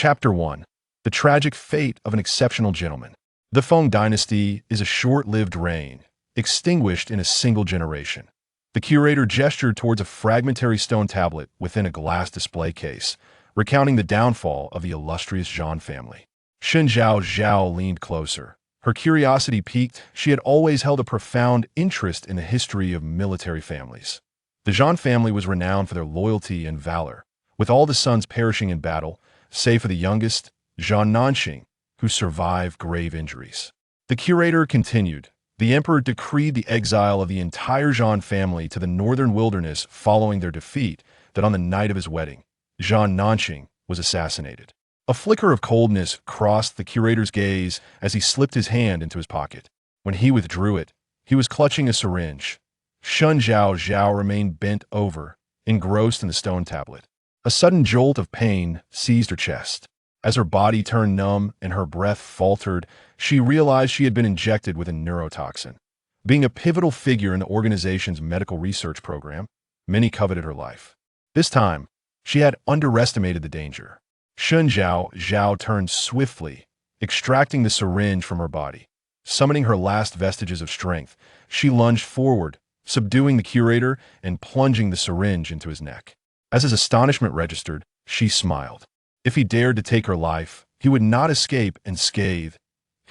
Chapter 1. The Tragic Fate of an Exceptional Gentleman. The Feng dynasty is a short-lived reign, extinguished in a single generation. The curator gestured towards a fragmentary stone tablet within a glass display case, recounting the downfall of the illustrious Zhao family. Shen Zhaozhao leaned closer. Her curiosity piqued. She had always held a profound interest in the history of military families. The Zhao family was renowned for their loyalty and valor, with all the sons perishing in battle, save for the youngest, Zhao Nanxing, who survived grave injuries. The curator continued. The emperor decreed the exile of the entire Zhao family to the northern wilderness following their defeat, that on the night of his wedding, Zhao Nanxing was assassinated. A flicker of coldness crossed the curator's gaze as he slipped his hand into his pocket. When he withdrew it, he was clutching a syringe. Shen Zhaozhao remained bent over, engrossed in the stone tablet. A sudden jolt of pain seized her chest. As her body turned numb and her breath faltered, she realized she had been injected with a neurotoxin. Being a pivotal figure in the organization's medical research program, many coveted her life. This time, she had underestimated the danger. Shen Zhaozhao turned swiftly, extracting the syringe from her body. Summoning her last vestiges of strength, she lunged forward, subduing the curator and plunging the syringe into his neck. As his astonishment registered, she smiled. If he dared to take her life, he would not escape unscathed.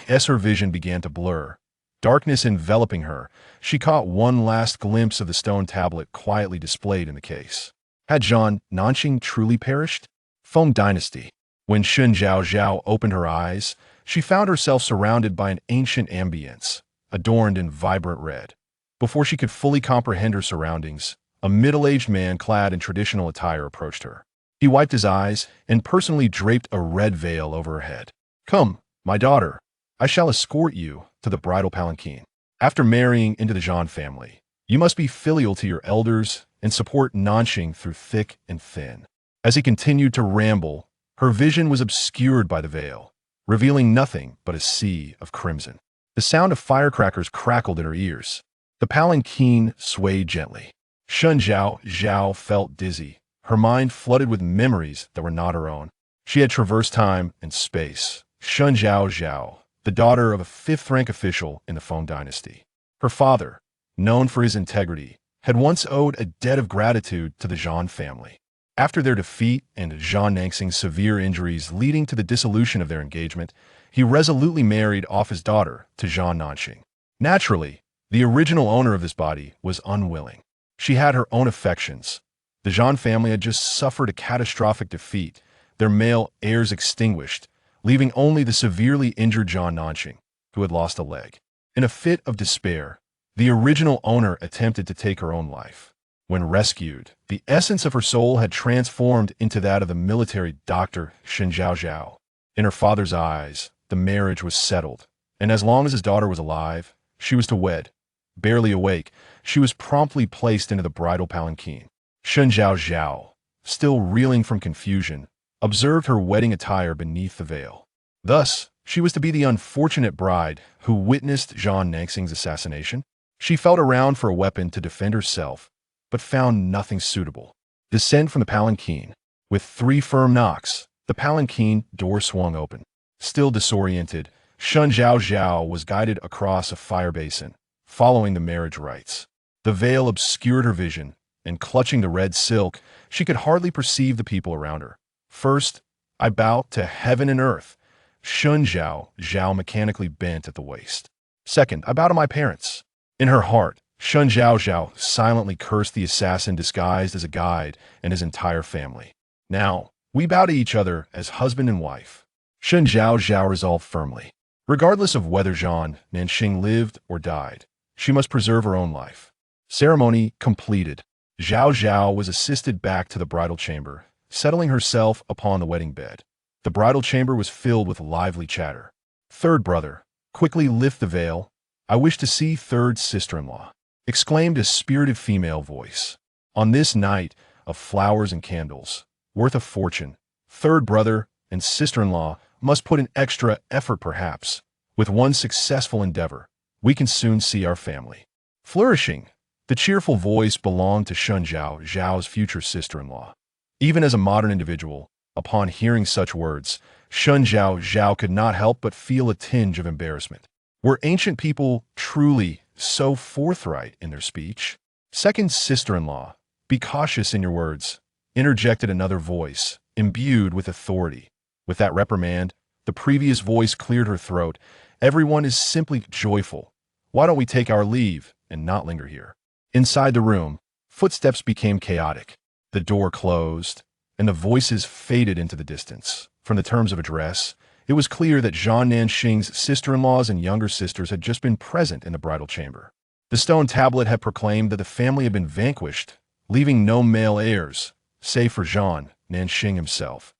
As her vision began to blur, darkness enveloping her, she caught one last glimpse of the stone tablet quietly displayed in the case. Had Zhao Nanxing truly perished? Feng Dynasty. When Shen Zhaozhao opened her eyes, she found herself surrounded by an ancient ambience, adorned in vibrant red. Before she could fully comprehend her surroundings, a middle-aged man clad in traditional attire approached her. He wiped his eyes and personally draped a red veil over her head. "Come, my daughter, I shall escort you to the bridal palanquin. After marrying into the Zhao family, you must be filial to your elders and support Nanxing through thick and thin." As he continued to ramble, her vision was obscured by the veil, revealing nothing but a sea of crimson. The sound of firecrackers crackled in her ears. The palanquin swayed gently. Shen Zhaozhao felt dizzy, her mind flooded with memories that were not her own. She had traversed time and space. Shen Zhaozhao, the daughter of a fifth-rank official in the Feng dynasty. Her father, known for his integrity, had once owed a debt of gratitude to the Zhao family. After their defeat and Zhao Nanxing's severe injuries leading to the dissolution of their engagement, he resolutely married off his daughter to Zhao Nanxing. Naturally, the original owner of this body was unwilling. She had her own affections. The Zhao family had just suffered a catastrophic defeat, their male heirs extinguished, leaving only the severely injured Zhao Nanxing, who had lost a leg. In a fit of despair, the original owner attempted to take her own life. When rescued, the essence of her soul had transformed into that of the military doctor Shen Zhaozhao. In her father's eyes, the marriage was settled, and as long as his daughter was alive, she was to wed. Barely awake, she was promptly placed into the bridal palanquin. Shen Zhaozhao, still reeling from confusion, observed her wedding attire beneath the veil. Thus, she was to be the unfortunate bride who witnessed Zhao Nanxing's assassination. She felt around for a weapon to defend herself, but found nothing suitable. Descend from the palanquin. With 3 firm knocks, the palanquin door swung open. Still disoriented, Shen Zhaozhao was guided across a fire basin, following the marriage rites. The veil obscured her vision, and clutching the red silk, she could hardly perceive the people around her. "First, I bow to heaven and earth." Shen Zhaozhao mechanically bent at the waist. "Second, I bow to my parents." In her heart, Shen Zhaozhao silently cursed the assassin disguised as a guide and his entire family. "Now, we bow to each other as husband and wife." Shen Zhaozhao resolved firmly. Regardless of whether Zhao Nanxing lived or died, she must preserve her own life. Ceremony completed. Zhaozhao was assisted back to the bridal chamber, settling herself upon the wedding bed. The bridal chamber was filled with lively chatter. "Third brother, quickly lift the veil. I wish to see third sister-in-law," exclaimed a spirited female voice. On this night of flowers and candles, worth a fortune, third brother and sister-in-law must put in extra effort perhaps. With one successful endeavor, we can soon see our family flourishing. The cheerful voice belonged to Shen Zhaozhao's future sister-in-law. Even as a modern individual, Upon hearing such words, Shen Zhaozhao could not help but feel a tinge of embarrassment. Were ancient people truly so forthright in their speech? Second sister-in-law, be cautious in your words, interjected another voice, imbued with authority. With that reprimand, the previous voice cleared her throat. Everyone is simply joyful. Why don't we take our leave and not linger here? Inside the room, footsteps became chaotic. The door closed, and the voices faded into the distance. From the terms of address, it was clear that Zhang Nanxing's sister-in-laws and younger sisters had just been present in the bridal chamber. The stone tablet had proclaimed that the family had been vanquished, leaving no male heirs, save for Zhang Nanxing himself.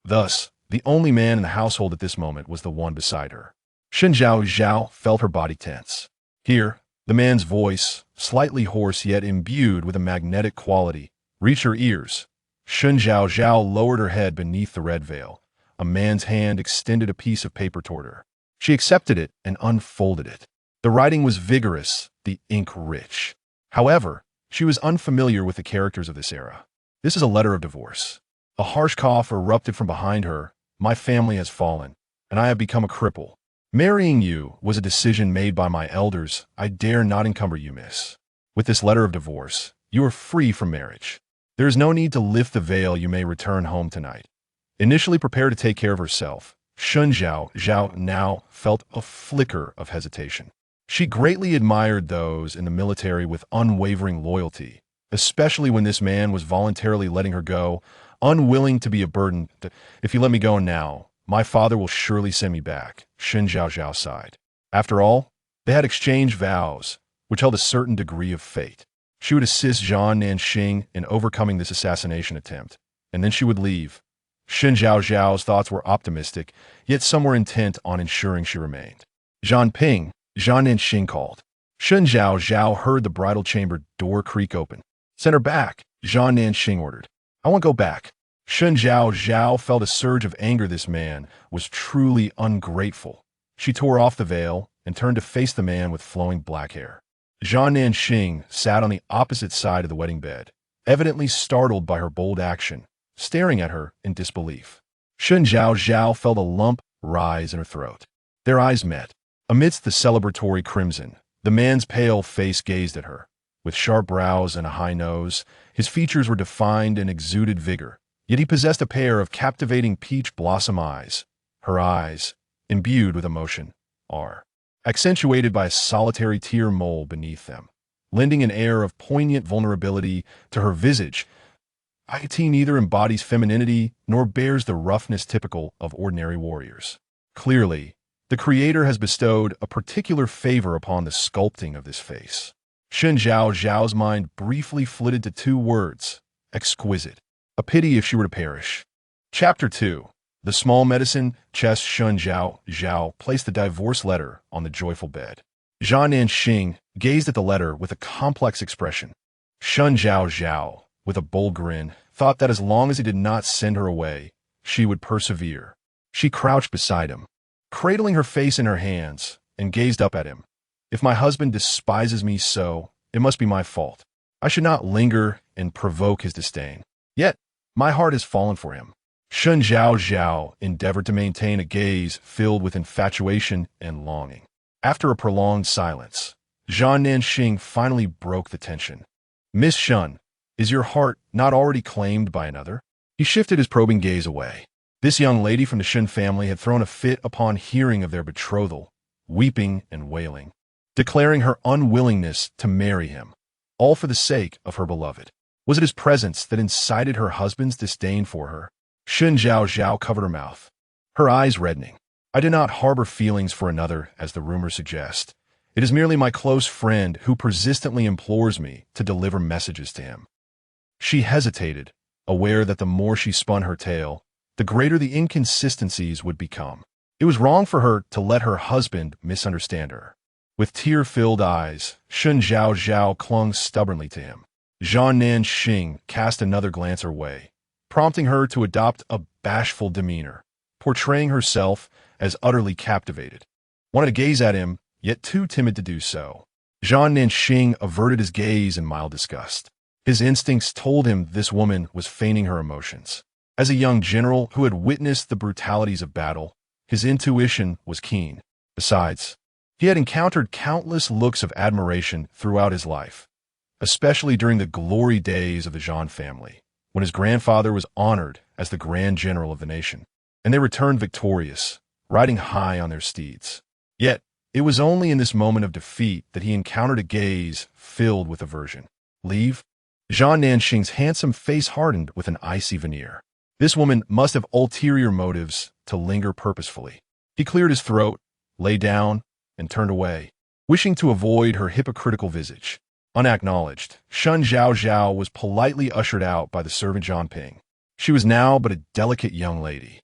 Thus, the only man in the household at this moment was the one beside her. Shen Zhaozhao felt her body tense. Here, the man's voice, slightly hoarse yet imbued with a magnetic quality, reached her ears. Shen Zhaozhao lowered her head beneath the red veil. A man's hand extended a piece of paper toward her. She accepted it and unfolded it. The writing was vigorous, the ink rich. However, she was unfamiliar with the characters of this era. This is a letter of divorce. A harsh cough erupted from behind her. My family has fallen, and I have become a cripple. Marrying you was a decision made by my elders. I dare not encumber you, miss. With this letter of divorce, you are free from marriage. There is no need to lift the veil. You may return home tonight. Initially prepared to take care of herself, Shen Zhaozhao now felt a flicker of hesitation. She greatly admired those in the military with unwavering loyalty, especially when this man was voluntarily letting her go, unwilling to be a burden. If you let me go now, my father will surely send me back, Shen Zhaozhao sighed. After all, they had exchanged vows, which held a certain degree of fate. She would assist Zhang Nanxing in overcoming this assassination attempt, and then she would leave. Shen Zhaozhao's thoughts were optimistic, yet some were intent on ensuring she remained. Zhang Nanxing called. Shen Zhaozhao heard the bridal chamber door creak open. Send her back, Zhang Nanxing ordered. I won't go back. Shen Zhaozhao felt a surge of anger. This man was truly ungrateful. She tore off the veil and turned to face the man with flowing black hair. Zhang Nanxing sat on the opposite side of the wedding bed, evidently startled by her bold action, staring at her in disbelief. Shen Zhaozhao felt a lump rise in her throat. Their eyes met. Amidst the celebratory crimson, the man's pale face gazed at her. With sharp brows and a high nose, his features were defined and exuded vigor, yet he possessed a pair of captivating peach blossom eyes. Her eyes, imbued with emotion, are accentuated by a solitary tear mole beneath them, lending an air of poignant vulnerability to her visage. It neither embodies femininity nor bears the roughness typical of ordinary warriors. Clearly, the Creator has bestowed a particular favor upon the sculpting of this face. Shen Zhaozhao's mind briefly flitted to two words: exquisite. A pity if she were to perish. Chapter 2. The small medicine chest. Shen Zhaozhao placed the divorce letter on the joyful bed. Zhang Nanxing gazed at the letter with a complex expression. Shen Zhaozhao, with a bold grin, thought that as long as he did not send her away, she would persevere. She crouched beside him, cradling her face in her hands, and gazed up at him. If my husband despises me so, it must be my fault. I should not linger and provoke his disdain. Yet, my heart has fallen for him. Shen Zhaozhao endeavored to maintain a gaze filled with infatuation and longing. After a prolonged silence, Zhang Nanxing finally broke the tension. Miss Shen, is your heart not already claimed by another? He shifted his probing gaze away. This young lady from the Shen family had thrown a fit upon hearing of their betrothal, weeping and wailing, declaring her unwillingness to marry him, all for the sake of her beloved. Was it his presence that incited her husband's disdain for her? Shen Zhaozhao covered her mouth, her eyes reddening. I do not harbor feelings for another, as the rumors suggest. It is merely my close friend who persistently implores me to deliver messages to him. She hesitated, aware that the more she spun her tale, the greater the inconsistencies would become. It was wrong for her to let her husband misunderstand her. With tear-filled eyes, Shen Zhaozhao clung stubbornly to him. Zhang Nanxing cast another glance her way, prompting her to adopt a bashful demeanor, portraying herself as utterly captivated. Wanted to gaze at him, yet too timid to do so. Zhang Nanxing averted his gaze in mild disgust. His instincts told him this woman was feigning her emotions. As a young general who had witnessed the brutalities of battle, his intuition was keen. Besides, he had encountered countless looks of admiration throughout his life, especially during the glory days of the Zhao family, when his grandfather was honored as the Grand General of the nation, and they returned victorious, riding high on their steeds. Yet, it was only in this moment of defeat that he encountered a gaze filled with aversion. Leave? Zhao Nanxing's handsome face hardened with an icy veneer. This woman must have ulterior motives to linger purposefully. He cleared his throat, lay down, and turned away, wishing to avoid her hypocritical visage. Unacknowledged, Shen Zhaozhao was politely ushered out by the servant Zhang Ping. She was now but a delicate young lady,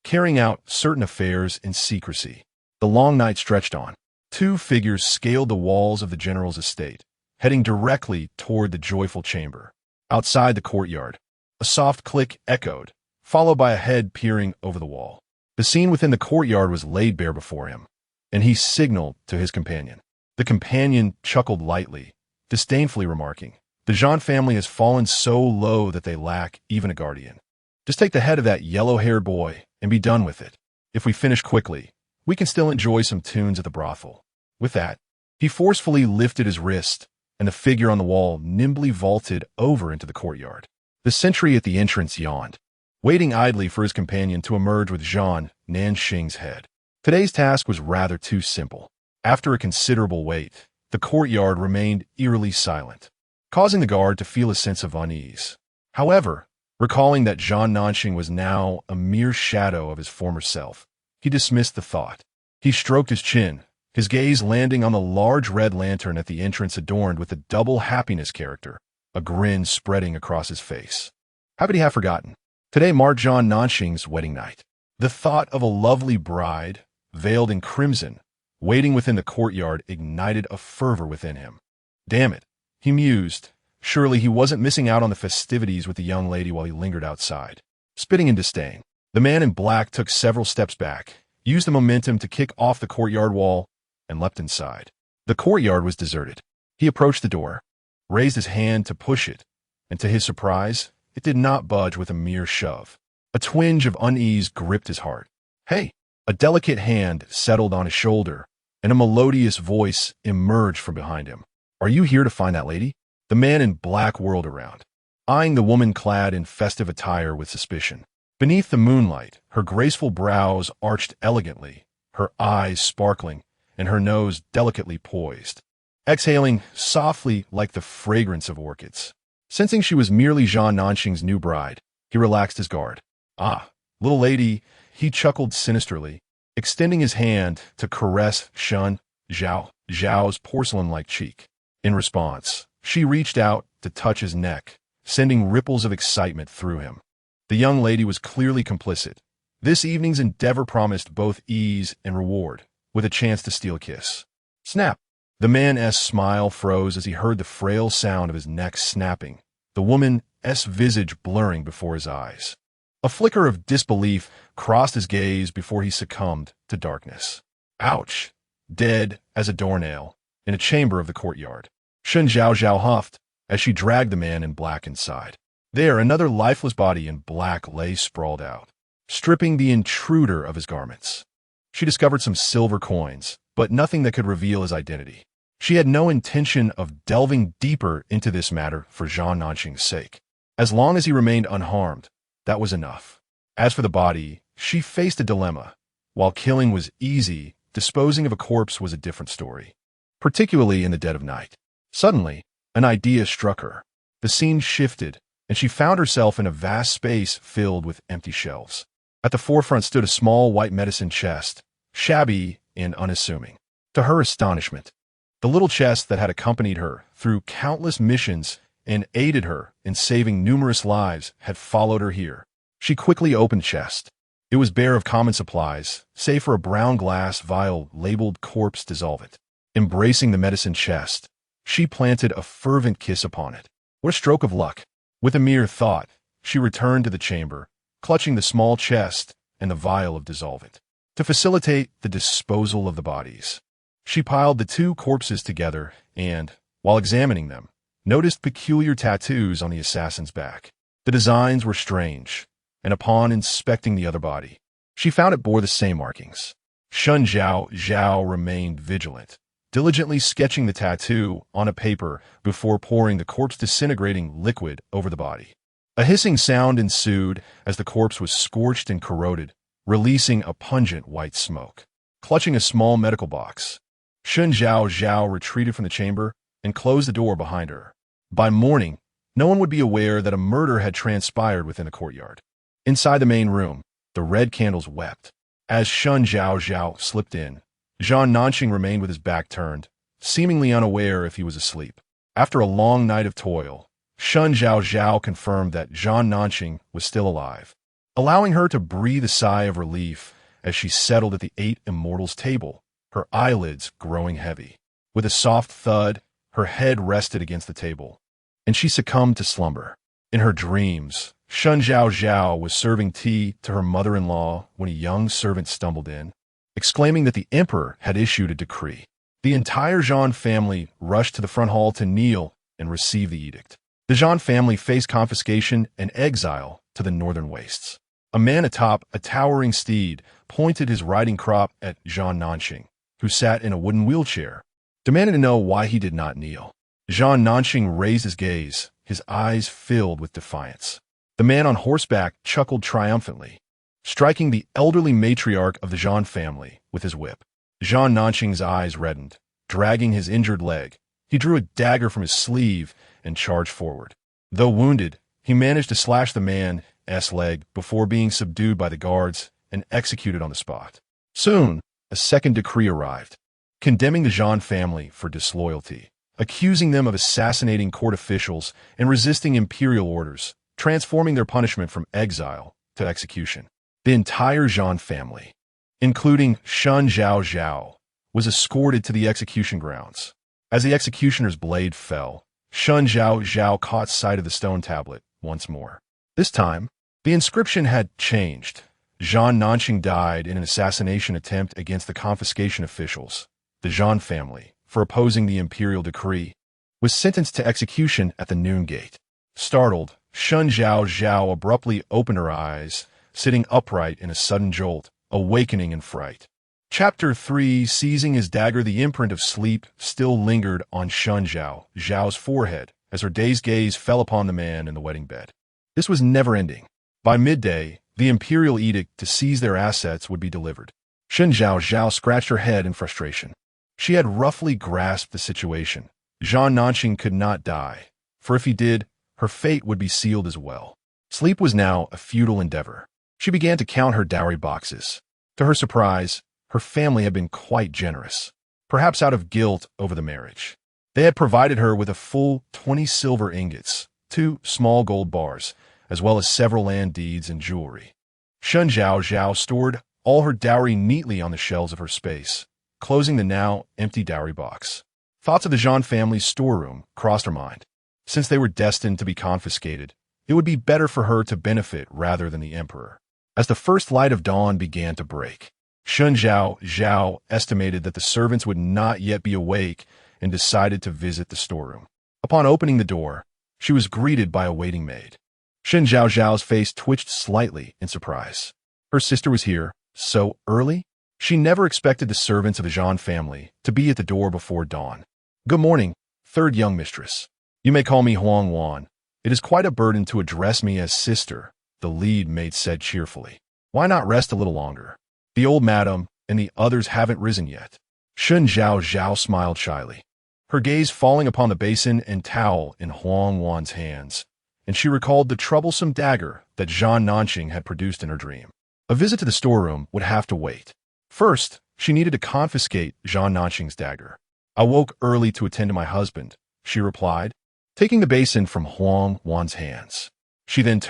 carrying out certain affairs in secrecy. The long night stretched on. Two figures scaled the walls of the general's estate, heading directly toward the joyful chamber. Outside the courtyard, a soft click echoed, followed by a head peering over the wall. The scene within the courtyard was laid bare before him, and he signaled to his companion. The companion chuckled lightly, disdainfully remarking, "The Zhao family has fallen so low that they lack even a guardian. Just take the head of that yellow-haired boy and be done with it. If we finish quickly, we can still enjoy some tunes at the brothel." With that, he forcefully lifted his wrist, and the figure on the wall nimbly vaulted over into the courtyard. The sentry at the entrance yawned, waiting idly for his companion to emerge with Zhao Nanxing's head. Today's task was rather too simple. After a considerable wait, the courtyard remained eerily silent, causing the guard to feel a sense of unease. However, recalling that Zhao Nanxing was now a mere shadow of his former self, he dismissed the thought. He stroked his chin, his gaze landing on the large red lantern at the entrance adorned with a double happiness character, a grin spreading across his face. How could he have forgotten? Today marked Zhao Nanxing's wedding night. The thought of a lovely bride, veiled in crimson, waiting within the courtyard ignited a fervor within him. Damn it, he mused. Surely he wasn't missing out on the festivities with the young lady while he lingered outside. Spitting in disdain, the man in black took several steps back, used the momentum to kick off the courtyard wall, and leapt inside. The courtyard was deserted. He approached the door, raised his hand to push it, and to his surprise, it did not budge with a mere shove. A twinge of unease gripped his heart. "Hey!" A delicate hand settled on his shoulder, and a melodious voice emerged from behind him. "Are you here to find that lady?" The man in black whirled around, eyeing the woman clad in festive attire with suspicion. Beneath the moonlight, her graceful brows arched elegantly, her eyes sparkling, and her nose delicately poised, exhaling softly like the fragrance of orchids. Sensing she was merely Zhao Nanxing's new bride, he relaxed his guard. "Ah, little lady," he chuckled sinisterly, extending his hand to caress Shen Zhao's porcelain-like cheek. In response, she reached out to touch his neck, sending ripples of excitement through him. The young lady was clearly complicit. This evening's endeavor promised both ease and reward, with a chance to steal a kiss. Snap! The man's smile froze as he heard the frail sound of his neck snapping, the woman's visage blurring before his eyes. A flicker of disbelief crossed his gaze before he succumbed to darkness. Ouch! Dead as a doornail, in a chamber of the courtyard. Shen Zhaozhao huffed as she dragged the man in black inside. There, another lifeless body in black lay sprawled out, stripping the intruder of his garments. She discovered some silver coins, but nothing that could reveal his identity. She had no intention of delving deeper into this matter for Zhao Nanxing's sake. As long as he remained unharmed, that was enough. As for the body, she faced a dilemma. While killing was easy, disposing of a corpse was a different story, particularly in the dead of night. Suddenly, an idea struck her. The scene shifted, and she found herself in a vast space filled with empty shelves. At the forefront stood a small white medicine chest, shabby and unassuming. To her astonishment, the little chest that had accompanied her through countless missions and aided her in saving numerous lives had followed her here. She quickly opened the chest. It was bare of common supplies, save for a brown glass vial labeled corpse dissolvent. Embracing the medicine chest, she planted a fervent kiss upon it. What a stroke of luck! With a mere thought, she returned to the chamber, clutching the small chest and the vial of dissolvent. To facilitate the disposal of the bodies, she piled the two corpses together and, while examining them, noticed peculiar tattoos on the assassin's back. The designs were strange, and upon inspecting the other body, she found it bore the same markings. Shen Zhaozhao remained vigilant, diligently sketching the tattoo on a paper before pouring the corpse-disintegrating liquid over the body. A hissing sound ensued as the corpse was scorched and corroded, releasing a pungent white smoke. Clutching a small medical box, Shen Zhaozhao retreated from the chamber and closed the door behind her. By morning, no one would be aware that a murder had transpired within the courtyard. Inside the main room, the red candles wept. As Shen Zhaozhao slipped in, Zhang Nanqing remained with his back turned, seemingly unaware if he was asleep. After a long night of toil, Shen Zhaozhao confirmed that Zhang Nanqing was still alive, allowing her to breathe a sigh of relief as she settled at the 8 immortals' table, her eyelids growing heavy. With a soft thud, her head rested against the table, and she succumbed to slumber. In her dreams, Shen Zhaozhao was serving tea to her mother-in-law when a young servant stumbled in, exclaiming that the emperor had issued a decree. The entire Zhang family rushed to the front hall to kneel and receive the edict. The Zhang family faced confiscation and exile to the northern wastes. A man atop a towering steed pointed his riding crop at Zhang Nanqing, who sat in a wooden wheelchair, demanding to know why he did not kneel. Zhang Nanqing raised his gaze, his eyes filled with defiance. The man on horseback chuckled triumphantly, striking the elderly matriarch of the Zhang family with his whip. Zhang Nanqing's eyes reddened. Dragging his injured leg, he drew a dagger from his sleeve and charged forward. Though wounded, he managed to slash the man's leg before being subdued by the guards and executed on the spot. Soon, a second decree arrived, condemning the Zhang family for disloyalty, accusing them of assassinating court officials and resisting imperial orders, transforming their punishment from exile to execution. The entire Zhang family, including Shen Zhaozhao, was escorted to the execution grounds. As the executioner's blade fell, Shen Zhaozhao caught sight of the stone tablet once more. This time, the inscription had changed. Zhang Nanqing died in an assassination attempt against the confiscation officials. The Zhang family, for opposing the imperial decree, was sentenced to execution at the noon gate. Startled, Shen Zhaozhao abruptly opened her eyes, sitting upright in a sudden jolt, awakening in fright. Chapter 3. Seizing his dagger, the imprint of sleep still lingered on Shen Zhaozhao's forehead as her dazed gaze fell upon the man in the wedding bed. This was never ending. By midday, the imperial edict to seize their assets would be delivered. Shen Zhaozhao scratched her head in frustration. She had roughly grasped the situation. Zhang Nanqing could not die, for if he did, her fate would be sealed as well. Sleep was now a futile endeavor. She began to count her dowry boxes. To her surprise, her family had been quite generous, perhaps out of guilt over the marriage. They had provided her with a full 20 silver ingots, 2 small gold bars, as well as several land deeds and jewelry. Shen Zhaozhao stored all her dowry neatly on the shelves of her space, closing the now empty dowry box. Thoughts of the Zhang family's storeroom crossed her mind. Since they were destined to be confiscated, it would be better for her to benefit rather than the emperor. As the first light of dawn began to break, Shen Zhaozhao estimated that the servants would not yet be awake and decided to visit the storeroom. Upon opening the door, she was greeted by a waiting maid. Shen Zhaozhao's face twitched slightly in surprise. Her sister was here so early? She never expected the servants of the Zhang family to be at the door before dawn. Good morning, third young mistress. You may call me Huang Wan. It is quite a burden to address me as sister, the lead maid said cheerfully. Why not rest a little longer? The old madam and the others haven't risen yet. Shen Zhaozhao smiled shyly, her gaze falling upon the basin and towel in Huang Wan's hands, and she recalled the troublesome dagger that Zhang Nanqing had produced in her dream. A visit to the storeroom would have to wait. First, she needed to confiscate Zhang Nanqing's dagger. I woke early to attend to my husband, she replied, taking the basin from Huang Wan's hands. She then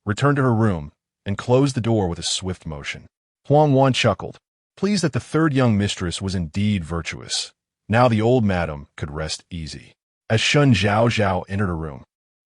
returned to her room, and closed the door with a swift motion. Huang Wan chuckled, pleased that the third young mistress was indeed virtuous. Now the old madam could rest easy. As Shen Zhaozhao entered her room,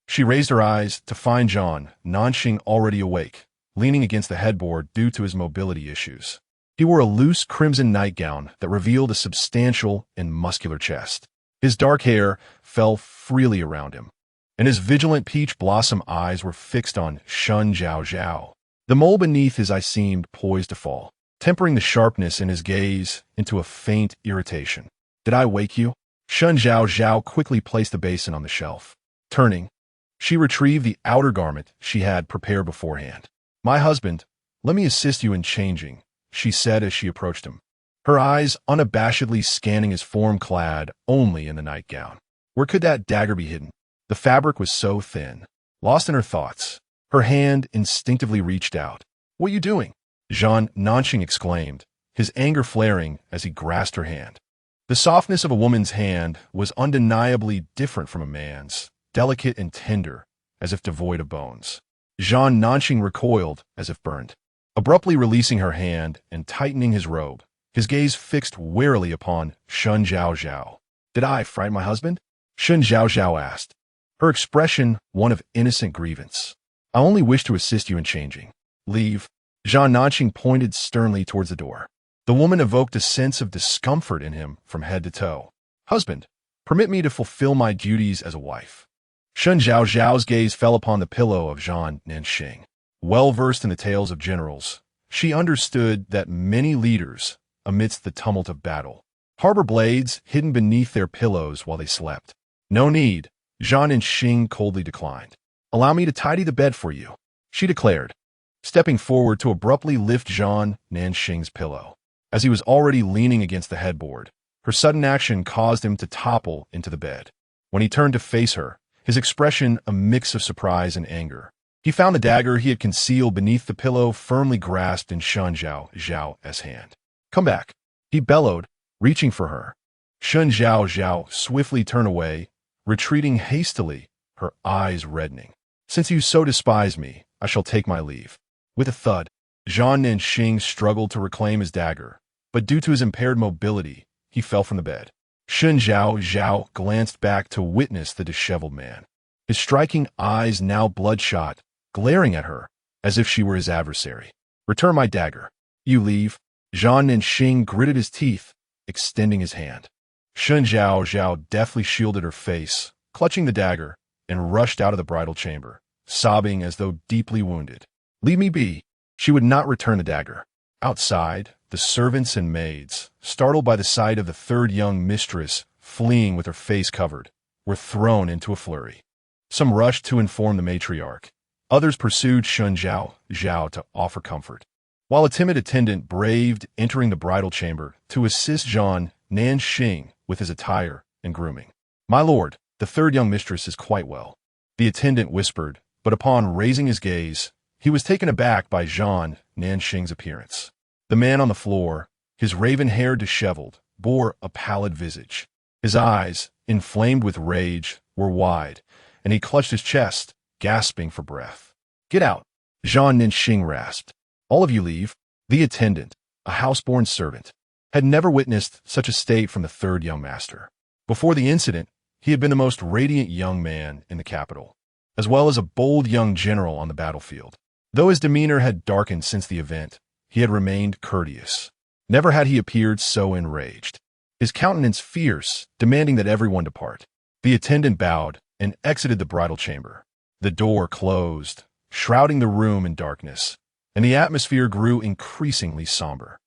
she raised her eyes to find Zhang Nanqing already awake, leaning against the headboard due to his mobility issues. He wore a loose crimson nightgown that revealed a substantial and muscular chest. His dark hair fell freely around him, and his vigilant peach blossom eyes were fixed on Shen Zhaozhao. The mole beneath his eye seemed poised to fall, tempering the sharpness in his gaze into a faint irritation. Did I wake you? Shen Zhaozhao quickly placed the basin on the shelf. Turning, she retrieved the outer garment she had prepared beforehand. My husband, let me assist you in changing, she said as she approached him, her eyes unabashedly scanning his form clad only in the nightgown. Where could that dagger be hidden? The fabric was so thin. Lost in her thoughts, her hand instinctively reached out. What are you doing? Zhan Nanxing exclaimed, his anger flaring as he grasped her hand. The softness of a woman's hand was undeniably different from a man's, delicate and tender, as if devoid of bones. Zhan Nanxing recoiled as if burned, abruptly releasing her hand and tightening his robe, his gaze fixed warily upon Shen Zhaozhao. Did I frighten my husband? Shen Zhaozhao asked, her expression one of innocent grievance. I only wish to assist you in changing. Leave. Zhan Nanxing pointed sternly towards the door. The woman evoked a sense of discomfort in him from head to toe. Husband, permit me to fulfill my duties as a wife. Shen Zhaozhao's gaze fell upon the pillow of Zhan Nanxing. Well versed in the tales of generals, she understood that many leaders, amidst the tumult of battle, harbor blades hidden beneath their pillows while they slept. No need, Zhan Nanxing coldly declined. Allow me to tidy the bed for you, she declared, stepping forward to abruptly lift Zhan Nanxing's pillow. As he was already leaning against the headboard, her sudden action caused him to topple into the bed. When he turned to face her, his expression a mix of surprise and anger. He found the dagger he had concealed beneath the pillow firmly grasped in Shen Zhaozhao's hand. Come back, he bellowed, reaching for her. Shen Zhaozhao swiftly turned away, retreating hastily, her eyes reddening. Since you so despise me, I shall take my leave. With a thud, Zhan Nanxing struggled to reclaim his dagger, but due to his impaired mobility, he fell from the bed. Shen Zhaozhao glanced back to witness the disheveled man, his striking eyes now bloodshot, glaring at her as if she were his adversary. Return my dagger. You leave. Zhan Nanxing gritted his teeth, extending his hand. Shen Zhaozhao deftly shielded her face, clutching the dagger, and rushed out of the bridal chamber, sobbing as though deeply wounded. Leave me be. She would not return the dagger. Outside, the servants and maids, startled by the sight of the third young mistress fleeing with her face covered, were thrown into a flurry. Some rushed to inform the matriarch. Others pursued Shen Zhaozhao to offer comfort, while a timid attendant braved entering the bridal chamber to assist Zhan Nanxing with his attire and grooming. My lord, the third young mistress is quite well, the attendant whispered, but upon raising his gaze, he was taken aback by Zhan Nanxing's appearance. The man on the floor, his raven hair disheveled, bore a pallid visage. His eyes, inflamed with rage, were wide, and he clutched his chest, gasping for breath. Get out, Zhan Nanxing rasped. All of you leave. The attendant, a house-born servant, had never witnessed such a state from the third young master. Before the incident, he had been the most radiant young man in the capital, as well as a bold young general on the battlefield. Though his demeanor had darkened since the event, he had remained courteous. Never had he appeared so enraged. His countenance fierce, demanding that everyone depart. The attendant bowed and exited the bridal chamber. The door closed, shrouding the room in darkness, and the atmosphere grew increasingly somber.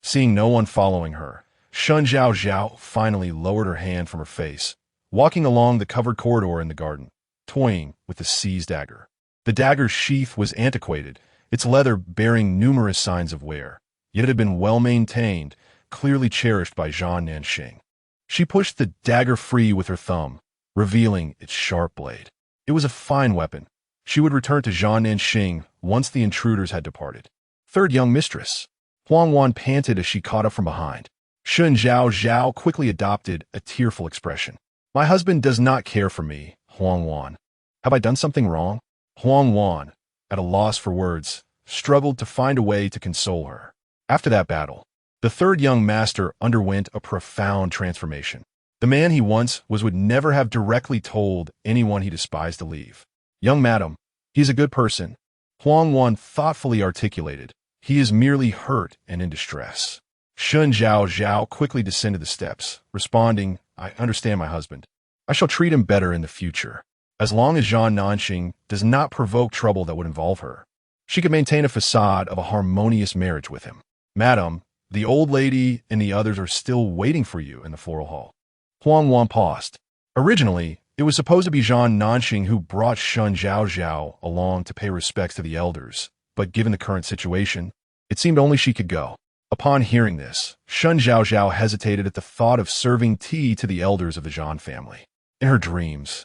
Seeing no one following her, Shen Zhaozhao finally lowered her hand from her face, walking along the covered corridor in the garden, toying with the seized dagger. The dagger's sheath was antiquated, its leather bearing numerous signs of wear, yet it had been well maintained, clearly cherished by Zhan Nanxing. She pushed the dagger free with her thumb, revealing its sharp blade. It was a fine weapon. She would return to Zhan Nanxing once the intruders had departed. Third young mistress. Huang Wan panted as she caught up from behind. Shen Zhaozhao quickly adopted a tearful expression. My husband does not care for me, Huang Wan. Have I done something wrong? Huang Wan, at a loss for words, struggled to find a way to console her. After that battle, the third young master underwent a profound transformation. The man he once was would never have directly told anyone he despised to leave. Young madam, he is a good person, Huang Wan thoughtfully articulated. He is merely hurt and in distress. Shen Zhaozhao quickly descended the steps, responding, I understand my husband. I shall treat him better in the future, as long as Zhan Nanxing does not provoke trouble that would involve her. she could maintain a facade of a harmonious marriage with him. Madam, the old lady and the others are still waiting for you in the floral hall. Huang Wan paused. Originally, it was supposed to be Zhan Nanxing who brought Shen Zhaozhao along to pay respects to the elders, but given the current situation, it seemed only she could go. Upon hearing this, Shen Zhaozhao hesitated at the thought of serving tea to the elders of the Zhan family. In her dreams,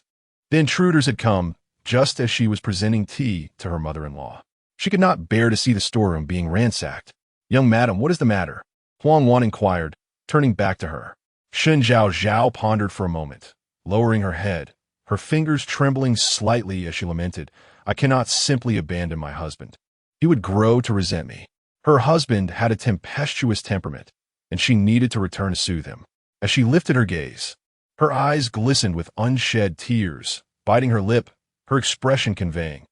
the intruders had come just as she was presenting tea to her mother-in-law. She could not bear to see the storeroom being ransacked. "Young madam, what is the matter?" Huang Wan inquired, turning back to her. Shen Zhaozhao pondered for a moment, lowering her head, her fingers trembling slightly as she lamented, "I cannot simply abandon my husband. He would grow to resent me." Her husband had a tempestuous temperament, and she needed to return to soothe him. As she lifted her gaze, her eyes glistened with unshed tears, biting her lip, her expression conveying,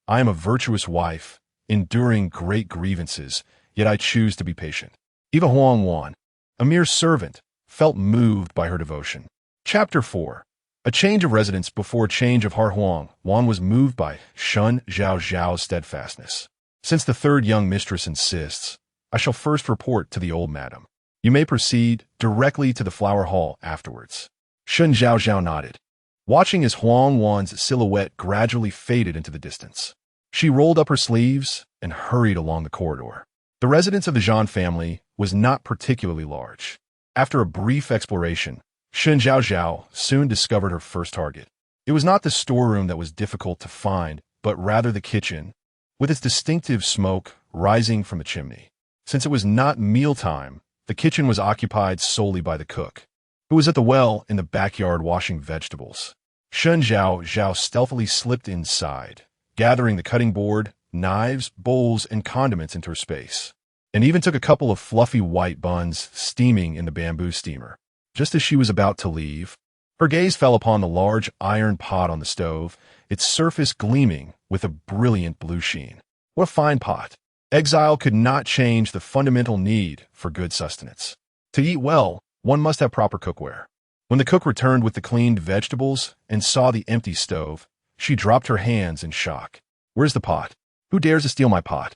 "I am a virtuous wife, enduring great grievances, yet I choose to be patient." Eva Huang Wan, a mere servant, felt moved by her devotion. Chapter 4. A change of residence before a change of heart. Huang Wan was moved by Shen Zhaozhao's steadfastness. "Since the third young mistress insists, I shall first report to the old madam. You may proceed directly to the flower hall afterwards." Shen Zhaozhao nodded, watching as Huang Wan's silhouette gradually faded into the distance. She rolled up her sleeves and hurried along the corridor. The residence of the Zhan family was not particularly large. After a brief exploration, Shen Zhaozhao soon discovered her first target. It was not the storeroom that was difficult to find, but rather the kitchen, with its distinctive smoke rising from the chimney. Since it was not mealtime, the kitchen was occupied solely by the cook, who was at the well in the backyard washing vegetables. Shen Zhaozhao stealthily slipped inside, gathering the cutting board, knives, bowls, and condiments into her space, and even took a couple of fluffy white buns steaming in the bamboo steamer. Just as she was about to leave, her gaze fell upon the large iron pot on the stove, its surface gleaming with a brilliant blue sheen. What a fine pot! Exile could not change the fundamental need for good sustenance. To eat well, one must have proper cookware. When the cook returned with the cleaned vegetables and saw the empty stove, she dropped her hands in shock. "Where's the pot? Who dares to steal my pot?"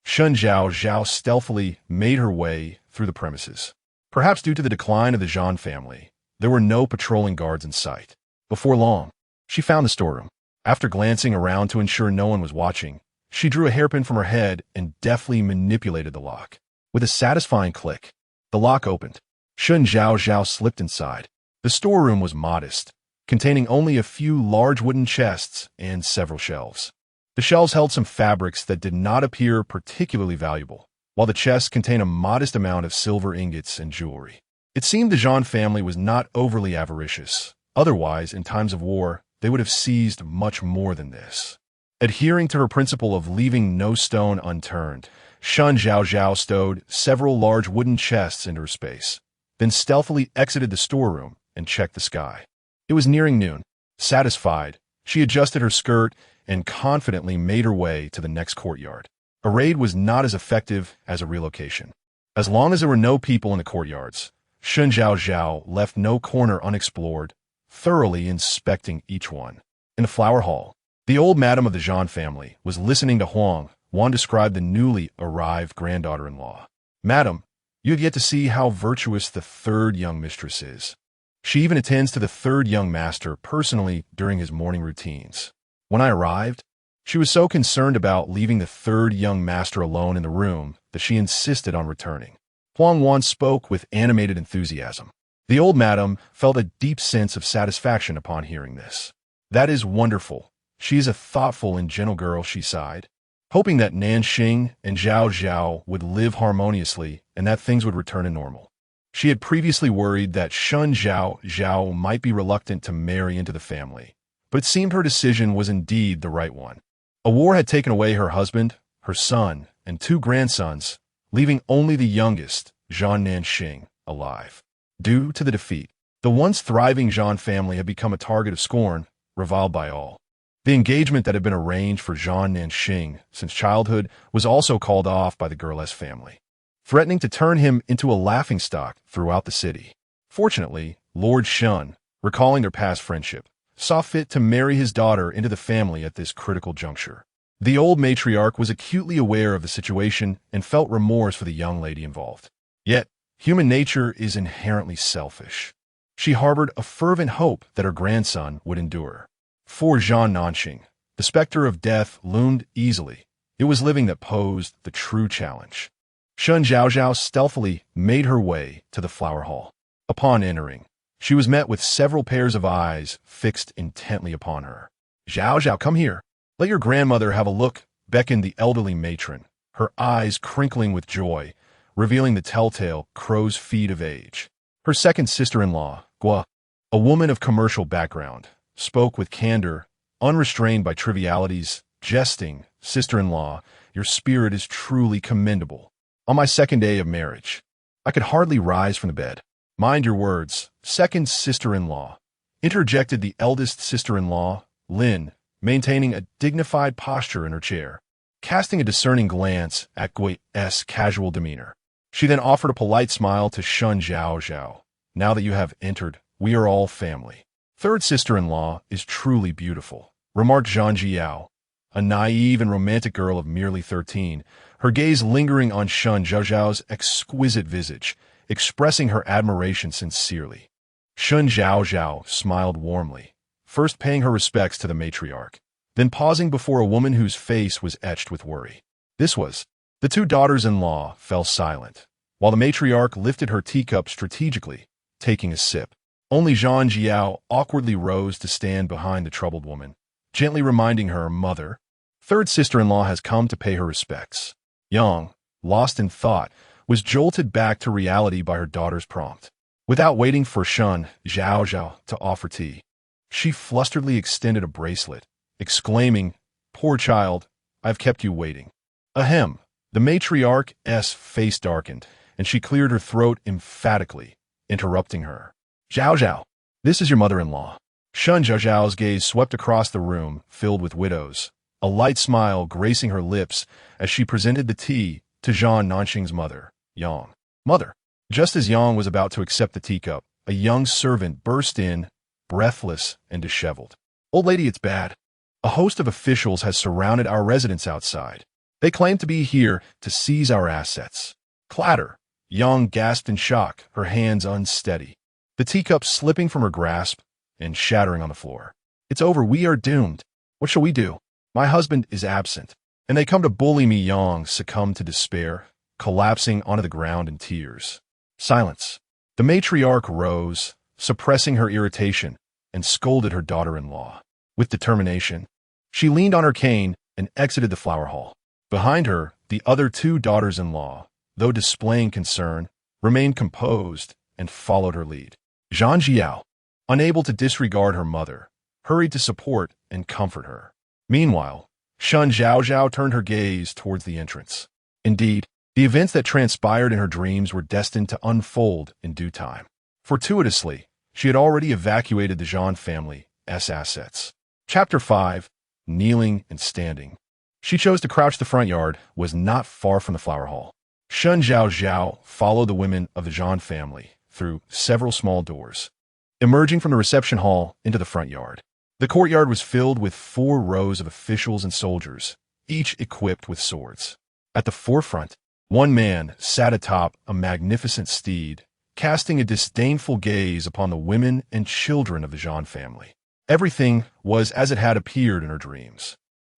Shen Zhaozhao stealthily made her way through the premises. Perhaps due to the decline of the Zhan family, there were no patrolling guards in sight. Before long, she found the storeroom. After glancing around to ensure no one was watching, she drew a hairpin from her head and deftly manipulated the lock. With a satisfying click, the lock opened. Shen Zhaozhao slipped inside. The storeroom was modest, containing only a few large wooden chests and several shelves. The shelves held some fabrics that did not appear particularly valuable, while the chests contained a modest amount of silver ingots and jewelry. It seemed the Zhan family was not overly avaricious. Otherwise, in times of war, they would have seized much more than this. Adhering to her principle of leaving no stone unturned, Shen Zhaozhao stowed several large wooden chests into her space, then stealthily exited the storeroom and checked the sky. It was nearing noon. Satisfied, she adjusted her skirt and confidently made her way to the next courtyard. A raid was not as effective as a relocation. As long as there were no people in the courtyards, Shen Zhaozhao left no corner unexplored, thoroughly inspecting each one. In the flower hall, the old madam of the Zhan family was listening to Huang Wan describe the newly arrived granddaughter-in-law. "Madam, you have yet to see how virtuous the third young mistress is. She even attends to the third young master personally during his morning routines. When I arrived, she was so concerned about leaving the third young master alone in the room that she insisted on returning." Huang Wan spoke with animated enthusiasm. The old madam felt a deep sense of satisfaction upon hearing this. "That is wonderful. She is a thoughtful and gentle girl," she sighed, hoping that Nanxing and Zhaozhao would live harmoniously and that things would return to normal. She had previously worried that Shen Zhaozhao might be reluctant to marry into the family, but it seemed her decision was indeed the right one. A war had taken away her husband, her son, and 2 grandsons, leaving only the youngest, Zhan Nanxing, alive. Due to the defeat, the once thriving Zhan family had become a target of scorn, reviled by all. The engagement that had been arranged for Zhan Nanxing since childhood was also called off by the girl's family, threatening to turn him into a laughingstock throughout the city. Fortunately, Lord Shen, recalling their past friendship, saw fit to marry his daughter into the family at this critical juncture. The old matriarch was acutely aware of the situation and felt remorse for the young lady involved. Yet, human nature is inherently selfish. She harbored a fervent hope that her grandson would endure. For Zhang Nanxing, the specter of death loomed easily. It was living that posed the true challenge. Shen Zhaozhao stealthily made her way to the flower hall. Upon entering, she was met with several pairs of eyes fixed intently upon her. "Zhaozhao, come here. Let your grandmother have a look," beckoned the elderly matron, her eyes crinkling with joy, revealing the telltale crow's feet of age. Her second sister-in-law, Gua, a woman of commercial background, spoke with candor, unrestrained by trivialities, jesting. "Sister-in-law, your spirit is truly commendable. On my second day of marriage, I could hardly rise from the bed." "Mind your words, second sister-in-law," interjected the eldest sister-in-law, Lin, maintaining a dignified posture in her chair, casting a discerning glance at Gui's casual demeanor. She then offered a polite smile to Shen Zhaozhao. "Now that you have entered, we are all family." "Third sister-in-law is truly beautiful," remarked Zhang Jiao, a naive and romantic girl of merely 13, her gaze lingering on Shen Zhaozhao's exquisite visage, expressing her admiration sincerely. Shen Zhaozhao smiled warmly, first paying her respects to the matriarch, then pausing before a woman whose face was etched with worry. This was. The two daughters-in-law fell silent, while the matriarch lifted her teacup strategically, taking a sip. Only Zhang Jiao awkwardly rose to stand behind the troubled woman, gently reminding her, "Mother, third sister-in-law has come to pay her respects." Yang, lost in thought, was jolted back to reality by her daughter's prompt. Without waiting for Shen Zhaozhao to offer tea, she flusteredly extended a bracelet, exclaiming, "Poor child, I've kept you waiting." Ahem. The matriarch's face darkened, and she cleared her throat emphatically, interrupting her. "Zhaozhao, this is your mother-in-law." Shen Zhaozhao's gaze swept across the room, filled with widows, a light smile gracing her lips as she presented the tea to Zhang Nanxing's mother, Yang. "Mother." Just as Yang was about to accept the teacup, a young servant burst in, breathless and disheveled. "Old lady, it's bad. A host of officials has surrounded our residence outside. They claim to be here to seize our assets." Clatter! Yang gasped in shock, her hands unsteady, the teacup slipping from her grasp and shattering on the floor. "It's over. We are doomed. What shall we do? My husband is absent, and they come to bully me." Yang succumbed to despair, collapsing onto the ground in tears. Silence. The matriarch rose, suppressing her irritation, and scolded her daughter-in-law. With determination, she leaned on her cane and exited the flower hall. Behind her, the other two daughters-in-law, though displaying concern, remained composed and followed her lead. Zhang Jiao, unable to disregard her mother, hurried to support and comfort her. Meanwhile, Shen Zhaozhao turned her gaze towards the entrance. Indeed, the events that transpired in her dreams were destined to unfold in due time. Fortuitously, she had already evacuated the Zhang family's assets. Chapter 5. Kneeling and Standing. She chose to crouch. The front yard was not far from the flower hall. Shen Zhaozhao followed the women of the Zhang family through several small doors, emerging from the reception hall into the front yard. The courtyard was filled with 4 rows of officials and soldiers, each equipped with swords. At the forefront, one man sat atop a magnificent steed, casting a disdainful gaze upon the women and children of the Zhang family. Everything was as it had appeared in her dreams.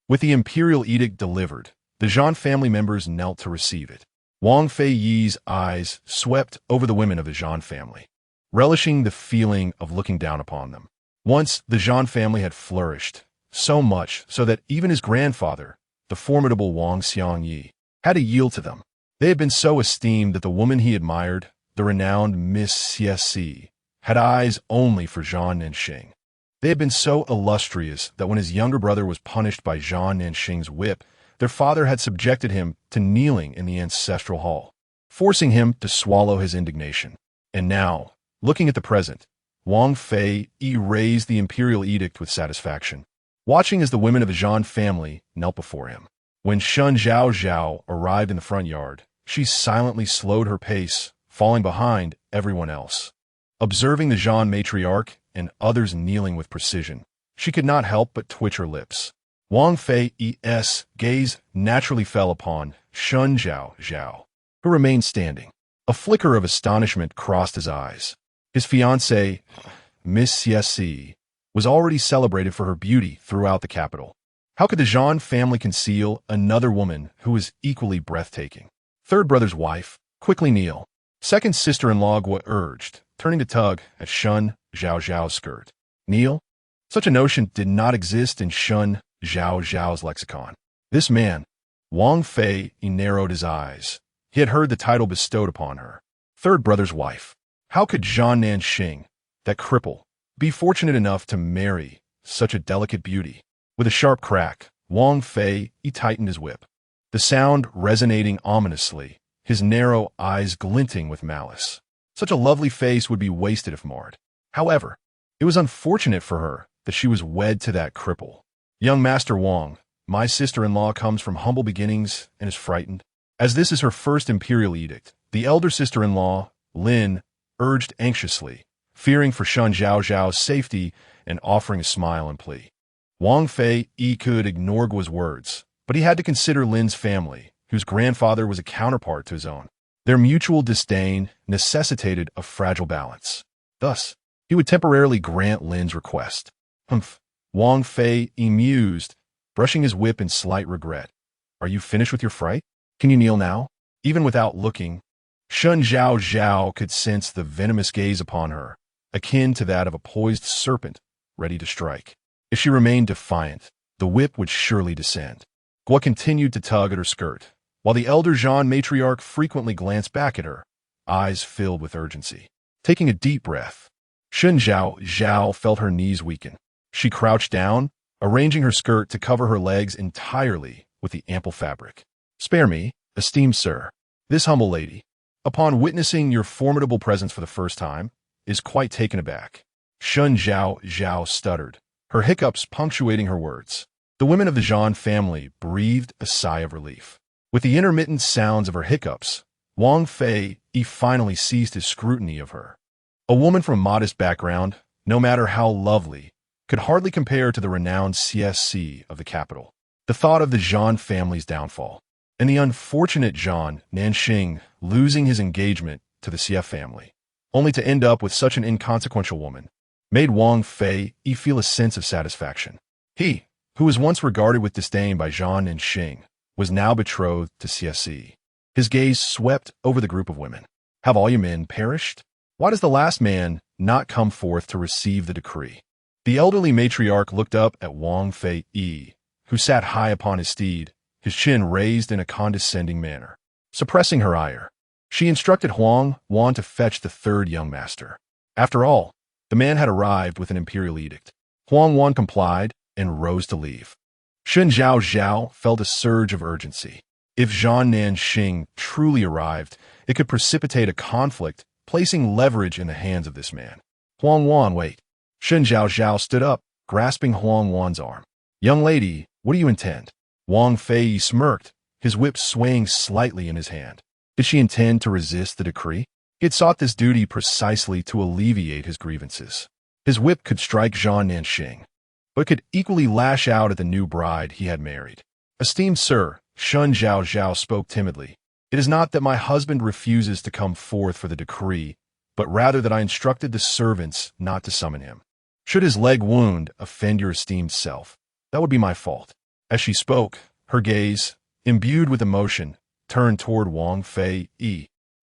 With the imperial edict delivered, the Zhang family members knelt to receive it. Wang Feiyi's eyes swept over the women of the Zhang family, relishing the feeling of looking down upon them. Once, the Zhang family had flourished, so much so that even his grandfather, the formidable Wang Xiangyi, had to yield to them. They had been so esteemed that the woman he admired, the renowned Miss CSC, had eyes only for Zhang Nanxing. They had been so illustrious that when his younger brother was punished by Zhang Nanxing's whip, their father had subjected him to kneeling in the ancestral hall, forcing him to swallow his indignation. And now, looking at the present, Wang Fei erased the imperial edict with satisfaction, watching as the women of the Zhang family knelt before him. When Shen Zhaozhao arrived in the front yard, she silently slowed her pace, falling behind everyone else. Observing the Zhang matriarch and others kneeling with precision, she could not help but twitch her lips. Wang Fei's gaze naturally fell upon Shen Zhaozhao, who remained standing. A flicker of astonishment crossed his eyes. His fiancée, Miss CSC, was already celebrated for her beauty throughout the capital. How could the Zhao family conceal another woman who was equally breathtaking? Third brother's wife, quickly kneel. Second sister-in-law Gua urged, turning to tug at Shen Zhaozhao's skirt. Kneel? Such a notion did not exist in Shen Zhaozhao's lexicon. This man, Wang Fei, narrowed his eyes. He had heard the title bestowed upon her. Third brother's wife. How could Zhao Nanxing, that cripple, be fortunate enough to marry such a delicate beauty? With a sharp crack, Wang Fei tightened his whip, the sound resonating ominously, his narrow eyes glinting with malice. Such a lovely face would be wasted if marred. However, it was unfortunate for her that she was wed to that cripple. Young Master Wang, my sister-in-law comes from humble beginnings and is frightened. As this is her first imperial edict, the elder sister-in-law, Lin, urged anxiously, fearing for Shen Zhaozhao's safety and offering a smile and plea. Wang Fei could ignore Gua's words, but he had to consider Lin's family, whose grandfather was a counterpart to his own. Their mutual disdain necessitated a fragile balance. Thus, he would temporarily grant Lin's request. Humph. Wang Fei mused, brushing his whip in slight regret. Are you finished with your fright? Can you kneel now? Even without looking, Shen Zhaozhao could sense the venomous gaze upon her, akin to that of a poised serpent ready to strike. If she remained defiant, the whip would surely descend. Gua continued to tug at her skirt, while the elder Zhan matriarch frequently glanced back at her, eyes filled with urgency. Taking a deep breath, Shen Zhaozhao felt her knees weaken. She crouched down, arranging her skirt to cover her legs entirely with the ample fabric. Spare me, esteemed sir. This humble lady, upon witnessing your formidable presence for the first time, is quite taken aback. Shen Zhaozhao stuttered, her hiccups punctuating her words. The women of the Zhan family breathed a sigh of relief. With the intermittent sounds of her hiccups, Wang Fei finally ceased his scrutiny of her. A woman from a modest background, no matter how lovely, could hardly compare to the renowned CSC of the capital. The thought of the Zhan family's downfall, and the unfortunate Zhao Nanxing losing his engagement to the CF family, only to end up with such an inconsequential woman, made Wang Fei feel a sense of satisfaction. He, who was once regarded with disdain by Zhao Nanxing, was now betrothed to CSC. His gaze swept over the group of women. Have all your men perished? Why does the last man not come forth to receive the decree? The elderly matriarch looked up at Wang Fei, who sat high upon his steed, his chin raised in a condescending manner. Suppressing her ire, she instructed Huang Wan to fetch the third young master. After all, the man had arrived with an imperial edict. Huang Wan complied and rose to leave. Shen Zhaozhao felt a surge of urgency. If Zhao Nanxing truly arrived, it could precipitate a conflict, placing leverage in the hands of this man. Huang Wan, wait. Shen Zhaozhao stood up, grasping Huang Wan's arm. Young lady, what do you intend? Wang Fei smirked, his whip swaying slightly in his hand. Did she intend to resist the decree? He had sought this duty precisely to alleviate his grievances. His whip could strike Zhao Nanxing, but could equally lash out at the new bride he had married. Esteemed sir, Shen Zhaozhao spoke timidly. It is not that my husband refuses to come forth for the decree, but rather that I instructed the servants not to summon him. Should his leg wound offend your esteemed self, that would be my fault. As she spoke, her gaze, imbued with emotion, turned toward Wang Fei,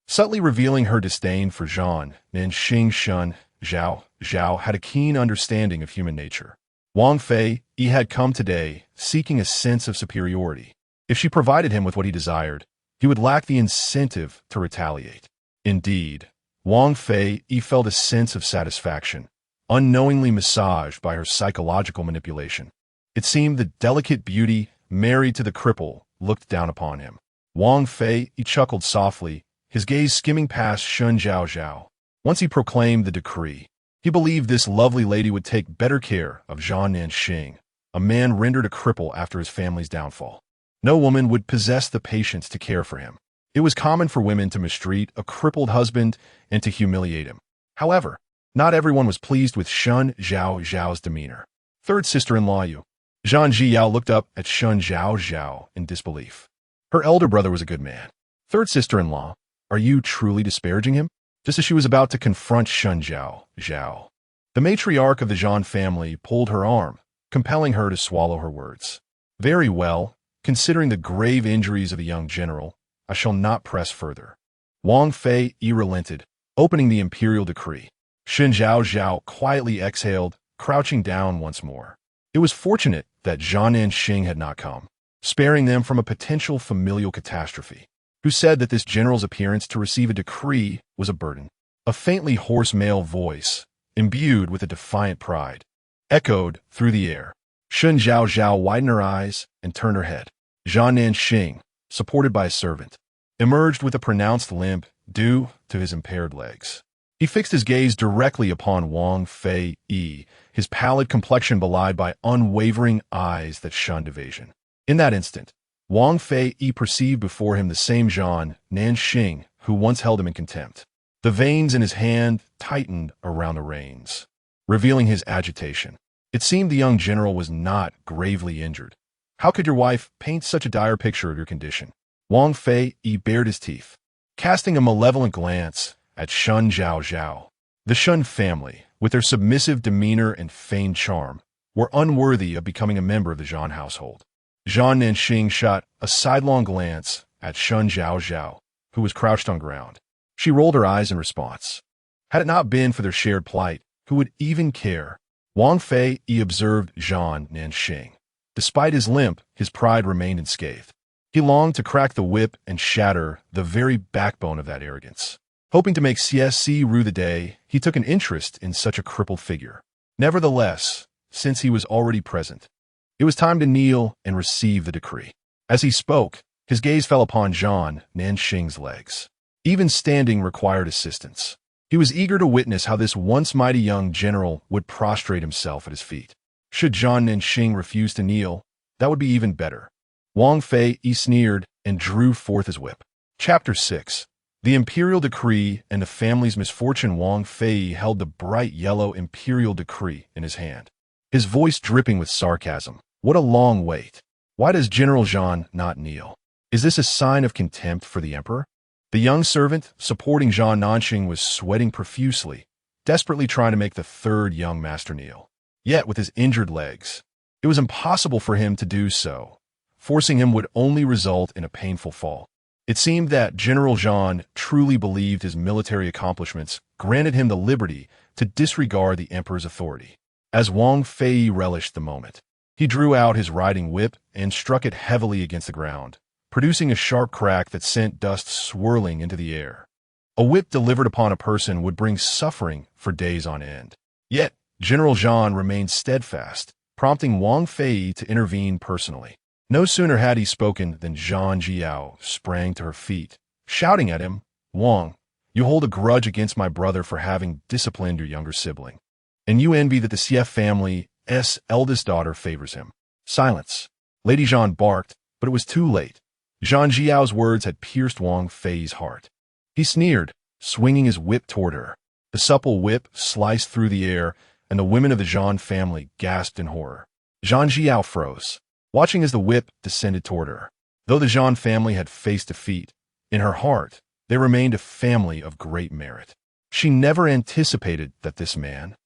subtly revealing her disdain for Zhao Nanxing. Shen Zhaozhao had a keen understanding of human nature. Wang Fei had come today seeking a sense of superiority. If she provided him with what he desired, he would lack the incentive to retaliate. Indeed, Wang Fei felt a sense of satisfaction, unknowingly massaged by her psychological manipulation. It seemed the delicate beauty, married to the cripple, looked down upon him. Wang Fei chuckled softly, his gaze skimming past Shen Zhaozhao. Once he proclaimed the decree, he believed this lovely lady would take better care of Zhao Nanxing, a man rendered a cripple after his family's downfall. No woman would possess the patience to care for him. It was common for women to mistreat a crippled husband and to humiliate him. However, not everyone was pleased with Shen Zhaozhao's demeanor. Third sister-in-law, you. Shen Zhaozhao looked up at Shen Zhaozhao in disbelief. Her elder brother was a good man. Third sister-in-law, are you truly disparaging him? Just as she was about to confront Shen Zhaozhao, the matriarch of the Zhan family pulled her arm, compelling her to swallow her words. Very well, considering the grave injuries of the young general, I shall not press further. Wang Fei relented, opening the imperial decree. Shen Zhaozhao quietly exhaled, crouching down once more. It was fortunate that Zhan Nanxing had not come, sparing them from a potential familial catastrophe. Who said that this general's appearance to receive a decree was a burden? A faintly hoarse male voice, imbued with a defiant pride, echoed through the air. Shen Zhaozhao widened her eyes and turned her head. Zhan Nanxing, supported by a servant, emerged with a pronounced limp due to his impaired legs. He fixed his gaze directly upon Wang Fei, his pallid complexion belied by unwavering eyes that shunned evasion. In that instant, Wang Fei perceived before him the same Zhan Nanxing who once held him in contempt. The veins in his hand tightened around the reins, revealing his agitation. It seemed the young general was not gravely injured. How could your wife paint such a dire picture of your condition? Wang Fei bared his teeth, casting a malevolent glance at Shen Zhaozhao. The Shen family, with their submissive demeanor and feigned charm, were unworthy of becoming a member of the Zhan household. Zhan Nanxing shot a sidelong glance at Shen Zhaozhao, who was crouched on ground. She rolled her eyes in response. Had it not been for their shared plight, who would even care? Wang Fei observed Zhan Nanxing. Despite his limp, his pride remained unscathed. He longed to crack the whip and shatter the very backbone of that arrogance. Hoping to make CSC rue the day, he took an interest in such a crippled figure. Nevertheless, since he was already present, it was time to kneel and receive the decree. As he spoke, his gaze fell upon Zhan Nanxing's legs. Even standing required assistance. He was eager to witness how this once mighty young general would prostrate himself at his feet. Should Zhan Nanxing refuse to kneel, that would be even better. Wang Fei sneered and drew forth his whip. Chapter 6. The Imperial Decree and the Family's Misfortune. Wang Fei held the bright yellow Imperial Decree in his hand, his voice dripping with sarcasm. What a long wait. Why does General Zhan not kneel? Is this a sign of contempt for the emperor? The young servant supporting Zhan Nanxing was sweating profusely, desperately trying to make the third young master kneel. Yet with his injured legs, it was impossible for him to do so. Forcing him would only result in a painful fall. It seemed that General Zhan truly believed his military accomplishments granted him the liberty to disregard the emperor's authority. As Wang Fei relished the moment, he drew out his riding whip and struck it heavily against the ground, producing a sharp crack that sent dust swirling into the air. A whip delivered upon a person would bring suffering for days on end. Yet, General Zhan remained steadfast, prompting Wang Fei to intervene personally. No sooner had he spoken than Zhan Jiao sprang to her feet, shouting at him, "Wang, you hold a grudge against my brother for having disciplined your younger sibling, and you envy that the CF family's eldest daughter favors him." Silence. Lady Zhan barked, but it was too late. Zhan Jiao's words had pierced Wang Fei's heart. He sneered, swinging his whip toward her. The supple whip sliced through the air, and the women of the Zhan family gasped in horror. Zhan Jiao froze, watching as the whip descended toward her. Though the Zhan family had faced defeat, in her heart, they remained a family of great merit. She never anticipated that this man,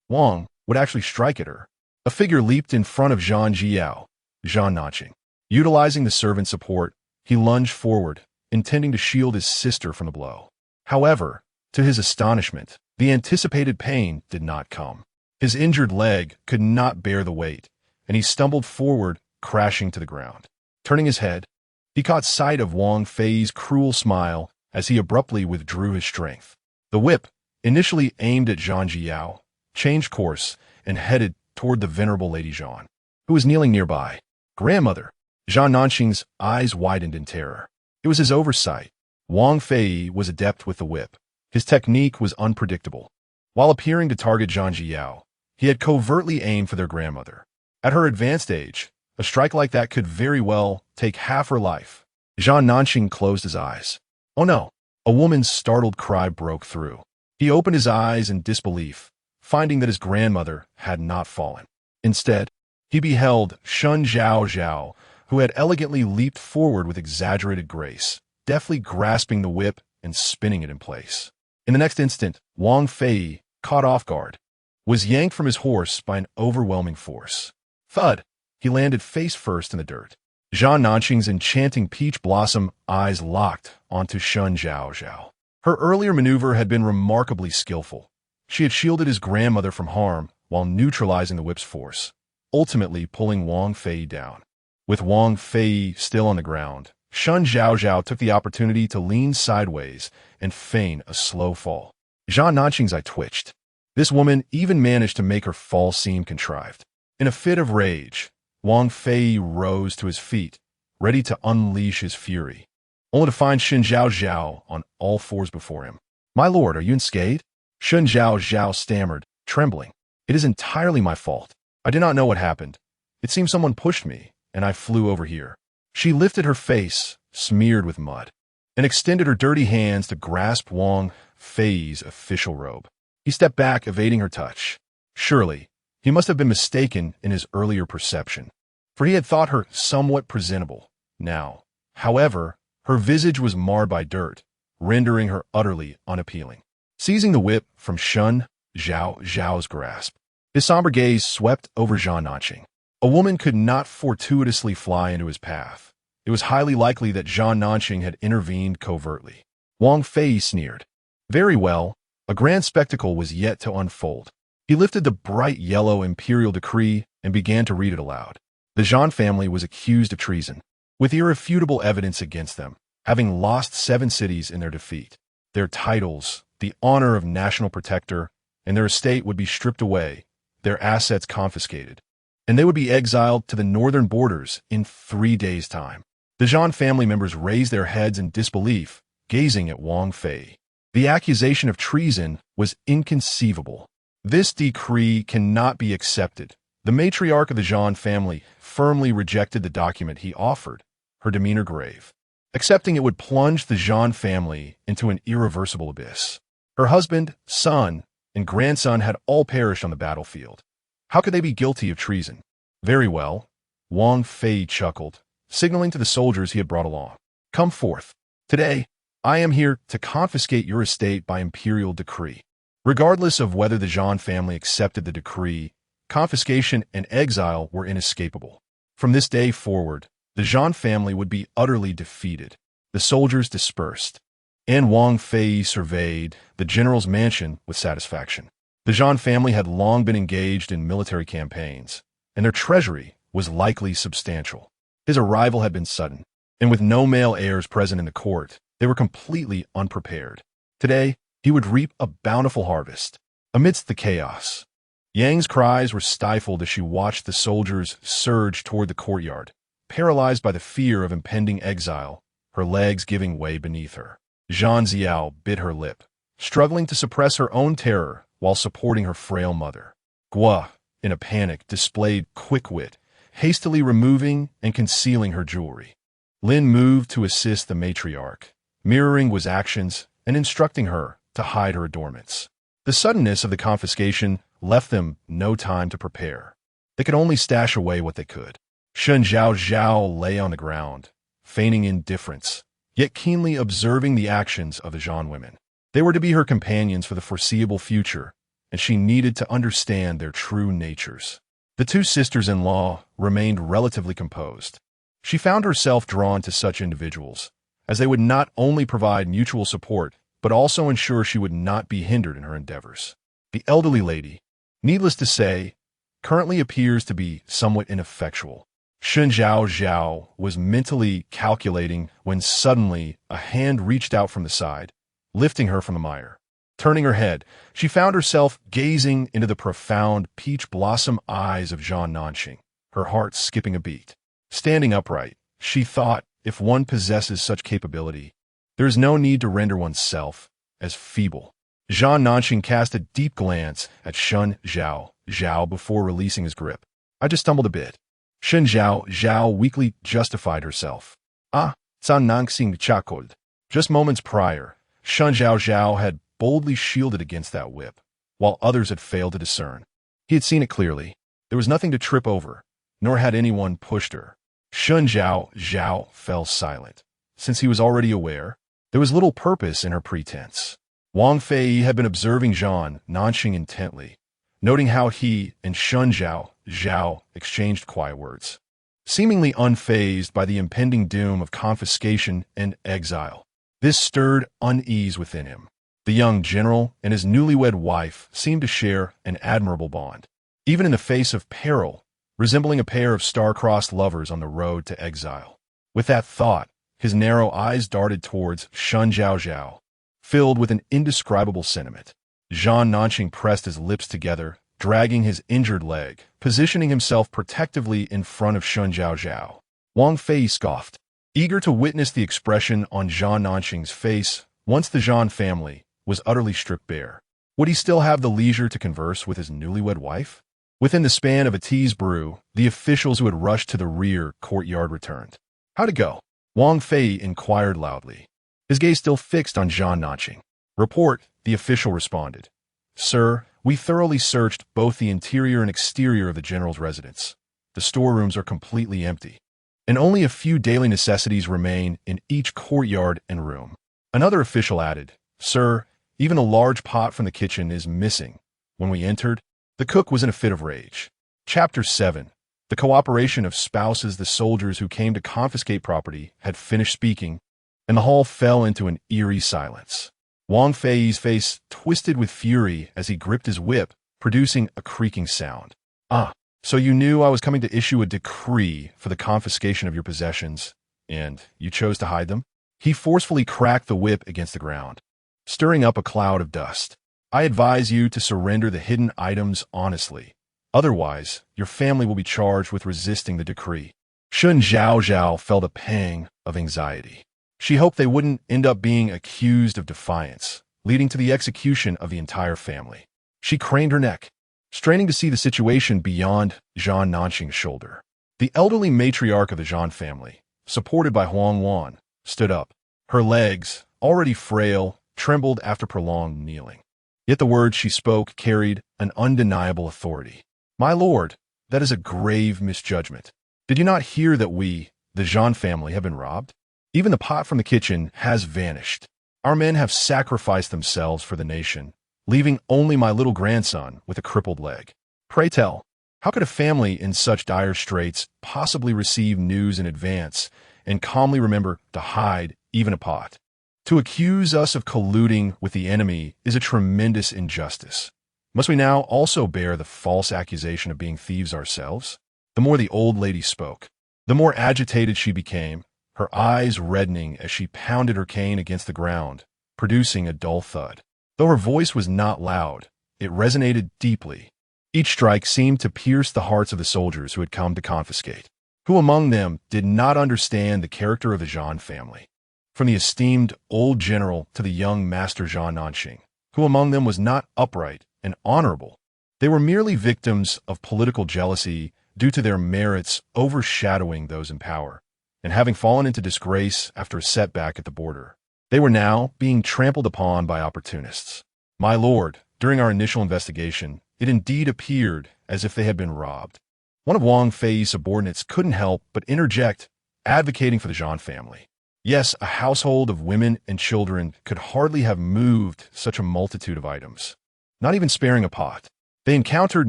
Wang, would actually strike at her. A figure leaped in front of Zhan Jiao, Zhan Nanxing. Utilizing the servant's support, he lunged forward, intending to shield his sister from the blow. However, to his astonishment, the anticipated pain did not come. His injured leg could not bear the weight, and he stumbled forward, crashing to the ground. Turning his head, he caught sight of Wang Fei's cruel smile as he abruptly withdrew his strength. The whip, initially aimed at Zhan Jiao, changed course and headed toward the venerable Lady Zhan, who was kneeling nearby. "Grandmother!" Zhan Nanxing's eyes widened in terror. It was his oversight. Wang Fei was adept with the whip. His technique was unpredictable. While appearing to target Zhan Jiao, he had covertly aimed for their grandmother. At her advanced age, a strike like that could very well take half her life. Zhan Nanxing closed his eyes. Oh no! A woman's startled cry broke through. He opened his eyes in disbelief, finding that his grandmother had not fallen. Instead, he beheld Shen Zhaozhao, who had elegantly leaped forward with exaggerated grace, deftly grasping the whip and spinning it in place. In the next instant, Wang Fei, caught off guard, was yanked from his horse by an overwhelming force. Thud! He landed face first in the dirt. Zhan Nanqing's enchanting peach blossom eyes locked onto Shen Zhaozhao. Her earlier maneuver had been remarkably skillful. She had shielded his grandmother from harm while neutralizing the whip's force, ultimately pulling Wang Fei down. With Wang Fei still on the ground, Shen Zhaozhao took the opportunity to lean sideways and feign a slow fall. Zhan Nanqing's eye twitched. This woman even managed to make her fall seem contrived. In a fit of rage, Wang Fei rose to his feet, ready to unleash his fury, only to find Shen Zhaozhao on all fours before him. "My lord, are you unscathed?" Shen Zhaozhao stammered, trembling. "It is entirely my fault. I did not know what happened. It seems someone pushed me, and I flew over here." She lifted her face, smeared with mud, and extended her dirty hands to grasp Wang Fei's official robe. He stepped back, evading her touch. Surely, he must have been mistaken in his earlier perception, for he had thought her somewhat presentable. Now, however, her visage was marred by dirt, rendering her utterly unappealing. Seizing the whip from Shen Zhaozhao's grasp, his somber gaze swept over Zhan Nanqing. A woman could not fortuitously fly into his path. It was highly likely that Zhan Nanqing had intervened covertly. Wang Fei sneered. Very well, a grand spectacle was yet to unfold. He lifted the bright yellow imperial decree and began to read it aloud. The Zhan family was accused of treason, with irrefutable evidence against them, having lost 7 cities in their defeat. Their titles, the honor of national protector, and their estate would be stripped away, their assets confiscated, and they would be exiled to the northern borders in 3 days' time. The Zhan family members raised their heads in disbelief, gazing at Wang Fei. The accusation of treason was inconceivable. "This decree cannot be accepted." The matriarch of the Zhan family firmly rejected the document he offered, her demeanor grave. Accepting it would plunge the Zhan family into an irreversible abyss. Her husband, son, and grandson had all perished on the battlefield. How could they be guilty of treason? "Very well," Wang Fei chuckled, signaling to the soldiers he had brought along. "Come forth. Today, I am here to confiscate your estate by imperial decree." Regardless of whether the Zhan family accepted the decree, confiscation and exile were inescapable. From this day forward, the Zhan family would be utterly defeated. The soldiers dispersed, and Wang Fei surveyed the general's mansion with satisfaction. The Zhan family had long been engaged in military campaigns, and their treasury was likely substantial. His arrival had been sudden, and with no male heirs present in the court, they were completely unprepared. Today, he would reap a bountiful harvest. Amidst the chaos, Yang's cries were stifled as she watched the soldiers surge toward the courtyard, paralyzed by the fear of impending exile, her legs giving way beneath her. Zhan Ziao bit her lip, struggling to suppress her own terror while supporting her frail mother. Gua, in a panic, displayed quick wit, hastily removing and concealing her jewelry. Lin moved to assist the matriarch, mirroring Gua's actions and instructing her to hide her adornments. The suddenness of the confiscation left them no time to prepare. They could only stash away what they could. Shen Zhaozhao lay on the ground, feigning indifference, yet keenly observing the actions of the Zhan women. They were to be her companions for the foreseeable future, and she needed to understand their true natures. The 2 sisters-in-law remained relatively composed. She found herself drawn to such individuals, as they would not only provide mutual support, but also ensure she would not be hindered in her endeavors. The elderly lady, needless to say, currently appears to be somewhat ineffectual. Shen Zhaozhao was mentally calculating when suddenly a hand reached out from the side, lifting her from the mire. Turning her head, she found herself gazing into the profound peach blossom eyes of Zhan Nanqing, her heart skipping a beat. Standing upright, she thought, if one possesses such capability, there is no need to render oneself as feeble. Zhan Nanqing cast a deep glance at Shen Zhaozhao before releasing his grip. "I just stumbled a bit." Shen Zhaozhao weakly justified herself. Zhan Nanqing chuckled. Just moments prior, Shen Zhaozhao had boldly shielded against that whip, while others had failed to discern. He had seen it clearly. There was nothing to trip over, nor had anyone pushed her. Shen Zhaozhao fell silent. Since he was already aware, there was little purpose in her pretense. Wang Fei had been observing Zhan Nanqing intently, noting how he and Shen Zhaozhao exchanged quiet words, seemingly unfazed by the impending doom of confiscation and exile. This stirred unease within him. The young general and his newlywed wife seemed to share an admirable bond, even in the face of peril, resembling a pair of star-crossed lovers on the road to exile. With that thought, his narrow eyes darted towards Shen Zhaozhao, filled with an indescribable sentiment. Zhan Nanqing pressed his lips together, dragging his injured leg, positioning himself protectively in front of Shen Zhaozhao. Wang Fei scoffed, eager to witness the expression on Zhan Nanqing's face once the Zhan family was utterly stripped bare. Would he still have the leisure to converse with his newlywed wife? Within the span of a tea's brew, the officials who had rushed to the rear courtyard returned. How'd it go? Wang Fei inquired loudly, his gaze still fixed on Zhan Nanqing. Report, the official responded. Sir, we thoroughly searched both the interior and exterior of the general's residence. The storerooms are completely empty, and only a few daily necessities remain in each courtyard and room. Another official added, Sir, even a large pot from the kitchen is missing. When we entered, the cook was in a fit of rage. Chapter 7. The cooperation of spouses. The soldiers who came to confiscate property had finished speaking, and the hall fell into an eerie silence. Wang Fei's face twisted with fury as he gripped his whip, producing a creaking sound. Ah, so you knew I was coming to issue a decree for the confiscation of your possessions, and you chose to hide them? He forcefully cracked the whip against the ground, stirring up a cloud of dust. I advise you to surrender the hidden items honestly. Otherwise, your family will be charged with resisting the decree. Shen Zhaozhao felt a pang of anxiety. She hoped they wouldn't end up being accused of defiance, leading to the execution of the entire family. She craned her neck, straining to see the situation beyond Zhan Nanqing's shoulder. The elderly matriarch of the Zhan family, supported by Huang Wan, stood up. Her legs, already frail, trembled after prolonged kneeling. Yet the words she spoke carried an undeniable authority. My lord, that is a grave misjudgment. Did you not hear that we, the Zhan family, have been robbed? Even the pot from the kitchen has vanished. Our men have sacrificed themselves for the nation, leaving only my little grandson with a crippled leg. Pray tell, how could a family in such dire straits possibly receive news in advance and calmly remember to hide even a pot? To accuse us of colluding with the enemy is a tremendous injustice. Must we now also bear the false accusation of being thieves ourselves? The more the old lady spoke, the more agitated she became, her eyes reddening as she pounded her cane against the ground, producing a dull thud. Though her voice was not loud, it resonated deeply. Each strike seemed to pierce the hearts of the soldiers who had come to confiscate. Who among them did not understand the character of the Zhan family? From the esteemed old general to the young master Zhan Nanqing, who among them was not upright and honorable? They were merely victims of political jealousy due to their merits overshadowing those in power, and having fallen into disgrace after a setback at the border. They were now being trampled upon by opportunists. My lord, during our initial investigation, it indeed appeared as if they had been robbed. One of Wang Fei's subordinates couldn't help but interject, advocating for the Zhan family. Yes, a household of women and children could hardly have moved such a multitude of items, not even sparing a pot. They encountered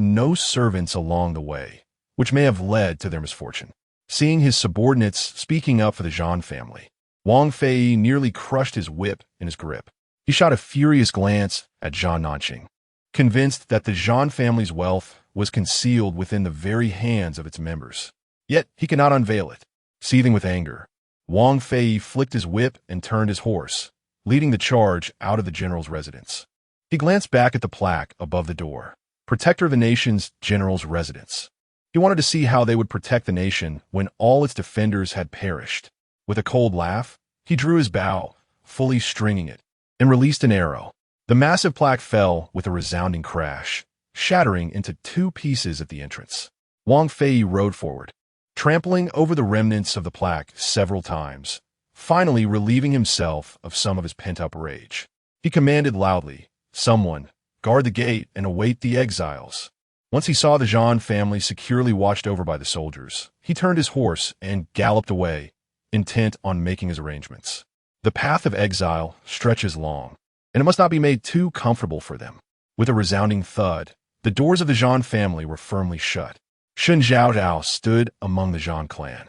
no servants along the way, which may have led to their misfortune. Seeing his subordinates speaking up for the Zhan family, Wang Fei nearly crushed his whip in his grip. He shot a furious glance at Zhan Nanqing, convinced that the Zhan family's wealth was concealed within the very hands of its members. Yet he could not unveil it. Seething with anger, Wang Fei flicked his whip and turned his horse, leading the charge out of the general's residence. He glanced back at the plaque above the door, Protector of the Nation's General's Residence. He wanted to see how they would protect the nation when all its defenders had perished. With a cold laugh, he drew his bow, fully stringing it, and released an arrow. The massive plaque fell with a resounding crash, shattering into 2 pieces at the entrance. Wang Fei rode forward, trampling over the remnants of the plaque several times, finally relieving himself of some of his pent-up rage. He commanded loudly, Someone, guard the gate and await the exiles. Once he saw the Zhao family securely watched over by the soldiers, he turned his horse and galloped away, intent on making his arrangements. The path of exile stretches long, and it must not be made too comfortable for them. With a resounding thud, the doors of the Zhao family were firmly shut. Shen Zhaozhao stood among the Zhao clan,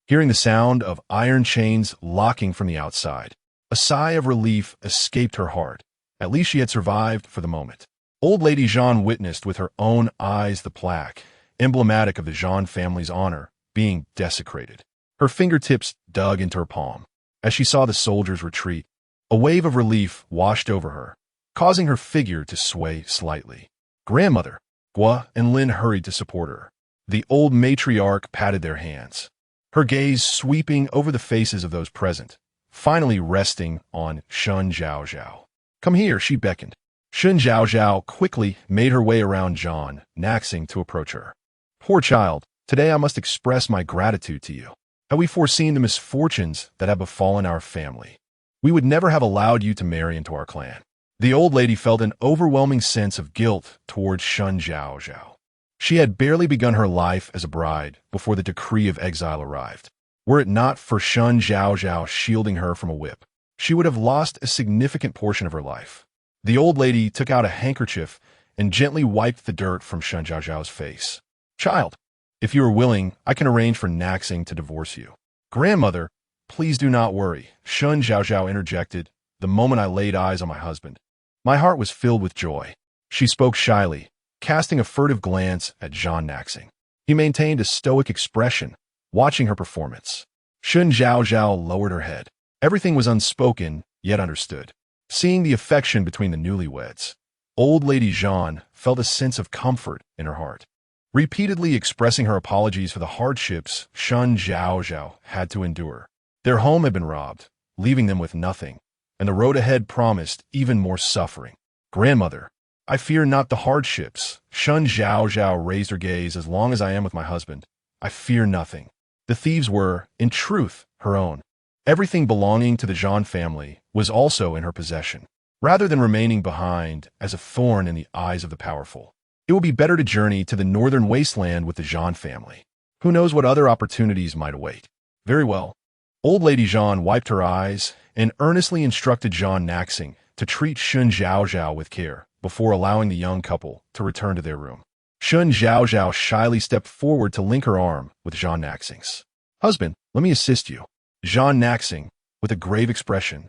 hearing the sound of iron chains locking from the outside. A sigh of relief escaped her heart. At least she had survived for the moment. Old Lady Zhao witnessed with her own eyes the plaque, emblematic of the Zhao family's honor, being desecrated. Her fingertips dug into her palm. As she saw the soldiers retreat, a wave of relief washed over her, causing her figure to sway slightly. Grandmother, Gua and Lin hurried to support her. The old matriarch patted their hands, her gaze sweeping over the faces of those present, finally resting on Shen Zhaozhao. Come here, she beckoned. Shen Zhaozhao quickly made her way around Zhao Naxing to approach her. Poor child, today I must express my gratitude to you. Had we foreseen the misfortunes that have befallen our family, we would never have allowed you to marry into our clan. The old lady felt an overwhelming sense of guilt towards Shen Zhaozhao. She had barely begun her life as a bride before the decree of exile arrived. Were it not for Shen Zhaozhao shielding her from a whip, she would have lost a significant portion of her life. The old lady took out a handkerchief and gently wiped the dirt from Shen Zhaozhao's face. Child, if you are willing, I can arrange for Naxing to divorce you. Grandmother, please do not worry, Shen Zhaozhao interjected the moment I laid eyes on my husband. My heart was filled with joy. She spoke shyly, casting a furtive glance at Zhao Naxing. He maintained a stoic expression, watching her performance. Shen Zhaozhao lowered her head. Everything was unspoken, yet understood. Seeing the affection between the newlyweds, old Lady Zhao felt a sense of comfort in her heart. Repeatedly expressing her apologies for the hardships Shen Zhaozhao had to endure. Their home had been robbed, leaving them with nothing, and the road ahead promised even more suffering. Grandmother, I fear not the hardships. Shen Zhaozhao raised her gaze. As long as I am with my husband, I fear nothing. The thieves were, in truth, her own. Everything belonging to the Zhao family was also in her possession. Rather than remaining behind as a thorn in the eyes of the powerful, it would be better to journey to the northern wasteland with the Zhao family. Who knows what other opportunities might await? Very well. Old Lady Zhao wiped her eyes and earnestly instructed Zhao Naxing to treat Shen Zhaozhao with care before allowing the young couple to return to their room. Shen Zhaozhao shyly stepped forward to link her arm with Zhao Naxing's. Husband, let me assist you. Zhao Naxing, with a grave expression,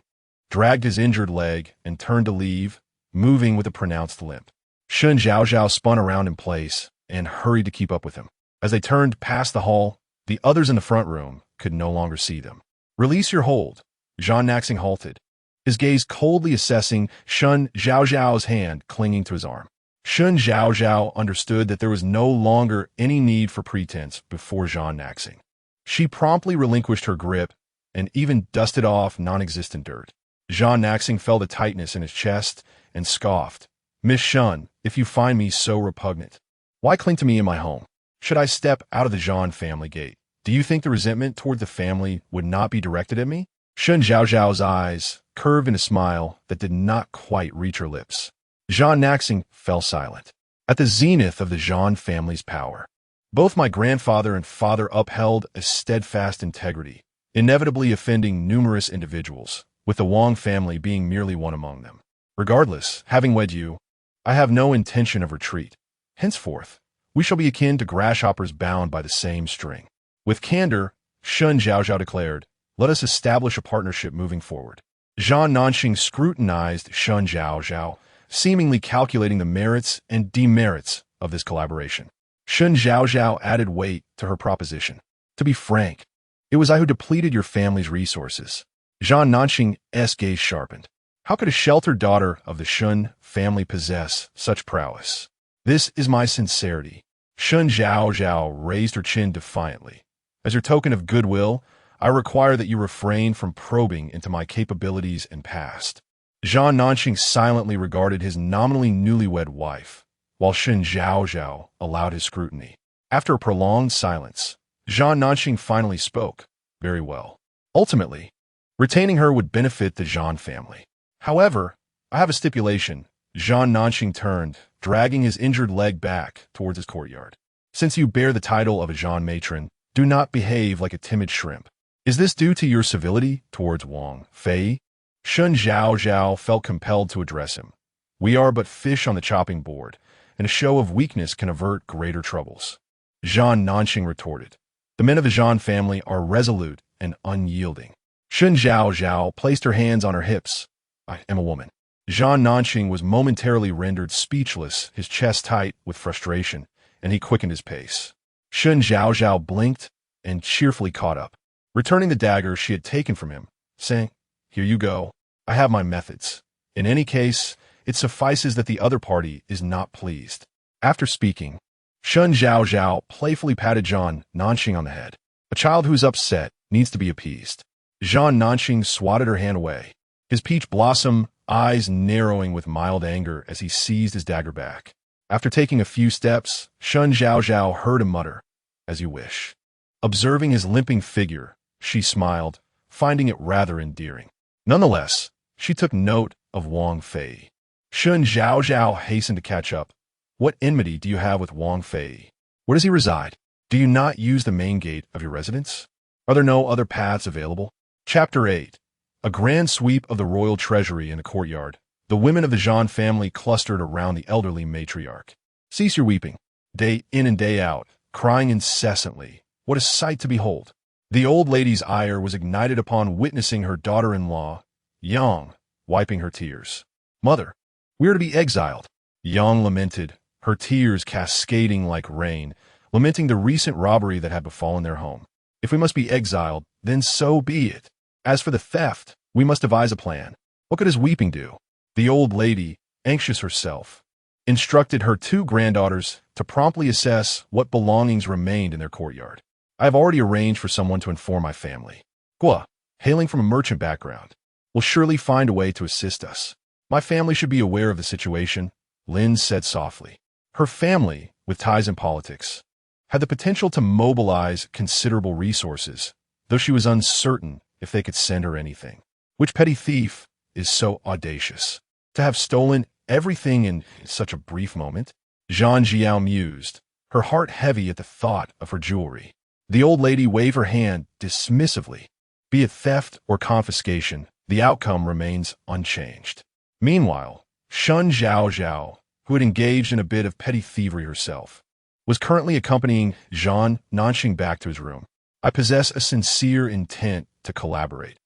dragged his injured leg and turned to leave, moving with a pronounced limp. Shen Zhaozhao spun around in place and hurried to keep up with him. As they turned past the hall, the others in the front room could no longer see them. Release your hold. Zhao Naxing halted, his gaze coldly assessing Shen Zhaozhao's hand clinging to his arm. Shen Zhaozhao understood that there was no longer any need for pretense before Zhao Naxing. She promptly relinquished her grip and even dusted off non-existent dirt. Zhao Naxing felt a tightness in his chest and scoffed. Miss Shen, if you find me so repugnant, why cling to me in my home? Should I step out of the Zhao family gate? Do you think the resentment toward the family would not be directed at me? Shen Zhaozhao's eyes curved in a smile that did not quite reach her lips. Zhao Naxing fell silent. At the zenith of the Zhao family's power, both my grandfather and father upheld a steadfast integrity, inevitably offending numerous individuals, with the Wang family being merely one among them. Regardless, having wed you, I have no intention of retreat. Henceforth, we shall be akin to grasshoppers bound by the same string. With candor, Shen Zhaozhao declared, let us establish a partnership moving forward. Zhao Naxing scrutinized Shen Zhaozhao, seemingly calculating the merits and demerits of this collaboration. Shen Zhaozhao added weight to her proposition. To be frank, it was I who depleted your family's resources. Zhao Naxing's gaze sharpened. How could a sheltered daughter of the Shen family possess such prowess? This is my sincerity. Shen Zhaozhao raised her chin defiantly. As your token of goodwill, I require that you refrain from probing into my capabilities and past. Zhao Naxing silently regarded his nominally newlywed wife, while Shen Zhaozhao allowed his scrutiny. After a prolonged silence, Zhao Naxing finally spoke. Very well. Ultimately, retaining her would benefit the Zhao family. However, I have a stipulation. Zhan Nanxing turned, dragging his injured leg back towards his courtyard. Since you bear the title of a Zhan matron, do not behave like a timid shrimp. Is this due to your civility towards Wang Fei? Shen Zhaozhao felt compelled to address him. We are but fish on the chopping board, and a show of weakness can avert greater troubles. Zhan Nanxing retorted. The men of the Zhan family are resolute and unyielding. Shen Zhaozhao placed her hands on her hips. I am a woman. Zhan Nanxing was momentarily rendered speechless, his chest tight with frustration, and he quickened his pace. Shen Zhaozhao blinked and cheerfully caught up, returning the dagger she had taken from him, saying, Here you go. I have my methods. In any case, it suffices that the other party is not pleased. After speaking, Shen Zhaozhao playfully patted Zhan Nanxing on the head. A child who's upset needs to be appeased. Zhan Nanxing swatted her hand away, his peach blossom eyes narrowing with mild anger as he seized his dagger back. After taking a few steps, Shen Zhaozhao heard him mutter, As you wish. Observing his limping figure, she smiled, finding it rather endearing. Nonetheless, she took note of Wang Fei. Shen Zhaozhao hastened to catch up. What enmity do you have with Wang Fei? Where does he reside? Do you not use the main gate of your residence? Are there no other paths available? Chapter 8. A grand sweep of the royal treasury in the courtyard. The women of the Zhan family clustered around the elderly matriarch. Cease your weeping. Day in and day out, crying incessantly. What a sight to behold. The old lady's ire was ignited upon witnessing her daughter-in-law, Yang, wiping her tears. Mother, we are to be exiled. Yang lamented, her tears cascading like rain, lamenting the recent robbery that had befallen their home. If we must be exiled, then so be it. As for the theft, we must devise a plan. What could his weeping do? The old lady, anxious herself, instructed her two granddaughters to promptly assess what belongings remained in their courtyard. I have already arranged for someone to inform my family. Gua, hailing from a merchant background, will surely find a way to assist us. My family should be aware of the situation, Lin said softly. Her family, with ties in politics, had the potential to mobilize considerable resources, though she was uncertain if they could send her anything. Which petty thief is so audacious to have stolen everything in such a brief moment? Zhan Jiao mused, her heart heavy at the thought of her jewelry. The old lady waved her hand dismissively. Be it theft or confiscation, the outcome remains unchanged. Meanwhile, Shen Zhaozhao, who had engaged in a bit of petty thievery herself, was currently accompanying Zhan Nanxing back to his room. I possess a sincere intent to collaborate.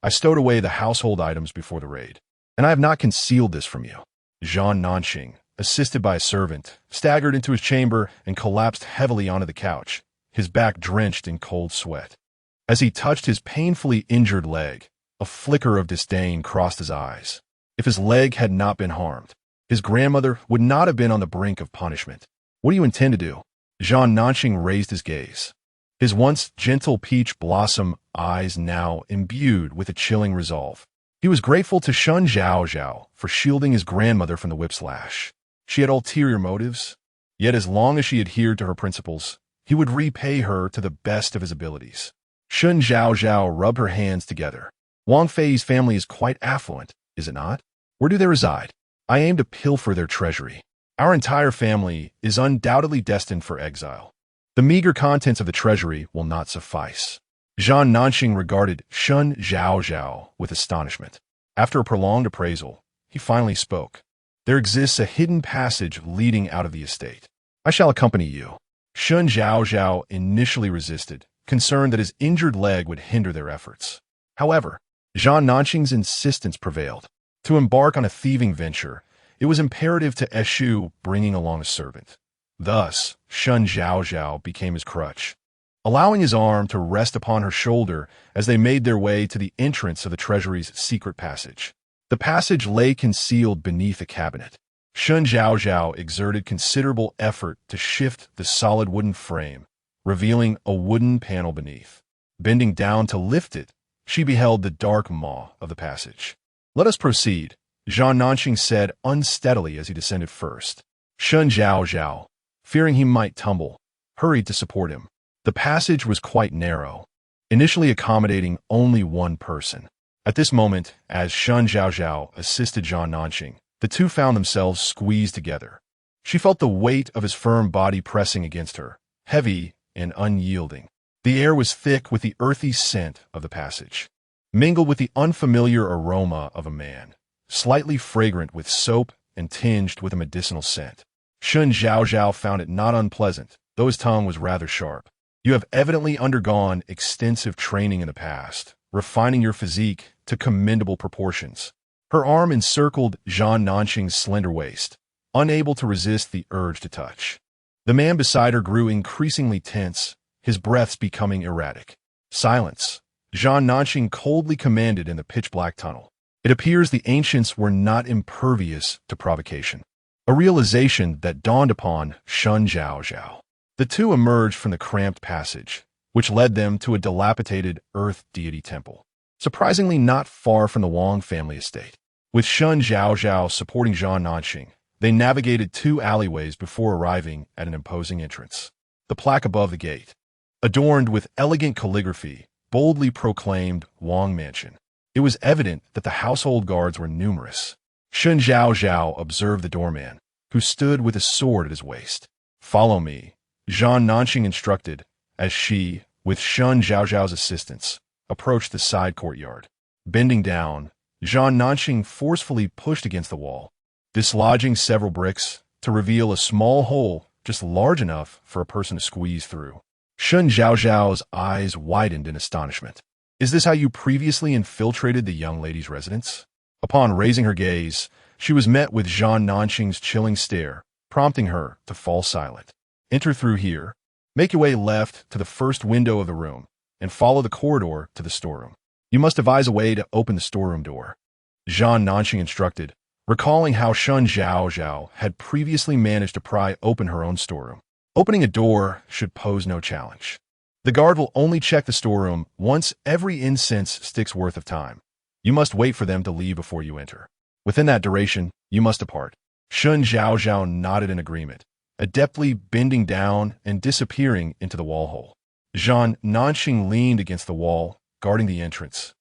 I stowed away the household items before the raid, and I have not concealed this from you. Zhan Nanxing, assisted by a servant, staggered into his chamber and collapsed heavily onto the couch, his back drenched in cold sweat. As he touched his painfully injured leg, a flicker of disdain crossed his eyes. If his leg had not been harmed, his grandmother would not have been on the brink of punishment. What do you intend to do? Zhan Nanxing raised his gaze, his once gentle peach blossom eyes now imbued with a chilling resolve. He was grateful to Shen Zhaozhao for shielding his grandmother from the whip's lash. She had ulterior motives, yet as long as she adhered to her principles, he would repay her to the best of his abilities. Shen Zhaozhao rubbed her hands together. Wang Fei's family is quite affluent, is it not? Where do they reside? I aim to pilfer their treasury. Our entire family is undoubtedly destined for exile. The meager contents of the treasury will not suffice. Zhan Nanxing regarded Shen Zhaozhao with astonishment. After a prolonged appraisal, he finally spoke. There exists a hidden passage leading out of the estate. I shall accompany you. Shen Zhaozhao initially resisted, concerned that his injured leg would hinder their efforts. However, Zhan Nanxing's insistence prevailed. To embark on a thieving venture, it was imperative to eschew bringing along a servant. Thus, Shen Zhaozhao became his crutch, allowing his arm to rest upon her shoulder as they made their way to the entrance of the treasury's secret passage. The passage lay concealed beneath a cabinet. Shen Zhaozhao exerted considerable effort to shift the solid wooden frame, revealing a wooden panel beneath. Bending down to lift it, she beheld the dark maw of the passage. Let us proceed, Zhan Nanxing said unsteadily as he descended first. Shen Zhaozhao, fearing he might tumble, hurried to support him. The passage was quite narrow, initially accommodating only one person. At this moment, as Shen Zhaozhao assisted Zhan Nanxing, The two found themselves squeezed together. She felt the weight of his firm body pressing against her, heavy and unyielding. The air was thick with the earthy scent of the passage, mingled with the unfamiliar aroma of a man, slightly fragrant with soap and tinged with a medicinal scent. Shen Zhaozhao found it not unpleasant, though his tongue was rather sharp. You have evidently undergone extensive training in the past, refining your physique to commendable proportions. Her arm encircled Zhan Nanqing's slender waist, unable to resist the urge to touch. The man beside her grew increasingly tense, his breaths becoming erratic. Silence, Zhan Nanqing coldly commanded in the pitch-black tunnel. It appears the ancients were not impervious to provocation. A realization that dawned upon Shen Zhaozhao. The two emerged from the cramped passage, which led them to a dilapidated earth deity temple, surprisingly not far from the Wang family estate. With Shen Zhaozhao supporting Zhan Nanqing, they navigated 2 alleyways before arriving at an imposing entrance. The plaque above the gate, adorned with elegant calligraphy, boldly proclaimed Wang Mansion. It was evident that the household guards were numerous. Shen Zhaozhao observed the doorman, who stood with a sword at his waist. "Follow me," Zhan Nanqing instructed, as she, with Shen Zhaozhao's assistance, approached the side courtyard. Bending down, Zhan Nanqing forcefully pushed against the wall, dislodging several bricks to reveal a small hole just large enough for a person to squeeze through. Shen Zhaozhao's eyes widened in astonishment. "Is this how you previously infiltrated the young lady's residence?" Upon raising her gaze, she was met with Zhan Nanqing's chilling stare, prompting her to fall silent. "Enter through here. Make your way left to the first window of the room, and follow the corridor to the storeroom. You must devise a way to open the storeroom door," Zhan Nanqing instructed, recalling how Shen Zhaozhao had previously managed to pry open her own storeroom. Opening a door should pose no challenge. The guard will only check the storeroom once every incense stick's worth of time. You must wait for them to leave before you enter. Within that duration, you must depart. Shen Zhaozhao nodded in agreement, adeptly bending down and disappearing into the wall hole. Zhan Nanqing leaned against the wall, guarding the entrance.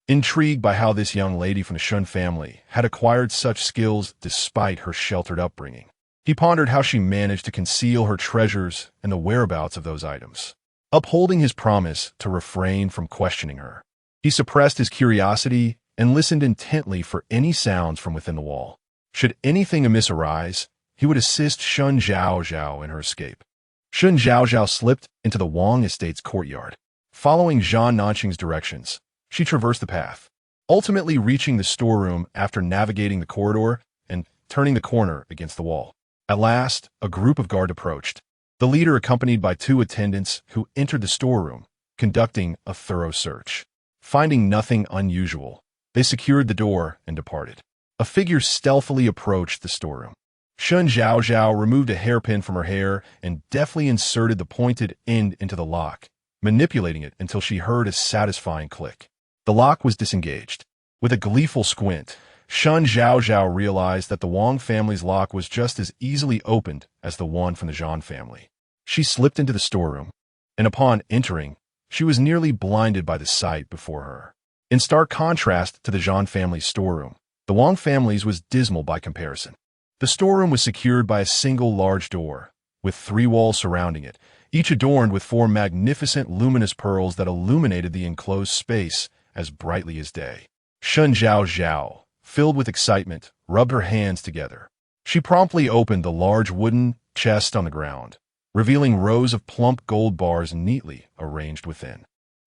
Intrigued by how this young lady from the Shen family had acquired such skills despite her sheltered upbringing, he pondered how she managed to conceal her treasures and the whereabouts of those items. Upholding his promise to refrain from questioning her, he suppressed his curiosity and listened intently for any sounds from within the wall. Should anything amiss arise, he would assist Shen Zhaozhao in her escape. Shen Zhaozhao slipped into the Wang estate's courtyard. Following Zhan Nanqing's directions, she traversed the path, ultimately reaching the storeroom after navigating the corridor and turning the corner against the wall. At last, a group of guards approached, the leader accompanied by 2 attendants who entered the storeroom, conducting a thorough search. Finding nothing unusual, they secured the door and departed. A figure stealthily approached the storeroom. Shen Zhaozhao removed a hairpin from her hair and deftly inserted the pointed end into the lock, manipulating it until she heard a satisfying click. The lock was disengaged. With a gleeful squint, Shen Zhaozhao realized that the Wang family's lock was just as easily opened as the one from the Zhan family. She slipped into the storeroom, and upon entering, she was nearly blinded by the sight before her. In stark contrast to the Zhan family's storeroom, the Wang family's was dismal by comparison. The storeroom was secured by a single large door, with 3 walls surrounding it, each adorned with 4 magnificent luminous pearls that illuminated the enclosed space as brightly as day. Shen Zhaozhao, filled with excitement, rubbed her hands together. She promptly opened the large wooden chest on the ground, revealing rows of plump gold bars neatly arranged within.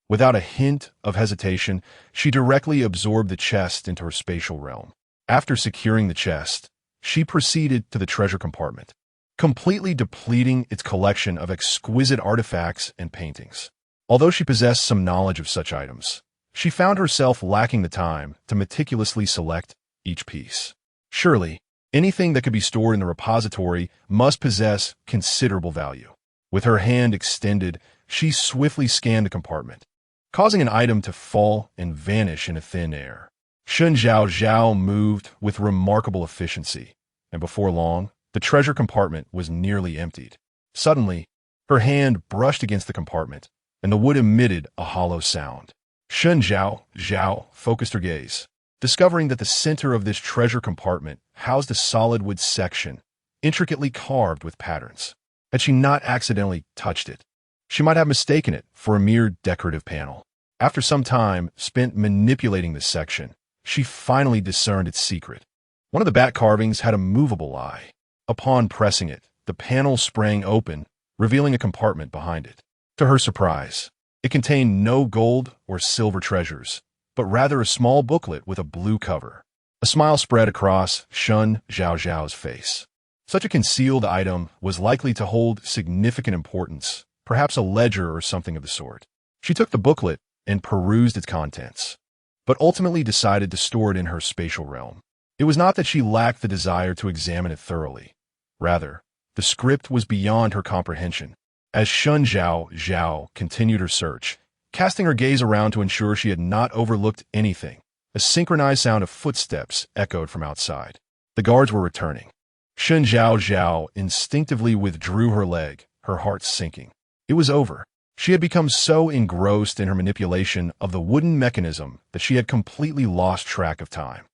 Without a hint of hesitation, she directly absorbed the chest into her spatial realm. After securing the chest, she proceeded to the treasure compartment, completely depleting its collection of exquisite artifacts and paintings. Although she possessed some knowledge of such items, she found herself lacking the time to meticulously select each piece. Surely, anything that could be stored in the repository must possess considerable value. With her hand extended, she swiftly scanned the compartment, causing an item to fall and vanish in thin air. Shen Zhaozhao moved with remarkable efficiency, and before long, the treasure compartment was nearly emptied. Suddenly, her hand brushed against the compartment, and the wood emitted a hollow sound. Shen Zhaozhao focused her gaze, discovering that the center of this treasure compartment housed a solid wood section, intricately carved with patterns. Had she not accidentally touched it, she might have mistaken it for a mere decorative panel. After some time spent manipulating this section, she finally discerned its secret. One of the bat carvings had a movable eye. Upon pressing it, the panel sprang open, revealing a compartment behind it. To her surprise, it contained no gold or silver treasures, but rather a small booklet with a blue cover. A smile spread across Shen Zhaozhao's face. Such a concealed item was likely to hold significant importance, perhaps a ledger or something of the sort. She took the booklet and perused its contents, but ultimately decided to store it in her spatial realm. It was not that she lacked the desire to examine it thoroughly. Rather, the script was beyond her comprehension. As Shen Zhaozhao continued her search, casting her gaze around to ensure she had not overlooked anything, a synchronized sound of footsteps echoed from outside. The guards were returning. Shen Zhaozhao instinctively withdrew her leg, her heart sinking. It was over. She had become so engrossed in her manipulation of the wooden mechanism that she had completely lost track of time.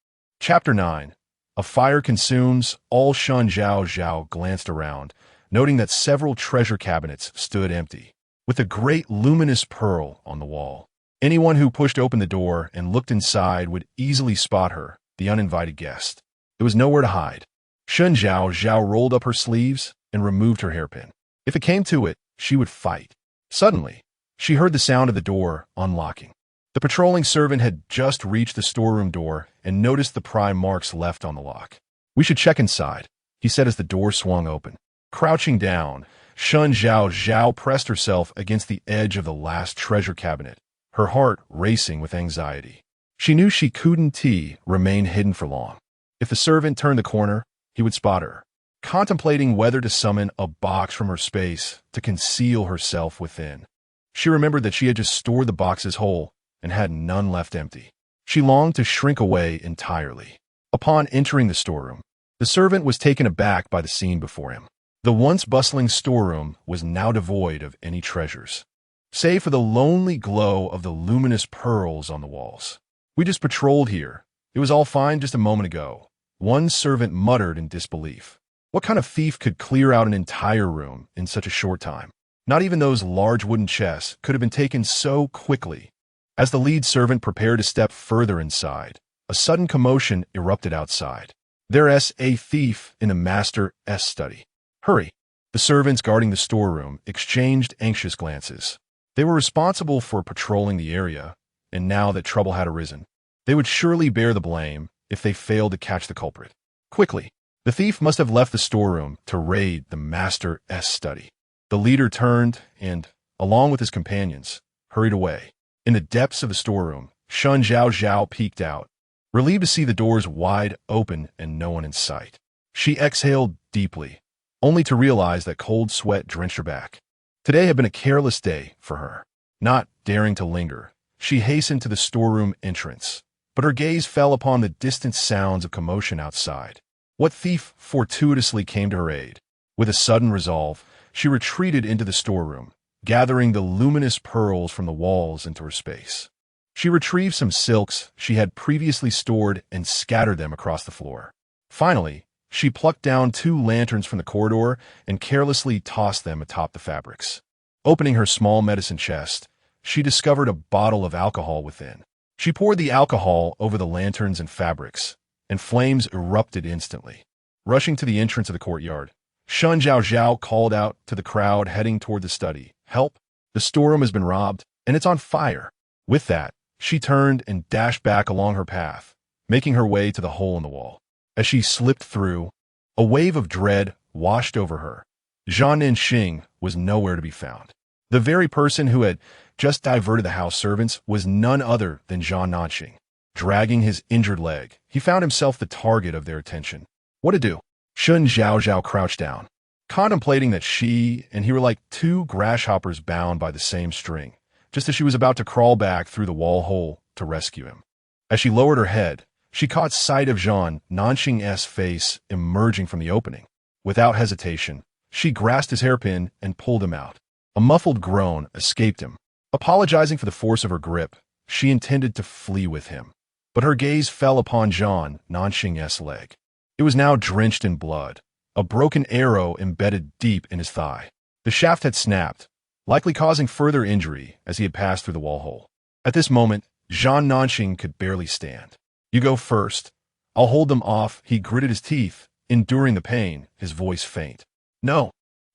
Chapter 9. A fire consumes. All Shen Zhaozhao glanced around, noting that several treasure cabinets stood empty, with a great luminous pearl on the wall. Anyone who pushed open the door and looked inside would easily spot her, the uninvited guest. There was nowhere to hide. Shen Zhaozhao rolled up her sleeves and removed her hairpin. If it came to it, she would fight. Suddenly, she heard the sound of the door unlocking. The patrolling servant had just reached the storeroom door and noticed the pry marks left on the lock. "We should check inside," he said as the door swung open. Crouching down, Shen Zhaozhao pressed herself against the edge of the last treasure cabinet, her heart racing with anxiety. She knew she couldn't remain hidden for long. If the servant turned the corner, he would spot her. Contemplating whether to summon a box from her space to conceal herself within, she remembered that she had just stored the boxes whole and had none left empty. She longed to shrink away entirely. Upon entering the storeroom, the servant was taken aback by the scene before him. The once bustling storeroom was now devoid of any treasures, save for the lonely glow of the luminous pearls on the walls. "We just patrolled here. It was all fine just a moment ago," one servant muttered in disbelief. What kind of thief could clear out an entire room in such a short time? Not even those large wooden chests could have been taken so quickly. As the lead servant prepared to step further inside, a sudden commotion erupted outside. "There's a thief in the master's study. Hurry!" The servants guarding the storeroom exchanged anxious glances. They were responsible for patrolling the area, and now that trouble had arisen, they would surely bear the blame if they failed to catch the culprit. Quickly! The thief must have left the storeroom to raid the master's study. The leader turned and, along with his companions, hurried away. In the depths of the storeroom, Shen Zhaozhao peeked out, relieved to see the doors wide open and no one in sight. She exhaled deeply, only to realize that cold sweat drenched her back. Today had been a careless day for her. Not daring to linger, she hastened to the storeroom entrance, but her gaze fell upon the distant sounds of commotion outside. What thief fortuitously came to her aid? With a sudden resolve, she retreated into the storeroom, gathering the luminous pearls from the walls into her space. She retrieved some silks she had previously stored and scattered them across the floor. Finally, she plucked down 2 lanterns from the corridor and carelessly tossed them atop the fabrics. Opening her small medicine chest, she discovered a bottle of alcohol within. She poured the alcohol over the lanterns and fabrics, and flames erupted instantly. Rushing to the entrance of the courtyard, Shen Zhaozhao called out to the crowd heading toward the study, "Help! The storeroom has been robbed, and it's on fire." With that, she turned and dashed back along her path, making her way to the hole in the wall. As she slipped through, a wave of dread washed over her. Zhang Ningxing was nowhere to be found. The very person who had just diverted the house servants was none other than Zhang Ningxing. Dragging his injured leg, he found himself the target of their attention. What to do? Shen Zhaozhao crouched down, contemplating that she and he were like 2 grasshoppers bound by the same string, just as she was about to crawl back through the wall hole to rescue him. As she lowered her head, she caught sight of Zhang Ningxing's face emerging from the opening. Without hesitation, she grasped his hairpin and pulled him out. A muffled groan escaped him. Apologizing for the force of her grip, she intended to flee with him. but her gaze fell upon Zhao Nanxing's leg. It was now drenched in blood, a broken arrow embedded deep in his thigh. The shaft had snapped, likely causing further injury as he had passed through the wall hole. At this moment, Zhao Nanxing could barely stand. "You go first. I'll hold them off," he gritted his teeth, enduring the pain, his voice faint. "No.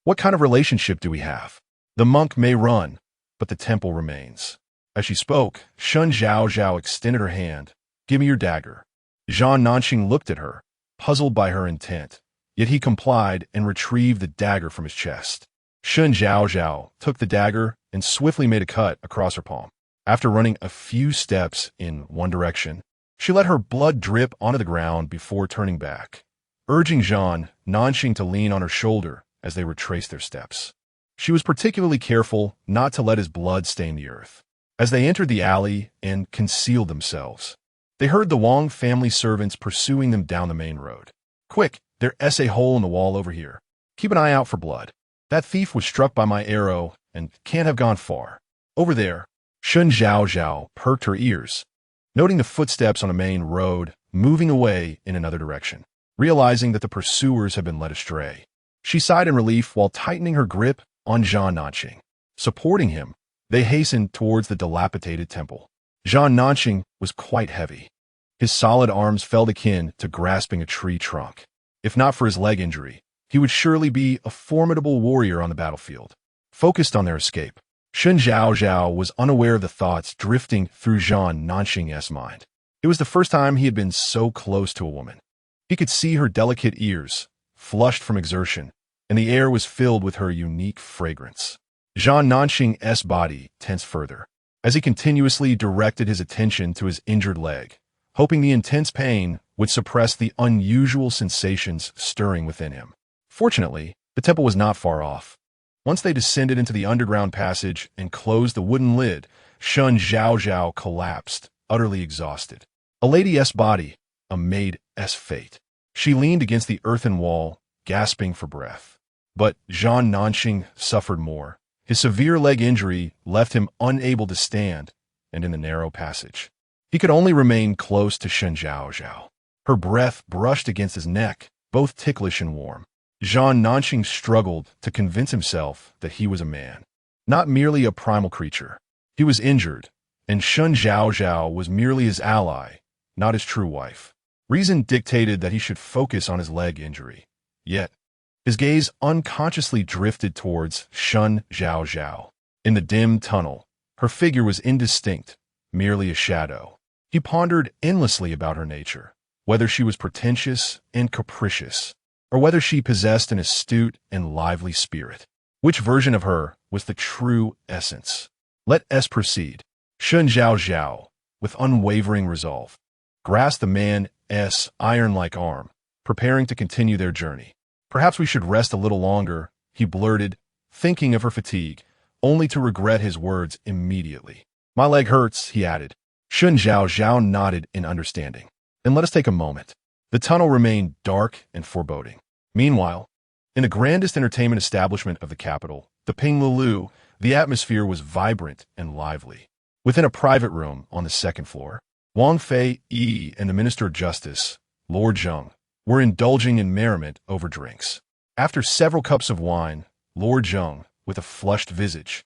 What kind of relationship do we have? The monk may run, but the temple remains." As she spoke, Shen Zhaozhao extended her hand. "Give me your dagger." Zhao Nanxing looked at her, puzzled by her intent, yet he complied and retrieved the dagger from his chest. Shen Zhaozhao took the dagger and swiftly made a cut across her palm. After running a few steps in one direction, she let her blood drip onto the ground before turning back, urging Zhao Nanxing to lean on her shoulder as they retraced their steps. She was particularly careful not to let his blood stain the earth. As they entered the alley and concealed themselves, they heard the Wang family servants pursuing them down the main road. "Quick, there's a hole in the wall over here. Keep an eye out for blood. That thief was struck by my arrow and can't have gone far. Over there." Shen Zhaozhao perked her ears, noting the footsteps on a main road moving away in another direction. Realizing that the pursuers had been led astray, she sighed in relief while tightening her grip on Zhao Nanxing. Supporting him, they hastened towards the dilapidated temple. Zhao Nanxing was quite heavy. His solid arms felt akin to grasping a tree trunk. If not for his leg injury, he would surely be a formidable warrior on the battlefield. Focused on their escape, Shen Zhaozhao was unaware of the thoughts drifting through Zhao Nanxing's mind. It was the first time he had been so close to a woman. He could see her delicate ears, flushed from exertion, and the air was filled with her unique fragrance. Zhao Nanxing's body tensed further, as he continuously directed his attention to his injured leg, hoping the intense pain would suppress the unusual sensations stirring within him. Fortunately, the temple was not far off. Once they descended into the underground passage and closed the wooden lid, Shen Zhaozhao collapsed, utterly exhausted. A lady's body, a maid's fate. She leaned against the earthen wall, gasping for breath. But Zhao Nanxing suffered more. His severe leg injury left him unable to stand, and in the narrow passage, he could only remain close to Shen Zhaozhao. Her breath brushed against his neck, both ticklish and warm. Zhao Nanxing struggled to convince himself that he was a man, not merely a primal creature. He was injured, and Shen Zhaozhao was merely his ally, not his true wife. Reason dictated that he should focus on his leg injury. Yet, his gaze unconsciously drifted towards Shen Zhaozhao. In the dim tunnel, her figure was indistinct, merely a shadow. He pondered endlessly about her nature, whether she was pretentious and capricious, or whether she possessed an astute and lively spirit. Which version of her was the true essence? Let us proceed. Shen Zhaozhao, with unwavering resolve, grasped the man's iron-like arm, preparing to continue their journey. "Perhaps we should rest a little longer," he blurted, thinking of her fatigue, only to regret his words immediately. "My leg hurts," he added. Shen Zhaozhao nodded in understanding. "Then let us take a moment." The tunnel remained dark and foreboding. Meanwhile, in the grandest entertainment establishment of the capital, the Pinglulu, the atmosphere was vibrant and lively. Within a private room on the second floor, Wang Fei and the Minister of Justice, Lord Zheng, were indulging in merriment over drinks. After several cups of wine, Lord Zheng, with a flushed visage,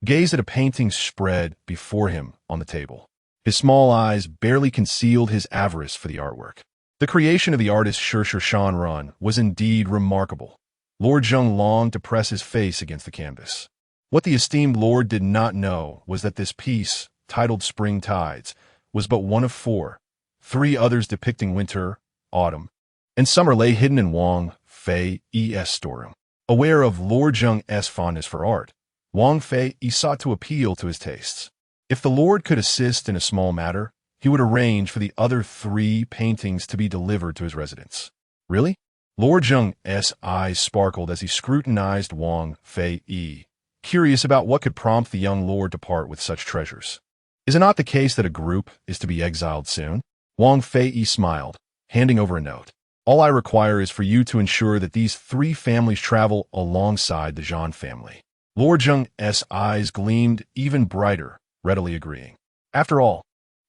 gazed at a painting spread before him on the table. His small eyes barely concealed his avarice for the artwork. The creation of the artist Shi Shanran was indeed remarkable. Lord Zheng longed to press his face against the canvas. What the esteemed lord did not know was that this piece, titled Spring Tides, was but one of four. 3 others depicting winter, autumn, and summer lay hidden in Wang Fei's storeroom. Aware of Lord Zheng's fondness for art, Wang Fei sought to appeal to his tastes. If the lord could assist in a small matter, he would arrange for the other 3 paintings to be delivered to his residence. Really? Lord Zheng's eyes sparkled as he scrutinized Wang Fei, curious about what could prompt the young lord to part with such treasures. Is it not the case that a group is to be exiled soon? Wang Fei smiled, handing over a note. All I require is for you to ensure that these 3 families travel alongside the Zhang family. Lord Zheng's eyes gleamed even brighter, readily agreeing. After all,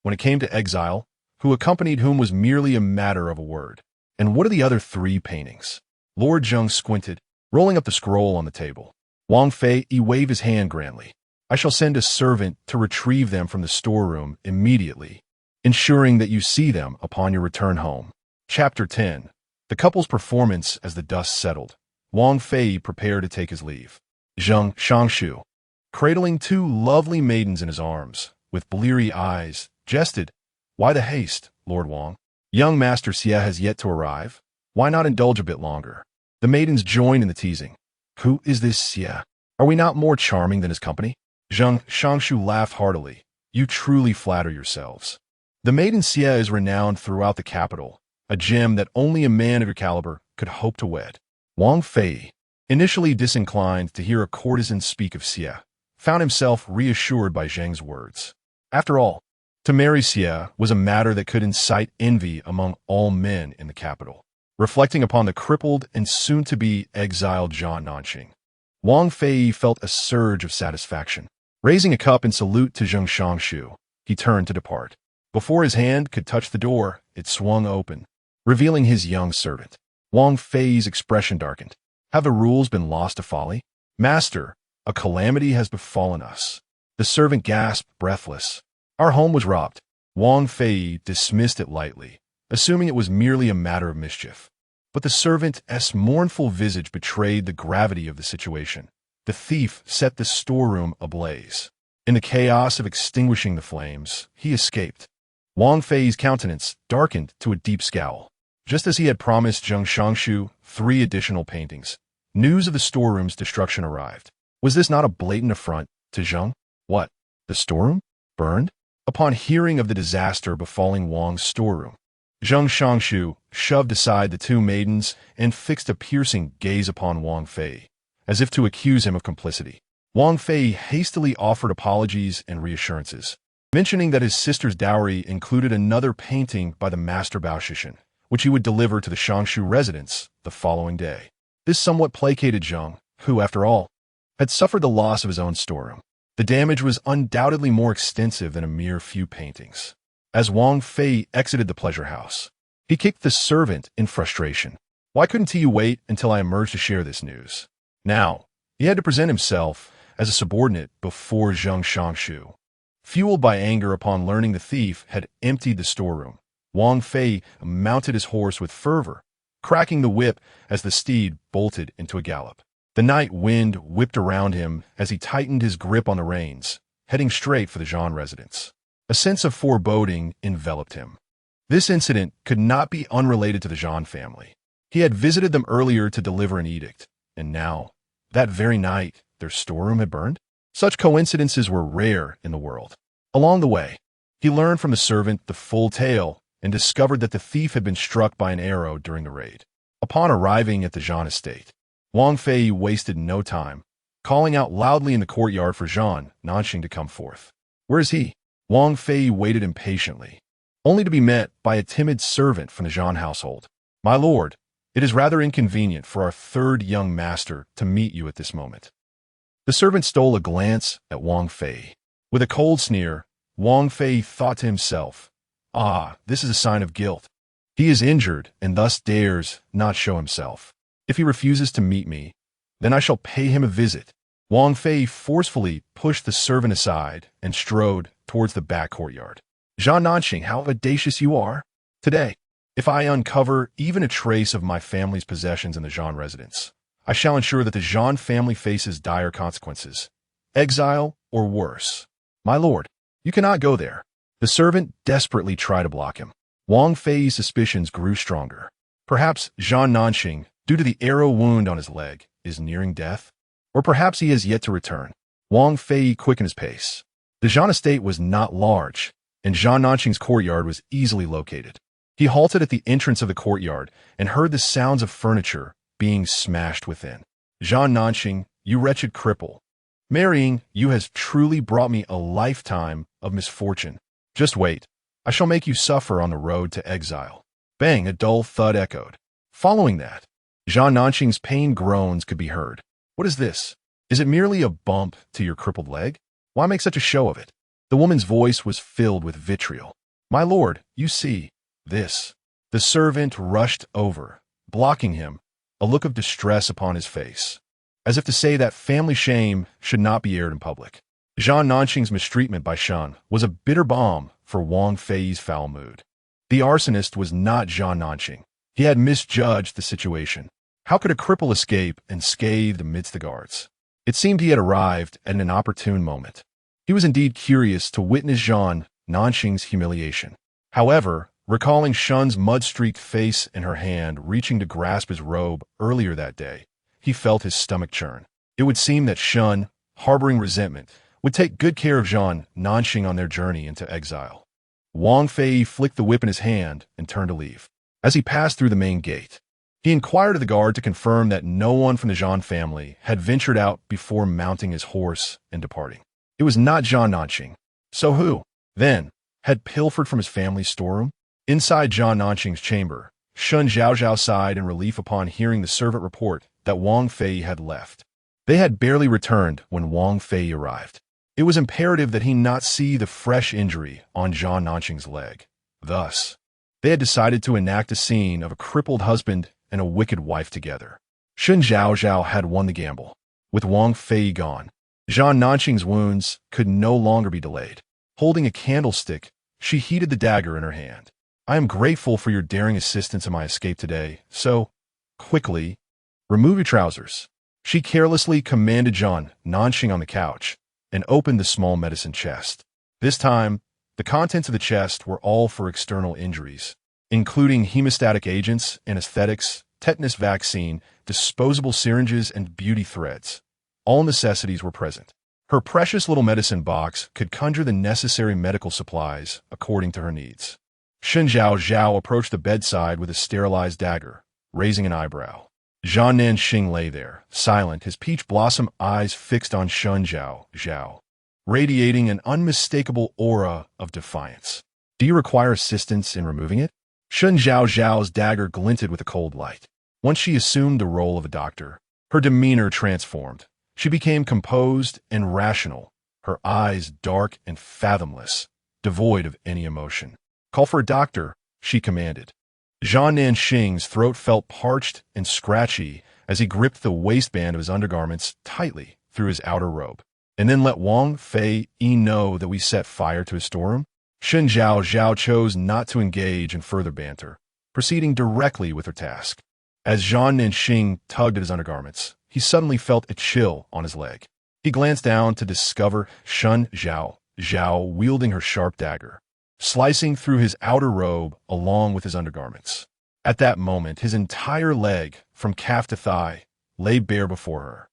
when it came to exile, who accompanied whom was merely a matter of a word. And what are the other 3 paintings? Lord Zheng squinted, rolling up the scroll on the table. Wang Fei waved his hand grandly. I shall send a servant to retrieve them from the storeroom immediately, ensuring that you see them upon your return home. Chapter 10. The couple's performance as the dust settled. Wang Fei prepared to take his leave. Zheng Shangshu, cradling 2 lovely maidens in his arms, with bleary eyes, jested, Why the haste, Lord Wang? Young Master Xie has yet to arrive. Why not indulge a bit longer? The maidens joined in the teasing. Who is this Xie? Are we not more charming than his company? Zheng Shangshu laughed heartily. You truly flatter yourselves. The maiden Xie is renowned throughout the capital, a gem that only a man of your caliber could hope to wed. Wang Fei, initially disinclined to hear a courtesan speak of Xie, found himself reassured by Zheng's words. After all, to marry Xie was a matter that could incite envy among all men in the capital. Reflecting upon the crippled and soon-to-be exiled Zhan Nanqing, Wang Fei felt a surge of satisfaction. Raising a cup in salute to Zheng Shangshu, he turned to depart. Before his hand could touch the door, it swung open, revealing his young servant. Wang Fei's expression darkened. Have the rules been lost to folly? Master, a calamity has befallen us. The servant gasped, breathless. Our home was robbed. Wang Fei dismissed it lightly, assuming it was merely a matter of mischief. But the servant's mournful visage betrayed the gravity of the situation. The thief set the storeroom ablaze. In the chaos of extinguishing the flames, he escaped. Wang Fei's countenance darkened to a deep scowl. Just as he had promised Zheng Shangshu 3 additional paintings, news of the storeroom's destruction arrived. Was this not a blatant affront to Zheng? What? The storeroom? Burned? Upon hearing of the disaster befalling Wang's storeroom, Zheng Shangshu shoved aside the 2 maidens and fixed a piercing gaze upon Wang Fei, as if to accuse him of complicity. Wang Fei hastily offered apologies and reassurances, mentioning that his sister's dowry included another painting by the master Baoshishan, which he would deliver to the Shangshu residence the following day. This somewhat placated Zheng, who, after all, had suffered the loss of his own storeroom. The damage was undoubtedly more extensive than a mere few paintings. As Wang Fei exited the pleasure house, he kicked the servant in frustration. Why couldn't he wait until I emerged to share this news? Now, he had to present himself as a subordinate before Zheng Shangshu. Fueled by anger upon learning the thief had emptied the storeroom, Wang Fei mounted his horse with fervor, cracking the whip as the steed bolted into a gallop. The night wind whipped around him as he tightened his grip on the reins, heading straight for the Zhan residence. A sense of foreboding enveloped him. This incident could not be unrelated to the Zhan family. He had visited them earlier to deliver an edict, and now, that very night, their storeroom had burned? Such coincidences were rare in the world. Along the way, he learned from the servant the full tale and discovered that the thief had been struck by an arrow during the raid. Upon arriving at the Zhan estate, Wang Fei wasted no time, calling out loudly in the courtyard for Zhan Nanqing to come forth. Where is he? Wang Fei waited impatiently, only to be met by a timid servant from the Zhan household. My lord, it is rather inconvenient for our 3rd young master to meet you at this moment. The servant stole a glance at Wang Fei. With a cold sneer, Wang Fei thought to himself, this is a sign of guilt. He is injured and thus dares not show himself. If he refuses to meet me, then I shall pay him a visit. Wang Fei forcefully pushed the servant aside and strode towards the back courtyard. Zhan Nanqing, how audacious you are. Today, if I uncover even a trace of my family's possessions in the Zhan residence, I shall ensure that the Zhan family faces dire consequences. Exile or worse. My lord, you cannot go there. The servant desperately tried to block him. Wang Fei's suspicions grew stronger. Perhaps Zhan Nanqing, due to the arrow wound on his leg, is nearing death? Or perhaps he has yet to return. Wang Fei quickened his pace. The Zhan estate was not large, and Zhan Nanqing's courtyard was easily located. He halted at the entrance of the courtyard and heard the sounds of furniture being smashed within. Zhan Nanqing, you wretched cripple. Marrying you has truly brought me a lifetime of misfortune. Just wait. I shall make you suffer on the road to exile. Bang, a dull thud echoed. Following that, Zhan Nanqing's pained groans could be heard. What is this? Is it merely a bump to your crippled leg? Why make such a show of it? The woman's voice was filled with vitriol. "My lord, you see this." The servant rushed over, blocking him, a look of distress upon his face, as if to say that family shame should not be aired in public. Zhao Nanqing's mistreatment by Shen was a bitter balm for Wang Fei's foul mood. The arsonist was not Zhao Nanqing. He had misjudged the situation. How could a cripple escape unscathed amidst the guards? It seemed he had arrived at an opportune moment. He was indeed curious to witness Zhao Nanqing's humiliation. However, recalling Shen's mud-streaked face in her hand reaching to grasp his robe earlier that day, he felt his stomach churn. It would seem that Shen, harboring resentment, would take good care of Zhao Nanqing on their journey into exile. Wang Fei flicked the whip in his hand and turned to leave. As he passed through the main gate, he inquired of the guard to confirm that no one from the Zhao family had ventured out before mounting his horse and departing. It was not Zhao Nanqing. So who, then, had pilfered from his family's storeroom? Inside Zhao Nanqing's chamber, Shen Zhaozhao sighed in relief upon hearing the servant report that Wang Fei had left. They had barely returned when Wang Fei arrived. It was imperative that he not see the fresh injury on Zhao Nanqing's leg. Thus, they had decided to enact a scene of a crippled husband and a wicked wife together. Shen Zhaozhao had won the gamble. With Wang Fei gone, Zhao Nanqing's wounds could no longer be delayed. Holding a candlestick, she heated the dagger in her hand. "I am grateful for your daring assistance in my escape today, so, quickly, remove your trousers." She carelessly commanded Zhao Nanqing on the couch and opened the small medicine chest. This time, the contents of the chest were all for external injuries, including hemostatic agents, anesthetics, tetanus vaccine, disposable syringes, and beauty threads. All necessities were present. Her precious little medicine box could conjure the necessary medical supplies according to her needs. Shen Zhaozhao approached the bedside with a sterilized dagger, raising an eyebrow. Zhao Nanqing lay there, silent, his peach blossom eyes fixed on Shen Zhaozhao, radiating an unmistakable aura of defiance. "Do you require assistance in removing it?" Shen Zhaozhao's dagger glinted with a cold light. Once she assumed the role of a doctor, her demeanor transformed. She became composed and rational, her eyes dark and fathomless, devoid of any emotion. "Call for a doctor," she commanded. Zhao Nanqing's throat felt parched and scratchy as he gripped the waistband of his undergarments tightly through his outer robe. "And then let Wang Fei know that we set fire to his storeroom?" Shen Zhaozhao chose not to engage in further banter, proceeding directly with her task. As Zhao Nanqing tugged at his undergarments, he suddenly felt a chill on his leg. He glanced down to discover Shen Zhaozhao wielding her sharp dagger, slicing through his outer robe along with his undergarments. At that moment, his entire leg, from calf to thigh, lay bare before her.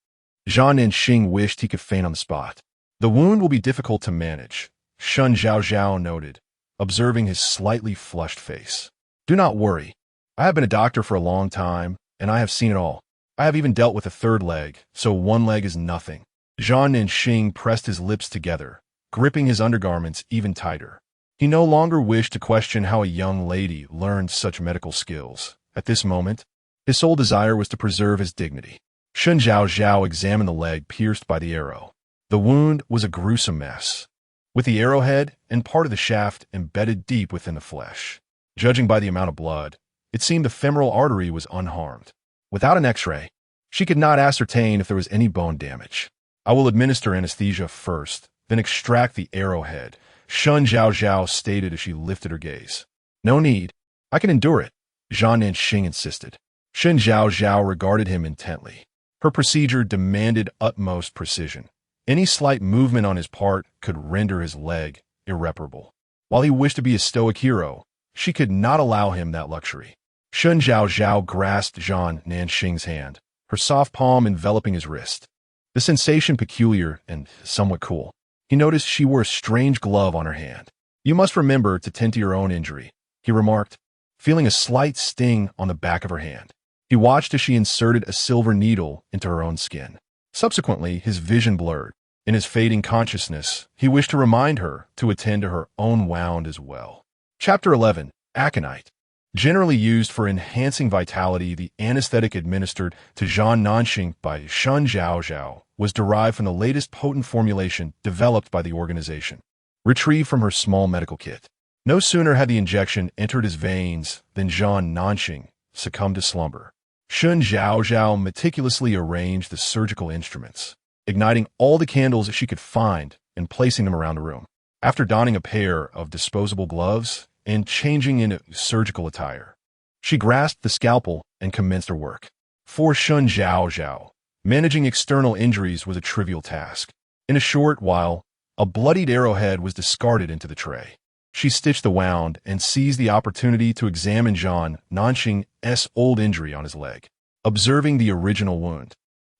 Zhao Nanqing wished he could faint on the spot. "The wound will be difficult to manage," Shen Zhaozhao noted, observing his slightly flushed face. "Do not worry. I have been a doctor for a long time, and I have seen it all. I have even dealt with a third leg, so one leg is nothing." Zhao Nanqing pressed his lips together, gripping his undergarments even tighter. He no longer wished to question how a young lady learned such medical skills. At this moment, his sole desire was to preserve his dignity. Shen Zhaozhao examined the leg pierced by the arrow. The wound was a gruesome mess, with the arrowhead and part of the shaft embedded deep within the flesh. Judging by the amount of blood, it seemed the femoral artery was unharmed. Without an X-ray, she could not ascertain if there was any bone damage. "I will administer anesthesia first, then extract the arrowhead," Shen Zhaozhao stated as she lifted her gaze. "No need. I can endure it," Zhao Nanqing insisted. Shen Zhaozhao regarded him intently. Her procedure demanded utmost precision. Any slight movement on his part could render his leg irreparable. While he wished to be a stoic hero, she could not allow him that luxury. Shen Zhaozhao grasped Zhao Nanqing's hand, her soft palm enveloping his wrist. The sensation peculiar and somewhat cool. He noticed she wore a strange glove on her hand. "You must remember to tend to your own injury," he remarked, feeling a slight sting on the back of her hand. He watched as she inserted a silver needle into her own skin. Subsequently, his vision blurred. In his fading consciousness, he wished to remind her to attend to her own wound as well. Chapter 11. Aconite. Generally used for enhancing vitality, the anesthetic administered to Zhao Nanqing by Shen Zhaozhao was derived from the latest potent formulation developed by the organization, retrieved from her small medical kit. No sooner had the injection entered his veins than Zhan Nanxing succumbed to slumber. Shen Zhaozhao meticulously arranged the surgical instruments, igniting all the candles she could find and placing them around the room. After donning a pair of disposable gloves and changing into surgical attire, she grasped the scalpel and commenced her work. For Shen Zhaozhao, managing external injuries was a trivial task. In a short while, a bloodied arrowhead was discarded into the tray. She stitched the wound and seized the opportunity to examine Zhan Nanxing's old injury on his leg. Observing the original wound,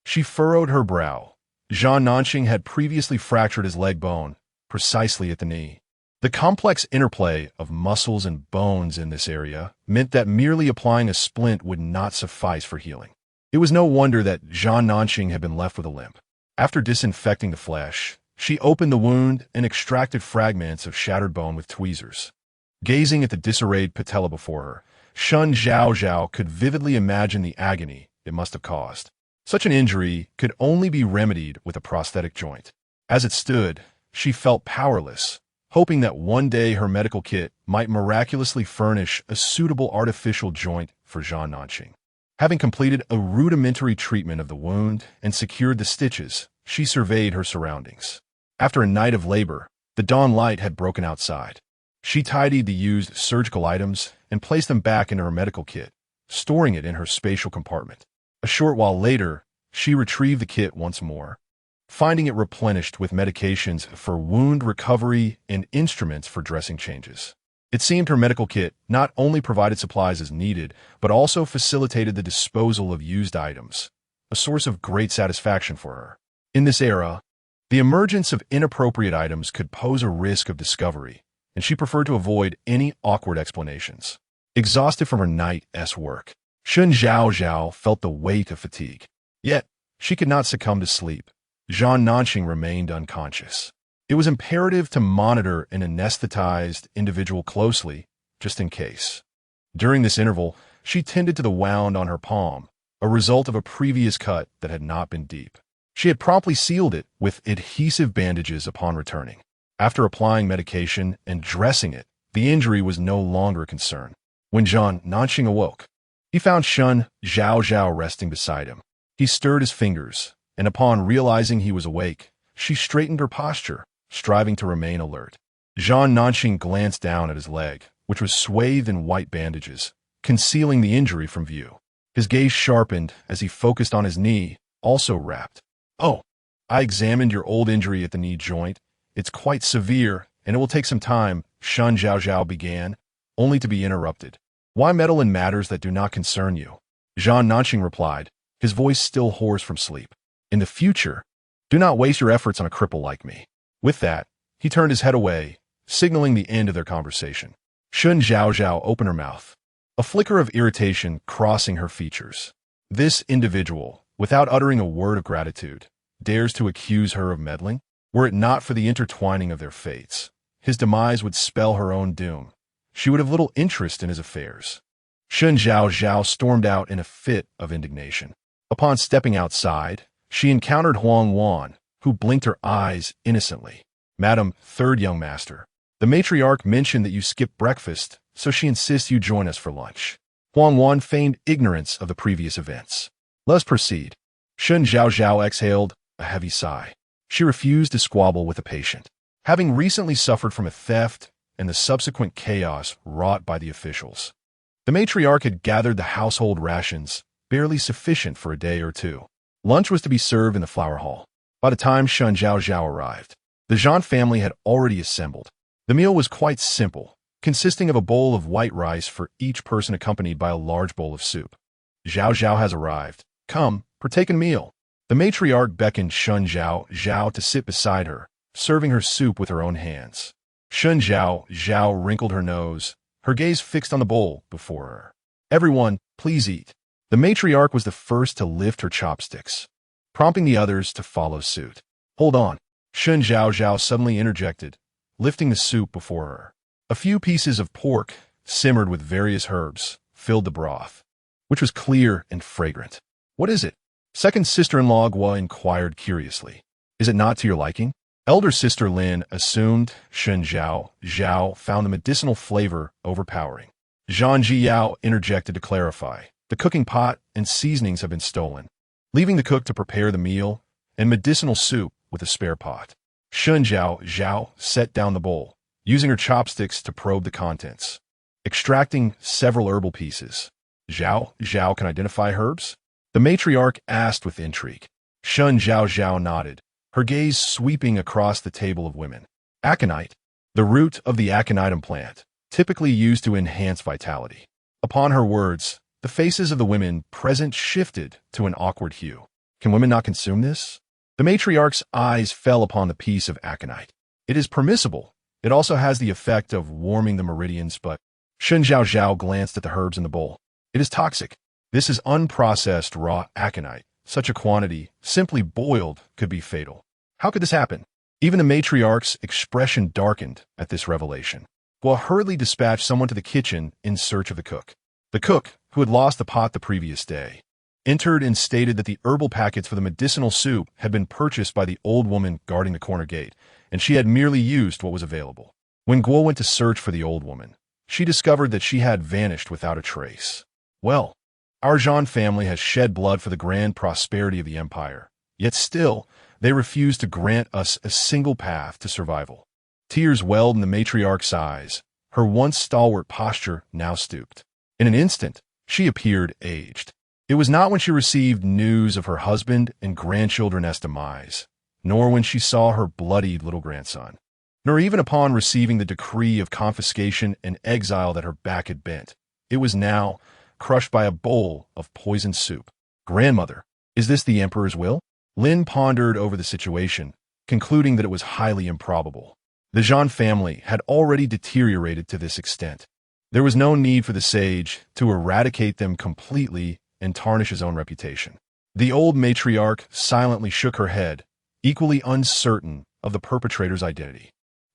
she furrowed her brow. Zhan Nanxing had previously fractured his leg bone, precisely at the knee. The complex interplay of muscles and bones in this area meant that merely applying a splint would not suffice for healing. It was no wonder that Zhan Nanxing had been left with a limp. After disinfecting the flesh, she opened the wound and extracted fragments of shattered bone with tweezers. Gazing at the disarrayed patella before her, Shen Zhaozhao could vividly imagine the agony it must have caused. Such an injury could only be remedied with a prosthetic joint. As it stood, she felt powerless, hoping that one day her medical kit might miraculously furnish a suitable artificial joint for Zhan Nanxing. Having completed a rudimentary treatment of the wound and secured the stitches, she surveyed her surroundings. After a night of labor, the dawn light had broken outside. She tidied the used surgical items and placed them back into her medical kit, storing it in her spatial compartment. A short while later, she retrieved the kit once more, finding it replenished with medications for wound recovery and instruments for dressing changes. It seemed her medical kit not only provided supplies as needed, but also facilitated the disposal of used items, a source of great satisfaction for her. In this era, the emergence of inappropriate items could pose a risk of discovery, and she preferred to avoid any awkward explanations. Exhausted from her night's work, Shen Zhaozhao felt the weight of fatigue. Yet, she could not succumb to sleep. Zhan Nanxing remained unconscious. It was imperative to monitor an anesthetized individual closely, just in case. During this interval, she tended to the wound on her palm, a result of a previous cut that had not been deep. She had promptly sealed it with adhesive bandages upon returning. After applying medication and dressing it, the injury was no longer a concern. When Zhan Nanxing awoke, he found Shen Zhaozhao resting beside him. He stirred his fingers, and upon realizing he was awake, she straightened her posture, striving to remain alert. Zhan Nanxing glanced down at his leg, which was swathed in white bandages, concealing the injury from view. His gaze sharpened as he focused on his knee, also wrapped. "Oh, I examined your old injury at the knee joint. It's quite severe, and it will take some time," Shen Zhaozhao began, only to be interrupted. "Why meddle in matters that do not concern you?" Zhan Nanxing replied, his voice still hoarse from sleep. "In the future, do not waste your efforts on a cripple like me." With that, he turned his head away, signaling the end of their conversation. Shen Zhaozhao opened her mouth, a flicker of irritation crossing her features. This individual, without uttering a word of gratitude, dares to accuse her of meddling? Were it not for the intertwining of their fates, his demise would spell her own doom. She would have little interest in his affairs. Shen Zhaozhao stormed out in a fit of indignation. Upon stepping outside, she encountered Huang Wan, who blinked her eyes innocently. "Madam, third young master, the matriarch mentioned that you skipped breakfast, so she insists you join us for lunch." Huang Wan feigned ignorance of the previous events. "Let us proceed." Shen Zhaozhao exhaled a heavy sigh. She refused to squabble with the patient. Having recently suffered from a theft and the subsequent chaos wrought by the officials, the matriarch had gathered the household rations, barely sufficient for a day or two. Lunch was to be served in the flower hall. By the time Shen Zhaozhao arrived, the Zhan family had already assembled. The meal was quite simple, consisting of a bowl of white rice for each person accompanied by a large bowl of soup. "Zhaozhao has arrived. Come, partake a meal." The matriarch beckoned Shen Zhaozhao to sit beside her, serving her soup with her own hands. Shen Zhaozhao wrinkled her nose, her gaze fixed on the bowl before her. "Everyone, please eat." The matriarch was the first to lift her chopsticks, prompting the others to follow suit. "Hold on," Shen Zhaozhao suddenly interjected, lifting the soup before her. A few pieces of pork, simmered with various herbs, filled the broth, which was clear and fragrant. "What is it?" Second sister-in-law Gua inquired curiously. "Is it not to your liking?" Elder sister Lin assumed Shen Zhaozhao found the medicinal flavor overpowering. Zhang Ziyao interjected to clarify. The cooking pot and seasonings have been stolen, leaving the cook to prepare the meal and medicinal soup with a spare pot. Shen Zhaozhao set down the bowl, using her chopsticks to probe the contents, extracting several herbal pieces. Zhao can identify herbs? The matriarch asked with intrigue. Shen Zhaozhao nodded, her gaze sweeping across the table of women. Aconite, the root of the aconitum plant, typically used to enhance vitality. Upon her words, the faces of the women present shifted to an awkward hue. Can women not consume this? The matriarch's eyes fell upon the piece of aconite. It is permissible. It also has the effect of warming the meridians, but Shen Zhaozhao glanced at the herbs in the bowl. It is toxic. This is unprocessed raw aconite. Such a quantity, simply boiled, could be fatal. How could this happen? Even the matriarch's expression darkened at this revelation. Guo hurriedly dispatched someone to the kitchen in search of the cook. The cook, who had lost the pot the previous day, entered and stated that the herbal packets for the medicinal soup had been purchased by the old woman guarding the corner gate, and she had merely used what was available. When Guo went to search for the old woman, she discovered that she had vanished without a trace. Well, our Zhan family has shed blood for the grand prosperity of the empire, yet still, they refuse to grant us a single path to survival. Tears welled in the matriarch's eyes. Her once stalwart posture now stooped. In an instant, she appeared aged. It was not when she received news of her husband and grandchildren's demise, nor when she saw her bloodied little grandson, nor even upon receiving the decree of confiscation and exile that her back had bent. It was now, crushed by a bowl of poisoned soup. Grandmother, is this the emperor's will? Lin pondered over the situation, concluding that it was highly improbable. The Zhan family had already deteriorated to this extent. There was no need for the sage to eradicate them completely and tarnish his own reputation. The old matriarch silently shook her head, equally uncertain of the perpetrator's identity.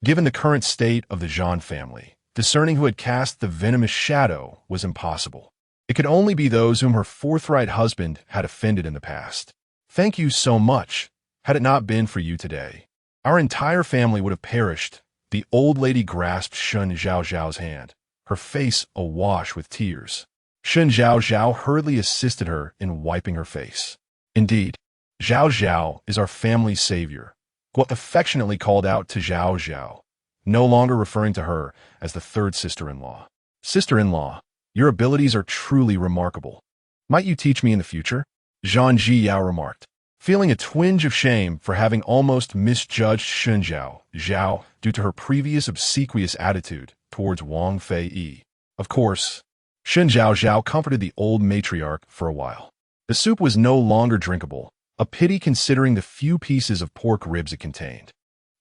Given the current state of the Zhan family, discerning who had cast the venomous shadow was impossible. It could only be those whom her forthright husband had offended in the past. Thank you so much. Had it not been for you today, our entire family would have perished. The old lady grasped Shen Zhaozhao's hand, her face awash with tears. Shen Zhaozhao hurriedly assisted her in wiping her face. Indeed, Zhaozhao is our family's savior. Guo affectionately called out to Zhaozhao, no longer referring to her as the third sister-in-law. Sister-in-law, your abilities are truly remarkable. Might you teach me in the future? Zhang Ziyao remarked, feeling a twinge of shame for having almost misjudged Shen Zhaozhao due to her previous obsequious attitude towards Wang Fei. Of course, Shen Zhaozhao comforted the old matriarch for a while. The soup was no longer drinkable, a pity considering the few pieces of pork ribs it contained.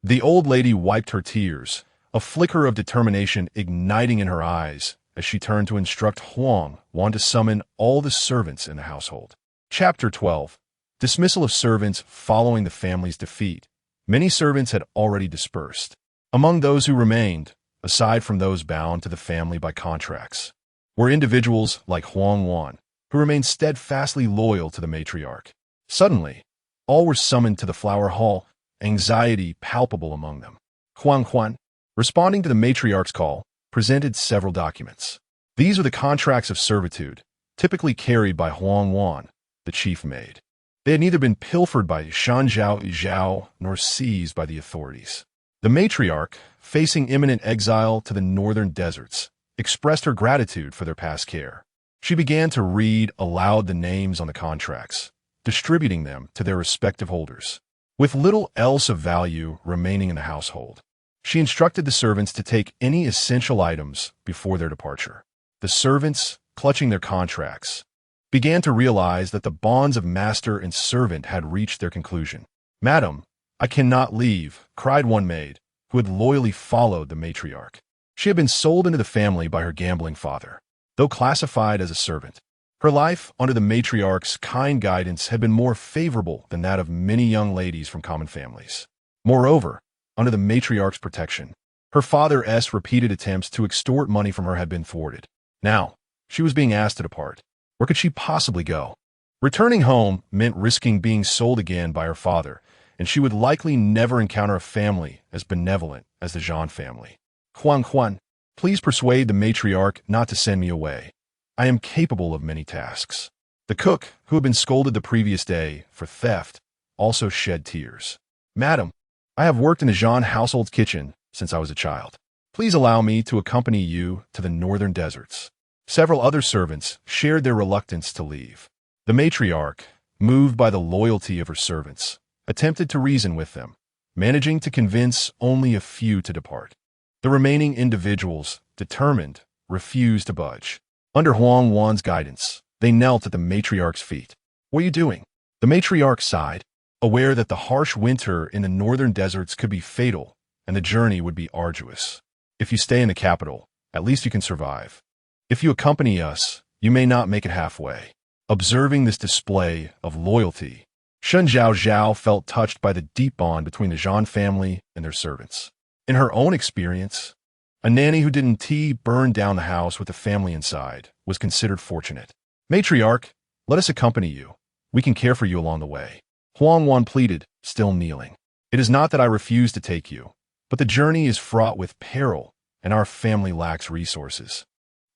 The old lady wiped her tears, a flicker of determination igniting in her eyes as she turned to instruct Huang to summon all the servants in the household. Chapter 12. Dismissal of servants following the family's defeat. Many servants had already dispersed. Among those who remained, aside from those bound to the family by contracts, were individuals like Huang, who remained steadfastly loyal to the matriarch. Suddenly, all were summoned to the flower hall, anxiety palpable among them. Huang, responding to the matriarch's call, presented several documents. These are the contracts of servitude, typically carried by Huang, the chief maid. They had neither been pilfered by Shen Zhaozhao nor seized by the authorities. The matriarch, facing imminent exile to the northern deserts, expressed her gratitude for their past care. She began to read aloud the names on the contracts, distributing them to their respective holders. With little else of value remaining in the household, she instructed the servants to take any essential items before their departure. The servants, clutching their contracts, began to realize that the bonds of master and servant had reached their conclusion. "Madam, I cannot leave," cried one maid, who had loyally followed the matriarch. She had been sold into the family by her gambling father. Though classified as a servant, her life under the matriarch's kind guidance had been more favorable than that of many young ladies from common families. Moreover, under the matriarch's protection, her father's repeated attempts to extort money from her had been thwarted. Now, she was being asked to depart. Where could she possibly go? Returning home meant risking being sold again by her father, and she would likely never encounter a family as benevolent as the Zhao family. Huan, please persuade the matriarch not to send me away. I am capable of many tasks. The cook, who had been scolded the previous day for theft, also shed tears. Madam, I have worked in the Zhao household kitchen since I was a child. Please allow me to accompany you to the northern deserts. Several other servants shared their reluctance to leave. The matriarch, moved by the loyalty of her servants, attempted to reason with them, managing to convince only a few to depart. The remaining individuals, determined, refused to budge. Under Huang Wan's guidance, they knelt at the matriarch's feet. What are you doing? The matriarch sighed, aware that the harsh winter in the northern deserts could be fatal and the journey would be arduous. If you stay in the capital, at least you can survive. If you accompany us, you may not make it halfway. Observing this display of loyalty, Shen Zhaozhao felt touched by the deep bond between the Zhao family and their servants. In her own experience, a nanny who didn't burn down the house with the family inside was considered fortunate. Matriarch, let us accompany you. We can care for you along the way. Huang Wan pleaded, still kneeling. It is not that I refuse to take you, but the journey is fraught with peril, and our family lacks resources.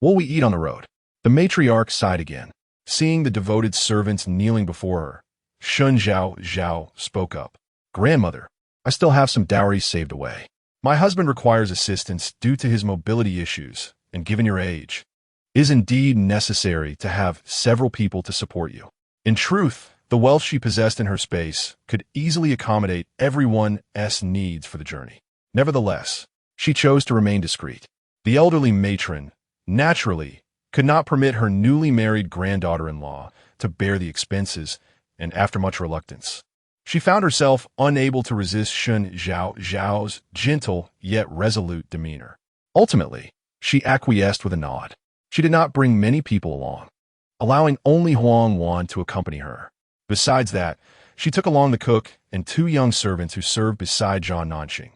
Will we eat on the road? The matriarch sighed again. Seeing the devoted servants kneeling before her, Shen Zhaozhao spoke up. Grandmother, I still have some dowry saved away. My husband requires assistance due to his mobility issues, and given your age, it is indeed necessary to have several people to support you. In truth, the wealth she possessed in her space could easily accommodate everyone's needs for the journey. Nevertheless, she chose to remain discreet. The elderly matron, naturally, could not permit her newly married granddaughter-in-law to bear the expenses, and after much reluctance, she found herself unable to resist Shen Zhaozhao's gentle yet resolute demeanor. Ultimately, she acquiesced with a nod. She did not bring many people along, allowing only Huang Wan to accompany her. Besides that, she took along the cook and two young servants who served beside Zhao Nanxing.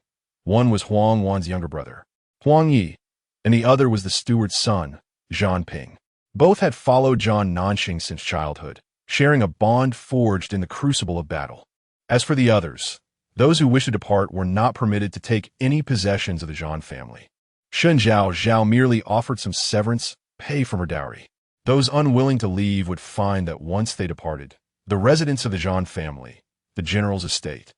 One was Huang Wan's younger brother, Huang Yi, and the other was the steward's son, Zhang Ping. Both had followed Zhao Nanxing since childhood, sharing a bond forged in the crucible of battle. As for the others, those who wished to depart were not permitted to take any possessions of the Zhao family. Shen Zhaozhao merely offered some severance pay from her dowry. Those unwilling to leave would find that once they departed, the residence of the Zhao family, the general's estate,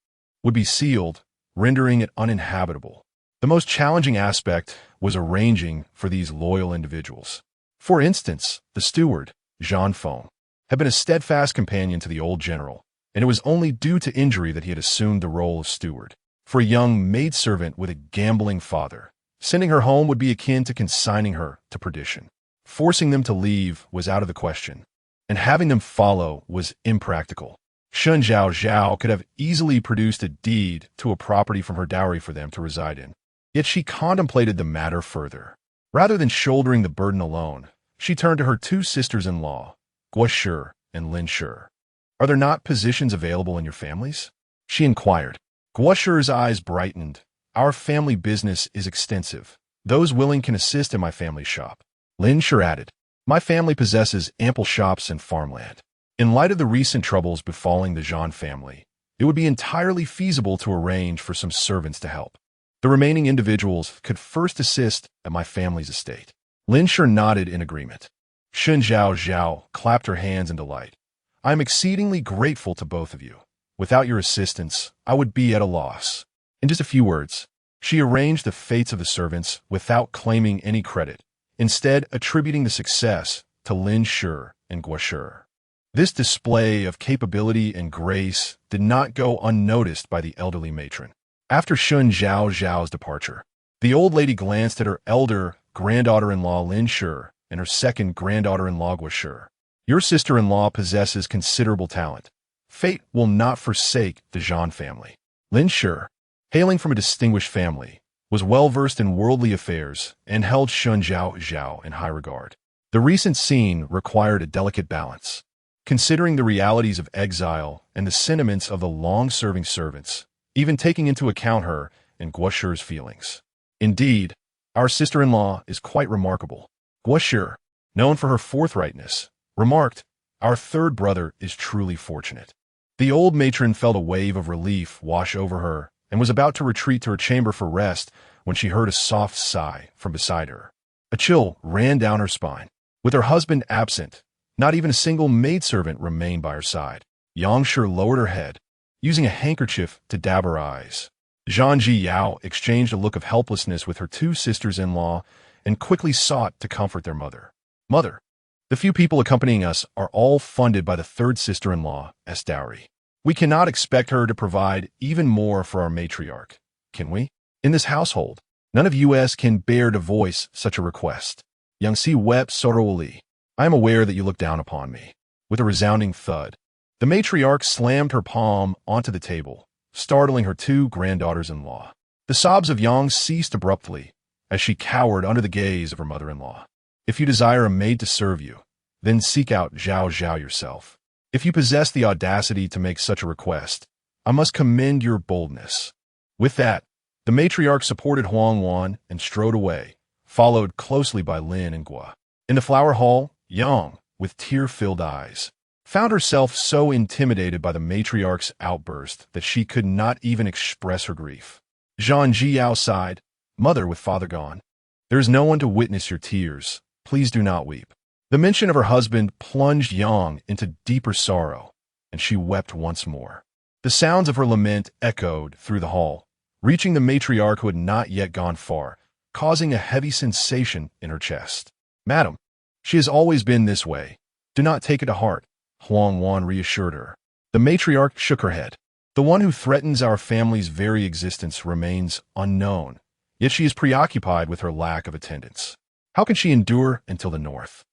would be sealed, rendering it uninhabitable. The most challenging aspect was arranging for these loyal individuals. For instance, the steward, Zhang Feng, had been a steadfast companion to the old general, and it was only due to injury that he had assumed the role of steward. For a young maidservant with a gambling father, sending her home would be akin to consigning her to perdition. Forcing them to leave was out of the question, and having them follow was impractical. Shen Zhaozhao could have easily produced a deed to a property from her dowry for them to reside in. Yet she contemplated the matter further. Rather than shouldering the burden alone, she turned to her two sisters-in-law, Guo Shi and Lin Shi. Are there not positions available in your families? She inquired. Guo Shi's eyes brightened. Our family business is extensive. Those willing can assist in my family shop. Lin Shi added. My family possesses ample shops and farmland. In light of the recent troubles befalling the Zhao family, it would be entirely feasible to arrange for some servants to help. The remaining individuals could first assist at my family's estate. Lin Shi nodded in agreement. Shen Zhaozhao clapped her hands in delight. I am exceedingly grateful to both of you. Without your assistance, I would be at a loss. In just a few words, she arranged the fates of the servants without claiming any credit, instead attributing the success to Lin Shi and Guo Shi. This display of capability and grace did not go unnoticed by the elderly matron. After Shen Zhaozhao's departure, the old lady glanced at her elder granddaughter-in-law Lin Shi and her second granddaughter-in-law Guo Shi. Your sister-in-law possesses considerable talent. Fate will not forsake the Zhao family. Lin Shi, hailing from a distinguished family, was well-versed in worldly affairs and held Shen Zhaozhao in high regard. The recent scene required a delicate balance. Considering the realities of exile and the sentiments of the long-serving servants, even taking into account her and Guo Shi's feelings. Indeed, our sister-in-law is quite remarkable. Guo Shi, known for her forthrightness, remarked, our third brother is truly fortunate. The old matron felt a wave of relief wash over her and was about to retreat to her chamber for rest when she heard a soft sigh from beside her. A chill ran down her spine. With her husband absent, not even a single maidservant remained by her side. Yang Shi lowered her head, using a handkerchief to dab her eyes. Shen Zhaozhao exchanged a look of helplessness with her two sisters-in-law and quickly sought to comfort their mother. Mother, the few people accompanying us are all funded by the third sister-in-law as dowry. We cannot expect her to provide even more for our matriarch, can we? In this household, none of us can bear to voice such a request. Yang Si wept sorrowfully. I am aware that you look down upon me. With a resounding thud, the matriarch slammed her palm onto the table, startling her two granddaughters-in-law. The sobs of Yang ceased abruptly as she cowered under the gaze of her mother-in-law. If you desire a maid to serve you, then seek out Zhaozhao yourself. If you possess the audacity to make such a request, I must commend your boldness. With that, the matriarch supported Huang Wan and strode away, followed closely by Lin and Gua. In the flower hall, Yang, with tear-filled eyes, found herself so intimidated by the matriarch's outburst that she could not even express her grief. Shen Zhaozhao sighed, Mother, with father gone, there is no one to witness your tears. Please do not weep. The mention of her husband plunged Yang into deeper sorrow, and she wept once more. The sounds of her lament echoed through the hall, reaching the matriarch who had not yet gone far, causing a heavy sensation in her chest. Madam, she has always been this way. Do not take it to heart, Huang Wan reassured her. The matriarch shook her head. The one who threatens our family's very existence remains unknown, yet she is preoccupied with her lack of attendance. How can she endure until the north?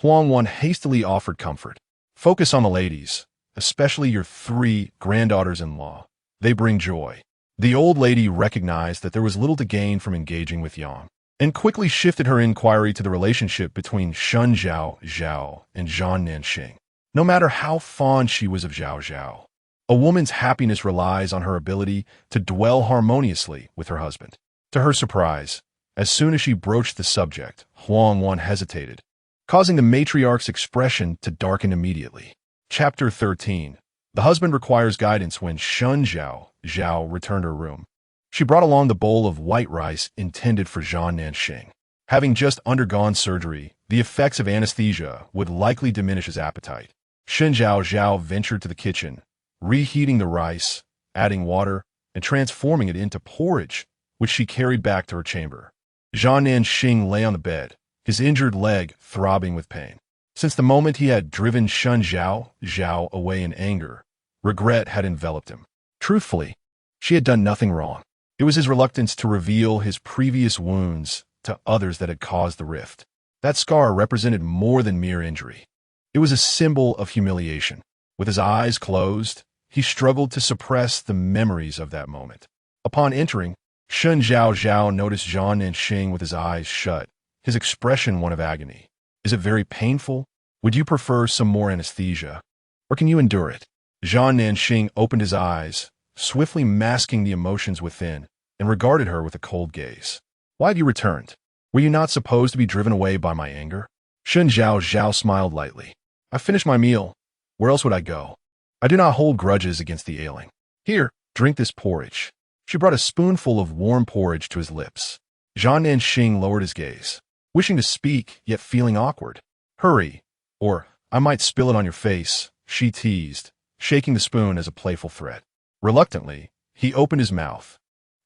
Huang Wan hastily offered comfort. Focus on the ladies, especially your three granddaughters-in-law. They bring joy. The old lady recognized that there was little to gain from engaging with Yang, and quickly shifted her inquiry to the relationship between Shen Zhaozhao and Zhang Nanxing. No matter how fond she was of Zhaozhao, a woman's happiness relies on her ability to dwell harmoniously with her husband. To her surprise, as soon as she broached the subject, Huang Wan hesitated, causing the matriarch's expression to darken immediately. Chapter 13. The husband requires guidance. When Shen Zhaozhao returned to her room, she brought along the bowl of white rice intended for Zhang Nanxing. Having just undergone surgery, the effects of anesthesia would likely diminish his appetite. Shen Zhaozhao ventured to the kitchen, reheating the rice, adding water, and transforming it into porridge, which she carried back to her chamber. Zhang Nanxing lay on the bed, his injured leg throbbing with pain. Since the moment he had driven Shen Zhaozhao away in anger, regret had enveloped him. Truthfully, she had done nothing wrong. It was his reluctance to reveal his previous wounds to others that had caused the rift. That scar represented more than mere injury. It was a symbol of humiliation. With his eyes closed, he struggled to suppress the memories of that moment. Upon entering, Shen Zhaozhao noticed Zhang Nanxing with his eyes shut, his expression one of agony. Is it very painful? Would you prefer some more anesthesia? Or can you endure it? Zhang Nanxing opened his eyes, swiftly masking the emotions within, and regarded her with a cold gaze. Why have you returned? Were you not supposed to be driven away by my anger? Shen Zhaozhao smiled lightly. I finished my meal. Where else would I go? I do not hold grudges against the ailing. Here, drink this porridge. She brought a spoonful of warm porridge to his lips. Zhang Nanxing lowered his gaze, wishing to speak, yet feeling awkward. Hurry, or I might spill it on your face, she teased, shaking the spoon as a playful threat. Reluctantly, he opened his mouth,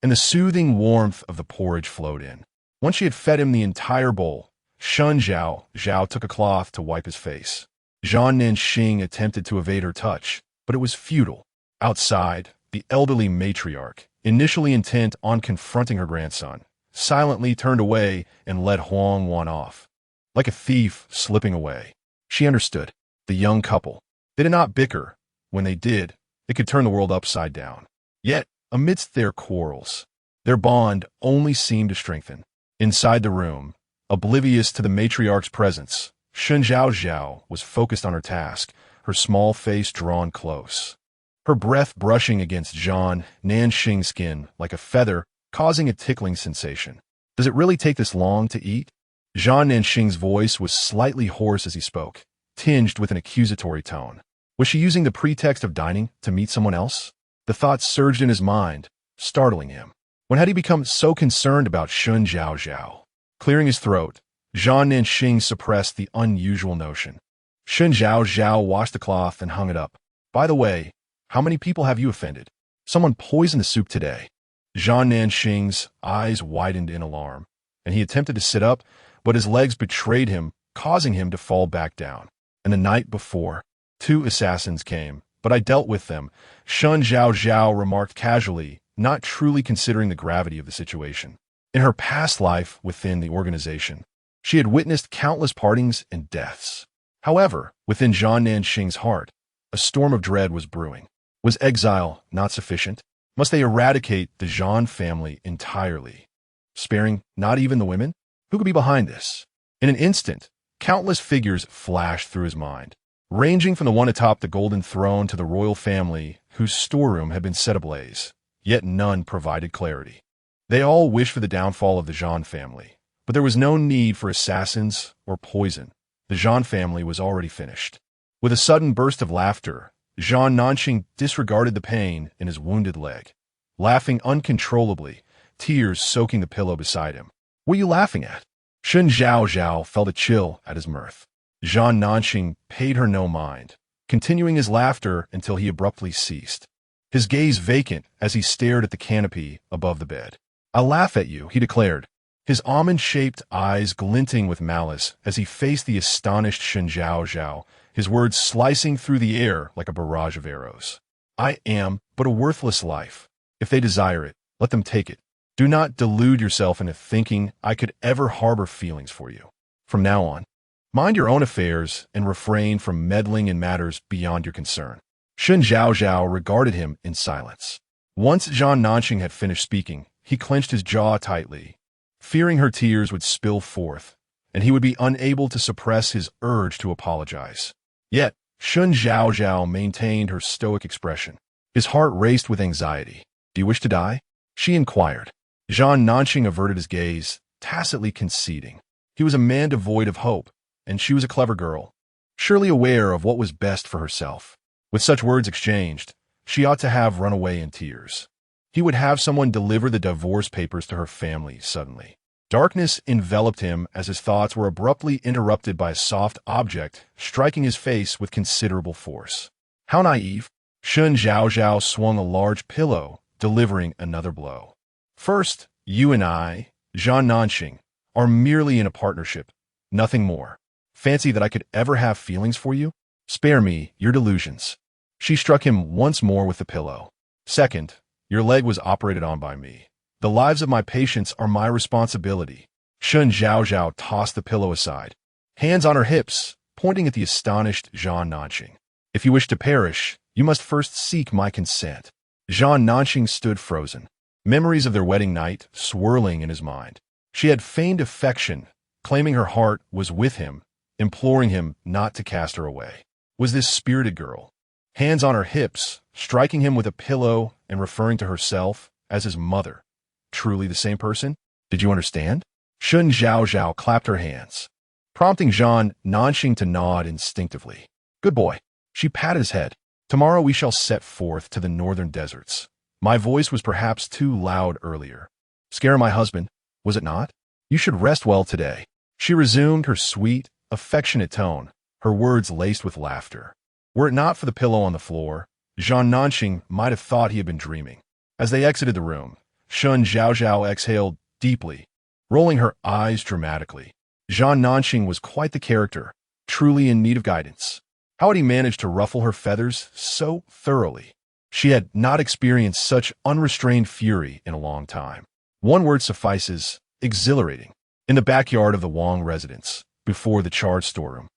and the soothing warmth of the porridge flowed in. Once she had fed him the entire bowl, Shen Zhaozhao took a cloth to wipe his face. Zhang Nanxing attempted to evade her touch, but it was futile. Outside, the elderly matriarch, initially intent on confronting her grandson, silently turned away and led Huang Wan off. Like a thief slipping away. She understood. The young couple. They did not bicker. When they did, it could turn the world upside down. Yet, amidst their quarrels, their bond only seemed to strengthen. Inside the room, oblivious to the matriarch's presence, Shen Zhaozhao was focused on her task, her small face drawn close. Her breath brushing against Zhang Nanxing's skin like a feather, causing a tickling sensation. Does it really take this long to eat? Zhang Nanxing's voice was slightly hoarse as he spoke, tinged with an accusatory tone. Was she using the pretext of dining to meet someone else? The thought surged in his mind, startling him. When had he become so concerned about Shen Zhaozhao? Clearing his throat, Zhang Nanxing suppressed the unusual notion. Shen Zhaozhao washed the cloth and hung it up. By the way, how many people have you offended? Someone poisoned the soup today. Zhang Nanxing's eyes widened in alarm, and he attempted to sit up, but his legs betrayed him, causing him to fall back down. And the night before, 2 assassins came, but I dealt with them, Shen Zhaozhao remarked casually, not truly considering the gravity of the situation. In her past life within the organization, she had witnessed countless partings and deaths. However, within Zhang Nanxing's heart, a storm of dread was brewing. Was exile not sufficient? Must they eradicate the Zhang family entirely, sparing not even the women? Who could be behind this? In an instant, countless figures flashed through his mind, ranging from the one atop the golden throne to the royal family whose storeroom had been set ablaze, yet none provided clarity. They all wished for the downfall of the Zhang family, but there was no need for assassins or poison. The Zhang family was already finished. With a sudden burst of laughter, Zhang Nanxing disregarded the pain in his wounded leg, laughing uncontrollably, tears soaking the pillow beside him. What are you laughing at? Shen Zhaozhao felt a chill at his mirth. Zhang Nanxing paid her no mind, continuing his laughter until he abruptly ceased, his gaze vacant as he stared at the canopy above the bed. "I'll laugh at you," he declared, his almond-shaped eyes glinting with malice as he faced the astonished Shen Zhaozhao, his words slicing through the air like a barrage of arrows. "I am but a worthless life. If they desire it, let them take it. Do not delude yourself into thinking I could ever harbor feelings for you. From now on, mind your own affairs and refrain from meddling in matters beyond your concern." Shen Zhaozhao regarded him in silence. Once Zhang Nanxing had finished speaking, he clenched his jaw tightly, fearing her tears would spill forth, and he would be unable to suppress his urge to apologize. Yet, Shen Zhaozhao maintained her stoic expression. His heart raced with anxiety. "Do you wish to die?" she inquired. Zhang Nanxing averted his gaze, tacitly conceding. He was a man devoid of hope, and she was a clever girl, surely aware of what was best for herself. With such words exchanged, she ought to have run away in tears. He would have someone deliver the divorce papers to her family suddenly. Darkness enveloped him as his thoughts were abruptly interrupted by a soft object striking his face with considerable force. How naive! Shen Zhaozhao swung a large pillow, delivering another blow. "First, you and I, Zhang Nanxing, are merely in a partnership, nothing more. Fancy that I could ever have feelings for you? Spare me your delusions." She struck him once more with the pillow. "Second, your leg was operated on by me. The lives of my patients are my responsibility." Shen Zhaozhao tossed the pillow aside, hands on her hips, pointing at the astonished Zhang Nanxing. "If you wish to perish, you must first seek my consent." Zhang Nanxing stood frozen, memories of their wedding night swirling in his mind. She had feigned affection, claiming her heart was with him, imploring him not to cast her away. Was this spirited girl, hands on her hips, striking him with a pillow and referring to herself as his mother, truly the same person? Did you understand? Shen Zhaozhao clapped her hands, prompting Zhang Nanxing to nod instinctively. "Good boy." She patted his head. "Tomorrow we shall set forth to the northern deserts. My voice was perhaps too loud earlier. Scare my husband, was it not? You should rest well today." She resumed her sweet, affectionate tone, her words laced with laughter. Were it not for the pillow on the floor, Zhang Nanxing might have thought he had been dreaming. As they exited the room, Shen Zhaozhao exhaled deeply, rolling her eyes dramatically. Zhang Nanxing was quite the character, truly in need of guidance. How had he managed to ruffle her feathers so thoroughly? She had not experienced such unrestrained fury in a long time. One word suffices: exhilarating. In the backyard of the Wang residence, before the charred storeroom,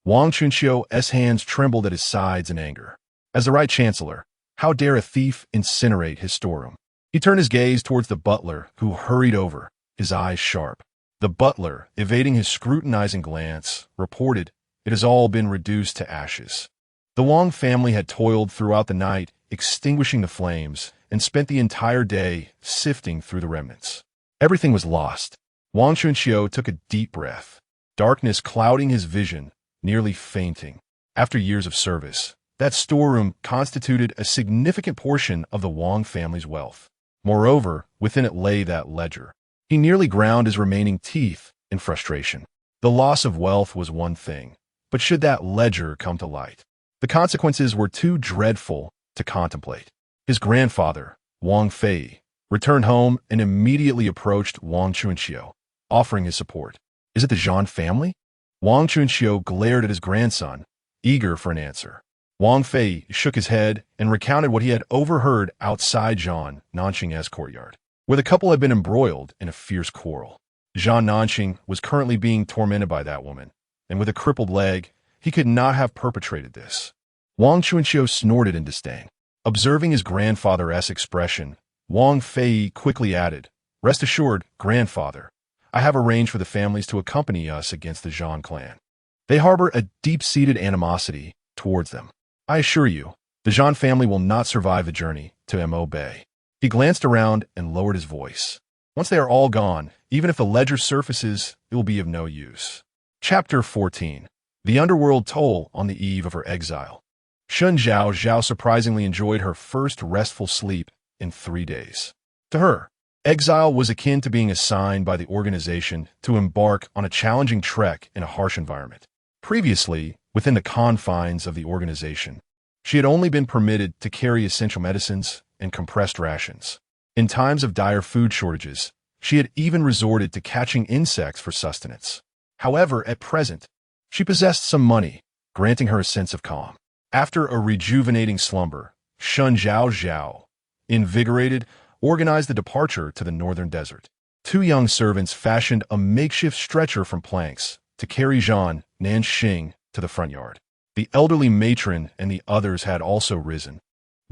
Wang Chunqiu's hands trembled at his sides in anger. As the right chancellor, how dare a thief incinerate his storeroom? He turned his gaze towards the butler, who hurried over, his eyes sharp. The butler, evading his scrutinizing glance, reported, "It has all been reduced to ashes." The Wang family had toiled throughout the night, extinguishing the flames, and spent the entire day sifting through the remnants. Everything was lost. Wang Chunqiu took a deep breath, darkness clouding his vision, nearly fainting. After years of service, That storeroom constituted a significant portion of the Wang family's wealth. Moreover, within it lay that ledger. He nearly ground his remaining teeth in frustration. The loss of wealth was one thing, but should that ledger come to light, the consequences were too dreadful to contemplate. His grandfather, Wang Fei, returned home and immediately approached Wang Chunqiu, offering his support. Is it the Zhan family? Wang Chunqiu glared at his grandson, eager for an answer. Wang Fei shook his head and recounted what he had overheard outside Zhan Nanqing's courtyard, where the couple had been embroiled in a fierce quarrel. Zhan Nanqing was currently being tormented by that woman, and with a crippled leg, he could not have perpetrated this. Wang Chunqiu snorted in disdain. Observing his grandfather's expression, Wang Fei quickly added, "Rest assured, grandfather, I have arranged for the families to accompany us against the Zhan clan. They harbor a deep-seated animosity towards them. I assure you, the Zhan family will not survive the journey to Mo Bay." He glanced around and lowered his voice. "Once they are all gone, even if the ledger surfaces, it will be of no use." Chapter 14. The Underworld Toll on the Eve of her exile. Shen Zhaozhao surprisingly enjoyed her first restful sleep in 3 days. To her, exile was akin to being assigned by the organization to embark on a challenging trek in a harsh environment. Previously, within the confines of the organization, she had only been permitted to carry essential medicines and compressed rations. In times of dire food shortages, she had even resorted to catching insects for sustenance. However, at present, she possessed some money, granting her a sense of calm. After a rejuvenating slumber, Shen Zhaozhao, invigorated, organized the departure to the northern desert. 2 young servants fashioned a makeshift stretcher from planks to carry Zhan Nanqing to the front yard. The elderly matron and the others had also risen,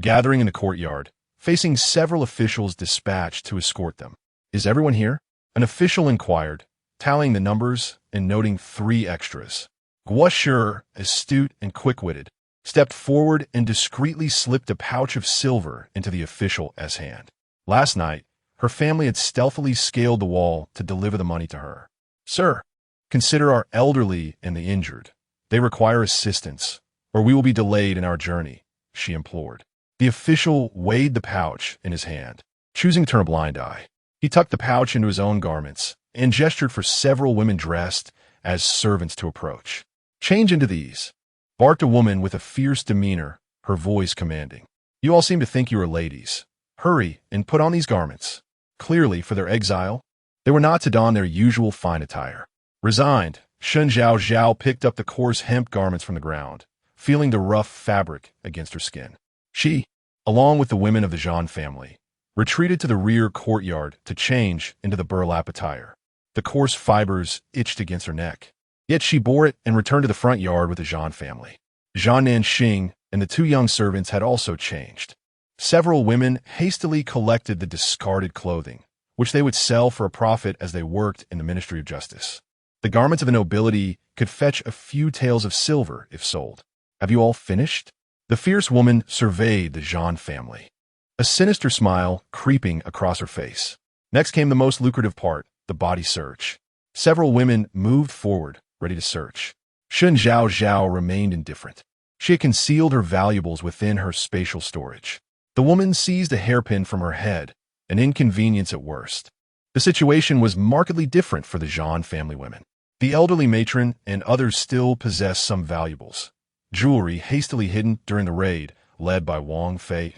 gathering in the courtyard, facing several officials dispatched to escort them. "Is everyone here?" An official inquired, tallying the numbers and noting 3 extras. Guo Shi, astute and quick-witted, stepped forward and discreetly slipped a pouch of silver into the official's hand. Last night, her family had stealthily scaled the wall to deliver the money to her. "Sir, consider our elderly and the injured. They require assistance, or we will be delayed in our journey," she implored. The official weighed the pouch in his hand, choosing to turn a blind eye. He tucked the pouch into his own garments and gestured for several women dressed as servants to approach. "Change into these," barked a woman with a fierce demeanor, her voice commanding. "You all seem to think you are ladies. Hurry and put on these garments." Clearly, for their exile, they were not to don their usual fine attire. Resigned, Shen Zhaozhao picked up the coarse hemp garments from the ground, feeling the rough fabric against her skin. She, along with the women of the Zhan family, retreated to the rear courtyard to change into the burlap attire. The coarse fibers itched against her neck. Yet she bore it and returned to the front yard with the Zhan family. Zhan Nanqing and the 2 young servants had also changed. Several women hastily collected the discarded clothing, which they would sell for a profit as they worked in the Ministry of Justice. The garments of the nobility could fetch a few taels of silver if sold. "Have you all finished?" The fierce woman surveyed the Zhan family, a sinister smile creeping across her face. Next came the most lucrative part, the body search. Several women moved forward, ready to search. Shen Zhaozhao remained indifferent. She had concealed her valuables within her spatial storage. The woman seized a hairpin from her head, an inconvenience at worst. The situation was markedly different for the Zhan family women. The elderly matron and others still possessed some valuables. Jewelry hastily hidden during the raid, led by Wang Fei,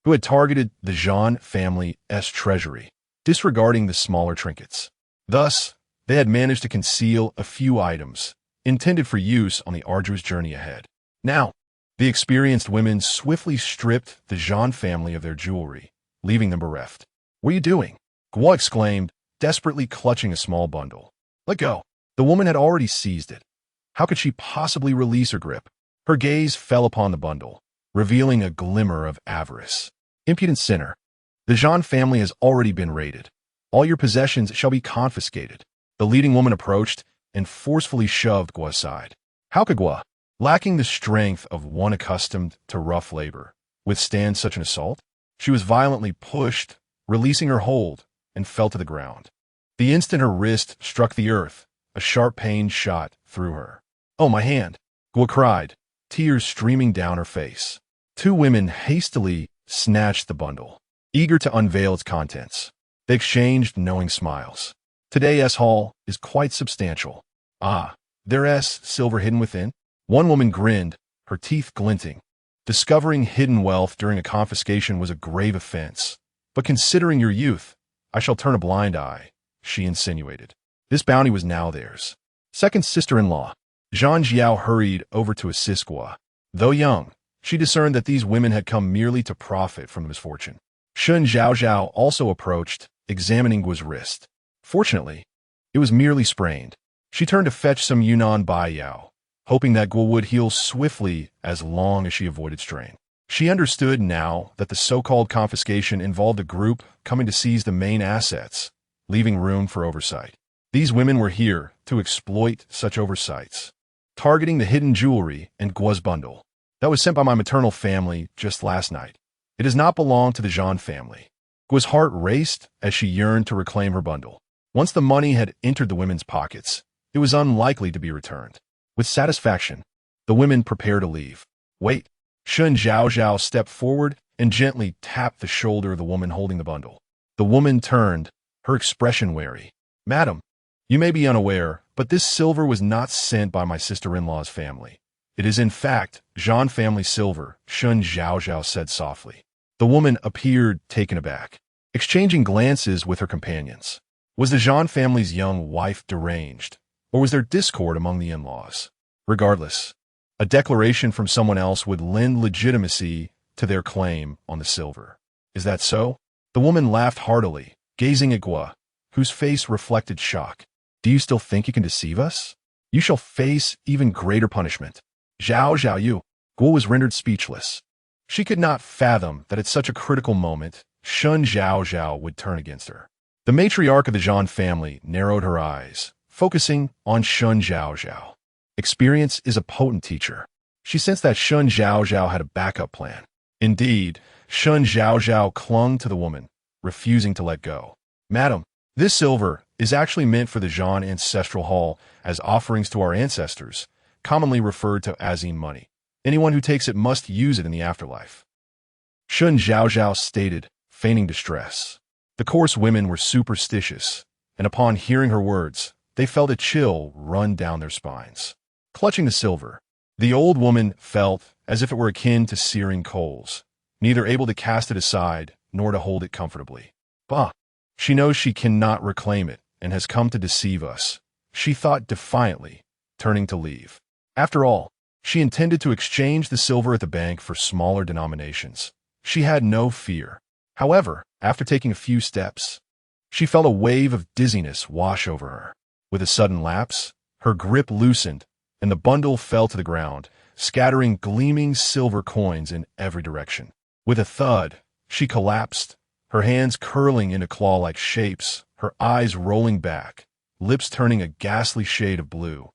who had targeted the Zhan family's treasury, disregarding the smaller trinkets. Thus, they had managed to conceal a few items, intended for use on the arduous journey ahead. Now, the experienced women swiftly stripped the Zhan family of their jewelry, leaving them bereft. "What are you doing?" Guo exclaimed, desperately clutching a small bundle. "Let go." The woman had already seized it. How could she possibly release her grip? Her gaze fell upon the bundle, revealing a glimmer of avarice. "Impudent sinner, the Zhan family has already been raided. All your possessions shall be confiscated." The leading woman approached and forcefully shoved Guo aside. How could Guo, lacking the strength of one accustomed to rough labor, withstand such an assault? She was violently pushed, releasing her hold, and fell to the ground. The instant her wrist struck the earth, a sharp pain shot through her. "Oh, my hand!" Guo cried, tears streaming down her face. Two women hastily snatched the bundle, eager to unveil its contents. They exchanged knowing smiles. Today's haul is quite substantial. Ah, there's silver hidden within? One woman grinned, her teeth glinting. Discovering hidden wealth during a confiscation was a grave offense. But considering your youth, I shall turn a blind eye, she insinuated. This bounty was now theirs. Second sister-in-law, Shen Zhaozhao hurried over to assist Guo. Though young, she discerned that these women had come merely to profit from the misfortune. Shen Zhaozhao also approached, examining Guo's wrist. Fortunately, it was merely sprained. She turned to fetch some Yunnan Baiyao, hoping that Guo would heal swiftly as long as she avoided strain. She understood now that the so-called confiscation involved a group coming to seize the main assets, leaving room for oversight. These women were here to exploit such oversights, targeting the hidden jewelry and Guo's bundle that was sent by my maternal family just last night. It does not belong to the Zhan family. Guo's heart raced as she yearned to reclaim her bundle. Once the money had entered the women's pockets, it was unlikely to be returned. With satisfaction, the women prepared to leave. Wait. Shen Zhaozhao stepped forward and gently tapped the shoulder of the woman holding the bundle. The woman turned, her expression wary. Madam, you may be unaware, but this silver was not sent by my sister-in-law's family. It is in fact Zhan family silver, Shen Zhaozhao said softly. The woman appeared taken aback, exchanging glances with her companions. Was the Zhan family's young wife deranged, or was there discord among the in-laws? Regardless, a declaration from someone else would lend legitimacy to their claim on the silver. Is that so? The woman laughed heartily, gazing at Guo, whose face reflected shock. Do you still think you can deceive us? You shall face even greater punishment. Zhaozhao, Guo was rendered speechless. She could not fathom that at such a critical moment, Shen Zhaozhao would turn against her. The matriarch of the Zhan family narrowed her eyes, focusing on Shen Zhaozhao. Experience is a potent teacher. She sensed that Shen Zhaozhao had a backup plan. Indeed, Shen Zhaozhao clung to the woman, refusing to let go. Madam, this silver is actually meant for the Zhan ancestral hall as offerings to our ancestors, commonly referred to as money. Anyone who takes it must use it in the afterlife. Shen Zhaozhao stated, feigning distress. The coarse women were superstitious, and upon hearing her words, they felt a chill run down their spines. Clutching the silver, the old woman felt as if it were akin to searing coals, neither able to cast it aside nor to hold it comfortably. Bah! She knows she cannot reclaim it and has come to deceive us, she thought defiantly, turning to leave. After all, she intended to exchange the silver at the bank for smaller denominations. She had no fear. However, after taking a few steps, she felt a wave of dizziness wash over her. With a sudden lapse, her grip loosened, and the bundle fell to the ground, scattering gleaming silver coins in every direction. With a thud, she collapsed, her hands curling into claw-like shapes, her eyes rolling back, lips turning a ghastly shade of blue,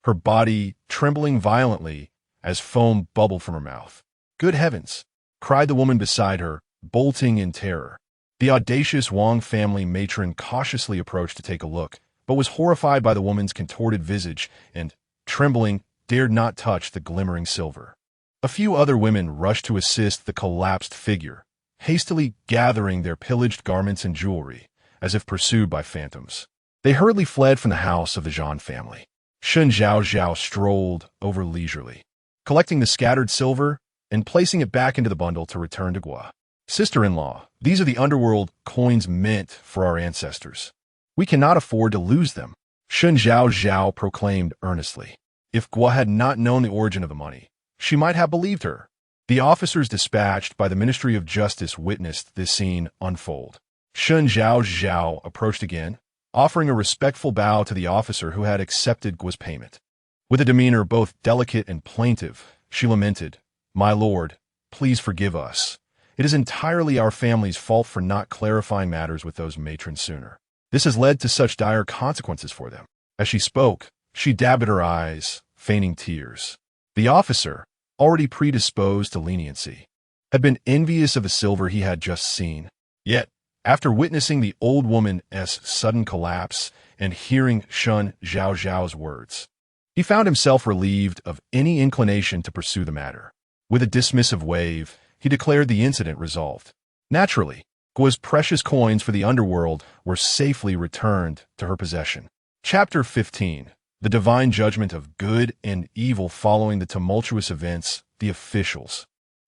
her body trembling violently as foam bubbled from her mouth. Good heavens! Cried the woman beside her, bolting in terror. The audacious Wang family matron cautiously approached to take a look, but was horrified by the woman's contorted visage and, trembling, dared not touch the glimmering silver. A few other women rushed to assist the collapsed figure, hastily gathering their pillaged garments and jewelry, as if pursued by phantoms. They hurriedly fled from the house of the Zhan family. Shen Zhaozhao strolled over leisurely, collecting the scattered silver and placing it back into the bundle to return to Guo. Sister-in-law, these are the underworld coins meant for our ancestors. We cannot afford to lose them, Shen Zhaozhao proclaimed earnestly. If Guo had not known the origin of the money, she might have believed her. The officers dispatched by the Ministry of Justice witnessed this scene unfold. Shen Zhaozhao approached again, offering a respectful bow to the officer who had accepted Guo's payment. With a demeanor both delicate and plaintive, she lamented, "My lord, please forgive us. It is entirely our family's fault for not clarifying matters with those matrons sooner. This has led to such dire consequences for them." As she spoke, she dabbed at her eyes, feigning tears. The officer, already predisposed to leniency, had been envious of the silver he had just seen. Yet, after witnessing the old woman's sudden collapse and hearing Shen Zhaozhao's words, He found himself relieved of any inclination to pursue the matter. With a dismissive wave, he declared the incident resolved. Naturally, Gua's precious coins for the underworld were safely returned to her possession. Chapter 15. The Divine Judgment of Good and Evil. Following the tumultuous events, the officials,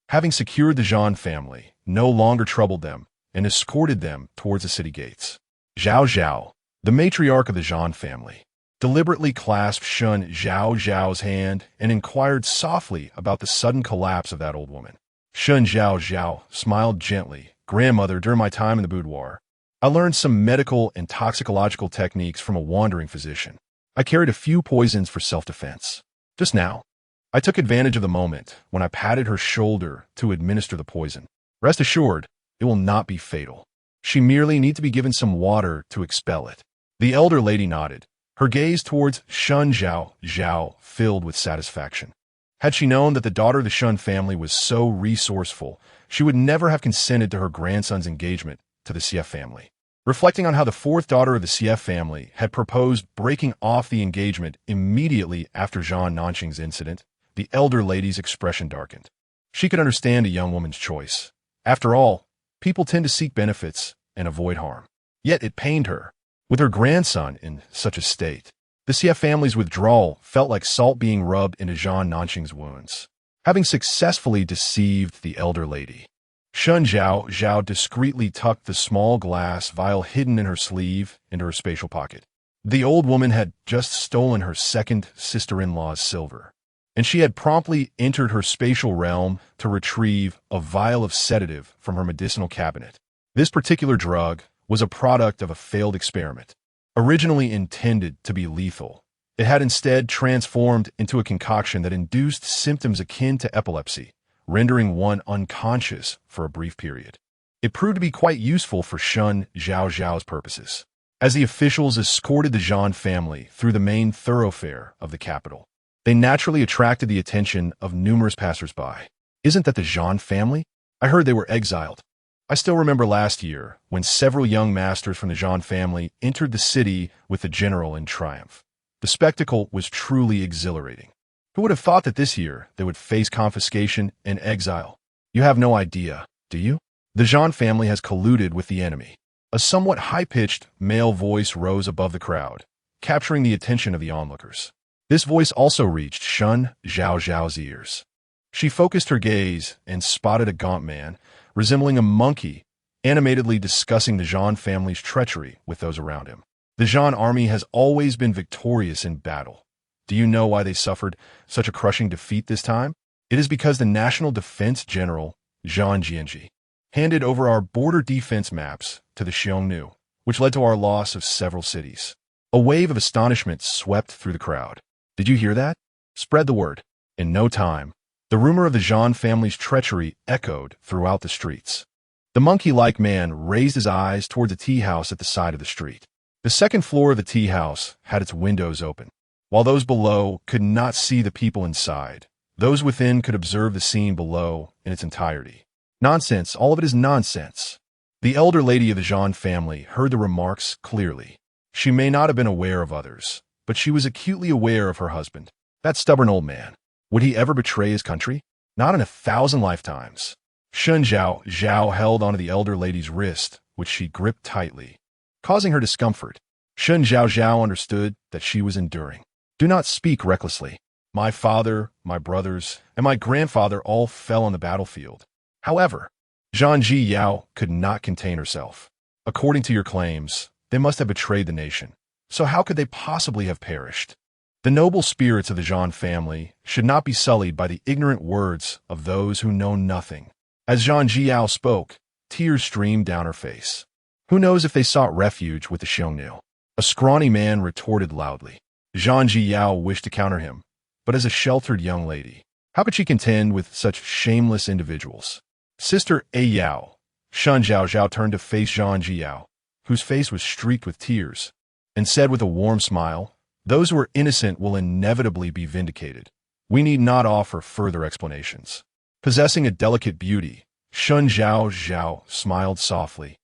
having secured the Zhao family, no longer troubled them and escorted them towards the city gates. Zhaozhao, the matriarch of the Zhao family, deliberately clasped Shen Zhaozhao's hand and inquired softly about the sudden collapse of that old woman. Shen Zhaozhao smiled gently. Grandmother, during my time in the boudoir, I learned some medical and toxicological techniques from a wandering physician. I carried a few poisons for self-defense. Just now, I took advantage of the moment when I patted her shoulder to administer the poison. Rest assured, it will not be fatal. She merely needs to be given some water to expel it. The elder lady nodded, her gaze towards Shen Zhaozhao filled with satisfaction. Had she known that the daughter of the Shen family was so resourceful, she would never have consented to her grandson's engagement to the CF family. Reflecting on how the fourth daughter of the CF family had proposed breaking off the engagement immediately after Zhao Nanqing's incident, the elder lady's expression darkened. She could understand a young woman's choice. After all, people tend to seek benefits and avoid harm. Yet it pained her. With her grandson in such a state, the CF family's withdrawal felt like salt being rubbed into Zhao Nanqing's wounds. Having successfully deceived the elder lady, Shen Zhaozhao discreetly tucked the small glass vial hidden in her sleeve into her spatial pocket. The old woman had just stolen her second sister-in-law's silver, and she had promptly entered her spatial realm to retrieve a vial of sedative from her medicinal cabinet. This particular drug was a product of a failed experiment. Originally intended to be lethal, it had instead transformed into a concoction that induced symptoms akin to epilepsy, rendering one unconscious for a brief period. It proved to be quite useful for Shen Zhaozhao's purposes. As the officials escorted the Zhao family through the main thoroughfare of the capital, they naturally attracted the attention of numerous passers-by. Isn't that the Zhao family? I heard they were exiled. I still remember last year when several young masters from the Zhao family entered the city with the general in triumph. The spectacle was truly exhilarating. Who would have thought that this year they would face confiscation and exile? You have no idea, do you? The Zhao family has colluded with the enemy. A somewhat high-pitched male voice rose above the crowd, capturing the attention of the onlookers. This voice also reached Shen Zhaozhao's ears. She focused her gaze and spotted a gaunt man, resembling a monkey, animatedly discussing the Zhao family's treachery with those around him. The Zhao army has always been victorious in battle. Do you know why they suffered such a crushing defeat this time? It is because the National Defense General, Zhao Jianji, handed over our border defense maps to the Xiongnu, which led to our loss of several cities. A wave of astonishment swept through the crowd. Did you hear that? Spread the word. In no time, the rumor of the Zhao family's treachery echoed throughout the streets. The monkey-like man raised his eyes toward the tea house at the side of the street. The second floor of the tea house had its windows open. While those below could not see the people inside, those within could observe the scene below in its entirety. Nonsense, all of it is nonsense. The elder lady of the Zhao family heard the remarks clearly. She may not have been aware of others, but she was acutely aware of her husband. That stubborn old man. Would he ever betray his country? Not in 1,000 lifetimes. Shen Zhaozhao held onto the elder lady's wrist, which she gripped tightly, causing her discomfort. Shen Zhaozhao understood that she was enduring. Do not speak recklessly. My father, my brothers, and my grandfather all fell on the battlefield. However, Zhang Jiyao could not contain herself. According to your claims, they must have betrayed the nation. So how could they possibly have perished? The noble spirits of the Zhao family should not be sullied by the ignorant words of those who know nothing. As Zhang Jiyao spoke, tears streamed down her face. Who knows if they sought refuge with the Xiongnu? A scrawny man retorted loudly. Zhang Jiyao wished to counter him, but as a sheltered young lady, how could she contend with such shameless individuals? Sister Yao. Shen Zhaozhao turned to face Zhang Jiyao, whose face was streaked with tears, and said with a warm smile, "Those who are innocent will inevitably be vindicated. We need not offer further explanations." Possessing a delicate beauty, Shen Zhaozhao smiled softly,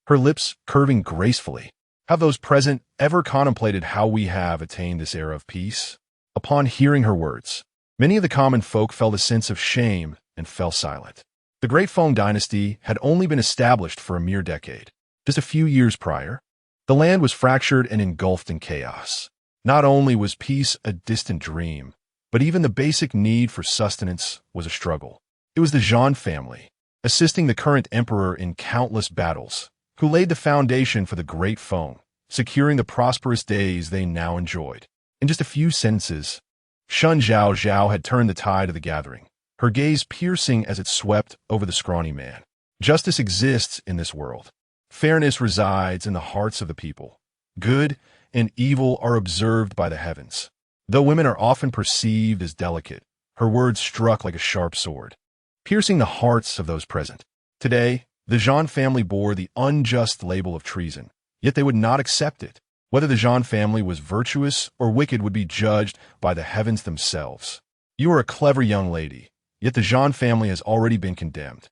her lips curving gracefully. Have those present ever contemplated how we have attained this era of peace? Upon hearing her words, many of the common folk felt a sense of shame and fell silent. The Great Feng dynasty had only been established for a mere decade. Just a few years prior, the land was fractured and engulfed in chaos. Not only was peace a distant dream, but even the basic need for sustenance was a struggle. It was the Zhao family, assisting the current emperor in countless battles, who laid the foundation for the Great Feng, securing the prosperous days they now enjoyed. In just a few sentences, Shen Zhaozhao had turned the tide of the gathering, her gaze piercing as it swept over the scrawny man. Justice exists in this world. Fairness resides in the hearts of the people. Good and evil are observed by the heavens. Though women are often perceived as delicate, her words struck like a sharp sword, piercing the hearts of those present. Today, the Zhao family bore the unjust label of treason, yet they would not accept it. Whether the Zhao family was virtuous or wicked would be judged by the heavens themselves. You are a clever young lady, yet the Zhao family has already been condemned.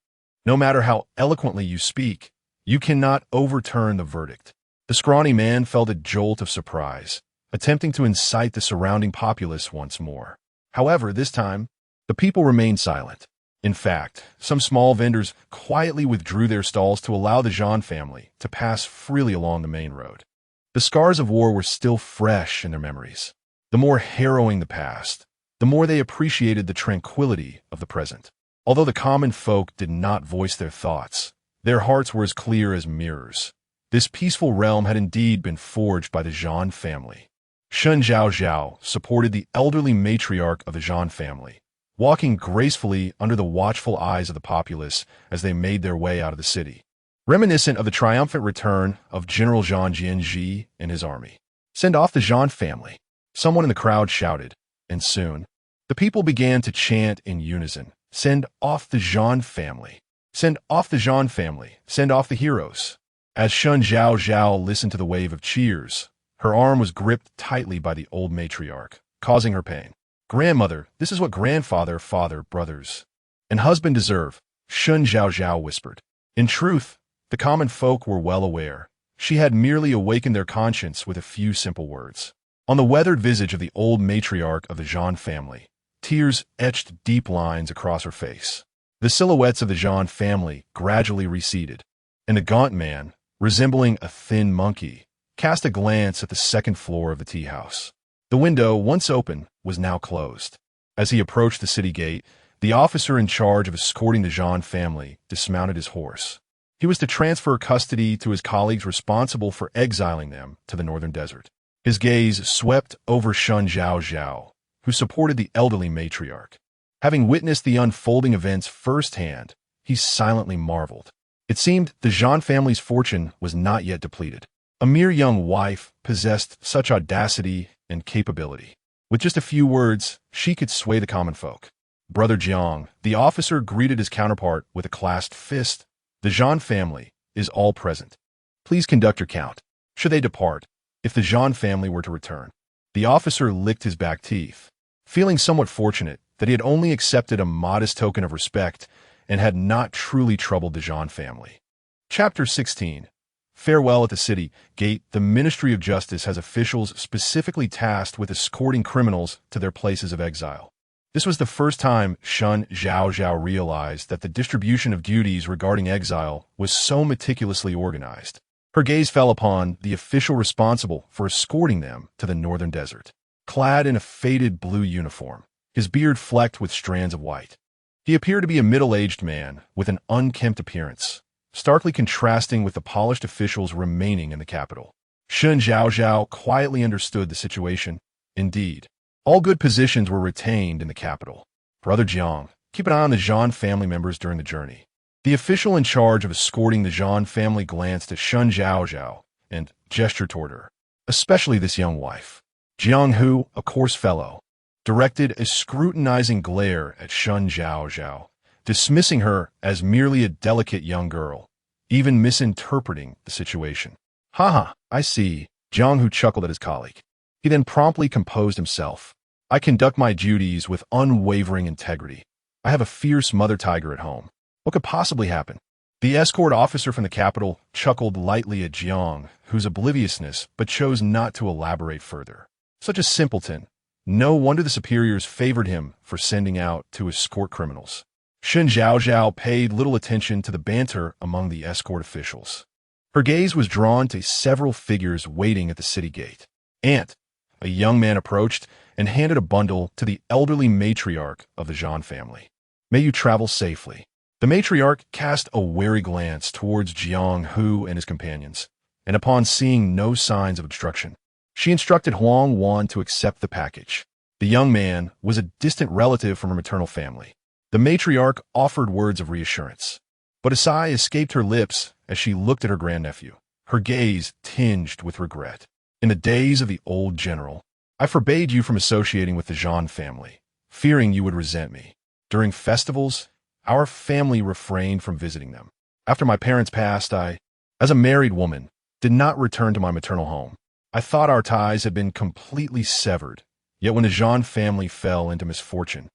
No matter how eloquently you speak, you cannot overturn the verdict. The scrawny man felt a jolt of surprise, attempting to incite the surrounding populace once more. However, this time, the people remained silent. In fact, some small vendors quietly withdrew their stalls to allow the Zhao family to pass freely along the main road. The scars of war were still fresh in their memories. The more harrowing the past, the more they appreciated the tranquility of the present. Although the common folk did not voice their thoughts, their hearts were as clear as mirrors. This peaceful realm had indeed been forged by the Zhao family. Shen Zhaozhao supported the elderly matriarch of the Zhao family, walking gracefully under the watchful eyes of the populace as they made their way out of the city. Reminiscent of the triumphant return of General Zhang Jianji and his army. Send off the Zhao family, someone in the crowd shouted, and soon, the people began to chant in unison, send off the Zhao family, send off the Zhao family, send off the heroes. As Shen Zhaozhao listened to the wave of cheers, her arm was gripped tightly by the old matriarch, causing her pain. Grandmother, this is what grandfather, father, brothers, and husband deserve, Shen Zhaozhao whispered. In truth, the common folk were well aware. She had merely awakened their conscience with a few simple words. On the weathered visage of the old matriarch of the Zhao family, tears etched deep lines across her face. The silhouettes of the Zhao family gradually receded, and the gaunt man, resembling a thin monkey, cast a glance at the second floor of the tea house. The window, once open, was now closed. As he approached the city gate, the officer in charge of escorting the Zhao family dismounted his horse. He was to transfer custody to his colleagues responsible for exiling them to the northern desert. His gaze swept over Shen Zhaozhao, who supported the elderly matriarch. Having witnessed the unfolding events firsthand, he silently marveled. It seemed the Zhao family's fortune was not yet depleted. A mere young wife possessed such audacity and capability. With just a few words, she could sway the common folk. Brother Jiang, the officer greeted his counterpart with a clasped fist. The Zhao family is all present. Please conduct your count. Should they depart, if the Zhao family were to return? The officer licked his back teeth, feeling somewhat fortunate that he had only accepted a modest token of respect and had not truly troubled the Zhao family. Chapter 16. Farewell at the city gate. The Ministry of Justice has officials specifically tasked with escorting criminals to their places of exile. This was the first time Shen Zhaozhao realized that the distribution of duties regarding exile was so meticulously organized. Her gaze fell upon the official responsible for escorting them to the northern desert. Clad in a faded blue uniform, his beard flecked with strands of white. He appeared to be a middle-aged man with an unkempt appearance, starkly contrasting with the polished officials remaining in the capital. Shen Zhaozhao quietly understood the situation. Indeed, all good positions were retained in the capital. Brother Jiang, keep an eye on the Zhao family members during the journey. The official in charge of escorting the Zhao family glanced at Shen Zhaozhao and gestured toward her, especially this young wife. Jiang, who, a coarse fellow, directed a scrutinizing glare at Shen Zhaozhao, dismissing her as merely a delicate young girl, even misinterpreting the situation. Haha, I see, Jiang, who chuckled at his colleague. He then promptly composed himself. I conduct my duties with unwavering integrity. I have a fierce mother tiger at home. What could possibly happen? The escort officer from the capital chuckled lightly at Jiang, whose obliviousness, but chose not to elaborate further. Such a simpleton, No wonder the superiors favored him for sending out to escort criminals. Shen Zhaozhao paid little attention to the banter among the escort officials. Her gaze was drawn to several figures waiting at the city gate. "Aunt," a young man approached and handed a bundle to the elderly matriarch of the Zhan family. "May you travel safely." The matriarch cast a wary glance towards Jiang Hu and his companions, and upon seeing no signs of obstruction, she instructed Huang Wan to accept the package. The young man was a distant relative from her maternal family. The matriarch offered words of reassurance, but a sigh escaped her lips as she looked at her grandnephew, her gaze tinged with regret. "In the days of the old general, I forbade you from associating with the Zhan family, fearing you would resent me. During festivals, our family refrained from visiting them. After my parents passed, I, as a married woman, did not return to my maternal home. I thought our ties had been completely severed, yet when the Zhan family fell into misfortune,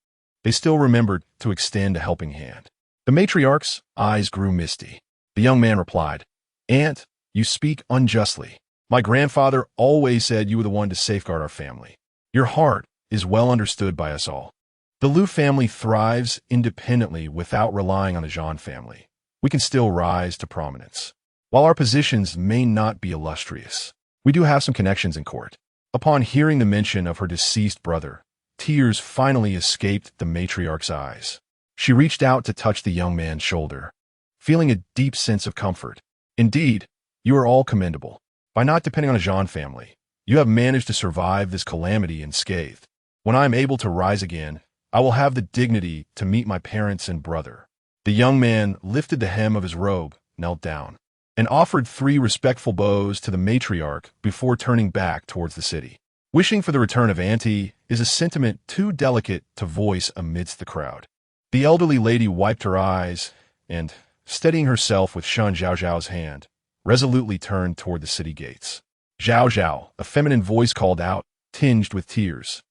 they still remembered to extend a helping hand." The matriarch's eyes grew misty. The young man replied, "Aunt, you speak unjustly. My grandfather always said you were the one to safeguard our family. Your heart is well understood by us all. The Liu family thrives independently without relying on the Zhan family. We can still rise to prominence. While our positions may not be illustrious, we do have some connections in court." Upon hearing the mention of her deceased brother, tears finally escaped the matriarch's eyes. She reached out to touch the young man's shoulder, feeling a deep sense of comfort. "Indeed, you are all commendable. By not depending on a Zhan family, you have managed to survive this calamity unscathed. When I am able to rise again, I will have the dignity to meet my parents and brother." The young man lifted the hem of his robe, knelt down, and offered 3 respectful bows to the matriarch before turning back towards the city. Wishing for the return of Auntie is a sentiment too delicate to voice amidst the crowd. The elderly lady wiped her eyes and, steadying herself with Shen Zhaozhao's hand, resolutely turned toward the city gates. "Zhaozhao," a feminine voice called out, tinged with tears.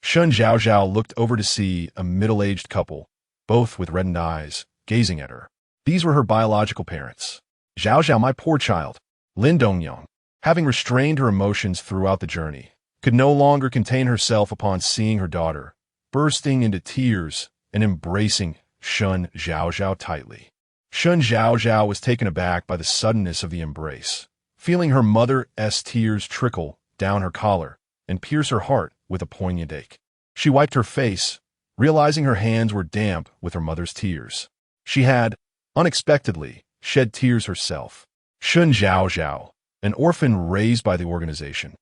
Shen Zhaozhao looked over to see a middle-aged couple, both with reddened eyes, gazing at her. These were her biological parents. "Zhaozhao, my poor child." Lin Dongyang, having restrained her emotions throughout the journey, could no longer contain herself upon seeing her daughter, bursting into tears and embracing Shen Zhaozhao tightly. Shen Zhaozhao was taken aback by the suddenness of the embrace, feeling her mother's tears trickle down her collar and pierce her heart with a poignant ache. She wiped her face, realizing her hands were damp with her mother's tears. She had, unexpectedly, shed tears herself. Shen Zhaozhao, an orphan raised by the organization,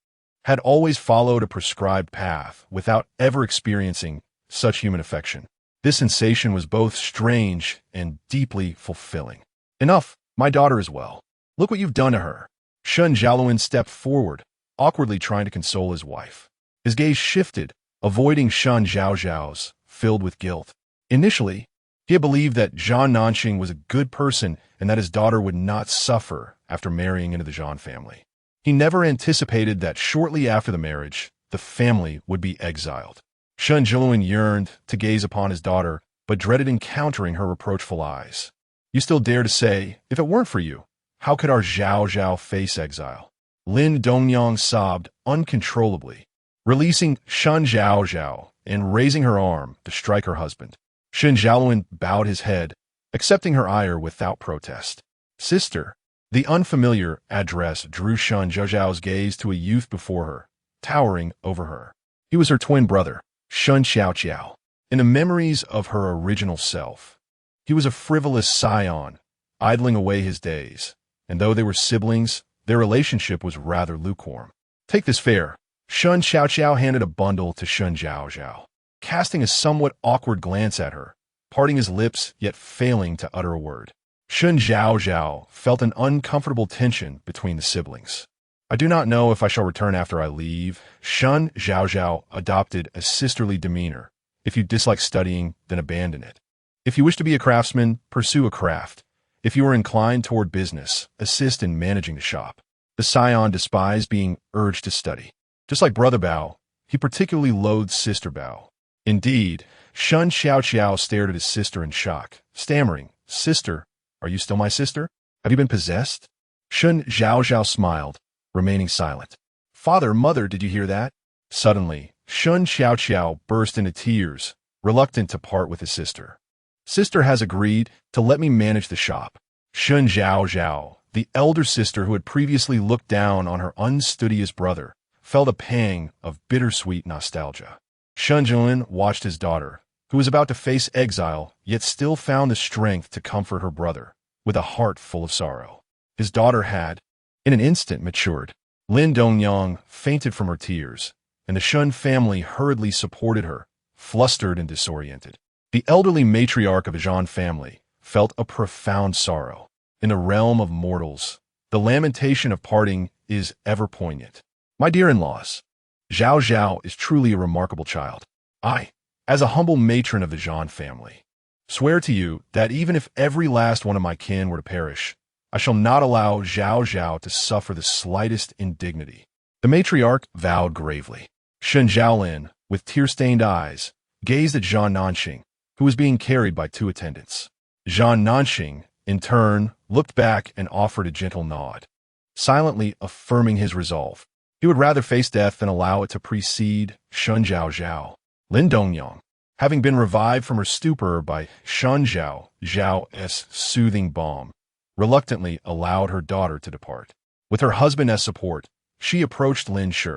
had always followed a prescribed path without ever experiencing such human affection. This sensation was both strange and deeply fulfilling. "Enough, my daughter is well. Look what you've done to her." Shen Zhaolun stepped forward, awkwardly trying to console his wife. His gaze shifted, avoiding Shen Zhaozhao's, filled with guilt. Initially, he had believed that Zhan Nanxing was a good person and that his daughter would not suffer after marrying into the Zhan family. He never anticipated that shortly after the marriage, the family would be exiled. Shen Zhaolun yearned to gaze upon his daughter, but dreaded encountering her reproachful eyes. "You still dare to say, if it weren't for you, how could our Zhaozhao face exile?" Lin Dongyang sobbed uncontrollably, releasing Shen Zhaozhao and raising her arm to strike her husband. Shen Zhaolun bowed his head, accepting her ire without protest. "Sister." The unfamiliar address drew Shen Zhaozhao's gaze to a youth before her, towering over her. He was her twin brother, Shen Xiaoqiao. In the memories of her original self, he was a frivolous scion, idling away his days, and though they were siblings, their relationship was rather lukewarm. "Take this fare." Shen Xiaoqiao handed a bundle to Shen Zhaozhao, casting a somewhat awkward glance at her, parting his lips yet failing to utter a word. Shen Zhaozhao felt an uncomfortable tension between the siblings. "I do not know if I shall return after I leave." Shen Zhaozhao adopted a sisterly demeanor. "If you dislike studying, then abandon it. If you wish to be a craftsman, pursue a craft. If you are inclined toward business, assist in managing the shop." The scion despised being urged to study. Just like Brother Bao, he particularly loathed Sister Bao. Indeed, Shen Xiaoqiao stared at his sister in shock, stammering, "Sister, are you still my sister? Have you been possessed?" Shen Zhaozhao smiled, remaining silent. "Father, mother, did you hear that?" Suddenly, Shen Zhaozhao burst into tears, reluctant to part with his sister. Sister has agreed to let me manage the shop. Shen Zhaozhao, the elder sister who had previously looked down on her unstudious brother, felt a pang of bittersweet nostalgia. Shen Zhaozhao watched his daughter, who was about to face exile, yet still found the strength to comfort her brother, with a heart full of sorrow. His daughter had, in an instant, matured. Lin Dongyang fainted from her tears, and the Shen family hurriedly supported her, flustered and disoriented. The elderly matriarch of the Zhan family felt a profound sorrow. In the realm of mortals, the lamentation of parting is ever poignant. My dear in-laws, Zhao Zhao is truly a remarkable child. I, as a humble matron of the Zhan family, swear to you that even if every last one of my kin were to perish, I shall not allow Zhao Zhao to suffer the slightest indignity. The matriarch vowed gravely. Shen Zhaolin, with tear-stained eyes, gazed at Zhan Nanxing, who was being carried by two attendants. Zhan Nanxing, in turn, looked back and offered a gentle nod, silently affirming his resolve. He would rather face death than allow it to precede Shen Zhaozhao. Lin Dongyang, having been revived from her stupor by Shen Zhao's soothing balm, reluctantly allowed her daughter to depart. With her husband as support, she approached Lin Shi,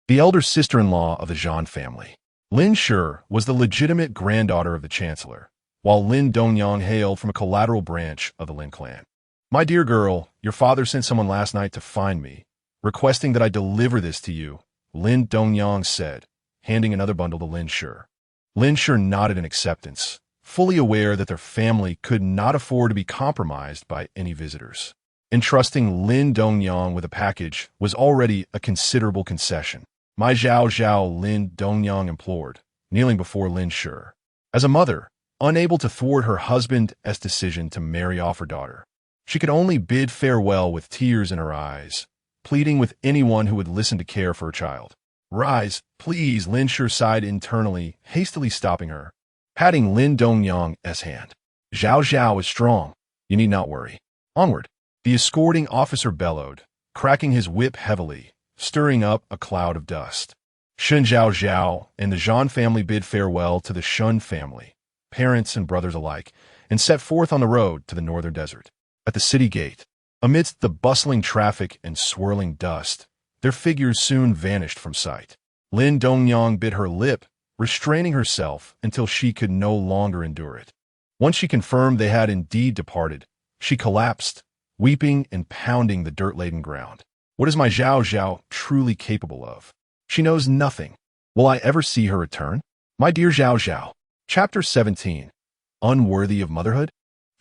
the elder sister-in-law of the Zhan family. Lin Shi was the legitimate granddaughter of the chancellor, while Lin Dongyang hailed from a collateral branch of the Lin clan. My dear girl, your father sent someone last night to find me, requesting that I deliver this to you, Lin Dongyang said, handing another bundle to Lin Shi. Lin Shi nodded in acceptance, fully aware that their family could not afford to be compromised by any visitors. Entrusting Lin Dongyang with a package was already a considerable concession. My Zhao Zhao, Lin Dongyang implored, kneeling before Lin Shi. As a mother, unable to thwart her husband's decision to marry off her daughter, she could only bid farewell with tears in her eyes, pleading with anyone who would listen to care for her child. Rise, please, Lin Shi sighed internally, hastily stopping her, patting Lin Dongyang's hand. Zhao Zhao is strong. You need not worry. Onward. The escorting officer bellowed, cracking his whip heavily, stirring up a cloud of dust. Shen Zhaozhao and the Zhan family bid farewell to the Shen family, parents and brothers alike, and set forth on the road to the northern desert. At the city gate, amidst the bustling traffic and swirling dust, their figures soon vanished from sight. Lin Dongyang bit her lip, restraining herself until she could no longer endure it. Once she confirmed they had indeed departed, she collapsed, weeping and pounding the dirt-laden ground. What is my Zhao Zhao truly capable of? She knows nothing. Will I ever see her return? My dear Zhao Zhao. Chapter 17. Unworthy of Motherhood?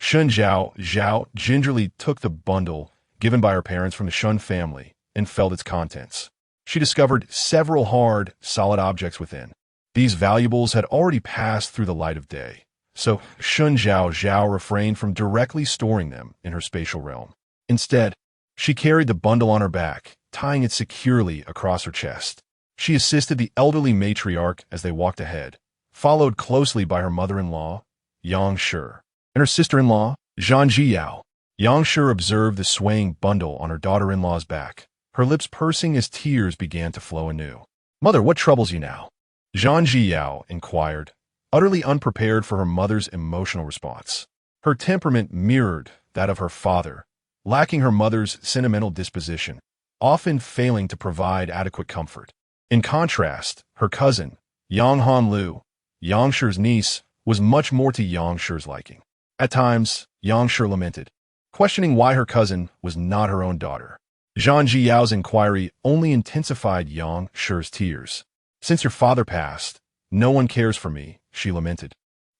Shen Zhaozhao gingerly took the bundle given by her parents from the Shen family and felt its contents. She discovered several hard, solid objects within. These valuables had already passed through the light of day, so Shen Zhaozhao refrained from directly storing them in her spatial realm. Instead, she carried the bundle on her back, tying it securely across her chest. She assisted the elderly matriarch as they walked ahead, followed closely by her mother-in-law, Yang Shi, and her sister-in-law, Zhan Zhiyao. Yang Shi observed the swaying bundle on her daughter-in-law's back, her lips pursing as tears began to flow anew. Mother, what troubles you now? Zhan Zhiyao inquired, utterly unprepared for her mother's emotional response. Her temperament mirrored that of her father, lacking her mother's sentimental disposition, often failing to provide adequate comfort. In contrast, her cousin, Yang Hanlu, Yang Shi's niece, was much more to Yang Shi's liking. At times, Yang Shi lamented, questioning why her cousin was not her own daughter. Zhan Jiyao's inquiry only intensified Yang Shi's tears. Since your father passed, no one cares for me, she lamented,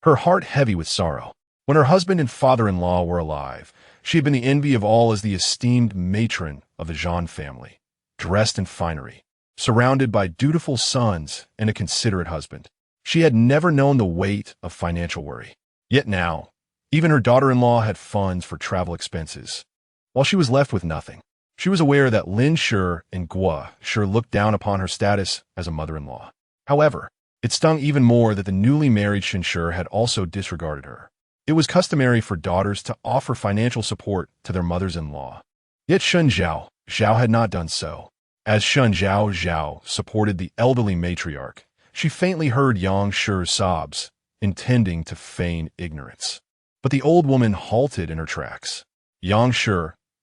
her heart heavy with sorrow. When her husband and father-in-law were alive, she had been the envy of all as the esteemed matron of the Zhan family, dressed in finery, surrounded by dutiful sons and a considerate husband. She had never known the weight of financial worry. Yet now, even her daughter-in-law had funds for travel expenses, while she was left with nothing. She was aware that Lin Shi and Guo Shi looked down upon her status as a mother-in-law. However, it stung even more that the newly married Shen Shi had also disregarded her. It was customary for daughters to offer financial support to their mothers-in-law. Yet Shen Zhaozhao had not done so. As Shen Zhaozhao supported the elderly matriarch, She faintly heard Yang Shi's sobs, intending to feign ignorance. But the old woman halted in her tracks. Yang Shi,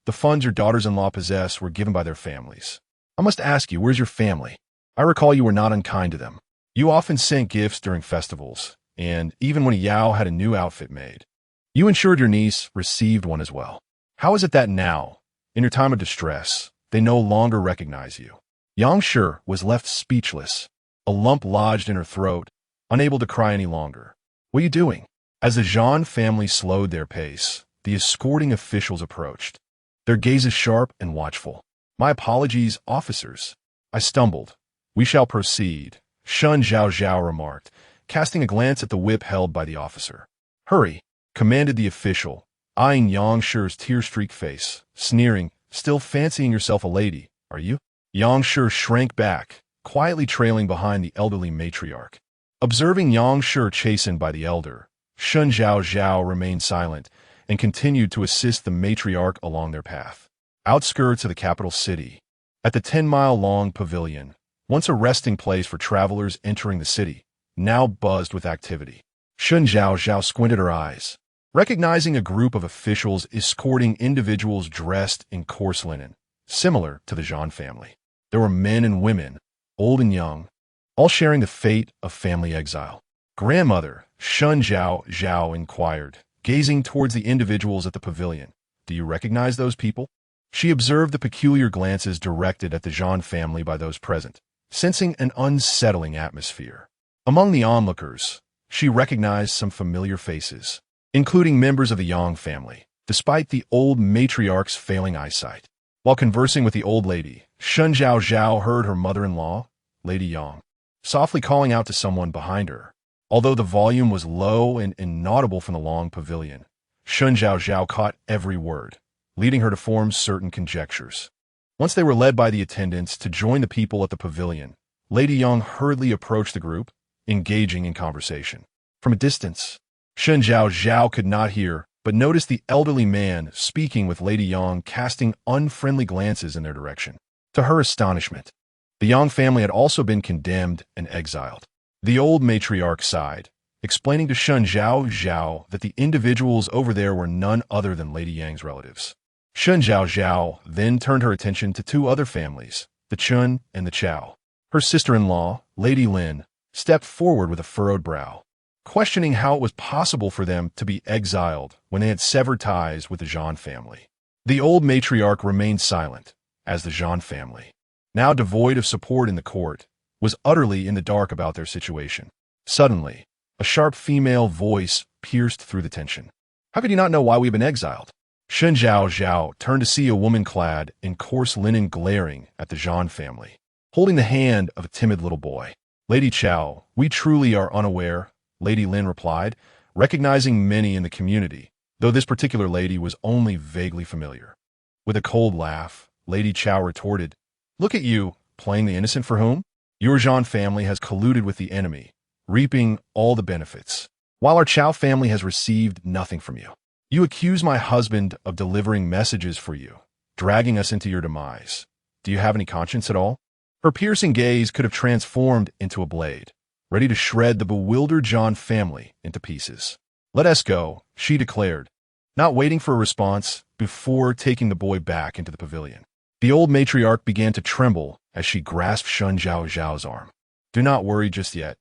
the funds your daughters-in-law possess were given by their families. I must ask you, where's your family? I recall you were not unkind to them. You often sent gifts during festivals, and even when Yao had a new outfit made. You ensured your niece received one as well. How is it that now, in your time of distress, they no longer recognize you? Yang Shi was left speechless, a lump lodged in her throat, unable to cry any longer. What are you doing? As the Zhao family slowed their pace, the escorting officials approached, their gazes sharp and watchful. My apologies, officers. I stumbled. We shall proceed, Shen Zhaozhao remarked, casting a glance at the whip held by the officer. Hurry, commanded the official, eyeing Yang Shi's tear-streaked face, sneering, still fancying yourself a lady, are you? Yang Shi shrank back, quietly trailing behind the elderly matriarch. Observing Yang Shi chastened by the elder, Shen Zhaozhao remained silent and continued to assist the matriarch along their path. Outskirts of the capital city, at the 10-mile-long pavilion, once a resting place for travelers entering the city, now buzzed with activity. Shen Zhaozhao squinted her eyes, recognizing a group of officials escorting individuals dressed in coarse linen, similar to the Zhao family. There were men and women, old and young, all sharing the fate of family exile. Grandmother, Shen Zhaozhao inquired, gazing towards the individuals at the pavilion. Do you recognize those people? She observed the peculiar glances directed at the Zhao family by those present, sensing an unsettling atmosphere. Among the onlookers, she recognized some familiar faces, including members of the Yang family, despite the old matriarch's failing eyesight. While conversing with the old lady, Shen Zhaozhao heard her mother-in-law, Lady Yang, softly calling out to someone behind her. Although the volume was low and inaudible from the long pavilion, Shen Zhaozhao caught every word, leading her to form certain conjectures. Once they were led by the attendants to join the people at the pavilion, Lady Yang hurriedly approached the group, engaging in conversation. From a distance, Shen Zhaozhao could not hear, but noticed the elderly man speaking with Lady Yang casting unfriendly glances in their direction. To her astonishment, the Yang family had also been condemned and exiled. The old matriarch sighed, explaining to Shen Zhaozhao that the individuals over there were none other than Lady Yang's relatives. Shen Zhaozhao then turned her attention to two other families, the Chun and the Chao. Her sister-in-law, Lady Lin, stepped forward with a furrowed brow, questioning how it was possible for them to be exiled when they had severed ties with the Zhao family. The old matriarch remained silent, as the Zhao family, now devoid of support in the court, was utterly in the dark about their situation. Suddenly, a sharp female voice pierced through the tension. How could you not know why we've been exiled? Shen Zhaozhao turned to see a woman clad in coarse linen glaring at the Zhao family, holding the hand of a timid little boy. Lady Chao, we truly are unaware, Lady Lin replied, recognizing many in the community, though this particular lady was only vaguely familiar. With a cold laugh, Lady Chao retorted, Look at you, playing the innocent for whom? Your Zhao family has colluded with the enemy, reaping all the benefits, while our Chao family has received nothing from you. You accuse my husband of delivering messages for you, dragging us into your demise. Do you have any conscience at all? Her piercing gaze could have transformed into a blade, ready to shred the bewildered Zhao family into pieces. Let us go, she declared, not waiting for a response before taking the boy back into the pavilion. The old matriarch began to tremble as she grasped Shen Zhaozhao's arm. Do not worry just yet.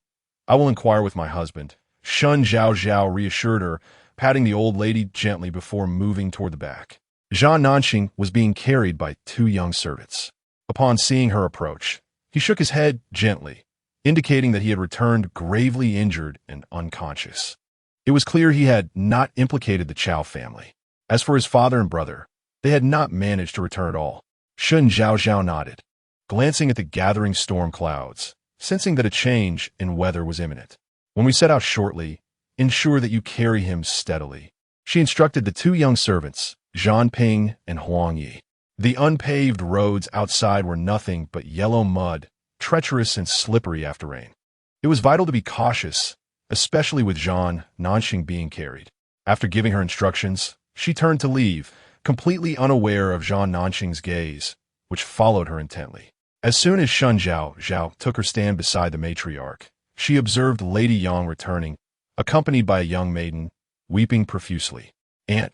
I will inquire with my husband, Shen Zhaozhao reassured her, patting the old lady gently before moving toward the back. Zhao Nanxing was being carried by two young servants. Upon seeing her approach, he shook his head gently, indicating that he had returned gravely injured and unconscious. It was clear he had not implicated the Chao family. As for his father and brother, they had not managed to return at all. Shen Zhaozhao nodded, glancing at the gathering storm clouds, sensing that a change in weather was imminent. When we set out shortly, ensure that you carry him steadily. She instructed the two young servants, Zhan Ping and Huang Yi. The unpaved roads outside were nothing but yellow mud, treacherous and slippery after rain. It was vital to be cautious, especially with Zhao Nanxing being carried. After giving her instructions, she turned to leave, completely unaware of Zhao Nanxing's gaze, which followed her intently. As soon as Shen Zhaozhao took her stand beside the matriarch, she observed Lady Yang returning, accompanied by a young maiden, weeping profusely. Aunt.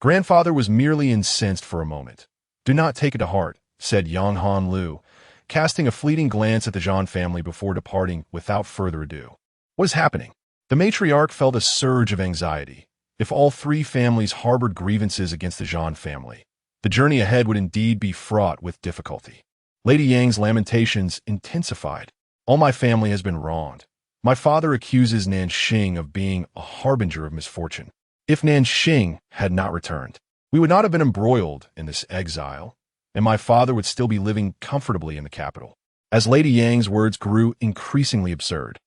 Grandfather was merely incensed for a moment. Do not take it to heart, said Yang Han Lu, casting a fleeting glance at the Zhao family before departing without further ado. What is happening? The matriarch felt a surge of anxiety. If all three families harbored grievances against the Zhao family, the journey ahead would indeed be fraught with difficulty. Lady Yang's lamentations intensified. All my family has been wronged. My father accuses Nanxing of being a harbinger of misfortune. If Nanxing had not returned, we would not have been embroiled in this exile, and my father would still be living comfortably in the capital. As Lady Yang's words grew increasingly absurd,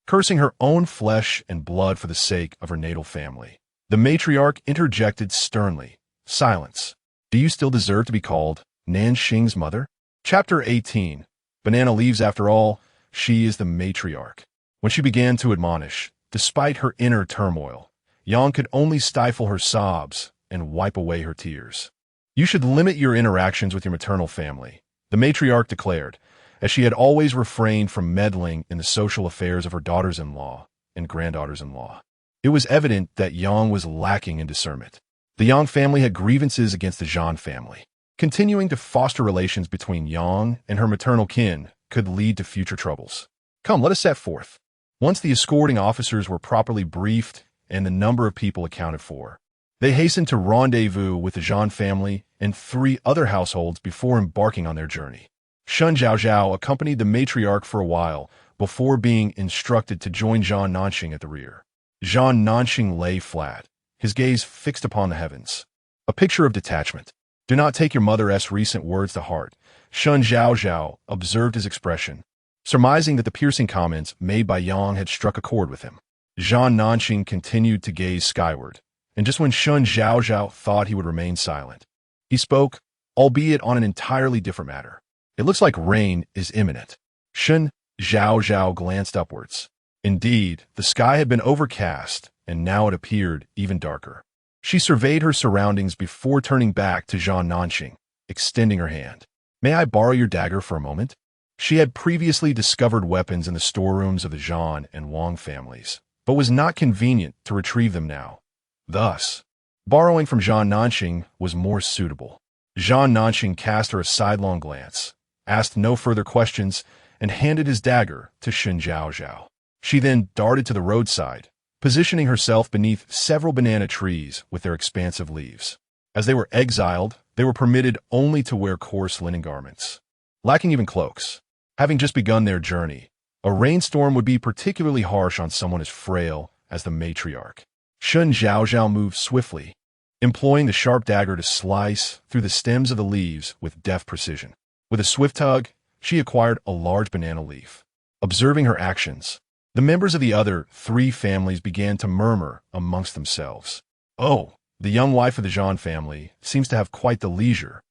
cursing her own flesh and blood for the sake of her natal family, the matriarch interjected sternly, Silence. Do you still deserve to be called Nanxing's mother? Chapter 18. Banana leaves. After all, she is the matriarch. When she began to admonish, despite her inner turmoil, Yang could only stifle her sobs and wipe away her tears. You should limit your interactions with your maternal family, the matriarch declared, as she had always refrained from meddling in the social affairs of her daughters-in-law and granddaughters-in-law. It was evident that Yang was lacking in discernment. The Yang family had grievances against the Zhao family. Continuing to foster relations between Yang and her maternal kin could lead to future troubles. Come, let us set forth. Once the escorting officers were properly briefed and the number of people accounted for, they hastened to rendezvous with the Zhao family and 3 other households before embarking on their journey. Shen Zhaozhao accompanied the matriarch for a while before being instructed to join Zhao Nanxing at the rear. Zhao Nanxing lay flat, his gaze fixed upon the heavens. A picture of detachment. Do not take your mother's recent words to heart. Shen Zhaozhao observed his expression, surmising that the piercing comments made by Yang had struck a chord with him. Zhao Nanxing continued to gaze skyward, and just when Shen Zhaozhao thought he would remain silent, he spoke, albeit on an entirely different matter. It looks like rain is imminent. Shen Zhaozhao glanced upwards. Indeed, the sky had been overcast, and now it appeared even darker. She surveyed her surroundings before turning back to Zhao Nanxing, extending her hand. May I borrow your dagger for a moment? She had previously discovered weapons in the storerooms of the Zhao and Wang families, but was not convenient to retrieve them now. Thus, borrowing from Zhao Nanxing was more suitable. Zhao Nanxing cast her a sidelong glance, asked no further questions, and handed his dagger to Shen Zhaozhao. She then darted to the roadside, positioning herself beneath several banana trees with their expansive leaves. As they were exiled, they were permitted only to wear coarse linen garments, lacking even cloaks. Having just begun their journey, a rainstorm would be particularly harsh on someone as frail as the matriarch. Shen Zhaozhao moved swiftly, employing the sharp dagger to slice through the stems of the leaves with deft precision. With a swift tug, she acquired a large banana leaf. Observing her actions, the members of the other 3 families began to murmur amongst themselves. Oh, the young wife of the Zhao family seems to have quite the leisure.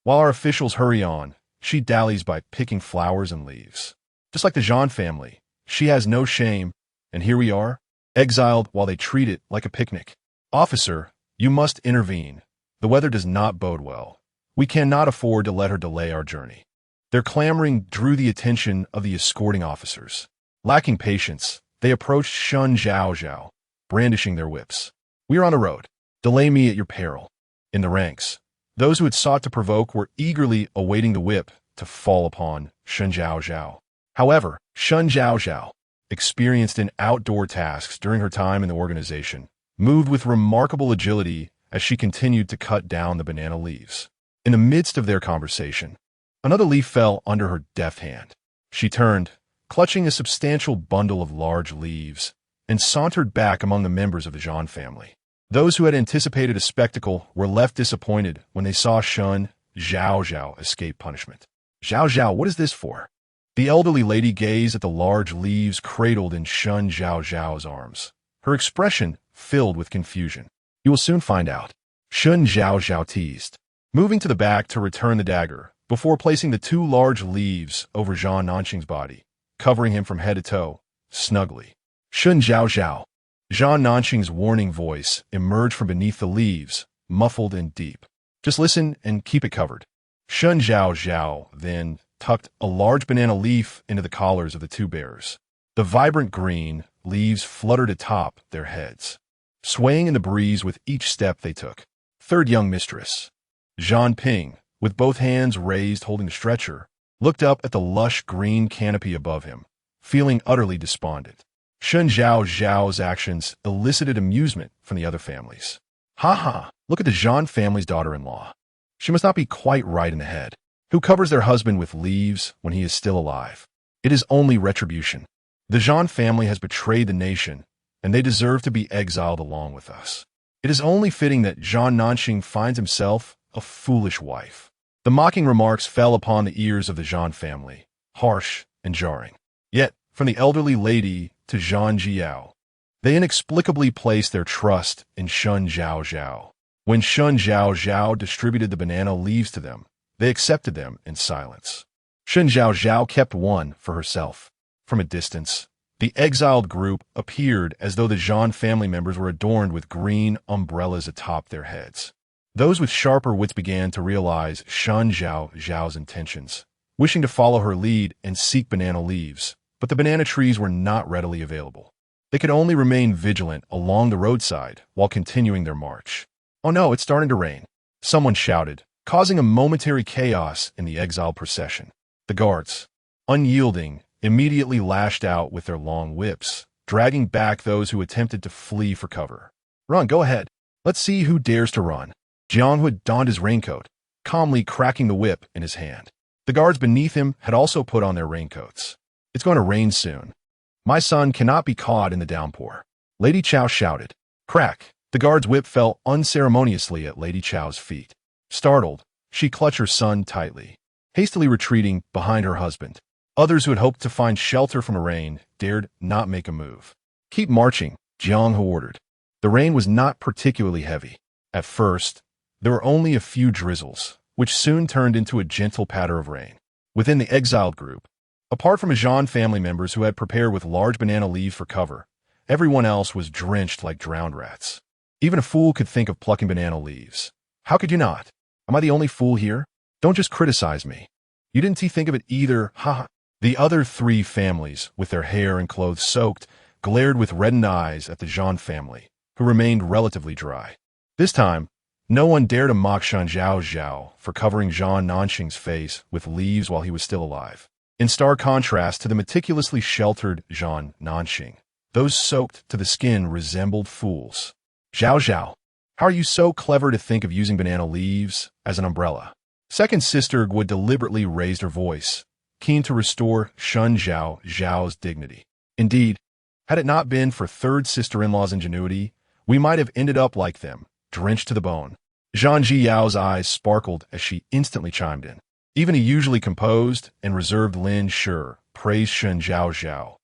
While our officials hurry on, she dallies by picking flowers and leaves. Just like the Zhao family, she has no shame, and here we are, exiled while they treat it like a picnic. Officer, you must intervene. The weather does not bode well. We cannot afford to let her delay our journey. Their clamoring drew the attention of the escorting officers. Lacking patience, they approached Shen Zhaozhao, brandishing their whips. We are on the road. Delay me at your peril. In the ranks, those who had sought to provoke were eagerly awaiting the whip to fall upon Shen Zhaozhao. However, Shen Zhaozhao, experienced in outdoor tasks during her time in the organization, moved with remarkable agility as she continued to cut down the banana leaves. In the midst of their conversation, another leaf fell under her deft hand. She turned, clutching a substantial bundle of large leaves, and sauntered back among the members of the Zhao family. Those who had anticipated a spectacle were left disappointed when they saw Shen Zhaozhao escape punishment. Zhaozhao, what is this for? The elderly lady gazed at the large leaves cradled in Shen Zhaozhao's arms, her expression filled with confusion. You will soon find out. Shen Zhaozhao teased, moving to the back to return the dagger, before placing the 2 large leaves over Zhao Nanxing's body, covering him from head to toe, snugly. Shen Zhaozhao. Zhao Nanxing's warning voice emerged from beneath the leaves, muffled and deep. Just listen and keep it covered. Shen Zhaozhao then tucked a large banana leaf into the collars of the 2 bearers. The vibrant green leaves fluttered atop their heads, swaying in the breeze with each step they took. Third young mistress, Zhan Ping, with both hands raised holding the stretcher, looked up at the lush green canopy above him, feeling utterly despondent. Shen Zhaozhao's actions elicited amusement from the other families. Ha ha, look at the Zhan family's daughter-in-law. She must not be quite right in the head. Who covers their husband with leaves when he is still alive? It is only retribution. The Zhan family has betrayed the nation, and they deserve to be exiled along with us. It is only fitting that Zhan Nanxing finds himself a foolish wife. The mocking remarks fell upon the ears of the Zhan family, harsh and jarring. Yet, from the elderly lady to Zhan Jiao, they inexplicably placed their trust in Shen Zhaozhao. When Shen Zhaozhao distributed the banana leaves to them, they accepted them in silence. Shen Zhaozhao kept one for herself. From a distance, the exiled group appeared as though the Zhan family members were adorned with green umbrellas atop their heads. Those with sharper wits began to realize Shen Zhaozhao's intentions, wishing to follow her lead and seek banana leaves, but the banana trees were not readily available. They could only remain vigilant along the roadside while continuing their march. "Oh no, it's starting to rain," someone shouted, causing a momentary chaos in the exile procession. The guards, unyielding, immediately lashed out with their long whips, dragging back those who attempted to flee for cover. "Run, go ahead. Let's see who dares to run." Jiang had donned his raincoat, calmly cracking the whip in his hand. The guards beneath him had also put on their raincoats. "It's going to rain soon. My son cannot be caught in the downpour." Lady Chow shouted. Crack! The guard's whip fell unceremoniously at Lady Chow's feet. Startled, she clutched her son tightly, hastily retreating behind her husband. Others who had hoped to find shelter from the rain dared not make a move. "Keep marching," Jiang He ordered. The rain was not particularly heavy. At first, there were only a few drizzles, which soon turned into a gentle patter of rain. Within the exiled group, apart from Zhan family members who had prepared with large banana leaves for cover, everyone else was drenched like drowned rats. Even a fool could think of plucking banana leaves. How could you not? Am I the only fool here? Don't just criticize me. You didn't think of it either, ha. The other three families, with their hair and clothes soaked, glared with reddened eyes at the Zhan family, who remained relatively dry. This time, no one dared to mock Shen Zhaozhao for covering Zhan Nanxing's face with leaves while he was still alive. In stark contrast to the meticulously sheltered Zhan Nanxing, those soaked to the skin resembled fools. "Zhaozhao, how are you so clever to think of using banana leaves as an umbrella?" Second sister Guo deliberately raised her voice, keen to restore Shen Zhaozhao's dignity. Indeed, had it not been for third sister-in-law's ingenuity, we might have ended up like them, drenched to the bone. Zhan Jiao's eyes sparkled as she instantly chimed in. Even a usually composed and reserved Lin Shi praised Shen Zhaozhao.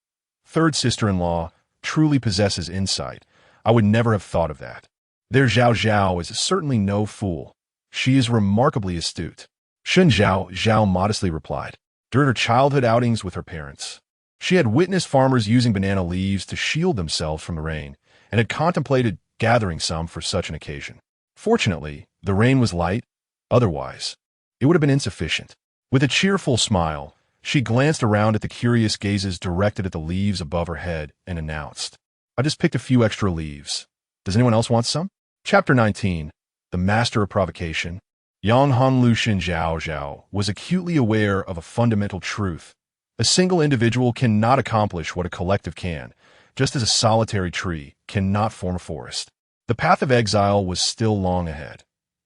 "Third sister-in-law truly possesses insight. I would never have thought of that. Their Zhaozhao is certainly no fool. She is remarkably astute." Shen Zhaozhao modestly replied. During her childhood outings with her parents, she had witnessed farmers using banana leaves to shield themselves from the rain and had contemplated gathering some for such an occasion. Fortunately, the rain was light. Otherwise, it would have been insufficient. With a cheerful smile, she glanced around at the curious gazes directed at the leaves above her head and announced, "I just picked a few extra leaves. Does anyone else want some?" Chapter 19. The Master of Provocation. Yang Hanlu Shen Zhaozhao was acutely aware of a fundamental truth. A single individual cannot accomplish what a collective can, just as a solitary tree cannot form a forest. The path of exile was still long ahead,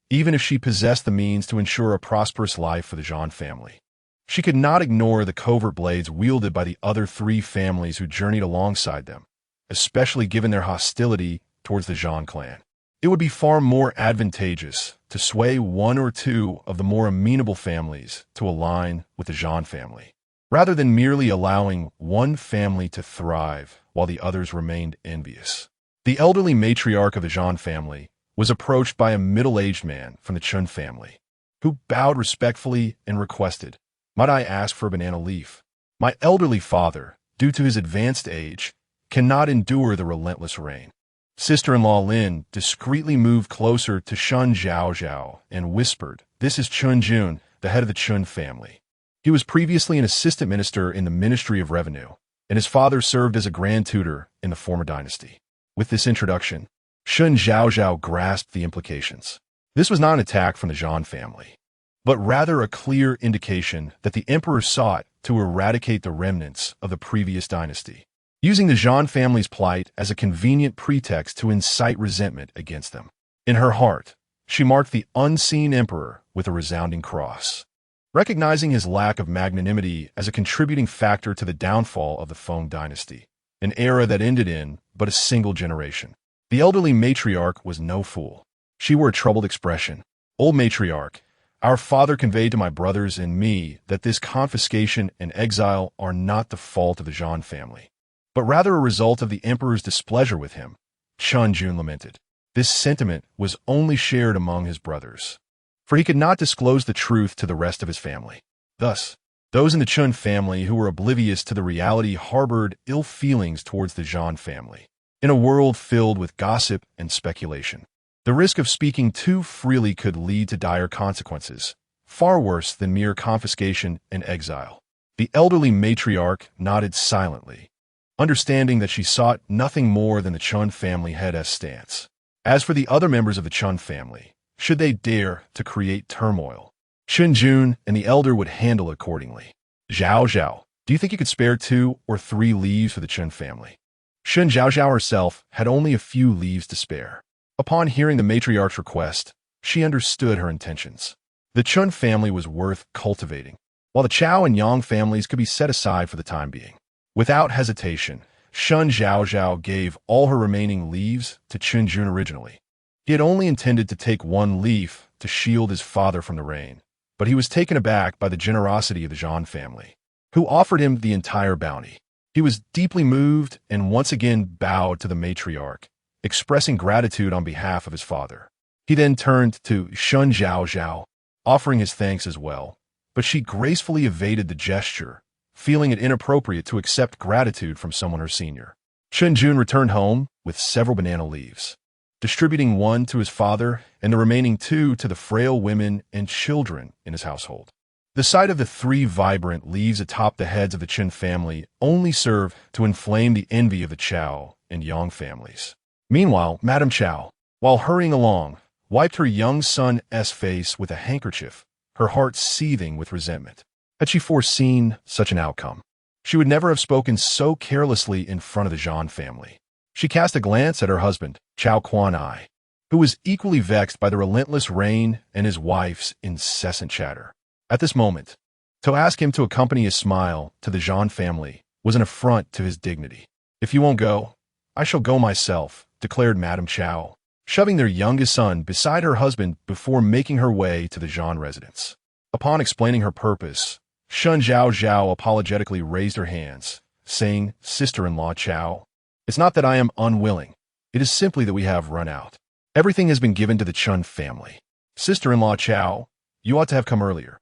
even if she possessed the means to ensure a prosperous life for the Zhan family. She could not ignore the covert blades wielded by the other three families who journeyed alongside them, especially given their hostility towards the Zhan clan. It would be far more advantageous to sway one or two of the more amenable families to align with the Zhan family, rather than merely allowing one family to thrive while the others remained envious. The elderly matriarch of the Zhan family was approached by a middle-aged man from the Chun family, who bowed respectfully and requested, "Might I ask for a banana leaf? My elderly father, due to his advanced age, cannot endure the relentless rain." Sister-in-law Lin discreetly moved closer to Shen Zhaozhao and whispered, "This is Chun Jun, the head of the Chun family. He was previously an assistant minister in the Ministry of Revenue. and his father served as a grand tutor in the former dynasty. With this introduction, Shen Zhaozhao grasped the implications. This was not an attack from the Zhao family, but rather a clear indication that the emperor sought to eradicate the remnants of the previous dynasty, using the Zhao family's plight as a convenient pretext to incite resentment against them. In her heart, she marked the unseen emperor with a resounding cross, recognizing his lack of magnanimity as a contributing factor to the downfall of the Feng dynasty, an era that ended in but a single generation. The elderly matriarch was no fool. She wore a troubled expression. "Old matriarch, our father conveyed to my brothers and me that this confiscation and exile are not the fault of the Zhao family, but rather a result of the emperor's displeasure with him," Shen Zhaozhao lamented. This sentiment was only shared among his brothers, for he could not disclose the truth to the rest of his family. Thus, those in the Chun family who were oblivious to the reality harbored ill feelings towards the Zhao family. In a world filled with gossip and speculation, the risk of speaking too freely could lead to dire consequences, far worse than mere confiscation and exile. The elderly matriarch nodded silently, understanding that she sought nothing more than the Chun family head's stance. As for the other members of the Chun family, should they dare to create turmoil, Shen Zhaozhao and the elder would handle accordingly. "Zhaozhao, do you think you could spare 2 or 3 leaves for the Chun family?" Shen Zhaozhao herself had only a few leaves to spare. Upon hearing the matriarch's request, she understood her intentions. The Chun family was worth cultivating, while the Chao and Yang families could be set aside for the time being. Without hesitation, Shen Zhaozhao gave all her remaining leaves to Chen Zhaozhao originally. He had only intended to take 1 leaf to shield his father from the rain, but he was taken aback by the generosity of the Zhao family, who offered him the entire bounty. He was deeply moved and once again bowed to the matriarch, expressing gratitude on behalf of his father. He then turned to Shen Zhaozhao, offering his thanks as well, but she gracefully evaded the gesture, feeling it inappropriate to accept gratitude from someone her senior. Shen Zhaozhao returned home with several banana leaves, distributing 1 to his father and the remaining 2 to the frail women and children in his household. The sight of the 3 vibrant leaves atop the heads of the Chen family only served to inflame the envy of the Chao and Yang families. Meanwhile, Madame Chao, while hurrying along, wiped her young son's face with a handkerchief, her heart seething with resentment. Had she foreseen such an outcome, she would never have spoken so carelessly in front of the Zhao family. She cast a glance at her husband, Chao Quan-ai, who was equally vexed by the relentless rain and his wife's incessant chatter. At this moment, to ask him to accompany his smile to the Zhao family was an affront to his dignity. "If you won't go, I shall go myself," declared Madame Chao, shoving their youngest son beside her husband before making her way to the Zhao residence. Upon explaining her purpose, Shen Zhaozhao apologetically raised her hands, saying, "Sister-in-law Chao, it's not that I am unwilling. It is simply that we have run out. Everything has been given to the Chun family. Sister-in-law Chao, you ought to have come earlier.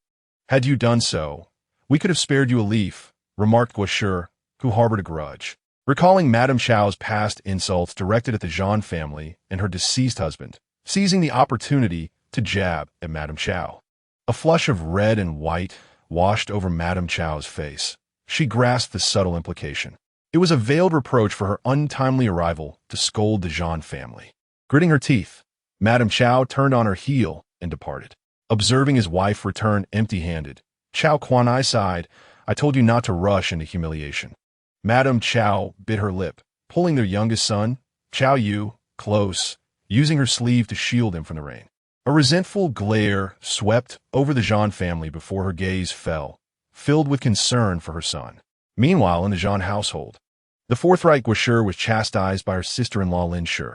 Had you done so, we could have spared you a leaf," remarked Guoshi, who harbored a grudge. Recalling Madame Chao's past insults directed at the Zhao family and her deceased husband, seizing the opportunity to jab at Madame Chao. A flush of red and white washed over Madame Chao's face. She grasped the subtle implication. It was a veiled reproach for her untimely arrival to scold the Zhao family. Gritting her teeth, Madame Chao turned on her heel and departed. Observing his wife return empty-handed, Chao Quan-ai sighed, "I told you not to rush into humiliation." Madame Chao bit her lip, pulling their youngest son, Chao Yu, close, using her sleeve to shield him from the rain. A resentful glare swept over the Zhao family before her gaze fell, filled with concern for her son. Meanwhile, in the Zhao household, the forthright Guoshi was chastised by her sister-in-law Lin Shi.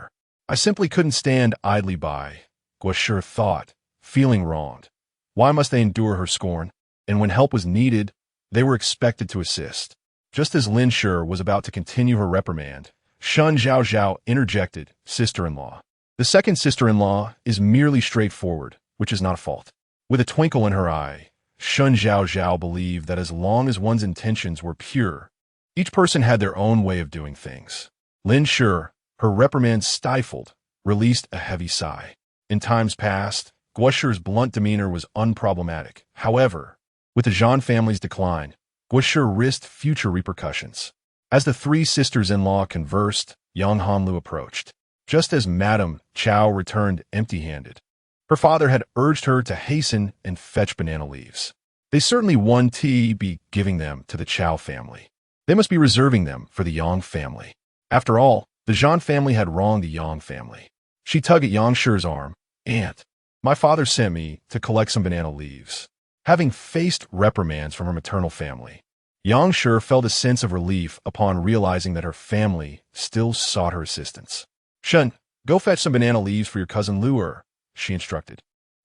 "I simply couldn't stand idly by," Guoshi thought, feeling wronged. Why must they endure her scorn? And when help was needed, they were expected to assist. Just as Lin Shi was about to continue her reprimand, Shen Zhaozhao interjected, "Sister-in-law. The second sister-in-law is merely straightforward, which is not a fault." With a twinkle in her eye, Shen Zhaozhao believed that as long as one's intentions were pure, each person had their own way of doing things. Lin Shi, her reprimand stifled, released a heavy sigh. In times past, Guoshi's blunt demeanor was unproblematic. However, with the Zhao family's decline, Guoshi risked future repercussions. As the three sisters-in-law conversed, Yang Hanlu approached. Just as Madame Chow returned empty-handed, her father had urged her to hasten and fetch banana leaves. They certainly wouldn't be giving them to the Chow family. They must be reserving them for the Yang family. After all, the Zhan family had wronged the Yang family. She tugged at Yang Shi's arm. "Aunt, my father sent me to collect some banana leaves." Having faced reprimands from her maternal family, Yang Shi felt a sense of relief upon realizing that her family still sought her assistance. "Shen, go fetch some banana leaves for your cousin Luer," she instructed.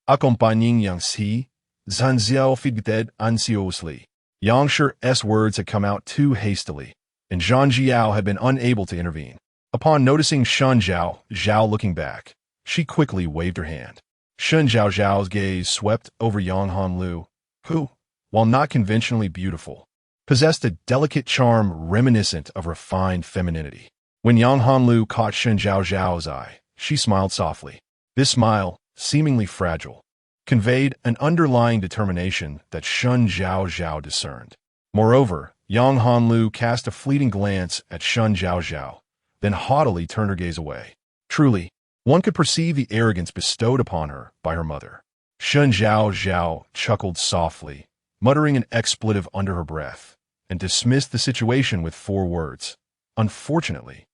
Accompagning Yang Shi, Shen Zhaozhao fidgeted anxiously. Yang Shi's words had come out too hastily, and Shen Zhaozhao had been unable to intervene. Upon noticing Shen Zhaozhao looking back, she quickly waved her hand. Shen Zhaozhao's gaze swept over Yang Hanlu, who, while not conventionally beautiful, possessed a delicate charm reminiscent of refined femininity. When Yang Hanlu caught Shen Zhaozhao's eye, she smiled softly. This smile, seemingly fragile, conveyed an underlying determination that Shen Zhaozhao discerned. Moreover, Yang Hanlu cast a fleeting glance at Shen Zhaozhao, then haughtily turned her gaze away. Truly, one could perceive the arrogance bestowed upon her by her mother. Shen Zhaozhao chuckled softly, muttering an expletive under her breath, and dismissed the situation with 4 words. "Unfortunately,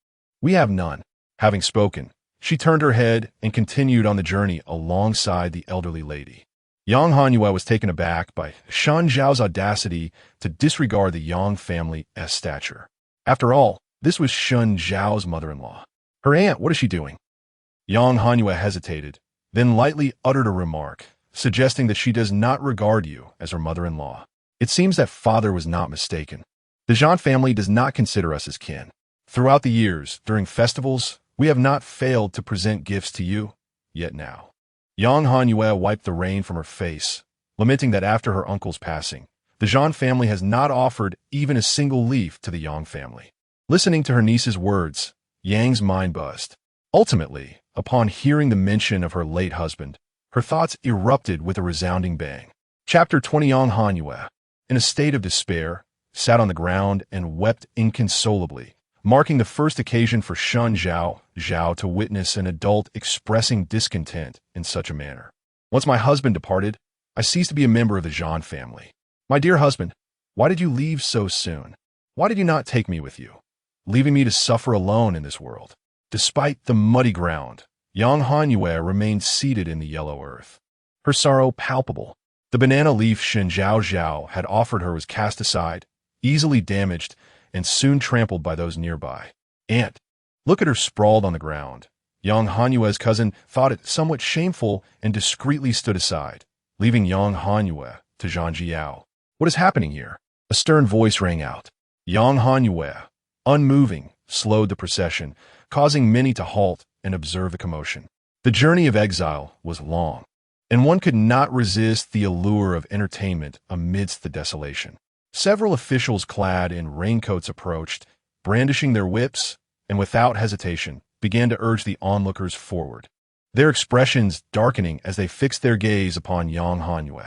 we have none." Having spoken, she turned her head and continued on the journey alongside the elderly lady. Yang Hanyu was taken aback by Shen Zhao's audacity to disregard the Yang family's stature. After all, this was Shen Zhao's mother-in-law. "Her aunt, what is she doing?" Yang Hanyu hesitated, then lightly uttered a remark, suggesting that she does not regard you as her mother-in-law. It seems that father was not mistaken. The Zhan family does not consider us as kin. Throughout the years, during festivals, we have not failed to present gifts to you, yet now. Yang Hanyu wiped the rain from her face, lamenting that after her uncle's passing, the Zhan family has not offered even a single leaf to the Yang family. Listening to her niece's words, Yang's mind buzzed. Ultimately, upon hearing the mention of her late husband, her thoughts erupted with a resounding bang. Chapter 20. Yang Hanyu, in a state of despair, sat on the ground and wept inconsolably, marking the first occasion for Shen Zhaozhao to witness an adult expressing discontent in such a manner. "Once my husband departed, I ceased to be a member of the Zhan family. My dear husband, why did you leave so soon? Why did you not take me with you, leaving me to suffer alone in this world?" Despite the muddy ground, Yang Hanyu remained seated in the yellow earth, her sorrow palpable. The banana leaf Shen Zhaozhao had offered her was cast aside, easily damaged, and soon trampled by those nearby. "Aunt, look at her sprawled on the ground." Yang Hanyu's cousin thought it somewhat shameful and discreetly stood aside, leaving Yang Hanyu to Shen Zhaozhao. "What is happening here?" A stern voice rang out. Yang Hanyu, unmoving, slowed the procession, causing many to halt and observe the commotion. The journey of exile was long, and one could not resist the allure of entertainment amidst the desolation. Several officials clad in raincoats approached, brandishing their whips, and without hesitation began to urge the onlookers forward, their expressions darkening as they fixed their gaze upon Yang Hanyu.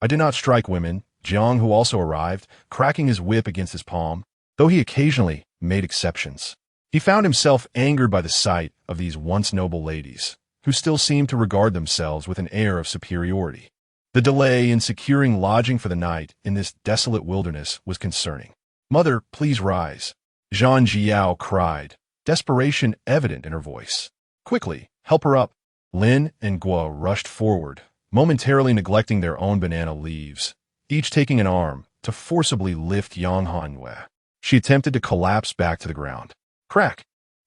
"I did not strike women," Jiang, who also arrived, cracking his whip against his palm, though he occasionally made exceptions. He found himself angered by the sight of these once noble ladies, who still seemed to regard themselves with an air of superiority. The delay in securing lodging for the night in this desolate wilderness was concerning. "Mother, please rise," Shen Zhaozhao cried, desperation evident in her voice. "Quickly, help her up." Lin and Guo rushed forward, momentarily neglecting their own banana leaves, each taking an arm to forcibly lift Yang Hanyu. She attempted to collapse back to the ground. Crack!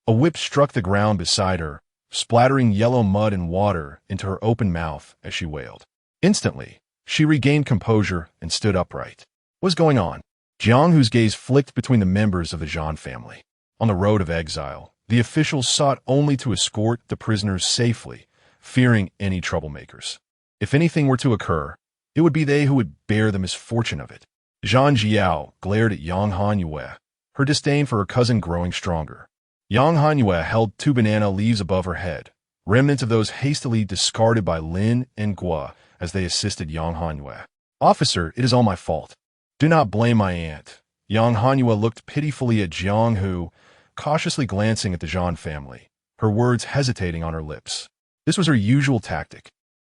A whip struck the ground beside her, splattering yellow mud and water into her open mouth as she wailed. Instantly, she regained composure and stood upright. What was going on? Jiang, whose gaze flicked between the members of the Zhan family. On the road of exile, the officials sought only to escort the prisoners safely, fearing any troublemakers. If anything were to occur, it would be they who would bear the misfortune of it. Shen Zhaozhao glared at Yang Hanyu, her disdain for her cousin growing stronger. Yang Hanyu held 2 banana leaves above her head, remnants of those hastily discarded by Lin and Guo as they assisted Yang Hanyu. "Officer, it is all my fault. Do not blame my aunt," Yang Hanyu looked pitifully at Jiang Hu, cautiously glancing at the Zhan family, her words hesitating on her lips. This was her usual tactic,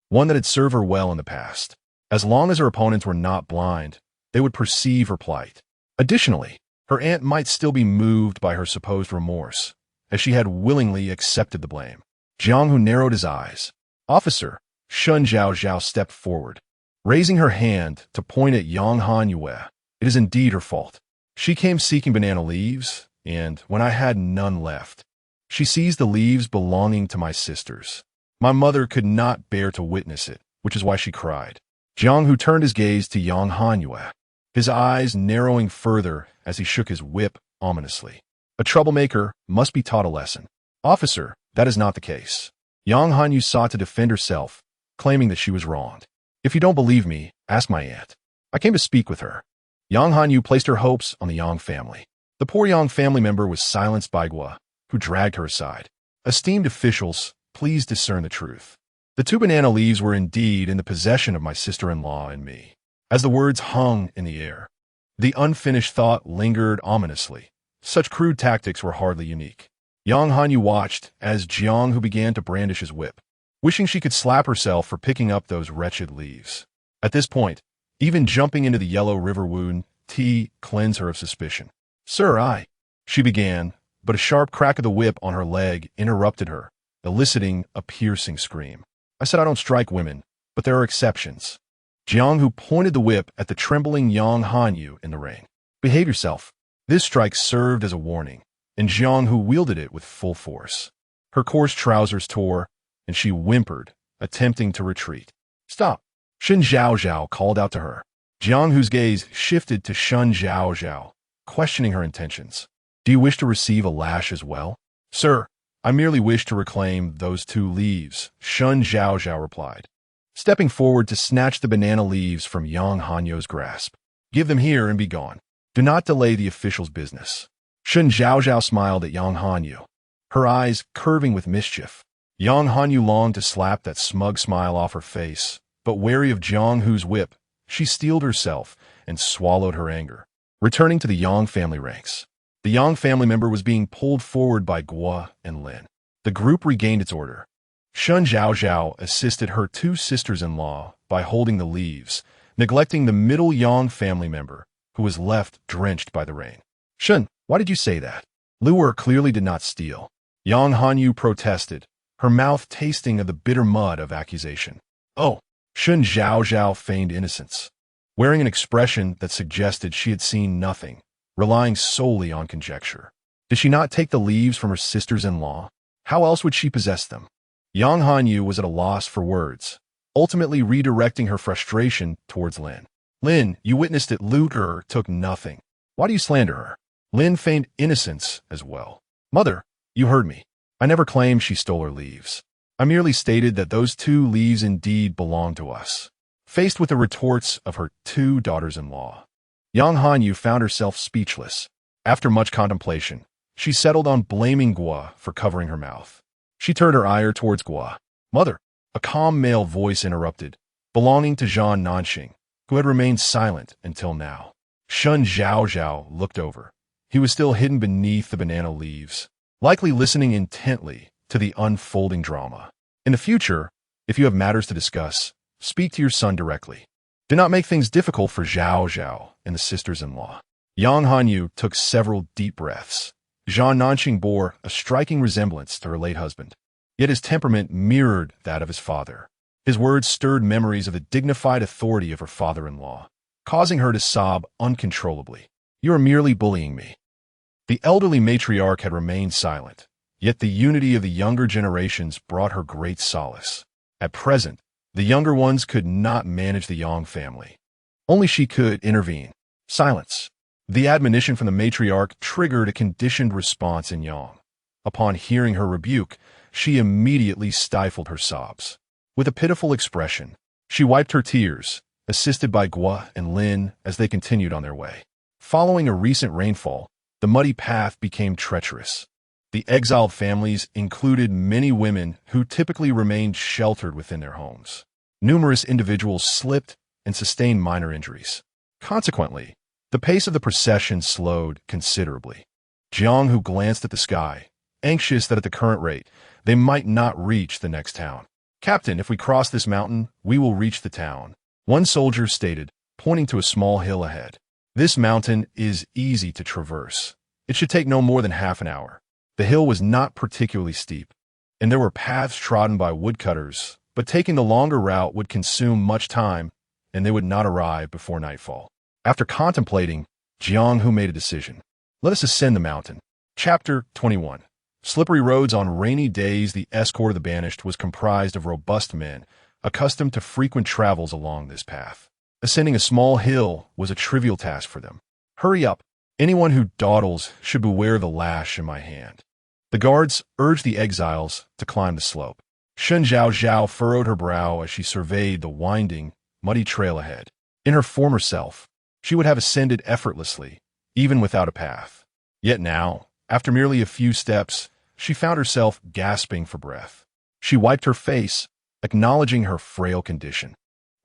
one that had served her well in the past. As long as her opponents were not blind, they would perceive her plight. Additionally, her aunt might still be moved by her supposed remorse, as she had willingly accepted the blame. Jiang Hu narrowed his eyes. Officer, Shen Zhaozhao stepped forward, raising her hand to point at Yang Hanyu. It is indeed her fault. She came seeking banana leaves, and when I had none left, she seized the leaves belonging to my sisters. My mother could not bear to witness it, which is why she cried. Jiang Hu turned his gaze to Yang Hanyu, his eyes narrowing further as he shook his whip ominously. A troublemaker must be taught a lesson. Officer, that is not the case. Yang Hanyu sought to defend herself, claiming that she was wronged. If you don't believe me, ask my aunt. I came to speak with her. Yang Hanyu placed her hopes on the Yang family. The poor Yang family member was silenced by Gua, who dragged her aside. Esteemed officials, please discern the truth. The 2 banana leaves were indeed in the possession of my sister-in-law and me. As the words hung in the air, the unfinished thought lingered ominously. Such crude tactics were hardly unique. Yang Hanyu watched as Jiang Hu began to brandish his whip, wishing she could slap herself for picking up those wretched leaves. At this point, even jumping into the yellow river wound cleansed her of suspicion. Sir, she began, but a sharp crack of the whip on her leg interrupted her, eliciting a piercing scream. I said I don't strike women, but there are exceptions. Jiang Hu pointed the whip at the trembling Yang Hanyu in the rain. Behave yourself. This strike served as a warning, and Jiang Hu wielded it with full force. Her coarse trousers tore, and she whimpered, attempting to retreat. Stop! Shen Zhaozhao called out to her. Jiang Hu's gaze shifted to Shen Zhaozhao, questioning her intentions. Do you wish to receive a lash as well? Sir, I merely wish to reclaim those 2 leaves, Shen Zhaozhao replied, stepping forward to snatch the banana leaves from Yang Hanyu's grasp. Give them here and be gone. Do not delay the official's business. Shen Zhaozhao smiled at Yang Hanyu, her eyes curving with mischief. Yang Hanyu longed to slap that smug smile off her face, but wary of Jiang Hu's whip, she steeled herself and swallowed her anger. Returning to the Yang family ranks, the Yang family member was being pulled forward by Gua and Lin. The group regained its order. Shen Zhaozhao assisted her 2 sisters-in-law by holding the leaves, neglecting the middle Yang family member, who was left drenched by the rain. Shen, why did you say that? Luer clearly did not steal. Yang Hanyu protested, her mouth tasting of the bitter mud of accusation. Oh, Shen Zhaozhao feigned innocence, wearing an expression that suggested she had seen nothing, relying solely on conjecture. Did she not take the leaves from her sisters-in-law? How else would she possess them? Yang Hanyu was at a loss for words, ultimately redirecting her frustration towards Lin. Lin, you witnessed that Luer took nothing. Why do you slander her? Lin feigned innocence as well. Mother, you heard me. I never claimed she stole her leaves. I merely stated that those 2 leaves indeed belonged to us. Faced with the retorts of her 2 daughters-in-law, Yang Hanyu found herself speechless. After much contemplation, she settled on blaming Gua for covering her mouth. She turned her ire towards Gua. Mother, a calm male voice interrupted, belonging to Zhan Nanxing, who had remained silent until now. Shen Zhaozhao looked over. He was still hidden beneath the banana leaves, likely listening intently to the unfolding drama. In the future, if you have matters to discuss, speak to your son directly. Do not make things difficult for Zhaozhao and the sisters-in-law. Yang Hanyu took several deep breaths. Zhan Nanxing bore a striking resemblance to her late husband, yet his temperament mirrored that of his father. His words stirred memories of the dignified authority of her father-in-law, causing her to sob uncontrollably. You are merely bullying me. The elderly matriarch had remained silent, yet the unity of the younger generations brought her great solace. At present, the younger ones could not manage the Yang family. Only she could intervene. Silence. The admonition from the matriarch triggered a conditioned response in Yang. Upon hearing her rebuke, she immediately stifled her sobs. With a pitiful expression, she wiped her tears, assisted by Gua and Lin as they continued on their way. Following a recent rainfall, the muddy path became treacherous. The exiled families included many women who typically remained sheltered within their homes. Numerous individuals slipped and sustained minor injuries. Consequently, The pace of the procession slowed considerably. Jiang, who glanced at the sky, anxious that at the current rate, they might not reach the next town. "Captain, if we cross this mountain, we will reach the town," one soldier stated, pointing to a small hill ahead. "This mountain is easy to traverse. It should take no more than half an hour." The hill was not particularly steep, and there were paths trodden by woodcutters, but taking the longer route would consume much time, and they would not arrive before nightfall. After contemplating, Jiang Hu made a decision. "Let us ascend the mountain." Chapter 21. Slippery roads on rainy days. The escort of the banished was comprised of robust men, accustomed to frequent travels along this path. Ascending a small hill was a trivial task for them. "Hurry up. Anyone who dawdles should beware the lash in my hand." The guards urged the exiles to climb the slope. Shen Zhaozhao furrowed her brow as she surveyed the winding, muddy trail ahead. In her former self, she would have ascended effortlessly, even without a path. Yet now, after merely a few steps, she found herself gasping for breath. She wiped her face, acknowledging her frail condition.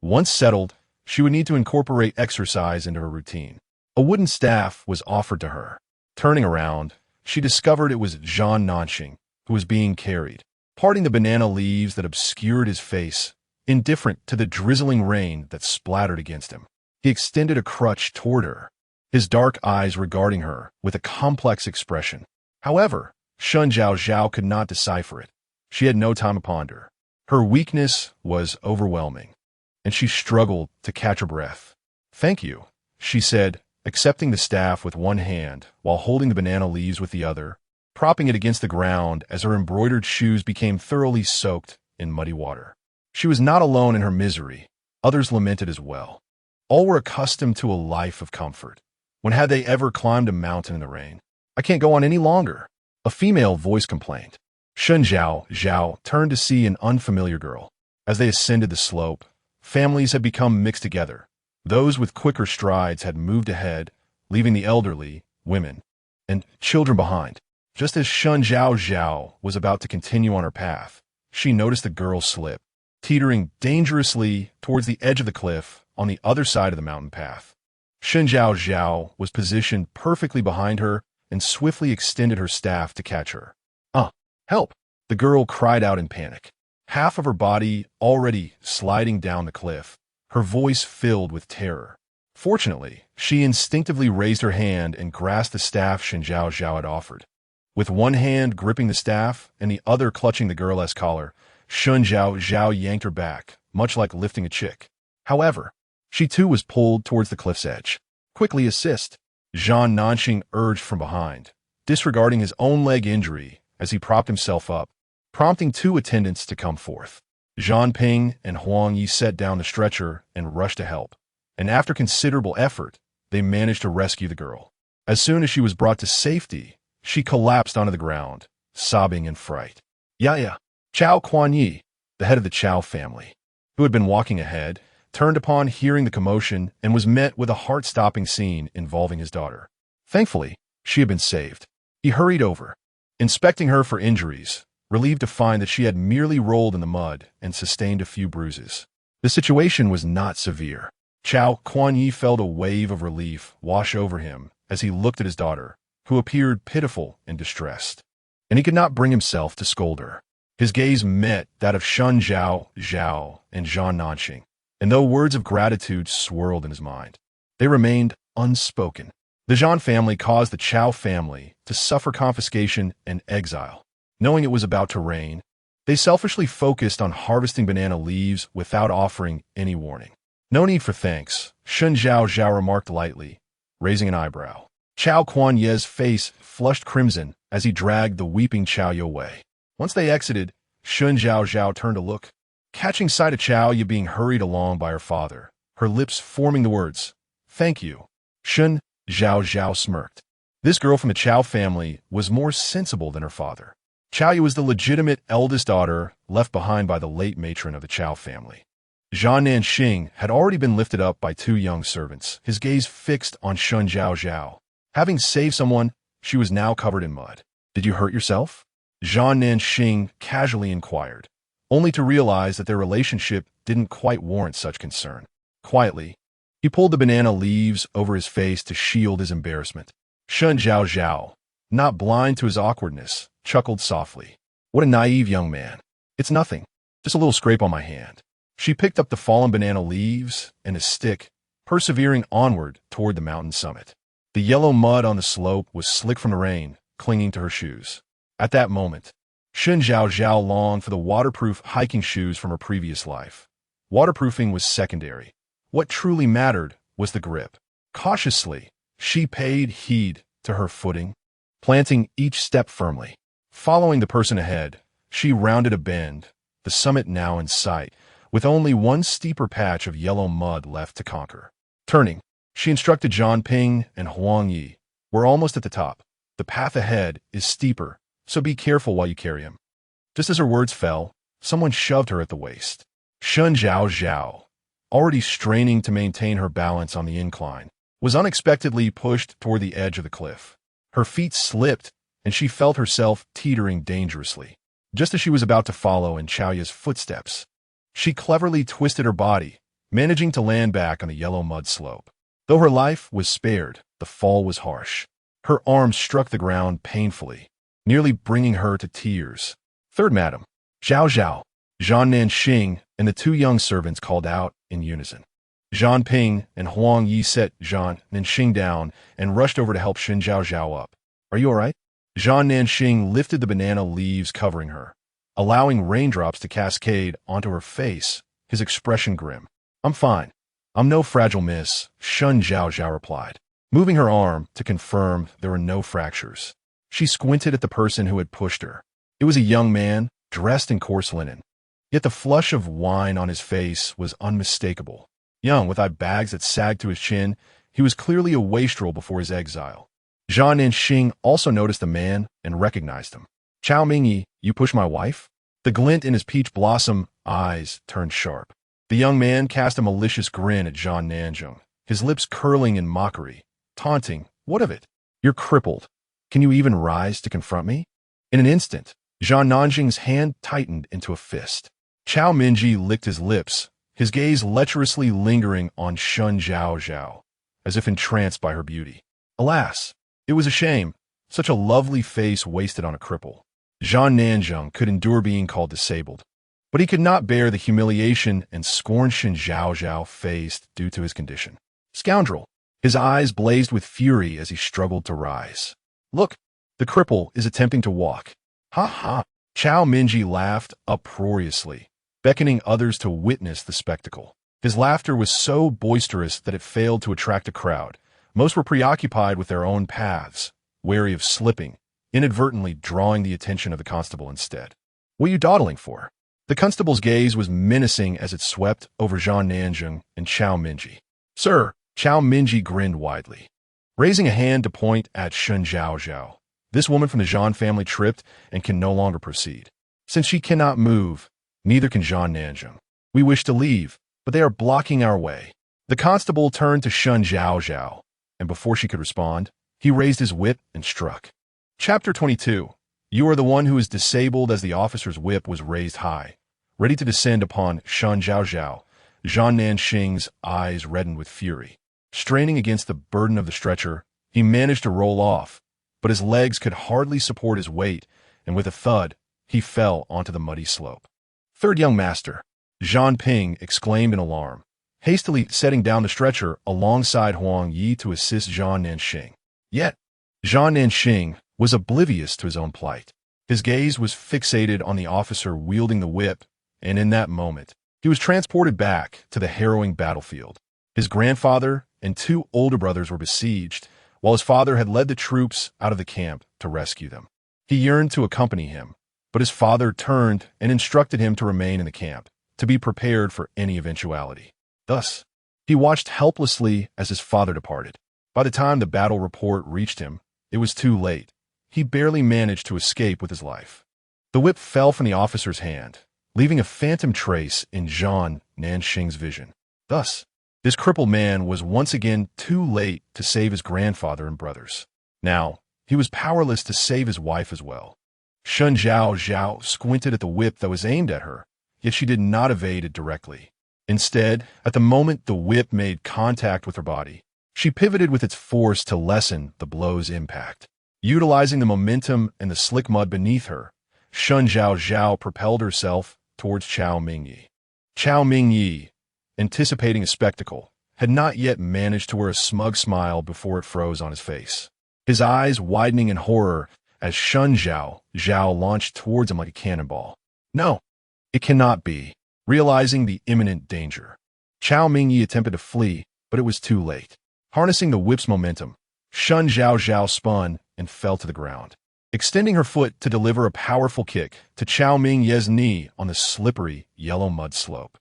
Once settled, she would need to incorporate exercise into her routine. A wooden staff was offered to her. Turning around, she discovered it was Zhan Nanxing, who was being carried. Parting the banana leaves that obscured his face, indifferent to the drizzling rain that splattered against him, he extended a crutch toward her, his dark eyes regarding her with a complex expression. However, Shen Zhaozhao could not decipher it. She had no time to ponder. Her weakness was overwhelming, and she struggled to catch her breath. "Thank you," she said, accepting the staff with one hand while holding the banana leaves with the other, propping it against the ground as her embroidered shoes became thoroughly soaked in muddy water. She was not alone in her misery. Others lamented as well. All were accustomed to a life of comfort. When had they ever climbed a mountain in the rain? "I can't go on any longer," a female voice complained. Shen Zhaozhao turned to see an unfamiliar girl. As they ascended the slope, families had become mixed together. Those with quicker strides had moved ahead, leaving the elderly, women, and children behind. Just as Shen Zhaozhao was about to continue on her path, she noticed the girl slip, teetering dangerously towards the edge of the cliff on the other side of the mountain path. Shen Zhaozhao was positioned perfectly behind her and swiftly extended her staff to catch her. Help!" The girl cried out in panic. Half of her body already sliding down the cliff, her voice filled with terror. Fortunately, she instinctively raised her hand and grasped the staff Shen Zhaozhao had offered. With one hand gripping the staff and the other clutching the girl's collar, Shen Zhaozhao yanked her back, much like lifting a chick. However, she too was pulled towards the cliff's edge. "Quickly assist," Zhan Nanxing urged from behind, disregarding his own leg injury as he propped himself up, prompting two attendants to come forth. Zhan Ping and Huang Yi set down the stretcher and rushed to help, and after considerable effort, they managed to rescue the girl. As soon as she was brought to safety, she collapsed onto the ground, sobbing in fright. "Yeah." Chao Kuan-yi, the head of the Chao family, who had been walking ahead, turned upon hearing the commotion and was met with a heart-stopping scene involving his daughter. Thankfully, she had been saved. He hurried over, inspecting her for injuries, relieved to find that she had merely rolled in the mud and sustained a few bruises. The situation was not severe. Chao Kuan-yi felt a wave of relief wash over him as he looked at his daughter, who appeared pitiful and distressed, and he could not bring himself to scold her. His gaze met that of Shen Zhaozhao and Zhan Nanxing, and though words of gratitude swirled in his mind, they remained unspoken. The Zhan family caused the Chao family to suffer confiscation and exile. Knowing it was about to rain, they selfishly focused on harvesting banana leaves without offering any warning. "No need for thanks," Shen Zhaozhao remarked lightly, raising an eyebrow. Chao Kuan-ye's face flushed crimson as he dragged the weeping Chao Yu away. Once they exited, Shen Zhaozhao turned to look, catching sight of Chao Yu being hurried along by her father, her lips forming the words, "Thank you." Shen Zhaozhao smirked. This girl from the Chao family was more sensible than her father. Chao Yu was the legitimate eldest daughter left behind by the late matron of the Chao family. Zhan Nanxing had already been lifted up by two young servants, his gaze fixed on Shen Zhaozhao. Having saved someone, she was now covered in mud. "Did you hurt yourself?" Zhan Nanxing casually inquired, only to realize that their relationship didn't quite warrant such concern. Quietly, He pulled the banana leaves over his face to shield his embarrassment. Shen Zhaozhao, not blind to his awkwardness, chuckled softly. What a naive young man. It's nothing. Just a little scrape on my hand. She picked up the fallen banana leaves and a stick, persevering onward toward the mountain summit. The yellow mud on the slope was slick from the rain, clinging to her shoes. At that moment, Shen Zhaozhao longed for the waterproof hiking shoes from her previous life. Waterproofing was secondary. What truly mattered was the grip. Cautiously, she paid heed to her footing, planting each step firmly. Following the person ahead, she rounded a bend, the summit now in sight, with only one steeper patch of yellow mud left to conquer. Turning, she instructed Zhang Ping and Huang Yi, "We're almost at the top. The path ahead is steeper, so be careful while you carry him." Just as her words fell, someone shoved her at the waist. Shen Zhaozhao, already straining to maintain her balance on the incline, was unexpectedly pushed toward the edge of the cliff. Her feet slipped, and she felt herself teetering dangerously. Just as she was about to follow in Chaoya's footsteps, she cleverly twisted her body, managing to land back on the yellow mud slope. Though her life was spared, the fall was harsh. Her arms struck the ground painfully, nearly bringing her to tears. "Third Madam, Zhaozhao," Zhan Nanxing and the two young servants called out in unison. Zhang Ping and Huang Yi set Zhan Nanxing down and rushed over to help Shen Zhaozhao up. "Are you all right?" Zhan Nanxing lifted the banana leaves covering her, allowing raindrops to cascade onto her face, his expression grim. "I'm fine. I'm no fragile miss," Shen Zhaozhao replied, moving her arm to confirm there were no fractures. She squinted at the person who had pushed her. It was a young man, dressed in coarse linen. Yet the flush of wine on his face was unmistakable. Young, with eye bags that sagged to his chin, he was clearly a wastrel before his exile. Zhan Nanxing also noticed the man and recognized him. "Chao Mingyi, you push my wife?" The glint in his peach blossom eyes turned sharp. The young man cast a malicious grin at Zhan Nanzheng, his lips curling in mockery, taunting, "What of it? You're crippled. Can you even rise to confront me?" In an instant, Zhan Nanzheng's hand tightened into a fist. Chao Mingyi licked his lips, his gaze lecherously lingering on Shen Zhaozhao, as if entranced by her beauty. Alas, it was a shame, such a lovely face wasted on a cripple. Zhan Nanzheng could endure being called disabled, but he could not bear the humiliation and scorn Shen Zhaozhao faced due to his condition. "Scoundrel!" His eyes blazed with fury as he struggled to rise. "Look, the cripple is attempting to walk." "Ha ha!" Chao Mingyi laughed uproariously, beckoning others to witness the spectacle. His laughter was so boisterous that it failed to attract a crowd. Most were preoccupied with their own paths, wary of slipping, inadvertently drawing the attention of the constable instead. "What are you dawdling for?" The constable's gaze was menacing as it swept over Zhan Nanzheng and Chao Mingyi. "Sir," Chao Mingyi grinned widely, raising a hand to point at Shen Zhaozhao. "This woman from the Zhan family tripped and can no longer proceed. Since she cannot move, neither can Zhan Nanzheng. We wish to leave, but they are blocking our way." The constable turned to Shen Zhaozhao, and before she could respond, he raised his whip and struck. Chapter 22. You are the one who is disabled. As the officer's whip was raised high, ready to descend upon Shen Zhaozhao, Zhan Nanxing's eyes reddened with fury. Straining against the burden of the stretcher, he managed to roll off, but his legs could hardly support his weight, and with a thud, he fell onto the muddy slope. "Third young master," Zhang Ping exclaimed in alarm, hastily setting down the stretcher alongside Huang Yi to assist Zhan Nanxing. Yet, Zhan Nanxing was oblivious to his own plight. His gaze was fixated on the officer wielding the whip, and in that moment, he was transported back to the harrowing battlefield. His grandfather and two older brothers were besieged, while his father had led the troops out of the camp to rescue them. He yearned to accompany him, but his father turned and instructed him to remain in the camp, to be prepared for any eventuality. Thus, he watched helplessly as his father departed. By the time the battle report reached him, it was too late. He barely managed to escape with his life. The whip fell from the officer's hand, leaving a phantom trace in Zhan Nanxing's vision. Thus, this crippled man was once again too late to save his grandfather and brothers. Now, he was powerless to save his wife as well. Shen Zhaozhao squinted at the whip that was aimed at her, yet she did not evade it directly. Instead, at the moment the whip made contact with her body, she pivoted with its force to lessen the blow's impact. Utilizing the momentum and the slick mud beneath her, Shen Zhaozhao propelled herself towards Chao Mingyi. Chao Mingyi, anticipating a spectacle, had not yet managed to wear a smug smile before it froze on his face. His eyes widening in horror as Shen Zhaozhao launched towards him like a cannonball. No, it cannot be. Realizing the imminent danger, Chao Mingyi attempted to flee, but it was too late. Harnessing the whip's momentum, Shen Zhaozhao spun and fell to the ground, extending her foot to deliver a powerful kick to Chao Mingyi's knee on the slippery yellow mud slope.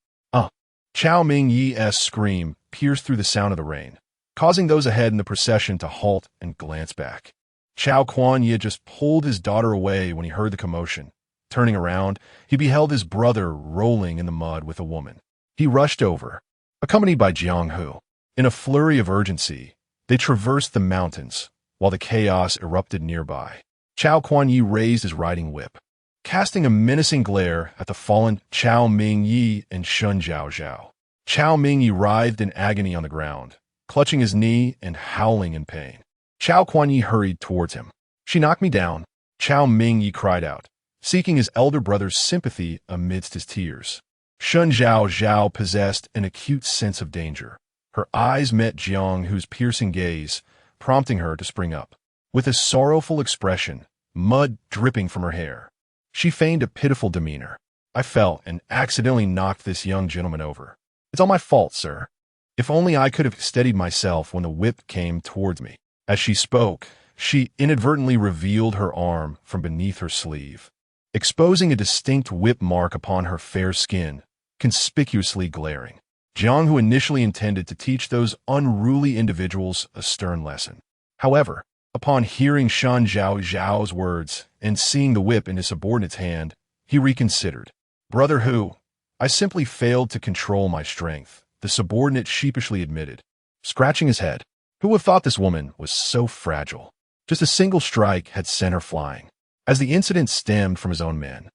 Chao Mingyi's scream pierced through the sound of the rain, causing those ahead in the procession to halt and glance back. Chao Kuan-yi just pulled his daughter away when he heard the commotion. Turning around, he beheld his brother rolling in the mud with a woman. He rushed over, accompanied by Jiang Hu. In a flurry of urgency, they traversed the mountains, while the chaos erupted nearby. Chao Kuan-yi raised his riding whip, casting a menacing glare at the fallen Chao Mingyi and Shen Zhaozhao. Chao Mingyi writhed in agony on the ground, clutching his knee and howling in pain. Chao Kuan-yi hurried towards him. "She knocked me down," Chao Mingyi cried out, seeking his elder brother's sympathy amidst his tears. Shen Zhaozhao possessed an acute sense of danger. Her eyes met Jiang Hu's piercing gaze, prompting her to spring up. With a sorrowful expression, mud dripping from her hair, she feigned a pitiful demeanor. "I fell and accidentally knocked this young gentleman over. It's all my fault, sir. If only I could have steadied myself when the whip came towards me." As she spoke, she inadvertently revealed her arm from beneath her sleeve, exposing a distinct whip mark upon her fair skin, conspicuously glaring. Jiang Hu initially intended to teach those unruly individuals a stern lesson. However, upon hearing Shen Zhaozhao's words and seeing the whip in his subordinate's hand, he reconsidered. "Brother Hu, I simply failed to control my strength," the subordinate sheepishly admitted, scratching his head. Who would have thought this woman was so fragile? Just a single strike had sent her flying. As the incident stemmed from his own men,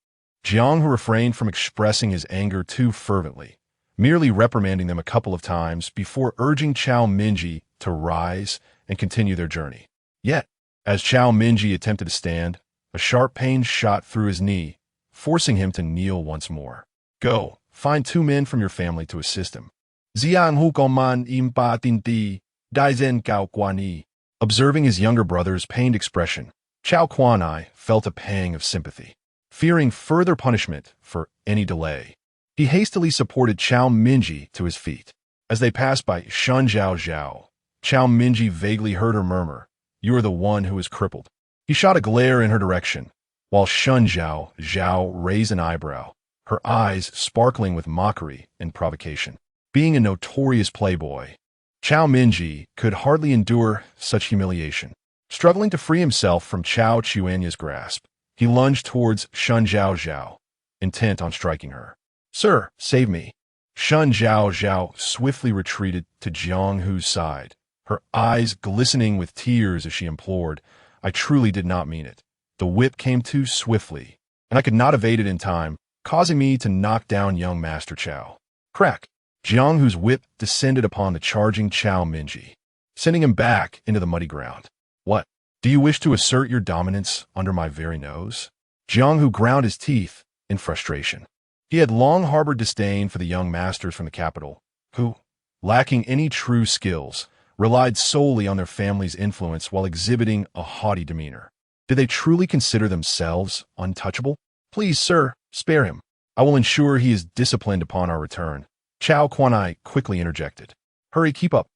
Jiang Hu refrained from expressing his anger too fervently, merely reprimanding them a couple of times before urging Chao Mingyi to rise and continue their journey. Yet, as Chao Mingyi attempted to stand, a sharp pain shot through his knee, forcing him to kneel once more. "Go, find 2 men from your family to assist him." Ziang Hu Goman Impa Tinti, Daizen Gao Guani. Observing his younger brother's pained expression, Chao Kuan-yi felt a pang of sympathy. Fearing further punishment for any delay, he hastily supported Chao Mingyi to his feet. As they passed by Shen Zhaozhao, Chao Mingyi vaguely heard her murmur, "You are the one who is crippled." He shot a glare in her direction, while Shen Zhaozhao raised an eyebrow, her eyes sparkling with mockery and provocation. Being a notorious playboy, Chao Mingyi could hardly endure such humiliation. Struggling to free himself from Chao Chuanya's grasp, he lunged towards Shen Zhaozhao, intent on striking her. "Sir, save me." Shen Zhaozhao swiftly retreated to Jiang Hu's side, her eyes glistening with tears as she implored, "I truly did not mean it. The whip came too swiftly, and I could not evade it in time, causing me to knock down young Master Chao." Crack! Jiang Hu's whip descended upon the charging Chao Mingyi, sending him back into the muddy ground. "What? Do you wish to assert your dominance under my very nose?" Jiang Hu ground his teeth in frustration. He had long harbored disdain for the young masters from the capital, who, lacking any true skills, relied solely on their family's influence while exhibiting a haughty demeanor. Did they truly consider themselves untouchable? "Please, sir, spare him. I will ensure he is disciplined upon our return," Chao Kuan-yi quickly interjected. "Hurry, keep up."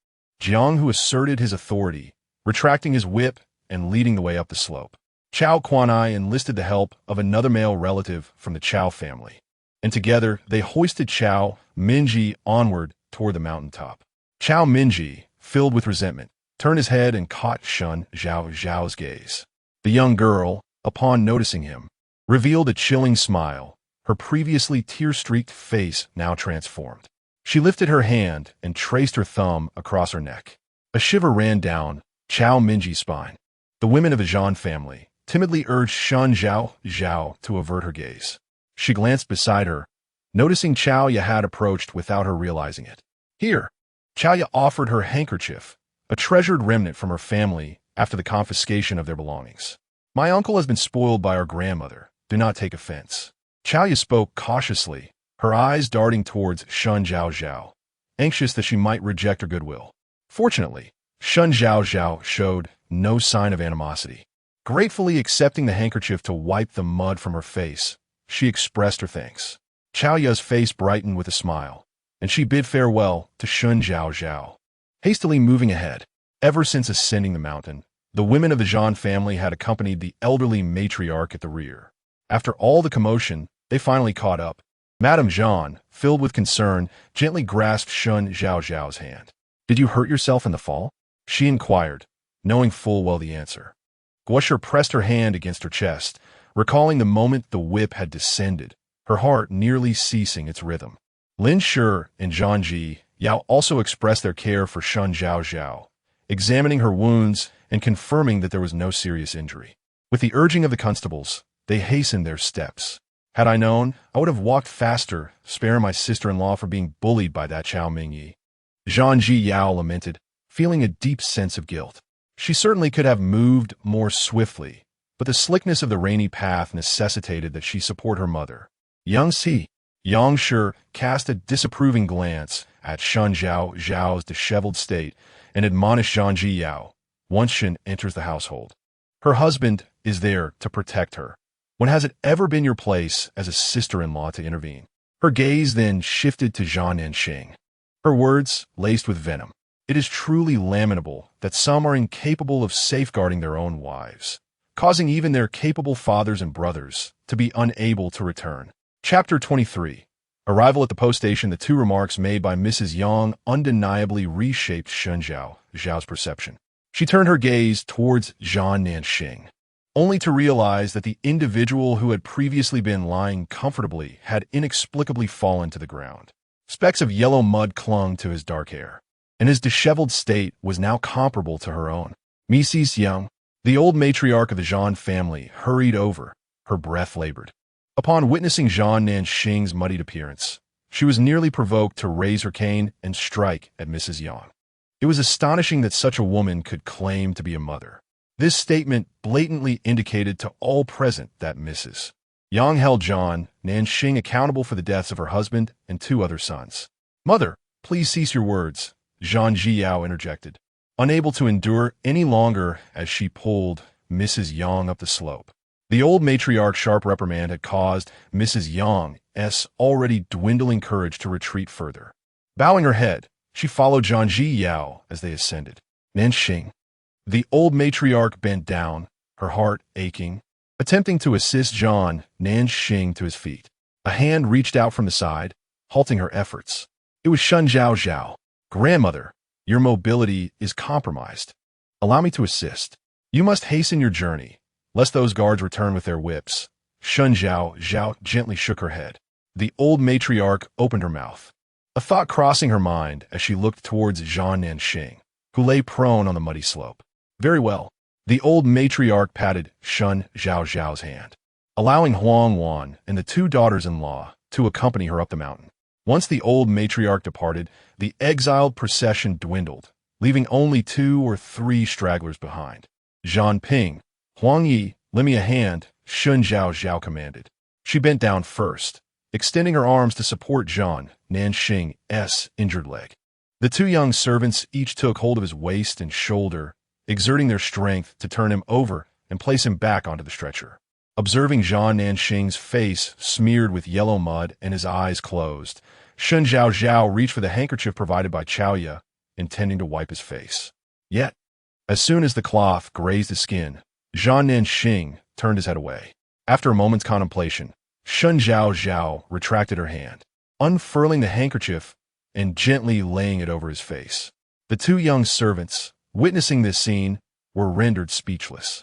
Jiang Hu asserted his authority, retracting his whip and leading the way up the slope. Chao Kuan-yi enlisted the help of another male relative from the Chao family, and together they hoisted Chao Mingyi onward toward the mountaintop. Chao Mingyi, filled with resentment, turned his head and caught Shen Zhaozhao's gaze. The young girl, upon noticing him, revealed a chilling smile, her previously tear-streaked face now transformed. She lifted her hand and traced her thumb across her neck. A shiver ran down Chao Mingyi's spine. The women of the Zhan family timidly urged Shen Zhaozhao to avert her gaze. She glanced beside her, noticing Chaoya had approached without her realizing it. Here, Chaoya offered her handkerchief, a treasured remnant from her family after the confiscation of their belongings. My uncle has been spoiled by our grandmother. Do not take offense. Chaoya spoke cautiously, her eyes darting towards Shen Zhaozhao, anxious that she might reject her goodwill. Fortunately, Shen Zhaozhao showed no sign of animosity. Gratefully accepting the handkerchief to wipe the mud from her face, she expressed her thanks. Chaoya's face brightened with a smile, and she bid farewell to Shen Zhaozhao. Hastily moving ahead, ever since ascending the mountain, the women of the Zhan family had accompanied the elderly matriarch at the rear. After all the commotion, they finally caught up. Madame Zhan, filled with concern, gently grasped Shen Zhaozhao's hand. "Did you hurt yourself in the fall?" she inquired, knowing full well the answer. Guosher pressed her hand against her chest, recalling the moment the whip had descended, her heart nearly ceasing its rhythm. Lin Shi and Zhang Ji Yao also expressed their care for Shen Zhaozhao, examining her wounds and confirming that there was no serious injury. With the urging of the constables, they hastened their steps. Had I known, I would have walked faster, sparing my sister-in-law for being bullied by that Chao Mingyi. Zhang Ji Yao lamented, feeling a deep sense of guilt. She certainly could have moved more swiftly, but the slickness of the rainy path necessitated that she support her mother. Yang Shi cast a disapproving glance at Shen Zhaozhao's disheveled state and admonished Zhang Ji Yao, once Shen enters the household. Her husband is there to protect her. When has it ever been your place as a sister-in-law to intervene? Her gaze then shifted to Zhan Nanxing. Her words laced with venom. It is truly lamentable that some are incapable of safeguarding their own wives, causing even their capable fathers and brothers to be unable to return. Chapter 23. Arrival at the post station. The two remarks made by Mrs. Yang undeniably reshaped Shen Zhao's perception. She turned her gaze towards Zhan Nanxing, only to realize that the individual who had previously been lying comfortably had inexplicably fallen to the ground. Specks of yellow mud clung to his dark hair, and his disheveled state was now comparable to her own. Mrs. Yang, the old matriarch of the Zhan family, hurried over, her breath labored. Upon witnessing Zhan Nanxing's muddied appearance, she was nearly provoked to raise her cane and strike at Mrs. Yang. It was astonishing that such a woman could claim to be a mother. This statement blatantly indicated to all present that Mrs. Yang held Zhan Nanxing accountable for the deaths of her husband and two other sons. "Mother, please cease your words," Zhang Ji Yao interjected, unable to endure any longer as she pulled Mrs. Yang up the slope. The old matriarch's sharp reprimand had caused Mrs. Yang's already dwindling courage to retreat further. Bowing her head, she followed Zhang Ji Yao as they ascended. Nanxing. The old matriarch bent down, her heart aching, attempting to assist Zhan Nanxing to his feet. A hand reached out from the side, halting her efforts. It was Shen Zhaozhao. "Grandmother, your mobility is compromised. Allow me to assist. You must hasten your journey, lest those guards return with their whips." Shen Zhaozhao gently shook her head. The old matriarch opened her mouth, a thought crossing her mind as she looked towards Zhan Nanxing, who lay prone on the muddy slope. "Very well." The old matriarch patted Shen Zhaozhao's hand, allowing Huang Wan and the two daughters-in-law to accompany her up the mountain. Once the old matriarch departed, the exiled procession dwindled, leaving only 2 or 3 stragglers behind. "Zhan Ping, Huang Yi, lend me a hand," Shen Zhaozhao commanded. She bent down first, extending her arms to support Zhan Nanxing's injured leg. The two young servants each took hold of his waist and shoulder, exerting their strength to turn him over and place him back onto the stretcher. Observing Zhan Nanxing's face smeared with yellow mud and his eyes closed, Shen Zhaozhao reached for the handkerchief provided by Chaoya, intending to wipe his face. Yet, as soon as the cloth grazed his skin, Zhan Nanxing turned his head away. After a moment's contemplation, Shen Zhaozhao retracted her hand, unfurling the handkerchief and gently laying it over his face. The two young servants, witnessing this scene, were rendered speechless.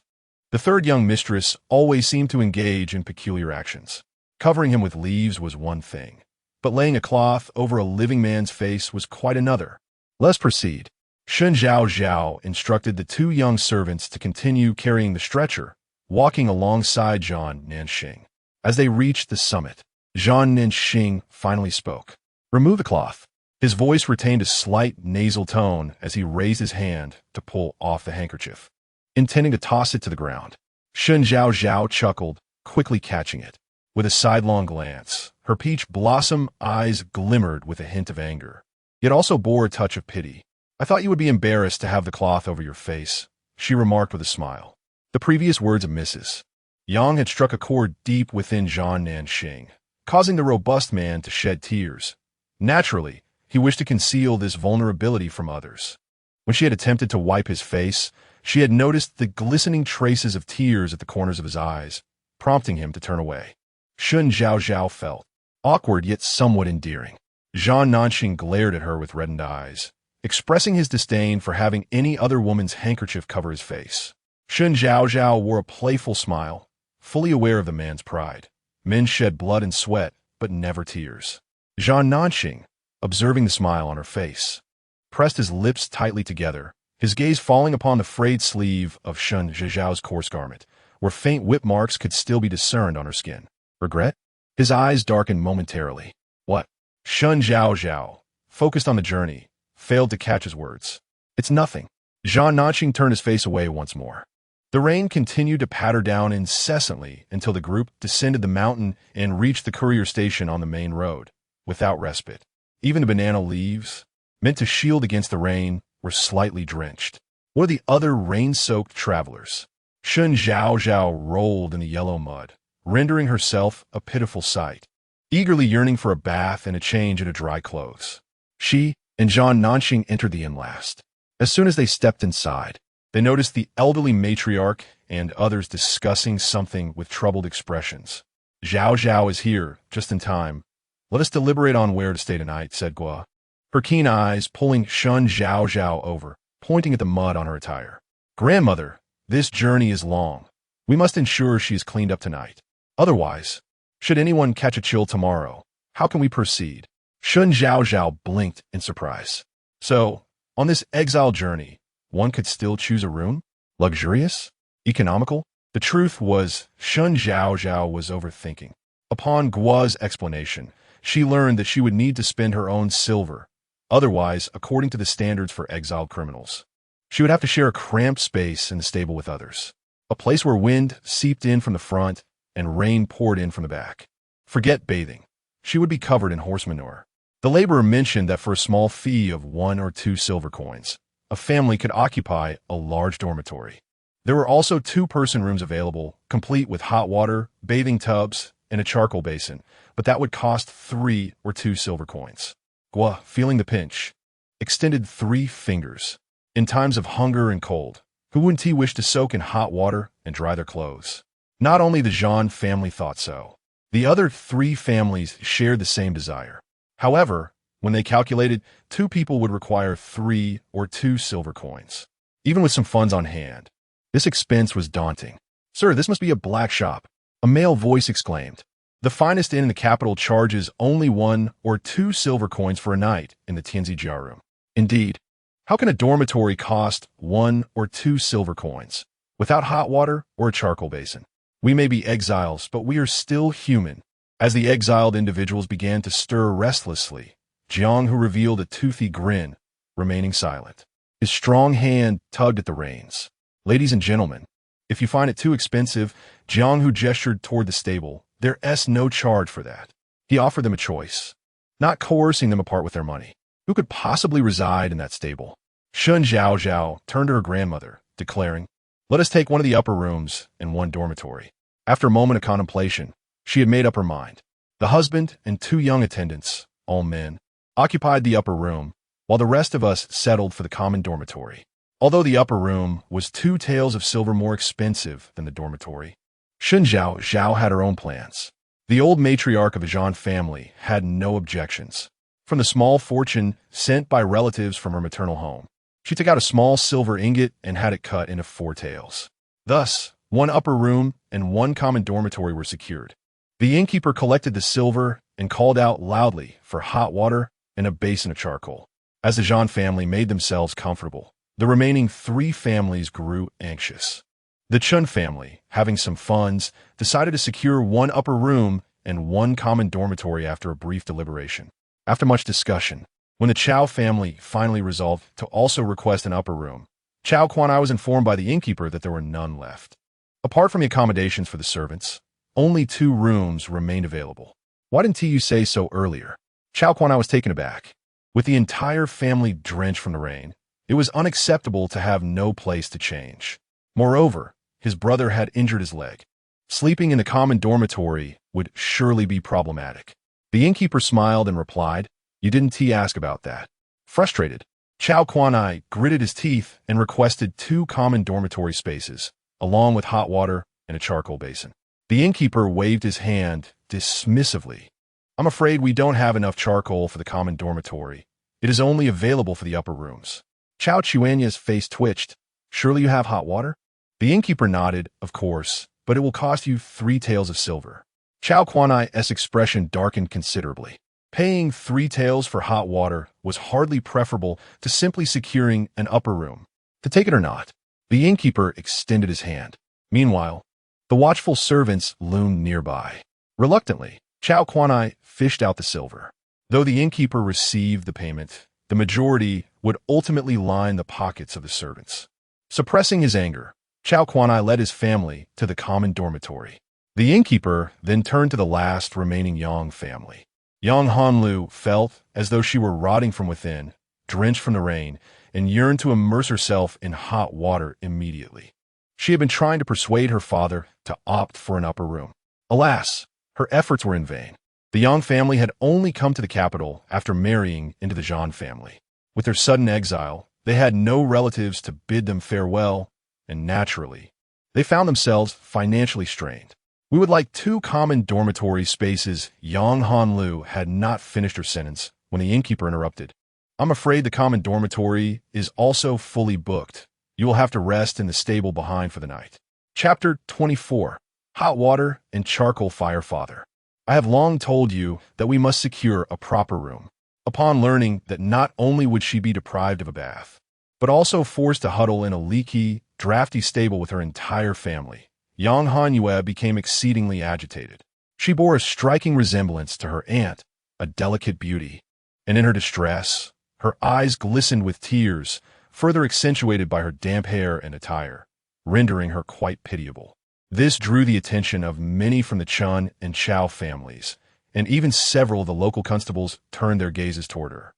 The third young mistress always seemed to engage in peculiar actions. Covering him with leaves was one thing, but laying a cloth over a living man's face was quite another. "Let's proceed." Shen Zhaozhao instructed the two young servants to continue carrying the stretcher, walking alongside Zhan Nanxing. As they reached the summit, Zhan Ningxing finally spoke. "Remove the cloth." His voice retained a slight nasal tone as he raised his hand to pull off the handkerchief, intending to toss it to the ground. Shen Zhaozhao chuckled, quickly catching it. With a sidelong glance, her peach blossom eyes glimmered with a hint of anger, yet also bore a touch of pity. "I thought you would be embarrassed to have the cloth over your face," she remarked with a smile. The previous words of Mrs. Yang had struck a chord deep within Zhan Ningxing, causing the robust man to shed tears. Naturally, he wished to conceal this vulnerability from others. When she had attempted to wipe his face, she had noticed the glistening traces of tears at the corners of his eyes, prompting him to turn away. Shen Zhaozhao felt awkward yet somewhat endearing. Zhan Ningxing glared at her with reddened eyes, expressing his disdain for having any other woman's handkerchief cover his face. Shen Zhaozhao wore a playful smile, fully aware of the man's pride. Men shed blood and sweat, but never tears. Zhan Ningxing, observing the smile on her face, pressed his lips tightly together, his gaze falling upon the frayed sleeve of Shen Zhaozhao's coarse garment, where faint whip marks could still be discerned on her skin. "Regret?" His eyes darkened momentarily. "What?" Shen Zhaozhao, focused on the journey, failed to catch his words. "It's nothing." Zhan Ningxing turned his face away once more. The rain continued to patter down incessantly until the group descended the mountain and reached the courier station on the main road, without respite. Even the banana leaves, meant to shield against the rain, were slightly drenched. What are the other rain-soaked travelers? Shen Zhaozhao rolled in the yellow mud, rendering herself a pitiful sight, eagerly yearning for a bath and a change into dry clothes. She and Zhan Ningxing entered the inn last. As soon as they stepped inside, they noticed the elderly matriarch and others discussing something with troubled expressions. "Zhaozhao is here, just in time. Let us deliberate on where to stay tonight," said Gua, her keen eyes pulling Shen Zhaozhao over, pointing at the mud on her attire. "Grandmother, this journey is long. We must ensure she is cleaned up tonight. Otherwise, should anyone catch a chill tomorrow, how can we proceed?" Shen Zhaozhao blinked in surprise. "So, on this exile journey, one could still choose a room? Luxurious? Economical?" The truth was, Shen Zhaozhao was overthinking. Upon Gua's explanation, she learned that she would need to spend her own silver, otherwise, according to the standards for exiled criminals, she would have to share a cramped space in the stable with others, a place where wind seeped in from the front and rain poured in from the back. Forget bathing. She would be covered in horse manure. The laborer mentioned that for a small fee of 1 or 2 silver coins, a family could occupy a large dormitory. There were also 2-person rooms available, complete with hot water, bathing tubs, and a charcoal basin, but that would cost 3 or 2 silver coins. Gua, feeling the pinch, extended 3 fingers. In times of hunger and cold, who wouldn't he wish to soak in hot water and dry their clothes? Not only the Zhan family thought so. The other 3 families shared the same desire. However, when they calculated, 2 people would require 3 or 2 silver coins. Even with some funds on hand, this expense was daunting. "Sir, this must be a black shop," a male voice exclaimed. "The finest inn in the capital charges only 1 or 2 silver coins for a night in the Tianzi Jia room." "Indeed. How can a dormitory cost 1 or 2 silver coins, without hot water or a charcoal basin? We may be exiles, but we are still human." As the exiled individuals began to stir restlessly, Jiang, who revealed a toothy grin, remaining silent. His strong hand tugged at the reins. "Ladies and gentlemen, if you find it too expensive," Jiang, who gestured toward the stable, "there's no charge for that." He offered them a choice, not coercing them apart with their money. Who could possibly reside in that stable? Shen Zhaozhao turned to her grandmother, declaring, "Let us take one of the upper rooms and 1 dormitory." After a moment of contemplation, she had made up her mind. The husband and 2 young attendants, all men, occupied the upper room, while the rest of us settled for the common dormitory. Although the upper room was 2 taels of silver more expensive than the dormitory, Shen Zhaozhao had her own plans. The old matriarch of the Zhan family had no objections. From the small fortune sent by relatives from her maternal home, she took out a small silver ingot and had it cut into 4 taels. Thus, 1 upper room and 1 common dormitory were secured. The innkeeper collected the silver and called out loudly for hot water and a basin of charcoal. As the Zhan family made themselves comfortable, the remaining 3 families grew anxious. The Chun family, having some funds, decided to secure 1 upper room and one common dormitory after a brief deliberation. After much discussion, when the Chow family finally resolved to also request an upper room, Chow Quan-ai was informed by the innkeeper that there were none left. Apart from the accommodations for the servants, only 2 rooms remained available. Why didn't you say so earlier? Chow Quan-ai was taken aback. With the entire family drenched from the rain, it was unacceptable to have no place to change. Moreover, his brother had injured his leg. Sleeping in the common dormitory would surely be problematic. The innkeeper smiled and replied, "You didn't ask about that." Frustrated, Chow Quan-ai gritted his teeth and requested 2 common dormitory spaces, along with hot water and a charcoal basin. The innkeeper waved his hand dismissively. "I'm afraid we don't have enough charcoal for the common dormitory. It is only available for the upper rooms." Chow Chuanya's face twitched. "Surely you have hot water?" The innkeeper nodded, "Of course, but it will cost you 3 taels of silver." Chow Quan-ai's expression darkened considerably. Paying 3 taels for hot water was hardly preferable to simply securing an upper room. To take it or not, the innkeeper extended his hand. Meanwhile, the watchful servants loomed nearby. Reluctantly, Chow Quan-ai fished out the silver. Though the innkeeper received the payment, the majority would ultimately line the pockets of the servants. Suppressing his anger, Chow Quan-ai led his family to the common dormitory. The innkeeper then turned to the last remaining Yang family. Yang Hanlu felt as though she were rotting from within, drenched from the rain, and yearned to immerse herself in hot water immediately. She had been trying to persuade her father to opt for an upper room. Alas, her efforts were in vain. The Yang family had only come to the capital after marrying into the Zhan family. With their sudden exile, they had no relatives to bid them farewell, and naturally, they found themselves financially strained. "We would like 2 common dormitory spaces." Yang Hanlu had not finished her sentence when the innkeeper interrupted. "I'm afraid the common dormitory is also fully booked. You will have to rest in the stable behind for the night." Chapter 24. Hot Water and Charcoal Fire. Father, I have long told you that we must secure a proper room. Upon learning that not only would she be deprived of a bath, but also forced to huddle in a leaky, drafty stable with her entire family, Yang Hanyue became exceedingly agitated. She bore a striking resemblance to her aunt, a delicate beauty, and in her distress, her eyes glistened with tears, further accentuated by her damp hair and attire, rendering her quite pitiable. This drew the attention of many from the Chun and Chow families, and even several of the local constables turned their gazes toward her.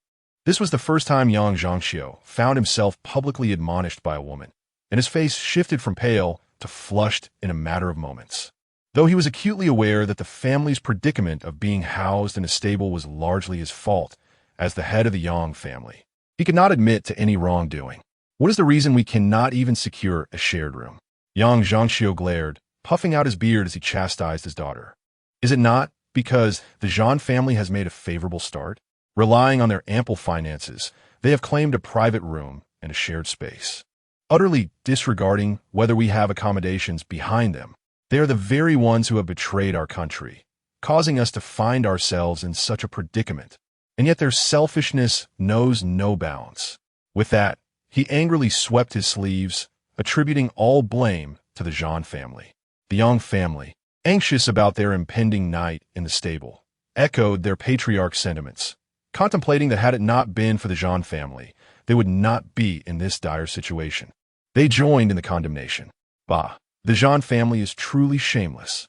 This was the first time Yang Zhaozhao found himself publicly admonished by a woman, and his face shifted from pale to flushed in a matter of moments. Though he was acutely aware that the family's predicament of being housed in a stable was largely his fault, as the head of the Yang family, he could not admit to any wrongdoing. "What is the reason we cannot even secure a shared room?" Yang Zhaozhao glared, puffing out his beard as he chastised his daughter. "Is it not because the Zhan family has made a favorable start? Relying on their ample finances, they have claimed a private room and a shared space. Utterly disregarding whether we have accommodations behind them, they are the very ones who have betrayed our country, causing us to find ourselves in such a predicament. And yet their selfishness knows no bounds." With that, he angrily swept his sleeves, attributing all blame to the Zhan family. The Yang family, anxious about their impending night in the stable, echoed their patriarch's sentiments, contemplating that had it not been for the Zhan family, they would not be in this dire situation. They joined in the condemnation. "Bah, the Zhan family is truly shameless.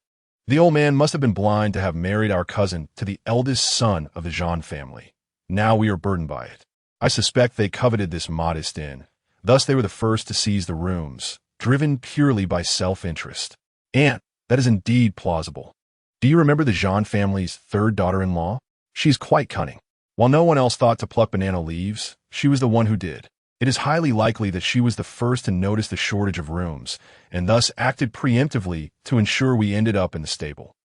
The old man must have been blind to have married our cousin to the eldest son of the Zhan family. Now we are burdened by it. I suspect they coveted this modest inn. Thus they were the first to seize the rooms, driven purely by self-interest. Aunt, that is indeed plausible. Do you remember the Zhan family's 3rd daughter-in-law? She is quite cunning. While no one else thought to pluck banana leaves, she was the one who did. It is highly likely that she was the first to notice the shortage of rooms, and thus acted preemptively to ensure we ended up in the stable."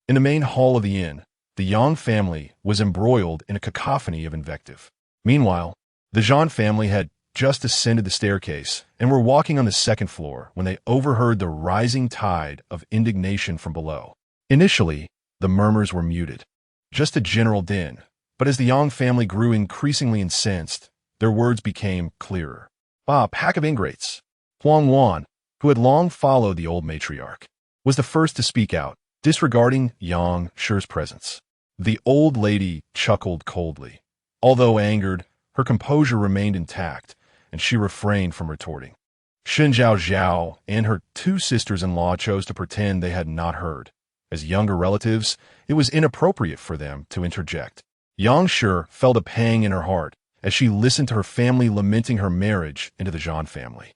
In the main hall of the inn, the Yang family was embroiled in a cacophony of invective. Meanwhile, the Zhan family had just ascended the staircase and were walking on the 2nd floor when they overheard the rising tide of indignation from below. Initially, the murmurs were muted, just a general din, but as the Yang family grew increasingly incensed, their words became clearer. "Ah, pack of ingrates!" Huang Wan, who had long followed the old matriarch, was the first to speak out, disregarding Yang Shi's presence. The old lady chuckled coldly. Although angered, her composure remained intact, and she refrained from retorting. Shen Zhaozhao and her two sisters-in-law chose to pretend they had not heard. As younger relatives, it was inappropriate for them to interject. Yang Shi felt a pang in her heart as she listened to her family lamenting her marriage into the Zhan family.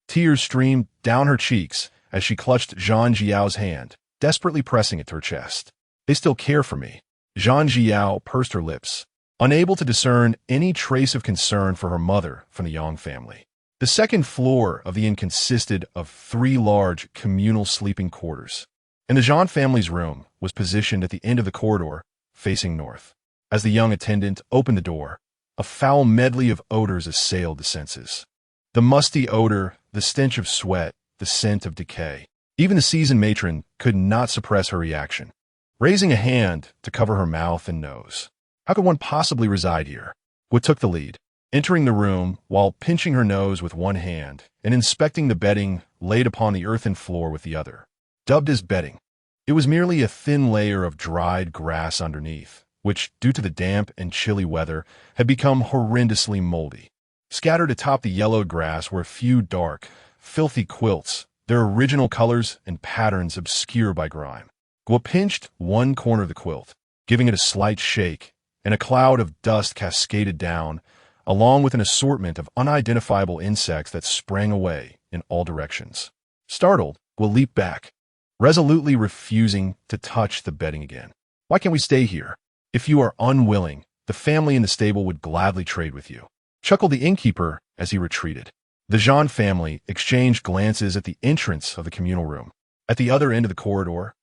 Tears streamed down her cheeks as she clutched Zhan Jiao's hand, desperately pressing it to her chest. They still care for me. Zhan Jiao pursed her lips, unable to discern any trace of concern for her mother from the Yang family. The second floor of the inn consisted of 3 large communal sleeping quarters, and the Zhan family's room was positioned at the end of the corridor, facing north. As the young attendant opened the door, a foul medley of odors assailed the senses. The musty odor, the stench of sweat, the scent of decay. Even the seasoned matron could not suppress her reaction, raising a hand to cover her mouth and nose. How could one possibly reside here? What took the lead? Entering the room while pinching her nose with one hand and inspecting the bedding laid upon the earthen floor with the other. Dubbed as bedding, it was merely a thin layer of dried grass underneath, which, due to the damp and chilly weather, had become horrendously moldy. Scattered atop the yellowed grass were a few dark, filthy quilts, their original colors and patterns obscured by grime. Guo pinched one corner of the quilt, giving it a slight shake, and a cloud of dust cascaded down, along with an assortment of unidentifiable insects that sprang away in all directions. Startled, Guo leaped back, resolutely refusing to touch the bedding again. Why can't we stay here? If you are unwilling, the family in the stable would gladly trade with you, chuckled the innkeeper as he retreated. The Zhan family exchanged glances at the entrance of the communal room. At the other end of the corridor,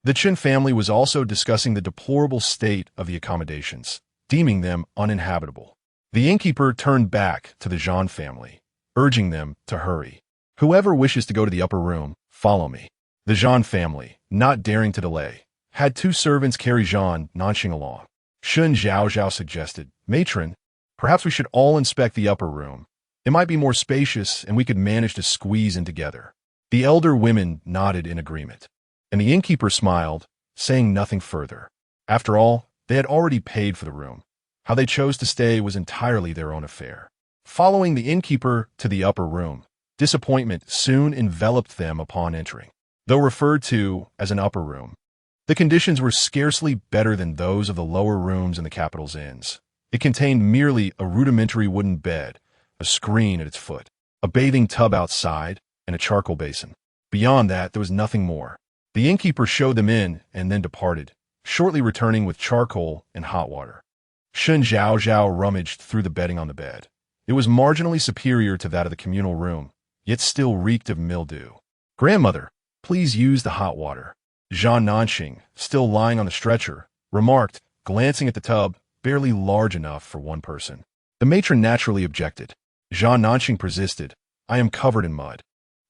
the Chen family was also discussing the deplorable state of the accommodations, deeming them uninhabitable. The innkeeper turned back to the Zhan family, urging them to hurry. Whoever wishes to go to the upper room, follow me. The Zhan family, not daring to delay, had 2 servants carry Zhan Nanxing along. Shen Zhaozhao suggested, Matron, perhaps we should all inspect the upper room. It might be more spacious and we could manage to squeeze in together. The elder women nodded in agreement, and the innkeeper smiled, saying nothing further. After all, they had already paid for the room. How they chose to stay was entirely their own affair. Following the innkeeper to the upper room, disappointment soon enveloped them upon entering. Though referred to as an upper room, the conditions were scarcely better than those of the lower rooms in the capital's inns. It contained merely a rudimentary wooden bed, a screen at its foot, a bathing tub outside, and a charcoal basin. Beyond that, there was nothing more. The innkeeper showed them in and then departed, shortly returning with charcoal and hot water. Shen Zhaozhao rummaged through the bedding on the bed. It was marginally superior to that of the communal room, yet still reeked of mildew. Grandmother, please use the hot water. Zhan Nanxing, still lying on the stretcher, remarked, glancing at the tub, barely large enough for one person. The matron naturally objected. Zhan Nanxing persisted, I am covered in mud.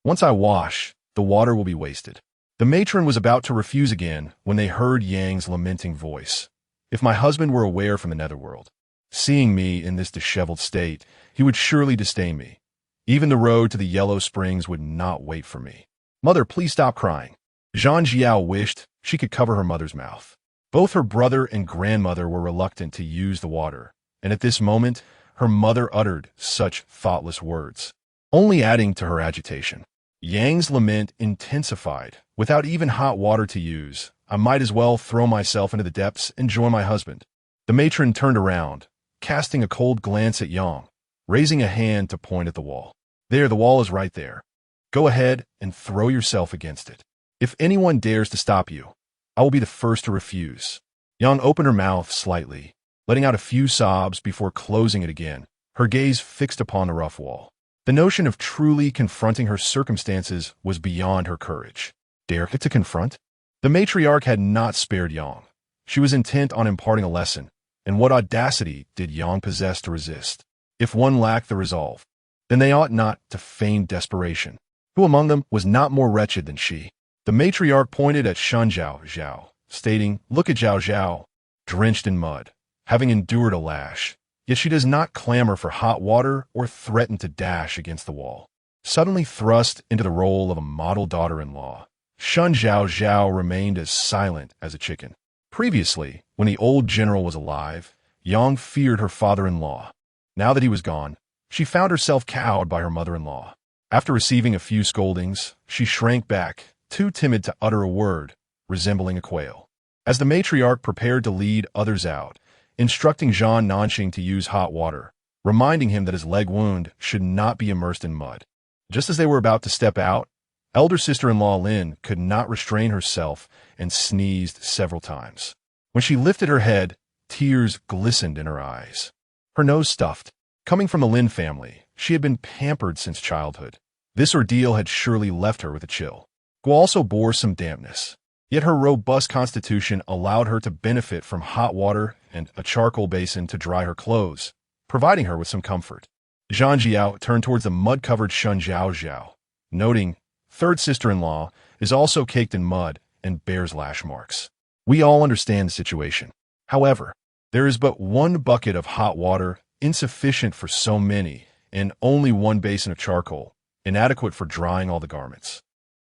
Once I wash, the water will be wasted. The matron was about to refuse again when they heard Yang's lamenting voice. If my husband were aware from the netherworld, seeing me in this disheveled state, he would surely disdain me. Even the road to the Yellow Springs would not wait for me. Mother, please stop crying. Zhan Jiao wished she could cover her mother's mouth. Both her brother and grandmother were reluctant to use the water, and at this moment, her mother uttered such thoughtless words, only adding to her agitation. Yang's lament intensified. Without even hot water to use, I might as well throw myself into the depths and join my husband. The matron turned around, casting a cold glance at Yang, raising a hand to point at the wall. There, the wall is right there. Go ahead and throw yourself against it. If anyone dares to stop you, I will be the first to refuse. Yang opened her mouth slightly, letting out a few sobs before closing it again, her gaze fixed upon the rough wall. The notion of truly confronting her circumstances was beyond her courage. Dare to confront? The matriarch had not spared Yang. She was intent on imparting a lesson, and what audacity did Yang possess to resist? If one lacked the resolve, then they ought not to feign desperation. Who among them was not more wretched than she? The matriarch pointed at Shen Zhaozhao, stating, Look at Zhaozhao, drenched in mud, having endured a lash. Yet she does not clamor for hot water or threaten to dash against the wall. Suddenly thrust into the role of a model daughter-in-law, Shen Zhaozhao remained as silent as a chicken. Previously, when the old general was alive, Yang feared her father-in-law. Now that he was gone, she found herself cowed by her mother-in-law. After receiving a few scoldings, she shrank back, too timid to utter a word, resembling a quail. As the matriarch prepared to lead others out, instructing Zhan Nanxing to use hot water, reminding him that his leg wound should not be immersed in mud. Just as they were about to step out, elder sister-in-law Lin could not restrain herself and sneezed several times. When she lifted her head, tears glistened in her eyes. Her nose stuffed. Coming from the Lin family, she had been pampered since childhood. This ordeal had surely left her with a chill. Guo also bore some dampness. Yet her robust constitution allowed her to benefit from hot water and a charcoal basin to dry her clothes, providing her with some comfort. Zhang Jiao turned towards the mud-covered Shen Zhaozhao, noting, third sister-in-law is also caked in mud and bears lash marks. We all understand the situation. However, there is but one bucket of hot water, insufficient for so many, and only one basin of charcoal, inadequate for drying all the garments.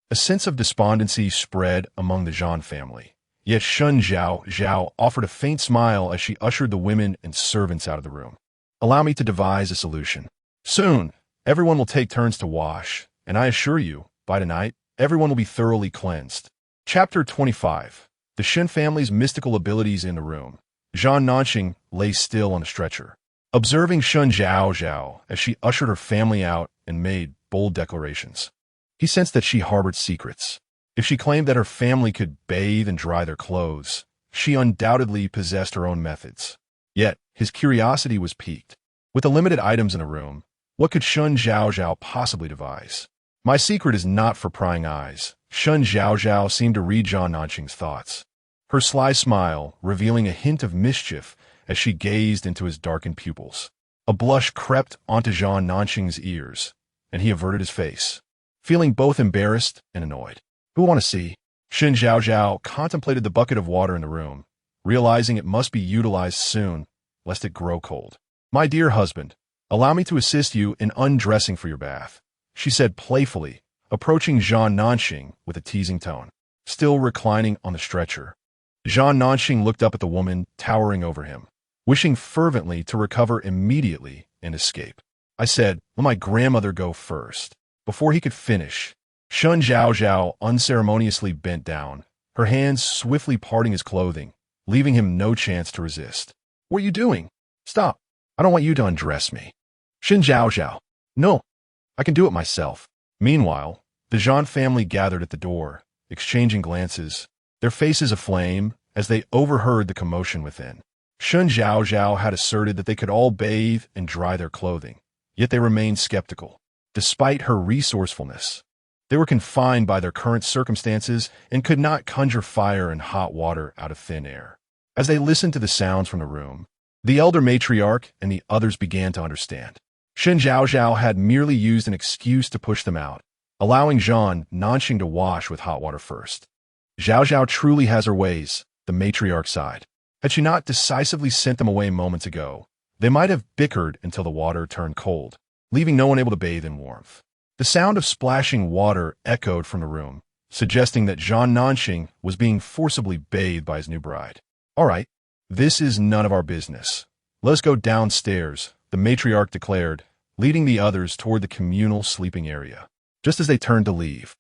A sense of despondency spread among the Zhan family. Yet Shen Zhaozhao offered a faint smile as she ushered the women and servants out of the room. Allow me to devise a solution. Soon, everyone will take turns to wash, and I assure you, by tonight, everyone will be thoroughly cleansed. Chapter 25. The Shen family's mystical abilities in the room. Zhan Nanxing lay still on a stretcher, observing Shen Zhaozhao as she ushered her family out and made bold declarations. He sensed that she harbored secrets. If she claimed that her family could bathe and dry their clothes, she undoubtedly possessed her own methods. Yet, his curiosity was piqued. With the limited items in a room, what could Shen Zhaozhao possibly devise? My secret is not for prying eyes. Shen Zhaozhao seemed to read Zhan Nanxing's thoughts. Her sly smile revealing a hint of mischief as she gazed into his darkened pupils. A blush crept onto Zhan Nanxing's ears, and he averted his face, feeling both embarrassed and annoyed. Who want to see? Shen Zhaozhao contemplated the bucket of water in the room, realizing it must be utilized soon, lest it grow cold. My dear husband, allow me to assist you in undressing for your bath, she said playfully, approaching Zhan Nanxing with a teasing tone, still reclining on the stretcher. Zhan Nanxing looked up at the woman towering over him, wishing fervently to recover immediately and escape. I said, let my grandmother go first. Before he could finish, Shen Zhaozhao unceremoniously bent down, her hands swiftly parting his clothing, leaving him no chance to resist. What are you doing? Stop. I don't want you to undress me. Shen Zhaozhao. No, I can do it myself. Meanwhile, the Zhan family gathered at the door, exchanging glances, their faces aflame as they overheard the commotion within. Shen Zhaozhao had asserted that they could all bathe and dry their clothing, yet they remained skeptical. Despite her resourcefulness, they were confined by their current circumstances and could not conjure fire and hot water out of thin air. As they listened to the sounds from the room, the elder matriarch and the others began to understand. Shen Zhaozhao had merely used an excuse to push them out, allowing Zhan Nanxing to wash with hot water first. Zhaozhao truly has her ways, the matriarch sighed. Had she not decisively sent them away moments ago, they might have bickered until the water turned cold, leaving no one able to bathe in warmth. The sound of splashing water echoed from the room, suggesting that Zhan Nanxing was being forcibly bathed by his new bride. All right, this is none of our business. Let us go downstairs, the matriarch declared, leading the others toward the communal sleeping area. Just as they turned to leave,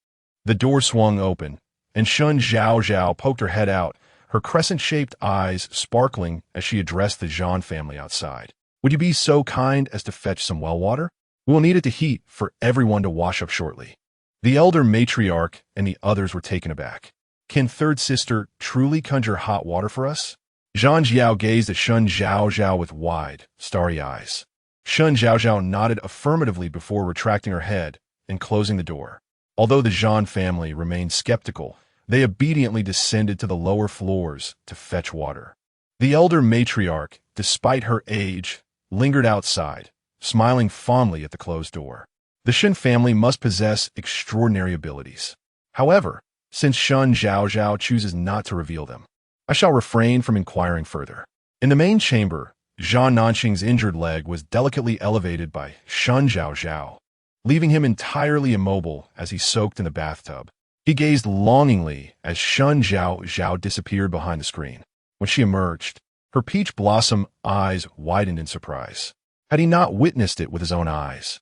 the door swung open, and Shen Zhaozhao poked her head out, her crescent-shaped eyes sparkling as she addressed the Zhan family outside. Would you be so kind as to fetch some well water? We will need it to heat for everyone to wash up shortly. The elder matriarch and the others were taken aback. Can third sister truly conjure hot water for us? Zhang Jiao gazed at Shen Zhaozhao with wide, starry eyes. Shen Zhaozhao nodded affirmatively before retracting her head and closing the door. Although the Zhan family remained skeptical, they obediently descended to the lower floors to fetch water. The elder matriarch, despite her age, lingered outside, smiling fondly at the closed door. The Shen family must possess extraordinary abilities. However, since Shen Zhaozhao chooses not to reveal them, I shall refrain from inquiring further. In the main chamber, Zhan Nanxing's injured leg was delicately elevated by Shen Zhaozhao, leaving him entirely immobile as he soaked in the bathtub. He gazed longingly as Shen Zhaozhao disappeared behind the screen. When she emerged, her peach blossom eyes widened in surprise. Had he not witnessed it with his own eyes?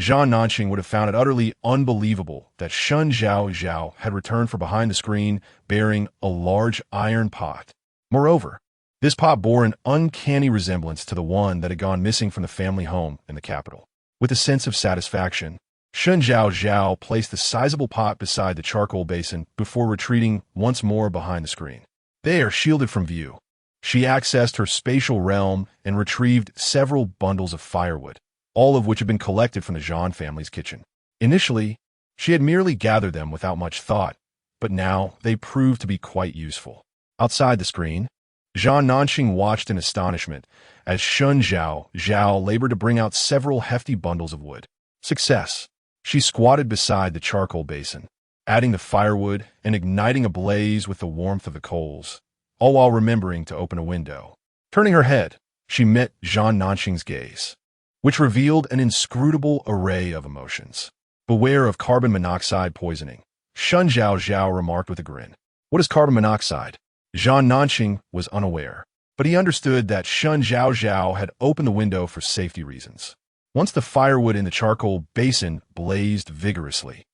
Zhao Nanqing would have found it utterly unbelievable that Shen Zhaozhao had returned from behind the screen bearing a large iron pot. Moreover, this pot bore an uncanny resemblance to the one that had gone missing from the family home in the capital. With a sense of satisfaction, Shen Zhaozhao placed the sizable pot beside the charcoal basin before retreating once more behind the screen. There, shielded from view, she accessed her spatial realm and retrieved several bundles of firewood, all of which had been collected from the Zhang family's kitchen. Initially, she had merely gathered them without much thought, but now they proved to be quite useful. Outside the screen, Zhao Nanqing watched in astonishment as Shen Zhaozhao labored to bring out several hefty bundles of wood. Success! She squatted beside the charcoal basin, adding the firewood and igniting a blaze with the warmth of the coals, all while remembering to open a window. Turning her head, she met Zhao Nanqing's gaze, which revealed an inscrutable array of emotions. Beware of carbon monoxide poisoning, Shen Zhaozhao remarked with a grin. What is carbon monoxide? Zhao Nanqing was unaware, but he understood that Shen Zhaozhao had opened the window for safety reasons. Once the firewood in the charcoal basin blazed vigorously,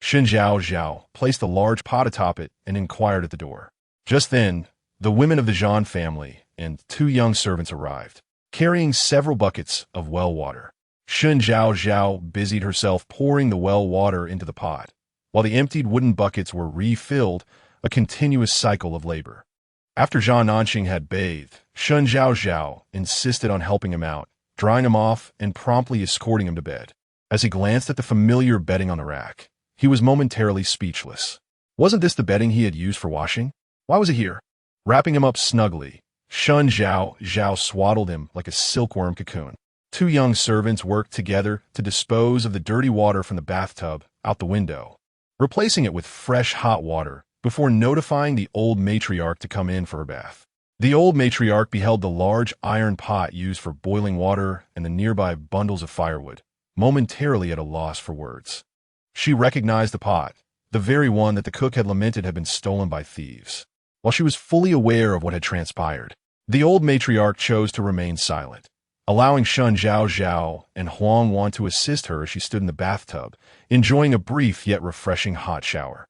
Shen Zhaozhao placed a large pot atop it and inquired at the door. Just then, the women of the Zhang family and 2 young servants arrived, carrying several buckets of well water. Shen Zhaozhao busied herself pouring the well water into the pot, while the emptied wooden buckets were refilled, a continuous cycle of labor. After Zhao Nanqing had bathed, Shen Zhaozhao insisted on helping him out, drying him off and promptly escorting him to bed. As he glanced at the familiar bedding on the rack, he was momentarily speechless. Wasn't this the bedding he had used for washing? Why was it here? Wrapping him up snugly, Shen Zhaozhao swaddled him like a silkworm cocoon. 2 young servants worked together to dispose of the dirty water from the bathtub out the window, replacing it with fresh hot water before notifying the old matriarch to come in for her bath. The old matriarch beheld the large iron pot used for boiling water and the nearby bundles of firewood, momentarily at a loss for words. She recognized the pot, the very one that the cook had lamented had been stolen by thieves. While she was fully aware of what had transpired, the old matriarch chose to remain silent, allowing Shen Zhaozhao and Huang Wan to assist her as she stood in the bathtub, enjoying a brief yet refreshing hot shower.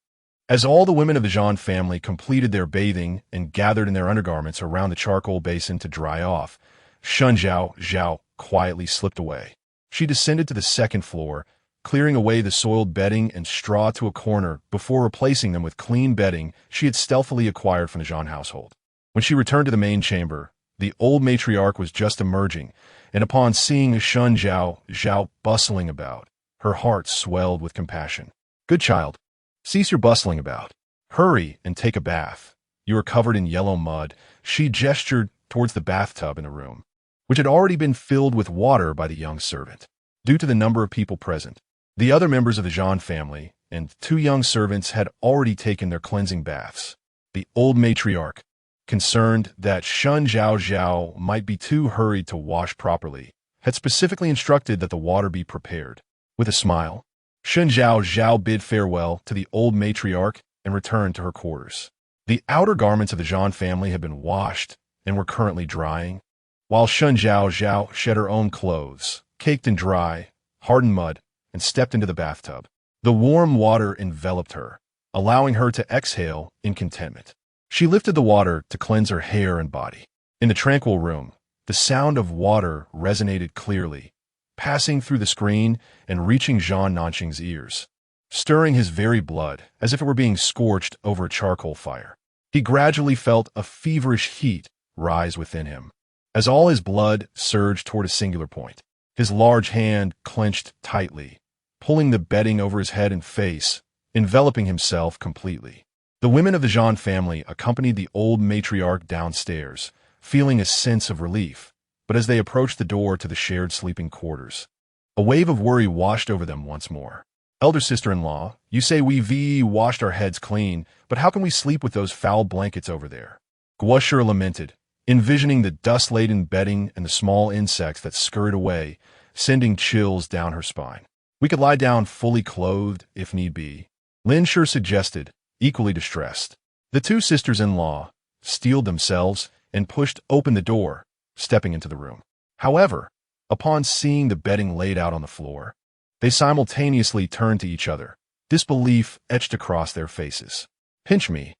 As all the women of the Zhang family completed their bathing and gathered in their undergarments around the charcoal basin to dry off, Shen Zhaozhao quietly slipped away. She descended to the 2nd floor, clearing away the soiled bedding and straw to a corner before replacing them with clean bedding she had stealthily acquired from the Zhang household. When she returned to the main chamber, the old matriarch was just emerging, and upon seeing Shen Zhaozhao bustling about, her heart swelled with compassion. Good child, cease your bustling about. Hurry and take a bath. You are covered in yellow mud. She gestured towards the bathtub in the room, which had already been filled with water by the young servant. Due to the number of people present, the other members of the Zhang family and 2 young servants had already taken their cleansing baths. The old matriarch, concerned that Shen Zhaozhao might be too hurried to wash properly, had specifically instructed that the water be prepared. With a smile, Shen Zhaozhao bid farewell to the old matriarch and returned to her quarters. The outer garments of the Zhang family had been washed and were currently drying, while Shen Zhaozhao shed her own clothes, caked in dry, hardened mud, and stepped into the bathtub. The warm water enveloped her, allowing her to exhale in contentment. She lifted the water to cleanse her hair and body. In the tranquil room, the sound of water resonated clearly, passing through the screen and reaching Zhao Nanqing's ears, stirring his very blood as if it were being scorched over a charcoal fire. He gradually felt a feverish heat rise within him, as all his blood surged toward a singular point. His large hand clenched tightly, pulling the bedding over his head and face, enveloping himself completely. The women of the Zhang family accompanied the old matriarch downstairs, feeling a sense of relief, but as they approached the door to the shared sleeping quarters, a wave of worry washed over them once more. Elder sister-in-law, you say we washed our heads clean, but how can we sleep with those foul blankets over there? Guoshir lamented, envisioning the dust-laden bedding and the small insects that scurried away, sending chills down her spine. We could lie down fully clothed if need be. Lin Shi suggested, equally distressed. The two sisters-in-law steeled themselves and pushed open the door, stepping into the room. However, upon seeing the bedding laid out on the floor, they simultaneously turned to each other, disbelief etched across their faces. "Pinch me,"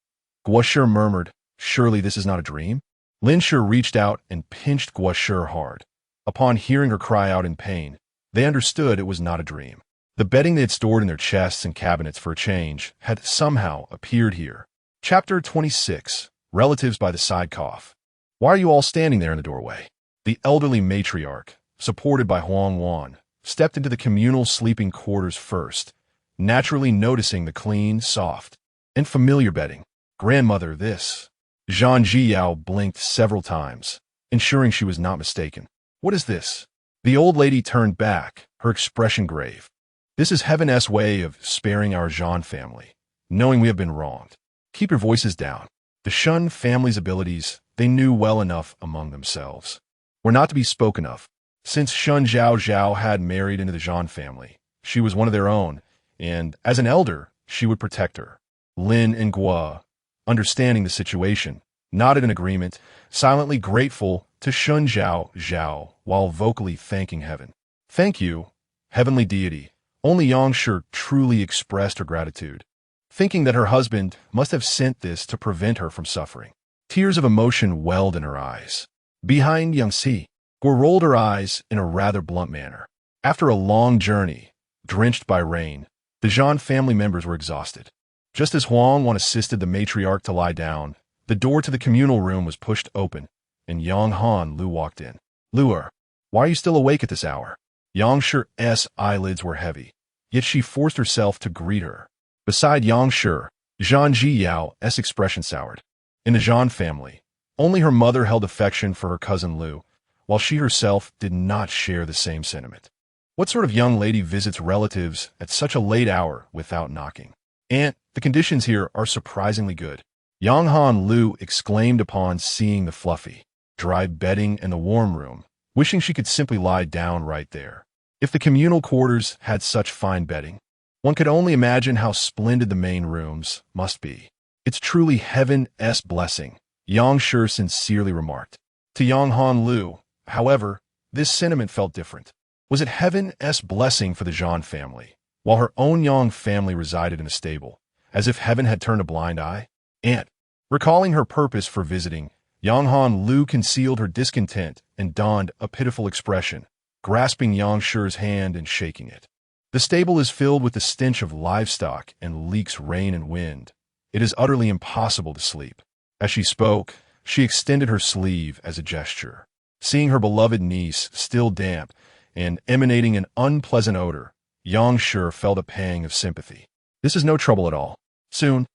Guo Shi murmured. "Surely this is not a dream?" Lin Shi reached out and pinched Guo Shi hard. Upon hearing her cry out in pain, they understood it was not a dream. The bedding they had stored in their chests and cabinets for a change had somehow appeared here. Chapter 26. Relatives by the Side Cough. "Why are you all standing there in the doorway?" The elderly matriarch, supported by Huang Wan, stepped into the communal sleeping quarters first, naturally noticing the clean, soft, and familiar bedding. "Grandmother, this." Shen Zhaozhao blinked several times, ensuring she was not mistaken. "What is this?" The old lady turned back, her expression grave. "This is Heaven's way of sparing our Zhan family, knowing we have been wronged. Keep your voices down." The Shen family's abilities, they knew well enough among themselves, were not to be spoken of. Since Shen Zhaozhao had married into the Zhan family, she was one of their own, and as an elder, she would protect her. Lin and Guo, understanding the situation, nodded in agreement, silently grateful to Shen Zhaozhao while vocally thanking heaven. "Thank you, heavenly deity." Only Yang Shi truly expressed her gratitude, thinking that her husband must have sent this to prevent her from suffering. Tears of emotion welled in her eyes. Behind Yang Si, Guo rolled her eyes in a rather blunt manner. After a long journey, drenched by rain, the Zhan family members were exhausted. Just as Huang Wan assisted the matriarch to lie down, the door to the communal room was pushed open, and Yang Han Lu walked in. "Luer, why are you still awake at this hour?" Yang Shi's eyelids were heavy, yet she forced herself to greet her. Beside Yang Shi, Shen Zhaoyao's expression soured. In the Zhan family, only her mother held affection for her cousin Lu, while she herself did not share the same sentiment. What sort of young lady visits relatives at such a late hour without knocking? "Aunt, the conditions here are surprisingly good," Yang Han Lu exclaimed upon seeing the fluffy, dry bedding in the warm room, wishing she could simply lie down right there. If the communal quarters had such fine bedding, one could only imagine how splendid the main rooms must be. "It's truly Heaven's blessing," Yang Shi sincerely remarked. To Yang Han Lu, however, this sentiment felt different. Was it Heaven's blessing for the Zhan family, while her own Yang family resided in a stable, as if heaven had turned a blind eye? "Aunt." Recalling her purpose for visiting, Yang Han Lu concealed her discontent and donned a pitiful expression, grasping Yang Shi's hand and shaking it. "The stable is filled with the stench of livestock and leaks rain and wind. It is utterly impossible to sleep." As she spoke, she extended her sleeve as a gesture. Seeing her beloved niece still damp and emanating an unpleasant odor, Yang Shi felt a pang of sympathy. "This is no trouble at all. Soon,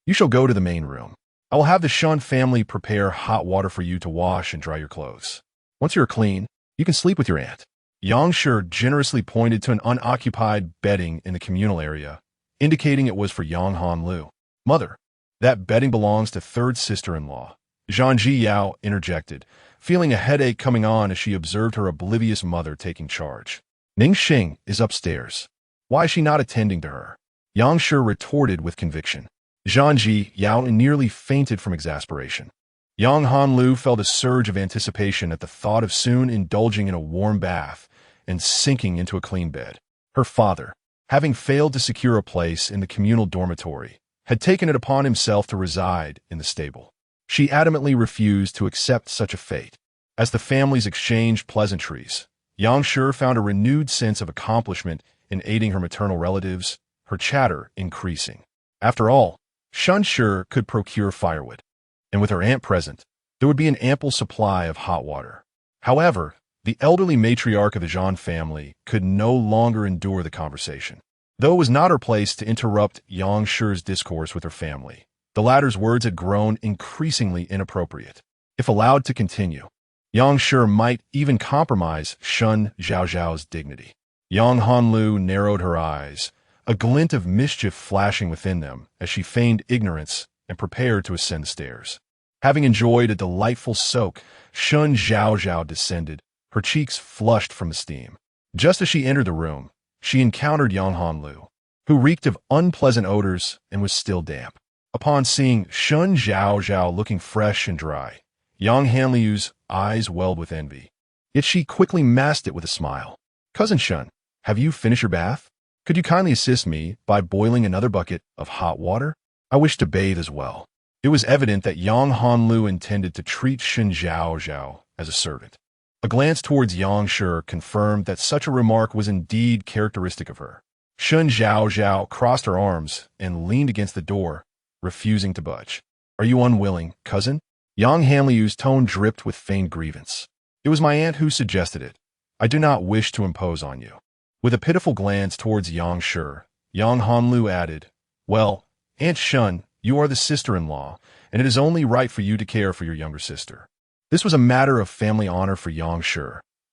you shall go to the main room. I will have the Shen family prepare hot water for you to wash and dry your clothes. Once you are clean, you can sleep with your aunt." Yang Shi generously pointed to an unoccupied bedding in the communal area, indicating it was for Yang Han Lu. "Mother, that bedding belongs to third sister-in-law," Shen Zhaozhao interjected, feeling a headache coming on as she observed her oblivious mother taking charge. "Ning Xing is upstairs. Why is she not attending to her?" Yang Shi retorted with conviction. Shen Zhaozhao nearly fainted from exasperation. Yang Han Lu felt a surge of anticipation at the thought of soon indulging in a warm bath and sinking into a clean bed. Her father, having failed to secure a place in the communal dormitory, had taken it upon himself to reside in the stable. She adamantly refused to accept such a fate. As the families exchanged pleasantries, Yang Shi found a renewed sense of accomplishment in aiding her maternal relatives, her chatter increasing. After all, Shen Shi could procure firewood, and with her aunt present, there would be an ample supply of hot water. However, the elderly matriarch of the Zhan family could no longer endure the conversation. Though it was not her place to interrupt Yang Shi's discourse with her family, the latter's words had grown increasingly inappropriate. If allowed to continue, Yang Shi might even compromise Shen Zhaozhao's dignity. Yang Han Lu narrowed her eyes, a glint of mischief flashing within them as she feigned ignorance and prepared to ascend the stairs. Having enjoyed a delightful soak, Shen Zhaozhao descended, her cheeks flushed from the steam. Just as she entered the room, she encountered Yang Han Lu. who reeked of unpleasant odors and was still damp. Upon seeing Shen Zhaozhao looking fresh and dry, Yang Hanliu's eyes welled with envy. Yet she quickly masked it with a smile. "Cousin Shen, have you finished your bath? Could you kindly assist me by boiling another bucket of hot water? I wish to bathe as well." It was evident that Yang Hanlu intended to treat Shen Zhaozhao as a servant. A glance towards Yang Shi confirmed that such a remark was indeed characteristic of her. Shen Zhaozhao crossed her arms and leaned against the door, refusing to budge. "Are you unwilling, cousin?" Yang Hanliu's tone dripped with feigned grievance. "It was my aunt who suggested it. I do not wish to impose on you." With a pitiful glance towards Yang Shi, Yang Hanlu added, "Well, Aunt Shen, you are the sister-in-law, and it is only right for you to care for your younger sister." This was a matter of family honor for Yang Shi,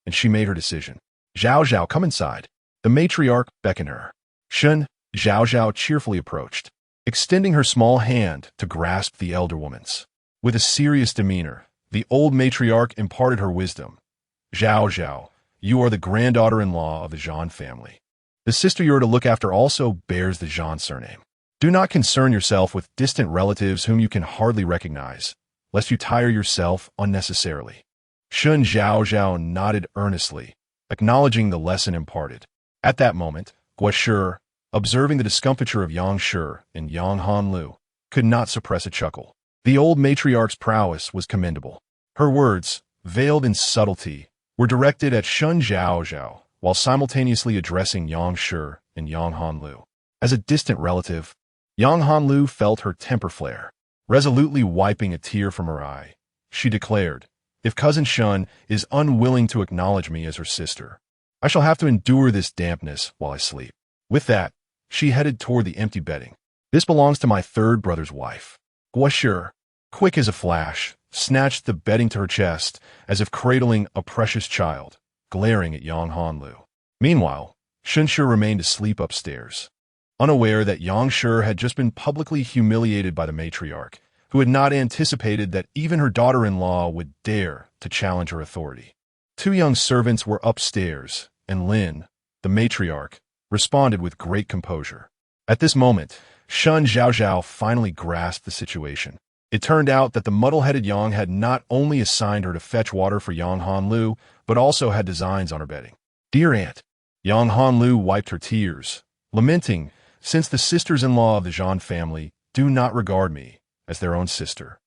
and she made her decision. "Zhaozhao, come inside." The matriarch beckoned her. Shen Zhaozhao cheerfully approached, extending her small hand to grasp the elder woman's. With a serious demeanor, the old matriarch imparted her wisdom. "Zhaozhao, you are the granddaughter-in-law of the Zhan family. The sister you are to look after also bears the Zhan surname. Do not concern yourself with distant relatives whom you can hardly recognize, lest you tire yourself unnecessarily." Shen Zhaozhao nodded earnestly, acknowledging the lesson imparted. At that moment, Guo, observing the discomfiture of Yang Shi and Yang Hanlu, could not suppress a chuckle. The old matriarch's prowess was commendable. Her words, veiled in subtlety, were directed at Shen Zhaozhao, while simultaneously addressing Yang Shi and Yang Hanlu. As a distant relative, Yang Hanlu felt her temper flare. Resolutely wiping a tear from her eye, she declared, "If cousin Shen is unwilling to acknowledge me as her sister, I shall have to endure this dampness while I sleep." With that, she headed toward the empty bedding. "This belongs to my third brother's wife." Guo, quick as a flash, snatched the bedding to her chest as if cradling a precious child, glaring at Yang Hanlu. Meanwhile, Shen Shi remained asleep upstairs, unaware that Yang Shi had just been publicly humiliated by the matriarch, who had not anticipated that even her daughter-in-law would dare to challenge her authority. Two young servants were upstairs, and Lin, the matriarch, responded with great composure. At this moment, Shen Zhaozhao finally grasped the situation. It turned out that the muddle-headed Yang had not only assigned her to fetch water for Yang Hanlu, but also had designs on her bedding. "Dear aunt," Yang Hanlu wiped her tears, lamenting, "Since the sisters-in-law of the Zhan family do not regard me as their own sister,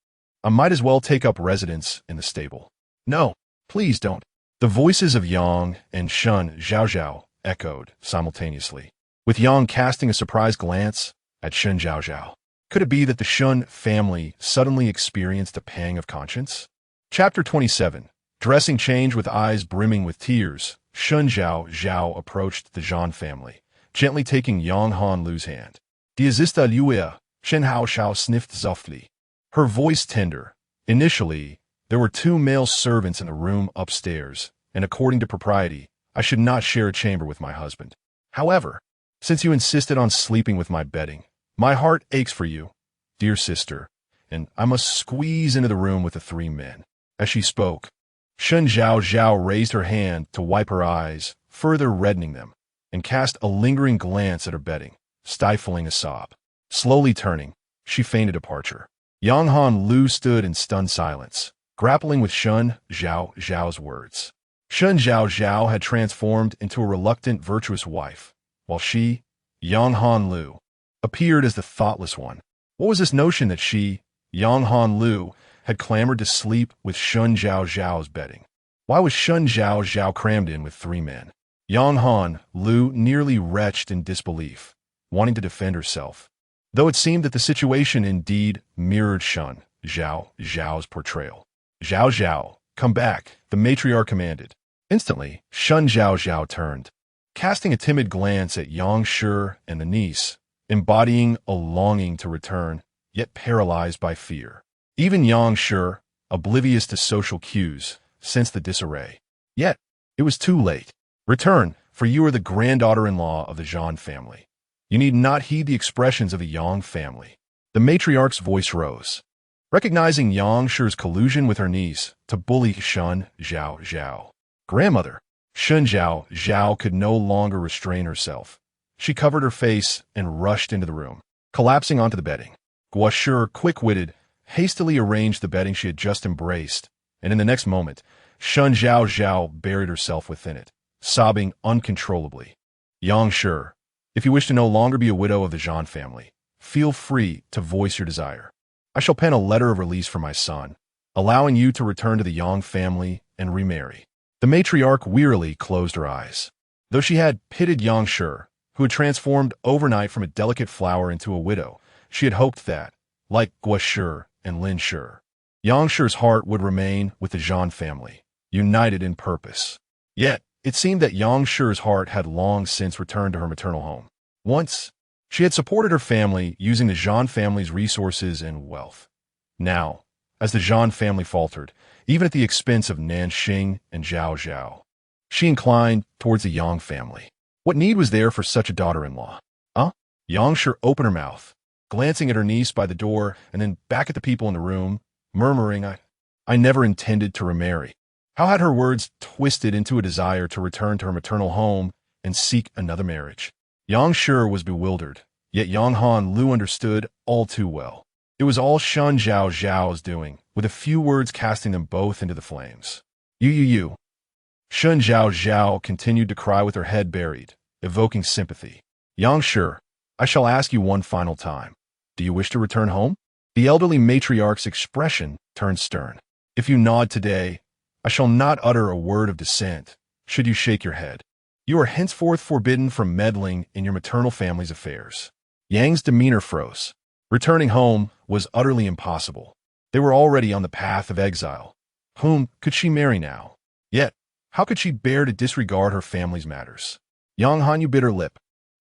I might as well take up residence in the stable." "No, please don't." The voices of Yang and Shen Zhaozhao echoed simultaneously, with Yang casting a surprised glance at Shen Zhaozhao. Could it be that the Shen family suddenly experienced a pang of conscience? Chapter 27. Dressing change with eyes brimming with tears, Shen Zhaozhao approached the Zhan family, gently taking Yang Hanlu's hand. "Dies ist Luia," Shen Zhaozhao sniffed softly, her voice tender. Initially, there were two male servants in the room upstairs, and according to propriety, I should not share a chamber with my husband. However, since you insisted on sleeping with my bedding, my heart aches for you, dear sister, and I must squeeze into the room with the three men." As she spoke, Shen Zhaozhao raised her hand to wipe her eyes, further reddening them, and cast a lingering glance at her bedding, stifling a sob. Slowly turning, she feigned a departure. Yang Hanlu stood in stunned silence, grappling with Shen Zhaozhao's words. Shen Zhaozhao had transformed into a reluctant, virtuous wife, while she, Yang Hanlu, appeared as the thoughtless one. What was this notion that she, Yang Hanlu, had clamored to sleep with Shen Zhaozhao's bedding? Why was Shen Zhaozhao crammed in with three men? Yang Hanlu nearly retched in disbelief, wanting to defend herself, though it seemed that the situation indeed mirrored Shen Zhaozhao's portrayal. "Zhaozhao, come back," the matriarch commanded. Instantly, Shen Zhaozhao turned, casting a timid glance at Yang Shi and the niece, embodying a longing to return, yet paralyzed by fear. Even Yang Shi, oblivious to social cues, sensed the disarray. Yet, it was too late. "Return, for you are the granddaughter-in-law of the Zhan family. You need not heed the expressions of the Yang family." The matriarch's voice rose, recognizing Yang Shi's collusion with her niece to bully Shen Zhaozhao. "Grandmother!" Shen Zhaozhao could no longer restrain herself. She covered her face and rushed into the room, collapsing onto the bedding. Guo, quick-witted, hastily arranged the bedding she had just embraced, and in the next moment, Shen Zhaozhao buried herself within it, sobbing uncontrollably. Yang Shi, if you wish to no longer be a widow of the Zhan family, feel free to voice your desire. I shall pen a letter of release for my son, allowing you to return to the Yang family and remarry. The matriarch wearily closed her eyes. Though she had pitied Yang Shi, who had transformed overnight from a delicate flower into a widow, she had hoped that, like Guo Shi and Lin Shi, Yang Shi's heart would remain with the Zhan family, united in purpose. Yet, it seemed that Yang Shi's heart had long since returned to her maternal home. Once, she had supported her family using the Zhan family's resources and wealth. Now, as the Zhan family faltered, even at the expense of Nanxing and Zhaozhao, she inclined towards the Yang family. What need was there for such a daughter-in-law? Yang Shi opened her mouth, glancing at her niece by the door and then back at the people in the room, murmuring, I never intended to remarry. How had her words twisted into a desire to return to her maternal home and seek another marriage? Yang Shi was bewildered, yet Yang Han Lu understood all too well. It was all Shen Zhaozhao's doing, with a few words casting them both into the flames. You. Shen Zhaozhao continued to cry with her head buried, evoking sympathy. Yang Shi, I shall ask you one final time. Do you wish to return home? The elderly matriarch's expression turned stern. If you nod today, I shall not utter a word of dissent, should you shake your head. You are henceforth forbidden from meddling in your maternal family's affairs. Yang's demeanor froze. Returning home was utterly impossible. They were already on the path of exile. Whom could she marry now? Yet, how could she bear to disregard her family's matters? Yang Hanyu bit her lip,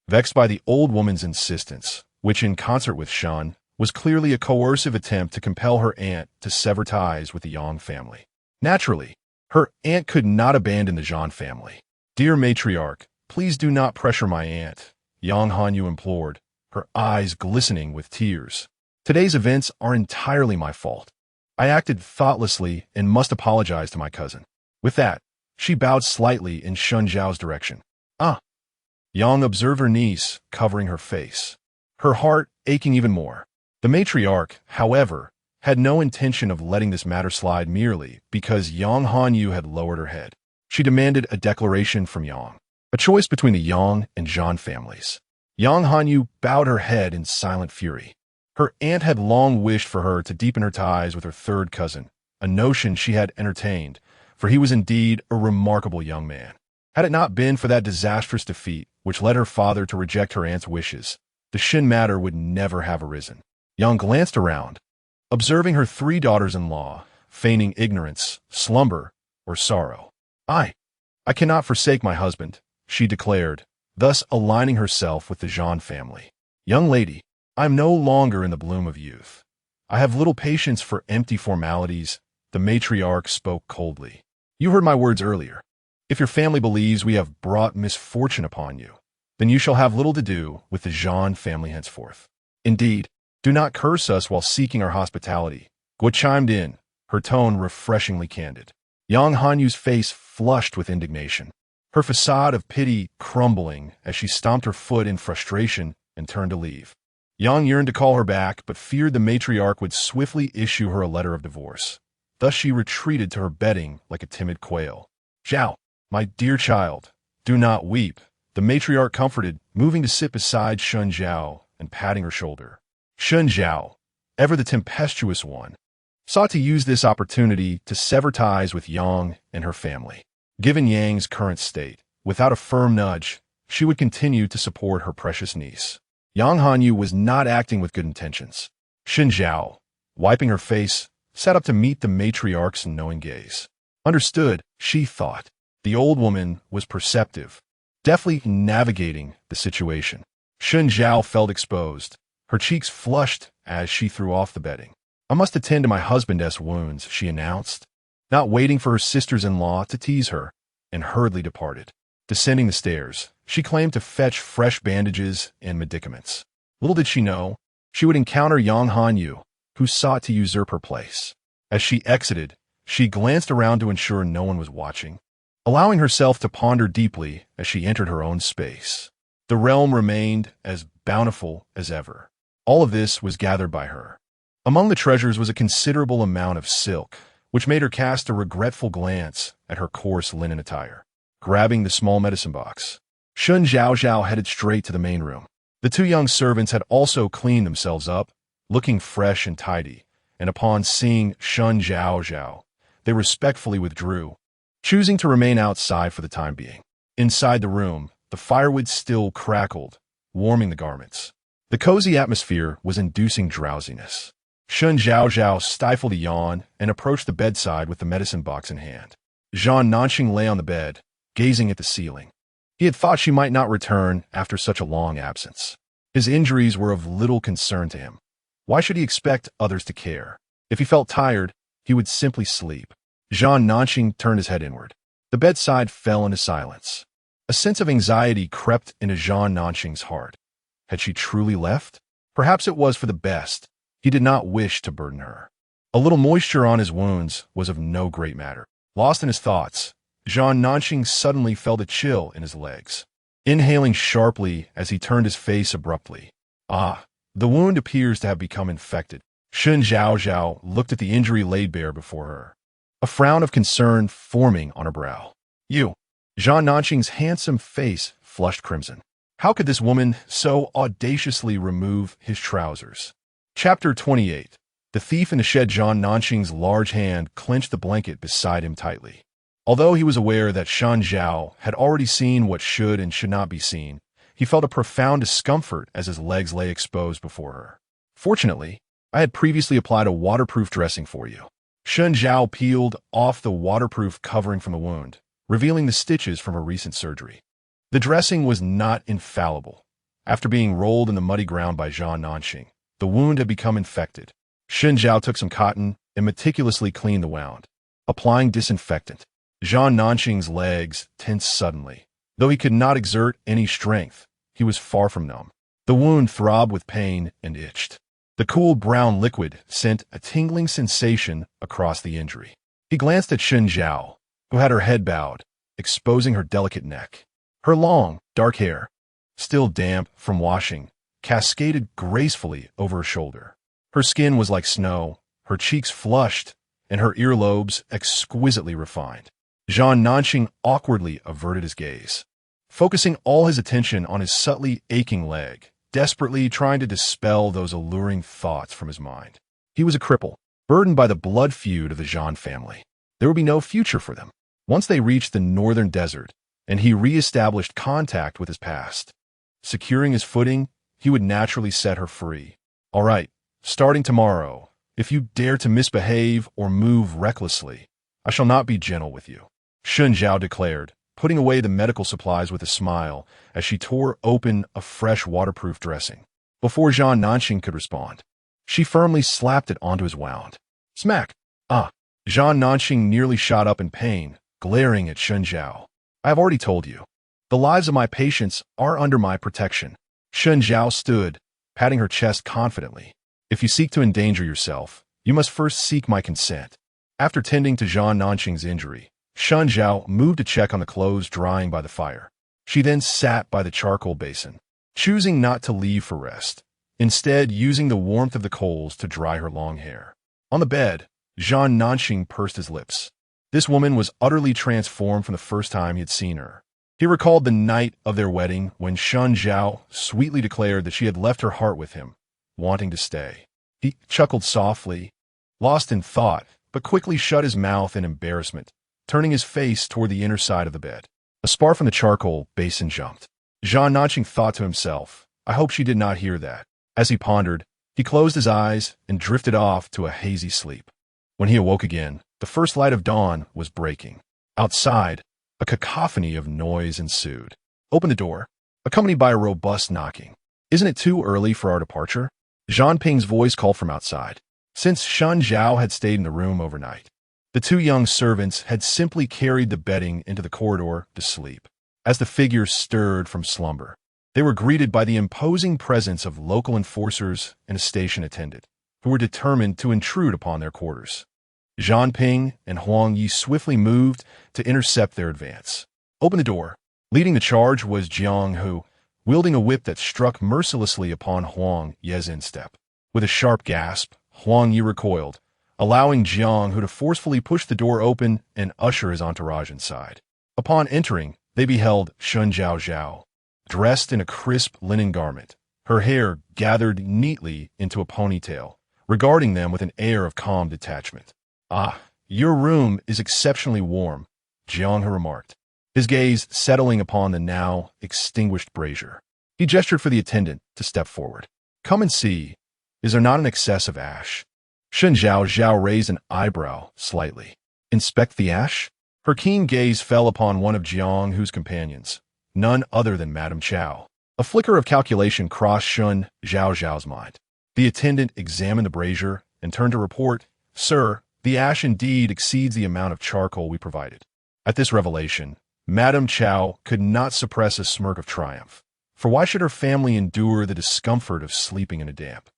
vexed by the old woman's insistence, which in concert with Shen, was clearly a coercive attempt to compel her aunt to sever ties with the Yang family. Naturally, her aunt could not abandon the Zhan family. Dear matriarch, please do not pressure my aunt, Yang Hanyu implored, her eyes glistening with tears. Today's events are entirely my fault. I acted thoughtlessly and must apologize to my cousin. With that, she bowed slightly in Shen Zhao's direction. Yang observed her niece, covering her face, her heart aching even more. The matriarch, however, had no intention of letting this matter slide merely because Yang Hanyu had lowered her head. She demanded a declaration from Yang, a choice between the Yang and Zhan families. Yang Hanyu bowed her head in silent fury. Her aunt had long wished for her to deepen her ties with her third cousin, a notion she had entertained, for he was indeed a remarkable young man. Had it not been for that disastrous defeat, which led her father to reject her aunt's wishes, the Shen matter would never have arisen. Yang glanced around, observing her three daughters-in-law, feigning ignorance, slumber, or sorrow. I cannot forsake my husband, she declared, thus aligning herself with the Zhan family. Young lady, I am no longer in the bloom of youth. I have little patience for empty formalities, the matriarch spoke coldly. You heard my words earlier. If your family believes we have brought misfortune upon you, then you shall have little to do with the Zhan family henceforth. Indeed, do not curse us while seeking our hospitality. Guo chimed in, her tone refreshingly candid. Yang Hanyu's face flushed with indignation, her facade of pity crumbling as she stomped her foot in frustration and turned to leave. Yang yearned to call her back, but feared the matriarch would swiftly issue her a letter of divorce. Thus she retreated to her bedding like a timid quail. Zhao, my dear child, do not weep, the matriarch comforted, moving to sit beside Shen Zhao and patting her shoulder. Shen Zhao, ever the tempestuous one, sought to use this opportunity to sever ties with Yang and her family. Given Yang's current state, without a firm nudge, she would continue to support her precious niece. Yang Hanyu was not acting with good intentions. Shen Zhao, wiping her face, sat up to meet the matriarch's knowing gaze. Understood, she thought. The old woman was perceptive, deftly navigating the situation. Shen Zhao felt exposed. Her cheeks flushed as she threw off the bedding. I must attend to my husband's wounds, she announced, not waiting for her sisters-in-law to tease her, and hurriedly departed. Descending the stairs, she claimed to fetch fresh bandages and medicaments. Little did she know, she would encounter Yang Hanyu, who sought to usurp her place. As she exited, she glanced around to ensure no one was watching, allowing herself to ponder deeply as she entered her own space. The realm remained as bountiful as ever. All of this was gathered by her. Among the treasures was a considerable amount of silk, which made her cast a regretful glance at her coarse linen attire. Grabbing the small medicine box, Shen Zhaozhao headed straight to the main room. The two young servants had also cleaned themselves up, looking fresh and tidy, and upon seeing Shen Zhaozhao, they respectfully withdrew, choosing to remain outside for the time being. Inside the room, the firewood still crackled, warming the garments. The cozy atmosphere was inducing drowsiness. Shen Zhaozhao stifled a yawn and approached the bedside with the medicine box in hand. Zhan Nanqing lay on the bed, gazing at the ceiling. He had thought she might not return after such a long absence. His injuries were of little concern to him. Why should he expect others to care? If he felt tired, he would simply sleep. Zhan Nanqing turned his head inward. The bedside fell into silence. A sense of anxiety crept into Zhan Nanqing's heart. Had she truly left? Perhaps it was for the best. He did not wish to burden her. A little moisture on his wounds was of no great matter. Lost in his thoughts, Zhan Nanqing suddenly felt a chill in his legs. Inhaling sharply as he turned his face abruptly. Ah, the wound appears to have become infected. Shen Zhaozhao looked at the injury laid bare before her, a frown of concern forming on her brow. You. Zhan Nanqing's handsome face flushed crimson. How could this woman so audaciously remove his trousers? Chapter 28. The thief in the shed. Zhan Nanqing's large hand clenched the blanket beside him tightly. Although he was aware that Shan Zhao had already seen what should and should not be seen, he felt a profound discomfort as his legs lay exposed before her. Fortunately, I had previously applied a waterproof dressing for you. Shen Zhao peeled off the waterproof covering from the wound, revealing the stitches from a recent surgery. The dressing was not infallible. After being rolled in the muddy ground by Zhan Nanqing, the wound had become infected. Shen Zhao took some cotton and meticulously cleaned the wound. Applying disinfectant, Zhan Nanqing's legs tensed suddenly. Though he could not exert any strength, he was far from numb. The wound throbbed with pain and itched. The cool brown liquid sent a tingling sensation across the injury. He glanced at Shen Zhao, who had her head bowed, exposing her delicate neck. Her long, dark hair, still damp from washing, cascaded gracefully over her shoulder. Her skin was like snow, her cheeks flushed, and her earlobes exquisitely refined. Zhan Nanqing awkwardly averted his gaze, focusing all his attention on his subtly aching leg, desperately trying to dispel those alluring thoughts from his mind. He was a cripple, burdened by the blood feud of the Zhan family. There would be no future for them. Once they reached the northern desert, and he re-established contact with his past. Securing his footing, he would naturally set her free. All right, starting tomorrow, if you dare to misbehave or move recklessly, I shall not be gentle with you, Shen Zhao declared, putting away the medical supplies with a smile as she tore open a fresh waterproof dressing. Before Zhan Nanqing could respond, she firmly slapped it onto his wound. Smack! Ah! Zhan Nanqing nearly shot up in pain, glaring at Shen Zhao. I have already told you. The lives of my patients are under my protection. Shen Zhao stood, patting her chest confidently. If you seek to endanger yourself, you must first seek my consent. After tending to Zhan Nanqing's injury, Shen Zhao moved to check on the clothes drying by the fire. She then sat by the charcoal basin, choosing not to leave for rest, instead using the warmth of the coals to dry her long hair. On the bed, Zhan Nanqing pursed his lips. This woman was utterly transformed from the first time he had seen her. He recalled the night of their wedding when Shen Zhao sweetly declared that she had left her heart with him, wanting to stay. He chuckled softly, lost in thought, but quickly shut his mouth in embarrassment, turning his face toward the inner side of the bed. A spark from the charcoal basin jumped. Zhan Nanqing thought to himself, I hope she did not hear that. As he pondered, he closed his eyes and drifted off to a hazy sleep. When he awoke again, the first light of dawn was breaking. Outside, a cacophony of noise ensued. Open the door, accompanied by a robust knocking. Isn't it too early for our departure? Zhan Ping's voice called from outside. Since Shen Zhao had stayed in the room overnight, the two young servants had simply carried the bedding into the corridor to sleep. As the figures stirred from slumber, they were greeted by the imposing presence of local enforcers and a station attendant, who were determined to intrude upon their quarters. Zhan Ping and Huang Yi swiftly moved to intercept their advance. Open the door. Leading the charge was Jiang, who, wielding a whip that struck mercilessly upon Huang Ye's instep. With a sharp gasp, Huang Yi recoiled, allowing Jiang Hu to forcefully push the door open and usher his entourage inside. Upon entering, they beheld Shen Zhaozhao, dressed in a crisp linen garment, her hair gathered neatly into a ponytail, regarding them with an air of calm detachment. "Ah, your room is exceptionally warm," Jiang Hu remarked, his gaze settling upon the now extinguished brazier. He gestured for the attendant to step forward. "Come and see. Is there not an excess of ash?" Shen Zhaozhao raised an eyebrow slightly. "Inspect the ash?" Her keen gaze fell upon one of Jiang Hu's companions, none other than Madame Chow. A flicker of calculation crossed Shen Zhaozhao's mind. The attendant examined the brazier and turned to report, "Sir, the ash indeed exceeds the amount of charcoal we provided." At this revelation, Madame Chow could not suppress a smirk of triumph, for why should her family endure the discomfort of sleeping in a damp,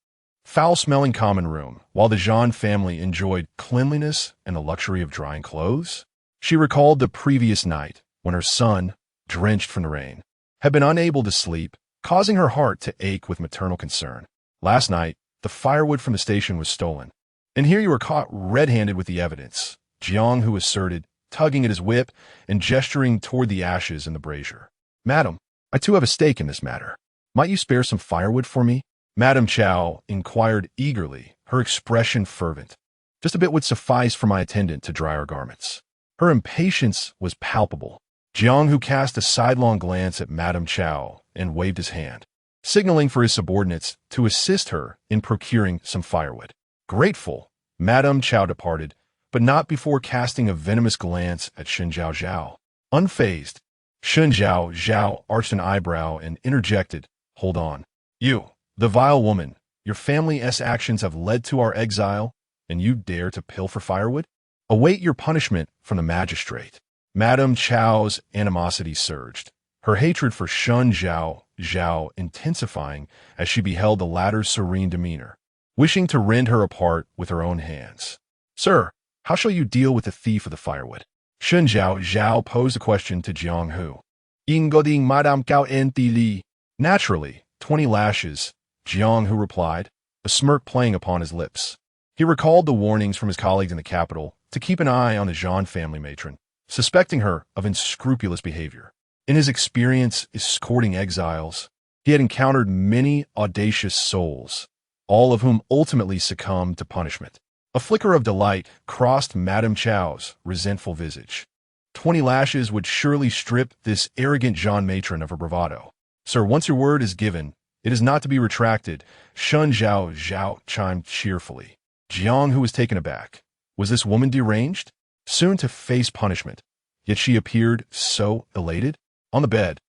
foul-smelling common room, while the Zhan family enjoyed cleanliness and the luxury of drying clothes? She recalled the previous night, when her son, drenched from the rain, had been unable to sleep, causing her heart to ache with maternal concern. Last night, the firewood from the station was stolen, and here you were caught red-handed with the evidence, Jiang Hu asserted, tugging at his whip and gesturing toward the ashes in the brazier. "Madam, I too have a stake in this matter. Might you spare some firewood for me?" Madame Chow inquired eagerly, her expression fervent. "Just a bit would suffice for my attendant to dry our garments." Her impatience was palpable. Jiang Hu cast a sidelong glance at Madame Chow and waved his hand, signaling for his subordinates to assist her in procuring some firewood. Grateful, Madame Chow departed, but not before casting a venomous glance at Shen Zhaozhao. Unfazed, Shen Zhaozhao arched an eyebrow and interjected, "Hold on. You, the vile woman, your family's actions have led to our exile, and you dare to pilfer firewood? Await your punishment from the magistrate." Madame Chow's animosity surged, her hatred for Shen Zhaozhao intensifying as she beheld the latter's serene demeanor, wishing to rend her apart with her own hands. "Sir, how shall you deal with the thief of the firewood?" Shen Zhaozhao posed a question to Jiang Hu. "Ingoding Madame Gao Enti Li." "Naturally, 20 lashes," Jiang Hu replied, a smirk playing upon his lips. He recalled the warnings from his colleagues in the capital to keep an eye on the Zhan family matron, suspecting her of unscrupulous behavior. In his experience escorting exiles, he had encountered many audacious souls, all of whom ultimately succumbed to punishment. A flicker of delight crossed Madame Chow's resentful visage. 20 lashes would surely strip this arrogant Zhan matron of her bravado. "Sir, once your word is given, it is not to be retracted," Shen Zhaozhao chimed cheerfully. Jiang Hu was taken aback. Was this woman deranged? Soon to face punishment, yet she appeared so elated? On the bed,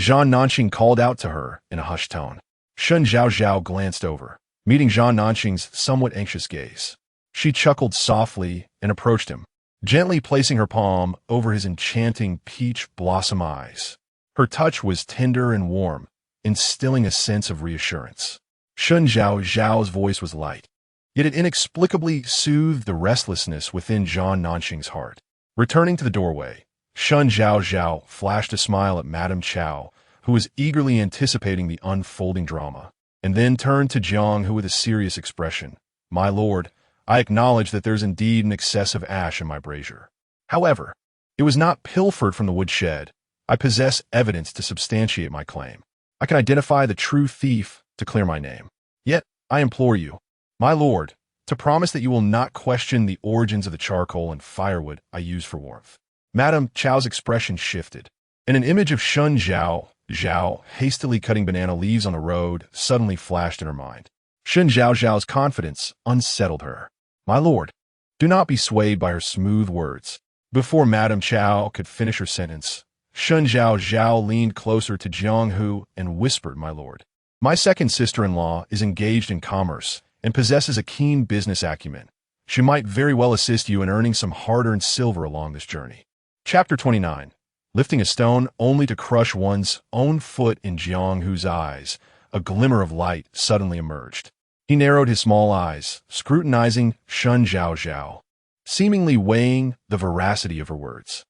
Zhan Nanqing called out to her in a hushed tone. Shen Zhaozhao glanced over, meeting Zhan Nanqing's somewhat anxious gaze. She chuckled softly and approached him, gently placing her palm over his enchanting peach blossom eyes. Her touch was tender and warm, instilling a sense of reassurance. Shen Zhaozhao's voice was light, yet it inexplicably soothed the restlessness within Zhan Nanqing's heart. Returning to the doorway, Shen Zhaozhao flashed a smile at Madame Chow, who was eagerly anticipating the unfolding drama, and then turned to Jiang Hu with a serious expression. "My lord, I acknowledge that there's indeed an excess of ash in my brazier. However, it was not pilfered from the woodshed. I possess evidence to substantiate my claim. I can identify the true thief to clear my name. Yet, I implore you, my lord, to promise that you will not question the origins of the charcoal and firewood I use for warmth." Madame Chow's expression shifted, and an image of Shen Zhaozhao hastily cutting banana leaves on the road suddenly flashed in her mind. Shen Zhaozhao's confidence unsettled her. "My lord, do not be swayed by her smooth words." Before Madame Chow could finish her sentence, Shen Zhaozhao leaned closer to Jiang Hu and whispered, "My lord, my second sister-in-law is engaged in commerce and possesses a keen business acumen. She might very well assist you in earning some hard-earned silver along this journey." Chapter 29. Lifting a stone only to crush one's own foot. In Jiang Hu's eyes, a glimmer of light suddenly emerged. He narrowed his small eyes, scrutinizing Shen Zhaozhao, seemingly weighing the veracity of her words.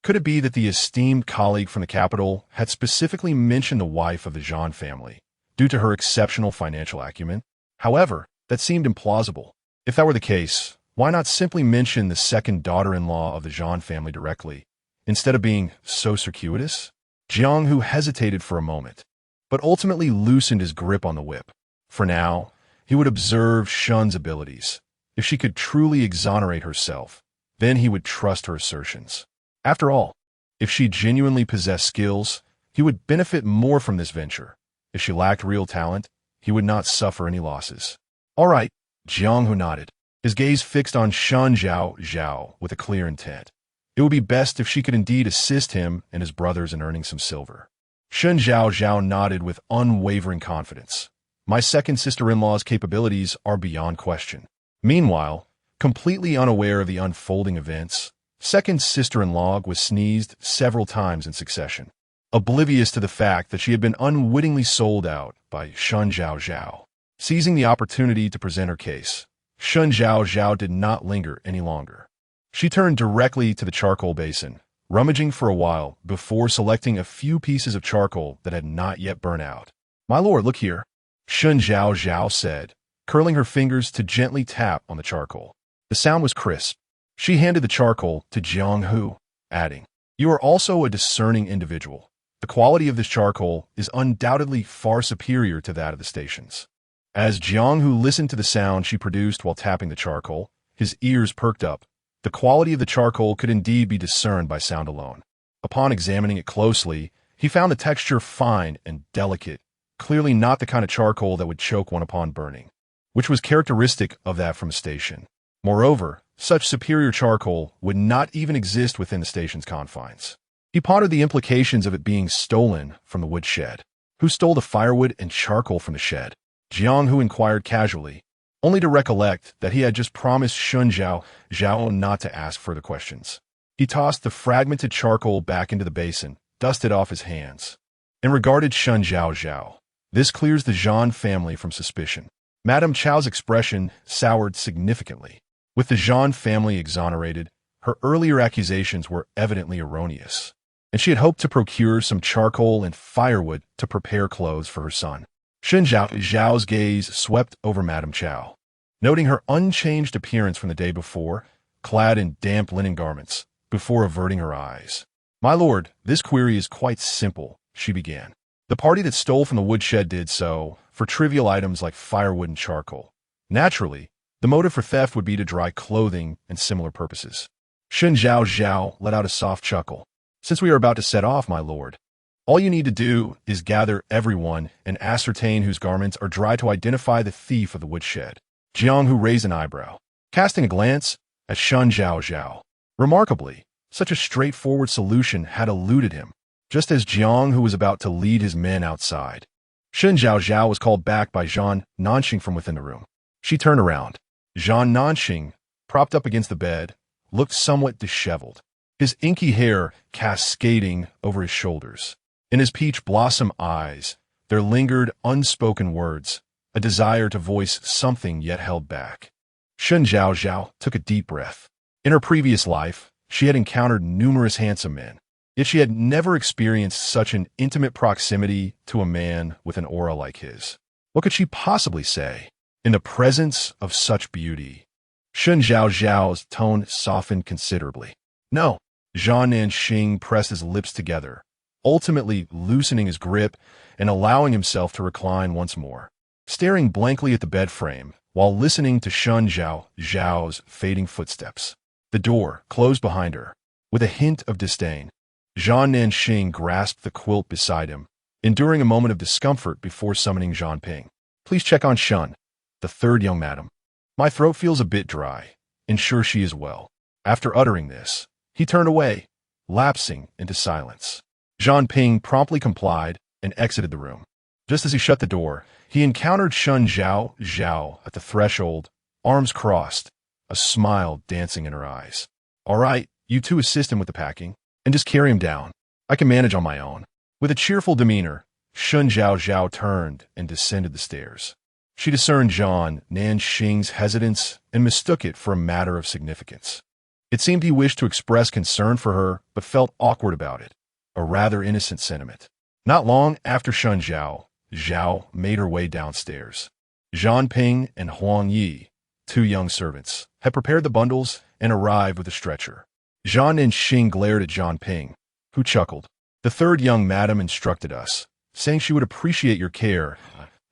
Could it be that the esteemed colleague from the capital had specifically mentioned the wife of the Zhao family due to her exceptional financial acumen? However, that seemed implausible. If that were the case, why not simply mention the second daughter-in-law of the Zhao family directly, instead of being so circuitous? Jiang Hu hesitated for a moment, but ultimately loosened his grip on the whip. For now, he would observe Shen's abilities. If she could truly exonerate herself, then he would trust her assertions. After all, if she genuinely possessed skills, he would benefit more from this venture. If she lacked real talent, he would not suffer any losses. All right, Jiang Hu nodded, his gaze fixed on Shen Zhaozhao with a clear intent. It would be best if she could indeed assist him and his brothers in earning some silver. Shen Zhaozhao nodded with unwavering confidence. My second sister-in-law's capabilities are beyond question. Meanwhile, completely unaware of the unfolding events, second sister-in-law was sneezed several times in succession, oblivious to the fact that she had been unwittingly sold out by Shen Zhaozhao. Seizing the opportunity to present her case, Shen Zhaozhao did not linger any longer. She turned directly to the charcoal basin, rummaging for a while before selecting a few pieces of charcoal that had not yet burnt out. "My lord, look here," Shen Zhaozhao said, curling her fingers to gently tap on the charcoal. The sound was crisp. She handed the charcoal to Jiang Hu, adding, "You are also a discerning individual. The quality of this charcoal is undoubtedly far superior to that of the stations." As Jiang Hu listened to the sound she produced while tapping the charcoal, his ears perked up. The quality of the charcoal could indeed be discerned by sound alone. Upon examining it closely, he found the texture fine and delicate, clearly not the kind of charcoal that would choke one upon burning, which was characteristic of that from a station. Moreover, such superior charcoal would not even exist within the station's confines. He pondered the implications of it being stolen from the woodshed. Who stole the firewood and charcoal from the shed? Jiang Hu inquired casually, only to recollect that he had just promised Shen Zhaozhao not to ask further questions. He tossed the fragmented charcoal back into the basin, dusted off his hands, and regarded Shen Zhaozhao. This clears the Zhao family from suspicion. Madame Chao's expression soured significantly. With the Zhao family exonerated, her earlier accusations were evidently erroneous, and she had hoped to procure some charcoal and firewood to prepare clothes for her son. Shen Zhaozhao's gaze swept over Madame Chao. Noting her unchanged appearance from the day before, clad in damp linen garments, before averting her eyes. "My lord, this query is quite simple," she began. "The party that stole from the woodshed did so for trivial items like firewood and charcoal. Naturally, the motive for theft would be to dry clothing and similar purposes." Shen Zhaozhao let out a soft chuckle. "Since we are about to set off, my lord, all you need to do is gather everyone and ascertain whose garments are dry to identify the thief of the woodshed." Jiang Hu raised an eyebrow, casting a glance at Shen Zhaozhao. Remarkably, such a straightforward solution had eluded him, just as Jiang Hu was about to lead his men outside. Shen Zhaozhao was called back by Zhao Nanxing from within the room. She turned around. Zhao Nanxing, propped up against the bed, looked somewhat disheveled, his inky hair cascading over his shoulders. In his peach blossom eyes, there lingered unspoken words, a desire to voice something yet held back. Shen Zhaozhao took a deep breath. In her previous life, she had encountered numerous handsome men, yet she had never experienced such an intimate proximity to a man with an aura like his. What could she possibly say in the presence of such beauty? Shen Zhaozhao's tone softened considerably. "No." Zhao Nanxing pressed his lips together, ultimately loosening his grip and allowing himself to recline once more, staring blankly at the bed frame while listening to Shen Zhaozhao's fading footsteps. The door closed behind her. With a hint of disdain, Zhao Nanxing grasped the quilt beside him, enduring a moment of discomfort before summoning Zhang Ping. "Please check on Shen, the third young madam. My throat feels a bit dry. Ensure she is well." After uttering this, he turned away, lapsing into silence. Zhang Ping promptly complied and exited the room. Just as he shut the door, he encountered Shen Zhaozhao at the threshold, arms crossed, a smile dancing in her eyes. "All right, you two assist him with the packing, and just carry him down. I can manage on my own." With a cheerful demeanor, Shen Zhaozhao turned and descended the stairs. She discerned Zhao Nanxing's hesitance and mistook it for a matter of significance. It seemed he wished to express concern for her, but felt awkward about it. A rather innocent sentiment. Not long after Shen Zhaozhao made her way downstairs. Zhan Ping and Huang Yi, two young servants, had prepared the bundles and arrived with a stretcher. Zhan and Xing glared at Zhan Ping, who chuckled. The third young madam instructed us, saying she would appreciate your care,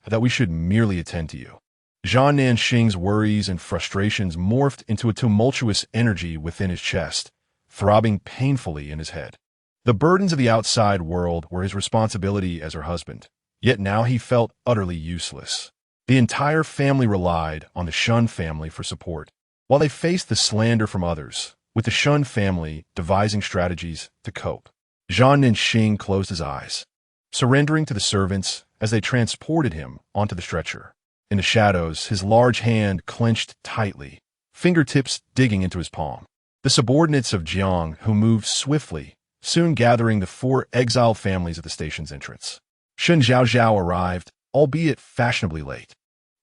that we should merely attend to you. Zhan Nanxing's worries and frustrations morphed into a tumultuous energy within his chest, throbbing painfully in his head. The burdens of the outside world were his responsibility as her husband, yet now he felt utterly useless. The entire family relied on the Shen family for support, while they faced the slander from others, with the Shen family devising strategies to cope. Zhan Nanxing closed his eyes, surrendering to the servants as they transported him onto the stretcher. In the shadows, his large hand clenched tightly, fingertips digging into his palm. The subordinates of Jiang, who moved swiftly, soon gathering the 4 exile families at the station's entrance. Shen Zhaozhao arrived, albeit fashionably late.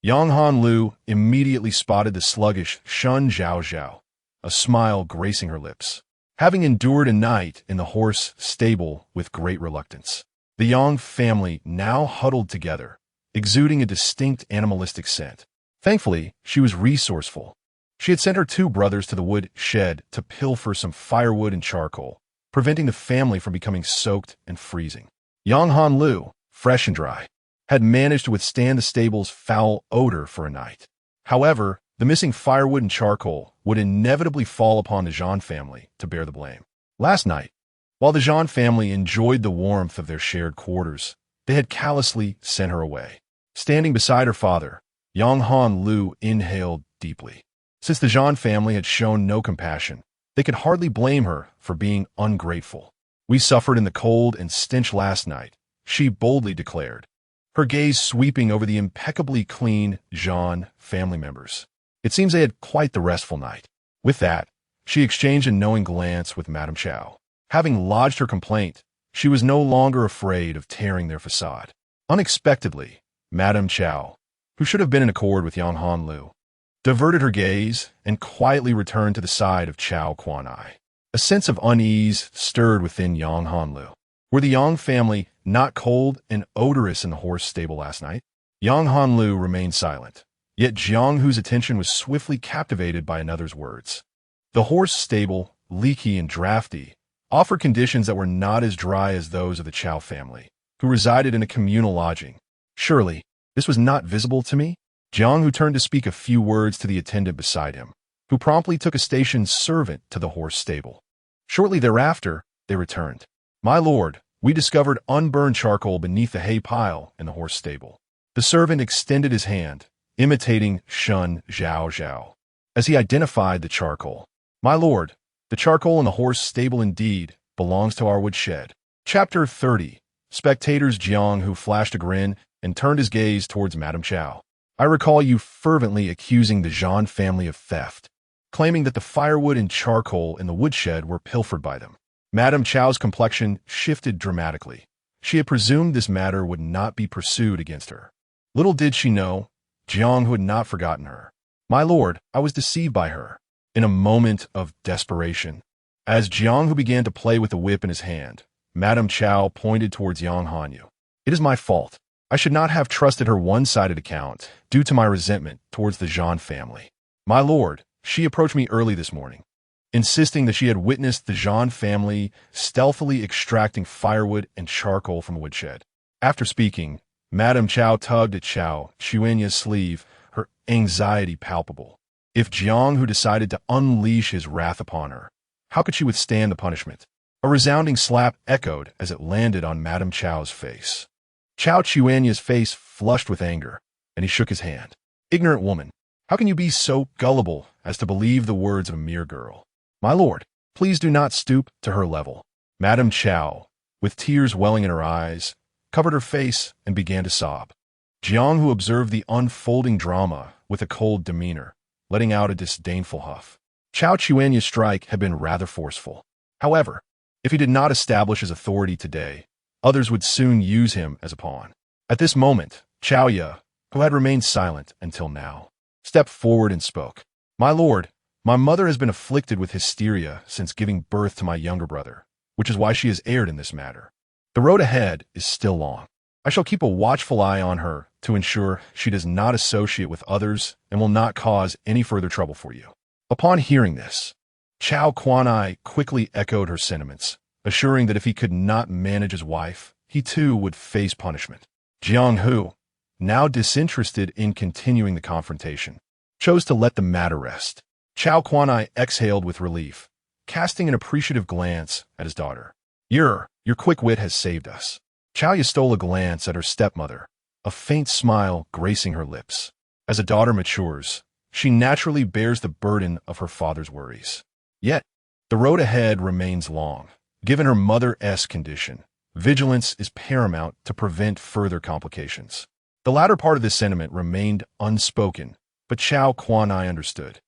Yang Hanlu immediately spotted the sluggish Shen Zhaozhao, a smile gracing her lips. Having endured a night in the horse stable with great reluctance, the Yang family now huddled together, exuding a distinct animalistic scent. Thankfully, she was resourceful. She had sent her 2 brothers to the wood shed to pilfer some firewood and charcoal, preventing the family from becoming soaked and freezing. Yang Hanlu, fresh and dry, had managed to withstand the stable's foul odor for a night. However, the missing firewood and charcoal would inevitably fall upon the Zhan family to bear the blame. Last night, while the Zhan family enjoyed the warmth of their shared quarters, they had callously sent her away. Standing beside her father, Yang Hanlu inhaled deeply. Since the Zhan family had shown no compassion, they could hardly blame her for being ungrateful. We suffered in the cold and stench last night, she boldly declared, her gaze sweeping over the impeccably clean Zhan family members. It seems they had quite the restful night. With that, she exchanged a knowing glance with Madame Chow. Having lodged her complaint, she was no longer afraid of tearing their facade. Unexpectedly, Madame Chow, who should have been in accord with Yang Hanlu, diverted her gaze and quietly returned to the side of Chow Quan-ai. A sense of unease stirred within Yang Hanlu. Were the Yang family not cold and odorous in the horse stable last night? Yang Hanlu remained silent, yet Jiang, whose attention was swiftly captivated by another's words. The horse stable, leaky and drafty, offered conditions that were not as dry as those of the Chow family, who resided in a communal lodging. Surely, this was not visible to me? Jiang, who turned to speak a few words to the attendant beside him, who promptly took a station servant to the horse stable. Shortly thereafter, they returned. My lord, we discovered unburned charcoal beneath the hay pile in the horse stable. The servant extended his hand, imitating Shen Zhaozhao, as he identified the charcoal. My lord, the charcoal in the horse stable indeed belongs to our woodshed. Chapter 30. Spectators. Jiang, who flashed a grin and turned his gaze towards Madame Chow. I recall you fervently accusing the Zhan family of theft, claiming that the firewood and charcoal in the woodshed were pilfered by them. Madame Chow's complexion shifted dramatically. She had presumed this matter would not be pursued against her. Little did she know, Jiang, who had not forgotten her. My lord, I was deceived by her. In a moment of desperation, as Jiang, who began to play with the whip in his hand, Madame Chow pointed towards Yang Hanyu. It is my fault. I should not have trusted her one-sided account due to my resentment towards the Zhan family. My lord, she approached me early this morning, insisting that she had witnessed the Zhan family stealthily extracting firewood and charcoal from a woodshed. After speaking, Madame Chow tugged at Chow Chuanya's sleeve, her anxiety palpable. If Jiang, who decided to unleash his wrath upon her, how could she withstand the punishment? A resounding slap echoed as it landed on Madame Chow's face. Chow Chuanya's face flushed with anger, and he shook his hand. Ignorant woman, how can you be so gullible as to believe the words of a mere girl? My lord, please do not stoop to her level. Madame Chow, with tears welling in her eyes, covered her face and began to sob. Jiang, who observed the unfolding drama with a cold demeanor, letting out a disdainful huff. Chow Chuanya's strike had been rather forceful. However, if he did not establish his authority today, others would soon use him as a pawn. At this moment, Chow Ya, who had remained silent until now, stepped forward and spoke. My lord, My mother has been afflicted with hysteria since giving birth to my younger brother, which is why she has erred in this matter. The road ahead is still long. I shall keep a watchful eye on her to ensure she does not associate with others and will not cause any further trouble for you." Upon hearing this, Chao Kuan-ai quickly echoed her sentiments, assuring that if he could not manage his wife, he too would face punishment. Jiang Hu, now disinterested in continuing the confrontation, chose to let the matter rest. Chao Kuan-ai exhaled with relief, casting an appreciative glance at his daughter. Your quick wit has saved us." Chao Yu stole a glance at her stepmother, a faint smile gracing her lips. As a daughter matures, she naturally bears the burden of her father's worries. Yet, the road ahead remains long. Given her mother-esque condition, vigilance is paramount to prevent further complications. The latter part of this sentiment remained unspoken, but Chao Kuan-ai understood.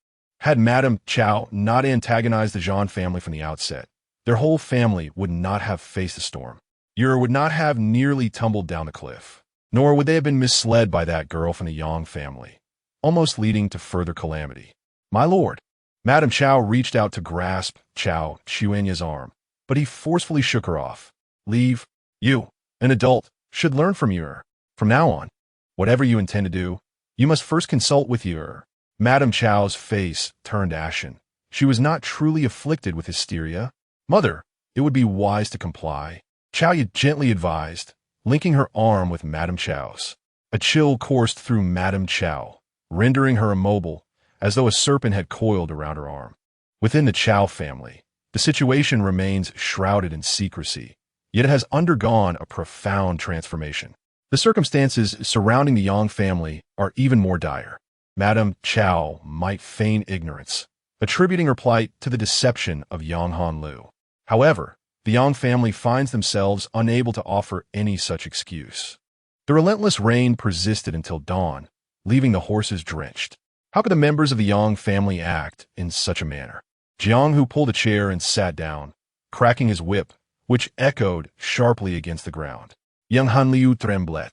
Had Madame Chao not antagonized the Zhang family from the outset, their whole family would not have faced the storm. Yer would not have nearly tumbled down the cliff, nor would they have been misled by that girl from the Yang family, almost leading to further calamity. "My lord." Madame Chao reached out to grasp Chao Chuanya's arm, but he forcefully shook her off. "Leave. You, an adult, should learn from Yer. From now on, whatever you intend to do, you must first consult with Yer." Madame Chao's face turned ashen. She was not truly afflicted with hysteria. "Mother, it would be wise to comply," Chao Yu gently advised, linking her arm with Madame Chao's. A chill coursed through Madame Chao, rendering her immobile, as though a serpent had coiled around her arm. Within the Chao family, the situation remains shrouded in secrecy, yet it has undergone a profound transformation. The circumstances surrounding the Yang family are even more dire. Madame Chao might feign ignorance, attributing her plight to the deception of Yang Hanlu. However, the Yang family finds themselves unable to offer any such excuse. The relentless rain persisted until dawn, leaving the horses drenched. How could the members of the Yang family act in such a manner? Jiang Hu pulled a chair and sat down, cracking his whip, which echoed sharply against the ground. Yang Hanliu trembled,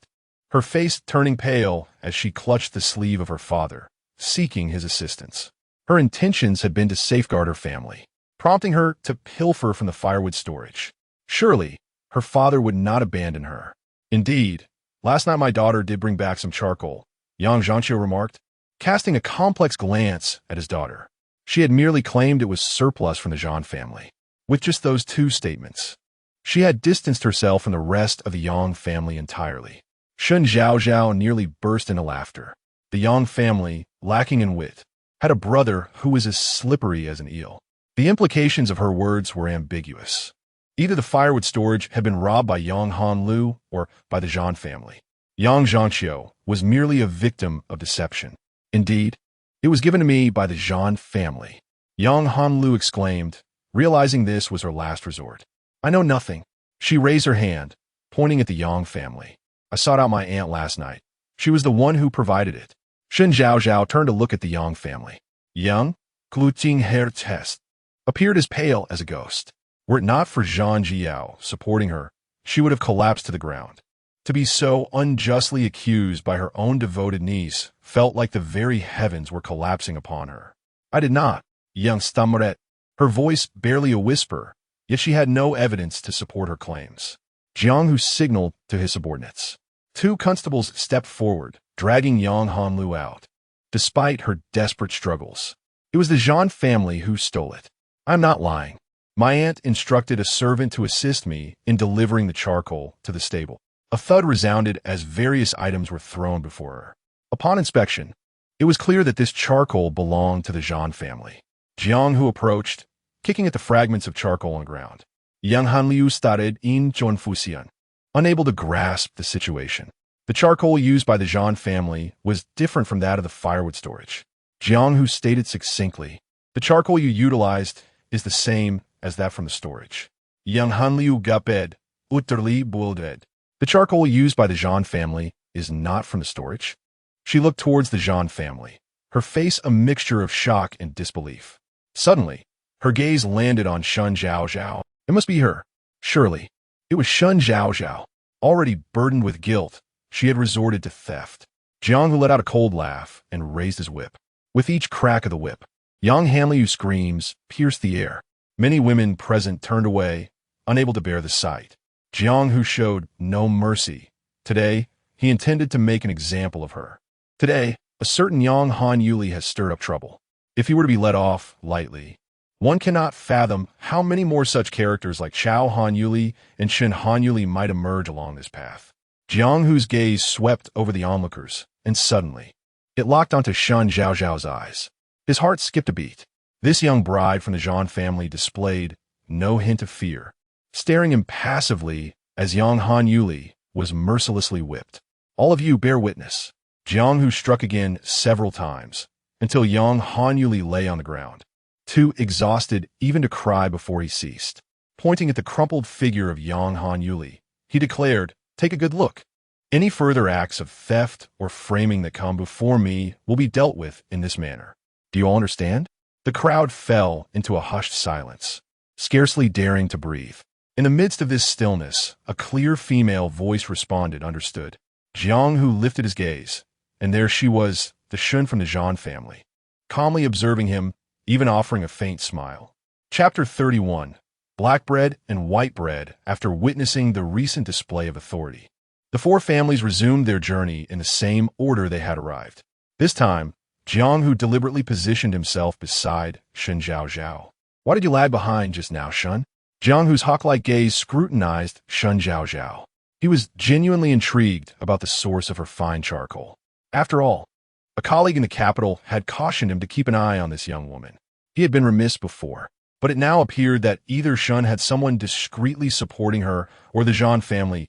her face turning pale as she clutched the sleeve of her father, seeking his assistance. Her intentions had been to safeguard her family, prompting her to pilfer from the firewood storage. Surely, her father would not abandon her. "Indeed, last night my daughter did bring back some charcoal," Yang Zhaozhao remarked, casting a complex glance at his daughter. She had merely claimed it was surplus from the Zhang family. With just those two statements, she had distanced herself from the rest of the Yang family entirely. Shen Zhaozhao nearly burst into laughter. The Yang family, lacking in wit, had a brother who was as slippery as an eel. The implications of her words were ambiguous. Either the firewood storage had been robbed by Yang Hanlu or by the Zhang family. Yang Zhaozhao was merely a victim of deception. "Indeed, it was given to me by the Zhang family," Yang Hanlu exclaimed, realizing this was her last resort. "I know nothing." She raised her hand, pointing at the Yang family. "I sought out my aunt last night. She was the one who provided it." Shen Zhaozhao turned to look at the Yang family. Yang, Kluting Hair Test, appeared as pale as a ghost. Were it not for Zhang Jiao supporting her, she would have collapsed to the ground. To be so unjustly accused by her own devoted niece felt like the very heavens were collapsing upon her. "I did not," Yang stammered, her voice barely a whisper, yet she had no evidence to support her claims. Jiang Hu signaled to his subordinates. Two constables stepped forward, dragging Yang Hanlu out. Despite her desperate struggles, it was the Zhang family who stole it. "I'm not lying. My aunt instructed a servant to assist me in delivering the charcoal to the stable." A thud resounded as various items were thrown before her. Upon inspection, it was clear that this charcoal belonged to the Zhang family. Jiang Hu approached, kicking at the fragments of charcoal on the ground. Yang Hanliu started in Zhongfuxian, unable to grasp the situation. The charcoal used by the Zhang family was different from that of the firewood storage. Jiang Hu stated succinctly, "The charcoal you utilized is the same as that from the storage." Yang Hanliu gaped, utterly bewildered. "The charcoal used by the Zhang family is not from the storage?" She looked towards the Zhang family, her face a mixture of shock and disbelief. Suddenly, her gaze landed on Shen Zhaozhao. It must be her. Surely, it was Shen Zhaozhao. Already burdened with guilt, she had resorted to theft. Jiang Hu let out a cold laugh and raised his whip. With each crack of the whip, Yang Hanliu's screams pierced the air. Many women present turned away, unable to bear the sight. Jiang Hu showed no mercy. Today, he intended to make an example of her. Today, a certain Yang Han Yuli has stirred up trouble. If he were to be let off lightly, one cannot fathom how many more such characters like Chao Han Yuli and Shen Han Yuli might emerge along this path. Jiang Hu's gaze swept over the onlookers, and suddenly, it locked onto Shen Zhaozhao's eyes. His heart skipped a beat. This young bride from the Zhang family displayed no hint of fear, staring impassively as Yang Han Yuli was mercilessly whipped. All of you bear witness. Jiang Hu struck again several times, until Yang Han Yuli lay on the ground, too exhausted even to cry before he ceased. Pointing at the crumpled figure of Yang Han Yuli, he declared, "Take a good look. Any further acts of theft or framing that come before me will be dealt with in this manner. Do you all understand?" The crowd fell into a hushed silence, scarcely daring to breathe. In the midst of this stillness, a clear female voice responded, "Understood." Jiang Hu lifted his gaze, and there she was, the Shun from the Zhan family, calmly observing him, even offering a faint smile. Chapter 31. Black bread and white bread. After witnessing the recent display of authority, the four families resumed their journey in the same order they had arrived. This time, Jiang Hu deliberately positioned himself beside Shen Zhaozhao. "Why did you lag behind just now, Shun?" Jiang Hu's hawk-like gaze scrutinized Shen Zhaozhao. He was genuinely intrigued about the source of her fine charcoal. After all, a colleague in the capital had cautioned him to keep an eye on this young woman. He had been remiss before, but it now appeared that either Shun had someone discreetly supporting her or the Zhan family's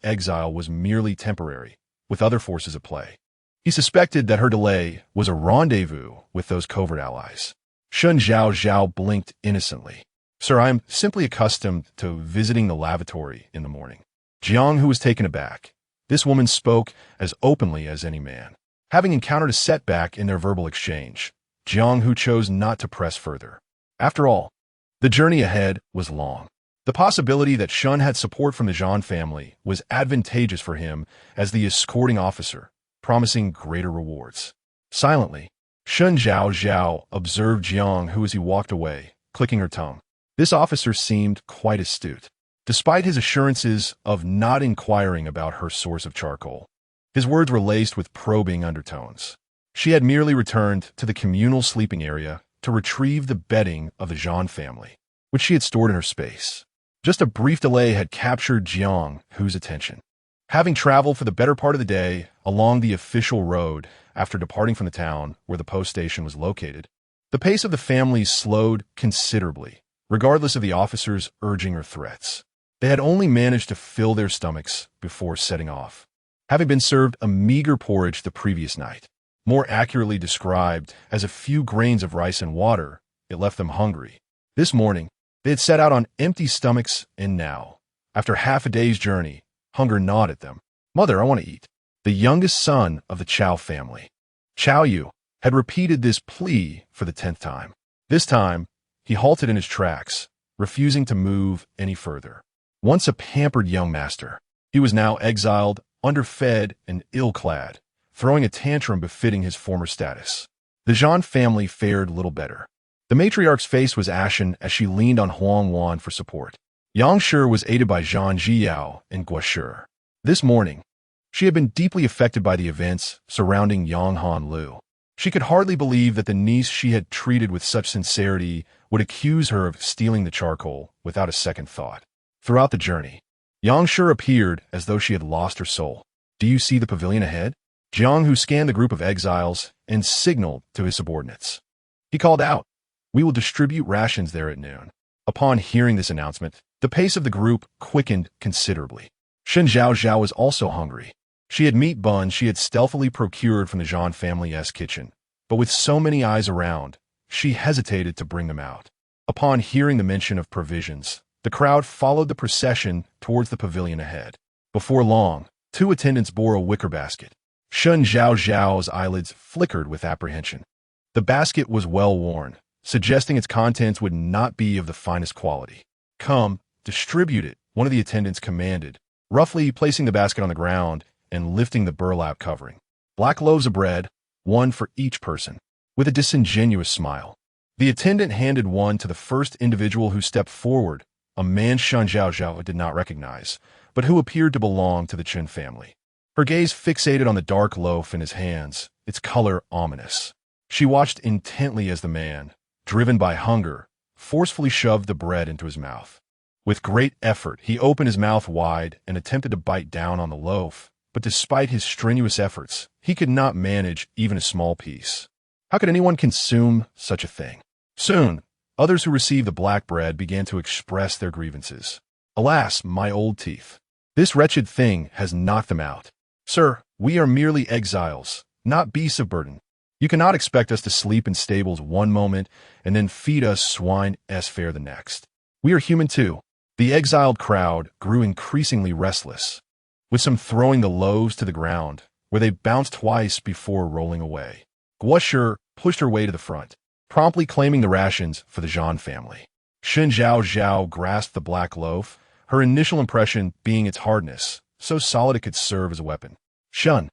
exile was merely temporary, with other forces at play. He suspected that her delay was a rendezvous with those covert allies. Shen Zhaozhao blinked innocently. "Sir, I am simply accustomed to visiting the lavatory in the morning." Jiang Hu was taken aback. This woman spoke as openly as any man. Having encountered a setback in their verbal exchange, Jiang Hu chose not to press further. After all, the journey ahead was long. The possibility that Shun had support from the Zhan family was advantageous for him as the escorting officer, promising greater rewards. Silently, Shen Zhaozhao observed Jiang Hu as he walked away, clicking her tongue. This officer seemed quite astute. Despite his assurances of not inquiring about her source of charcoal, his words were laced with probing undertones. She had merely returned to the communal sleeping area to retrieve the bedding of the Zhan family, which she had stored in her space. Just a brief delay had captured Jiang Hu's attention. Having traveled for the better part of the day along the official road after departing from the town where the post station was located, the pace of the family slowed considerably, regardless of the officer's urging or threats. They had only managed to fill their stomachs before setting off, having been served a meager porridge the previous night. More accurately described as a few grains of rice and water, it left them hungry. This morning, they had set out on empty stomachs, and now, after half a day's journey, hunger gnawed at them. "Mother, I want to eat." The youngest son of the Chao family, Chao Yu, had repeated this plea for the 10th time. This time, he halted in his tracks, refusing to move any further. Once a pampered young master, he was now exiled, underfed, and ill-clad, throwing a tantrum befitting his former status. The Zhan family fared little better. The matriarch's face was ashen as she leaned on Huang Wan for support. Yang Shi was aided by Zhang Jiyao and Guo Shi. This morning, she had been deeply affected by the events surrounding Yang Han Lu. She could hardly believe that the niece she had treated with such sincerity would accuse her of stealing the charcoal without a second thought. Throughout the journey, Yang Shi appeared as though she had lost her soul. "Do you see the pavilion ahead?" Jiang Hu scanned the group of exiles and signaled to his subordinates. He called out, "We will distribute rations there at noon." Upon hearing this announcement, the pace of the group quickened considerably. Shen Zhaozhao was also hungry. She had meat buns she had stealthily procured from the Zhan family's kitchen, but with so many eyes around, she hesitated to bring them out. Upon hearing the mention of provisions, the crowd followed the procession towards the pavilion ahead. Before long, two attendants bore a wicker basket. Shen Zhaozhao's eyelids flickered with apprehension. The basket was well worn, suggesting its contents would not be of the finest quality. "Come, distribute it," one of the attendants commanded, roughly placing the basket on the ground and lifting the burlap covering. "Black loaves of bread, one for each person." With a disingenuous smile, The attendant handed one to the first individual who stepped forward, a man Shen Zhaozhao did not recognize, but who appeared to belong to the Chen family. Her gaze fixated on the dark loaf in his hands, its color ominous. She watched intently as the man, driven by hunger, forcefully shoved the bread into his mouth. With great effort, he opened his mouth wide and attempted to bite down on the loaf, but despite his strenuous efforts, he could not manage even a small piece. How could anyone consume such a thing? Soon, others who received the black bread began to express their grievances. Alas, my old teeth! This wretched thing has knocked them out. Sir, we are merely exiles, not beasts of burden. You cannot expect us to sleep in stables one moment and then feed us swine-s fare the next. We are human too. The exiled crowd grew increasingly restless, with some throwing the loaves to the ground, where they bounced twice before rolling away. Guosher pushed her way to the front, promptly claiming the rations for the Zhan family. Shen Zhaozhao grasped the black loaf, her initial impression being its hardness, so solid it could serve as a weapon. Shen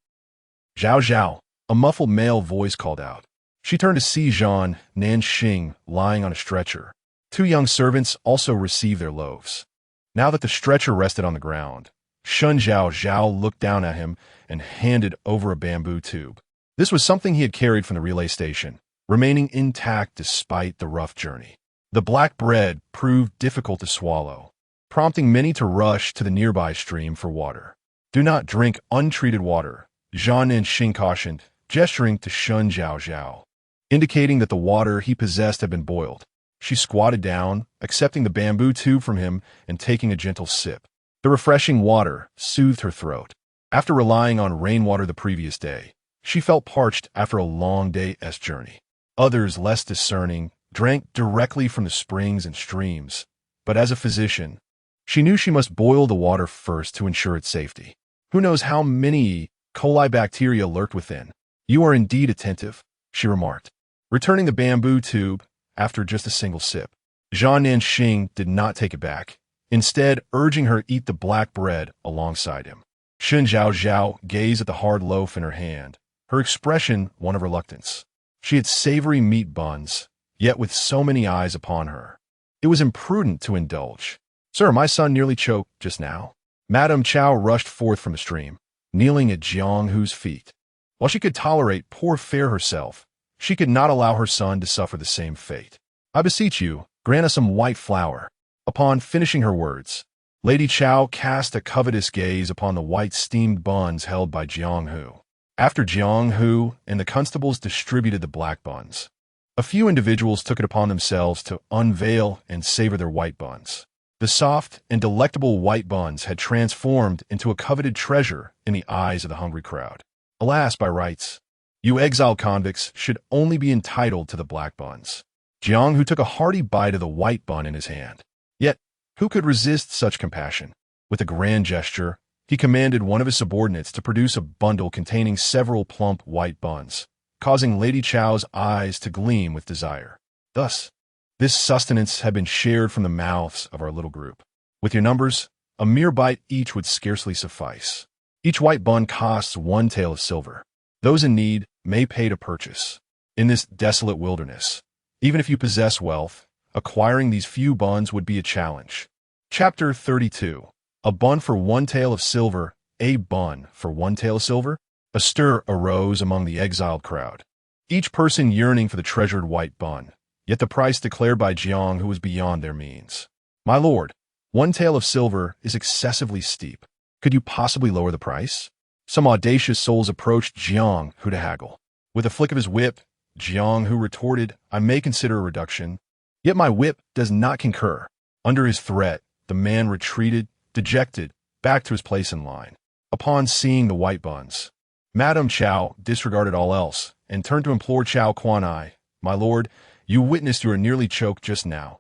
Zhaozhao, a muffled male voice called out. She turned to see Zhan Nanxing lying on a stretcher. Two young servants also received their loaves. Now that the stretcher rested on the ground, Shen Zhaozhao looked down at him and handed over a bamboo tube. This was something he had carried from the relay station, remaining intact despite the rough journey. The black bread proved difficult to swallow, prompting many to rush to the nearby stream for water. Do not drink untreated water, Zhan Nanxing cautioned, gesturing to Shen Zhaozhao, indicating that the water he possessed had been boiled. She squatted down, accepting the bamboo tube from him and taking a gentle sip. The refreshing water soothed her throat. After relying on rainwater the previous day, she felt parched after a long day's journey. Others, less discerning, drank directly from the springs and streams, but as a physician, she knew she must boil the water first to ensure its safety. Who knows how many E. coli bacteria lurked within? You are indeed attentive, she remarked, returning the bamboo tube after just a single sip. Zhan Nanxing did not take it back, instead urging her eat the black bread alongside him. Shen Zhaozhao gazed at the hard loaf in her hand, her expression one of reluctance. She had savory meat buns, yet with so many eyes upon her, it was imprudent to indulge. Sir, my son nearly choked just now. Madame Chow rushed forth from the stream, kneeling at Jiang Hu's feet. While she could tolerate poor fare herself, she could not allow her son to suffer the same fate. I beseech you, grant us some white flour. Upon finishing her words, Lady Chow cast a covetous gaze upon the white steamed buns held by Jiang Hu. After Jiang Hu and the constables distributed the black buns, a few individuals took it upon themselves to unveil and savor their white buns. The soft and delectable white buns had transformed into a coveted treasure in the eyes of the hungry crowd. Alas, by rights, you exiled convicts should only be entitled to the black buns. Jiang Hu took a hearty bite of the white bun in his hand. Yet, who could resist such compassion? With a grand gesture, he commanded one of his subordinates to produce a bundle containing several plump white buns, causing Lady Chow's eyes to gleam with desire. Thus, this sustenance had been shared from the mouths of our little group. With your numbers, a mere bite each would scarcely suffice. Each white bun costs 1 tael of silver. Those in need may pay to purchase. In this desolate wilderness, even if you possess wealth, acquiring these few buns would be a challenge. Chapter 32. A bun for 1 tael of silver, a bun for 1 tael of silver? A stir arose among the exiled crowd, each person yearning for the treasured white bun, yet the price declared by Jiang Hu was beyond their means. My lord, 1 tael of silver is excessively steep. Could you possibly lower the price? Some audacious souls approached Jiang Hu to haggle. With a flick of his whip, Jiang Hu retorted, I may consider a reduction, yet my whip does not concur. Under his threat, the man retreated, dejected, back to his place in line. Upon seeing the white buns, Madame Chow disregarded all else and turned to implore Chow Quan-ai, my lord, you witnessed you were nearly choked just now.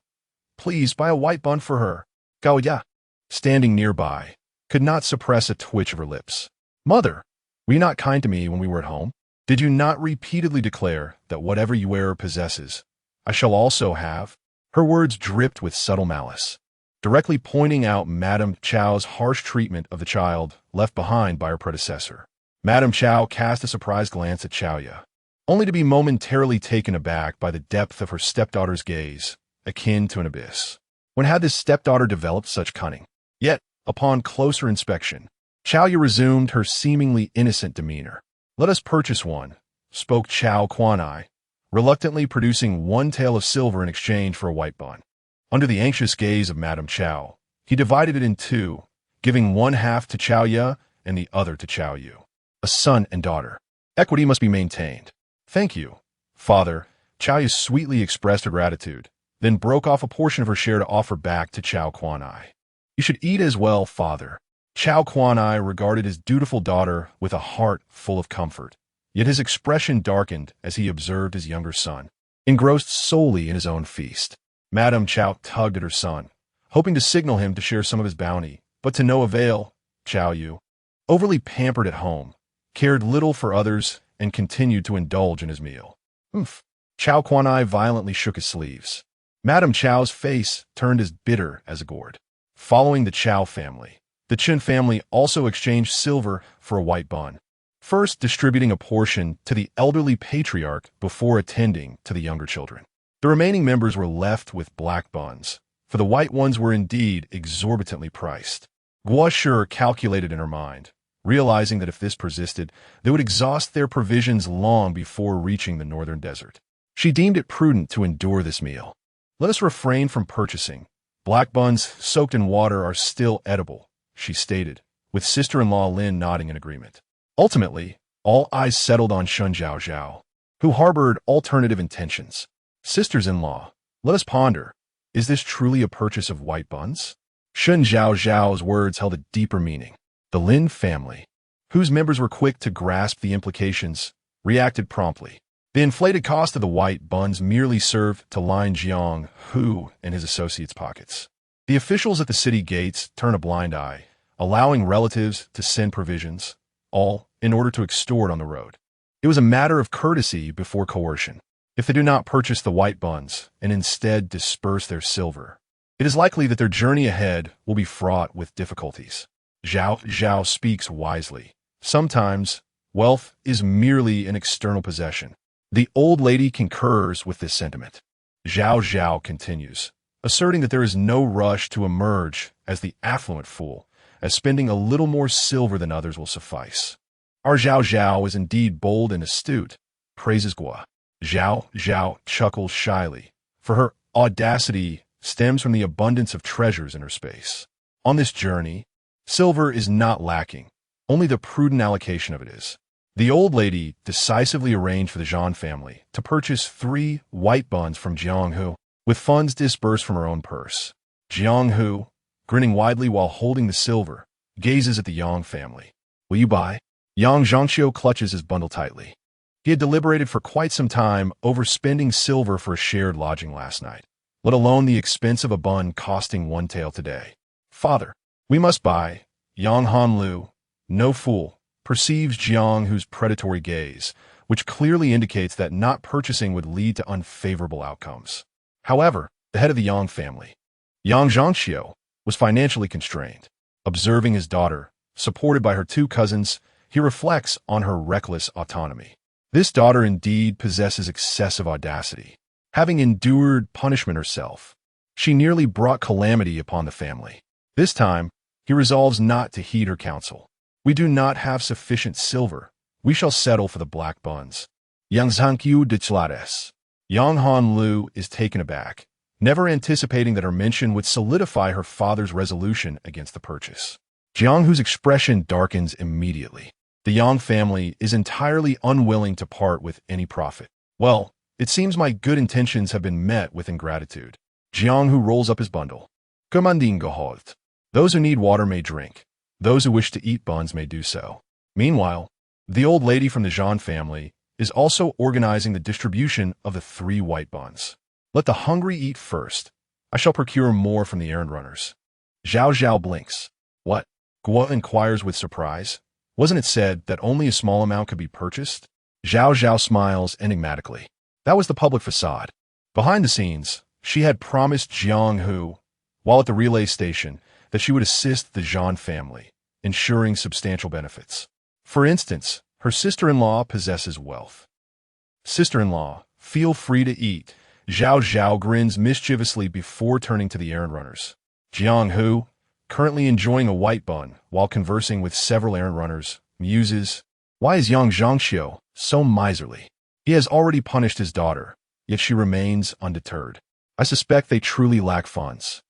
Please buy a white bun for her. Gao Ya, standing nearby, could not suppress a twitch of her lips. Mother, were you not kind to me when we were at home? Did you not repeatedly declare that whatever you wear or possesses, I shall also have? Her words dripped with subtle malice, directly pointing out Madame Chow's harsh treatment of the child left behind by her predecessor. Madame Chow cast a surprised glance at Chow Ya. only to be momentarily taken aback by the depth of her stepdaughter's gaze, akin to an abyss. When had this stepdaughter developed such cunning? Yet, upon closer inspection, Chao Yu resumed her seemingly innocent demeanor. "Let us purchase one," spoke Chao Kuan-ai, reluctantly producing one tael of silver in exchange for a white bun. Under the anxious gaze of Madame Chao, he divided it in two, giving one half to Chao Yu and the other to Chao Yu. A son and daughter. Equity must be maintained. "Thank you, father." Chao Yu sweetly expressed her gratitude, then broke off a portion of her share to offer back to Chao Kuan-ai. "You should eat as well, father." Chao Kuan-ai regarded his dutiful daughter with a heart full of comfort, yet his expression darkened as he observed his younger son, engrossed solely in his own feast. Madame Chao tugged at her son, hoping to signal him to share some of his bounty, but to no avail. Chao Yu, overly pampered at home, cared little for others and continued to indulge in his meal. "Oomph." Chao Kuan-ai violently shook his sleeves. Madame Chao's face turned as bitter as a gourd. Following the Chao family, the Chen family also exchanged silver for a white bun, first distributing a portion to the elderly patriarch before attending to the younger children. The remaining members were left with black buns, for the white ones were indeed exorbitantly priced. Guo Shi calculated in her mind, realizing that if this persisted, they would exhaust their provisions long before reaching the northern desert. She deemed it prudent to endure this meal. "Let us refrain from purchasing. Black buns soaked in water are still edible," she stated, with sister-in-law Lin nodding in agreement. Ultimately, all eyes settled on Shen Zhaozhao, who harbored alternative intentions. "Sisters-in-law, let us ponder. Is this truly a purchase of white buns?" Shen Zhaozhao's words held a deeper meaning. The Lin family, whose members were quick to grasp the implications, reacted promptly. The inflated cost of the white buns merely served to line Jiang Hu and his associates' pockets. The officials at the city gates turned a blind eye, allowing relatives to send provisions, all in order to extort on the road. It was a matter of courtesy before coercion. If they do not purchase the white buns and instead disperse their silver, it is likely that their journey ahead will be fraught with difficulties. Zhao speaks wisely. Sometimes, wealth is merely an external possession. The old lady concurs with this sentiment. Zhao continues, asserting that there is no rush to emerge as the affluent fool, as spending a little more silver than others will suffice. "Our Zhao is indeed bold and astute," praises Guo. Zhao chuckles shyly, for her audacity stems from the abundance of treasures in her space. On this journey, silver is not lacking, only the prudent allocation of it is. The old lady decisively arranged for the Zhan family to purchase 3 white buns from Jiang Hu, with funds disbursed from her own purse. Jiang Hu, grinning widely while holding the silver, gazes at the Yang family. "Will you buy?" Yang Zhangxiu clutches his bundle tightly. He had deliberated for quite some time over spending silver for a shared lodging last night, let alone the expense of a bun costing 1 tael today. "Father, we must buy." Yang Hanlu, no fool, perceives Jiang Hu's predatory gaze, which clearly indicates that not purchasing would lead to unfavorable outcomes. However, the head of the Yang family, Yang Zhangxiu, was financially constrained. Observing his daughter, supported by her 2 cousins, he reflects on her reckless autonomy. This daughter indeed possesses excessive audacity. Having endured punishment herself, she nearly brought calamity upon the family. This time, he resolves not to heed her counsel. "We do not have sufficient silver. We shall settle for the black buns." Yang Zhangqiu de Chlades. Yang Hanlu is taken aback, never anticipating that her mention would solidify her father's resolution against the purchase. Jiang Hu's expression darkens immediately. The Yang family is entirely unwilling to part with any profit. "Well, it seems my good intentions have been met with ingratitude." Jiang Hu rolls up his bundle. "Commanding Goholt. Those who need water may drink. Those who wish to eat buns may do so." Meanwhile, the old lady from the Zhan family is also organizing the distribution of the 3 white buns. "Let the hungry eat first. I shall procure more from the errand runners." Zhao blinks. "What?" Guo inquires with surprise. "Wasn't it said that only a small amount could be purchased?" Zhao smiles enigmatically. That was the public facade. Behind the scenes, she had promised Jiang Hu, while at the relay station, that she would assist the Zhan family, ensuring substantial benefits. For instance, her sister-in-law possesses wealth. Sister-in-law, feel free to eat. Zhaozhao grins mischievously before turning to the errand runners. Jiang, currently enjoying a white bun while conversing with several errand runners, muses, "Why is Yang Zhangxiu so miserly? He has already punished his daughter, yet she remains undeterred. I suspect they truly lack funds."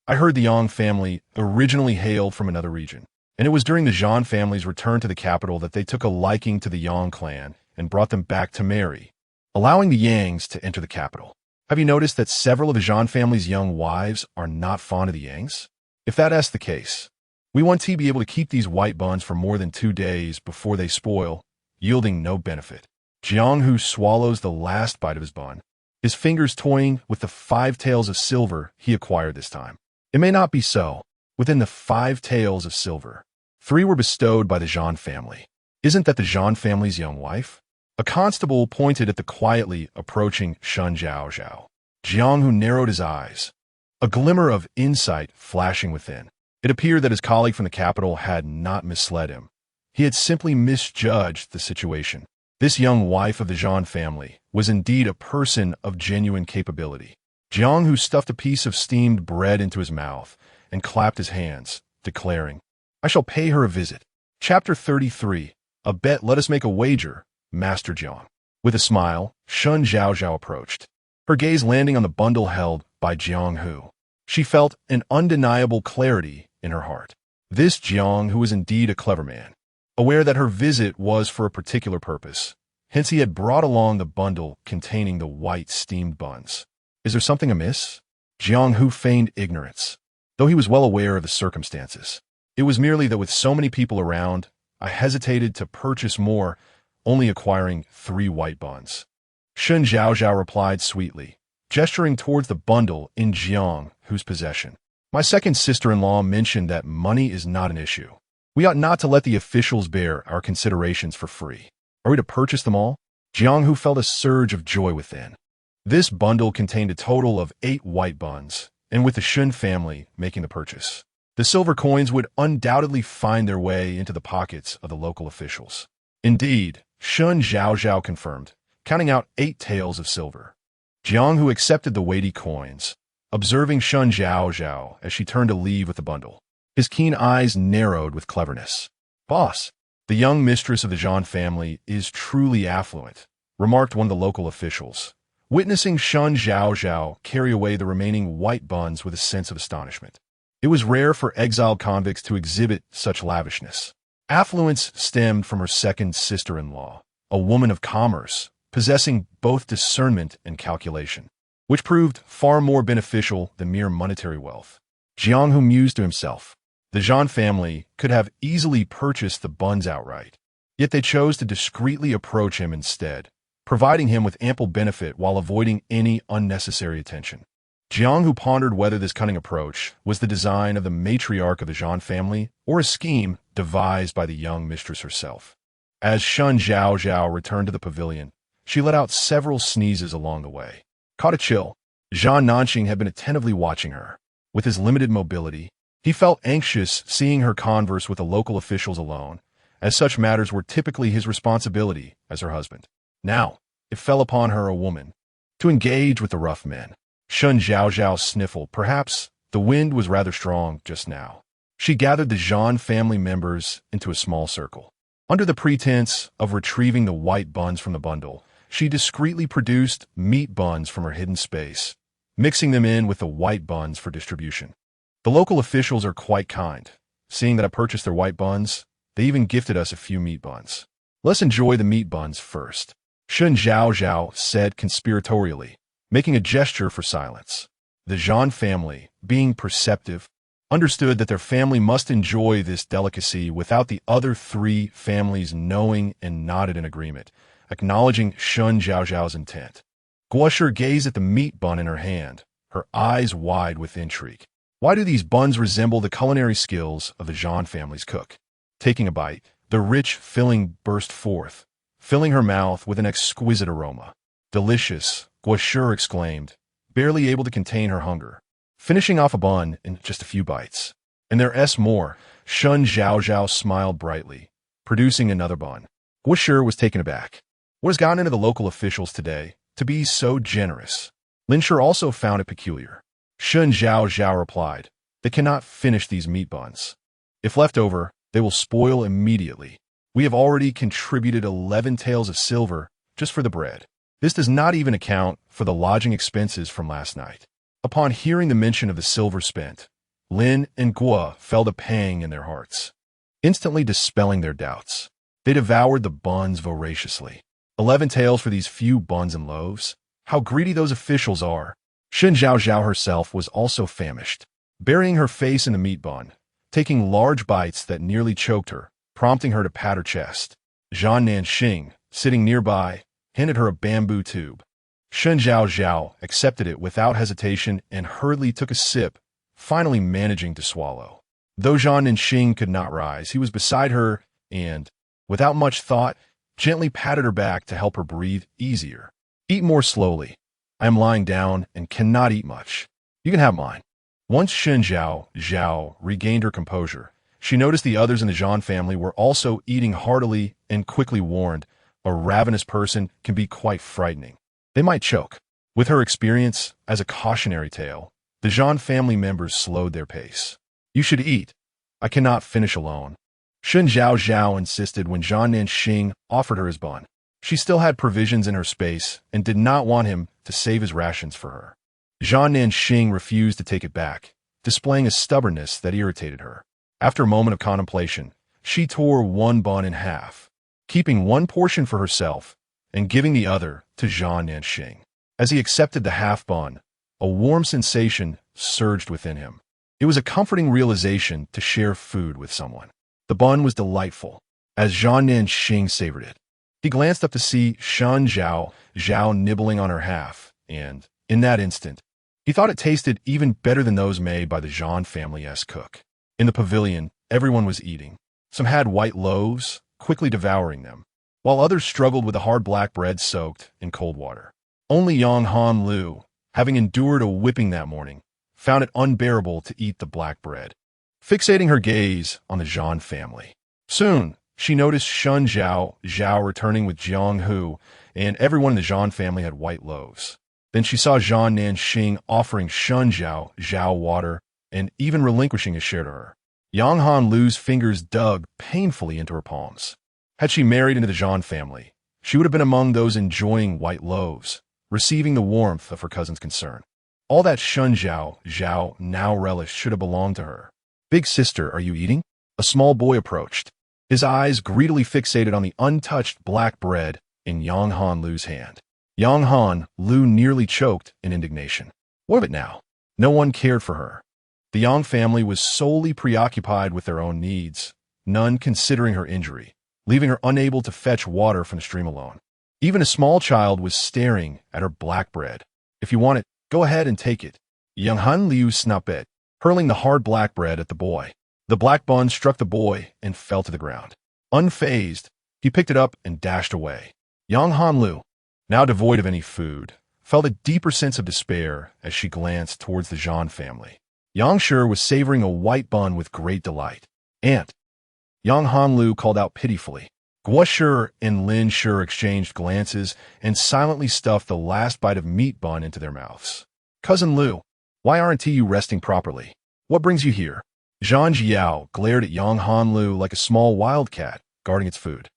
I heard the Yang family originally hailed from another region, and it was during the Zhan family's return to the capital that they took a liking to the Yang clan and brought them back to marry, allowing the Yangs to enter the capital. Have you noticed that several of the Zhan family's young wives are not fond of the Yangs? If that's the case, we want to be able to keep these white buns for more than 2 days before they spoil, yielding no benefit. Jiang swallows the last bite of his bun, his fingers toying with the 5 taels of silver he acquired this time. It may not be so. Within the 5 taels of silver, 3 were bestowed by the Zhan family. Isn't that the Zhan family's young wife? A constable pointed at the quietly approaching Shen Zhaozhao. Jiang narrowed his eyes, a glimmer of insight flashing within. It appeared that his colleague from the capital had not misled him. He had simply misjudged the situation. This young wife of the Zhan family was indeed a person of genuine capability. Jiang stuffed a piece of steamed bread into his mouth and clapped his hands, declaring, "I shall pay her a visit." Chapter 33. A bet. Let us make a wager, Master Jiang. With a smile, Shen Zhaozhao approached, her gaze landing on the bundle held by Jiang. She felt an undeniable clarity in her heart. This Jiang was indeed a clever man, aware that her visit was for a particular purpose. Hence he had brought along the bundle containing the white steamed buns. Is there something amiss? Jiang feigned ignorance, though he was well aware of the circumstances. It was merely that with so many people around, I hesitated to purchase more, only acquiring 3 white buns. Shen Zhaozhao replied sweetly, gesturing towards the bundle in Jiang's possession. My second sister-in-law mentioned that money is not an issue. We ought not to let the officials bear our considerations for free. Are we to purchase them all? Jiang felt a surge of joy within. This bundle contained a total of 8 white buns, and with the Shen family making the purchase, the silver coins would undoubtedly find their way into the pockets of the local officials. Indeed, Shen Zhaozhao confirmed, counting out 8 taels of silver. Jiang accepted the weighty coins, observing Shen Zhaozhao as she turned to leave with the bundle. His keen eyes narrowed with cleverness. "Boss, the young mistress of the Zhan family is truly affluent," remarked one of the local officials, witnessing Shen Zhaozhao carry away the remaining white buns with a sense of astonishment. It was rare for exiled convicts to exhibit such lavishness. Affluence stemmed from her second sister-in-law, a woman of commerce, possessing both discernment and calculation, which proved far more beneficial than mere monetary wealth. Jiang mused to himself. The Zhan family could have easily purchased the buns outright, yet they chose to discreetly approach him instead, providing him with ample benefit while avoiding any unnecessary attention. Jiang pondered whether this cunning approach was the design of the matriarch of the Zhan family or a scheme devised by the young mistress herself. As Shen Zhaozhao returned to the pavilion, she let out several sneezes along the way. Caught a chill. Zhan Nanxing had been attentively watching her. With his limited mobility, he felt anxious seeing her converse with the local officials alone, as such matters were typically his responsibility as her husband. Now, it fell upon her, a woman, to engage with the rough men. Shen Zhaozhao sniffled. Perhaps the wind was rather strong just now. She gathered the Zhan family members into a small circle. Under the pretense of retrieving the white buns from the bundle, she discreetly produced meat buns from her hidden space, mixing them in with the white buns for distribution. The local officials are quite kind. Seeing that I purchased their white buns, they even gifted us a few meat buns. Let's enjoy the meat buns first, Shen Zhaozhao said conspiratorially, making a gesture for silence. The Zhan family, being perceptive, understood that their family must enjoy this delicacy without the other 3 families knowing, and nodded in agreement, acknowledging Shen Zhaozhao's intent. Guosher gazed at the meat bun in her hand, her eyes wide with intrigue. Why do these buns resemble the culinary skills of the Zhan family's cook? Taking a bite, the rich filling burst forth, filling her mouth with an exquisite aroma. "Delicious," Guosher exclaimed, barely able to contain her hunger, finishing off a bun in just a few bites. "And there's more," Shen Zhaozhao smiled brightly, producing another bun. Guosher was taken aback. What has gotten into the local officials today to be so generous? Lin Shi also found it peculiar. Shen Zhaozhao replied, they cannot finish these meat buns. If left over, they will spoil immediately. We have already contributed 11 taels of silver just for the bread. This does not even account for the lodging expenses from last night. Upon hearing the mention of the silver spent, Lin and Guo felt a pang in their hearts, instantly dispelling their doubts. They devoured the buns voraciously. 11 taels for these few buns and loaves? How greedy those officials are! Shen Zhaozhao herself was also famished, burying her face in the meat bun, taking large bites that nearly choked her, prompting her to pat her chest. Zhan Nanxing, sitting nearby, handed her a bamboo tube. Shen Zhaozhao accepted it without hesitation and hurriedly took a sip, finally managing to swallow. Though Zhan Nanxing could not rise, he was beside her and, without much thought, gently patted her back to help her breathe easier. Eat more slowly. I am lying down and cannot eat much. You can have mine. Once Shen Zhaozhao regained her composure, she noticed the others in the Zhan family were also eating heartily and quickly warned, a ravenous person can be quite frightening. They might choke. With her experience as a cautionary tale, the Zhan family members slowed their pace. You should eat. I cannot finish alone. Shen Zhaozhao insisted when Zhan Nanxing offered her his bun. She still had provisions in her space and did not want him to save his rations for her. Zhan Nanxing refused to take it back, displaying a stubbornness that irritated her. After a moment of contemplation, she tore one bun in half, keeping one portion for herself and giving the other to Zhan Nanxing. As he accepted the half bun, a warm sensation surged within him. It was a comforting realization to share food with someone. The bun was delightful, as Zhan Nanxing savored it. He glanced up to see Shen Zhaozhao nibbling on her half, and, in that instant, he thought it tasted even better than those made by the Zhan family's cook. In the pavilion, everyone was eating. Some had white loaves, quickly devouring them, while others struggled with the hard black bread soaked in cold water. Only Yang Han Lu, having endured a whipping that morning, found it unbearable to eat the black bread, fixating her gaze on the Zhan family. Soon, she noticed Shen Zhaozhao returning with Jiang Hu, and everyone in the Zhan family had white loaves. Then she saw Zhan Nanxing offering Shen Zhaozhao water and even relinquishing a share to her. Yang Han Lu's fingers dug painfully into her palms. Had she married into the Zhan family, she would have been among those enjoying white loaves, receiving the warmth of her cousin's concern. All that Shen Zhaozhao now relished should have belonged to her. Big sister, are you eating? A small boy approached, his eyes greedily fixated on the untouched black bread in Yang Han Lu's hand. Yang Han Lu nearly choked in indignation. What of it now? No one cared for her. The Yang family was solely preoccupied with their own needs, none considering her injury, leaving her unable to fetch water from the stream alone. Even a small child was staring at her black bread. If you want it, go ahead and take it. Yang Han Liu snapped it, hurling the hard black bread at the boy. The black bun struck the boy and fell to the ground. Unfazed, he picked it up and dashed away. Yang Han Lu, now devoid of any food, felt a deeper sense of despair as she glanced towards the Zhan family. Yang Shi was savoring a white bun with great delight. Aunt! Yang Han Lu called out pitifully. Guo Shi and Lin Shi exchanged glances and silently stuffed the last bite of meat bun into their mouths. Cousin Lu, why aren't you resting properly? What brings you here? Zhan Jiao glared at Yang Han Lu like a small wildcat guarding its food.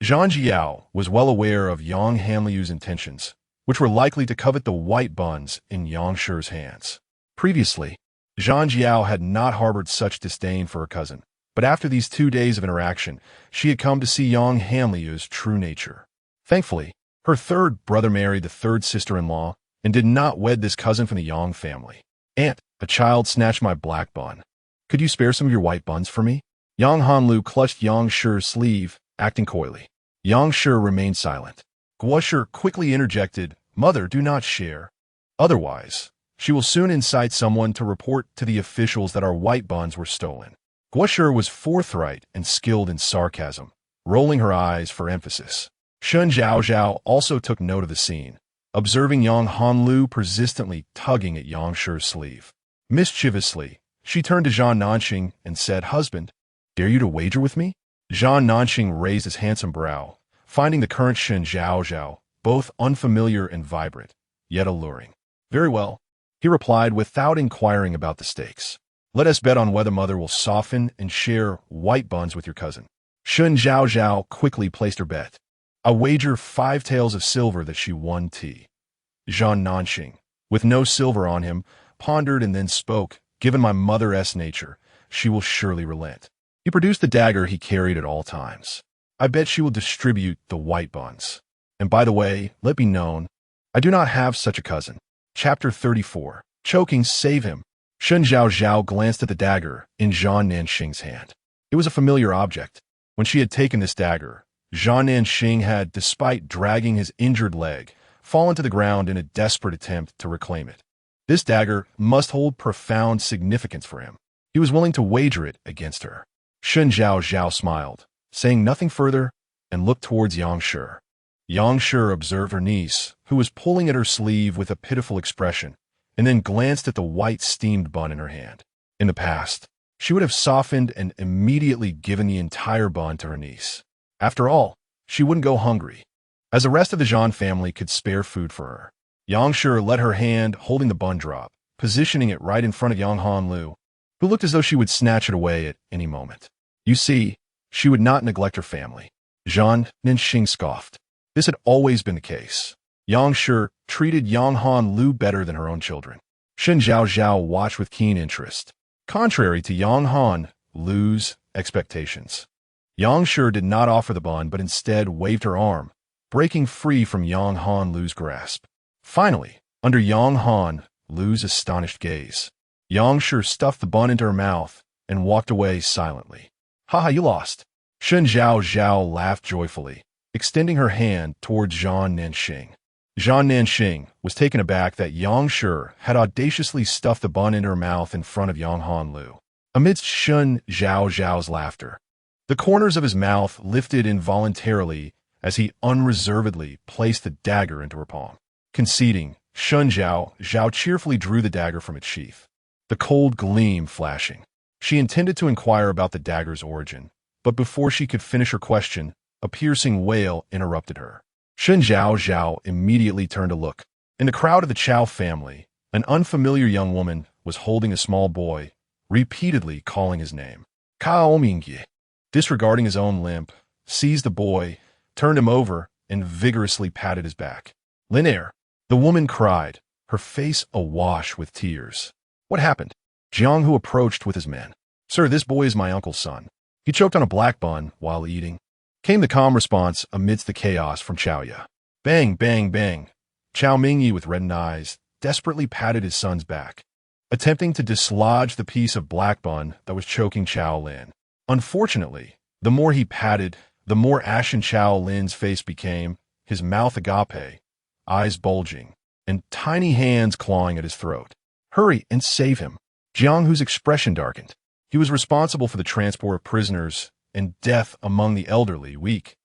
Zhan Jiao was well aware of Yang Han Lu's intentions, which were likely to covet the white buns in Yang Shi's hands. Previously, Zhan Jiao had not harbored such disdain for her cousin, but after these 2 days of interaction, she had come to see Yang Han Lu's true nature. Thankfully, her third brother married the third sister-in-law and did not wed this cousin from the Yang family. Aunt, a child snatched my black bun. Could you spare some of your white buns for me? Yang Han Lu clutched Yang Shi's sleeve, acting coyly. Yang Shi remained silent. Guo Shi quickly interjected, Mother, do not share. Otherwise, she will soon incite someone to report to the officials that our white buns were stolen. Guo Shi was forthright and skilled in sarcasm, rolling her eyes for emphasis. Shen Zhaozhao also took note of the scene, observing Yang Han Lu persistently tugging at Yang Shi's sleeve. Mischievously, she turned to Zhan Nanxing and said, Husband, dare you to wager with me? Zhan Nanxing raised his handsome brow, finding the current Shen Zhaozhao both unfamiliar and vibrant, yet alluring. Very well, he replied without inquiring about the stakes. Let us bet on whether mother will soften and share white buns with your cousin. Shen Zhaozhao quickly placed her bet. I wager 5 taels of silver that she won tea. Zhan Nanxing, with no silver on him, pondered and then spoke. Given my mother-s nature, she will surely relent. He produced the dagger he carried at all times. I bet she will distribute the white buns. And by the way, let be known, I do not have such a cousin. Chapter 34. Choking, save him. Shen Zhaozhao glanced at the dagger in Zhan Nanxing's hand. It was a familiar object. When she had taken this dagger, Zhan Nanxing had, despite dragging his injured leg, fallen to the ground in a desperate attempt to reclaim it. This dagger must hold profound significance for him. He was willing to wager it against her. Shen Zhaozhao smiled, saying nothing further, and looked towards Yang Shi. Yang Shi observed her niece, who was pulling at her sleeve with a pitiful expression, and then glanced at the white steamed bun in her hand. In the past, she would have softened and immediately given the entire bun to her niece. After all, she wouldn't go hungry, as the rest of the Zhan family could spare food for her. Yang Shi let her hand holding the bun drop, positioning it right in front of Yang Hanlu, who looked as though she would snatch it away at any moment. You see, she would not neglect her family. Zhan Nanxing scoffed. This had always been the case. Yang Shi treated Yang Hanlu better than her own children. Shen Zhaozhao watched with keen interest. Contrary to Yang Hanlu's expectations, Yang Shi did not offer the bun but instead waved her arm, breaking free from Yang Hanlu's grasp. Finally, under Yang Hanlu's astonished gaze, Yang Shi stuffed the bun into her mouth and walked away silently. Haha, you lost. Shen Zhaozhao laughed joyfully, extending her hand towards Zhan Nanxing. Zhan Nanxing was taken aback that Yang Shi had audaciously stuffed the bun into her mouth in front of Yang Hanlu. Amidst Shen Zhaozhao's laughter, the corners of his mouth lifted involuntarily as he unreservedly placed the dagger into her palm. Conceding, Shen Zhaozhao cheerfully drew the dagger from its sheath, the cold gleam flashing. She intended to inquire about the dagger's origin, but before she could finish her question, a piercing wail interrupted her. Shen Zhaozhao immediately turned to look. In the crowd of the Chao family, an unfamiliar young woman was holding a small boy, repeatedly calling his name. Kao Mingye, disregarding his own limp, seized the boy, turned him over, and vigorously patted his back. Linaire, the woman cried, her face awash with tears. What happened? Jiang Hu approached with his men. Sir, this boy is my uncle's son. He choked on a black bun while eating. Came the calm response amidst the chaos from Chaoya. Bang, bang, bang. Chao Mingyi, with reddened eyes, desperately patted his son's back, attempting to dislodge the piece of black bun that was choking Chao Lin. Unfortunately, the more he patted, the more ashen Chao Lin's face became, his mouth agape, eyes bulging, and tiny hands clawing at his throat. Hurry and save him. Jiang Hu's expression darkened. He was responsible for the transport of prisoners, and death among the elderly, weak,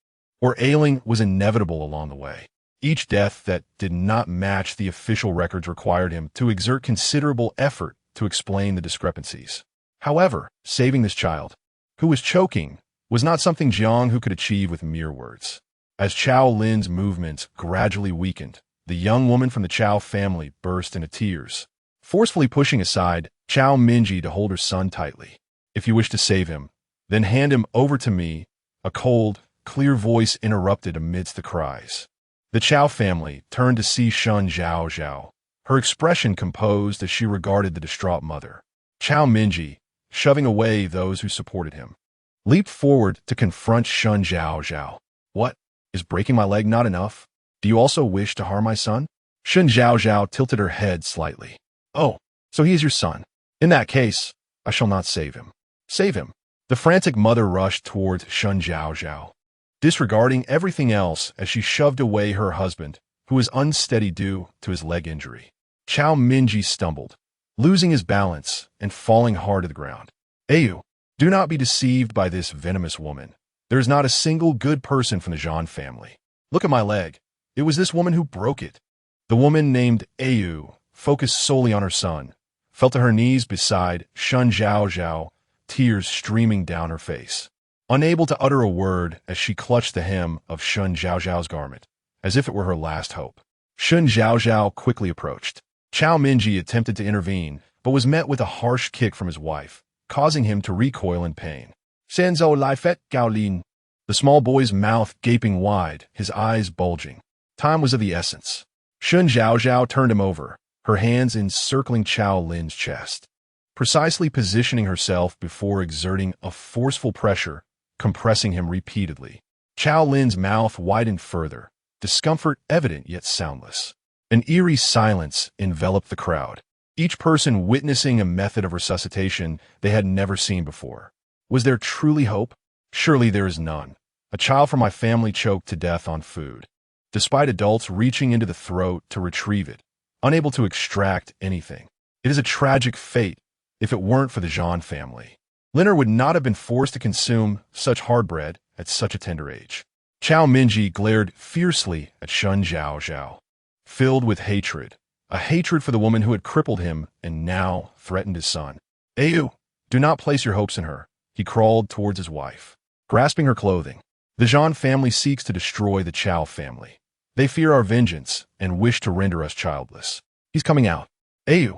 or ailing was inevitable along the way. Each death that did not match the official records required him to exert considerable effort to explain the discrepancies. However, saving this child, who was choking, was not something Jiang Hu could achieve with mere words. As Chao Lin's movements gradually weakened, the young woman from the Chao family burst into tears, forcefully pushing aside Chao Minji to hold her son tightly. If you wish to save him, then hand him over to me, a cold, clear voice interrupted amidst the cries. The Chao family turned to see Shen Zhaozhao, her expression composed as she regarded the distraught mother. Chao Minji, shoving away those who supported him, leaped forward to confront Shen Zhaozhao. What? Is breaking my leg not enough? Do you also wish to harm my son? Shen Zhaozhao tilted her head slightly. Oh, so he is your son. In that case, I shall not save him. Save him. The frantic mother rushed towards Shen Zhaozhao, disregarding everything else as she shoved away her husband, who was unsteady due to his leg injury. Chao Minji stumbled, losing his balance and falling hard to the ground. Ayu, do not be deceived by this venomous woman. There is not a single good person from the Zhan family. Look at my leg. It was this woman who broke it. The woman named Ayu, focused solely on her son, fell to her knees beside Shen Zhaozhao, tears streaming down her face. unable to utter a word as she clutched the hem of Shen Zhaozhao's garment, as if it were her last hope. Shen Zhaozhao quickly approached. Chao Minji attempted to intervene, but was met with a harsh kick from his wife, causing him to recoil in pain. Sanzo Lifet Gaolin. The small boy's mouth gaping wide, his eyes bulging. Time was of the essence. Shen Zhaozhao turned him over, her hands encircling Chao Lin's chest, precisely positioning herself before exerting a forceful pressure, compressing him repeatedly. Chao Lin's mouth widened further, discomfort evident yet soundless. An eerie silence enveloped the crowd, each person witnessing a method of resuscitation they had never seen before. Was there truly hope? Surely there is none. A child from my family choked to death on food, despite adults reaching into the throat to retrieve it, unable to extract anything. It is a tragic fate. If it weren't for the Zhan family, Liner would not have been forced to consume such hard bread at such a tender age. Chao Minji glared fiercely at Shen Zhaozhao, filled with hatred, a hatred for the woman who had crippled him and now threatened his son. Ayu, do not place your hopes in her. He crawled towards his wife, grasping her clothing. The Zhan family seeks to destroy the Chao family. They fear our vengeance and wish to render us childless. He's coming out. Ayu,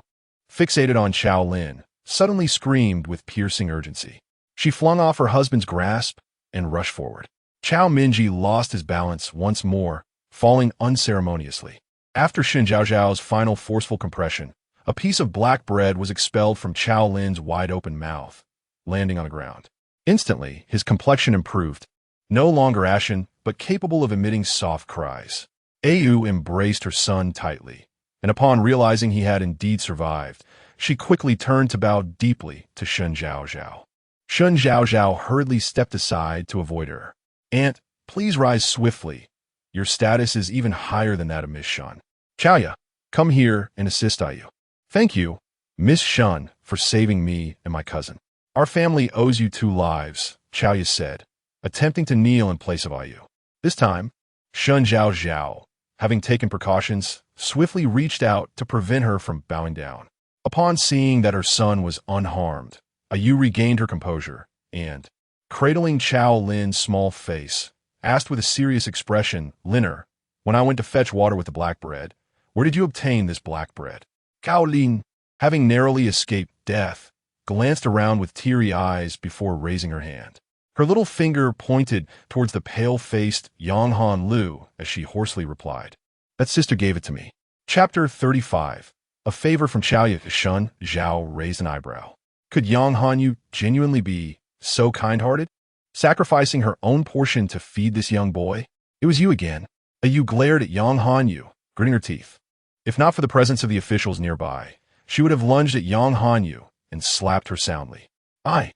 fixated on Chao Lin, suddenly screamed with piercing urgency. She flung off her husband's grasp and rushed forward. Chao Minji lost his balance once more, falling unceremoniously. After Shen Zhaozhao's final forceful compression, a piece of black bread was expelled from Chao Lin's wide-open mouth, landing on the ground. Instantly, his complexion improved, no longer ashen, but capable of emitting soft cries. Ayu embraced her son tightly, and upon realizing he had indeed survived, she quickly turned to bow deeply to Shen Zhaozhao. Shen Zhaozhao hurriedly stepped aside to avoid her. Aunt, please rise swiftly. Your status is even higher than that of Miss Shen. Chaoya, come here and assist Ayu. Thank you, Miss Shen, for saving me and my cousin. Our family owes you 2 lives, Chaoya said, attempting to kneel in place of Ayu. This time, Shen Zhaozhao, having taken precautions, swiftly reached out to prevent her from bowing down. Upon seeing that her son was unharmed, Ayu regained her composure and, cradling Chao Lin's small face, asked with a serious expression, Liner, when I went to fetch water with the black bread, where did you obtain this black bread? Cao Lin, having narrowly escaped death, glanced around with teary eyes before raising her hand. Her little finger pointed towards the pale-faced Yonghan Lu as she hoarsely replied, That sister gave it to me. Chapter 35. A favor from Chaoya. Shen Zhao raised an eyebrow. Could Yang Hanyu genuinely be so kind-hearted? Sacrificing her own portion to feed this young boy? It was you again. Ayu glared at Yang Hanyu, gritting her teeth. If not for the presence of the officials nearby, she would have lunged at Yang Hanyu and slapped her soundly. I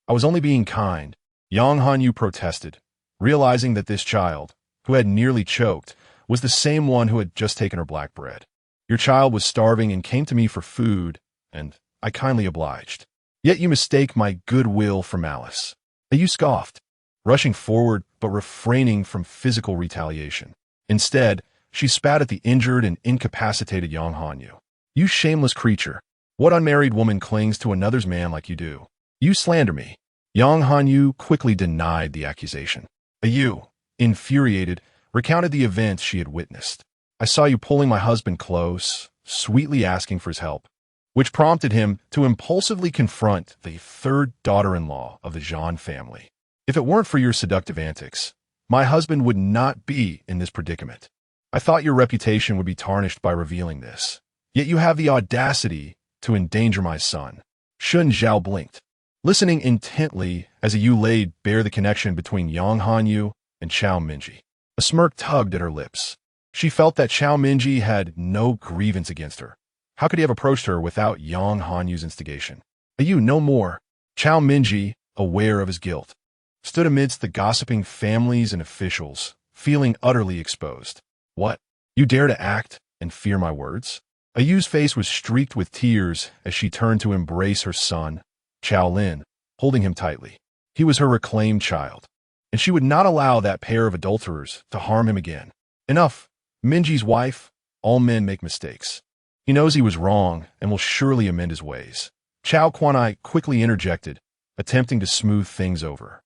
was only being kind. Yang Hanyu protested, realizing that this child, who had nearly choked, was the same one who had just taken her black bread. Your child was starving and came to me for food, and I kindly obliged. Yet you mistake my goodwill for malice. Ayu scoffed, rushing forward but refraining from physical retaliation. Instead, she spat at the injured and incapacitated Yang Hanyu. You shameless creature. What unmarried woman clings to another's man like you do? You slander me. Yang Hanyu quickly denied the accusation. Ayu, infuriated, recounted the events she had witnessed. I saw you pulling my husband close, sweetly asking for his help, which prompted him to impulsively confront the 3rd daughter-in-law of the Zhan family. If it weren't for your seductive antics, my husband would not be in this predicament. I thought your reputation would be tarnished by revealing this. Yet you have the audacity to endanger my son. Shen Zhao blinked, listening intently as Ayu laid bare the connection between Yang Hanyu and Chao Minji. A smirk tugged at her lips. She felt that Chao Minji had no grievance against her. How could he have approached her without Yang Hanyu's instigation? Ayu no more. Chao Minji, aware of his guilt, stood amidst the gossiping families and officials, feeling utterly exposed. What? You dare to act and fear my words? Ayu's face was streaked with tears as she turned to embrace her son, Chao Lin, holding him tightly. He was her reclaimed child, and she would not allow that pair of adulterers to harm him again. Enough. Minji's wife, all men make mistakes. He knows he was wrong and will surely amend his ways. Chao Kuan-ai quickly interjected, attempting to smooth things over.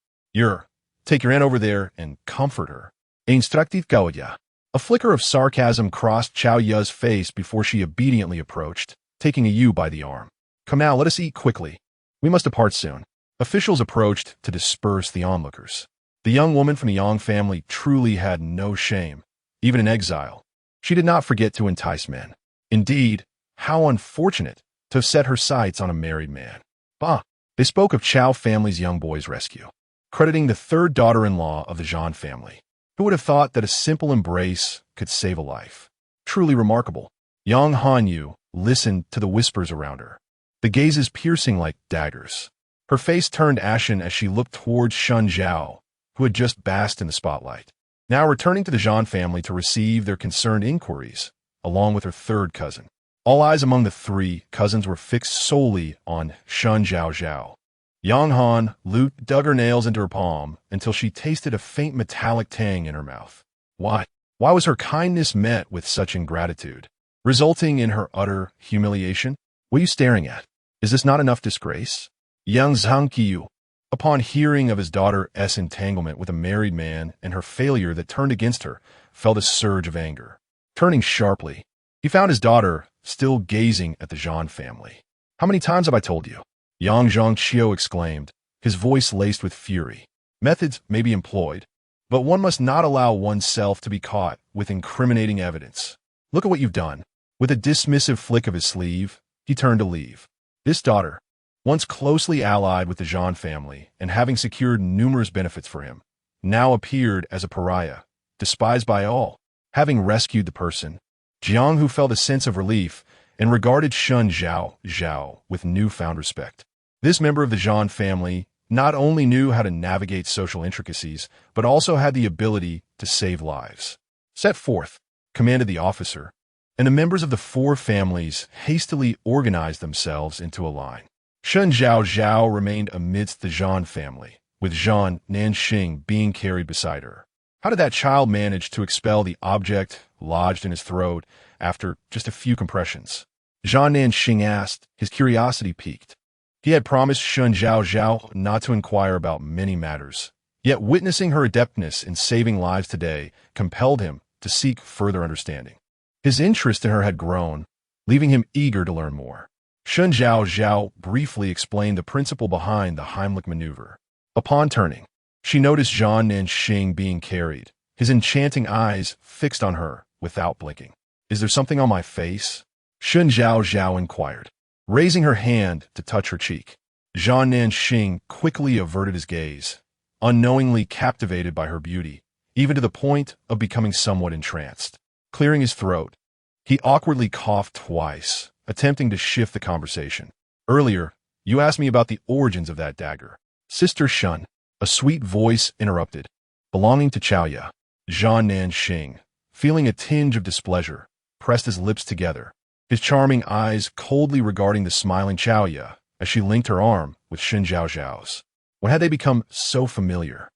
Take your aunt over there and comfort her. Instructive Gaoya. A flicker of sarcasm crossed Chao Ya's face before she obediently approached, taking a Yu by the arm. Come now, let us eat quickly. We must depart soon. Officials approached to disperse the onlookers. The young woman from the Yang family truly had no shame, even in exile. She did not forget to entice men. Indeed, how unfortunate to have set her sights on a married man. Bah! They spoke of Chao family's young boy's rescue, crediting the third daughter-in-law of the Zhan family. Who would have thought that a simple embrace could save a life? Truly remarkable. Yang Hanyu listened to the whispers around her, the gazes piercing like daggers. Her face turned ashen as she looked towards Shen Zhaozhao, who had just basked in the spotlight, now returning to the Zhan family to receive their concerned inquiries, along with her third cousin. All eyes among the three cousins were fixed solely on Shen Zhaozhao. Yang Han dug her nails into her palm until she tasted a faint metallic tang in her mouth. Why was her kindness met with such ingratitude, resulting in her utter humiliation? What are you staring at? Is this not enough disgrace? Yang Zhangqiu, upon hearing of his daughter's entanglement with a married man and her failure that turned against her, felt a surge of anger. Turning sharply, he found his daughter still gazing at the Zhan family. How many times have I told you? Yang Zhangqiu exclaimed, his voice laced with fury. Methods may be employed, but one must not allow oneself to be caught with incriminating evidence. Look at what you've done. With a dismissive flick of his sleeve, he turned to leave. This daughter, once closely allied with the Zhan family and having secured numerous benefits for him, now appeared as a pariah, despised by all. Having rescued the person, Jiang Hu felt a sense of relief and regarded Shen Zhaozhao with newfound respect. This member of the Zhan family not only knew how to navigate social intricacies, but also had the ability to save lives. Set forth, commanded the officer, and the members of the four families hastily organized themselves into a line. Shen Zhaozhao remained amidst the Zhan family, with Zhan Nanxing being carried beside her. How did that child manage to expel the object lodged in his throat after just a few compressions? Zhan Nanxing asked, his curiosity piqued. He had promised Shen Zhaozhao not to inquire about many matters, yet witnessing her adeptness in saving lives today compelled him to seek further understanding. His interest in her had grown, leaving him eager to learn more. Shen Zhaozhao briefly explained the principle behind the Heimlich maneuver. Upon turning, she noticed Zhan Nanxing being carried, his enchanting eyes fixed on her without blinking. Is there something on my face? Shen Zhaozhao inquired, raising her hand to touch her cheek. Zhan Nanxing quickly averted his gaze, unknowingly captivated by her beauty, even to the point of becoming somewhat entranced. Clearing his throat, he awkwardly coughed twice, attempting to shift the conversation. Earlier, you asked me about the origins of that dagger. Sister Shen, a sweet voice interrupted, belonging to Chao Ya. Zhan Nanxing, feeling a tinge of displeasure, pressed his lips together, his charming eyes coldly regarding the smiling Chao Ya as she linked her arm with Shen Zhaozhao's. When had they become so familiar?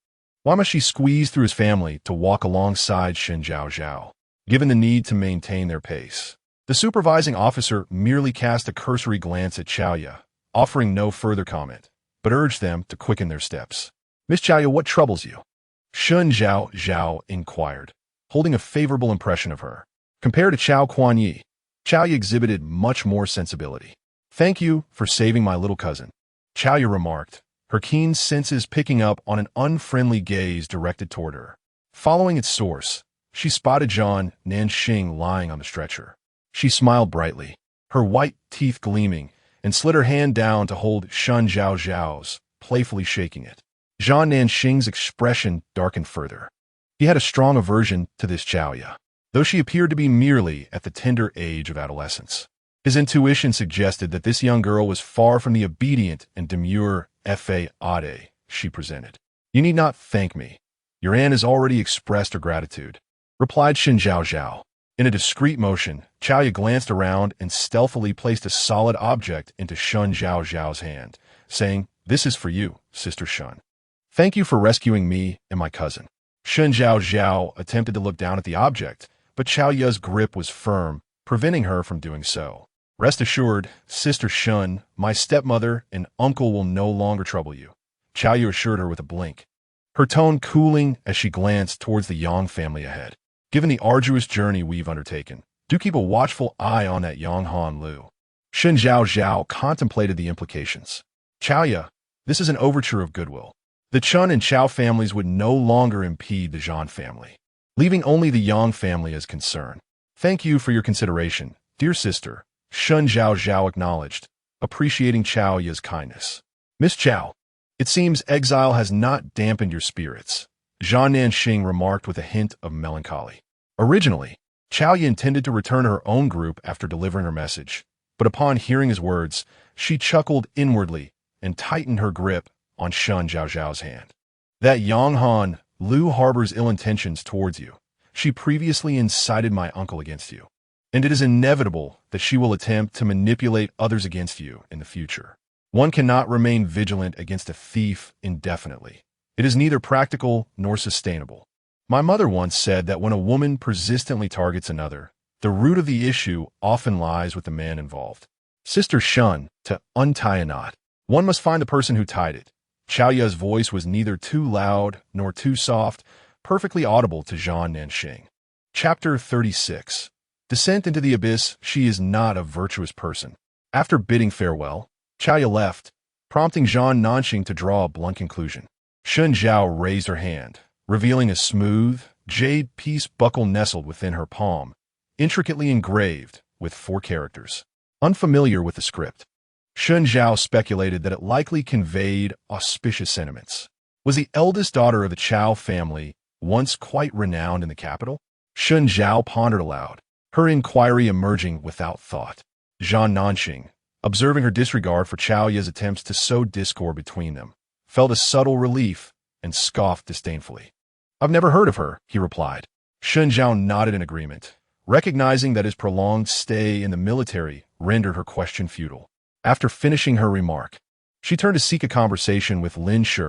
Why must she squeeze through his family to walk alongside Shen Zhaozhao, given the need to maintain their pace? The supervising officer merely cast a cursory glance at Chao Ya, offering no further comment, but urged them to quicken their steps. Miss Chao Ya, what troubles you? Shen Zhaozhao inquired, holding a favorable impression of her. Compared to Chao Kuan-yi, Chao Ya exhibited much more sensibility. Thank you for saving my little cousin, Chao Ya remarked, her keen senses picking up on an unfriendly gaze directed toward her. Following its source, she spotted Zhan Nanxing lying on the stretcher. She smiled brightly, her white teeth gleaming, and slid her hand down to hold Shen Zhaozhao's, playfully shaking it. Zhan Nanxing's expression darkened further. He had a strong aversion to this Chao Ya, though she appeared to be merely at the tender age of adolescence. His intuition suggested that this young girl was far from the obedient and demure fade she presented. You need not thank me. Your aunt has already expressed her gratitude, replied Shen Zhaozhao. In a discreet motion, Chao Ya glanced around and stealthily placed a solid object into Shen Zhaozhao's hand, saying, "This is for you, Sister Shen. Thank you for rescuing me and my cousin." Shen Zhaozhao attempted to look down at the object, but Chao Ya's grip was firm, preventing her from doing so. Rest assured, Sister Shen, my stepmother and uncle will no longer trouble you, Chao Ya assured her with a blink. her tone cooling as she glanced towards the Yang family ahead. Given the arduous journey we've undertaken, do keep a watchful eye on that Yang Han Lu. Shen Zhaozhao contemplated the implications. Chaoya, this is an overture of goodwill. The Chun and Chao families would no longer impede the Zhan family, leaving only the Yang family as concern. Thank you for your consideration, dear sister, Shen Zhaozhao acknowledged, appreciating Chaoya's kindness. Miss Chao, it seems exile has not dampened your spirits, Zhan Nanxing remarked with a hint of melancholy. Originally, Chaoya intended to return to her own group after delivering her message, but upon hearing his words, she chuckled inwardly and tightened her grip on Shen Zhaozhao's hand. That Yang Han Lu harbors ill intentions towards you. She previously incited my uncle against you, and it is inevitable that she will attempt to manipulate others against you in the future. One cannot remain vigilant against a thief indefinitely. It is neither practical nor sustainable. My mother once said that when a woman persistently targets another, the root of the issue often lies with the man involved. Sister Shun, to untie a knot, one must find the person who tied it. Chaoya's voice was neither too loud nor too soft, perfectly audible to Zhan Nanxing. Chapter 36. Descent into the abyss. She is not a virtuous person. After bidding farewell, Chaoya left, prompting Zhan Nanxing to draw a blunt conclusion. Shen Zhao raised her hand, revealing a smooth, jade piece buckle nestled within her palm, intricately engraved with 4 characters. Unfamiliar with the script, Shen Zhao speculated that it likely conveyed auspicious sentiments. Was the eldest daughter of the Chao family once quite renowned in the capital? Shen Zhao pondered aloud, her inquiry emerging without thought. Zhan Nanxing, observing her disregard for Chaoya's attempts to sow discord between them, felt a subtle relief and scoffed disdainfully. I've never heard of her, he replied. Shen Zhao nodded in agreement, recognizing that his prolonged stay in the military rendered her question futile. After finishing her remark, she turned to seek a conversation with Lin Shi,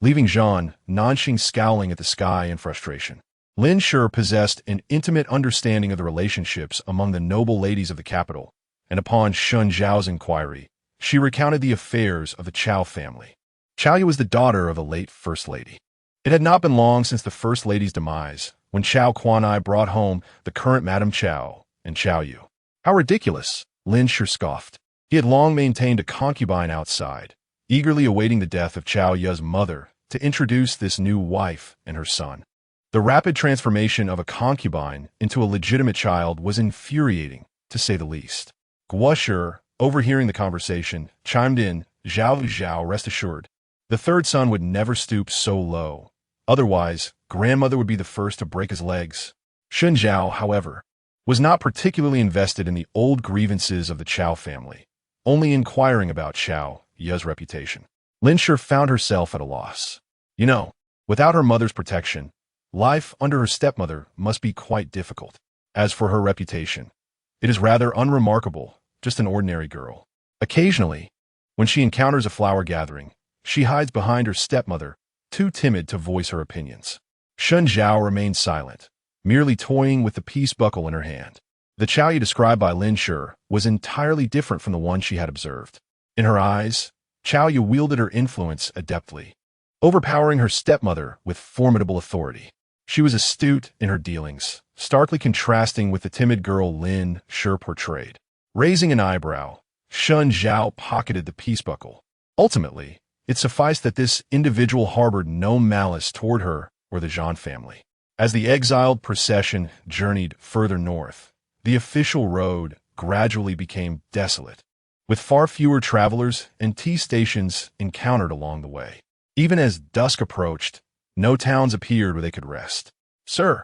leaving Zhan Nanxing scowling at the sky in frustration. Lin Shi possessed an intimate understanding of the relationships among the noble ladies of the capital, and upon Shen Zhao's inquiry, she recounted the affairs of the Chao family. Chaoya was the daughter of the late First Lady. It had not been long since the First Lady's demise, when Chao Kuan-ai brought home the current Madame Chao and Chao Yu. How ridiculous, Lin Shi scoffed. He had long maintained a concubine outside, eagerly awaiting the death of Chao Yu's mother to introduce this new wife and her son. The rapid transformation of a concubine into a legitimate child was infuriating, to say the least. Guo Shi, overhearing the conversation, chimed in, Zhao, rest assured. The third son would never stoop so low. Otherwise, grandmother would be the first to break his legs. Shen Zhao, however, was not particularly invested in the old grievances of the Chao family, only inquiring about Chao Yu's reputation. Lin Shi found herself at a loss. You know, without her mother's protection, life under her stepmother must be quite difficult. As for her reputation, it is rather unremarkable, just an ordinary girl. Occasionally, when she encounters a flower gathering, she hides behind her stepmother, too timid to voice her opinions. Shen Zhao remained silent, merely toying with the peace buckle in her hand. The Chaoya described by Lin Shi was entirely different from the one she had observed. In her eyes, Chaoya wielded her influence adeptly, overpowering her stepmother with formidable authority. She was astute in her dealings, starkly contrasting with the timid girl Lin Shi portrayed. Raising an eyebrow, Shen Zhao pocketed the peace buckle. Ultimately, it sufficed that this individual harbored no malice toward her or the Zhan family. As the exiled procession journeyed further north, the official road gradually became desolate, with far fewer travelers and tea stations encountered along the way. Even as dusk approached, no towns appeared where they could rest. Sir,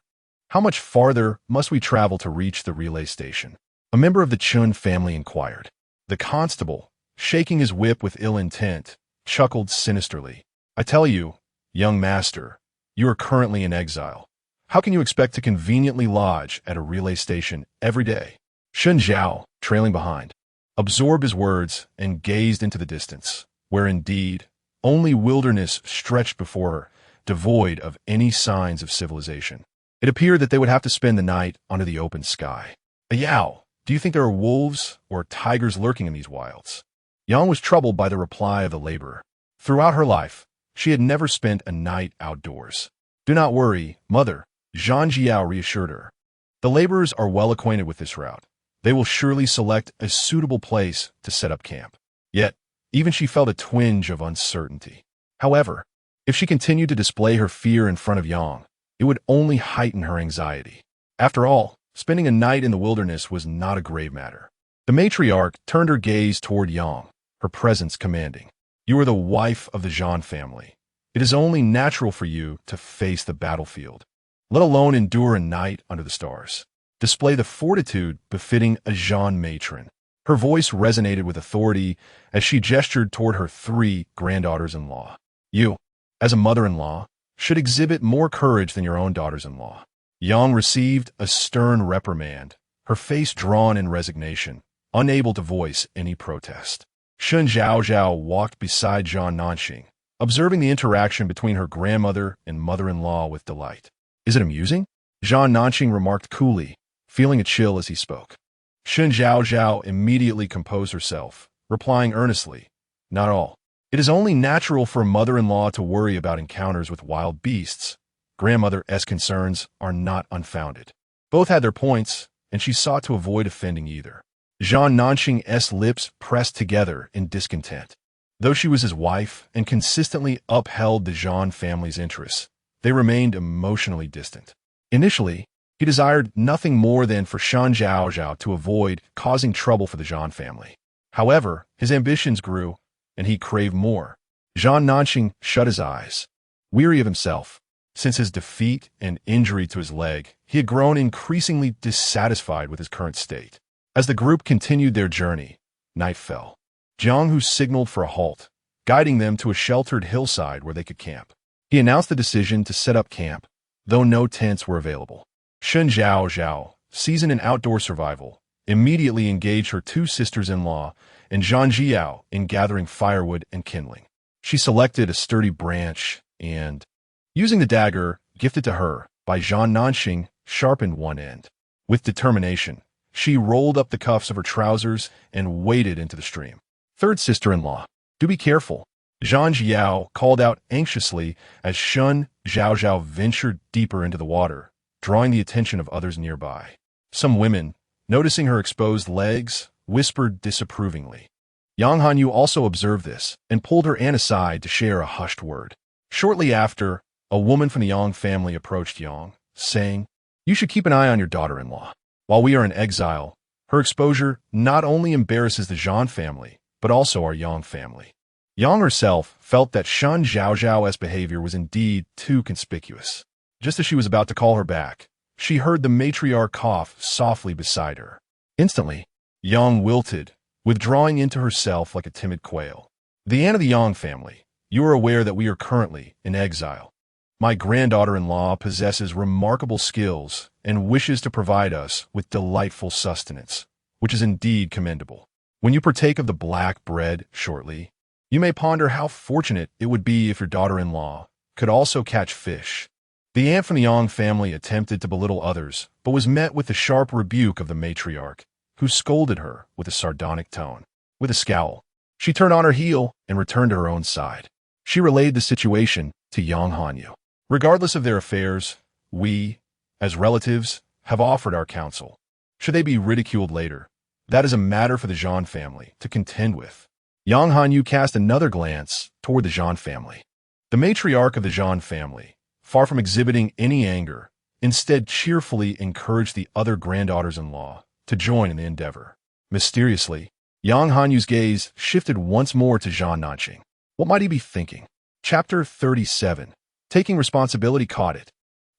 how much farther must we travel to reach the relay station? A member of the Chun family inquired. The constable, shaking his whip with ill intent, chuckled sinisterly. I tell you, young master, you are currently in exile. How can you expect to conveniently lodge at a relay station every day? Shen Zhao, trailing behind, absorbed his words and gazed into the distance, where indeed only wilderness stretched before her, devoid of any signs of civilization. It appeared that they would have to spend the night under the open sky. Yao, do you think there are wolves or tigers lurking in these wilds? Yang was troubled by the reply of the laborer. Throughout her life, She had never spent a night outdoors. "Do not worry, mother," Shen Zhaozhao reassured her. "The laborers are well acquainted with this route. They will surely select a suitable place to set up camp." Yet, even she felt a twinge of uncertainty. However, if she continued to display her fear in front of Yang, it would only heighten her anxiety. After all, spending a night in the wilderness was not a grave matter. The matriarch turned her gaze toward Yang, her presence commanding. "You are the wife of the Zhan family. It is only natural for you to face the battlefield, let alone endure a night under the stars. Display the fortitude befitting a Zhan matron." Her voice resonated with authority as she gestured toward her 3 granddaughters-in-law. "You, as a mother-in-law, should exhibit more courage than your own daughters-in-law." Yang received a stern reprimand, her face drawn in resignation, unable to voice any protest. Shen Zhaozhao walked beside Zhan Nanxing, observing the interaction between her grandmother and mother-in-law with delight. "Is it amusing?" Zhan Nanxing remarked coolly, feeling a chill as he spoke. Shen Zhaozhao immediately composed herself, replying earnestly, "Not all. It is only natural for a mother-in-law to worry about encounters with wild beasts. Grandmother's concerns are not unfounded." Both had their points, and she sought to avoid offending either. Zhan Nanxing's lips pressed together in discontent. Though she was his wife and consistently upheld the Zhan family's interests, they remained emotionally distant. Initially, he desired nothing more than for Shen Zhaozhao to avoid causing trouble for the Zhan family. However, his ambitions grew, and he craved more. Zhan Nanxing shut his eyes, weary of himself. Since his defeat and injury to his leg, he had grown increasingly dissatisfied with his current state. As the group continued their journey, night fell. Jiang Hu signaled for a halt, guiding them to a sheltered hillside where they could camp. He announced the decision to set up camp, though no tents were available. Shen Zhaozhao, seasoned in outdoor survival, immediately engaged her 2 sisters-in-law and Zhan Jiao in gathering firewood and kindling. She selected a sturdy branch and, using the dagger gifted to her by Zhan Nanxing, sharpened one end. With determination, she rolled up the cuffs of her trousers and waded into the stream. "Third sister-in-law, do be careful," Zhan Jiao called out anxiously as Shen Zhaozhao ventured deeper into the water, drawing the attention of others nearby. Some women, noticing her exposed legs, whispered disapprovingly. Yang Hanyu also observed this and pulled her aunt aside to share a hushed word. Shortly after, a woman from the Yang family approached Yang, saying, "You should keep an eye on your daughter-in-law. While we are in exile, her exposure not only embarrasses the Zhan family, but also our Yang family." Yang herself felt that Shen Zhaozhao's behavior was indeed too conspicuous. Just as she was about to call her back, she heard the matriarch cough softly beside her. Instantly, Yang wilted, withdrawing into herself like a timid quail. "The aunt of the Yang family, you are aware that we are currently in exile. My granddaughter-in-law possesses remarkable skills and wishes to provide us with delightful sustenance, which is indeed commendable. When you partake of the black bread shortly, you may ponder how fortunate it would be if your daughter-in-law could also catch fish." The aunt from the Yang family attempted to belittle others, but was met with the sharp rebuke of the matriarch, who scolded her with a sardonic tone. With a scowl, she turned on her heel and returned to her own side. She relayed the situation to Yang Hanyu. "Regardless of their affairs, we, as relatives, have offered our counsel. Should they be ridiculed later, that is a matter for the Zhan family to contend with." Yang Hanyu cast another glance toward the Zhan family. The matriarch of the Zhan family, far from exhibiting any anger, instead cheerfully encouraged the other granddaughters-in-law to join in the endeavor. Mysteriously, Yang Hanyu's gaze shifted once more to Zhan Nanxing. What might he be thinking? Chapter 37. Taking responsibility caught it.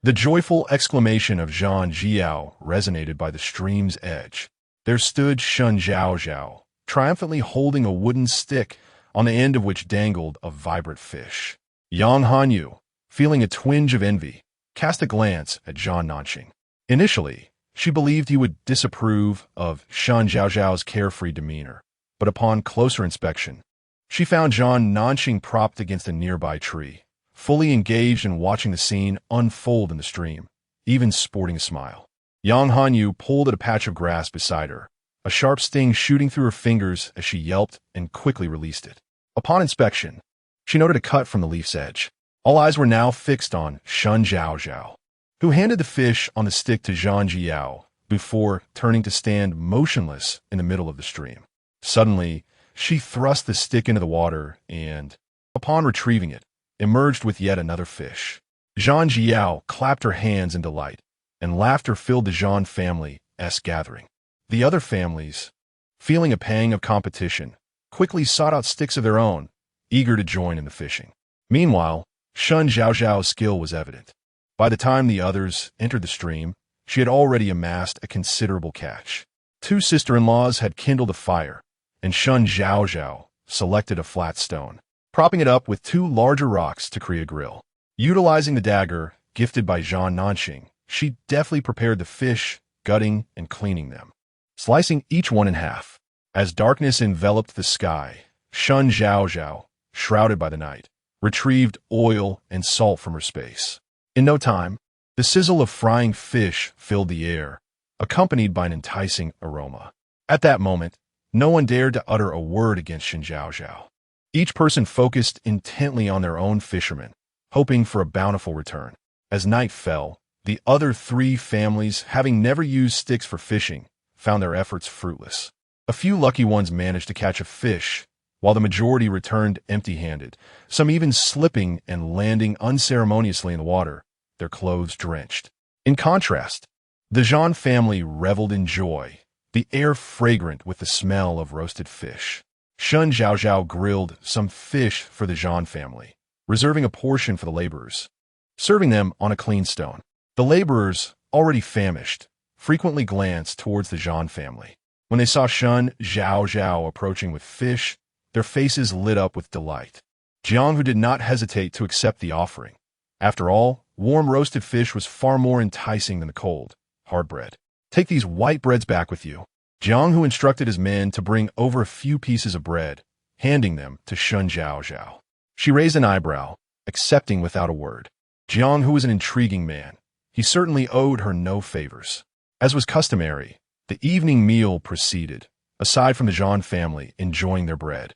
The joyful exclamation of Zhan Jiao resonated by the stream's edge. There stood Shen Zhaozhao, triumphantly holding a wooden stick on the end of which dangled a vibrant fish. Yang Hanyu, feeling a twinge of envy, cast a glance at Zhan Nanxing. Initially, she believed he would disapprove of Shen Zhaozhao's carefree demeanor, but upon closer inspection, she found Zhan Nanxing propped against a nearby tree, fully engaged in watching the scene unfold in the stream, even sporting a smile. Yang Hanyu pulled at a patch of grass beside her, a sharp sting shooting through her fingers as she yelped and quickly released it. Upon inspection, She noted a cut from the leaf's edge. All eyes were now fixed on Shen Zhaozhao, who handed the fish on the stick to Zhan Jiao before turning to stand motionless in the middle of the stream. Suddenly, she thrust the stick into the water and, upon retrieving it, emerged with yet another fish. Zhan Jiao clapped her hands in delight, and laughter filled the Zhan family's gathering. The other families, feeling a pang of competition, quickly sought out sticks of their own, eager to join in the fishing. Meanwhile, Shen Zhaozhao's skill was evident. By the time the others entered the stream, she had already amassed a considerable catch. Two sister-in-laws had kindled a fire, and Shen Zhaozhao selected a flat stone, propping it up with two larger rocks to create a grill. Utilizing the dagger gifted by Zhan Nanxing, she deftly prepared the fish, gutting and cleaning them, slicing each one in half. As darkness enveloped the sky, Shen Zhaozhao, shrouded by the night, retrieved oil and salt from her space. In no time, the sizzle of frying fish filled the air, accompanied by an enticing aroma. At that moment, no one dared to utter a word against Shen Zhaozhao. Each person focused intently on their own fisherman, hoping for a bountiful return. As night fell, the other three families, having never used sticks for fishing, found their efforts fruitless. A few lucky ones managed to catch a fish, while the majority returned empty-handed, some even slipping and landing unceremoniously in the water, their clothes drenched. In contrast, the Zhan family reveled in joy, the air fragrant with the smell of roasted fish. Shen Zhaozhao grilled some fish for the Zhan family, reserving a portion for the laborers, serving them on a clean stone. The laborers, already famished, frequently glanced towards the Zhan family. When they saw Shen Zhaozhao approaching with fish, their faces lit up with delight. Jiang did not hesitate to accept the offering. After all, warm roasted fish was far more enticing than the cold, hard bread. Take these white breads back with you. Jiang instructed his men to bring over a few pieces of bread, handing them to Shen Zhaozhao. She raised an eyebrow, accepting without a word. Jiang was an intriguing man. He certainly owed her no favors. As was customary, the evening meal proceeded, aside from the Zhan family enjoying their bread.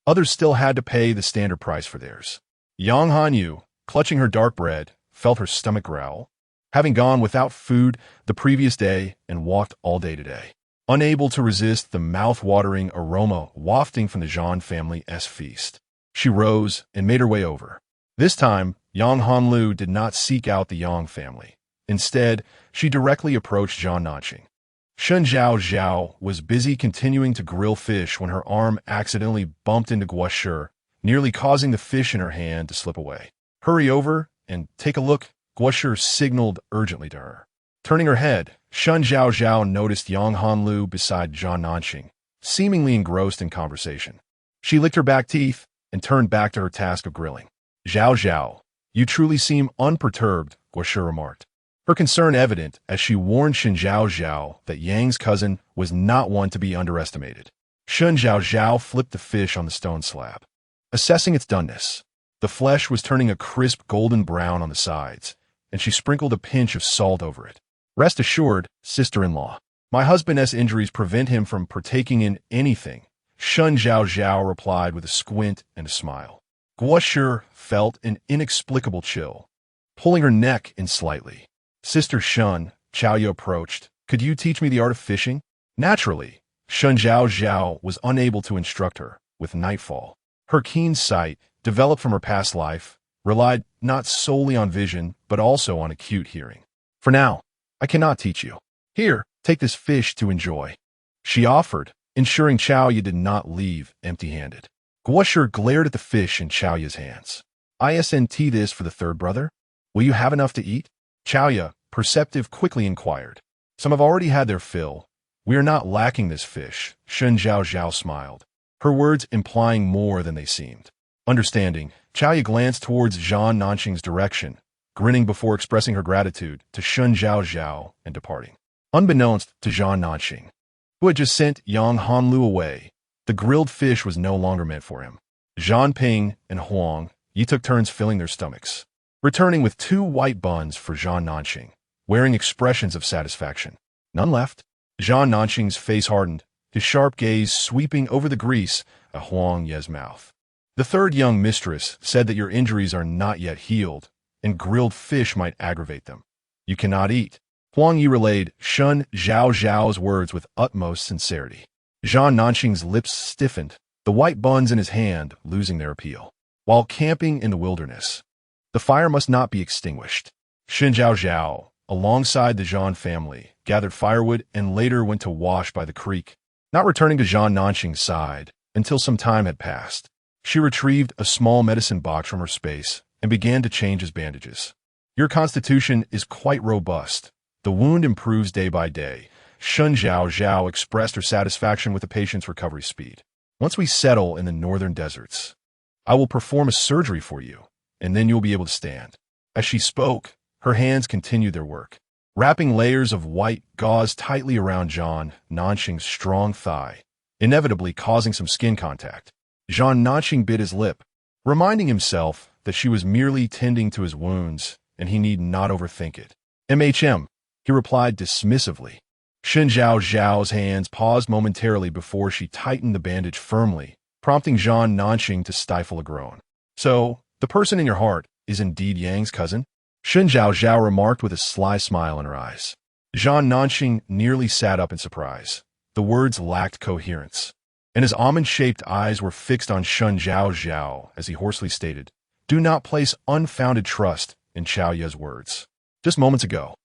Others still had to pay the standard price for theirs. Yang Hanyu, clutching her dark bread, felt her stomach growl, having gone without food the previous day and walked all day today. Unable to resist the mouth-watering aroma wafting from the Zhan family's feast, she rose and made her way over. This time, Yang Hanlu did not seek out the Yang family. Instead, she directly approached Zhan Nanxing. Shen Zhaozhao was busy continuing to grill fish when her arm accidentally bumped into Guoshi, nearly causing the fish in her hand to slip away. "Hurry over and take a look," Guoshi signaled urgently to her. Turning her head, Shen Zhaozhao noticed Yang Hanlu beside Zhan Nanxing, seemingly engrossed in conversation. She licked her back teeth and turned back to her task of grilling. "Zhaozhao, you truly seem unperturbed," Guoshi remarked, her concern evident as she warned Shen Zhaozhao that Yang's cousin was not one to be underestimated. Shen Zhaozhao flipped the fish on the stone slab, assessing its doneness. The flesh was turning a crisp golden brown on the sides, and she sprinkled a pinch of salt over it. "Rest assured, sister-in-law, my husband's injuries prevent him from partaking in anything," Shen Zhaozhao replied with a squint and a smile. Guoshi felt an inexplicable chill, pulling her neck in slightly. "Sister Shen," Chaoyu approached, "could you teach me the art of fishing?" Naturally, Shen Zhaozhao was unable to instruct her. With nightfall, her keen sight, developed from her past life, relied not solely on vision, but also on acute hearing. "For now, I cannot teach you. Here, take this fish to enjoy," she offered, ensuring Chaoyu did not leave empty-handed. Guoshi glared at the fish in Chaoyu's hands. "Isn't this for the third brother? Will you have enough to eat?" Chaoyu, perceptive, quickly inquired. "Some have already had their fill. We are not lacking this fish," Shen Zhaozhao smiled, her words implying more than they seemed. Understanding, Chaoyu glanced towards Zhan Nanxing's direction, grinning before expressing her gratitude to Shen Zhaozhao and departing. Unbeknownst to Zhan Nanxing, who had just sent Yang Hanlu away, the grilled fish was no longer meant for him. Zhan Ping and Huang Yi took turns filling their stomachs, returning with 2 white buns for Zhan Nanxing, wearing expressions of satisfaction. "None left?" Zhan Nanxing's face hardened, his sharp gaze sweeping over the grease at Huang Ye's mouth. The third young mistress said that your injuries are not yet healed, and grilled fish might aggravate them. You cannot eat. Huang Yi relayed Shen Zhaozhao's words with utmost sincerity. Zhan Nanxing's lips stiffened, the white buns in his hand losing their appeal. While camping in the wilderness, the fire must not be extinguished. Shen Zhaozhao, alongside the Zhan family, gathered firewood and later went to wash by the creek, not returning to Zhan Nanxing's side until some time had passed. She retrieved a small medicine box from her space and began to change his bandages. Your constitution is quite robust. The wound improves day by day. Shen Zhaozhao expressed her satisfaction with the patient's recovery speed. Once we settle in the northern deserts, I will perform a surgery for you, and then you'll be able to stand. As she spoke, her hands continued their work, wrapping layers of white gauze tightly around Zhan Nanxing's strong thigh, inevitably causing some skin contact. Zhan Nanxing bit his lip, reminding himself that she was merely tending to his wounds and he need not overthink it. He replied dismissively. Shen Zhaozhao's hands paused momentarily before she tightened the bandage firmly, prompting Zhan Nanxing to stifle a groan. So, the person in your heart is indeed Yang's cousin? Shen Zhaozhao remarked with a sly smile in her eyes. Zhan Nanxing nearly sat up in surprise. The words lacked coherence, and his almond-shaped eyes were fixed on Shen Zhaozhao as he hoarsely stated, "Do not place unfounded trust in Qiao Ye's words." Just moments ago,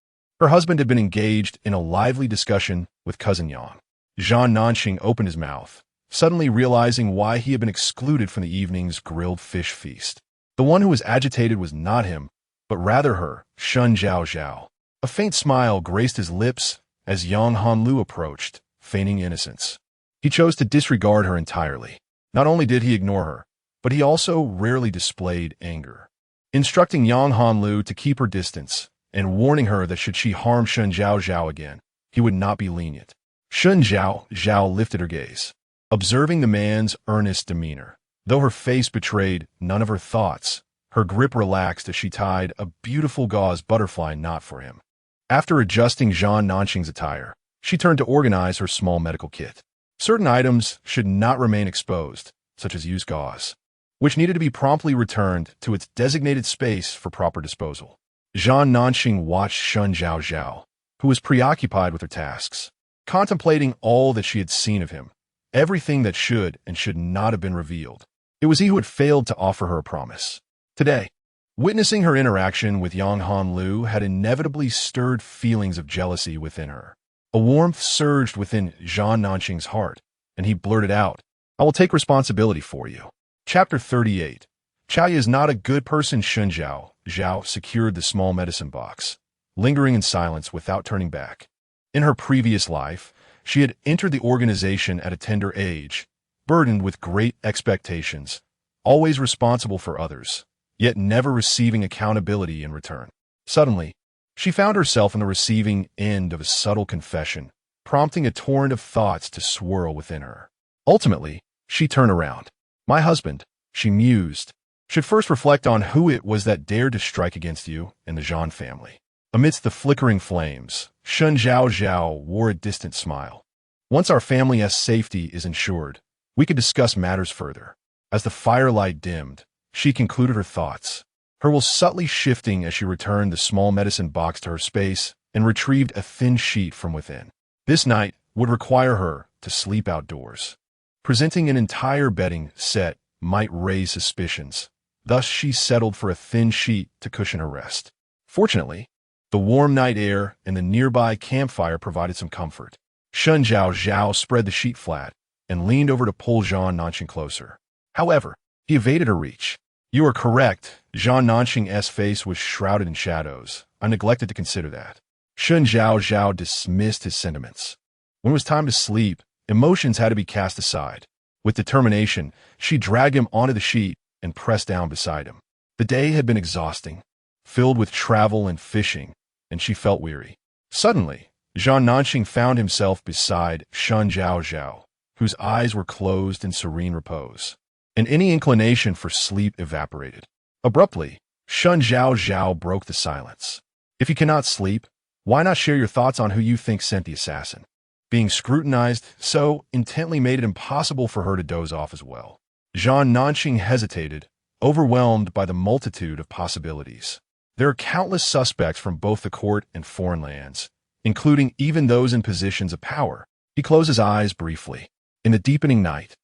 her husband had been engaged in a lively discussion with cousin Yang. Zhan Nanxing opened his mouth, suddenly realizing why he had been excluded from the evening's grilled fish feast. The one who was agitated was not him, but rather her, Shen Zhaozhao. A faint smile graced his lips as Yang Hanlu approached, feigning innocence. He chose to disregard her entirely. Not only did he ignore her, but he also rarely displayed anger, instructing Yang Hanlu to keep her distance and warning her that should she harm Shen Zhaozhao again, he would not be lenient. Shen Zhaozhao lifted her gaze, observing the man's earnest demeanor. Though her face betrayed none of her thoughts, her grip relaxed as she tied a beautiful gauze butterfly knot for him. After adjusting Zhan Nanxing's attire, she turned to organize her small medical kit. Certain items should not remain exposed, such as used gauze, which needed to be promptly returned to its designated space for proper disposal. Zhan Nanxing watched Shen Zhaozhao, who was preoccupied with her tasks, contemplating all that she had seen of him, everything that should and should not have been revealed. It was he who had failed to offer her a promise. Today, witnessing her interaction with Yang Hanlu had inevitably stirred feelings of jealousy within her. A warmth surged within Zhan Nanxing's heart, and he blurted out, "I will take responsibility for you." Chapter 38. Qiao Ye is not a good person. Shen Zhaozhao secured the small medicine box, lingering in silence without turning back. In her previous life, she had entered the organization at a tender age, burdened with great expectations, always responsible for others, yet never receiving accountability in return. Suddenly, she found herself on the receiving end of a subtle confession, prompting a torrent of thoughts to swirl within her. Ultimately, she turned around. "My husband," she mused, "should first reflect on who it was that dared to strike against you and the Zhan family." Amidst the flickering flames, Shen Zhaozhao wore a distant smile. "Once our family's safety is ensured, we could discuss matters further." As the firelight dimmed, she concluded her thoughts, her will subtly shifting as she returned the small medicine box to her space and retrieved a thin sheet from within. This night would require her to sleep outdoors. Presenting an entire bedding set might raise suspicions. Thus she settled for a thin sheet to cushion her rest. Fortunately, the warm night air and the nearby campfire provided some comfort. Shen Zhaozhao spread the sheet flat and leaned over to pull Zhan Nanxing closer. However, he evaded her reach. "You are correct." Zhan Nanxing's face was shrouded in shadows. "I neglected to consider that." Shen Zhaozhao dismissed his sentiments. When it was time to sleep, emotions had to be cast aside. With determination, she dragged him onto the sheet and pressed down beside him. The day had been exhausting, filled with travel and fishing, and she felt weary. Suddenly, Zhan Nanxing found himself beside Shen Zhaozhao, whose eyes were closed in serene repose, and any inclination for sleep evaporated. Abruptly, Shen Zhaozhao broke the silence. "If you cannot sleep, why not share your thoughts on who you think sent the assassin?" Being scrutinized so intently made it impossible for her to doze off as well. Zhan Nanqing hesitated, overwhelmed by the multitude of possibilities. There are countless suspects from both the court and foreign lands, including even those in positions of power. He closed his eyes briefly. In the deepening night,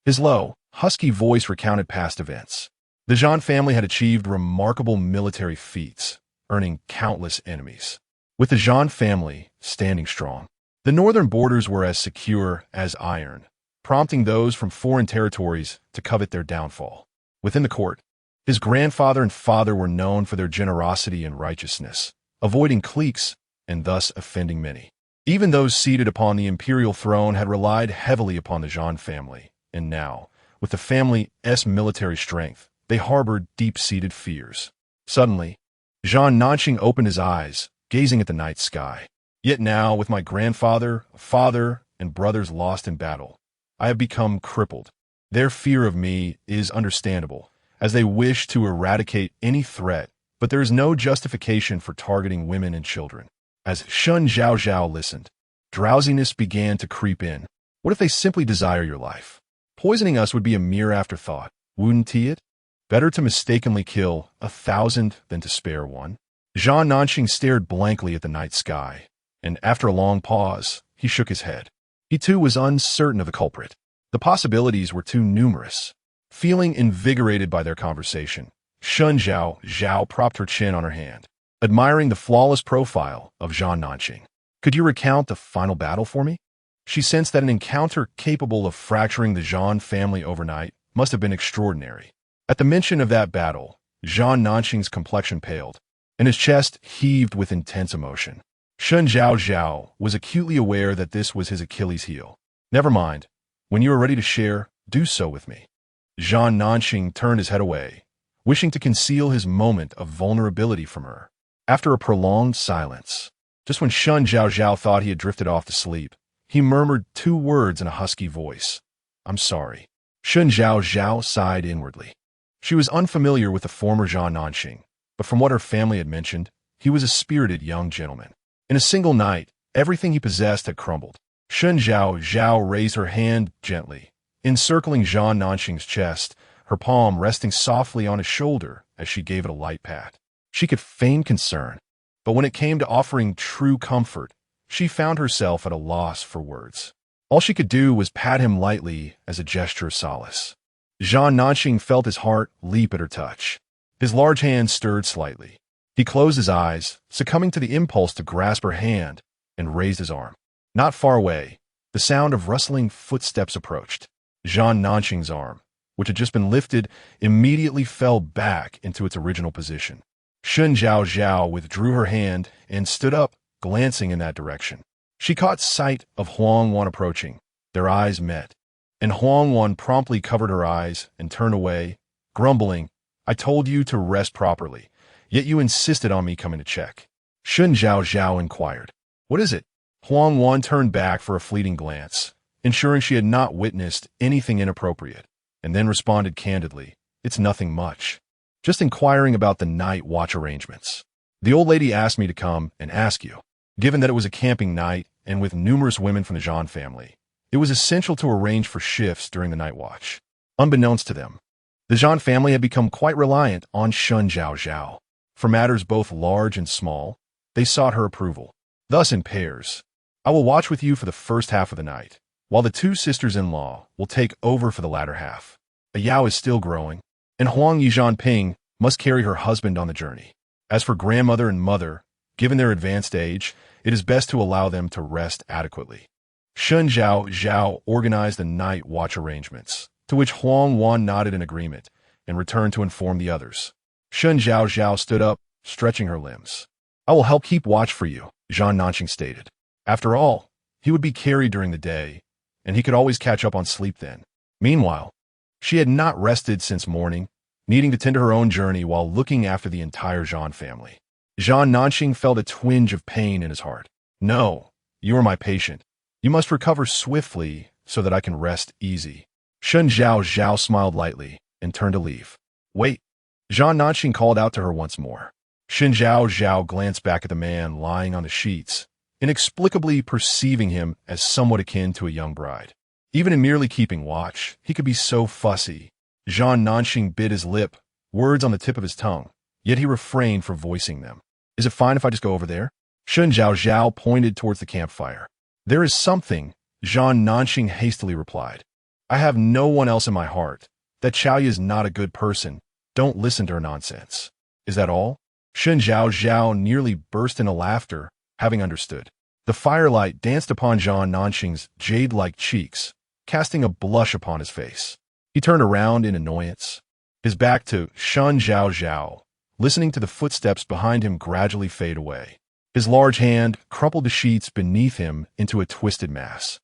his low, husky voice recounted past events. The Zhan family had achieved remarkable military feats, earning countless enemies. With the Zhan family standing strong, the northern borders were as secure as iron, prompting those from foreign territories to covet their downfall. Within the court, his grandfather and father were known for their generosity and righteousness, avoiding cliques and thus offending many. Even those seated upon the imperial throne had relied heavily upon the Zhan family, and now, with the family's military strength, they harbored deep-seated fears. Suddenly, Zhan Nanqing opened his eyes, gazing at the night sky. Yet now, with my grandfather, father, and brothers lost in battle, I have become crippled. Their fear of me is understandable, as they wish to eradicate any threat, but there is no justification for targeting women and children. As Shen Zhaozhao listened, drowsiness began to creep in. What if they simply desire your life? Poisoning us would be a mere afterthought, wouldn't it? Better to mistakenly kill 1,000 than to spare one. Zhan Nanqing stared blankly at the night sky, and after a long pause, he shook his head. He too was uncertain of the culprit. The possibilities were too numerous. Feeling invigorated by their conversation, Shen Zhaozhao propped her chin on her hand, admiring the flawless profile of Zhan Nanqing. Could you recount the final battle for me? She sensed that an encounter capable of fracturing the Zhan family overnight must have been extraordinary. At the mention of that battle, Zhan Nanqing's complexion paled, and his chest heaved with intense emotion. Shen Zhaozhao was acutely aware that this was his Achilles heel. Never mind. When you are ready to share, do so with me. Zhan Nanqing turned his head away, wishing to conceal his moment of vulnerability from her. After a prolonged silence, just when Shen Zhaozhao thought he had drifted off to sleep, he murmured 2 words in a husky voice. I'm sorry. Shen Zhaozhao sighed inwardly. She was unfamiliar with the former Zhan Nanqing, but from what her family had mentioned, he was a spirited young gentleman. In a single night, everything he possessed had crumbled. Shen Zhaozhao raised her hand gently, encircling Zhan Nanqing's chest, her palm resting softly on his shoulder as she gave it a light pat. She could feign concern, but when it came to offering true comfort, she found herself at a loss for words. All she could do was pat him lightly as a gesture of solace. Zhan Nanqing felt his heart leap at her touch. His large hand stirred slightly. He closed his eyes, succumbing to the impulse to grasp her hand, and raised his arm. Not far away, the sound of rustling footsteps approached. Zhan Nanqing's arm, which had just been lifted, immediately fell back into its original position. Shen Zhaozhao withdrew her hand and stood up, glancing in that direction. She caught sight of Huang Wan approaching. Their eyes met, and Huang Wan promptly covered her eyes and turned away, grumbling, I told you to rest properly, yet you insisted on me coming to check. Shen Zhaozhao inquired. What is it? Huang Wan turned back for a fleeting glance, ensuring she had not witnessed anything inappropriate, and then responded candidly, It's nothing much. Just inquiring about the night watch arrangements. The old lady asked me to come and ask you. Given that it was a camping night and with numerous women from the Zhan family, it was essential to arrange for shifts during the night watch. Unbeknownst to them, the Zhan family had become quite reliant on Shen Zhaozhao. For matters both large and small, they sought her approval. Thus in pairs, I will watch with you for the first half of the night, while the 2 sisters-in-law will take over for the latter half. A Yao is still growing, and Huang Yizhanping must carry her husband on the journey. As for grandmother and mother, given their advanced age, it is best to allow them to rest adequately. Shen Zhaozhao organized the night watch arrangements, to which Huang Wan nodded in agreement, and returned to inform the others. Shen Zhaozhao stood up, stretching her limbs. I will help keep watch for you, Zhan Nanqing stated. After all, he would be carried during the day, and he could always catch up on sleep then. Meanwhile, she had not rested since morning, needing to tend to her own journey while looking after the entire Zhan family. Zhan Nanqing felt a twinge of pain in his heart. No, you are my patient. You must recover swiftly so that I can rest easy. Shen Zhaozhao smiled lightly and turned to leave. Wait. Zhan Nanqing called out to her once more. Shen Zhaozhao glanced back at the man lying on the sheets, inexplicably perceiving him as somewhat akin to a young bride. Even in merely keeping watch, he could be so fussy, Zhao Nanxing bit his lip, words on the tip of his tongue, yet he refrained from voicing them. Is it fine if I just go over there? Shen Zhaozhao pointed towards the campfire. There is something, Zhao Nanxing hastily replied. I have no one else in my heart. That Chaoya is not a good person. Don't listen to her nonsense. Is that all? Shen Zhaozhao nearly burst into laughter, having understood. The firelight danced upon Zhao Nanxing's jade-like cheeks, casting a blush upon his face. He turned around in annoyance, his back to Shen Zhaozhao, listening to the footsteps behind him gradually fade away. His large hand crumpled the sheets beneath him into a twisted mass.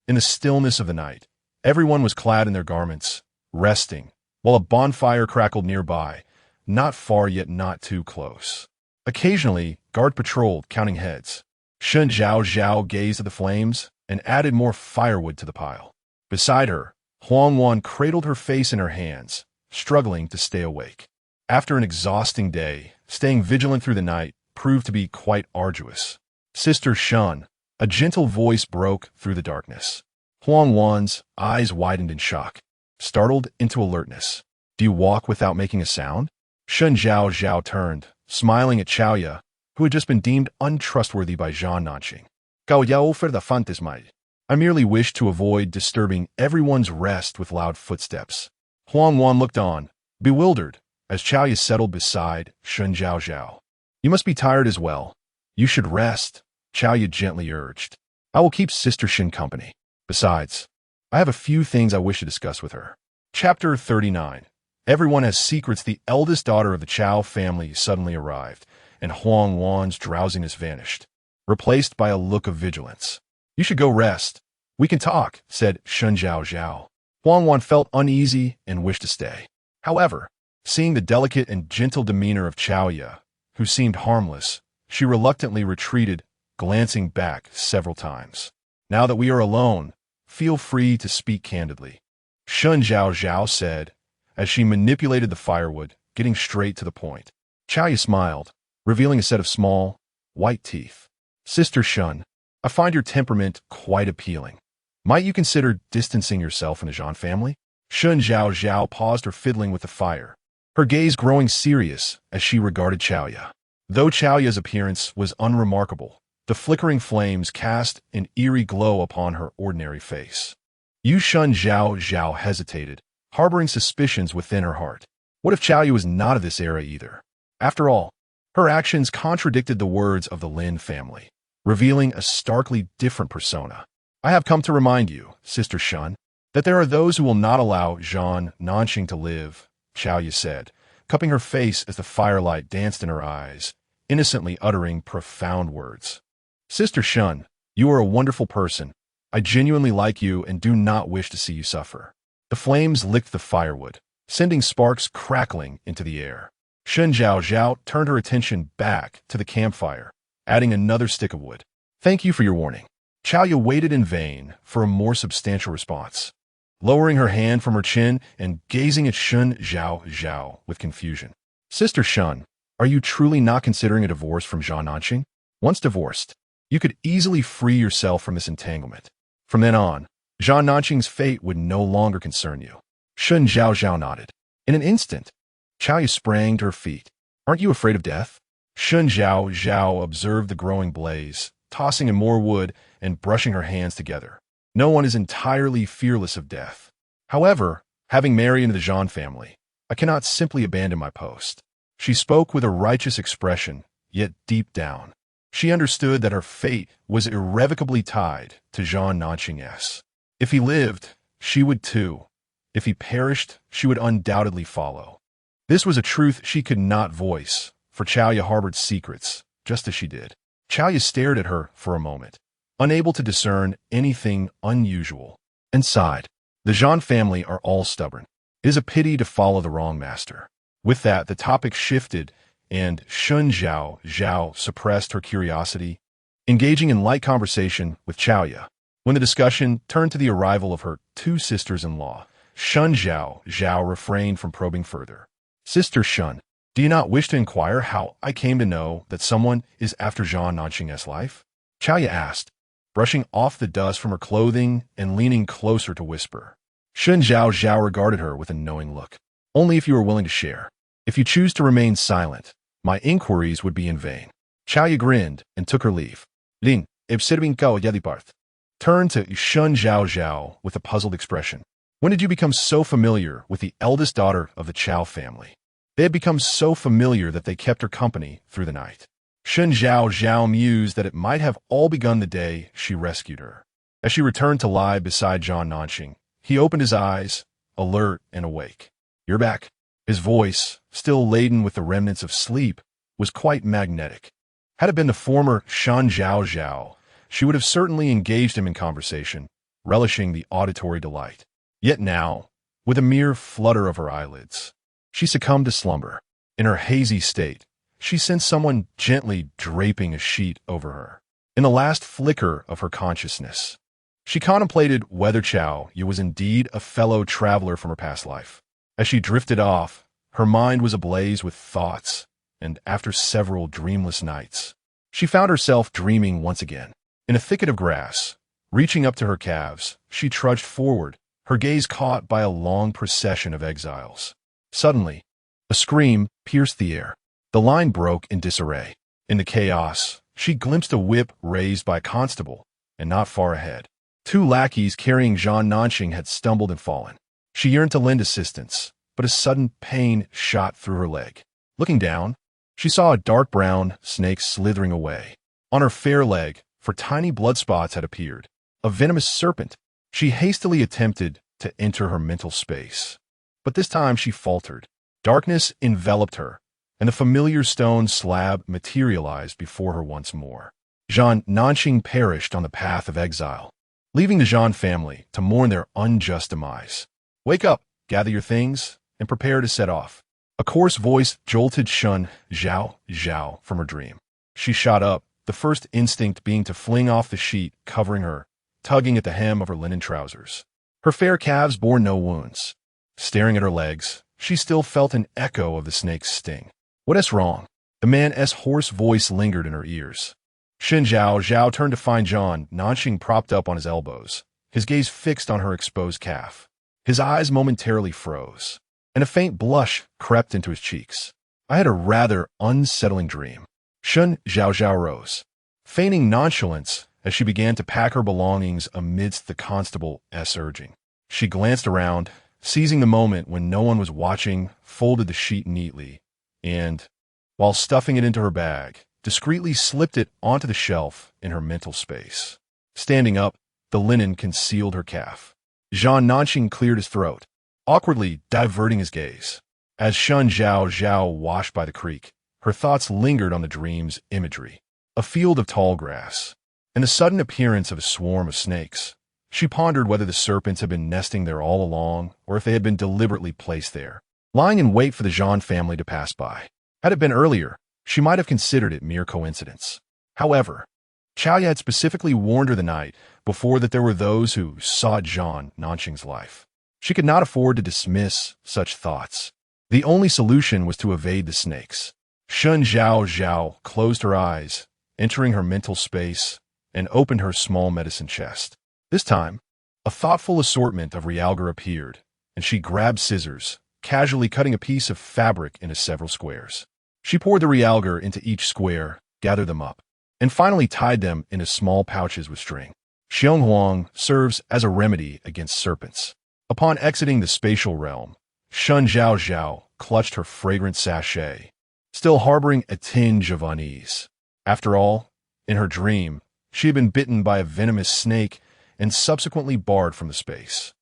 In the stillness of the night, everyone was clad in their garments, resting, while a bonfire crackled nearby, not far yet not too close. Occasionally, guard patrolled, counting heads. Shen Zhaozhao gazed at the flames and added more firewood to the pile. Beside her, Huang Wan cradled her face in her hands, struggling to stay awake. After an exhausting day, staying vigilant through the night proved to be quite arduous. Sister Shen, a gentle voice broke through the darkness. Huang Wan's eyes widened in shock, startled into alertness. Do you walk without making a sound? Shen Zhaozhao turned, smiling at Chaoya, who had just been deemed untrustworthy by Zhao Nanxing. Gao yao fer the fantasma. I merely wished to avoid disturbing everyone's rest with loud footsteps. Huang Wan looked on, bewildered, as Chaoya settled beside Shen Zhaozhao. You must be tired as well. You should rest, Chaoya gently urged. I will keep Sister Shen company. Besides, I have a few things I wish to discuss with her. Chapter 39. Everyone has secrets. The eldest daughter of the Chao family suddenly arrived, and Huang Wan's drowsiness vanished, replaced by a look of vigilance. You should go rest. We can talk, said Shen Zhaozhao. Huang Wan felt uneasy and wished to stay. However, seeing the delicate and gentle demeanor of Chaoya, who seemed harmless, she reluctantly retreated, glancing back several times. Now that we are alone, feel free to speak candidly, Shen Zhaozhao said, as she manipulated the firewood, getting straight to the point. Chaoya smiled, revealing a set of small, white teeth. Sister Shen, I find your temperament quite appealing. Might you consider distancing yourself from the Zhan family? Shen Zhaozhao paused her fiddling with the fire, her gaze growing serious as she regarded Chaoya. Though Chaoya's appearance was unremarkable, the flickering flames cast an eerie glow upon her ordinary face. Shen Zhaozhao hesitated, harboring suspicions within her heart. What if Chaoya was not of this era either? After all, her actions contradicted the words of the Lin family, revealing a starkly different persona. I have come to remind you, Sister Shen, that there are those who will not allow Zhao Nanxing to live, Chaoya said, cupping her face as the firelight danced in her eyes, innocently uttering profound words. Sister Shen, you are a wonderful person. I genuinely like you and do not wish to see you suffer. The flames licked the firewood, sending sparks crackling into the air. Shen Zhaozhao turned her attention back to the campfire, adding another stick of wood. Thank you for your warning. Chaoya waited in vain for a more substantial response, lowering her hand from her chin and gazing at Shen Zhaozhao with confusion. Sister Shen, are you truly not considering a divorce from Zhao Nanxing? Once divorced, you could easily free yourself from this entanglement. From then on, Zhao Nanxing's fate would no longer concern you. Shen Zhaozhao nodded. In an instant, Chaoya sprang to her feet. Aren't you afraid of death? Shen Zhaozhao observed the growing blaze, tossing in more wood and brushing her hands together. No one is entirely fearless of death. However, having married into the Zhan family, I cannot simply abandon my post. She spoke with a righteous expression, yet deep down, she understood that her fate was irrevocably tied to Zhao Nanxing. If he lived, she would too. If he perished, she would undoubtedly follow. This was a truth she could not voice, for Chaoya harbored secrets, just as she did. Chaoya stared at her for a moment, unable to discern anything unusual, and sighed. The Zhan family are all stubborn. It is a pity to follow the wrong master. With that, the topic shifted, and Shen Zhaozhao suppressed her curiosity, engaging in light conversation with Chaoya. When the discussion turned to the arrival of her two sisters-in-law, Shen Zhaozhao refrained from probing further. Sister Shen, do you not wish to inquire how I came to know that someone is after Zhao Nanxing's life? Chaoya asked, brushing off the dust from her clothing and leaning closer to whisper. Shen Zhaozhao regarded her with a knowing look. Only if you are willing to share. If you choose to remain silent, my inquiries would be in vain. Chaoya grinned and took her leave. Lin, observing Cao Yadiparth, turned to Shen Zhaozhao with a puzzled expression. When did you become so familiar with the eldest daughter of the Chao family? They had become so familiar that they kept her company through the night. Shen Zhaozhao mused that it might have all begun the day she rescued her. As she returned to lie beside Zhang Nanxing, he opened his eyes, alert and awake. You're back. His voice, still laden with the remnants of sleep, was quite magnetic. Had it been the former Shen Zhaozhao, she would have certainly engaged him in conversation, relishing the auditory delight. Yet now, with a mere flutter of her eyelids, she succumbed to slumber. In her hazy state, she sensed someone gently draping a sheet over her. In the last flicker of her consciousness, she contemplated whether Chao Yu was indeed a fellow traveler from her past life. As she drifted off, her mind was ablaze with thoughts, and after several dreamless nights, she found herself dreaming once again. In a thicket of grass, reaching up to her calves, she trudged forward, her gaze caught by a long procession of exiles. Suddenly, a scream pierced the air. The line broke in disarray. In the chaos, she glimpsed a whip raised by a constable, and not far ahead, 2 lackeys carrying Zhang Nanxing had stumbled and fallen. She yearned to lend assistance, but a sudden pain shot through her leg. Looking down, she saw a dark brown snake slithering away. On her fair leg, 4 tiny blood spots had appeared. A venomous serpent. She hastily attempted to enter her mental space, but this time she faltered. Darkness enveloped her, and the familiar stone slab materialized before her once more. Zhang Nanxing perished on the path of exile, leaving the Zhang family to mourn their unjust demise. Wake up, gather your things, and prepare to set off. A coarse voice jolted Shen Zhaozhao from her dream. She shot up, the first instinct being to fling off the sheet covering her, tugging at the hem of her linen trousers. Her fair calves bore no wounds. Staring at her legs, she still felt an echo of the snake's sting. What is wrong? The man's hoarse voice lingered in her ears. Shen Zhaozhao turned to find Zhang Nanxing propped up on his elbows, his gaze fixed on her exposed calf. His eyes momentarily froze, and a faint blush crept into his cheeks. I had a rather unsettling dream. Shen Zhaozhao rose, feigning nonchalance as she began to pack her belongings amidst the constable's urging. She glanced around, seizing the moment when no one was watching, folded the sheet neatly, and, while stuffing it into her bag, discreetly slipped it onto the shelf in her mental space. Standing up, the linen concealed her calf. Zhang Nanxing cleared his throat, awkwardly diverting his gaze. As Shen Zhaozhao washed by the creek, her thoughts lingered on the dream's imagery. A field of tall grass, and the sudden appearance of a swarm of snakes. She pondered whether the serpents had been nesting there all along, or if they had been deliberately placed there, lying in wait for the Zhang family to pass by. Had it been earlier, she might have considered it mere coincidence. However, Chaoya had specifically warned her the night before that there were those who sought Zhang Nanxing's life. She could not afford to dismiss such thoughts. The only solution was to evade the snakes. Shen Zhaozhao closed her eyes, entering her mental space, and opened her small medicine chest. This time, a thoughtful assortment of realgar appeared, and she grabbed scissors, casually cutting a piece of fabric into several squares. She poured the realgar into each square, gathered them up, and finally tied them into small pouches with string. Xionghuang serves as a remedy against serpents. Upon exiting the spatial realm, Shen Zhaozhao clutched her fragrant sachet, still harboring a tinge of unease. After all, in her dream, she had been bitten by a venomous snake and subsequently barred from the space.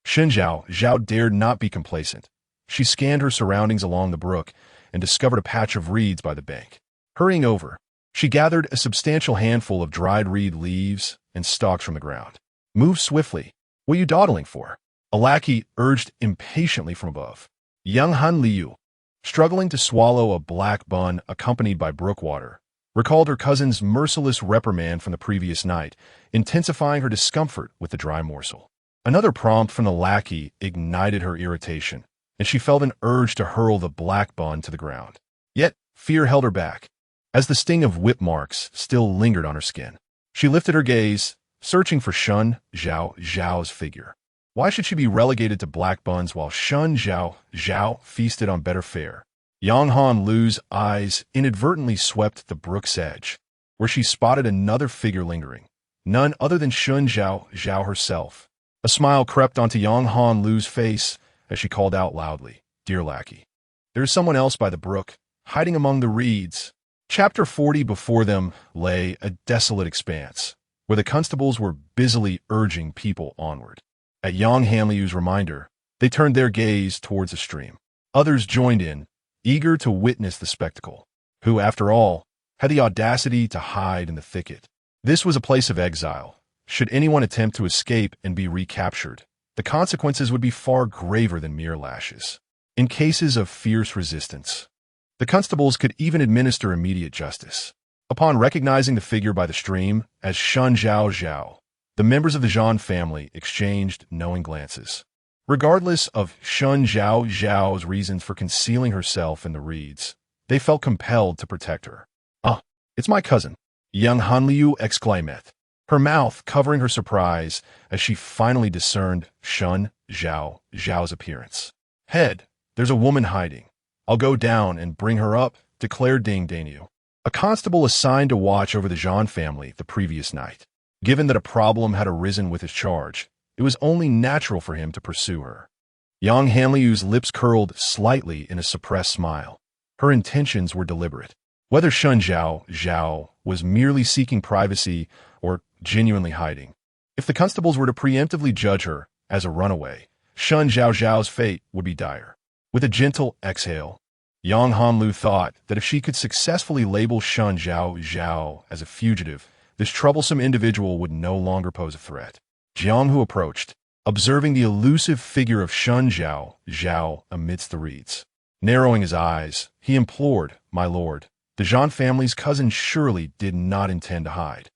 Shen Zhaozhao dared not be complacent. She scanned her surroundings along the brook and discovered a patch of reeds by the bank. Hurrying over, she gathered a substantial handful of dried reed leaves and stalks from the ground. Move swiftly. What are you dawdling for? A lackey urged impatiently from above. Young Han Liu, struggling to swallow a black bun accompanied by brookwater, recalled her cousin's merciless reprimand from the previous night, intensifying her discomfort with the dry morsel. Another prompt from the lackey ignited her irritation, and she felt an urge to hurl the black bun to the ground. Yet, fear held her back, as the sting of whip marks still lingered on her skin. She lifted her gaze, searching for Shen Zhaozhao's figure. Why should she be relegated to black buns while Shen Zhaozhao feasted on better fare? Yang Hanlu's eyes inadvertently swept the brook's edge, where she spotted another figure lingering, none other than Shen Zhaozhao herself. A smile crept onto Yang Hanlu's face as she called out loudly, "Dear lackey, there is someone else by the brook, hiding among the reeds." Chapter 40. Before them lay a desolate expanse, where the constables were busily urging people onward. At Yang Hanliu's reminder, they turned their gaze towards the stream. Others joined in, eager to witness the spectacle. Who, after all, had the audacity to hide in the thicket? This was a place of exile. Should anyone attempt to escape and be recaptured, the consequences would be far graver than mere lashes. In cases of fierce resistance, the constables could even administer immediate justice. Upon recognizing the figure by the stream as Shen Zhaozhao, the members of the Zhan family exchanged knowing glances. Regardless of Shen Zhaozhao's reasons for concealing herself in the reeds, they felt compelled to protect her. "Ah, it's my cousin," Yang Hanliu exclaimed, her mouth covering her surprise as she finally discerned Shen Zhaozhao's appearance. "Head, there's a woman hiding. I'll go down and bring her up," declared Ding Daniu, a constable assigned to watch over the Zhan family the previous night. Given that a problem had arisen with his charge, it was only natural for him to pursue her. Yang Hanliu's lips curled slightly in a suppressed smile. Her intentions were deliberate. Whether Shen Zhaozhao was merely seeking privacy or genuinely hiding, if the constables were to preemptively judge her as a runaway, Shen Zhaozhao's fate would be dire. With a gentle exhale, Yang Hanlu thought that if she could successfully label Shen Zhaozhao as a fugitive, this troublesome individual would no longer pose a threat. Jiang Hu approached, observing the elusive figure of Shen Zhaozhao amidst the reeds. Narrowing his eyes, he implored, "My lord, the Zhan family's cousin surely did not intend to hide.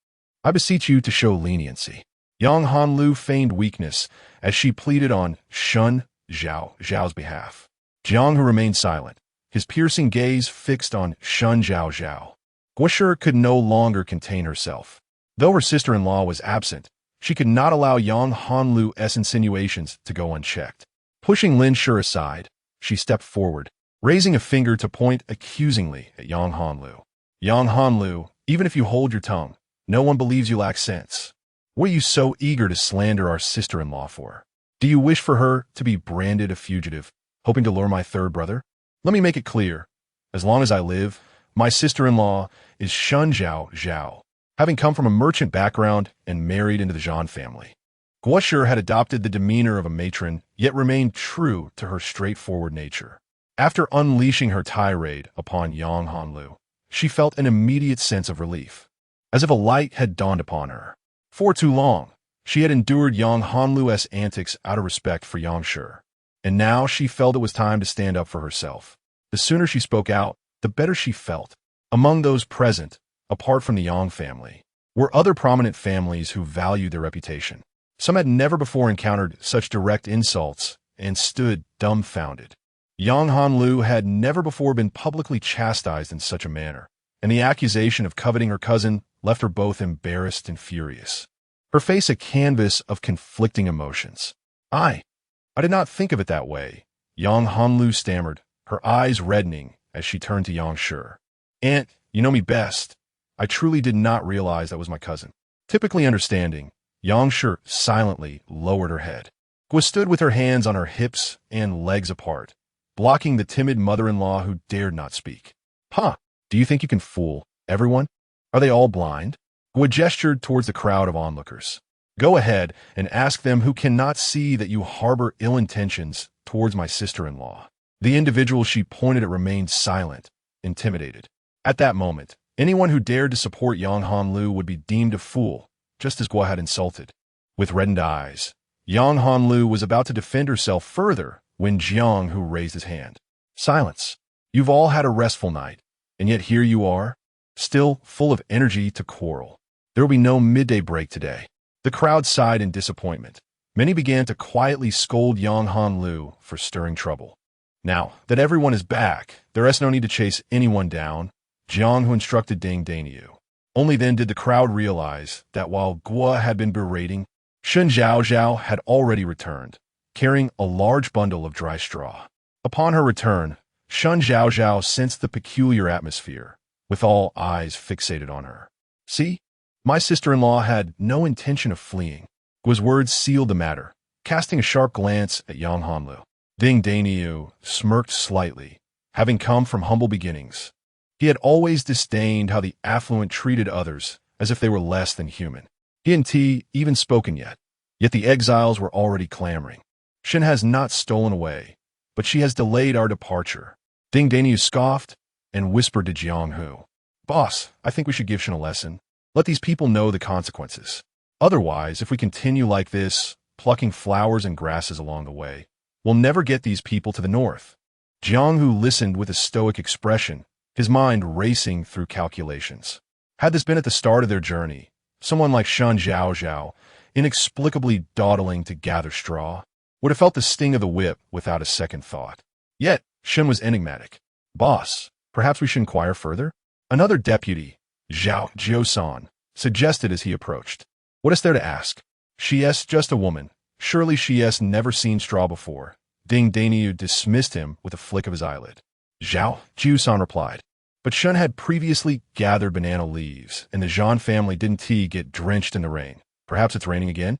I beseech you to show leniency." Yang Hanlu feigned weakness as she pleaded on Shen Zhaozhao's behalf. Jiang Hu remained silent, his piercing gaze fixed on Shen Zhaozhao. Guoshi could no longer contain herself. Though her sister-in-law was absent, she could not allow Yang Hanlu's insinuations to go unchecked. Pushing Lin Shi aside, she stepped forward, raising a finger to point accusingly at Yang Hanlu. "Yang Hanlu, even if you hold your tongue, no one believes you lack sense. What are you so eager to slander our sister-in-law for? Do you wish for her to be branded a fugitive, hoping to lure my third brother? Let me make it clear. As long as I live, my sister-in-law is Shen Zhaozhao, having come from a merchant background and married into the Zhan family." Guoshi had adopted the demeanor of a matron, yet remained true to her straightforward nature. After unleashing her tirade upon Yang Hanlu, she felt an immediate sense of relief, as if a light had dawned upon her. For too long, she had endured Yang Hanlu's antics out of respect for Yang Shi, and now she felt it was time to stand up for herself. The sooner she spoke out, the better she felt. Among those present, apart from the Yang family, were other prominent families who valued their reputation. Some had never before encountered such direct insults and stood dumbfounded. Yang Hanlu had never before been publicly chastised in such a manner, and the accusation of coveting her cousin left her both embarrassed and furious, her face a canvas of conflicting emotions. I did not think of it that way," Yang Hanlu stammered, her eyes reddening as she turned to Yang Shi. "Aunt, you know me best. I truly did not realize that was my cousin." Typically understanding, Yang Shi silently lowered her head. Gua stood with her hands on her hips and legs apart, blocking the timid mother-in-law who dared not speak. "Huh, do you think you can fool everyone? Are they all blind?" Gua gestured towards the crowd of onlookers. "Go ahead and ask them who cannot see that you harbor ill intentions towards my sister-in-law." The individual she pointed at remained silent, intimidated. At that moment, anyone who dared to support Yang Hanlu would be deemed a fool, just as Gua had insulted. With reddened eyes, Yang Hanlu was about to defend herself further when Jiang Hu raised his hand. "Silence. You've all had a restful night, and yet here you are, still full of energy to quarrel. There will be no midday break today." The crowd sighed in disappointment. Many began to quietly scold Yang Hanlu for stirring trouble. "Now that everyone is back, there is no need to chase anyone down," Jiang Hu instructed Ding Daniu. Only then did the crowd realize that while Gua had been berating Shen Zhaozhao had already returned, carrying a large bundle of dry straw. Upon her return, Shen Zhaozhao sensed the peculiar atmosphere, with all eyes fixated on her. See? My sister-in-law had no intention of fleeing. Guo's words sealed the matter, casting a sharp glance at Yang Hanlu. Ding Daniu smirked slightly, having come from humble beginnings. He had always disdained how the affluent treated others as if they were less than human. He hadn't even spoken yet the exiles were already clamoring. Shen has not stolen away, but she has delayed our departure. Ding Daniu scoffed and whispered to Jiang Hu. Boss, I think we should give Shen a lesson. Let these people know the consequences. Otherwise, if we continue like this, plucking flowers and grasses along the way, we'll never get these people to the north. Jiang Hu listened with a stoic expression, his mind racing through calculations. Had this been at the start of their journey, someone like Shen Zhaozhao, inexplicably dawdling to gather straw, would have felt the sting of the whip without a second thought. Yet, Shen was enigmatic. Boss, perhaps we should inquire further? Another deputy, Zhao Jiusan, suggested as he approached. What is there to ask? She's just a woman. Surely she's never seen straw before. Ding Daniu dismissed him with a flick of his eyelid. Zhao Jiusan replied. But Shen had previously gathered banana leaves, and the Zhan family didn't get drenched in the rain. Perhaps it's raining again?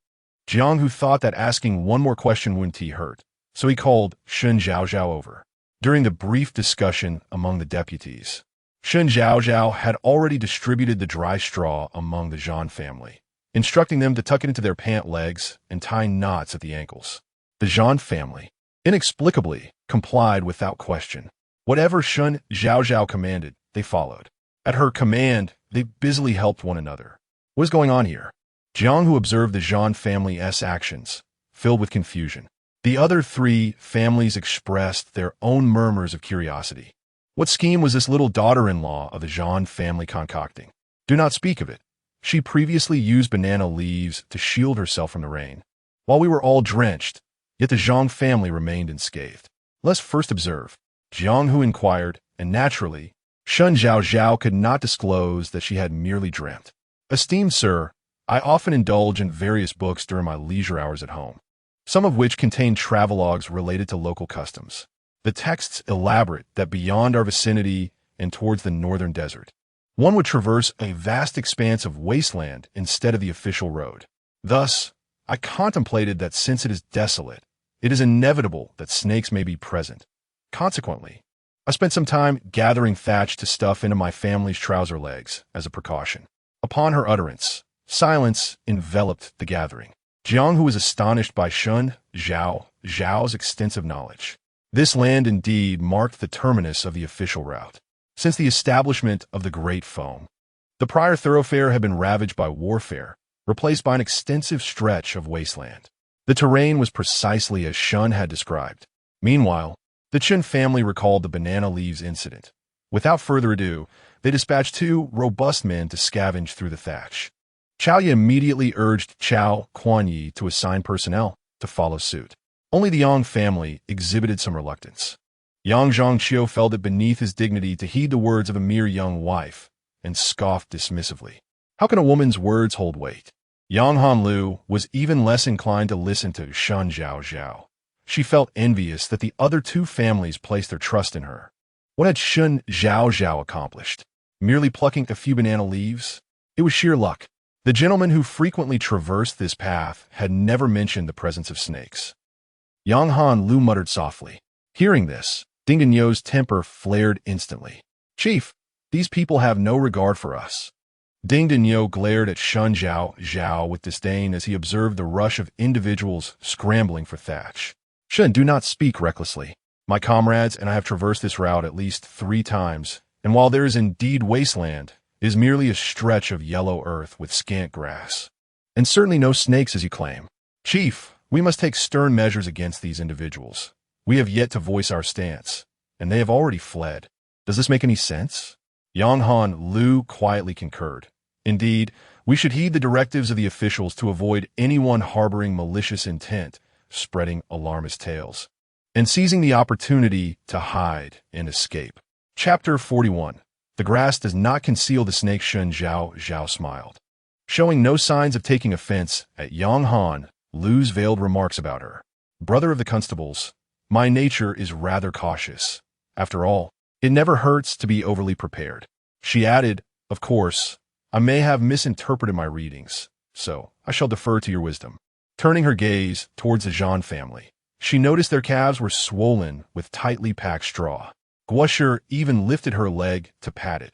Jiang Hu thought that asking one more question wouldn't hurt, so he called Shen Zhaozhao over. During the brief discussion among the deputies, Shen Zhaozhao had already distributed the dry straw among the Zhan family, instructing them to tuck it into their pant legs and tie knots at the ankles. The Zhan family, inexplicably, complied without question. Whatever Shen Zhaozhao commanded, they followed. At her command, they busily helped one another. What is going on here? Jiang Hu observed the Zhan family's actions, filled with confusion. The other three families expressed their own murmurs of curiosity. What scheme was this little daughter-in-law of the Zhan family concocting? Do not speak of it. She previously used banana leaves to shield herself from the rain, while we were all drenched, yet the Zhang family remained unscathed. Let's first observe. Jiang Hu inquired, and naturally, Shen Zhaozhao could not disclose that she had merely dreamt. Esteemed sir, I often indulge in various books during my leisure hours at home, some of which contain travelogues related to local customs. The texts elaborate that beyond our vicinity and towards the northern desert, one would traverse a vast expanse of wasteland instead of the official road. Thus, I contemplated that since it is desolate, it is inevitable that snakes may be present. Consequently, I spent some time gathering thatch to stuff into my family's trouser legs as a precaution. Upon her utterance, silence enveloped the gathering. Jiang Hu was astonished by Shen Zhao's extensive knowledge. This land indeed marked the terminus of the official route. Since the establishment of the Great Foam, the prior thoroughfare had been ravaged by warfare, replaced by an extensive stretch of wasteland. The terrain was precisely as Shen had described. Meanwhile, the Chen family recalled the banana leaves incident. Without further ado, they dispatched 2 robust men to scavenge through the thatch. Chao Yi immediately urged Chao Kuan-yi to assign personnel to follow suit. Only the Yang family exhibited some reluctance. Yang Zhangqiu felt it beneath his dignity to heed the words of a mere young wife, and scoffed dismissively. How can a woman's words hold weight? Yang Hanlu was even less inclined to listen to Shen Zhaozhao. She felt envious that the other 2 families placed their trust in her. What had Shen Zhaozhao accomplished? Merely plucking a few banana leaves? It was sheer luck. The gentleman who frequently traversed this path had never mentioned the presence of snakes. Yang Hanlu muttered softly. Hearing this, Ding Daniu's temper flared instantly. Chief, these people have no regard for us. Ding Daniu glared at Shen Zhaozhao with disdain as he observed the rush of individuals scrambling for thatch. Shen, do not speak recklessly. My comrades and I have traversed this route at least 3 times, and while there is indeed wasteland, it is merely a stretch of yellow earth with scant grass. And certainly no snakes as you claim. Chief, we must take stern measures against these individuals. We have yet to voice our stance, and they have already fled. Does this make any sense? Yang Hanlu quietly concurred. Indeed, we should heed the directives of the officials to avoid anyone harboring malicious intent, spreading alarmist tales, and seizing the opportunity to hide and escape. Chapter 41. The grass does not conceal the snake. Shen Zhaozhao smiled. showing no signs of taking offense at Yang Han Lu's veiled remarks about her. Brother of the constables, my nature is rather cautious. After all, it never hurts to be overly prepared. She added, of course, I may have misinterpreted my readings, so I shall defer to your wisdom. Turning her gaze towards the Zhang family, she noticed their calves were swollen with tightly packed straw. Guosher even lifted her leg to pat it,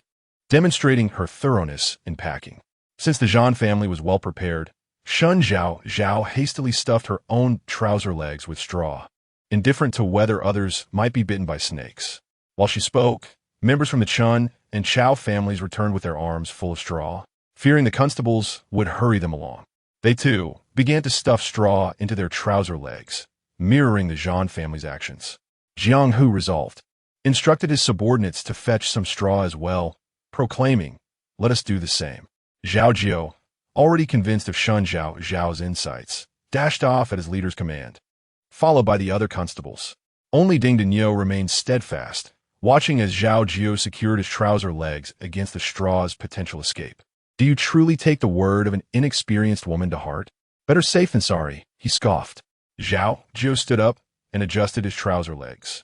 demonstrating her thoroughness in packing. Since the Zhang family was well prepared, Shen Zhaozhao hastily stuffed her own trouser legs with straw, indifferent to whether others might be bitten by snakes. While she spoke, members from the Chun and Chao families returned with their arms full of straw, fearing the constables would hurry them along. They, too, began to stuff straw into their trouser legs, mirroring the Zhang family's actions. Jiang Hu resolved, instructed his subordinates to fetch some straw as well, proclaiming, let us do the same. Zhao Jiao, already convinced of Shen Zhaozhao's insights, dashed off at his leader's command, followed by the other constables. Only Ding Denyo remained steadfast, watching as Zhao Jiao secured his trouser legs against the straw's potential escape. Do you truly take the word of an inexperienced woman to heart? Better safe than sorry, he scoffed. Zhao Jiao stood up and adjusted his trouser legs,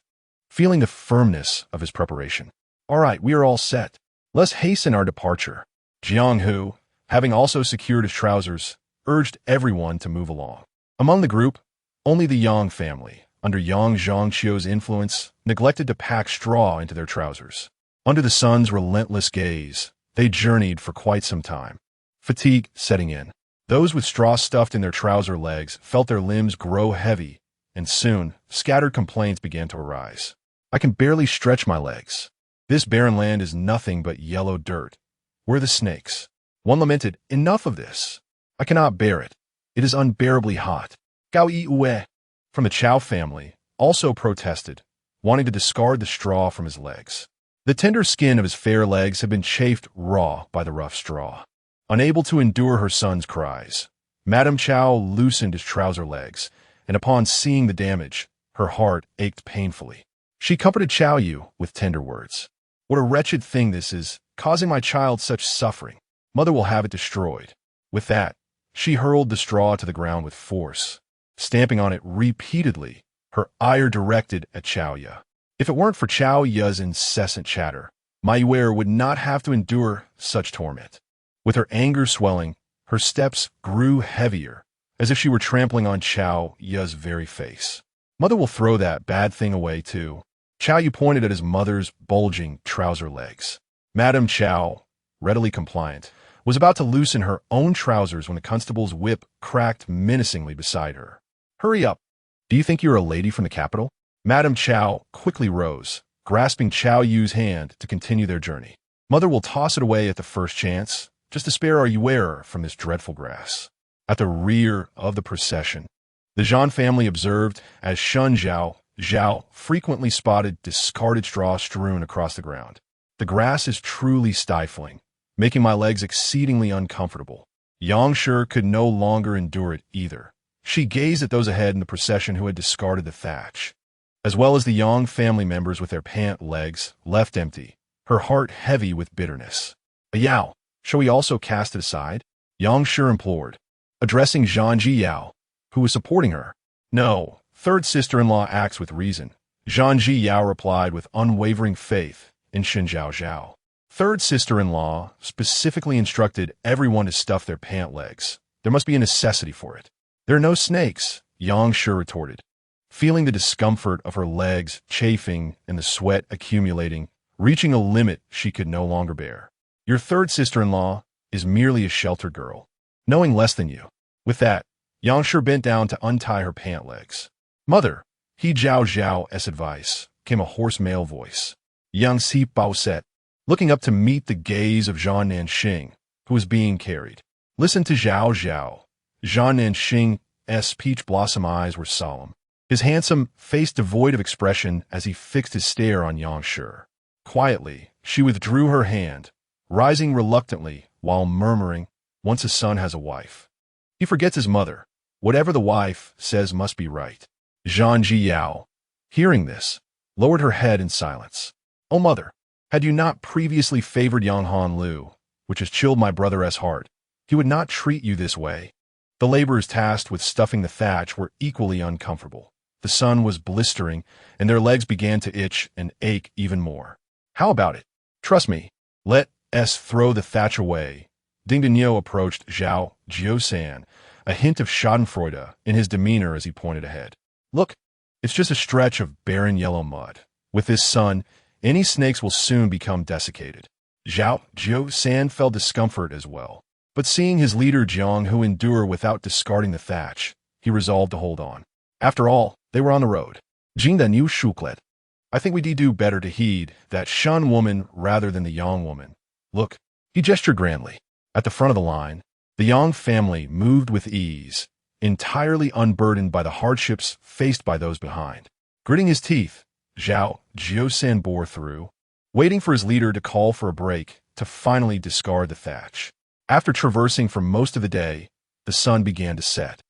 feeling the firmness of his preparation. All right, we are all set. Let's hasten our departure. Jiang Hu, having also secured his trousers, urged everyone to move along. Among the group, only the Yang family, under Yang Zhangqiu's influence, neglected to pack straw into their trousers. Under the sun's relentless gaze, they journeyed for quite some time, fatigue setting in. Those with straw stuffed in their trouser legs felt their limbs grow heavy, and soon scattered complaints began to arise. I can barely stretch my legs. This barren land is nothing but yellow dirt. Where are the snakes? One lamented, enough of this. I cannot bear it. It is unbearably hot. Gao Yi Ue, from the Chao family, also protested, wanting to discard the straw from his legs. The tender skin of his fair legs had been chafed raw by the rough straw. Unable to endure her son's cries, Madame Chao loosened his trouser legs, and upon seeing the damage, her heart ached painfully. She comforted Chao Yu with tender words. What a wretched thing this is, causing my child such suffering. Mother will have it destroyed. With that, she hurled the straw to the ground with force, stamping on it repeatedly, her ire directed at Chao Yu. If it weren't for Chao Yu's incessant chatter, my Yuer would not have to endure such torment. With her anger swelling, her steps grew heavier, as if she were trampling on Chao Yu's very face. Mother will throw that bad thing away, too. Chao Yu pointed at his mother's bulging trouser legs. Madame Chao, readily compliant, was about to loosen her own trousers when the constable's whip cracked menacingly beside her. Hurry up. Do you think you're a lady from the capital? Madame Chao quickly rose, grasping Chao Yu's hand to continue their journey. Mother will toss it away at the first chance, just to spare our Yuer from this dreadful grass. At the rear of the procession, the Zhan family observed as Shen Zhaozhao frequently spotted discarded straw strewn across the ground. The grass is truly stifling, making my legs exceedingly uncomfortable. Yang Shi could no longer endure it either. She gazed at those ahead in the procession who had discarded the thatch, as well as the Yang family members with their pant legs left empty, her heart heavy with bitterness. Yao, shall we also cast it aside? Yang Shi implored, addressing Zhang Jiyao, who was supporting her. No, third sister-in-law acts with reason. Zhang Jiyao replied with unwavering faith in Shen Zhaozhao. Third sister-in-law specifically instructed everyone to stuff their pant legs. There must be a necessity for it. There are no snakes, Yang Shi retorted, feeling the discomfort of her legs chafing and the sweat accumulating, reaching a limit she could no longer bear. Your third sister-in-law is merely a sheltered girl, knowing less than you. With that, Yang Shi bent down to untie her pant legs. Mother, He Zhaozhao's advice, came a hoarse male voice. Yang Si Bao said, looking up to meet the gaze of Zhang Nanxing, who was being carried. Listen to Zhaozhao. Zhang Nanxing's peach blossom eyes were solemn, his handsome face devoid of expression as he fixed his stare on Yang Shi. Quietly, she withdrew her hand, rising reluctantly while murmuring, once a son has a wife. He forgets his mother. Whatever the wife says must be right. Zhang Jiyao, hearing this, lowered her head in silence. Oh, mother, had you not previously favored Yang Han Lu, which has chilled my brother's heart, He would not treat you this way. The laborers tasked with stuffing the thatch were equally uncomfortable. The sun was blistering, and their legs began to itch and ache even more. How about it? Trust me. Let us throw the thatch away. Ding Dinyo approached Zhaozhao, a hint of schadenfreude in his demeanor as he pointed ahead. Look, it's just a stretch of barren yellow mud. With this sun, any snakes will soon become desiccated. Zhaozhao felt discomfort as well. But seeing his leader Jiang Hu endure without discarding the thatch, he resolved to hold on. After all, they were on the road. Jingda Niu Shuklet. I think we do better to heed that Shen woman rather than the Yang woman. Look, he gestured grandly. At the front of the line, the Yang family moved with ease, entirely unburdened by the hardships faced by those behind. Gritting his teeth, Zhaozhao bore through, waiting for his leader to call for a break to finally discard the thatch. After traversing for most of the day, the sun began to set.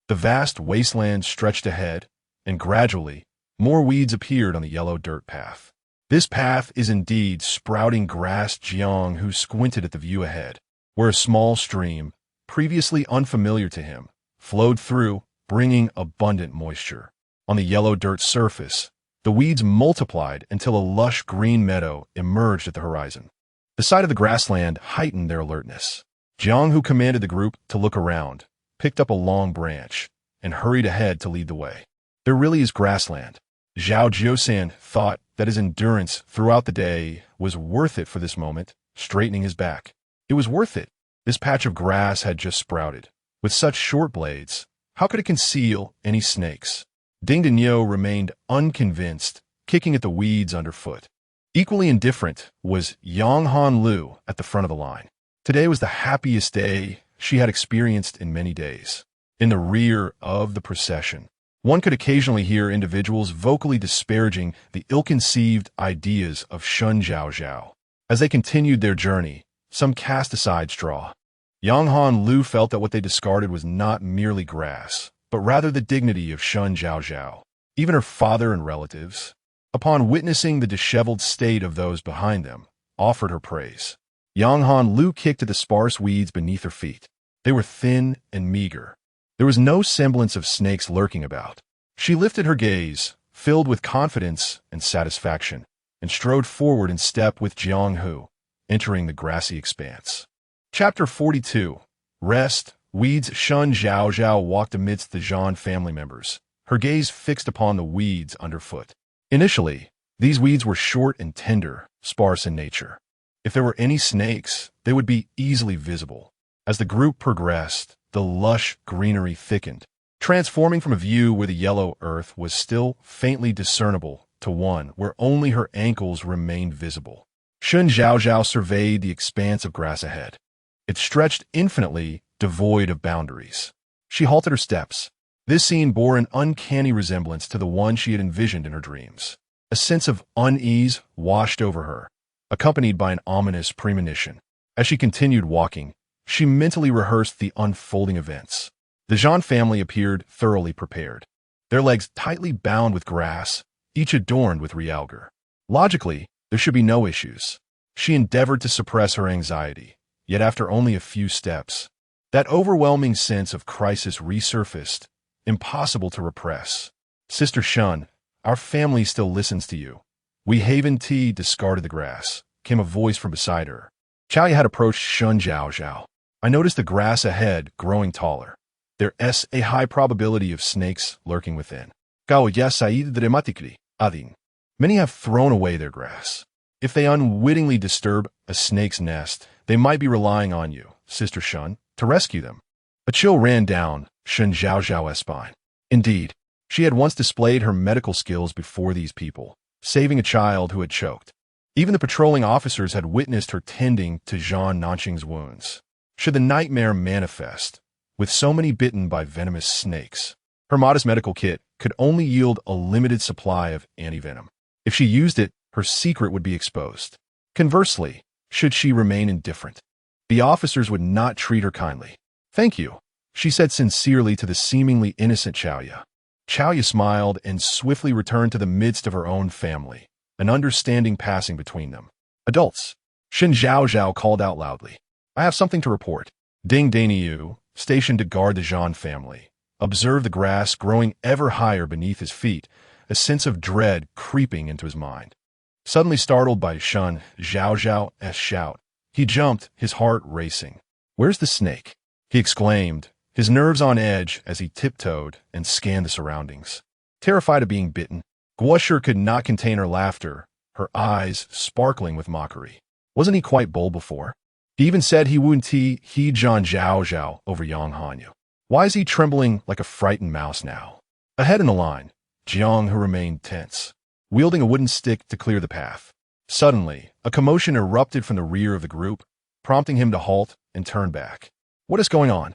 The vast wasteland stretched ahead, and gradually, more weeds appeared on the yellow dirt path. This path is indeed sprouting grass. Jiang, who squinted at the view ahead, where a small stream, previously unfamiliar to him, flowed through, bringing abundant moisture. On the yellow dirt surface, the weeds multiplied until a lush green meadow emerged at the horizon. The sight of the grassland heightened their alertness. Jiang, who commanded the group to look around, picked up a long branch and hurried ahead to lead the way. There really is grassland. Zhaozhao thought that his endurance throughout the day was worth it for this moment, straightening his back. It was worth it. This patch of grass had just sprouted. With such short blades, how could it conceal any snakes? Ding Dinyo remained unconvinced, kicking at the weeds underfoot. Equally indifferent was Yang Han Lu at the front of the line. Today was the happiest day she had experienced in many days. In the rear of the procession, one could occasionally hear individuals vocally disparaging the ill-conceived ideas of Shen Zhaozhao. As they continued their journey, some cast aside straw. Yang Han Lu felt that what they discarded was not merely grass, but rather the dignity of Shen Zhaozhao. Even her father and relatives, upon witnessing the disheveled state of those behind them, offered her praise. Yang Han Lu kicked at the sparse weeds beneath her feet. They were thin and meager. There was no semblance of snakes lurking about. She lifted her gaze, filled with confidence and satisfaction, and strode forward in step with Jiang Hu, entering the grassy expanse. Chapter 42. Rest. Weeds. Shen Zhaozhao walked amidst the Zhan family members, her gaze fixed upon the weeds underfoot. Initially, these weeds were short and tender, sparse in nature. If there were any snakes, they would be easily visible. As the group progressed, the lush greenery thickened, transforming from a view where the yellow earth was still faintly discernible to one where only her ankles remained visible. Shen Zhaozhao surveyed the expanse of grass ahead. It stretched infinitely, devoid of boundaries. She halted her steps. This scene bore an uncanny resemblance to the one she had envisioned in her dreams. A sense of unease washed over her, accompanied by an ominous premonition. As she continued walking, she mentally rehearsed the unfolding events. The Zhan family appeared thoroughly prepared, their legs tightly bound with grass, each adorned with realgar. Logically, there should be no issues. She endeavored to suppress her anxiety, yet after only a few steps, that overwhelming sense of crisis resurfaced, impossible to repress. Sister Shen, our family still listens to you. We haven't discarded the grass, came a voice from beside her. Chaoya had approached Shen Zhaozhao. I noticed the grass ahead growing taller. There's a high probability of snakes lurking within. Many have thrown away their grass. If they unwittingly disturb a snake's nest, they might be relying on you, Sister Shen, to rescue them. A chill ran down Shen Zhaozhao's spine. Indeed, she had once displayed her medical skills before these people, saving a child who had choked. Even the patrolling officers had witnessed her tending to Zhan Nanqing's wounds. Should the nightmare manifest, with so many bitten by venomous snakes, her modest medical kit could only yield a limited supply of antivenom. If she used it, her secret would be exposed. Conversely, should she remain indifferent, the officers would not treat her kindly. Thank you, she said sincerely to the seemingly innocent Chaoya. Chaoya smiled and swiftly returned to the midst of her own family, an understanding passing between them. Adults, Shen Zhaozhao called out loudly. I have something to report. Ding Daniu, stationed to guard the Zhan family, observed the grass growing ever higher beneath his feet, a sense of dread creeping into his mind. Suddenly startled by Shen Zhaozhao's shout, he jumped, his heart racing. "Where's the snake?" he exclaimed, his nerves on edge as he tiptoed and scanned the surroundings. Terrified of being bitten, Guosher could not contain her laughter, her eyes sparkling with mockery. Wasn't he quite bold before? He even said he wouldn't he Shen Zhaozhao over Yang Hanyu. Why is he trembling like a frightened mouse now? Ahead in the line, Jiang, who remained tense, wielding a wooden stick to clear the path. Suddenly, a commotion erupted from the rear of the group, prompting him to halt and turn back. What is going on?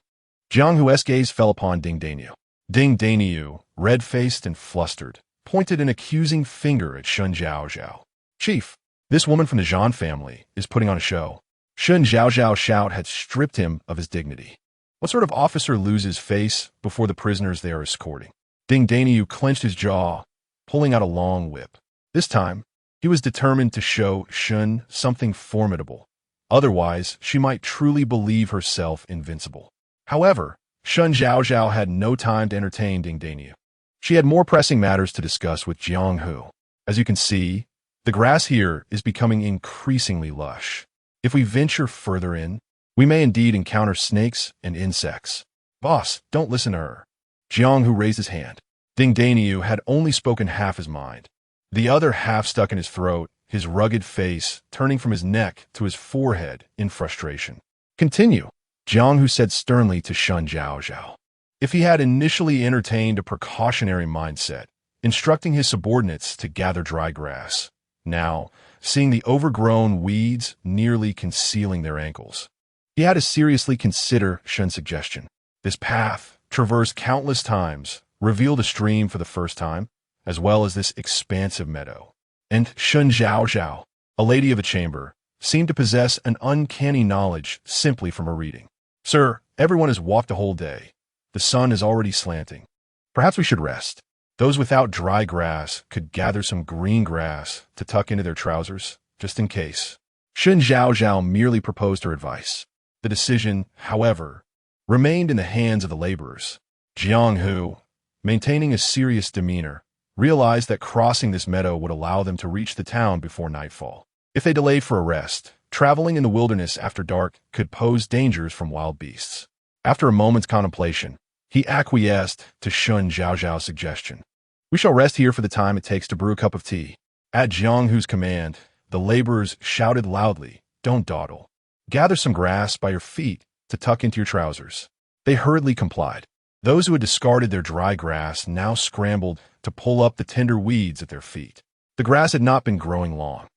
Jiang Hu's gaze fell upon Ding Daniu. Ding Daniu, red-faced and flustered, pointed an accusing finger at Shen Zhaozhao. "Chief, this woman from the Zhan family is putting on a show." Shen Zhaozhao's shout had stripped him of his dignity. What sort of officer loses face before the prisoners they are escorting? Ding Daniu clenched his jaw, pulling out a long whip. This time, he was determined to show Shen something formidable. Otherwise, she might truly believe herself invincible. However, Shen Zhaozhao had no time to entertain Ding Daniu. She had more pressing matters to discuss with Jiang Hu. As you can see, the grass here is becoming increasingly lush. If we venture further in, we may indeed encounter snakes and insects. Boss, don't listen to her. Jiang Hu raised his hand. Ding Daniu had only spoken half his mind. The other half stuck in his throat, his rugged face turning from his neck to his forehead in frustration. "Continue," Jiang Hu said sternly to Shen Zhaozhao. If he had initially entertained a precautionary mindset, instructing his subordinates to gather dry grass, now, seeing the overgrown weeds nearly concealing their ankles, he had to seriously consider Shen's suggestion. This path, traversed countless times, revealed a stream for the first time, as well as this expansive meadow. And Shen Zhaozhao, a lady of a chamber, seemed to possess an uncanny knowledge simply from her reading. "Sir, everyone has walked a whole day. The sun is already slanting. Perhaps we should rest." Those without dry grass could gather some green grass to tuck into their trousers, just in case. Shen Zhaozhao merely proposed her advice. The decision, however, remained in the hands of the laborers. Jiang Hu, maintaining a serious demeanor, realized that crossing this meadow would allow them to reach the town before nightfall. If they delayed for a rest, traveling in the wilderness after dark could pose dangers from wild beasts. After a moment's contemplation, he acquiesced to Shen Zhaozhao's suggestion. "We shall rest here for the time it takes to brew a cup of tea." At Jiang Hu's command, the laborers shouted loudly, "Don't dawdle. Gather some grass by your feet to tuck into your trousers." They hurriedly complied. Those who had discarded their dry grass now scrambled to pull up the tender weeds at their feet. The grass had not been growing long.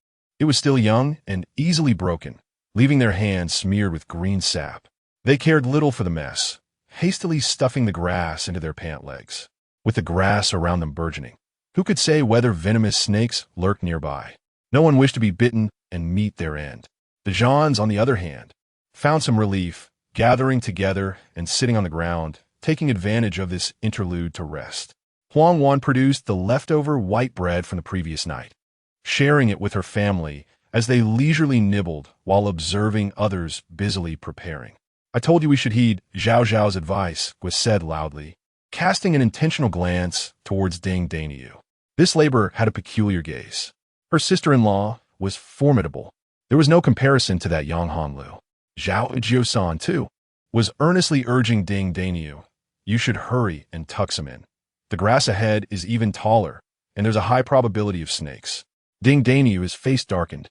It was still young and easily broken, leaving their hands smeared with green sap. They cared little for the mess, hastily stuffing the grass into their pant legs. With the grass around them burgeoning, who could say whether venomous snakes lurked nearby? No one wished to be bitten and meet their end. The Zhans, on the other hand, found some relief, gathering together and sitting on the ground, taking advantage of this interlude to rest. Huang Wan produced the leftover white bread from the previous night, sharing it with her family as they leisurely nibbled while observing others busily preparing. "I told you we should heed Zhaozhao's advice," was said loudly, casting an intentional glance towards Ding Daniu. This laborer had a peculiar gaze. Her sister-in-law was formidable. There was no comparison to that Yang Hanlu. Zhao Jiosan, too, was earnestly urging Ding Daniu, "You should hurry and tuck some in. The grass ahead is even taller, and there's a high probability of snakes." Ding Daniu, his face darkened,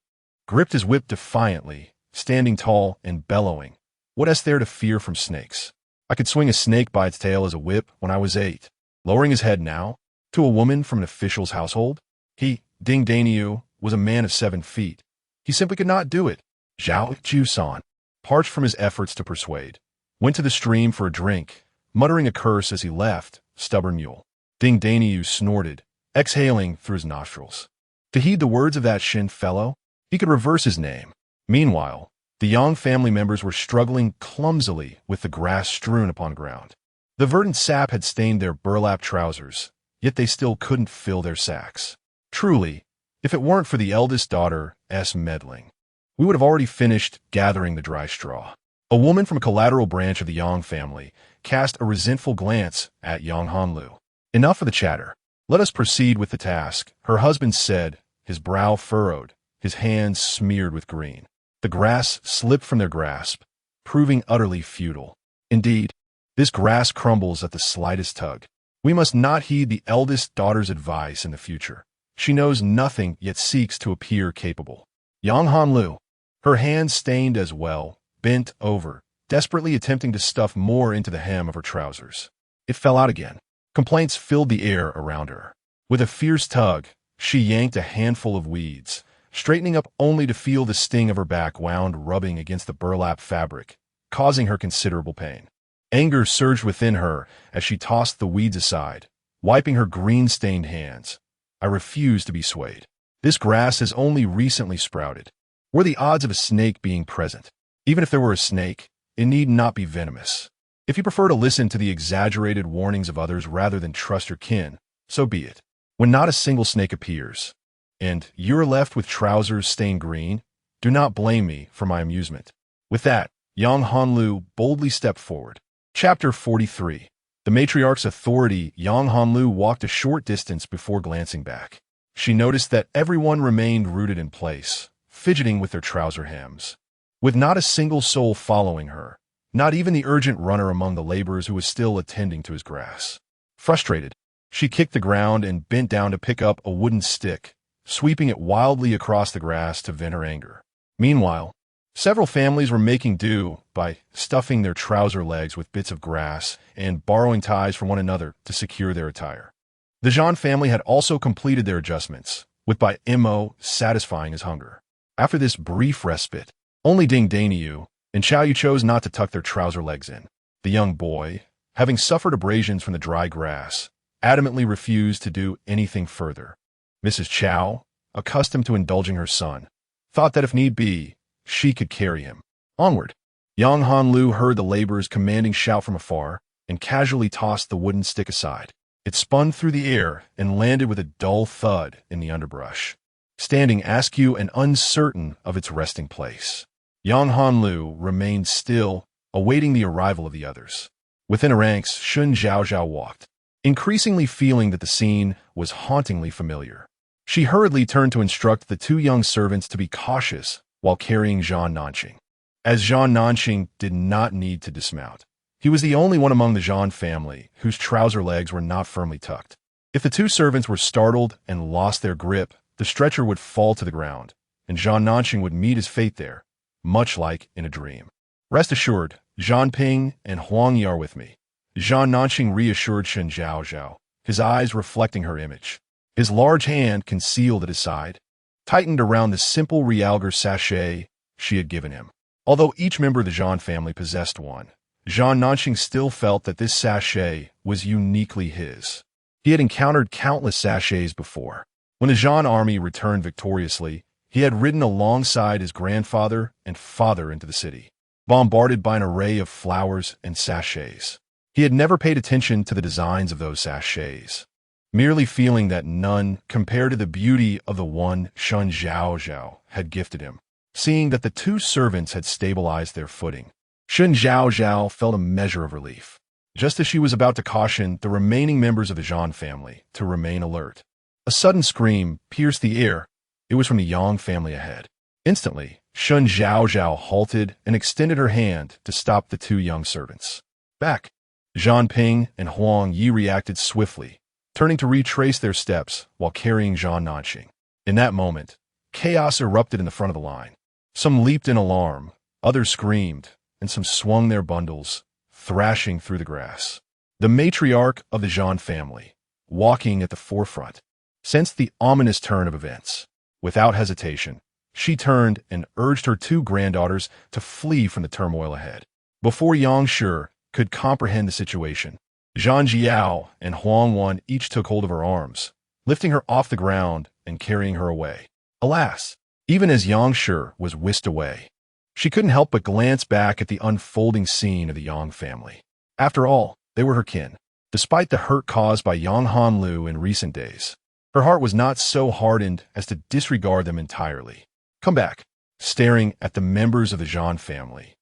gripped his whip defiantly, standing tall and bellowing. "What is there to fear from snakes? I could swing a snake by its tail as a whip when I was 8. Lowering his head now, to a woman from an official's household? Ding Daniu, was a man of 7 feet. He simply could not do it. Zhao Jusan, parched from his efforts to persuade, went to the stream for a drink, muttering a curse as he left, stubborn mule. Ding Daniu snorted, exhaling through his nostrils. To heed the words of that Shen fellow, he could reverse his name. Meanwhile, the Yang family members were struggling clumsily with the grass strewn upon the ground. The verdant sap had stained their burlap trousers, yet they still couldn't fill their sacks. Truly, if it weren't for the eldest daughter's meddling, we would have already finished gathering the dry straw. A woman from a collateral branch of the Yang family cast a resentful glance at Yang Hanlu. Enough of the chatter. Let us proceed with the task, her husband said, his brow furrowed, his hands smeared with green. The grass slipped from their grasp, proving utterly futile. Indeed, this grass crumbles at the slightest tug. We must not heed the eldest daughter's advice in the future. She knows nothing yet seeks to appear capable. Yang Hanlu, her hands stained as well, bent over, desperately attempting to stuff more into the hem of her trousers. It fell out again. Complaints filled the air around her. With a fierce tug, she yanked a handful of weeds, straightening up only to feel the sting of her back wound rubbing against the burlap fabric, causing her considerable pain. Anger surged within her as she tossed the weeds aside, wiping her green-stained hands. I refuse to be swayed. This grass has only recently sprouted. What are the odds of a snake being present? Even if there were a snake, it need not be venomous. If you prefer to listen to the exaggerated warnings of others rather than trust your kin, so be it. When not a single snake appears, and you're left with trousers stained green, do not blame me for my amusement. With that, Yang Hanlu boldly stepped forward. Chapter 43. The matriarch's authority. Yang Hanlu walked a short distance before glancing back. She noticed that everyone remained rooted in place, fidgeting with their trouser hems. With not a single soul following her, not even the urgent runner among the laborers who was still attending to his grass. Frustrated, she kicked the ground and bent down to pick up a wooden stick, sweeping it wildly across the grass to vent her anger. Meanwhile, several families were making do by stuffing their trouser legs with bits of grass and borrowing ties from one another to secure their attire. The Zhan family had also completed their adjustments, with Bai Mo satisfying his hunger. After this brief respite, only Ding Daniu and Chao Yu chose not to tuck their trouser legs in. The young boy, having suffered abrasions from the dry grass, adamantly refused to do anything further. Mrs. Chao, accustomed to indulging her son, thought that if need be, she could carry him. Onward. Yang Hanlu heard the laborers' commanding shout from afar and casually tossed the wooden stick aside. It spun through the air and landed with a dull thud in the underbrush, standing askew and uncertain of its resting place. Yang Hanlu remained still, awaiting the arrival of the others. Within her ranks, Shen Zhaozhao walked, increasingly feeling that the scene was hauntingly familiar. She hurriedly turned to instruct the two young servants to be cautious while carrying Zhan Nanqing. As Zhan Nanqing did not need to dismount, he was the only one among the Zhan family whose trouser legs were not firmly tucked. If the two servants were startled and lost their grip, the stretcher would fall to the ground, and Zhan Nanqing would meet his fate there, much like in a dream. Rest assured, Zhan Ping and Huang Yi are with me. Zhan Nanqing reassured Shen Zhaozhao, his eyes reflecting her image. His large hand, concealed at his side, tightened around the simple realgar sachet she had given him. Although each member of the Zhan family possessed one, Zhan Nanqing still felt that this sachet was uniquely his. He had encountered countless sachets before. When the Zhan army returned victoriously, he had ridden alongside his grandfather and father into the city, bombarded by an array of flowers and sachets. He had never paid attention to the designs of those sachets, merely feeling that none compared to the beauty of the one Shen Zhaozhao had gifted him. Seeing that the two servants had stabilized their footing, Shen Zhaozhao felt a measure of relief, just as she was about to caution the remaining members of the Zhan family to remain alert. A sudden scream pierced the air. It was from the Yang family ahead. Instantly, Shen Zhaozhao halted and extended her hand to stop the two young servants. Back! Zhan Ping and Huang Yi reacted swiftly, turning to retrace their steps while carrying Zhan Nanqing. In that moment, chaos erupted in the front of the line. Some leaped in alarm, others screamed, and some swung their bundles, thrashing through the grass. The matriarch of the Zhan family, walking at the forefront, sensed the ominous turn of events. Without hesitation, she turned and urged her two granddaughters to flee from the turmoil ahead. Before Yang Shi could comprehend the situation, Zhang Jiao and Huang Wan each took hold of her arms, lifting her off the ground and carrying her away. Alas, even as Yang Shi was whisked away, she couldn't help but glance back at the unfolding scene of the Yang family. After all, they were her kin. Despite the hurt caused by Yang Hanlu in recent days, her heart was not so hardened as to disregard them entirely. Come back, staring at the members of the Zhan family.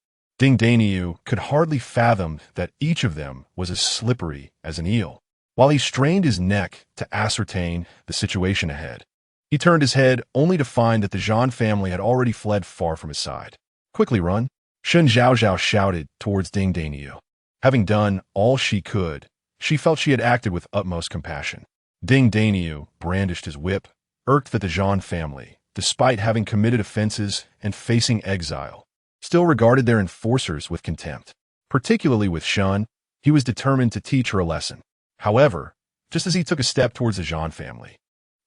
Ding Daniu could hardly fathom that each of them was as slippery as an eel. While he strained his neck to ascertain the situation ahead, he turned his head only to find that the Zhan family had already fled far from his side. "Quickly run," Shen Zhaozhao shouted towards Ding Daniu. Having done all she could, she felt she had acted with utmost compassion. Ding Daniu brandished his whip, irked that the Zhan family, despite having committed offenses and facing exile, still regarded their enforcers with contempt. Particularly with Shen, he was determined to teach her a lesson. However, just as he took a step towards the Zhan family,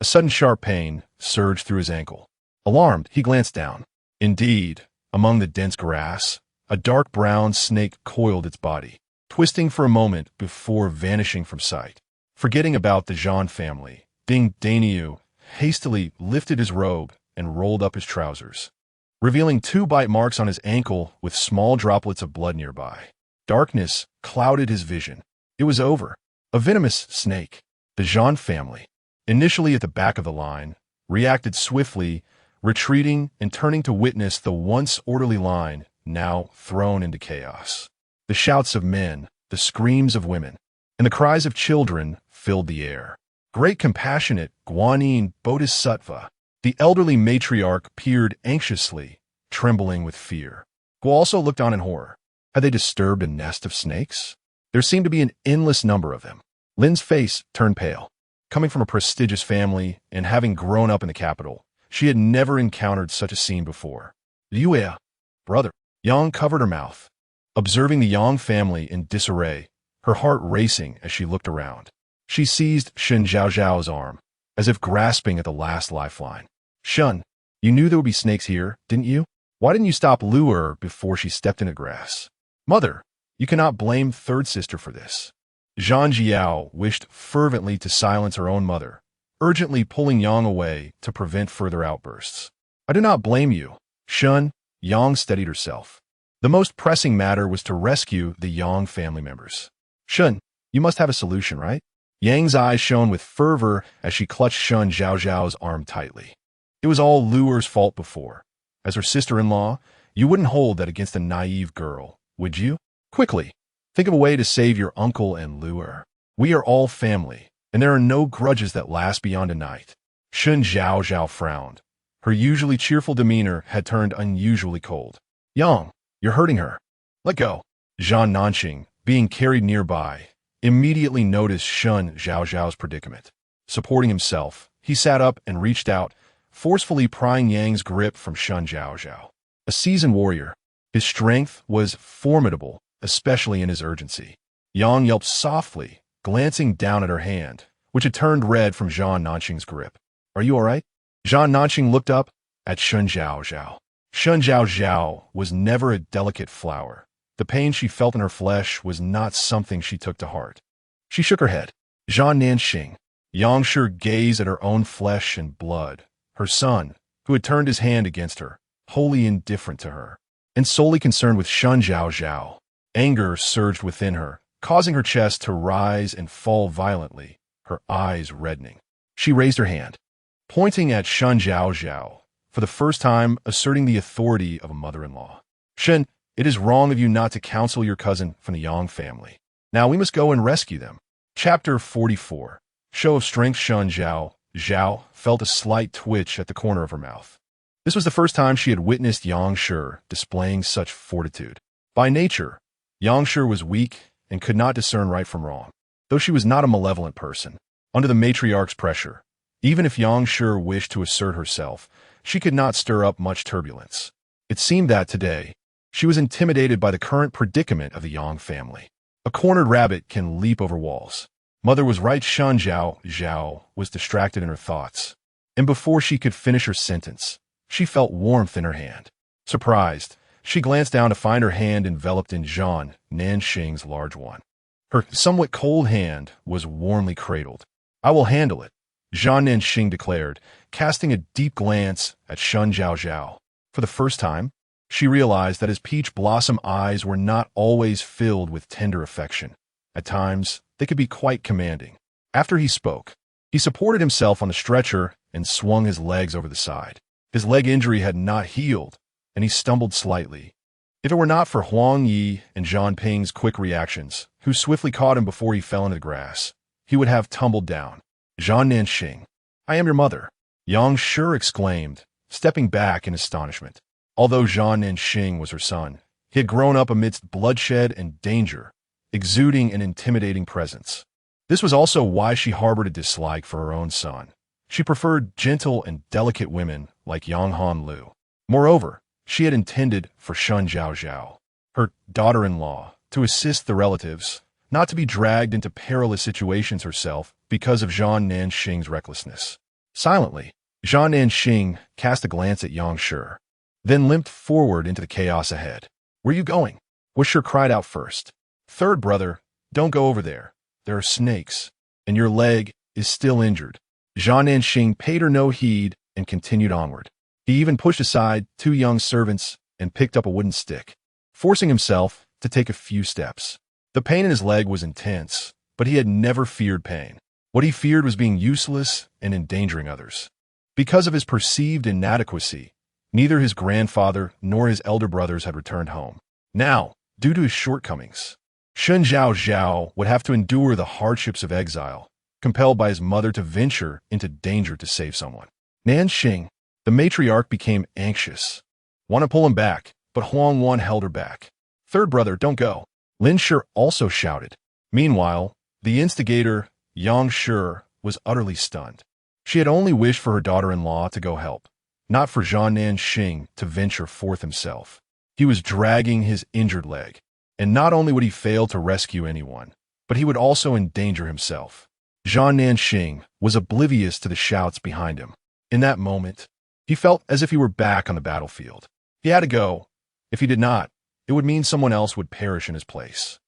a sudden sharp pain surged through his ankle. Alarmed, he glanced down. Indeed, among the dense grass, a dark brown snake coiled its body, twisting for a moment before vanishing from sight. Forgetting about the Zhan family, Ding Daniu hastily lifted his robe and rolled up his trousers, revealing 2 bite marks on his ankle with small droplets of blood nearby. Darkness clouded his vision. It was over. A venomous snake. The Zhan family, initially at the back of the line, reacted swiftly, retreating and turning to witness the once orderly line now thrown into chaos. The shouts of men, the screams of women, and the cries of children filled the air. Great compassionate Guanyin Bodhisattva, the elderly matriarch, peered anxiously, trembling with fear. Guo also looked on in horror. Had they disturbed a nest of snakes? There seemed to be an endless number of them. Lin's face turned pale. Coming from a prestigious family and having grown up in the capital, she had never encountered such a scene before. Yue, brother. Yang covered her mouth, observing the Yang family in disarray, her heart racing as she looked around. She seized Shen Zhaozhao's arm, as if grasping at the last lifeline. "Shen, you knew there would be snakes here, didn't you? Why didn't you stop Luer before she stepped into grass?" "Mother, you cannot blame third sister for this." Zhan Jiao wished fervently to silence her own mother, urgently pulling Yang away to prevent further outbursts. "I do not blame you, Shen." Yang steadied herself. The most pressing matter was to rescue the Yang family members. "Shen, you must have a solution, right?" Yang's eyes shone with fervor as she clutched Shen Zhaozhao's arm tightly. It was all Luer's fault before. As her sister-in-law, you wouldn't hold that against a naive girl, would you? Quickly, think of a way to save your uncle and Luer. We are all family, and there are no grudges that last beyond a night. Shen Zhaozhao frowned. Her usually cheerful demeanor had turned unusually cold. "Yang, you're hurting her. Let go." Zhan Nanqing, being carried nearby, immediately noticed Shen Zhaozhao's predicament. Supporting himself, he sat up and reached out, forcefully prying Yang's grip from Shen Zhaozhao. A seasoned warrior, his strength was formidable, especially in his urgency. Yang yelped softly, glancing down at her hand, which had turned red from Zhan Nanqing's grip. "Are you all right?" Zhan Nanqing looked up at Shen Zhaozhao. Shen Zhaozhao was never a delicate flower. The pain she felt in her flesh was not something she took to heart. She shook her head. Zhan Nanqing, Yang Shi gazed at her own flesh and blood, her son, who had turned his hand against her, wholly indifferent to her, and solely concerned with Shen Zhaozhao. Anger surged within her, causing her chest to rise and fall violently, her eyes reddening. She raised her hand, pointing at Shen Zhaozhao, for the first time asserting the authority of a mother-in-law. "Shen, it is wrong of you not to counsel your cousin from the Yang family. Now we must go and rescue them." Chapter 44. Show of strength. Shen Zhao felt a slight twitch at the corner of her mouth. This was the first time she had witnessed Yang Shi displaying such fortitude. By nature, Yang Shi was weak and could not discern right from wrong. Though she was not a malevolent person, under the matriarch's pressure, even if Yang Shi wished to assert herself, she could not stir up much turbulence. It seemed that today, she was intimidated by the current predicament of the Yang family. A cornered rabbit can leap over walls. Mother was right. Shen Zhaozhao was distracted in her thoughts, and before she could finish her sentence, she felt warmth in her hand. Surprised, she glanced down to find her hand enveloped in Zhan Nanqing's large one. Her somewhat cold hand was warmly cradled. "I will handle it," Zhan Nanqing declared, casting a deep glance at Shen Zhaozhao. For the first time, she realized that his peach blossom eyes were not always filled with tender affection. At times, they could be quite commanding. After he spoke, he supported himself on the stretcher and swung his legs over the side. His leg injury had not healed, and he stumbled slightly. If it were not for Huang Yi and Zhang Ping's quick reactions, who swiftly caught him before he fell into the grass, he would have tumbled down. Zhan Nanxing, I am your mother, Yang Shi exclaimed, stepping back in astonishment. Although Zhan Nanxing was her son, he had grown up amidst bloodshed and danger, exuding an intimidating presence. This was also why she harbored a dislike for her own son. She preferred gentle and delicate women like Yang Hanlu. Moreover, she had intended for Shen Zhaozhao, her daughter-in-law, to assist the relatives, not to be dragged into perilous situations herself because of Zhan Nanxing's recklessness. Silently, Zhan Nanxing cast a glance at Yang Shi, then limped forward into the chaos ahead. Where are you going? What Shi cried out first. Third brother, don't go over there. There are snakes, and your leg is still injured. Zhan Nanxing paid her no heed and continued onward. He even pushed aside 2 young servants and picked up a wooden stick, forcing himself to take a few steps. The pain in his leg was intense, but he had never feared pain. What he feared was being useless and endangering others. Because of his perceived inadequacy, neither his grandfather nor his elder brothers had returned home. Now, due to his shortcomings, Shen Zhaozhao would have to endure the hardships of exile, compelled by his mother to venture into danger to save someone. Nanxing, the matriarch, became anxious. Want to pull him back, but Huang Wan held her back. Third brother, don't go. Lin Shi also shouted. Meanwhile, the instigator, Yang Shi, was utterly stunned. She had only wished for her daughter-in-law to go help, not for Zhan Nanxing to venture forth himself. He was dragging his injured leg, and not only would he fail to rescue anyone, but he would also endanger himself. Zhan Nanxing was oblivious to the shouts behind him. In that moment, he felt as if he were back on the battlefield. He had to go. If he did not, it would mean someone else would perish in his place.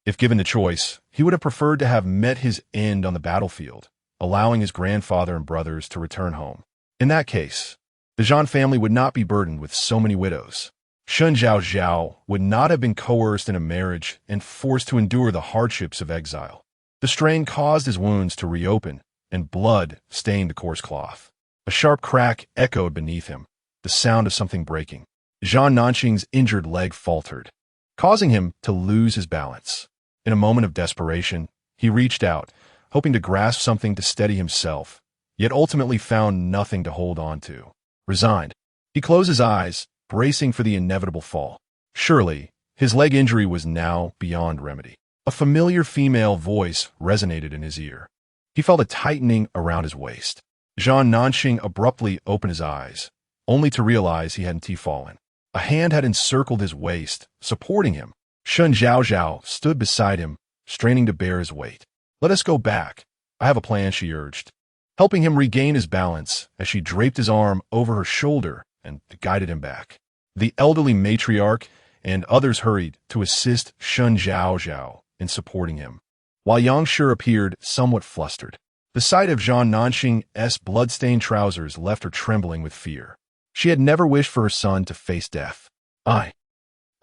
If given the choice, he would have preferred to have met his end on the battlefield, allowing his grandfather and brothers to return home. In that case, the Zhan family would not be burdened with so many widows. Shen Zhaozhao would not have been coerced in a marriage and forced to endure the hardships of exile. The strain caused his wounds to reopen, and blood stained the coarse cloth. A sharp crack echoed beneath him, the sound of something breaking. Zhan Nanxing's injured leg faltered, causing him to lose his balance. In a moment of desperation, he reached out, hoping to grasp something to steady himself, yet ultimately found nothing to hold on to. Resigned, he closed his eyes, bracing for the inevitable fall. Surely, his leg injury was now beyond remedy. A familiar female voice resonated in his ear. He felt a tightening around his waist. Zhan Nanxing abruptly opened his eyes, only to realize he hadn't fallen. A hand had encircled his waist, supporting him. Shen Zhaozhao stood beside him, straining to bear his weight. Let us go back. I have a plan, she urged, helping him regain his balance as she draped his arm over her shoulder and guided him back. The elderly matriarch and others hurried to assist Shen Zhaozhao in supporting him, while Yang Shi appeared somewhat flustered. The sight of Zhan Nanxing's blood-stained trousers left her trembling with fear. She had never wished for her son to face death. I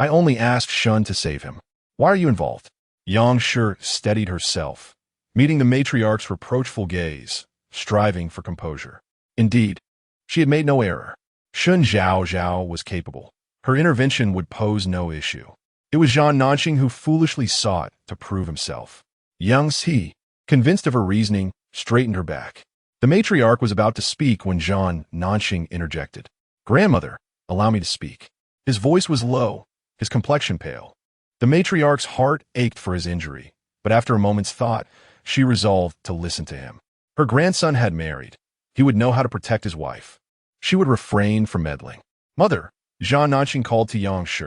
only asked Shen to save him. Why are you involved? Yang Shi steadied herself, meeting the matriarch's reproachful gaze, striving for composure. Indeed, she had made no error. Shen Zhaozhao was capable. Her intervention would pose no issue. It was Zhan Nanxing who foolishly sought to prove himself. Yang Shi, convinced of her reasoning, straightened her back. The matriarch was about to speak when Zhan Nanxing interjected. Grandmother, allow me to speak. His voice was low, his complexion pale. The matriarch's heart ached for his injury, but after a moment's thought, she resolved to listen to him. Her grandson had married. He would know how to protect his wife. She would refrain from meddling. Mother, Zhan Nanxing called to Yang Shi,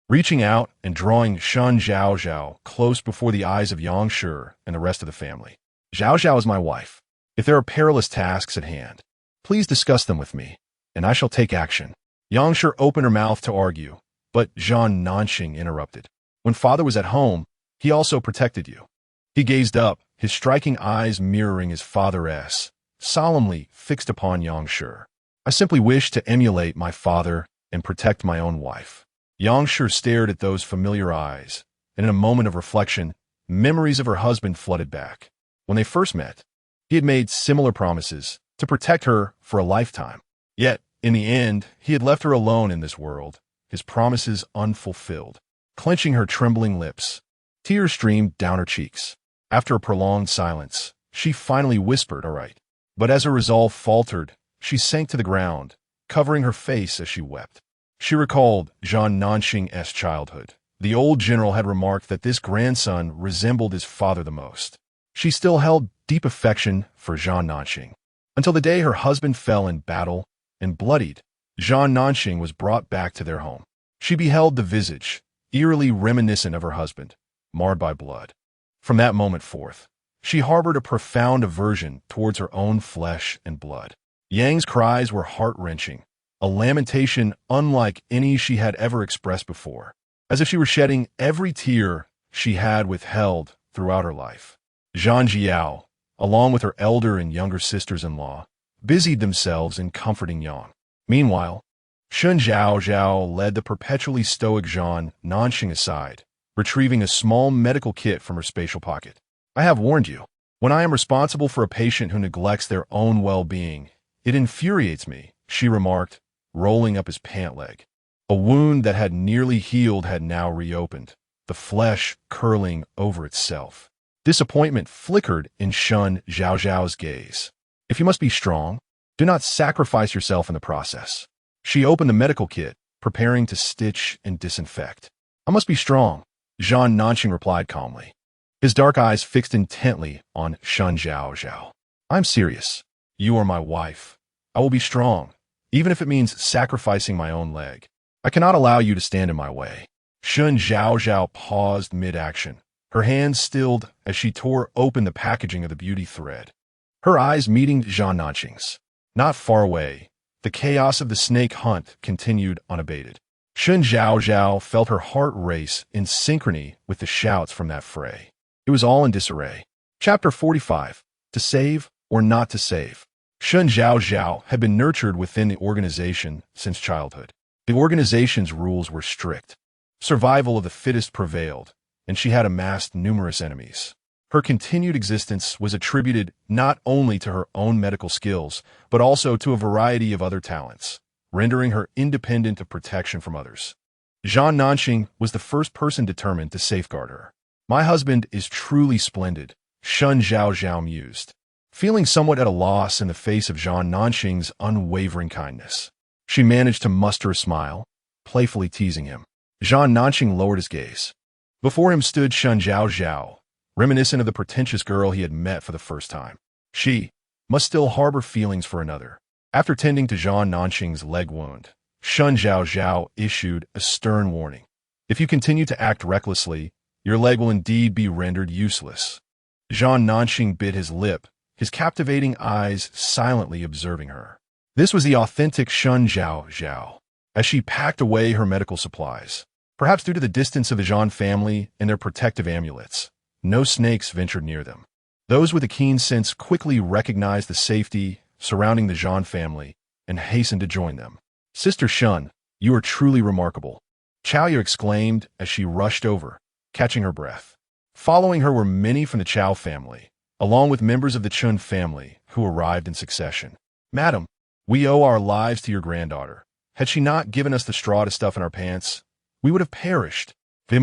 reaching out and drawing Shen Zhaozhao close before the eyes of Yang Shi and the rest of the family. Zhaozhao is my wife. If there are perilous tasks at hand, please discuss them with me, and I shall take action. Yang Shi opened her mouth to argue, but Zhan Nanxing interrupted. When father was at home, he also protected you. He gazed up, his striking eyes mirroring his father's, solemnly fixed upon Yang Shi. I simply wish to emulate my father and protect my own wife. Yang Shi stared at those familiar eyes, and in a moment of reflection, memories of her husband flooded back. When they first met, he had made similar promises to protect her for a lifetime. Yet, in the end, he had left her alone in this world, his promises unfulfilled. Clenching her trembling lips, tears streamed down her cheeks. After a prolonged silence, she finally whispered, "All right." But as her resolve faltered, she sank to the ground, covering her face as she wept. She recalled Zhang Nanxing's childhood. The old general had remarked that this grandson resembled his father the most. She still held deep affection for Zhang Nanxing. Until the day her husband fell in battle and bloodied, Zhang Nanxing was brought back to their home. She beheld the visage, eerily reminiscent of her husband, marred by blood. From that moment forth, she harbored a profound aversion towards her own flesh and blood. Yang's cries were heart-wrenching, a lamentation unlike any she had ever expressed before, as if she were shedding every tear she had withheld throughout her life. Zhang Jiao, along with her elder and younger sisters-in-law, busied themselves in comforting Yang. Meanwhile, Shen Zhaozhao led the perpetually stoic Zhang Nanxing aside, retrieving a small medical kit from her spatial pocket. "I have warned you. When I am responsible for a patient who neglects their own well-being, it infuriates me," she remarked, rolling up his pant leg. A wound that had nearly healed had now reopened, the flesh curling over itself. Disappointment flickered in Shen Zhaozhao's gaze. "If you must be strong, do not sacrifice yourself in the process." She opened the medical kit, preparing to stitch and disinfect. "I must be strong," Zhang Nanxing replied calmly, his dark eyes fixed intently on Shen Zhaozhao. "I'm serious. You are my wife. I will be strong, even if it means sacrificing my own leg. I cannot allow you to stand in my way." Shen Zhaozhao paused mid-action, her hands stilled as she tore open the packaging of the beauty thread. Her eyes meeting Zhang Nanxing's. Not far away, the chaos of the snake hunt continued unabated. Shen Zhaozhao felt her heart race in synchrony with the shouts from that fray. It was all in disarray. Chapter 45. To save or not to save. Shen Zhaozhao had been nurtured within the organization since childhood. The organization's rules were strict. Survival of the fittest prevailed, and she had amassed numerous enemies. Her continued existence was attributed not only to her own medical skills, but also to a variety of other talents, rendering her independent of protection from others. Zhang Nanxing was the first person determined to safeguard her. "My husband is truly splendid," Shen Zhaozhao mused, feeling somewhat at a loss in the face of Zhang Nanxing's unwavering kindness. She managed to muster a smile, playfully teasing him. Zhang Nanxing lowered his gaze. Before him stood Shen Zhaozhao, reminiscent of the pretentious girl he had met for the first time. She must still harbor feelings for another. After tending to Zhang Nanxing's leg wound, Shen Zhaozhao issued a stern warning. "If you continue to act recklessly, your leg will indeed be rendered useless." Zhang Nanxing bit his lip, his captivating eyes silently observing her. This was the authentic Shen Zhaozhao, as she packed away her medical supplies. Perhaps due to the distance of the Zhang family and their protective amulets, no snakes ventured near them. Those with a keen sense quickly recognized the safety surrounding the Zhang family and hastened to join them. "Sister Shen, you are truly remarkable," Chaoyu exclaimed as she rushed over, catching her breath. Following her were many from the Chao family, along with members of the Chun family who arrived in succession. "Madam, we owe our lives to your granddaughter. Had she not given us the straw to stuff in our pants, we would have perished." The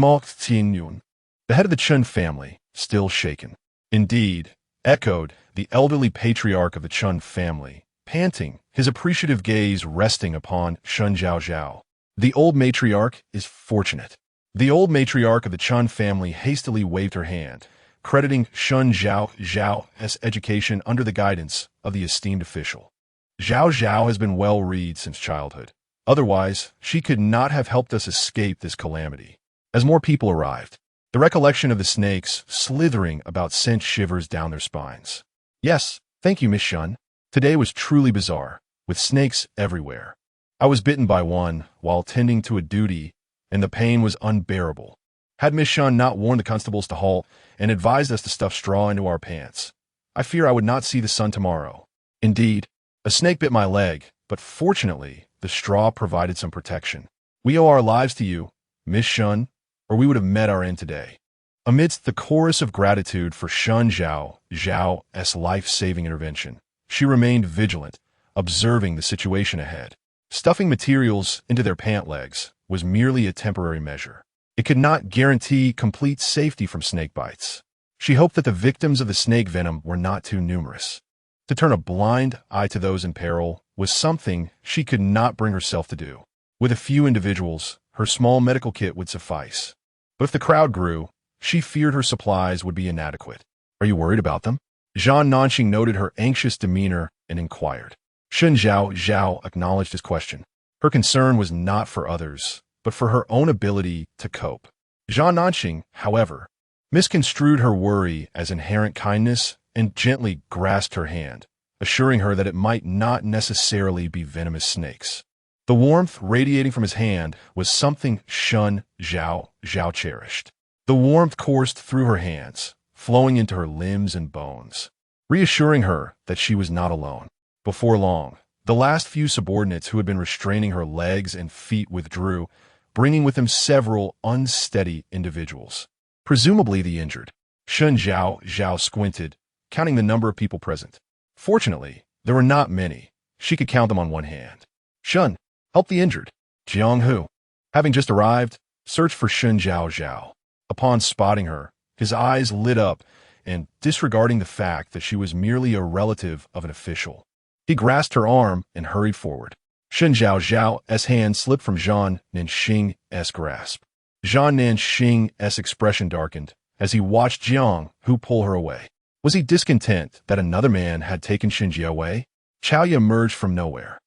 head of the Chun family, still shaken. "Indeed," echoed the elderly patriarch of the Chun family, panting, his appreciative gaze resting upon Shen Zhaozhao. "The old matriarch is fortunate." The old matriarch of the Chun family hastily waved her hand, crediting Shen Zhaozhao's education under the guidance of the esteemed official. "Zhaozhao has been well-read since childhood. Otherwise, she could not have helped us escape this calamity." As more people arrived, the recollection of the snakes slithering about sent shivers down their spines. "Yes, thank you, Miss Shen. Today was truly bizarre, with snakes everywhere. I was bitten by one while tending to a duty, and the pain was unbearable. Had Miss Shen not warned the constables to halt and advised us to stuff straw into our pants, I fear I would not see the sun tomorrow. Indeed, a snake bit my leg, but fortunately, the straw provided some protection. We owe our lives to you, Miss Shen, or we would have met our end today." Amidst the chorus of gratitude for Shen Zhaozhao's life-saving intervention, she remained vigilant, observing the situation ahead. Stuffing materials into their pant legs was merely a temporary measure. It could not guarantee complete safety from snake bites. She hoped that the victims of the snake venom were not too numerous. To turn a blind eye to those in peril was something she could not bring herself to do. With a few individuals, her small medical kit would suffice. But if the crowd grew, she feared her supplies would be inadequate. Are you worried about them? Zhan Nanxing noted her anxious demeanor and inquired. Shen Zhaozhao acknowledged his question. Her concern was not for others, but for her own ability to cope. Zhan Nanxing, however, misconstrued her worry as inherent kindness and gently grasped her hand, assuring her that it might not necessarily be venomous snakes. The warmth radiating from his hand was something Shen Zhaozhao cherished. The warmth coursed through her hands, flowing into her limbs and bones, reassuring her that she was not alone. Before long, the last few subordinates who had been restraining her legs and feet withdrew, bringing with them several unsteady individuals, presumably the injured. Shen Zhaozhao squinted, counting the number of people present. Fortunately, there were not many. She could count them on one hand. Shen, help the injured. Jiang Hu, having just arrived, searched for Shen Zhaozhao. Upon spotting her, his eyes lit up, and disregarding the fact that she was merely a relative of an official, he grasped her arm and hurried forward. Shen Zhaozhao's hand slipped from Zhan Nanxing's grasp. Zhan Nanxing's expression darkened as he watched Jiang Hu pull her away. Was he discontent that another man had taken Shinji away? Chaoya emerged from nowhere,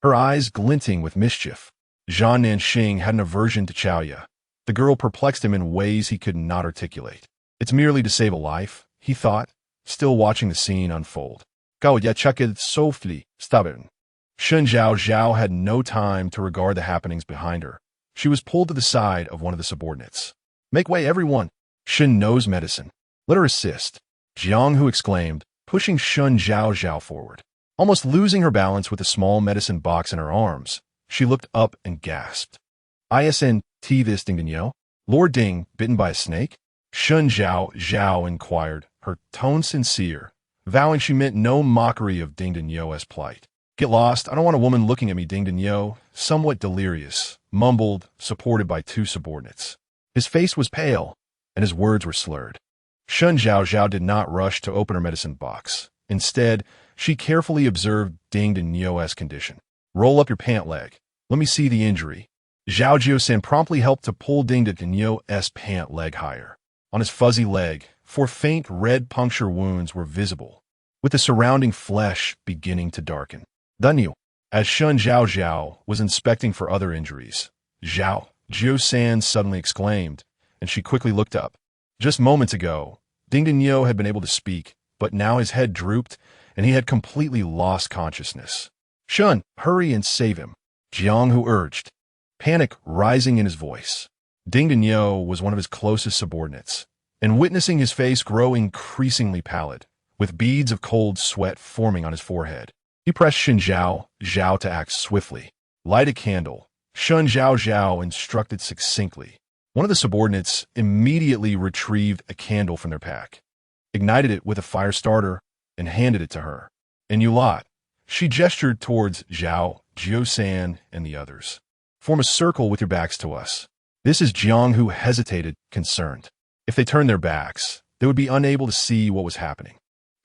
her eyes glinting with mischief. Zhan Nanxing had an aversion to Chaoya. The girl perplexed him in ways he could not articulate. It's merely to save a life, he thought, still watching the scene unfold. Gao ya chucked softly, stubborn. Shen Zhaozhao had no time to regard the happenings behind her. She was pulled to the side of one of the subordinates. Make way, everyone. Shen knows medicine. Let her assist. Jiang Hu exclaimed, pushing Shen Zhaozhao forward. Almost losing her balance with the small medicine box in her arms, she looked up and gasped. Isnt this Ding Dinyo? Lord Ding, bitten by a snake? Shen Zhaozhao inquired, her tone sincere, vowing she meant no mockery of Ding Dinyo's plight. Get lost, I don't want a woman looking at me, Ding Dinyo, somewhat delirious, mumbled, supported by two subordinates. His face was pale, and his words were slurred. Shen Zhaozhao did not rush to open her medicine box. Instead, she carefully observed Ding Dinyo's condition. Roll up your pant leg. Let me see the injury. Zhao Jiusan promptly helped to pull Ding Dinyo's pant leg higher. On his fuzzy leg, 4 faint red puncture wounds were visible, with the surrounding flesh beginning to darken. Dunyu, as Shen Zhaozhao was inspecting for other injuries, Zhao Jiusan suddenly exclaimed, and she quickly looked up. Just moments ago, Ding Dinyo had been able to speak, but now his head drooped, and he had completely lost consciousness. Shen, hurry and save him, Jiang Hu urged, panic rising in his voice. Ding Dinyo was one of his closest subordinates, and witnessing his face grow increasingly pallid, with beads of cold sweat forming on his forehead, he pressed Shen Zhaozhao to act swiftly. Light a candle, Shen Zhaozhao instructed succinctly. One of the subordinates immediately retrieved a candle from their pack, ignited it with a fire starter, and handed it to her. And you lot, she gestured towards Zhao Jiusan and the others. Form a circle with your backs to us. This is Jiang Hu hesitated, concerned. If they turned their backs, they would be unable to see what was happening.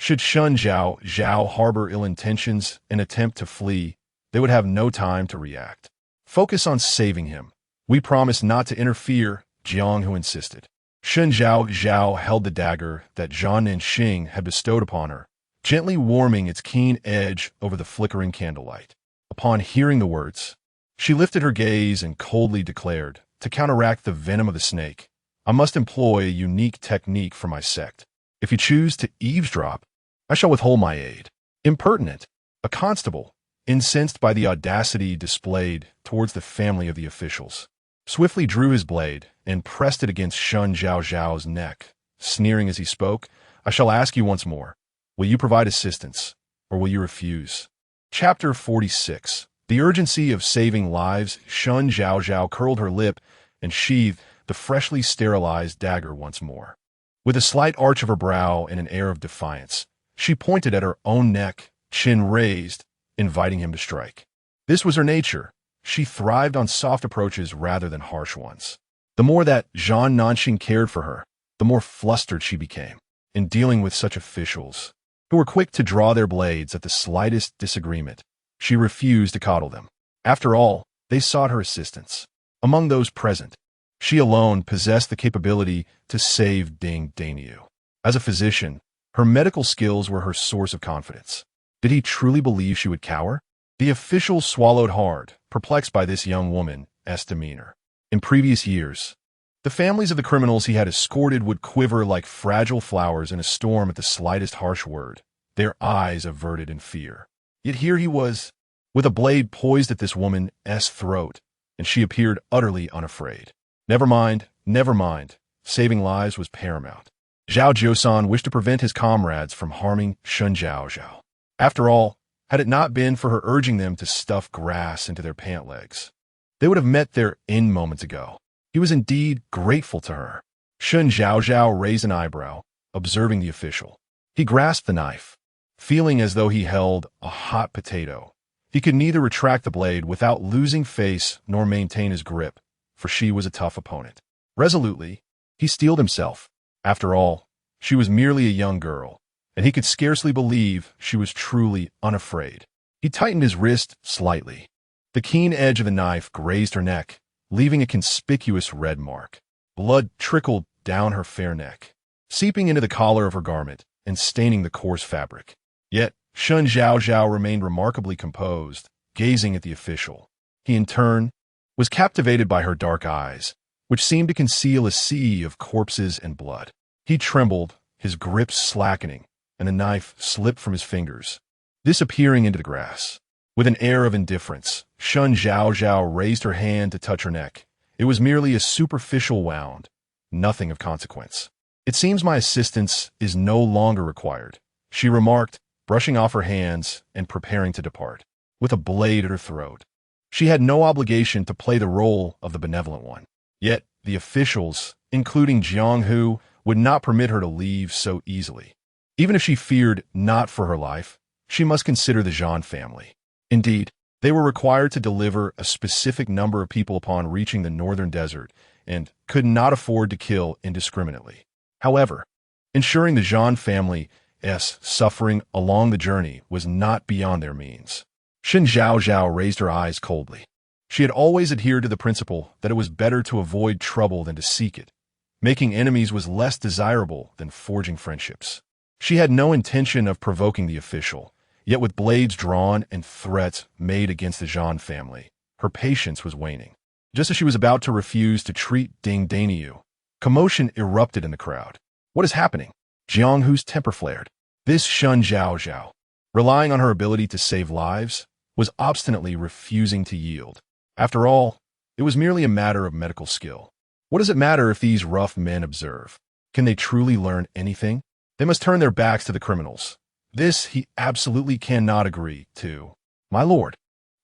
Should Shen Zhaozhao harbor ill intentions and attempt to flee, they would have no time to react. Focus on saving him. We promise not to interfere, Jiang Hu insisted. Shen Zhaozhao held the dagger that Zhan Nanxing had bestowed upon her, gently warming its keen edge over the flickering candlelight. Upon hearing the words, she lifted her gaze and coldly declared, to counteract the venom of the snake, I must employ a unique technique for my sect. If you choose to eavesdrop, I shall withhold my aid. Impertinent, a constable, incensed by the audacity displayed towards the family of the officials, swiftly drew his blade and pressed it against Shen Zhaozhao's neck, sneering as he spoke, I shall ask you once more, will you provide assistance, or will you refuse? Chapter 46. The urgency of saving lives. Shen Zhaozhao curled her lip and sheathed the freshly sterilized dagger once more. With a slight arch of her brow and an air of defiance, she pointed at her own neck, chin raised, inviting him to strike. This was her nature. she thrived on soft approaches rather than harsh ones. The more that Zhan Nanxing cared for her, the more flustered she became in dealing with such officials who were quick to draw their blades at the slightest disagreement. She refused to coddle them. After all, they sought her assistance. Among those present, she alone possessed the capability to save Ding Daniu. As a physician, her medical skills were her source of confidence. Did he truly believe she would cower? The official swallowed hard, perplexed by this young woman's demeanor. In previous years, the families of the criminals he had escorted would quiver like fragile flowers in a storm at the slightest harsh word, their eyes averted in fear. Yet here he was, with a blade poised at this woman's throat, and she appeared utterly unafraid. Never mind, never mind. Saving lives was paramount. Zhao Jiusan wished to prevent his comrades from harming Shen Zhaozhao. After all, had it not been for her urging them to stuff grass into their pant legs, they would have met their end moments ago. He was indeed grateful to her. Shen Zhaozhao raised an eyebrow, observing the official. He grasped the knife, feeling as though he held a hot potato. He could neither retract the blade without losing face nor maintain his grip, for she was a tough opponent. Resolutely, he steeled himself. After all, she was merely a young girl, and he could scarcely believe she was truly unafraid. He tightened his wrist slightly. The keen edge of the knife grazed her neck, leaving a conspicuous red mark. Blood trickled down her fair neck, seeping into the collar of her garment and staining the coarse fabric. Yet, Shen Zhaozhao remained remarkably composed, gazing at the official. He, in turn, was captivated by her dark eyes, which seemed to conceal a sea of corpses and blood. He trembled, his grip slackening, and the knife slipped from his fingers, disappearing into the grass. With an air of indifference, Shen Zhaozhao raised her hand to touch her neck. It was merely a superficial wound, nothing of consequence. It seems my assistance is no longer required, she remarked, brushing off her hands and preparing to depart. With a blade at her throat, she had no obligation to play the role of the benevolent one. Yet, the officials, including Jiang Hu, would not permit her to leave so easily. Even if she feared not for her life, she must consider the Zhan family. Indeed, they were required to deliver a specific number of people upon reaching the northern desert and could not afford to kill indiscriminately. However, ensuring the Zhan family's suffering along the journey was not beyond their means. Shen Zhaozhao raised her eyes coldly. She had always adhered to the principle that it was better to avoid trouble than to seek it. Making enemies was less desirable than forging friendships. She had no intention of provoking the official, yet with blades drawn and threats made against the Zhan family, her patience was waning. Just as she was about to refuse to treat Ding Daniu, commotion erupted in the crowd. What is happening? Jiang Hu's temper flared. This Shen Zhaozhao, relying on her ability to save lives, was obstinately refusing to yield. After all, it was merely a matter of medical skill. What does it matter if these rough men observe? Can they truly learn anything? They must turn their backs to the criminals. This he absolutely cannot agree to. My lord.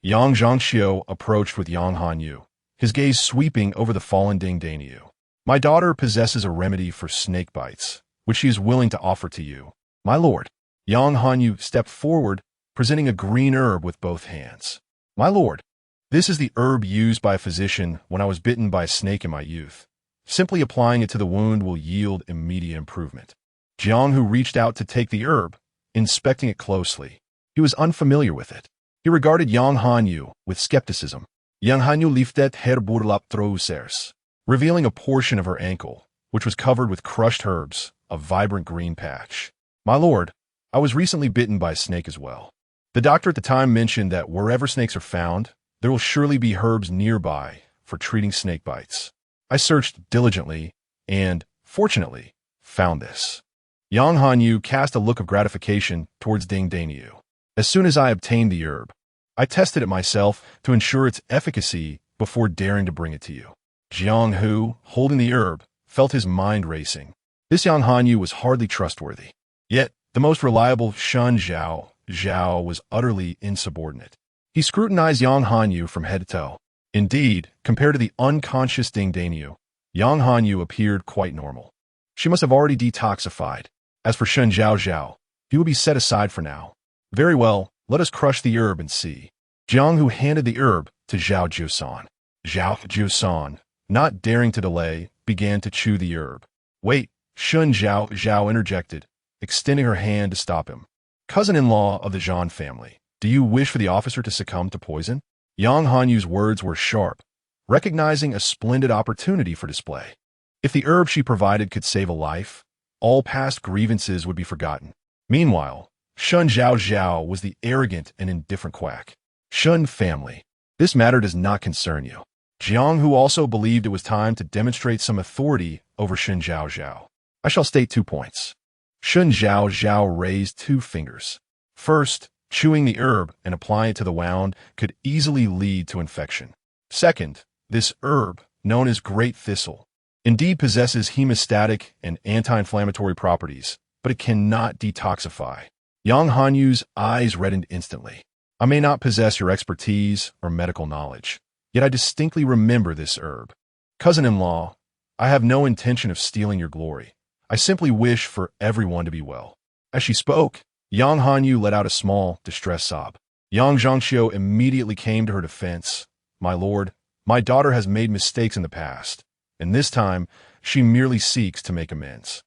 Yang Zhangxiu approached with Yang Hanyu, his gaze sweeping over the fallen Ding Daniu. My daughter possesses a remedy for snake bites, which she is willing to offer to you. My lord. Yang Hanyu stepped forward, presenting a green herb with both hands. My lord. This is the herb used by a physician when I was bitten by a snake in my youth. Simply applying it to the wound will yield immediate improvement. Jiang Hu reached out to take the herb, inspecting it closely. He was unfamiliar with it. He regarded Yang Hanyu with skepticism. Yang Hanyu liftet herburlap trousers, revealing a portion of her ankle, which was covered with crushed herbs, a vibrant green patch. My lord, I was recently bitten by a snake as well. The doctor at the time mentioned that wherever snakes are found, there will surely be herbs nearby for treating snake bites. I searched diligently and, fortunately, found this. Yang Hanyu cast a look of gratification towards Ding Daniu. As soon as I obtained the herb, I tested it myself to ensure its efficacy before daring to bring it to you. Jiang Hu, holding the herb, felt his mind racing. This Yang Hanyu was hardly trustworthy. Yet, the most reliable Shen Zhaozhao was utterly insubordinate. He scrutinized Yang Hanyu from head to toe. Indeed, compared to the unconscious Ding Daniu, Yang Hanyu appeared quite normal. She must have already detoxified. As for Shen Zhaozhao, he will be set aside for now. Very well, let us crush the herb and see. Jiang Hu handed the herb to Zhao Jiusan. Zhao Jiusan, not daring to delay, began to chew the herb. Wait, Shen Zhaozhao interjected, extending her hand to stop him. Cousin-in-law of the Zhan family, do you wish for the officer to succumb to poison? Yang Hanyu's words were sharp, recognizing a splendid opportunity for display. If the herb she provided could save a life, all past grievances would be forgotten. Meanwhile, Shen Zhaozhao was the arrogant and indifferent quack. Shen family, this matter does not concern you. Jiang Hu also believed it was time to demonstrate some authority over Shen Zhaozhao. I shall state 2 points. Shen Zhaozhao raised 2 fingers. First, chewing the herb and applying it to the wound could easily lead to infection. Second, this herb, known as great thistle, indeed possesses hemostatic and anti-inflammatory properties, but it cannot detoxify. Yang Hanyu's eyes reddened instantly. I may not possess your expertise or medical knowledge, yet I distinctly remember this herb. Cousin-in-law, I have no intention of stealing your glory. I simply wish for everyone to be well. As she spoke, Yang Hanyu let out a small, distressed sob. Yang Zhangxiu immediately came to her defense. My lord, my daughter has made mistakes in the past, and this time she merely seeks to make amends.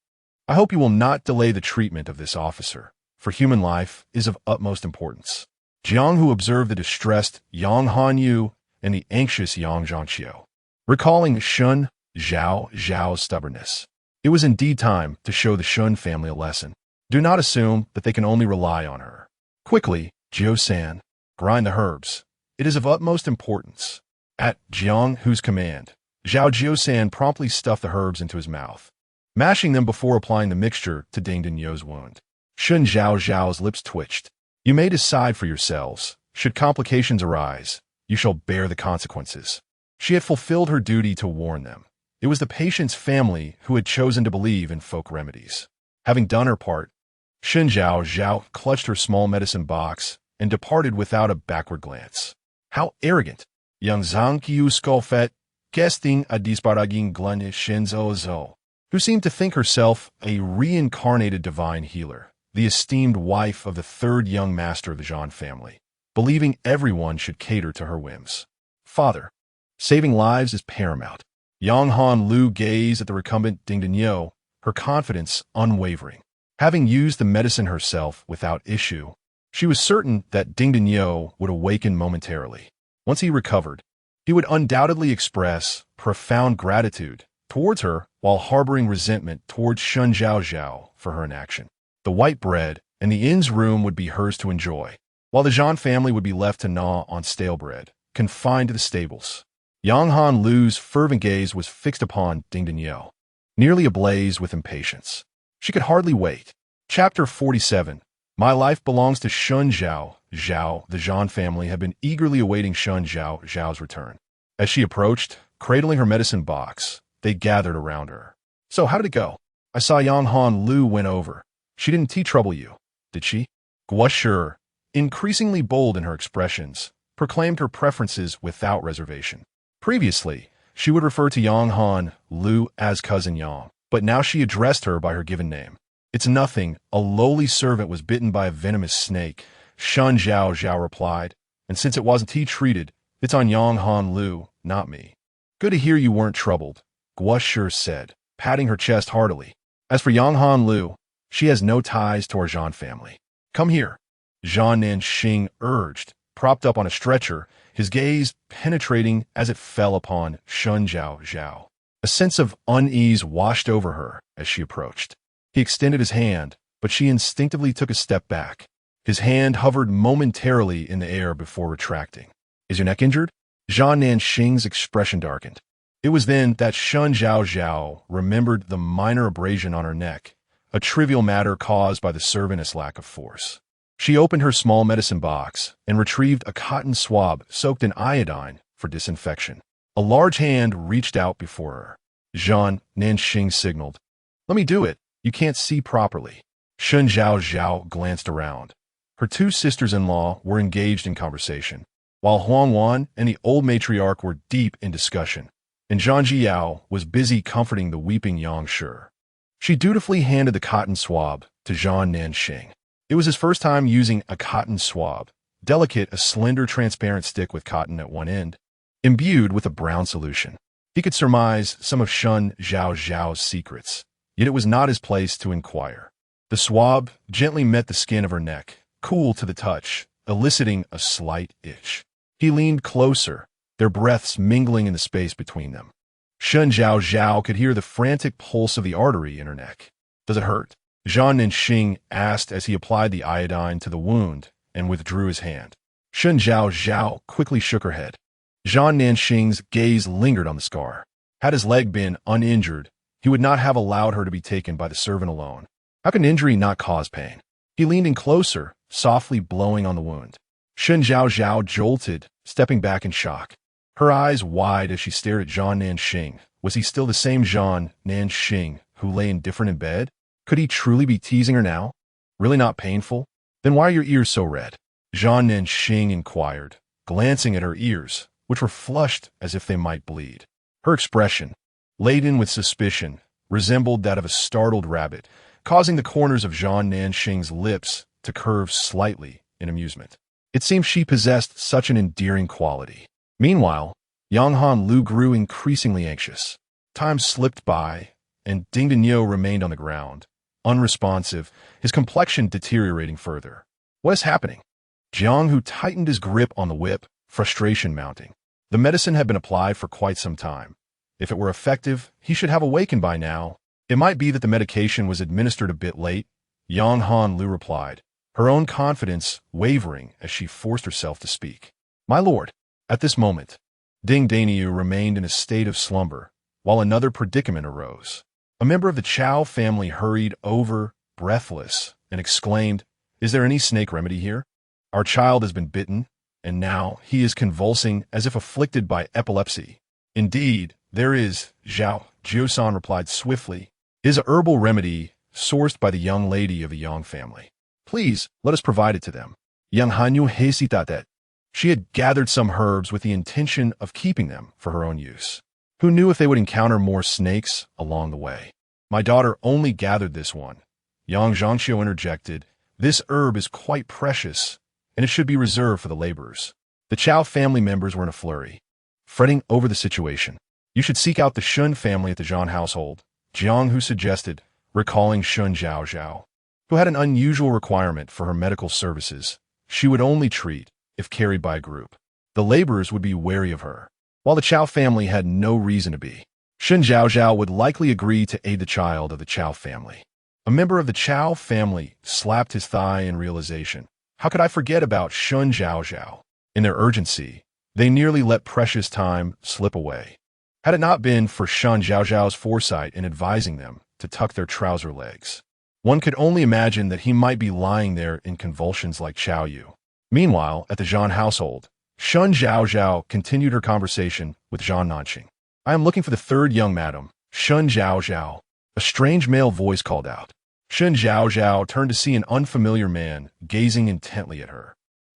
I hope you will not delay the treatment of this officer, for human life is of utmost importance. Jiang Hu observed the distressed Yang Hanyu and the anxious Yang Zhangxiu. Recalling Shen Zhaozhao's stubbornness, it was indeed time to show the Shen family a lesson. Do not assume that they can only rely on her. Quickly, Jiu-san, grind the herbs. It is of utmost importance. At Jiang Hu's command, Zhao Jiu-san promptly stuffed the herbs into his mouth, mashing them before applying the mixture to Ding Dinyo's wound. Shen Zhaozhao's lips twitched. You may decide for yourselves. Should complications arise, you shall bear the consequences. She had fulfilled her duty to warn them. It was the patient's family who had chosen to believe in folk remedies. Having done her part, Shen Zhaozhao clutched her small medicine box and departed without a backward glance. How arrogant! Yang Zhangqiu Skolfet, guesting a disparaging glun Shen Zhaozhao, who seemed to think herself a reincarnated divine healer, the esteemed wife of the 3rd young master of the Zhan family, believing everyone should cater to her whims. Father, saving lives is paramount. Yang Han Lu gazed at the recumbent Ding Dinyo, her confidence unwavering. Having used the medicine herself without issue, she was certain that Ding Dinyo would awaken momentarily. Once he recovered, he would undoubtedly express profound gratitude towards her while harboring resentment towards Shen Zhaozhao for her inaction. The white bread and the inn's room would be hers to enjoy, while the Zhan family would be left to gnaw on stale bread, confined to the stables. Yang Han Lu's fervent gaze was fixed upon Ding Dinyo, nearly ablaze with impatience. She could hardly wait. Chapter 47. My life belongs to Shen Zhaozhao. The Zhan family had been eagerly awaiting Shen Zhaozhao's return. As she approached, cradling her medicine box, they gathered around her. So how did it go? I saw Yang Han Lu went over. She didn't trouble you, did she? Guo, increasingly bold in her expressions, proclaimed her preferences without reservation. Previously, she would refer to Yang Han Lu as Cousin Yang, but now she addressed her by her given name. It's nothing, a lowly servant was bitten by a venomous snake, Shen Zhaozhao replied, and since it wasn't treated, it's on Yang Han Lu, not me. Good to hear you weren't troubled, Guo said, patting her chest heartily. As for Yang Han Lu, she has no ties to our Zhan family. Come here, Zhan Nanxing urged, propped up on a stretcher, his gaze penetrating as it fell upon Shen Zhaozhao. A sense of unease washed over her as she approached. He extended his hand, but she instinctively took a step back. His hand hovered momentarily in the air before retracting. Is your neck injured? Zhan Nanxing's expression darkened. It was then that Shen Zhaozhao remembered the minor abrasion on her neck, a trivial matter caused by the servantess' lack of force. She opened her small medicine box and retrieved a cotton swab soaked in iodine for disinfection. A large hand reached out before her. Zhan Nanxing signaled, "Let me do it. You can't see properly." Shen Zhaozhao glanced around. Her 2 sisters-in-law were engaged in conversation, while Huang Wan and the old matriarch were deep in discussion, and Zhang Jiyao was busy comforting the weeping Yang Shi. She dutifully handed the cotton swab to Zhan Nanxing. It was his first time using a cotton swab, delicate, a slender, transparent stick with cotton at one end, imbued with a brown solution. He could surmise some of Shen Zhaozhao's secrets, yet it was not his place to inquire. The swab gently met the skin of her neck, cool to the touch, eliciting a slight itch. He leaned closer, their breaths mingling in the space between them. Shen Zhaozhao could hear the frantic pulse of the artery in her neck. "Does it hurt?" Zhang Nanxing asked as he applied the iodine to the wound and withdrew his hand. Shen Zhaozhao quickly shook her head. Zhang Nanxing's gaze lingered on the scar. Had his leg been uninjured, he would not have allowed her to be taken by the servant alone. How can injury not cause pain? He leaned in closer, softly blowing on the wound. Shen Zhaozhao jolted, stepping back in shock. Her eyes wide as she stared at Zhang Nanxing. Was he still the same Zhang Nanxing who lay indifferent in bed? Could he truly be teasing her now? Really not painful? Then why are your ears so red? Zhang Nanxing inquired, glancing at her ears, which were flushed as if they might bleed. Her expression, laden with suspicion, resembled that of a startled rabbit, causing the corners of Zhang Nanxing's lips to curve slightly in amusement. It seemed she possessed such an endearing quality. Meanwhile, Yang Han Lu grew increasingly anxious. Time slipped by, and Ding Dinyo remained on the ground, unresponsive, his complexion deteriorating further. What is happening? Jiang Hu tightened his grip on the whip, frustration mounting. The medicine had been applied for quite some time. If it were effective, he should have awakened by now. It might be that the medication was administered a bit late, Yang Han Lu replied, her own confidence wavering as she forced herself to speak. My lord. At this moment, Ding Dinyo remained in a state of slumber, while another predicament arose. A member of the Chao family hurried over, breathless, and exclaimed, "Is there any snake remedy here? Our child has been bitten, and now he is convulsing as if afflicted by epilepsy." "Indeed, there is," Zhao Jiusan replied swiftly. "It is a herbal remedy sourced by the young lady of a Yang family. Please, let us provide it to them." Yang Hanyu hesitated. She had gathered some herbs with the intention of keeping them for her own use. Who knew if they would encounter more snakes along the way? "My daughter only gathered this one," Yang Zhangxiu interjected. "This herb is quite precious, and it should be reserved for the laborers." The Chao family members were in a flurry, fretting over the situation. "You should seek out the Shun family at the Zhan household," Jiang Hu suggested, recalling Shen Zhaozhao, who had an unusual requirement for her medical services. She would only treat if carried by a group. The laborers would be wary of her, while the Chao family had no reason to be. Shen Zhaozhao would likely agree to aid the child of the Chao family. A member of the Chao family slapped his thigh in realization. How could I forget about Shen Zhaozhao? In their urgency, they nearly let precious time slip away. Had it not been for Shen Zhaozhao's foresight in advising them to tuck their trouser legs, one could only imagine that he might be lying there in convulsions like Chao Yu. Meanwhile, at the Zhan household, Shen Zhaozhao continued her conversation with Zhang Nanxing. "I am looking for the third young madam, Shen Zhaozhao," a strange male voice called out. Shen Zhaozhao turned to see an unfamiliar man gazing intently at her.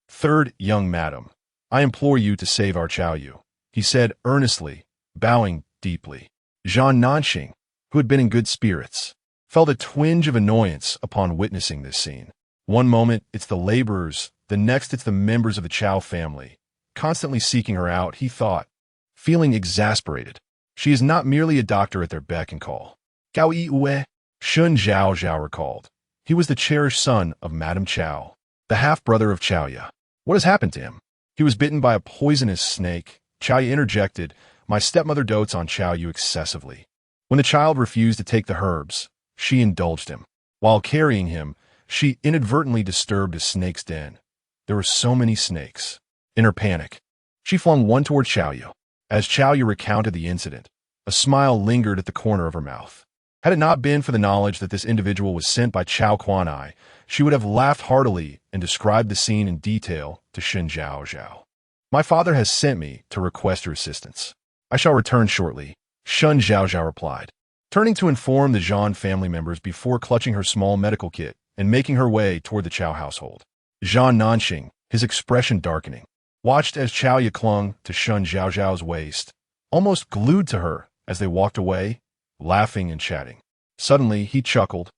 "Third young madam, I implore you to save our Chao Yu," he said earnestly, bowing deeply. Zhang Nanxing, who had been in good spirits, felt a twinge of annoyance upon witnessing this scene. One moment it's the laborers, the next it's the members of the Chao family, constantly seeking her out, he thought, feeling exasperated. She is not merely a doctor at their beck and call. Gao Yi Ue, Shen Zhaozhao recalled. He was the cherished son of Madame Chao, the half-brother of Chao Ya. What has happened to him? He was bitten by a poisonous snake. Chao Ya interjected, "My stepmother dotes on Chao Yu excessively. When the child refused to take the herbs, she indulged him. While carrying him, she inadvertently disturbed a snake's den. There were so many snakes. In her panic, she flung one toward Chao Yu. As Chao Yu recounted the incident, a smile lingered at the corner of her mouth. Had it not been for the knowledge that this individual was sent by Chao Kuan-ai, she would have laughed heartily and described the scene in detail to Shen Zhaozhao. "My father has sent me to request your assistance. I shall return shortly," Shen Zhaozhao replied, turning to inform the Zhan family members before clutching her small medical kit and making her way toward the Chao household. Zhang Nanxing, his expression darkening, watched as Chao Yu clung to Shen Zhaozhao's waist, almost glued to her as they walked away, laughing and chatting. Suddenly, he chuckled,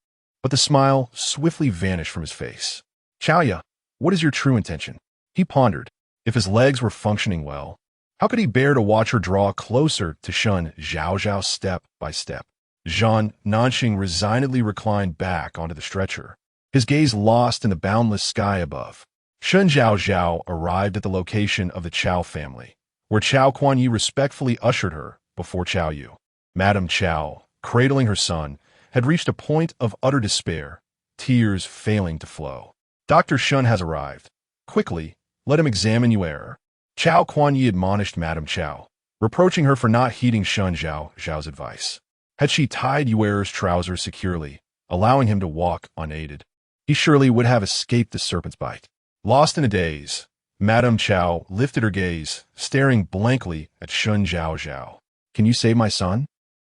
but the smile swiftly vanished from his face. "Chao Yu, what is your true intention?" He pondered. If his legs were functioning well, how could he bear to watch her draw closer to Shen Zhaozhao step by step? Zhan Nanxing resignedly reclined back onto the stretcher, his gaze lost in the boundless sky above. Shen Zhaozhao arrived at the location of the Chao family, where Chao Kuan-yi respectfully ushered her before Chao Yu. Madame Chao, cradling her son, had reached a point of utter despair, tears failing to flow. Dr. Shen has arrived. Quickly, let him examine Yu'er. Chao Kuan-yi admonished Madame Chao, reproaching her for not heeding Shen Zhaozhao's advice. Had she tied Yu'er's trousers securely, allowing him to walk unaided, he surely would have escaped the serpent's bite. Lost in a daze, Madame Chao lifted her gaze, staring blankly at Shen Zhaozhao. Can you save my son?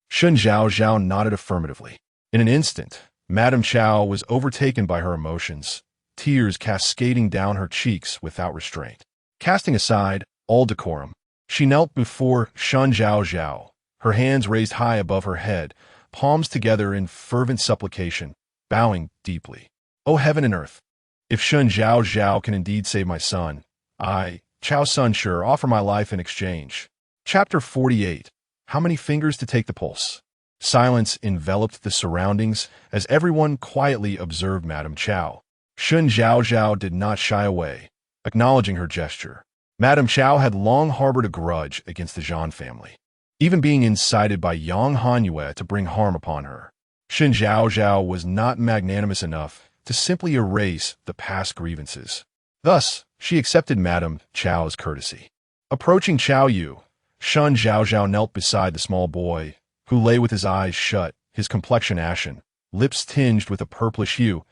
Shen Zhaozhao nodded affirmatively. In an instant, Madame Chao was overtaken by her emotions, tears cascading down her cheeks without restraint. Casting aside all decorum, she knelt before Shen Zhaozhao, her hands raised high above her head, palms together in fervent supplication, bowing deeply. O heaven and earth! If Shen Zhaozhao can indeed save my son, I, Chao Sun sure, offer my life in exchange. Chapter 48. How many fingers to take the pulse? Silence enveloped the surroundings as everyone quietly observed Madame Chao. Shen Zhaozhao did not shy away, acknowledging her gesture. Madame Chao had long harbored a grudge against the Zhan family, even being incited by Yang Hanyue to bring harm upon her. Shen Zhaozhao was not magnanimous enough to simply erase the past grievances. Thus, she accepted Madame Chao's courtesy. Approaching Chao Yu, Shen Zhaozhao knelt beside the small boy, who lay with his eyes shut, his complexion ashen, lips tinged with a purplish hue,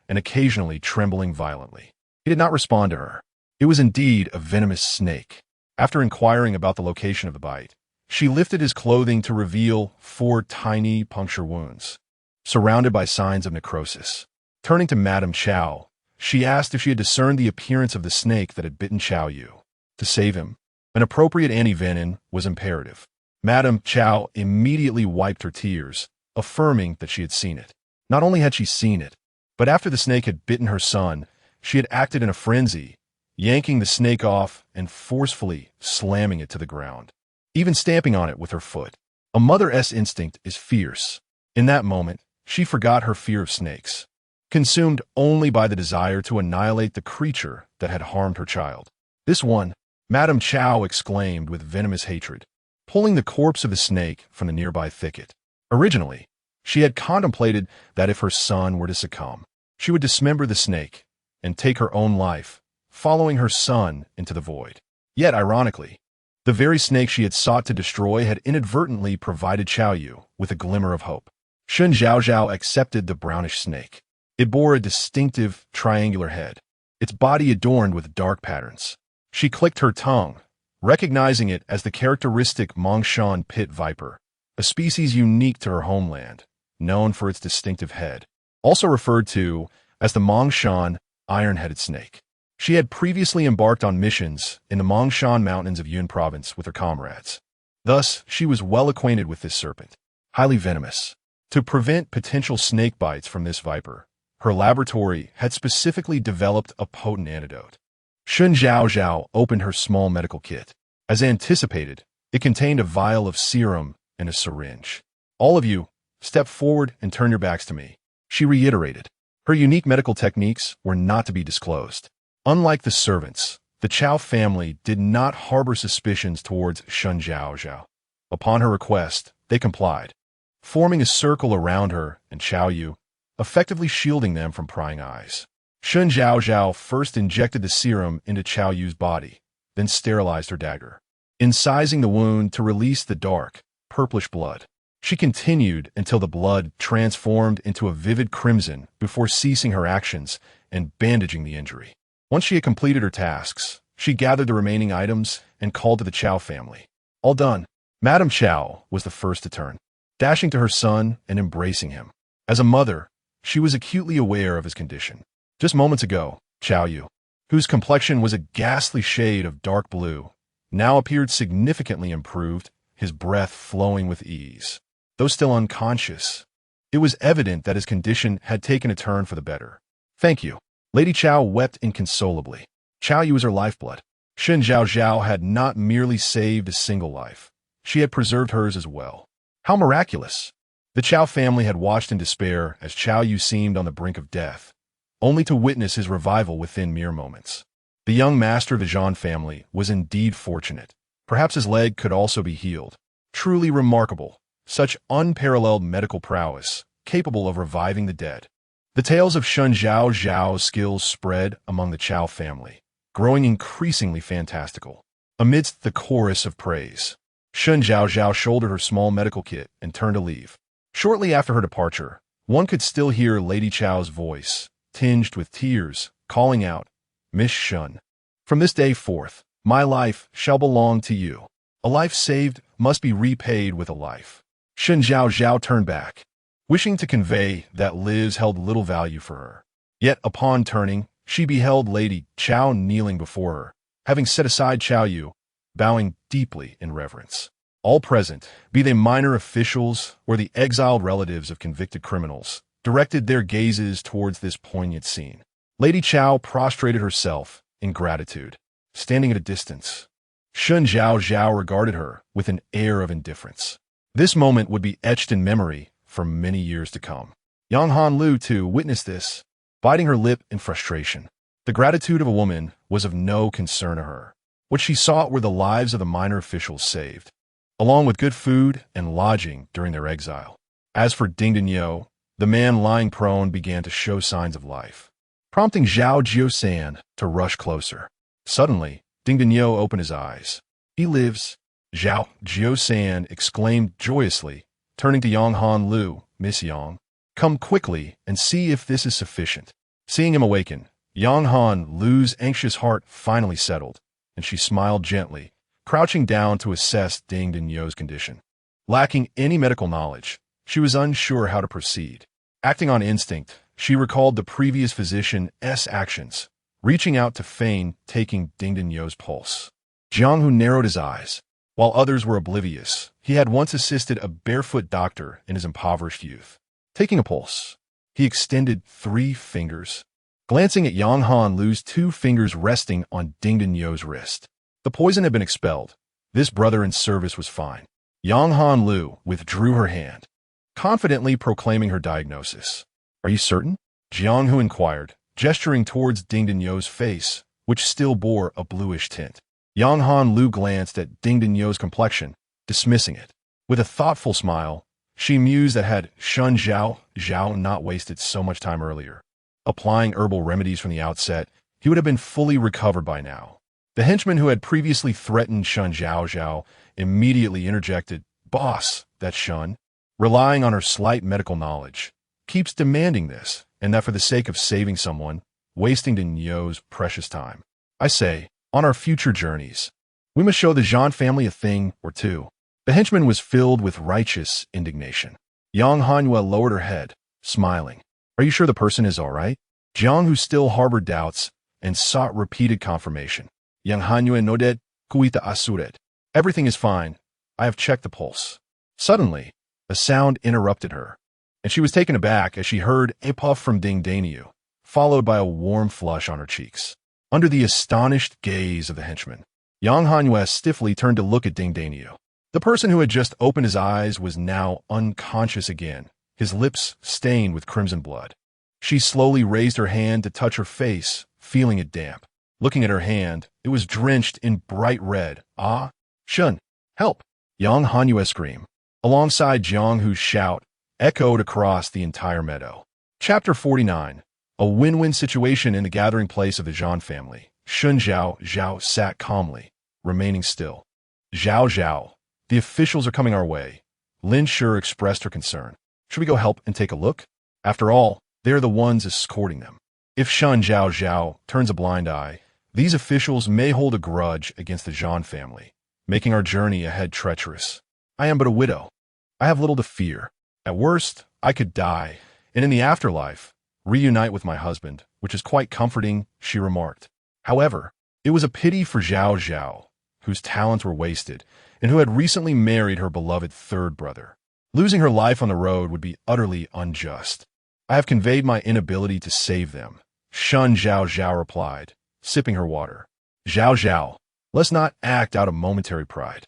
and occasionally trembling violently. He did not respond to her. It was indeed a venomous snake. After inquiring about the location of the bite, she lifted his clothing to reveal 4 tiny puncture wounds, surrounded by signs of necrosis. Turning to Madame Chao, she asked if she had discerned the appearance of the snake that had bitten Chao Yu. To save him, an appropriate anti-venom was imperative. Madame Chao immediately wiped her tears, affirming that she had seen it. Not only had she seen it, but after the snake had bitten her son, she had acted in a frenzy, yanking the snake off and forcefully slamming it to the ground, even stamping on it with her foot. A mother's instinct is fierce. In that moment, she forgot her fear of snakes, consumed only by the desire to annihilate the creature that had harmed her child. This one, Madame Chao exclaimed with venomous hatred, pulling the corpse of the snake from the nearby thicket. Originally, she had contemplated that if her son were to succumb, she would dismember the snake and take her own life, following her son into the void. Yet, ironically, the very snake she had sought to destroy had inadvertently provided Chao Yu with a glimmer of hope. Shen Zhaozhao accepted the brownish snake. It bore a distinctive, triangular head, its body adorned with dark patterns. She clicked her tongue, recognizing it as the characteristic Mongshan pit viper, a species unique to her homeland, known for its distinctive head, also referred to as the Mongshan iron-headed snake. She had previously embarked on missions in the Mongshan Mountains of Yun Province with her comrades. Thus, she was well acquainted with this serpent, highly venomous. To prevent potential snake bites from this viper, her laboratory had specifically developed a potent antidote. Shen Zhaozhao opened her small medical kit. As anticipated, it contained a vial of serum and a syringe. All of you, step forward and turn your backs to me, she reiterated. Her unique medical techniques were not to be disclosed. Unlike the servants, the Chao family did not harbor suspicions towards Shen Zhaozhao. Upon her request, they complied, forming a circle around her and Chao Yu, effectively shielding them from prying eyes. Shen Zhaozhao first injected the serum into Chao Yu's body, then sterilized her dagger, incising the wound to release the dark, purplish blood. She continued until the blood transformed into a vivid crimson before ceasing her actions and bandaging the injury. Once she had completed her tasks, she gathered the remaining items and called to the Chao family. All done. Madame Chao was the first to turn, dashing to her son and embracing him. As a mother, she was acutely aware of his condition. Just moments ago, Chao Yu, whose complexion was a ghastly shade of dark blue, now appeared significantly improved, his breath flowing with ease. Though still unconscious, it was evident that his condition had taken a turn for the better. Thank you. Lady Chao wept inconsolably. Chao Yu was her lifeblood. Shen Zhaozhao had not merely saved a single life. She had preserved hers as well. How miraculous! The Chao family had watched in despair as Chao Yu seemed on the brink of death, only to witness his revival within mere moments. The young master of the Zhang family was indeed fortunate. Perhaps his leg could also be healed. Truly remarkable. Such unparalleled medical prowess, capable of reviving the dead. The tales of Shen Zhaozhao's skills spread among the Chao family, growing increasingly fantastical. Amidst the chorus of praise, Shen Zhaozhao shouldered her small medical kit and turned to leave. Shortly after her departure, one could still hear Lady Chao's voice, tinged with tears, calling out, "Miss Shen, from this day forth, my life shall belong to you. A life saved must be repaid with a life." Shen Zhaozhao turned back, wishing to convey that lives held little value for her. Yet upon turning, she beheld Lady Chao kneeling before her, having set aside Chao Yu, bowing deeply in reverence. All present, be they minor officials or the exiled relatives of convicted criminals, directed their gazes towards this poignant scene. Lady Chao prostrated herself in gratitude, standing at a distance. Shen Zhaozhao regarded her with an air of indifference. This moment would be etched in memory for many years to come. Yang Hanlu, too, witnessed this, biting her lip in frustration. The gratitude of a woman was of no concern to her. What she sought were the lives of the minor officials saved, along with good food and lodging during their exile. As for Ding Dinyo, the man lying prone began to show signs of life, prompting Zhao Jiusan to rush closer. Suddenly, Ding Dinyo opened his eyes. "He lives," Zhao Jiusan exclaimed joyously, turning to Yang Hanlu. "Miss Yang, come quickly and see if this is sufficient." Seeing him awaken, Yang Hanlu's anxious heart finally settled, and she smiled gently, crouching down to assess Ding Dinyo's condition. Lacking any medical knowledge, she was unsure how to proceed. Acting on instinct, she recalled the previous physician's actions, reaching out to feign taking Ding Dinyo's pulse. Jiang Hu narrowed his eyes. While others were oblivious, he had once assisted a barefoot doctor in his impoverished youth. Taking a pulse, he extended 3 fingers, glancing at Yang Hanlu's 2 fingers resting on Ding Dinyo's wrist. The poison had been expelled. This brother in service was fine. Yang Hanlu withdrew her hand, confidently proclaiming her diagnosis. "Are you certain?" Jiang Hu inquired, gesturing towards Ding Dinyo's face, which still bore a bluish tint. Yang Hanlu glanced at Ding Dinyo's complexion, dismissing it. With a thoughtful smile, she mused that had Shen Zhaozhao not wasted so much time earlier, applying herbal remedies from the outset, he would have been fully recovered by now. The henchman who had previously threatened Shen Zhaozhao immediately interjected, "Boss, that Shen, relying on her slight medical knowledge, keeps demanding this, and that for the sake of saving someone, wasting Dinyo's precious time. I say, on our future journeys, we must show the Zhang family a thing or two." The henchman was filled with righteous indignation. Yang Hanyu lowered her head, smiling. "Are you sure the person is all right?" Jiang, who still harbored doubts, and sought repeated confirmation. Yang Hanyu nodded, "Kuita asuret. Everything is fine. I have checked the pulse." Suddenly, a sound interrupted her, and she was taken aback as she heard a puff from Ding Dinyo, followed by a warm flush on her cheeks. Under the astonished gaze of the henchman, Yang Hanyu stiffly turned to look at Ding Dinyo. The person who had just opened his eyes was now unconscious again, his lips stained with crimson blood. She slowly raised her hand to touch her face, feeling it damp. Looking at her hand, it was drenched in bright red. "Ah, Shen, help!" Yang Hanyu screamed, alongside Jiang Hu's shout, echoed across the entire meadow. Chapter 49. A win-win situation in the gathering place of the Zhang family. Shen Zhaozhao sat calmly, remaining still. "Zhaozhao, the officials are coming our way." Lin Shi expressed her concern. "Should we go help and take a look? After all, they're the ones escorting them. If Shen Zhaozhao turns a blind eye, these officials may hold a grudge against the Zhang family, making our journey ahead treacherous. I am but a widow. I have little to fear. At worst, I could die, and in the afterlife, reunite with my husband, which is quite comforting," she remarked. However, it was a pity for Zhaozhao, whose talents were wasted, and who had recently married her beloved third brother. Losing her life on the road would be utterly unjust. "I have conveyed my inability to save them," Shen Zhaozhao replied, sipping her water. Zhaozhao, let's not act out of momentary pride.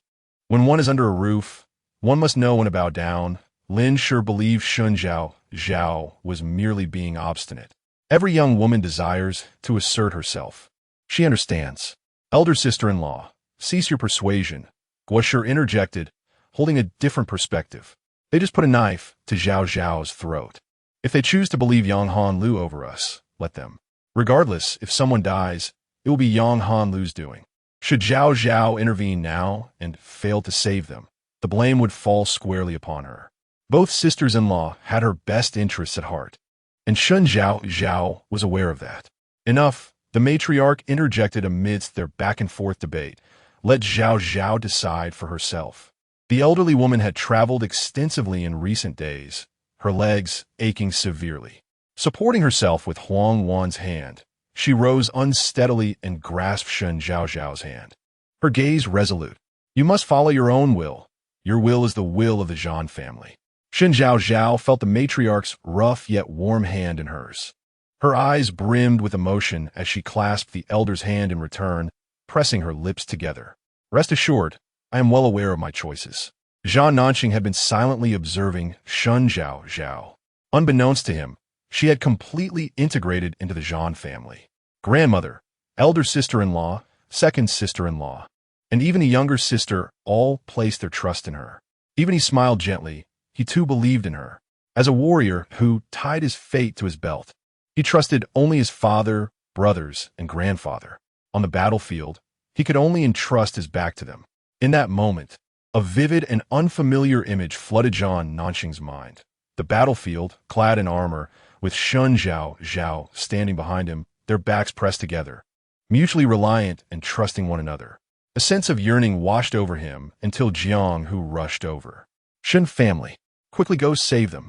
When one is under a roof, one must know when to bow down. Lin sure believed Shen Zhaozhao was merely being obstinate. Every young woman desires to assert herself. She understands. Elder sister-in-law, cease your persuasion, Guosher interjected, holding a different perspective. They just put a knife to Zhaozhao's throat. If they choose to believe Yang Hanlu over us, let them. Regardless, if someone dies, it will be Yang Hanlu's doing. Should Zhaozhao intervene now and fail to save them, the blame would fall squarely upon her. Both sisters-in-law had her best interests at heart, and Shen Zhaozhao was aware of that. Enough, the matriarch interjected amidst their back-and-forth debate. Let Zhaozhao decide for herself. The elderly woman had traveled extensively in recent days, her legs aching severely. Supporting herself with Huang Wan's hand, she rose unsteadily and grasped Shen Zhaozhao's hand. Her gaze resolute. You must follow your own will. Your will is the will of the Zhan family. Shen Zhaozhao felt the matriarch's rough yet warm hand in hers. Her eyes brimmed with emotion as she clasped the elder's hand in return, pressing her lips together. Rest assured, I am well aware of my choices. Zhan Nanqing had been silently observing Shen Zhaozhao. Unbeknownst to him, she had completely integrated into the Zhan family. Grandmother, elder sister-in-law, second sister-in-law, and even a younger sister all placed their trust in her. Even he smiled gently. He too believed in her. As a warrior who tied his fate to his belt, he trusted only his father, brothers, and grandfather. On the battlefield, he could only entrust his back to them. In that moment, a vivid and unfamiliar image flooded Zhan Nanqing's mind. The battlefield, clad in armor, with Shen Zhaozhao standing behind him, their backs pressed together, mutually reliant and trusting one another. A sense of yearning washed over him until Jiang Hu rushed over. Shen family, quickly go save them.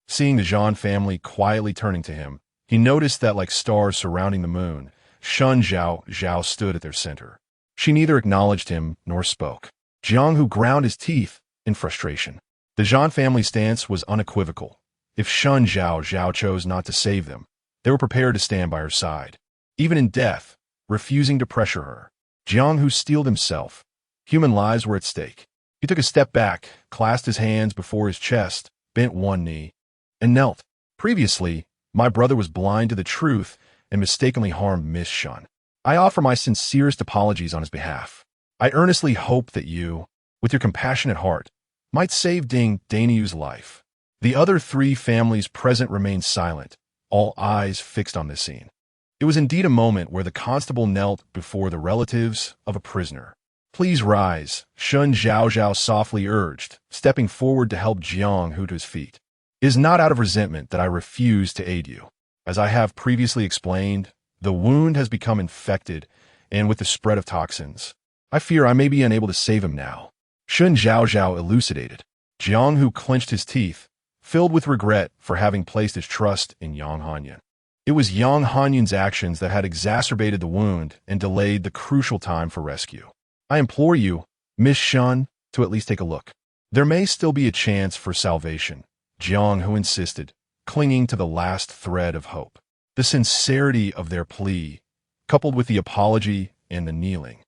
Seeing the Zhan family quietly turning to him, he noticed that like stars surrounding the moon, Shen Zhaozhao stood at their center. She neither acknowledged him nor spoke. Jiang Hu ground his teeth in frustration. The Zhan family stance was unequivocal. If Shen Zhaozhao chose not to save them, they were prepared to stand by her side, even in death, refusing to pressure her. Jiang Hu steeled himself. Human lives were at stake. He took a step back, clasped his hands before his chest, bent one knee, and knelt. Previously, my brother was blind to the truth and mistakenly harmed Miss Shen. I offer my sincerest apologies on his behalf. I earnestly hope that you, with your compassionate heart, might save Ding Daniu's life. The other three families present remained silent, all eyes fixed on this scene. It was indeed a moment where the constable knelt before the relatives of a prisoner. Please rise, Shen Zhaozhao softly urged, stepping forward to help Jiang Hu to his feet. It is not out of resentment that I refuse to aid you. As I have previously explained, the wound has become infected, and with the spread of toxins, I fear I may be unable to save him now. Shen Zhaozhao elucidated. Jiang Hu clenched his teeth, filled with regret for having placed his trust in Yang Hanyan. It was Yang Hanyan's actions that had exacerbated the wound and delayed the crucial time for rescue. I implore you, Miss Shen, to at least take a look. There may still be a chance for salvation, Jiang Hu insisted, clinging to the last thread of hope. The sincerity of their plea, coupled with the apology and the kneeling,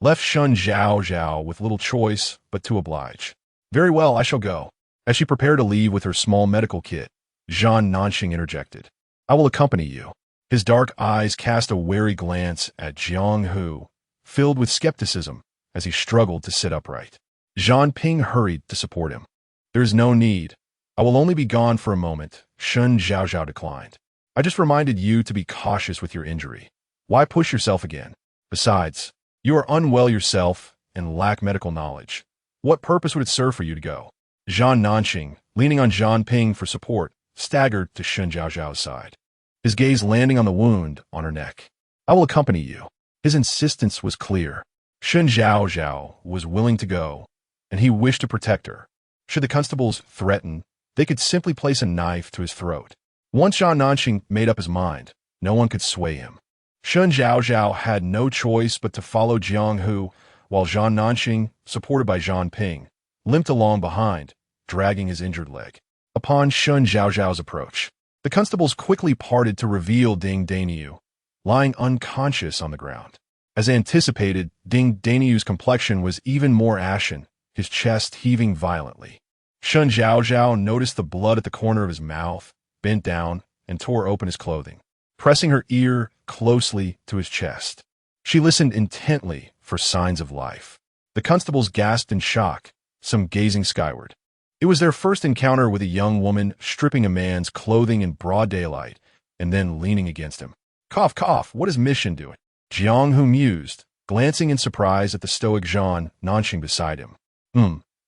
left Shen Zhaozhao with little choice but to oblige. Very well, I shall go. As she prepared to leave with her small medical kit, Zhan Nanqing interjected. I will accompany you. His dark eyes cast a wary glance at Jiang Hu, filled with skepticism as he struggled to sit upright. Zhan Ping hurried to support him. There is no need. I will only be gone for a moment, Shen Zhaozhao declined. I just reminded you to be cautious with your injury. Why push yourself again? Besides, you are unwell yourself and lack medical knowledge. What purpose would it serve for you to go? Zhan Nanqing, leaning on Zhan Ping for support, staggered to Shen Zhaozhao's side, his gaze landing on the wound on her neck. I will accompany you. His insistence was clear. Shen Zhaozhao was willing to go, and he wished to protect her. Should the constables threaten, they could simply place a knife to his throat. Once Zhan Nanqing made up his mind, no one could sway him. Shen Zhaozhao had no choice but to follow Jiang Hu, while Zhan Nanqing, supported by Zhan Ping, limped along behind, dragging his injured leg. Upon Shen Zhaozhao's approach, the constables quickly parted to reveal Ding Daniu, lying unconscious on the ground. As anticipated, Ding Daniu's complexion was even more ashen, his chest heaving violently. Shen Zhaozhao noticed the blood at the corner of his mouth, bent down, and tore open his clothing, pressing her ear closely to his chest. She listened intently for signs of life. The constables gasped in shock, some gazing skyward. It was their first encounter with a young woman stripping a man's clothing in broad daylight and then leaning against him. Cough, cough, what is Mission doing? Jiang Hu mused, glancing in surprise at the stoic Zhan Nanqing beside him.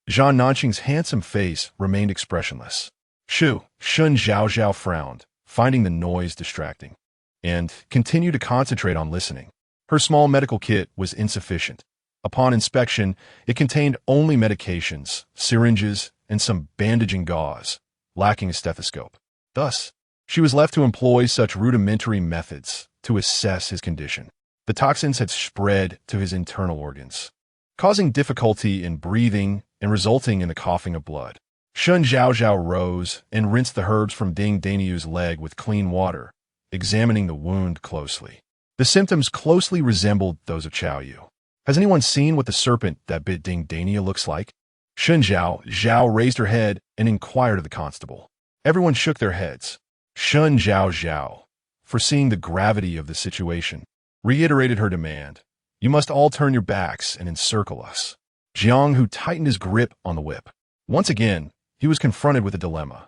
Zhan Nanqing's handsome face remained expressionless. Shen Zhaozhao frowned, finding the noise distracting, and continued to concentrate on listening. Her small medical kit was insufficient. Upon inspection, it contained only medications, syringes, and some bandaging gauze, lacking a stethoscope. Thus, she was left to employ such rudimentary methods to assess his condition. The toxins had spread to his internal organs, causing difficulty in breathing and resulting in the coughing of blood. Shen Zhaozhao rose and rinsed the herbs from Ding Daniu's leg with clean water, examining the wound closely. The symptoms closely resembled those of Qiaoyu. Has anyone seen what the serpent that bit Ding Dania looks like? Shen Zhaozhao raised her head and inquired of the constable. Everyone shook their heads. Shen Zhaozhao, foreseeing the gravity of the situation, reiterated her demand. You must all turn your backs and encircle us. Jiang Hu tightened his grip on the whip. Once again, he was confronted with a dilemma.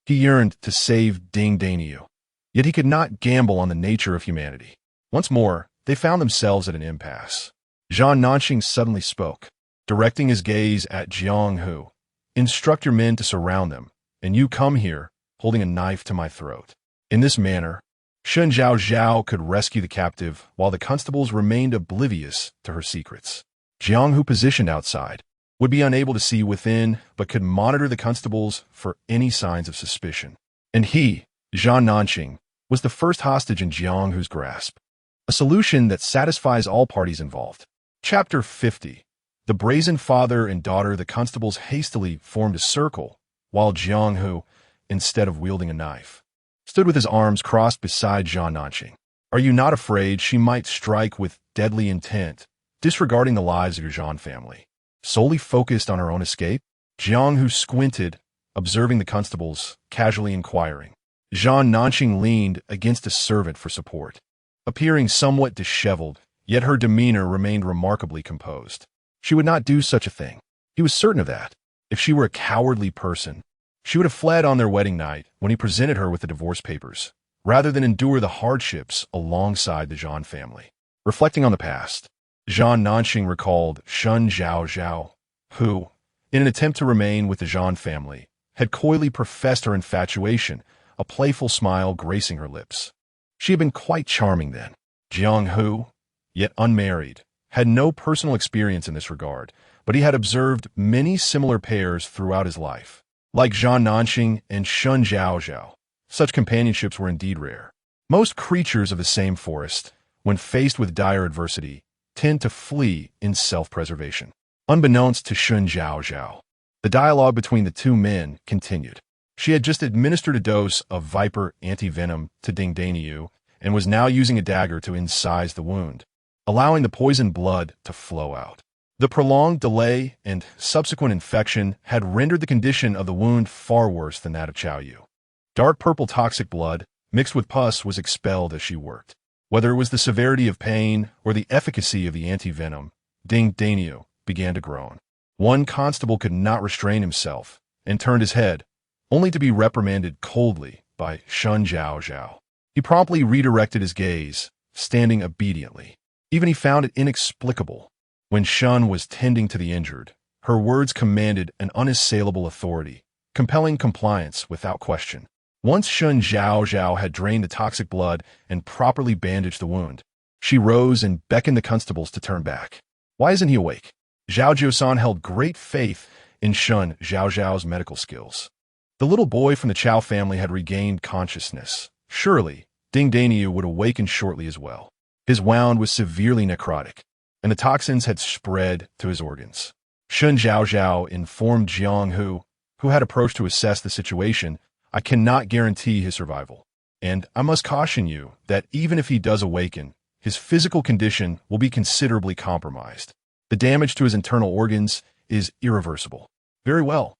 He yearned to save Ding Daniu, yet he could not gamble on the nature of humanity. Once more, they found themselves at an impasse. Zhan Nanqing suddenly spoke, directing his gaze at Jiang Hu. Instruct your men to surround them, and you come here, holding a knife to my throat. In this manner, Shen Zhaozhao could rescue the captive while the constables remained oblivious to her secrets. Jiang Hu, positioned outside, would be unable to see within, but could monitor the constables for any signs of suspicion. And he, Zhan Nanqing, was the first hostage in Jiang Hu's grasp. A solution that satisfies all parties involved. Chapter 50. The brazen father and daughter. The constables hastily formed a circle, while Jiang Hu, instead of wielding a knife, stood with his arms crossed beside Zhan Nanqing. Are you not afraid she might strike with deadly intent, disregarding the lives of your Zhan family? Solely focused on her own escape? Jiang Hu squinted, observing the constables, casually inquiring. Zhan Nanqing leaned against a servant for support, appearing somewhat disheveled, yet her demeanor remained remarkably composed. She would not do such a thing. He was certain of that. If she were a cowardly person, she would have fled on their wedding night when he presented her with the divorce papers, rather than endure the hardships alongside the Zhan family. Reflecting on the past, Zhan Nanqing recalled Shen Zhaozhao, who, in an attempt to remain with the Zhan family, had coyly professed her infatuation, a playful smile gracing her lips. She had been quite charming then. Jiang Hu, yet unmarried, had no personal experience in this regard, but he had observed many similar pairs throughout his life. Like Zhan Nanqing and Shen Zhaozhao, such companionships were indeed rare. Most creatures of the same forest, when faced with dire adversity, tend to flee in self-preservation. Unbeknownst to Shen Zhaozhao, the dialogue between the two men continued. She had just administered a dose of viper anti-venom to Ding Daniu and was now using a dagger to incise the wound, allowing the poisoned blood to flow out. The prolonged delay and subsequent infection had rendered the condition of the wound far worse than that of Qiaoyu. Dark purple toxic blood, mixed with pus, was expelled as she worked. Whether it was the severity of pain or the efficacy of the anti-venom, Ding Daniu began to groan. One constable could not restrain himself and turned his head, only to be reprimanded coldly by Shen Zhaozhao. He promptly redirected his gaze, standing obediently. Even he found it inexplicable. When Shen was tending to the injured, her words commanded an unassailable authority, compelling compliance without question. Once Shen Zhaozhao had drained the toxic blood and properly bandaged the wound, she rose and beckoned the constables to turn back. Why isn't he awake? Zhao Jiusan held great faith in Shen Zhaozhao's medical skills. The little boy from the Chao family had regained consciousness. Surely, Ding Daniu would awaken shortly as well. His wound was severely necrotic, and the toxins had spread to his organs. Shen Zhaozhao informed Jiang Hu, who had approached to assess the situation, I cannot guarantee his survival. And I must caution you that even if he does awaken, his physical condition will be considerably compromised. The damage to his internal organs is irreversible. Very well.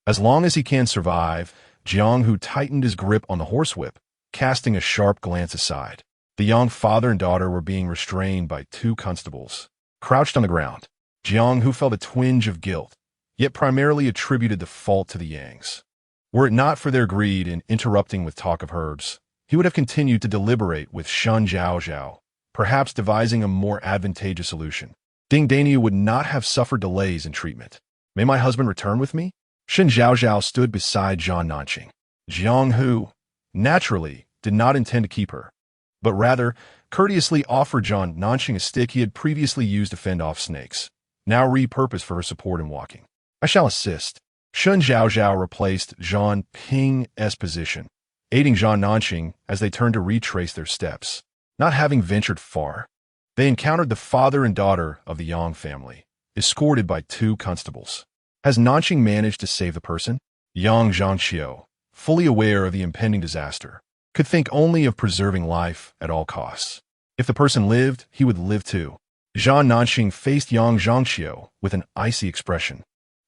As long as he can survive, Jiang Hu tightened his grip on the horsewhip, casting a sharp glance aside. The young father and daughter were being restrained by two constables. Crouched on the ground, Jiang Hu felt a twinge of guilt, yet primarily attributed the fault to the Yangs. Were it not for their greed in interrupting with talk of herbs, he would have continued to deliberate with Shen Zhaozhao, perhaps devising a more advantageous solution. Ding Daniu would not have suffered delays in treatment. May my husband return with me? Shen Zhaozhao stood beside Zhan Nanqing. Jiang Hu, naturally, did not intend to keep her, but rather courteously offered Zhan Nanqing a stick he had previously used to fend off snakes, now repurposed for her support in walking. I shall assist. Shen Zhaozhao replaced Zhan Ping's position, aiding Zhan Nanqing as they turned to retrace their steps. Not having ventured far, they encountered the father and daughter of the Yang family, escorted by two constables. Has Nanqing managed to save the person? Yang Zhangqiu, fully aware of the impending disaster, could think only of preserving life at all costs. If the person lived, he would live too. Zhan Nanqing faced Yang Zhangqiu with an icy expression,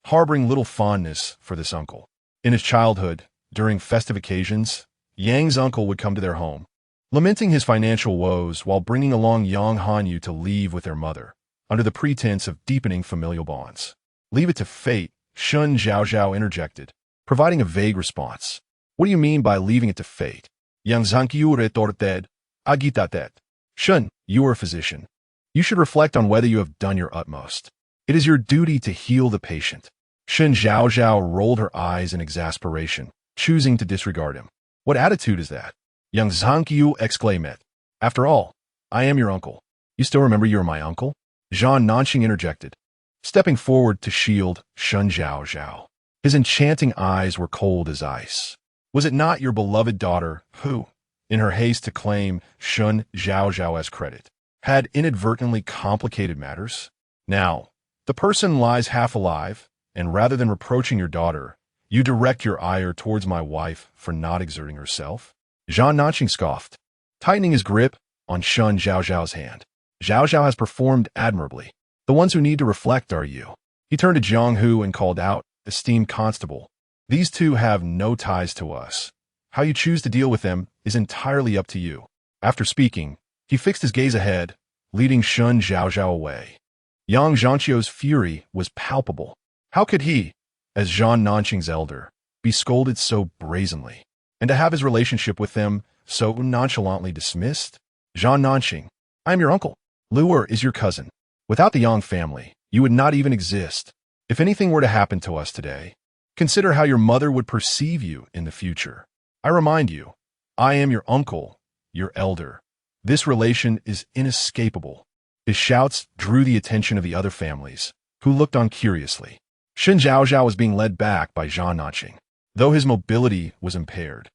harboring little fondness for this uncle. In his childhood, during festive occasions, Yang's uncle would come to their home, lamenting his financial woes while bringing along Yang Hanyu to leave with their mother, under the pretense of deepening familial bonds. Leave it to fate, Shen Zhaozhao interjected, providing a vague response. What do you mean by leaving it to fate? Yang Zhangqiu retorted, agitatet. Shen, you are a physician. You should reflect on whether you have done your utmost. It is your duty to heal the patient. Shen Zhaozhao rolled her eyes in exasperation, choosing to disregard him. What attitude is that? Yang Zhangqiu exclaimed. After all, I am your uncle. You still remember you are my uncle? Zhan Nanqing interjected, stepping forward to shield Shen Zhaozhao. His enchanting eyes were cold as ice. Was it not your beloved daughter who, in her haste to claim Shen Zhaozhao as credit, had inadvertently complicated matters? Now, the person lies half alive, and rather than reproaching your daughter, you direct your ire towards my wife for not exerting herself? Zhan Nanqing scoffed, tightening his grip on Shen Zhaozhao's hand. Zhaozhao has performed admirably. The ones who need to reflect are you. He turned to Jiang Hu and called out, esteemed constable, these two have no ties to us. How you choose to deal with them is entirely up to you. After speaking, he fixed his gaze ahead, leading Shen Zhaozhao away. Yang Zhangqiu's fury was palpable. How could he, as Zhan Nanqing's elder, be scolded so brazenly, and to have his relationship with them so nonchalantly dismissed? Zhan Nanqing, I am your uncle. Luer is your cousin. Without the Yang family, you would not even exist. If anything were to happen to us today, consider how your mother would perceive you in the future. I remind you, I am your uncle, your elder. This relation is inescapable. His shouts drew the attention of the other families, who looked on curiously. Shen Zhaozhao was being led back by Zhan Nanqing, though his mobility was impaired.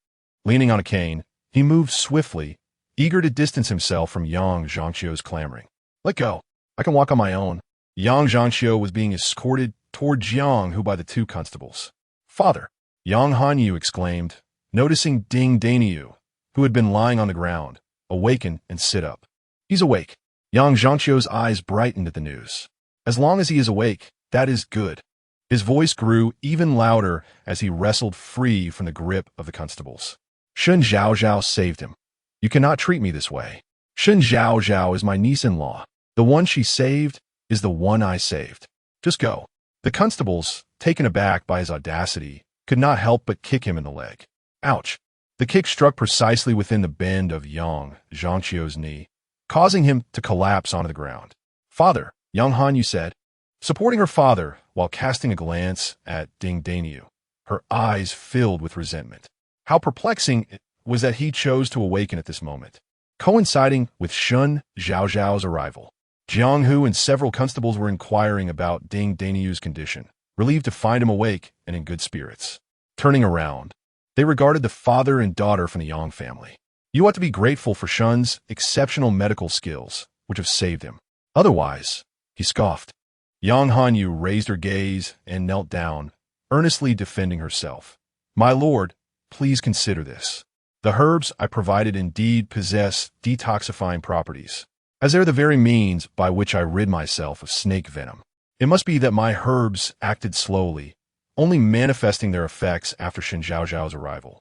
Leaning on a cane, he moved swiftly, eager to distance himself from Yang Zhangqiu's clamoring. Let go. I can walk on my own. Yang Zhangqiu was being escorted toward Jiang Hu by the two constables. Father, Yang Hanyu exclaimed, noticing Ding Daniu, who had been lying on the ground, awaken and sit up. He's awake. Yang Zhangqiu's eyes brightened at the news. As long as he is awake, that is good. His voice grew even louder as he wrestled free from the grip of the constables. Shen Zhaozhao saved him. You cannot treat me this way. Shen Zhaozhao is my niece-in-law. The one she saved is the one I saved. Just go. The constables, taken aback by his audacity, could not help but kick him in the leg. Ouch. The kick struck precisely within the bend of Yang Zhangqiu's knee, causing him to collapse onto the ground. Father, Yang Hanyu said, supporting her father while casting a glance at Ding Daniu, her eyes filled with resentment. How perplexing it was that he chose to awaken at this moment, coinciding with Shen Zhaozhao's arrival. Jiang Hu and several constables were inquiring about Ding Daniu's condition, relieved to find him awake and in good spirits. Turning around, they regarded the father and daughter from the Yang family. You ought to be grateful for Shen's exceptional medical skills, which have saved him. Otherwise, he scoffed. Yang Hanyu raised her gaze and knelt down, earnestly defending herself. My lord, please consider this. The herbs I provided indeed possess detoxifying properties, as they're the very means by which I rid myself of snake venom. It must be that my herbs acted slowly, only manifesting their effects after Shen Zhaozhao's arrival,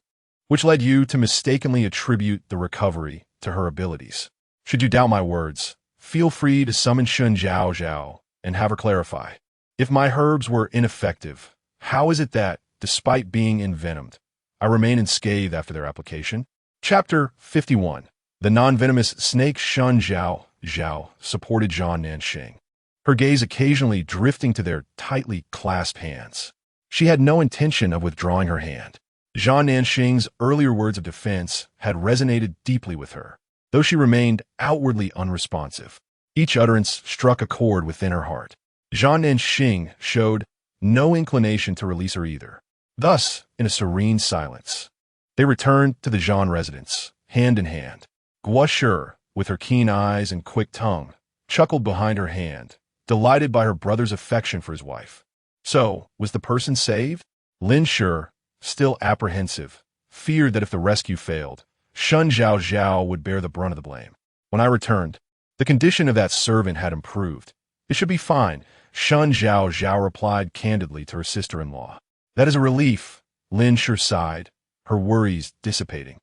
which led you to mistakenly attribute the recovery to her abilities. Should you doubt my words, feel free to summon Shen Zhaozhao and have her clarify. If my herbs were ineffective, how is it that, despite being envenomed, I remain unscathed after their application? Chapter 51. The non-venomous snake Shen Zhaozhao supported Zhang Nanxing, her gaze occasionally drifting to their tightly clasped hands. She had no intention of withdrawing her hand. Zhang Nanxing's earlier words of defense had resonated deeply with her, though she remained outwardly unresponsive. Each utterance struck a chord within her heart. Zhang Nanxing showed no inclination to release her either. Thus, in a serene silence, they returned to the Zhang residence, hand in hand. Guo Shi, with her keen eyes and quick tongue, chuckled behind her hand, delighted by her brother's affection for his wife. So, was the person saved? Lin Shi, still apprehensive, feared that if the rescue failed, Shen Zhaozhao would bear the brunt of the blame. When I returned, the condition of that servant had improved. It should be fine, Shen Zhaozhao replied candidly to her sister-in-law. That is a relief, Lin Shi sighed, her worries dissipating.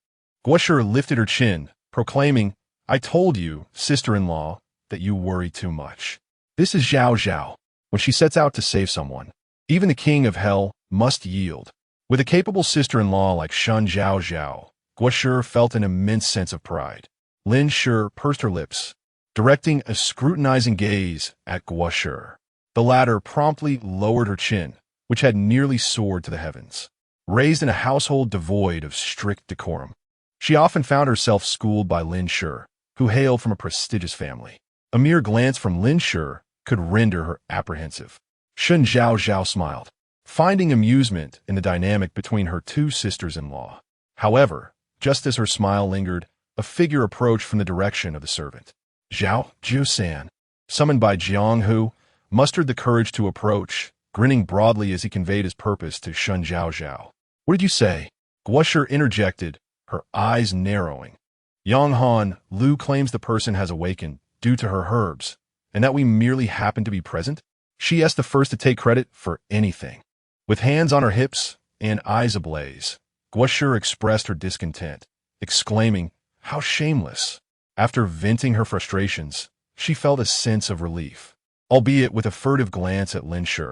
Guo Shi lifted her chin, proclaiming, I told you, sister-in-law, that you worry too much. This is Zhaozhao. When she sets out to save someone, even the king of hell must yield. With a capable sister-in-law like Shen Zhaozhao, Guo Shi felt an immense sense of pride. Lin Shi pursed her lips, directing a scrutinizing gaze at Guo Shi. The latter promptly lowered her chin, which had nearly soared to the heavens. Raised in a household devoid of strict decorum, she often found herself schooled by Lin Shi, who hailed from a prestigious family. A mere glance from Lin Shi could render her apprehensive. Shen Zhaozhao smiled, finding amusement in the dynamic between her two sisters-in-law. However, just as her smile lingered, a figure approached from the direction of the servant. Zhao Jiusan, summoned by Jiang Hu, mustered the courage to approach, grinning broadly as he conveyed his purpose to Shen Zhaozhao. What did you say? Guo Shi interjected, her eyes narrowing. Yang Han Lu claims the person has awakened due to her herbs, and that we merely happen to be present? She is the first to take credit for anything. With hands on her hips and eyes ablaze, Guo Shi expressed her discontent, exclaiming, how shameless. After venting her frustrations, she felt a sense of relief, albeit with a furtive glance at Lin Shi,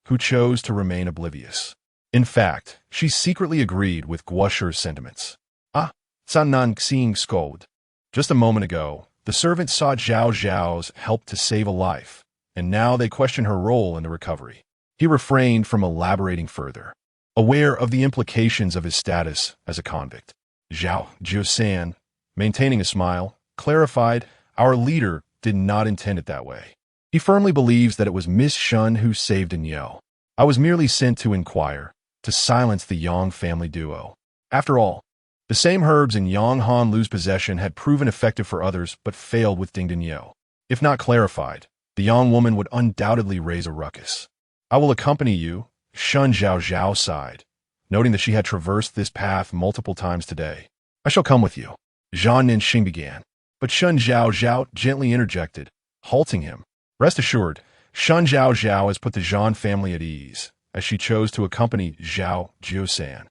who chose to remain oblivious. In fact, she secretly agreed with Guo Shi's sentiments. Ah, Nan Xing scolded. Just a moment ago, the servant saw Zhaozhao's help to save a life, and now they question her role in the recovery. He refrained from elaborating further, aware of the implications of his status as a convict. Zhao Jiusan, maintaining a smile, clarified, our leader did not intend it that way. He firmly believes that it was Miss Shen who saved Danielle. I was merely sent to inquire, to silence the Yang family duo. After all, the same herbs in Yang Han Lu's possession had proven effective for others but failed with Ding Danielle. If not clarified, the young woman would undoubtedly raise a ruckus. I will accompany you, Shen Zhaozhao sighed, noting that she had traversed this path multiple times today. I shall come with you. Zhang Nanxing began, but Shen Zhaozhao gently interjected, halting him. Rest assured, Shen Zhaozhao has put the Zhang family at ease, as she chose to accompany Zhao Jiusan.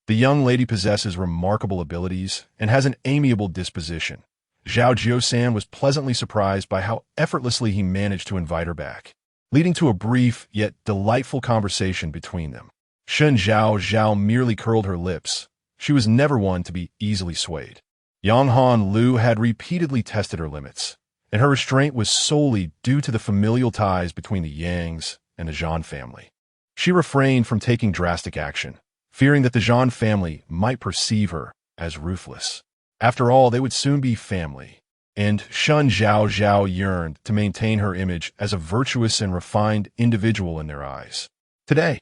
The young lady possesses remarkable abilities and has an amiable disposition. Zhao Jiusan was pleasantly surprised by how effortlessly he managed to invite her back, leading to a brief yet delightful conversation between them. Shen Zhaozhao merely curled her lips. She was never one to be easily swayed. Yang Han Lu had repeatedly tested her limits, and her restraint was solely due to the familial ties between the Yangs and the Zhang family. She refrained from taking drastic action, fearing that the Zhang family might perceive her as ruthless. After all, they would soon be family, and Shen Zhaozhao yearned to maintain her image as a virtuous and refined individual in their eyes. Today,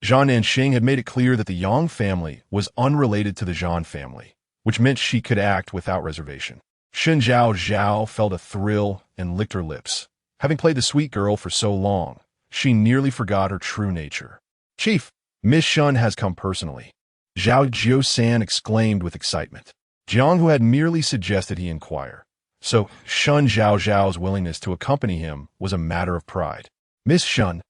Zhang Nanxing had made it clear that the Yang family was unrelated to the Zhang family, which meant she could act without reservation. Shen Zhaozhao felt a thrill and licked her lips. Having played the sweet girl for so long, she nearly forgot her true nature. Chief, Miss Shen has come personally, Zhao Jiusan exclaimed with excitement. Jiang, who had merely suggested he inquire. So Shen Zhaozhao's willingness to accompany him was a matter of pride. Miss Shen,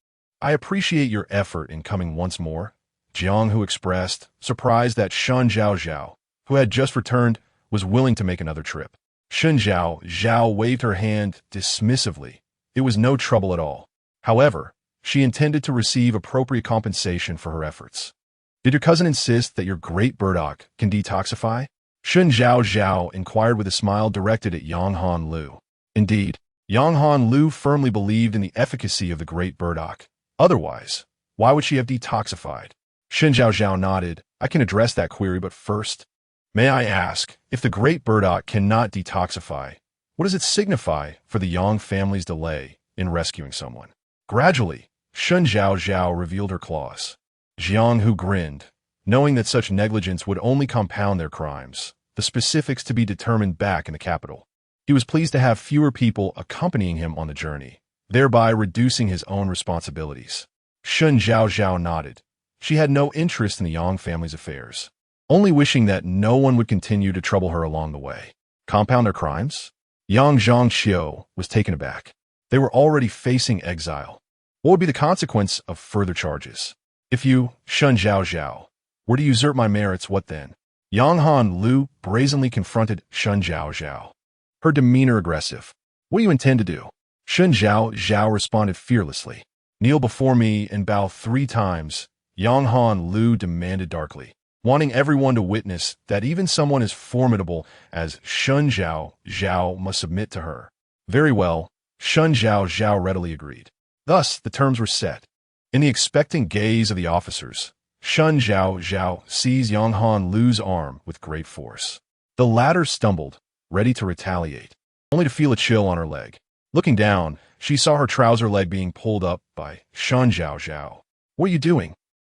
I appreciate your effort in coming once more. Jiang, who expressed surprise that Shen Zhaozhao, who had just returned, was willing to make another trip. Shen Zhaozhao waved her hand dismissively. It was no trouble at all. However, she intended to receive appropriate compensation for her efforts. Did your cousin insist that your great burdock can detoxify? Shen Zhaozhao inquired with a smile directed at Yang Han Lu. Indeed, Yang Han Lu firmly believed in the efficacy of the great burdock. Otherwise, why would she have detoxified? Shen Zhaozhao nodded. I can address that query, but first, may I ask, if the great burdock cannot detoxify, what does it signify for the Yang family's delay in rescuing someone? Gradually, Shen Zhaozhao revealed her claws. Jiang, who grinned, knowing that such negligence would only compound their crimes, the specifics to be determined back in the capital. He was pleased to have fewer people accompanying him on the journey, thereby reducing his own responsibilities. Shen Zhaozhao nodded. She had no interest in the Yang family's affairs, only wishing that no one would continue to trouble her along the way. Compound their crimes? Yang Zhangxiu was taken aback. They were already facing exile. What would be the consequence of further charges? If you, Shen Zhaozhao, were to usurp my merits, what then? Yang Han Lu brazenly confronted Shen Zhaozhao, her demeanor aggressive. What do you intend to do? Shen Zhaozhao responded fearlessly. Kneel before me and bow 3 times, Yang Han Lu demanded darkly, wanting everyone to witness that even someone as formidable as Shen Zhaozhao must submit to her. Very well, Shen Zhaozhao readily agreed. Thus, the terms were set. In the expectant gaze of the officers, Shen Zhaozhao seized Yang Han Lu's arm with great force. The latter stumbled, ready to retaliate, only to feel a chill on her leg. Looking down, she saw her trouser leg being pulled up by Shen Zhaozhao. What are you doing?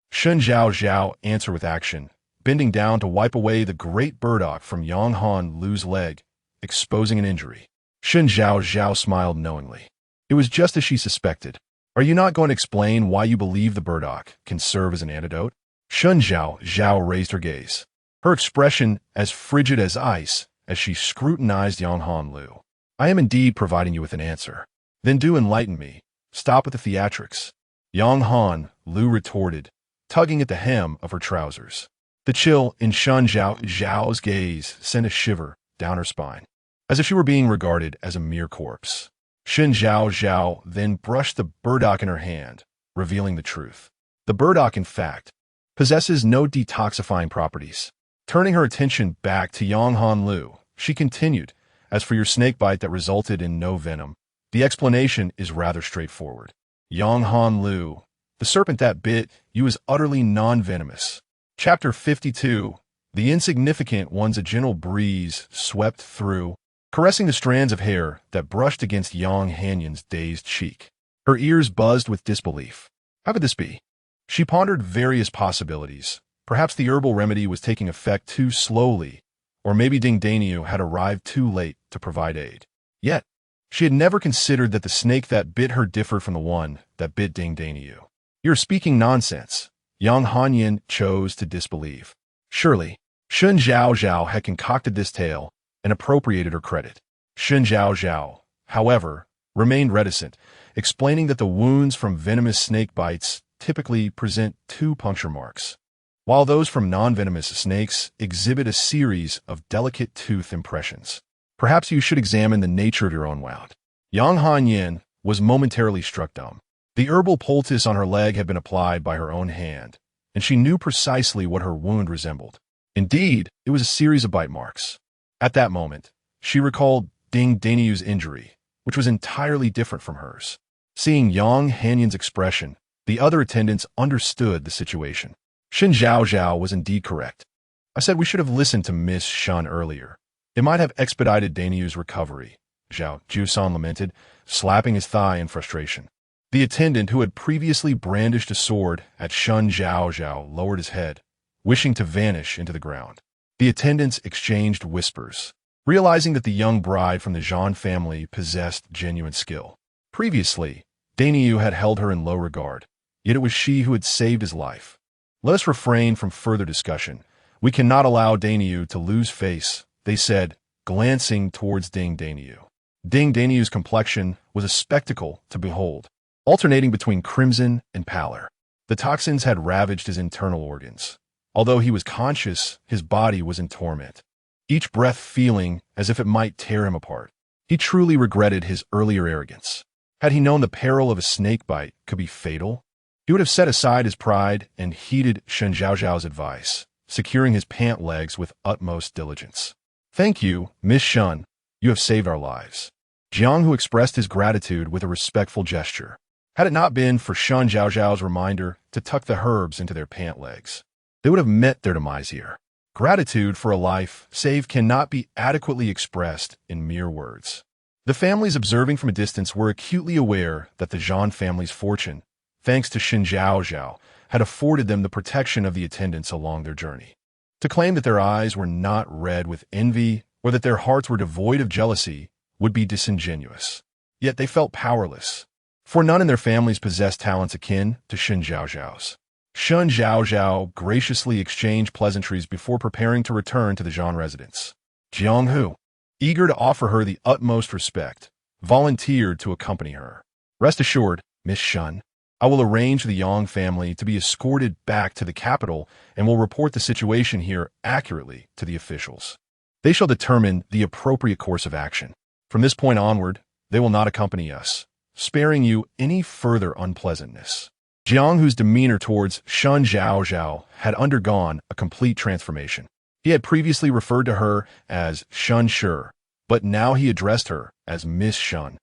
Shen Zhaozhao answered with action, bending down to wipe away the great burdock from Yang Han Lu's leg, exposing an injury. Shen Zhaozhao smiled knowingly. It was just as she suspected. Are you not going to explain why you believe the burdock can serve as an antidote? Shen Zhaozhao raised her gaze, her expression as frigid as ice as she scrutinized Yang Han Lu. I am indeed providing you with an answer. Then do enlighten me. Stop with the theatrics. Yang Han Lu retorted, tugging at the hem of her trousers. The chill in Shen Zhaozhao's gaze sent a shiver down her spine, as if she were being regarded as a mere corpse. Shen Zhaozhao then brushed the burdock in her hand, revealing the truth. The burdock, in fact, possesses no detoxifying properties. Turning her attention back to Yang Han Lu, she continued, as for your snakebite that resulted in no venom, the explanation is rather straightforward. Yang Han Lu, the serpent that bit you is utterly non-venomous. Chapter 52. The insignificant one's a gentle breeze swept through, caressing the strands of hair that brushed against Yang Hanyan's dazed cheek. Her ears buzzed with disbelief. How could this be? She pondered various possibilities. Perhaps the herbal remedy was taking effect too slowly, or maybe Ding Daniu had arrived too late to provide aid. Yet, she had never considered that the snake that bit her differed from the one that bit Ding Daniu. You're speaking nonsense. Yang Hanyan chose to disbelieve. Surely, Shen Zhaozhao had concocted this tale and appropriated her credit. Shen Zhaozhao, however, remained reticent, explaining that the wounds from venomous snake bites typically present 2 puncture marks, while those from non-venomous snakes exhibit a series of delicate tooth impressions. Perhaps you should examine the nature of your own wound. Yang Hanyan was momentarily struck dumb. The herbal poultice on her leg had been applied by her own hand, and she knew precisely what her wound resembled. Indeed, it was a series of bite marks. At that moment, she recalled Ding Daniu's injury, which was entirely different from hers. Seeing Yang Hanyan's expression, the other attendants understood the situation. Shen Zhaozhao was indeed correct. I said we should have listened to Miss Shen earlier. It might have expedited Daniu's recovery, Zhao Jusan lamented, slapping his thigh in frustration. The attendant who had previously brandished a sword at Shen Zhaozhao lowered his head, wishing to vanish into the ground. The attendants exchanged whispers, realizing that the young bride from the Zhan family possessed genuine skill. Previously, Daniu had held her in low regard, yet it was she who had saved his life. Let us refrain from further discussion. We cannot allow Daniu to lose face they said, glancing towards Ding Daniu. Ding Daniu's complexion was a spectacle to behold, alternating between crimson and pallor. The toxins had ravaged his internal organs. Although he was conscious, his body was in torment, each breath feeling as if it might tear him apart. He truly regretted his earlier arrogance. Had he known the peril of a snake bite could be fatal, he would have set aside his pride and heeded Shen Zhaozhao's advice, securing his pant legs with utmost diligence. "Thank you, Miss Shen. You have saved our lives." Jiang Hu expressed his gratitude with a respectful gesture. Had it not been for Shen Zhaozhao's reminder to tuck the herbs into their pant legs, they would have met their demise here. Gratitude for a life saved cannot be adequately expressed in mere words. The families observing from a distance were acutely aware that the Zhan family's fortune, thanks to Shen Zhaozhao, had afforded them the protection of the attendants along their journey. To claim that their eyes were not red with envy or that their hearts were devoid of jealousy would be disingenuous. Yet they felt powerless, for none in their families possessed talents akin to Shen Zhaozhao's. Shen Zhaozhao graciously exchanged pleasantries before preparing to return to the Zhan residence. Jiang Hu, eager to offer her the utmost respect, volunteered to accompany her. "Rest assured, Miss Shen, I will arrange the Yang family to be escorted back to the capital and will report the situation here accurately to the officials. They shall determine the appropriate course of action. From this point onward, they will not accompany us, sparing you any further unpleasantness." Jiang Hu's demeanor towards Shen Zhaozhao had undergone a complete transformation. He had previously referred to her as Shen Shi, but now he addressed her as Miss Shen,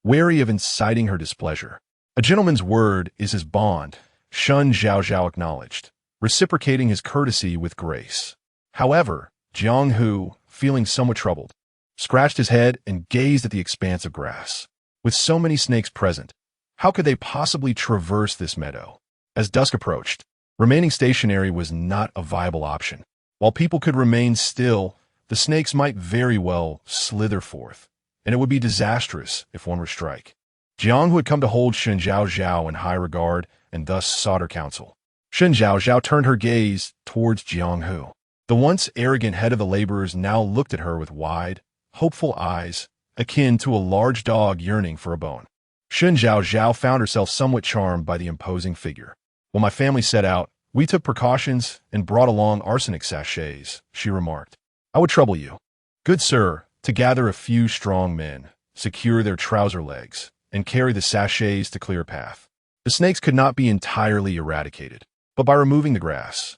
wary of inciting her displeasure. "A gentleman's word is his bond," Shen Zhaozhao acknowledged, reciprocating his courtesy with grace. However, Jiang Hu, feeling somewhat troubled, scratched his head and gazed at the expanse of grass. With so many snakes present, how could they possibly traverse this meadow? As dusk approached, remaining stationary was not a viable option. While people could remain still, the snakes might very well slither forth, and it would be disastrous if one were to strike. Jiang Hu had come to hold Shen Zhaozhao in high regard and thus sought her counsel. Shen Zhaozhao turned her gaze towards Jiang Hu. The once arrogant head of the laborers now looked at her with wide, hopeful eyes, akin to a large dog yearning for a bone. Shen Zhaozhao found herself somewhat charmed by the imposing figure. "When my family set out, we took precautions and brought along arsenic sachets," she remarked. "I would trouble you, good sir, to gather a few strong men, secure their trouser legs, and carry the sachets to clear a path. The snakes could not be entirely eradicated, but by removing the grass,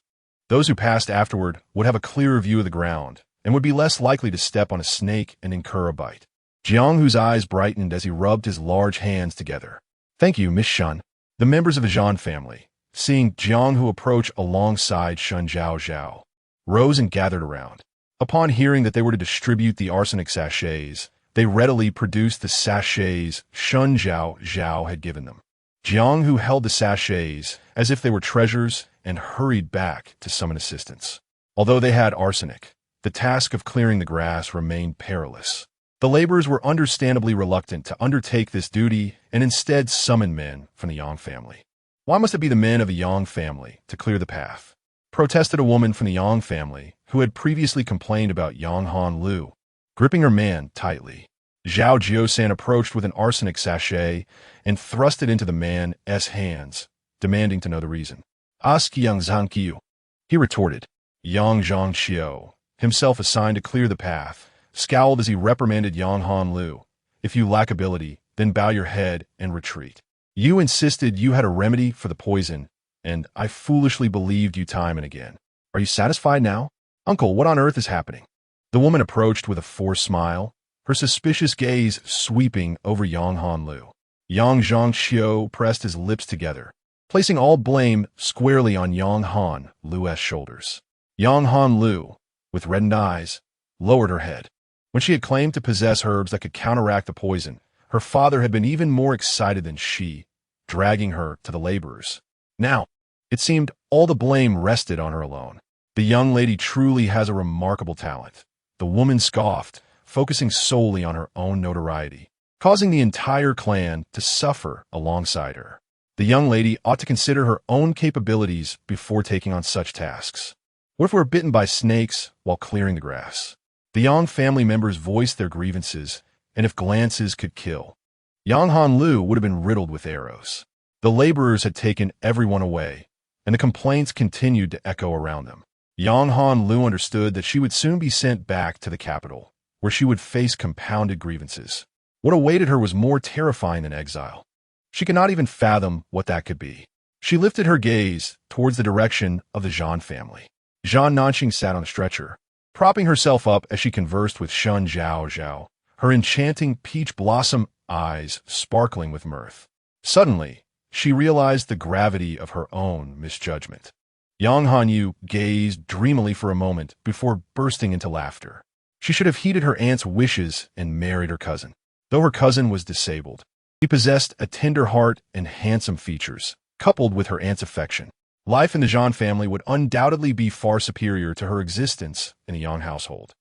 those who passed afterward would have a clearer view of the ground and would be less likely to step on a snake and incur a bite." Jiang Hu's eyes brightened as he rubbed his large hands together. "Thank you, Miss Shen." The members of the Zhan family, seeing Jiang Hu approach alongside Shen Zhaozhao, rose and gathered around. Upon hearing that they were to distribute the arsenic sachets, they readily produced the sachets Shen Zhaozhao had given them. Jiang Hu held the sachets as if they were treasures and hurried back to summon assistance. Although they had arsenic, the task of clearing the grass remained perilous. The laborers were understandably reluctant to undertake this duty and instead summoned men from the Yang family. "Why must it be the men of the Yang family to clear the path?" protested a woman from the Yang family who had previously complained about Yang Han Lu, gripping her man tightly. Zhao Jiusan approached with an arsenic sachet and thrust it into the man's hands, demanding to know the reason. "Ask Yang Zhangqiu," he retorted. Yang Zhangqiu, himself assigned to clear the path, scowled as he reprimanded Yang Han Lu. "If you lack ability, then bow your head and retreat. You insisted you had a remedy for the poison, and I foolishly believed you time and again. Are you satisfied now? Uncle, what on earth is happening?" The woman approached with a forced smile, her suspicious gaze sweeping over Yang Han Lu. Yang Zhangqiu pressed his lips together, placing all blame squarely on Yang Han Lu's shoulders. Yang Han Lu, with reddened eyes, lowered her head. When she had claimed to possess herbs that could counteract the poison, her father had been even more excited than she, dragging her to the laborers. Now, it seemed all the blame rested on her alone. "The young lady truly has a remarkable talent," the woman scoffed, focusing solely on her own notoriety, causing the entire clan to suffer alongside her. The young lady ought to consider her own capabilities before taking on such tasks. What if we're bitten by snakes while clearing the grass? The Yang family members voiced their grievances, and if glances could kill, Yang Hanlu would have been riddled with arrows. The laborers had taken everyone away, and the complaints continued to echo around them. Yang Hanlu understood that she would soon be sent back to the capital, where she would face compounded grievances. What awaited her was more terrifying than exile. She could not even fathom what that could be. She lifted her gaze towards the direction of the Zhan family. Zhan Nanxing sat on a stretcher, propping herself up as she conversed with Shen Zhaozhao, her enchanting peach blossom eyes sparkling with mirth. Suddenly, she realized the gravity of her own misjudgment. Yang Hanyu gazed dreamily for a moment before bursting into laughter. She should have heeded her aunt's wishes and married her cousin. Though her cousin was disabled, he possessed a tender heart and handsome features, coupled with her aunt's affection. Life in the Zhan family would undoubtedly be far superior to her existence in the Yang household.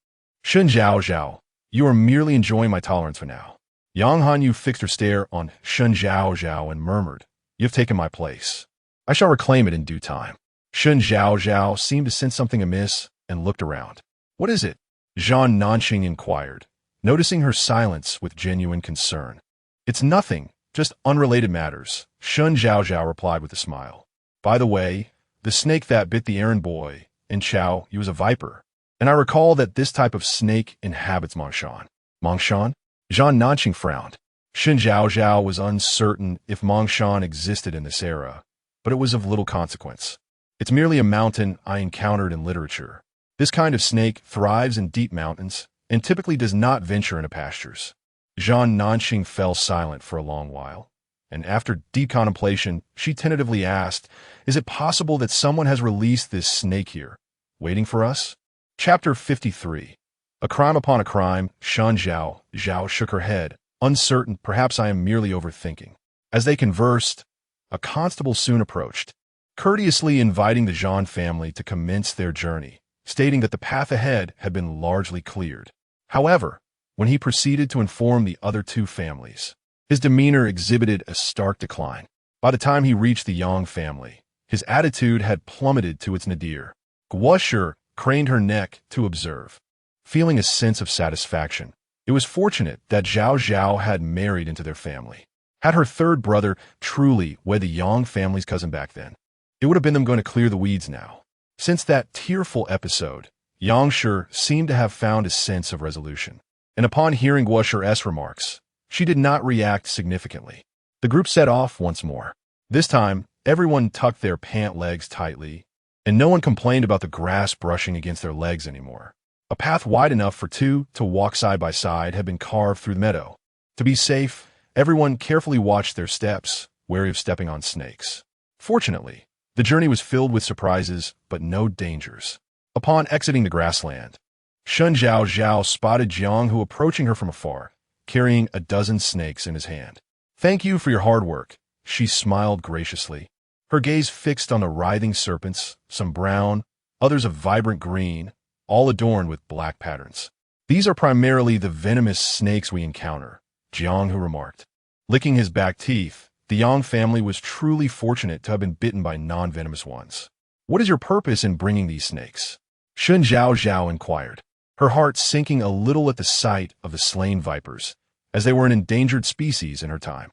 Shen Zhaozhao, you are merely enjoying my tolerance for now. Yang Hanyu fixed her stare on Shen Zhaozhao and murmured, you have taken my place. I shall reclaim it in due time. Shen Zhaozhao seemed to sense something amiss and looked around. What is it? Zhan Nanxing inquired, noticing her silence with genuine concern. It's nothing, just unrelated matters, Shen Zhaozhao replied with a smile. By the way, the snake that bit the errand boy, in Chao, he was a viper, and I recall that this type of snake inhabits Mongshan. Mongshan? Zhan Nanxing frowned. Shen Zhaozhao was uncertain if Mongshan existed in this era, but it was of little consequence. It's merely a mountain I encountered in literature. This kind of snake thrives in deep mountains and typically does not venture into pastures. Zhan Nanxing fell silent for a long while, and after deep contemplation, she tentatively asked, is it possible that someone has released this snake here, waiting for us? Chapter 53. A crime upon a crime, Shen Zhaozhao shook her head, uncertain, perhaps I am merely overthinking. As they conversed, a constable soon approached, courteously inviting the Zhan family to commence their journey, stating that the path ahead had been largely cleared. However, when he proceeded to inform the other two families, his demeanor exhibited a stark decline. By the time he reached the Yang family, his attitude had plummeted to its nadir. Guosher craned her neck to observe, feeling a sense of satisfaction. It was fortunate that Zhaozhao had married into their family. Had her third brother truly wed the Yang family's cousin back then, it would have been them going to clear the weeds now. Since that tearful episode, Yang Shi seemed to have found a sense of resolution, and upon hearing Guosher's remarks, she did not react significantly. The group set off once more. This time, everyone tucked their pant legs tightly, and no one complained about the grass brushing against their legs anymore. A path wide enough for two to walk side by side had been carved through the meadow. To be safe, everyone carefully watched their steps, wary of stepping on snakes. Fortunately, the journey was filled with surprises, but no dangers. Upon exiting the grassland, Shen Zhaozhao spotted Jiang Hu approaching her from afar, carrying a dozen snakes in his hand. Thank you for your hard work, she smiled graciously, her gaze fixed on the writhing serpents, some brown, others of vibrant green, all adorned with black patterns. These are primarily the venomous snakes we encounter, Jiang Hu remarked. Licking his back teeth, the Yang family was truly fortunate to have been bitten by non-venomous ones. What is your purpose in bringing these snakes? Shen Zhaozhao inquired, her heart sinking a little at the sight of the slain vipers, as they were an endangered species in her time.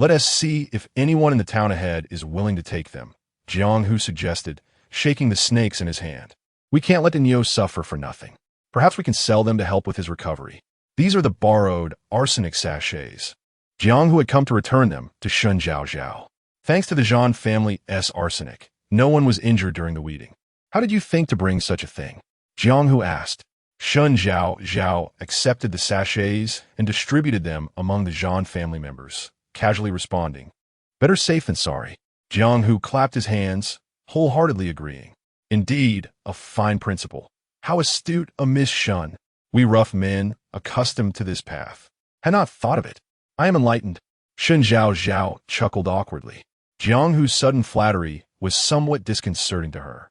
Let us see if anyone in the town ahead is willing to take them, Jiang Hu suggested, shaking the snakes in his hand. We can't let the Neo suffer for nothing. Perhaps we can sell them to help with his recovery. These are the borrowed arsenic sachets. Jiang Hu had come to return them to Shen Zhaozhao. Thanks to the Zhan family's arsenic, no one was injured during the weeding. How did you think to bring such a thing? Jiang Hu asked. Shen Zhaozhao accepted the sachets and distributed them among the Zhan family members, casually responding, better safe than sorry. Jiang Hu clapped his hands, wholeheartedly agreeing. Indeed, a fine principle. How astute a Miss Shen. We rough men, accustomed to this path, had not thought of it. I am enlightened. Shen Zhaozhao chuckled awkwardly. Jiang Hu's sudden flattery was somewhat disconcerting to her.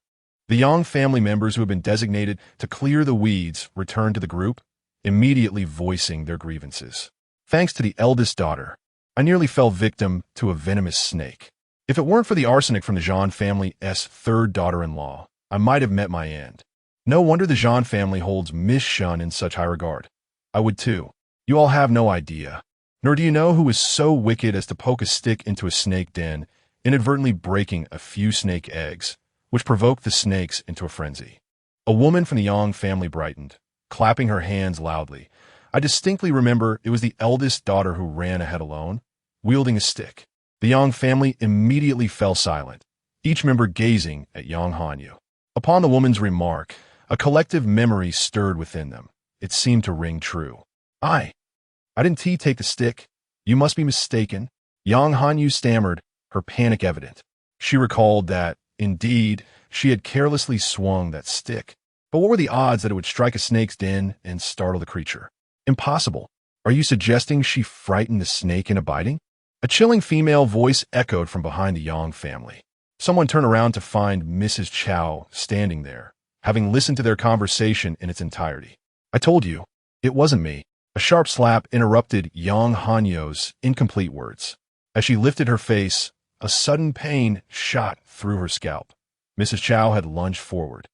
The Yang family members who had been designated to clear the weeds returned to the group, immediately voicing their grievances. Thanks to the eldest daughter, I nearly fell victim to a venomous snake. If it weren't for the arsenic from the Zhan family's third daughter-in-law, I might have met my end. No wonder the Zhao family holds Miss Shen in such high regard. I would too. You all have no idea. Nor do you know who is so wicked as to poke a stick into a snake den, inadvertently breaking a few snake eggs, which provoked the snakes into a frenzy. A woman from the Yang family brightened, clapping her hands loudly. I distinctly remember it was the eldest daughter who ran ahead alone, wielding a stick. The Yang family immediately fell silent, each member gazing at Yang Hanyu. Upon the woman's remark, a collective memory stirred within them. It seemed to ring true. I didn't take the stick. You must be mistaken. Yang Hanyu stammered, her panic evident. She recalled that, indeed, she had carelessly swung that stick. But what were the odds that it would strike a snake's den and startle the creature? Impossible. Are you suggesting she frightened the snake into biting? A chilling female voice echoed from behind the Yang family. Someone turned around to find Mrs. Zhao standing there, having listened to their conversation in its entirety. I told you, it wasn't me. A sharp slap interrupted Yang Hanyu's incomplete words. As she lifted her face, a sudden pain shot through her scalp. Mrs. Zhao had lunged forward,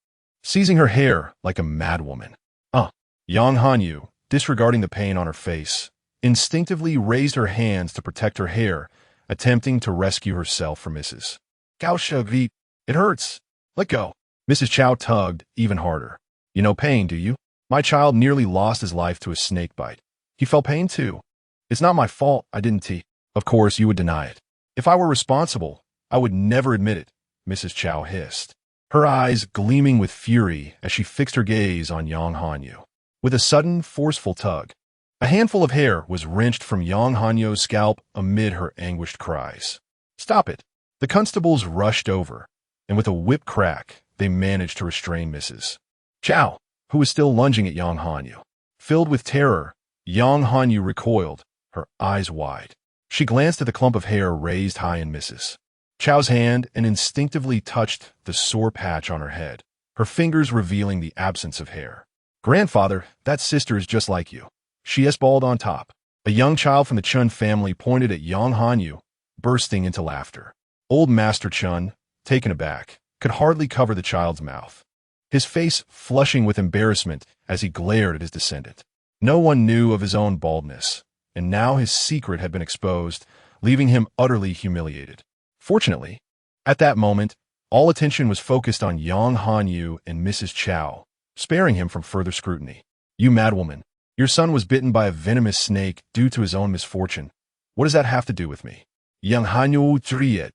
seizing her hair like a madwoman. Yang Hanyu, disregarding the pain on her face, instinctively raised her hands to protect her hair, attempting to rescue herself from Mrs. Gaosha. It hurts. Let go. Mrs. Zhao tugged even harder. You know pain, do you? My child nearly lost his life to a snake bite. He felt pain too. It's not my fault I didn't Of course, you would deny it. If I were responsible, I would never admit it, Mrs. Zhao hissed, her eyes gleaming with fury as she fixed her gaze on Yang Hanyu. With a sudden, forceful tug, a handful of hair was wrenched from Yang Hanyu's scalp amid her anguished cries. Stop it! The constables rushed over, and with a whip crack, they managed to restrain Mrs. Zhao, who was still lunging at Yang Hanyu. Filled with terror, Yang Hanyu recoiled, her eyes wide. She glanced at the clump of hair raised high in Mrs. Zhao's hand and instinctively touched the sore patch on her head, her fingers revealing the absence of hair. Grandfather, that sister is just like you. She bawled on top. A young child from the Chun family pointed at Yang Hanyu, bursting into laughter. Old Master Chun, taken aback, could hardly cover the child's mouth, his face flushing with embarrassment as he glared at his descendant. No one knew of his own baldness, and now his secret had been exposed, leaving him utterly humiliated. Fortunately, at that moment, all attention was focused on Yang Hanyu and Mrs. Zhao, sparing him from further scrutiny. You madwoman, your son was bitten by a venomous snake due to his own misfortune. What does that have to do with me? Yang Hanyu tried,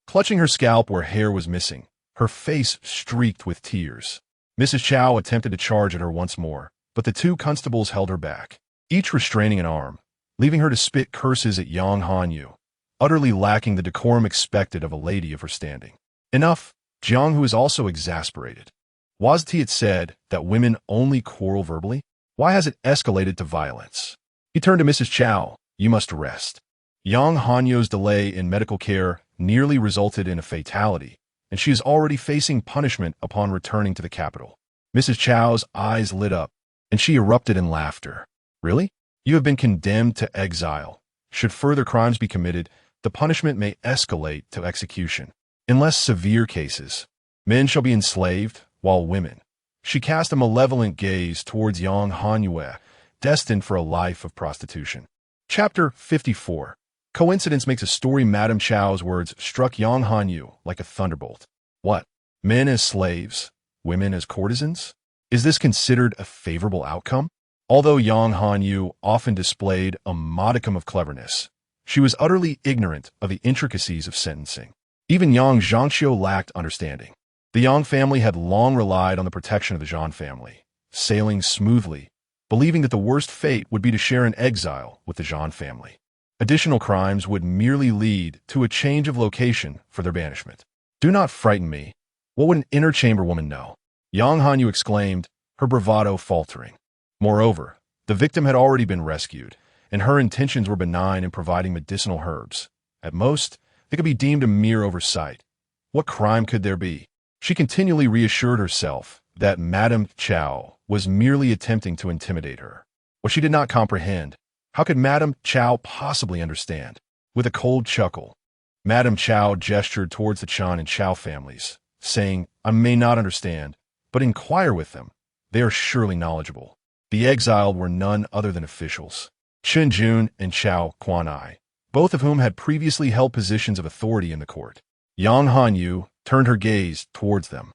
clutching her scalp where hair was missing, her face streaked with tears. Mrs. Zhao attempted to charge at her once more, but the two constables held her back, each restraining an arm, leaving her to spit curses at Yang Hanyu, utterly lacking the decorum expected of a lady of her standing. Enough, Jiang, who is also exasperated. Wasn't it said that women only quarrel verbally? Why has it escalated to violence? He turned to Mrs. Zhao. You must rest. Yang Hanyu's delay in medical care nearly resulted in a fatality, and she is already facing punishment upon returning to the capital. Mrs. Zhao's eyes lit up, and she erupted in laughter. Really? You have been condemned to exile. Should further crimes be committed, the punishment may escalate to execution. In less severe cases, men shall be enslaved, while women. She cast a malevolent gaze towards Yang Hanyu, destined for a life of prostitution. Chapter 54. Coincidence makes a story. Madame Chao's words struck Yang Hanyu like a thunderbolt. What? Men as slaves? Women as courtesans? Is this considered a favorable outcome? Although Yang Hanyu often displayed a modicum of cleverness, she was utterly ignorant of the intricacies of sentencing. Even Yang Zhaozhao lacked understanding. The Yang family had long relied on the protection of the Zhao family, sailing smoothly, believing that the worst fate would be to share an exile with the Zhao family. Additional crimes would merely lead to a change of location for their banishment. Do not frighten me. What would an inner chamber woman know? Yang Hanyu exclaimed, her bravado faltering. Moreover, the victim had already been rescued, and her intentions were benign in providing medicinal herbs. At most, they could be deemed a mere oversight. What crime could there be? She continually reassured herself that Madame Zhao was merely attempting to intimidate her. What she did not comprehend, how could Madame Zhao possibly understand? With a cold chuckle, Madame Zhao gestured towards the Chan and Zhao families, saying, I may not understand, but inquire with them. They are surely knowledgeable. The exiled were none other than officials, Chen Jun and Chao Quanai, both of whom had previously held positions of authority in the court. Yang Hanyu turned her gaze towards them,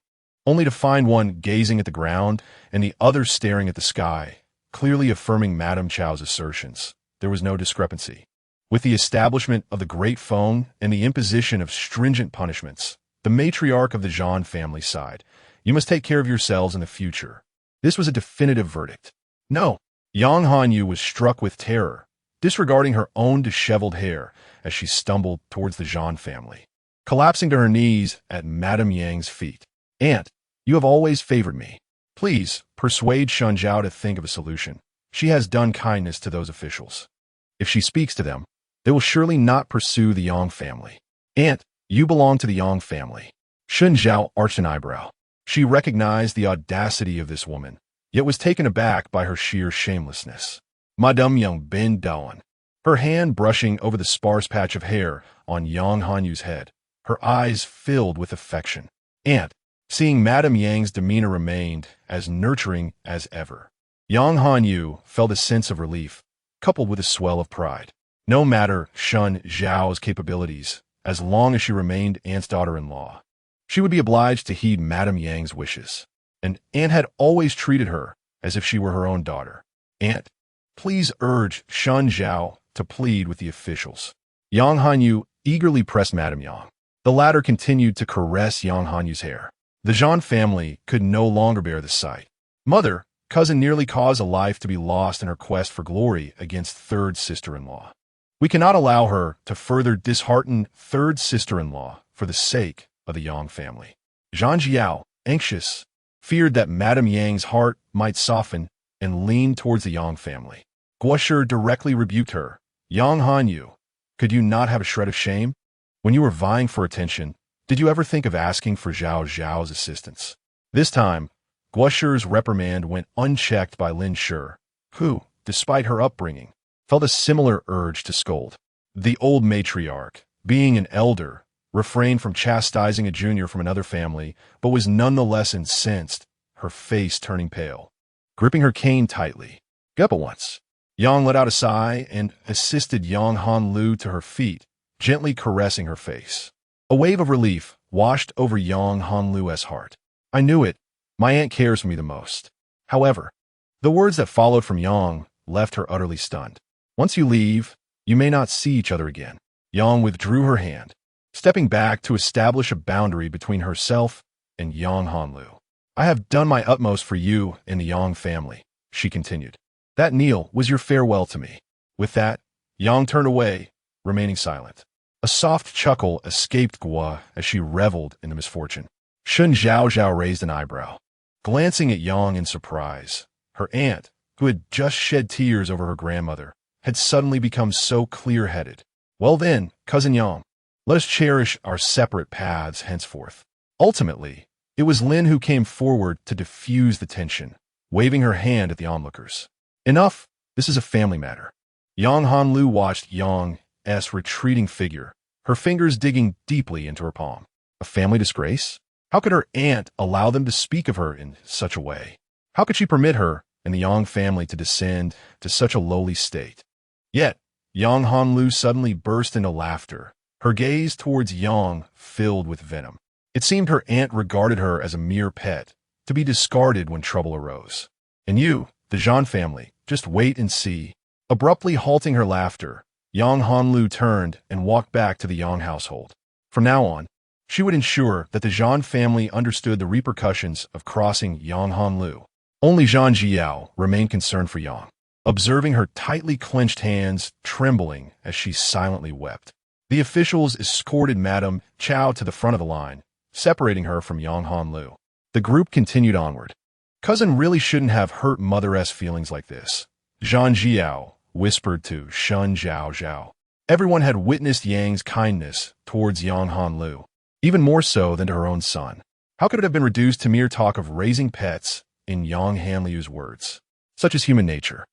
only to find one gazing at the ground and the other staring at the sky, clearly affirming Madame Chao's assertions. There was no discrepancy. With the establishment of the Great Feng and the imposition of stringent punishments, the matriarch of the Zhan family sighed, "You must take care of yourselves in the future." This was a definitive verdict. No. Yang Hanyu was struck with terror, disregarding her own disheveled hair as she stumbled towards the Zhan family, collapsing to her knees at Madame Yang's feet. "Aunt, you have always favored me. Please persuade Shen Zhaozhao to think of a solution. She has done kindness to those officials. If she speaks to them, they will surely not pursue the Yang family." "Aunt, you belong to the Yang family." Shen Zhaozhao arched an eyebrow. She recognized the audacity of this woman, yet was taken aback by her sheer shamelessness. Madame Yang bent down, her hand brushing over the sparse patch of hair on Yang Hanyu's head, her eyes filled with affection. "Aunt," seeing Madame Yang's demeanor remained as nurturing as ever, Yang Hanyu felt a sense of relief, coupled with a swell of pride. No matter Shen Zhao's capabilities, as long as she remained Aunt's daughter-in-law, she would be obliged to heed Madame Yang's wishes. And Aunt had always treated her as if she were her own daughter. "Aunt, please urge Shen Zhaozhao to plead with the officials." Yang Hanyu eagerly pressed Madame Yang. The latter continued to caress Yang Hanyu's hair. The Zhan family could no longer bear the sight. "Mother, cousin nearly caused a life to be lost in her quest for glory against third sister-in-law. We cannot allow her to further dishearten third sister-in-law for the sake of the Yang family." Zhan Zhaozhao, anxious, feared that Madame Yang's heart might soften and lean towards the Yang family. Guo directly rebuked her. "Yang Hanyu, could you not have a shred of shame? When you were vying for attention, did you ever think of asking for Zhao Zhao's assistance?" This time, Guo's reprimand went unchecked by Lin Shi, who, despite her upbringing, felt a similar urge to scold. The old matriarch, being an elder, refrained from chastising a junior from another family, but was nonetheless incensed, her face turning pale. Gripping her cane tightly, "Get up at once." Yang let out a sigh and assisted Yang Hanlu to her feet, gently caressing her face. A wave of relief washed over Yang Hanlu's heart. "I knew it. My aunt cares for me the most." However, the words that followed from Yang left her utterly stunned. "Once you leave, you may not see each other again." Yang withdrew her hand, stepping back to establish a boundary between herself and Yang Hanlu. "I have done my utmost for you and the Yang family," she continued. "That kneel was your farewell to me." With that, Yang turned away, remaining silent. A soft chuckle escaped Guo as she reveled in the misfortune. Shen Zhaozhao raised an eyebrow, glancing at Yang in surprise. Her aunt, who had just shed tears over her grandmother, had suddenly become so clear-headed. "Well then, cousin Yang, let us cherish our separate paths henceforth." Ultimately, it was Lin who came forward to diffuse the tension, waving her hand at the onlookers. "Enough, this is a family matter." Yang Hanlu watched Yang's retreating figure, her fingers digging deeply into her palm. A family disgrace? How could her aunt allow them to speak of her in such a way? How could she permit her and the Yang family to descend to such a lowly state? Yet, Yang Hanlu suddenly burst into laughter, her gaze towards Yang filled with venom. It seemed her aunt regarded her as a mere pet, to be discarded when trouble arose. "And you, the Zhan family, just wait and see." Abruptly halting her laughter, Yang Hanlu turned and walked back to the Yang household. From now on, she would ensure that the Zhan family understood the repercussions of crossing Yang Hanlu. Only Zhan Zhaozhao remained concerned for Yang, observing her tightly clenched hands trembling as she silently wept. The officials escorted Madame Chao to the front of the line, separating her from Yang Hanlu. The group continued onward. "Cousin really shouldn't have hurt Mother's feelings like this," Zhan Zhaozhao whispered to Shen Zhaozhao. Everyone had witnessed Yang's kindness towards Yang Hanlu, even more so than to her own son. How could it have been reduced to mere talk of raising pets in Yang Hanliu's words? Such is human nature.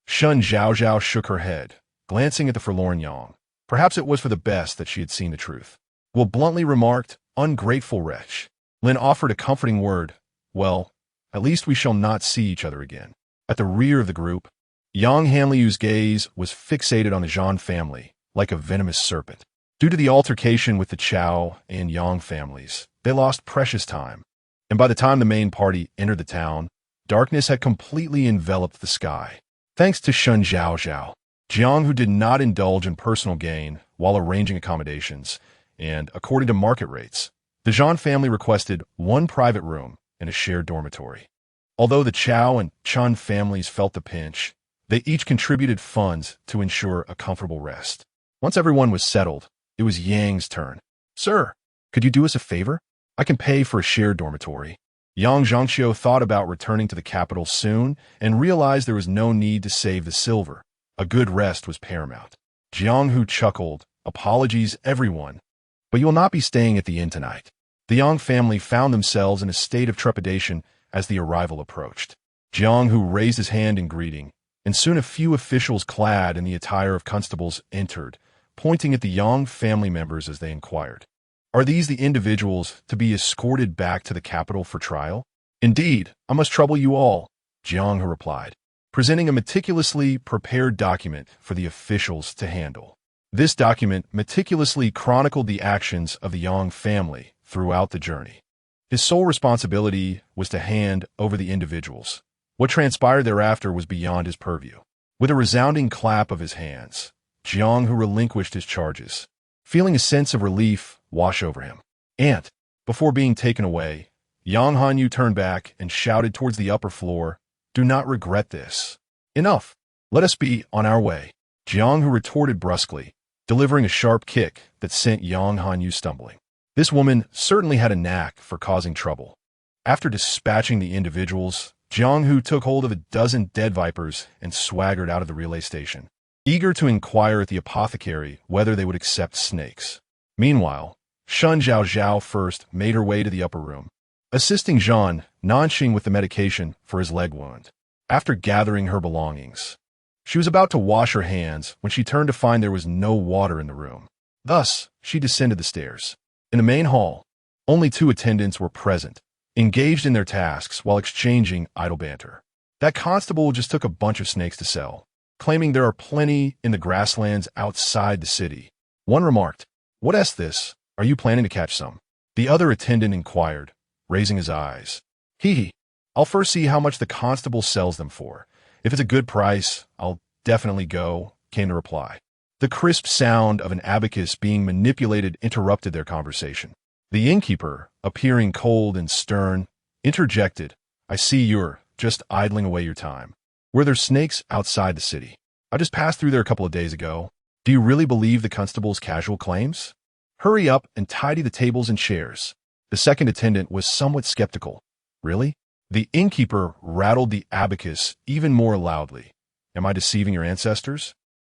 Shen Zhaozhao shook her head, glancing at the forlorn Yang. Perhaps it was for the best that she had seen the truth. Will bluntly remarked, "Ungrateful wretch." Lin offered a comforting word. "Well, At least we shall not see each other again. At the rear of the group, Yang Hanliu's gaze was fixated on the Zhan family, like a venomous serpent. Due to the altercation with the Chao and Yang families, they lost precious time, and by the time the main party entered the town, darkness had completely enveloped the sky. Thanks to Shen Zhaozhao, Jiang, who did not indulge in personal gain while arranging accommodations, and according to market rates, the Zhan family requested one private room and a shared dormitory. Although the Chao and Chun families felt the pinch, they each contributed funds to ensure a comfortable rest. Once everyone was settled, it was Yang's turn. "Sir, could you do us a favor? I can pay for a shared dormitory." Yang Zhangxiu thought about returning to the capital soon and realized there was no need to save the silver. A good rest was paramount. Jiang Hu chuckled, "Apologies, everyone, but you will not be staying at the inn tonight." The Yang family found themselves in a state of trepidation as the arrival approached. Jiang Hu raised his hand in greeting, and soon a few officials clad in the attire of constables entered, pointing at the Yang family members as they inquired, "Are these the individuals to be escorted back to the capital for trial?" "Indeed, I must trouble you all," Jiang Hu replied, presenting a meticulously prepared document for the officials to handle. This document meticulously chronicled the actions of the Yang family throughout the journey. His sole responsibility was to hand over the individuals. What transpired thereafter was beyond his purview. With a resounding clap of his hands, Jiang Hu relinquished his charges, feeling a sense of relief wash over him. And, before being taken away, Yang Hanyu turned back and shouted towards the upper floor, "Do not regret this. Enough. Let us be on our way." Jiang Hu retorted brusquely, delivering a sharp kick that sent Yang Hanyu stumbling. This woman certainly had a knack for causing trouble. After dispatching the individuals, Jiang Hu took hold of a dozen dead vipers and swaggered out of the relay station, eager to inquire at the apothecary whether they would accept snakes. Meanwhile, Shen Zhaozhao first made her way to the upper room, assisting Zhan Nanxing with the medication for his leg wound. After gathering her belongings, she was about to wash her hands when she turned to find there was no water in the room. Thus, she descended the stairs. In the main hall, only 2 attendants were present, engaged in their tasks while exchanging idle banter. That constable just took a bunch of snakes to sell, claiming there are plenty in the grasslands outside the city. One remarked, "What is this? Are you planning to catch some?" The other attendant inquired, raising his eyes. "Hee, I'll first see how much the constable sells them for. If it's a good price, I'll definitely go," came the reply. The crisp sound of an abacus being manipulated interrupted their conversation. The innkeeper, appearing cold and stern, interjected, "I see you're just idling away your time. Were there snakes outside the city? I just passed through there a couple of days ago. Do you really believe the constable's casual claims? Hurry up and tidy the tables and chairs." The second attendant was somewhat skeptical. "Really?" The innkeeper rattled the abacus even more loudly. "Am I deceiving your ancestors?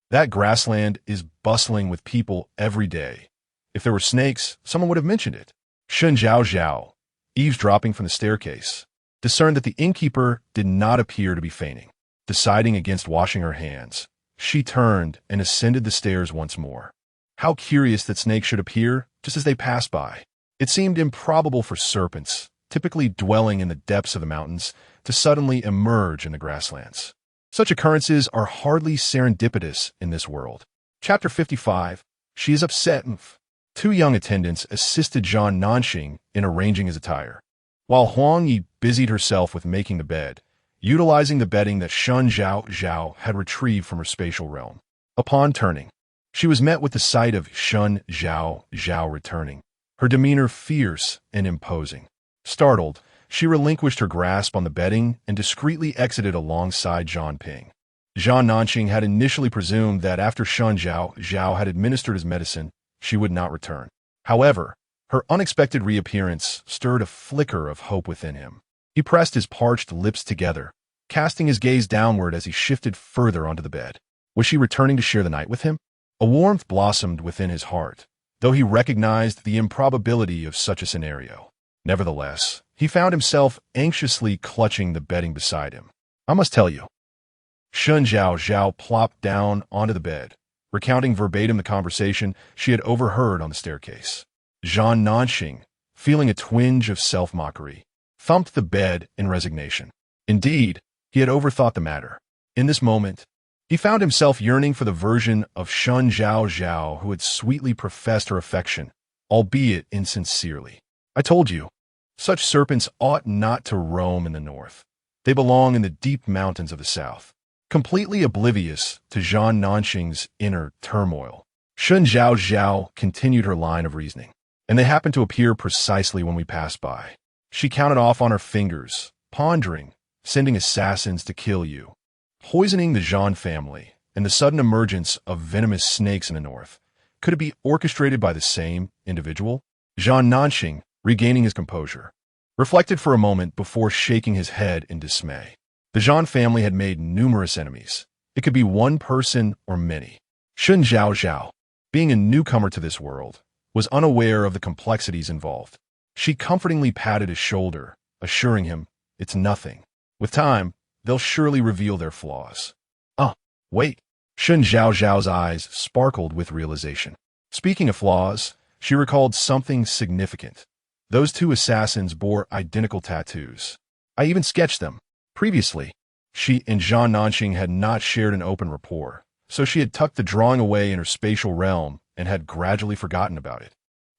That grassland is bustling with people every day. If there were snakes, someone would have mentioned it." Shen Zhaozhao, eavesdropping from the staircase, discerned that the innkeeper did not appear to be feigning. Deciding against washing her hands, she turned and ascended the stairs once more. How curious that snakes should appear just as they passed by. It seemed improbable for serpents, typically dwelling in the depths of the mountains, to suddenly emerge in the grasslands. Such occurrences are hardly serendipitous in this world. Chapter 55. She is upset. 2 young attendants assisted Zhan Nanxing in arranging his attire, while Huang Yi busied herself with making the bed, utilizing the bedding that Shen Zhaozhao had retrieved from her spatial realm. Upon turning, she was met with the sight of Shen Zhaozhao returning, her demeanor fierce and imposing. Startled, she relinquished her grasp on the bedding and discreetly exited alongside Zhan Ping. Zhan Nanxing had initially presumed that after Shen Zhaozhao had administered his medicine, she would not return. However, her unexpected reappearance stirred a flicker of hope within him. He pressed his parched lips together, casting his gaze downward as he shifted further onto the bed. Was she returning to share the night with him? A warmth blossomed within his heart, though he recognized the improbability of such a scenario. Nevertheless, he found himself anxiously clutching the bedding beside him. "I must tell you." Shen Zhaozhao plopped down onto the bed, recounting verbatim the conversation she had overheard on the staircase. Zhan Nanxing, feeling a twinge of self-mockery, thumped the bed in resignation. Indeed, he had overthought the matter. In this moment, he found himself yearning for the version of Shen Zhaozhao who had sweetly professed her affection, albeit insincerely. I told you, such serpents ought not to roam in the north. They belong in the deep mountains of the south. Completely oblivious to Zhan Nanxing's inner turmoil, Shen Zhaozhao continued her line of reasoning. And they happened to appear precisely when we passed by. She counted off on her fingers, pondering, sending assassins to kill you, poisoning the Zhan family, and the sudden emergence of venomous snakes in the north. Could it be orchestrated by the same individual? Zhan Nanxing, regaining his composure, reflected for a moment before shaking his head in dismay. The Zhan family had made numerous enemies. It could be one person or many. Shen Zhaozhao, being a newcomer to this world, was unaware of the complexities involved. She comfortingly patted his shoulder, assuring him, "It's nothing. With time, they'll surely reveal their flaws." Wait. Shen Zhaozhao's eyes sparkled with realization. Speaking of flaws, she recalled something significant. Those two assassins bore identical tattoos. I even sketched them. Previously, she and Zhan Nanxing had not shared an open rapport, so she had tucked the drawing away in her spatial realm and had gradually forgotten about it.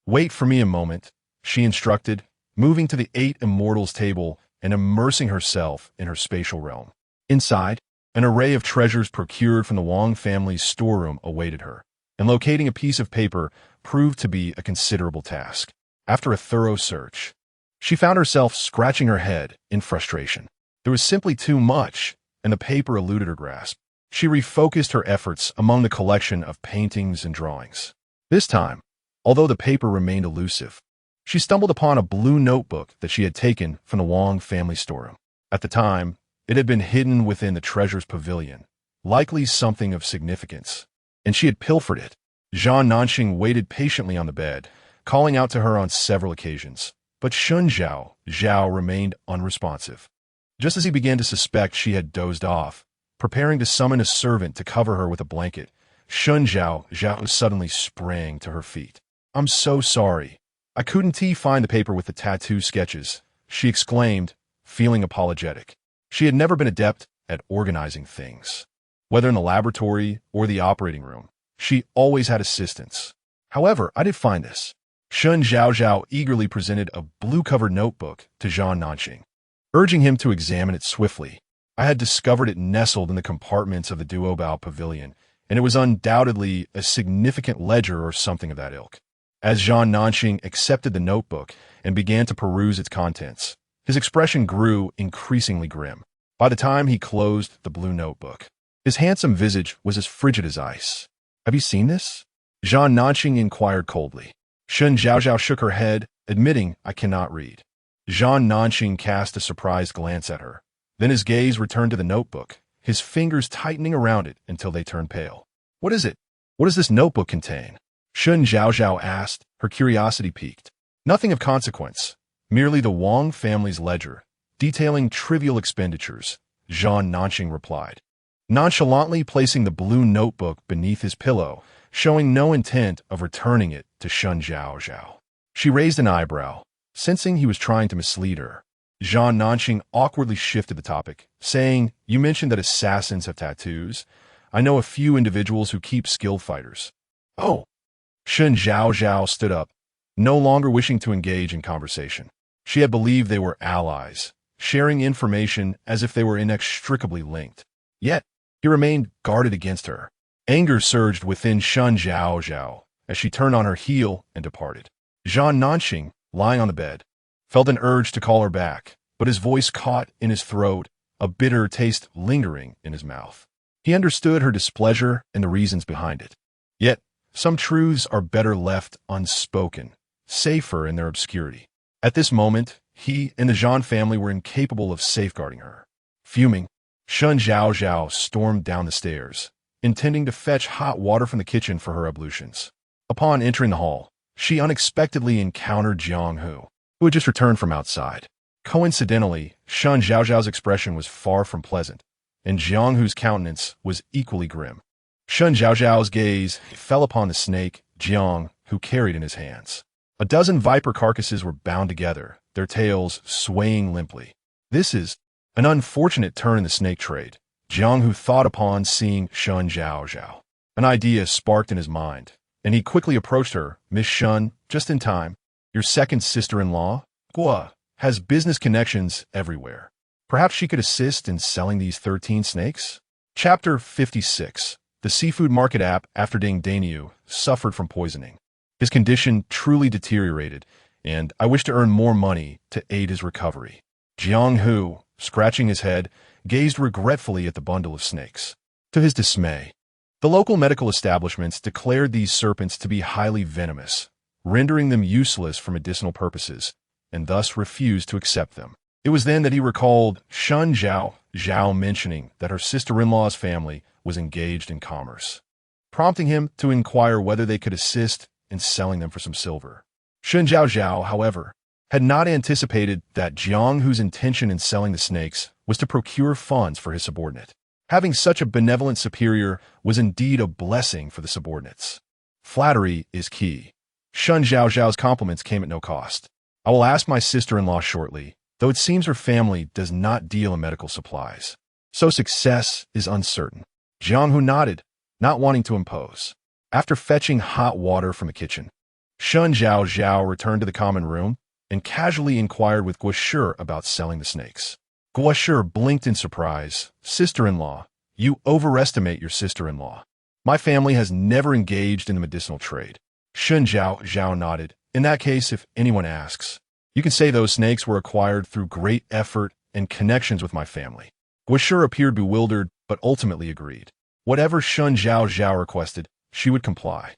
"Wait for me a moment," she instructed, moving to the 8 Immortals table and immersing herself in her spatial realm. Inside, an array of treasures procured from the Wang family's storeroom awaited her, and locating a piece of paper proved to be a considerable task. After a thorough search, she found herself scratching her head in frustration. There was simply too much, and the paper eluded her grasp. She refocused her efforts among the collection of paintings and drawings. This time, although the paper remained elusive, she stumbled upon a blue notebook that she had taken from the Wang family storeroom. At the time, it had been hidden within the treasure's pavilion, likely something of significance, and she had pilfered it. Zhan Nanxing waited patiently on the bed, calling out to her on several occasions, but Shen Zhaozhao remained unresponsive. Just as he began to suspect she had dozed off, preparing to summon a servant to cover her with a blanket, Shen Zhaozhao suddenly sprang to her feet. "I'm so sorry. I couldn't find the paper with the tattoo sketches," she exclaimed, feeling apologetic. She had never been adept at organizing things. Whether in the laboratory or the operating room, she always had assistance. "However, I did find this." Shen Zhaozhao eagerly presented a blue-covered notebook to Zhan Nanxing, urging him to examine it swiftly. "I had discovered it nestled in the compartments of the Duobao pavilion, and it was undoubtedly a significant ledger or something of that ilk." As Zhan Nanxing accepted the notebook and began to peruse its contents, his expression grew increasingly grim. By the time he closed the blue notebook, his handsome visage was as frigid as ice. "Have you seen this?" Zhan Nanxing inquired coldly. Shen Zhaozhao shook her head, admitting, "I cannot read." Zhan Nanxing cast a surprised glance at her. Then his gaze returned to the notebook, his fingers tightening around it until they turned pale. "What is it? What does this notebook contain?" Shen Zhaozhao asked, her curiosity piqued. "Nothing of consequence, merely the Wang family's ledger, detailing trivial expenditures," Zhan Nanxing replied, nonchalantly placing the blue notebook beneath his pillow, showing no intent of returning it to Shen Zhaozhao. She raised an eyebrow, sensing he was trying to mislead her. Zhan Nanxing awkwardly shifted the topic, saying, "You mentioned that assassins have tattoos. I know a few individuals who keep skilled fighters." "Oh." Shen Zhaozhao stood up, no longer wishing to engage in conversation. She had believed they were allies, sharing information as if they were inextricably linked. Yet, he remained guarded against her. Anger surged within Shen Zhaozhao as she turned on her heel and departed. Zhan Nanxing, lying on the bed, felt an urge to call her back, but his voice caught in his throat, a bitter taste lingering in his mouth. He understood her displeasure and the reasons behind it. Yet, some truths are better left unspoken, safer in their obscurity. At this moment, he and the Zhan family were incapable of safeguarding her. Fuming, Shen Zhaozhao stormed down the stairs, intending to fetch hot water from the kitchen for her ablutions. Upon entering the hall, she unexpectedly encountered Jiang Hu, who had just returned from outside. Coincidentally, Shen Zhaozhao's expression was far from pleasant, and Jiang Hu's countenance was equally grim. Shen Zhaozhao's gaze fell upon the snake Jiang Hu carried in his hands. A dozen viper carcasses were bound together, their their tails swaying limply. This is an unfortunate turn in the snake trade, Jiang Hu thought upon seeing Shen Zhaozhao. An idea sparked in his mind, and he quickly approached her. Miss Shen, just in time. Your second sister-in-law, Gua, has business connections everywhere. Perhaps she could assist in selling these 13 snakes? Chapter 56. The seafood market app after Ding Daniu suffered from poisoning. His condition truly deteriorated, and I wish to earn more money to aid his recovery. Jiang Hu, scratching his head, gazed regretfully at the bundle of snakes. To his dismay, the local medical establishments declared these serpents to be highly venomous, rendering them useless for medicinal purposes, and thus refused to accept them. It was then that he recalled Shen Zhaozhao mentioning that her sister-in-law's family was engaged in commerce, prompting him to inquire whether they could assist in selling them for some silver. Shen Zhaozhao, however, had not anticipated that Jiang Hu's intention in selling the snakes was to procure funds for his subordinate. Having such a benevolent superior was indeed a blessing for the subordinates. Flattery is key. Shen Zhaozhao's compliments came at no cost. I will ask my sister-in-law shortly, though it seems her family does not deal in medical supplies. So success is uncertain. Jiang Hu nodded, not wanting to impose. After fetching hot water from the kitchen, Shen Zhaozhao returned to the common room and casually inquired with Guo about selling the snakes. Guo blinked in surprise. Sister-in-law, you overestimate your sister-in-law. My family has never engaged in the medicinal trade. Shen Zhaozhao nodded. In that case, if anyone asks, you can say those snakes were acquired through great effort and connections with my family. Guo appeared bewildered, but ultimately agreed. Whatever Shen Zhaozhao requested, she would comply.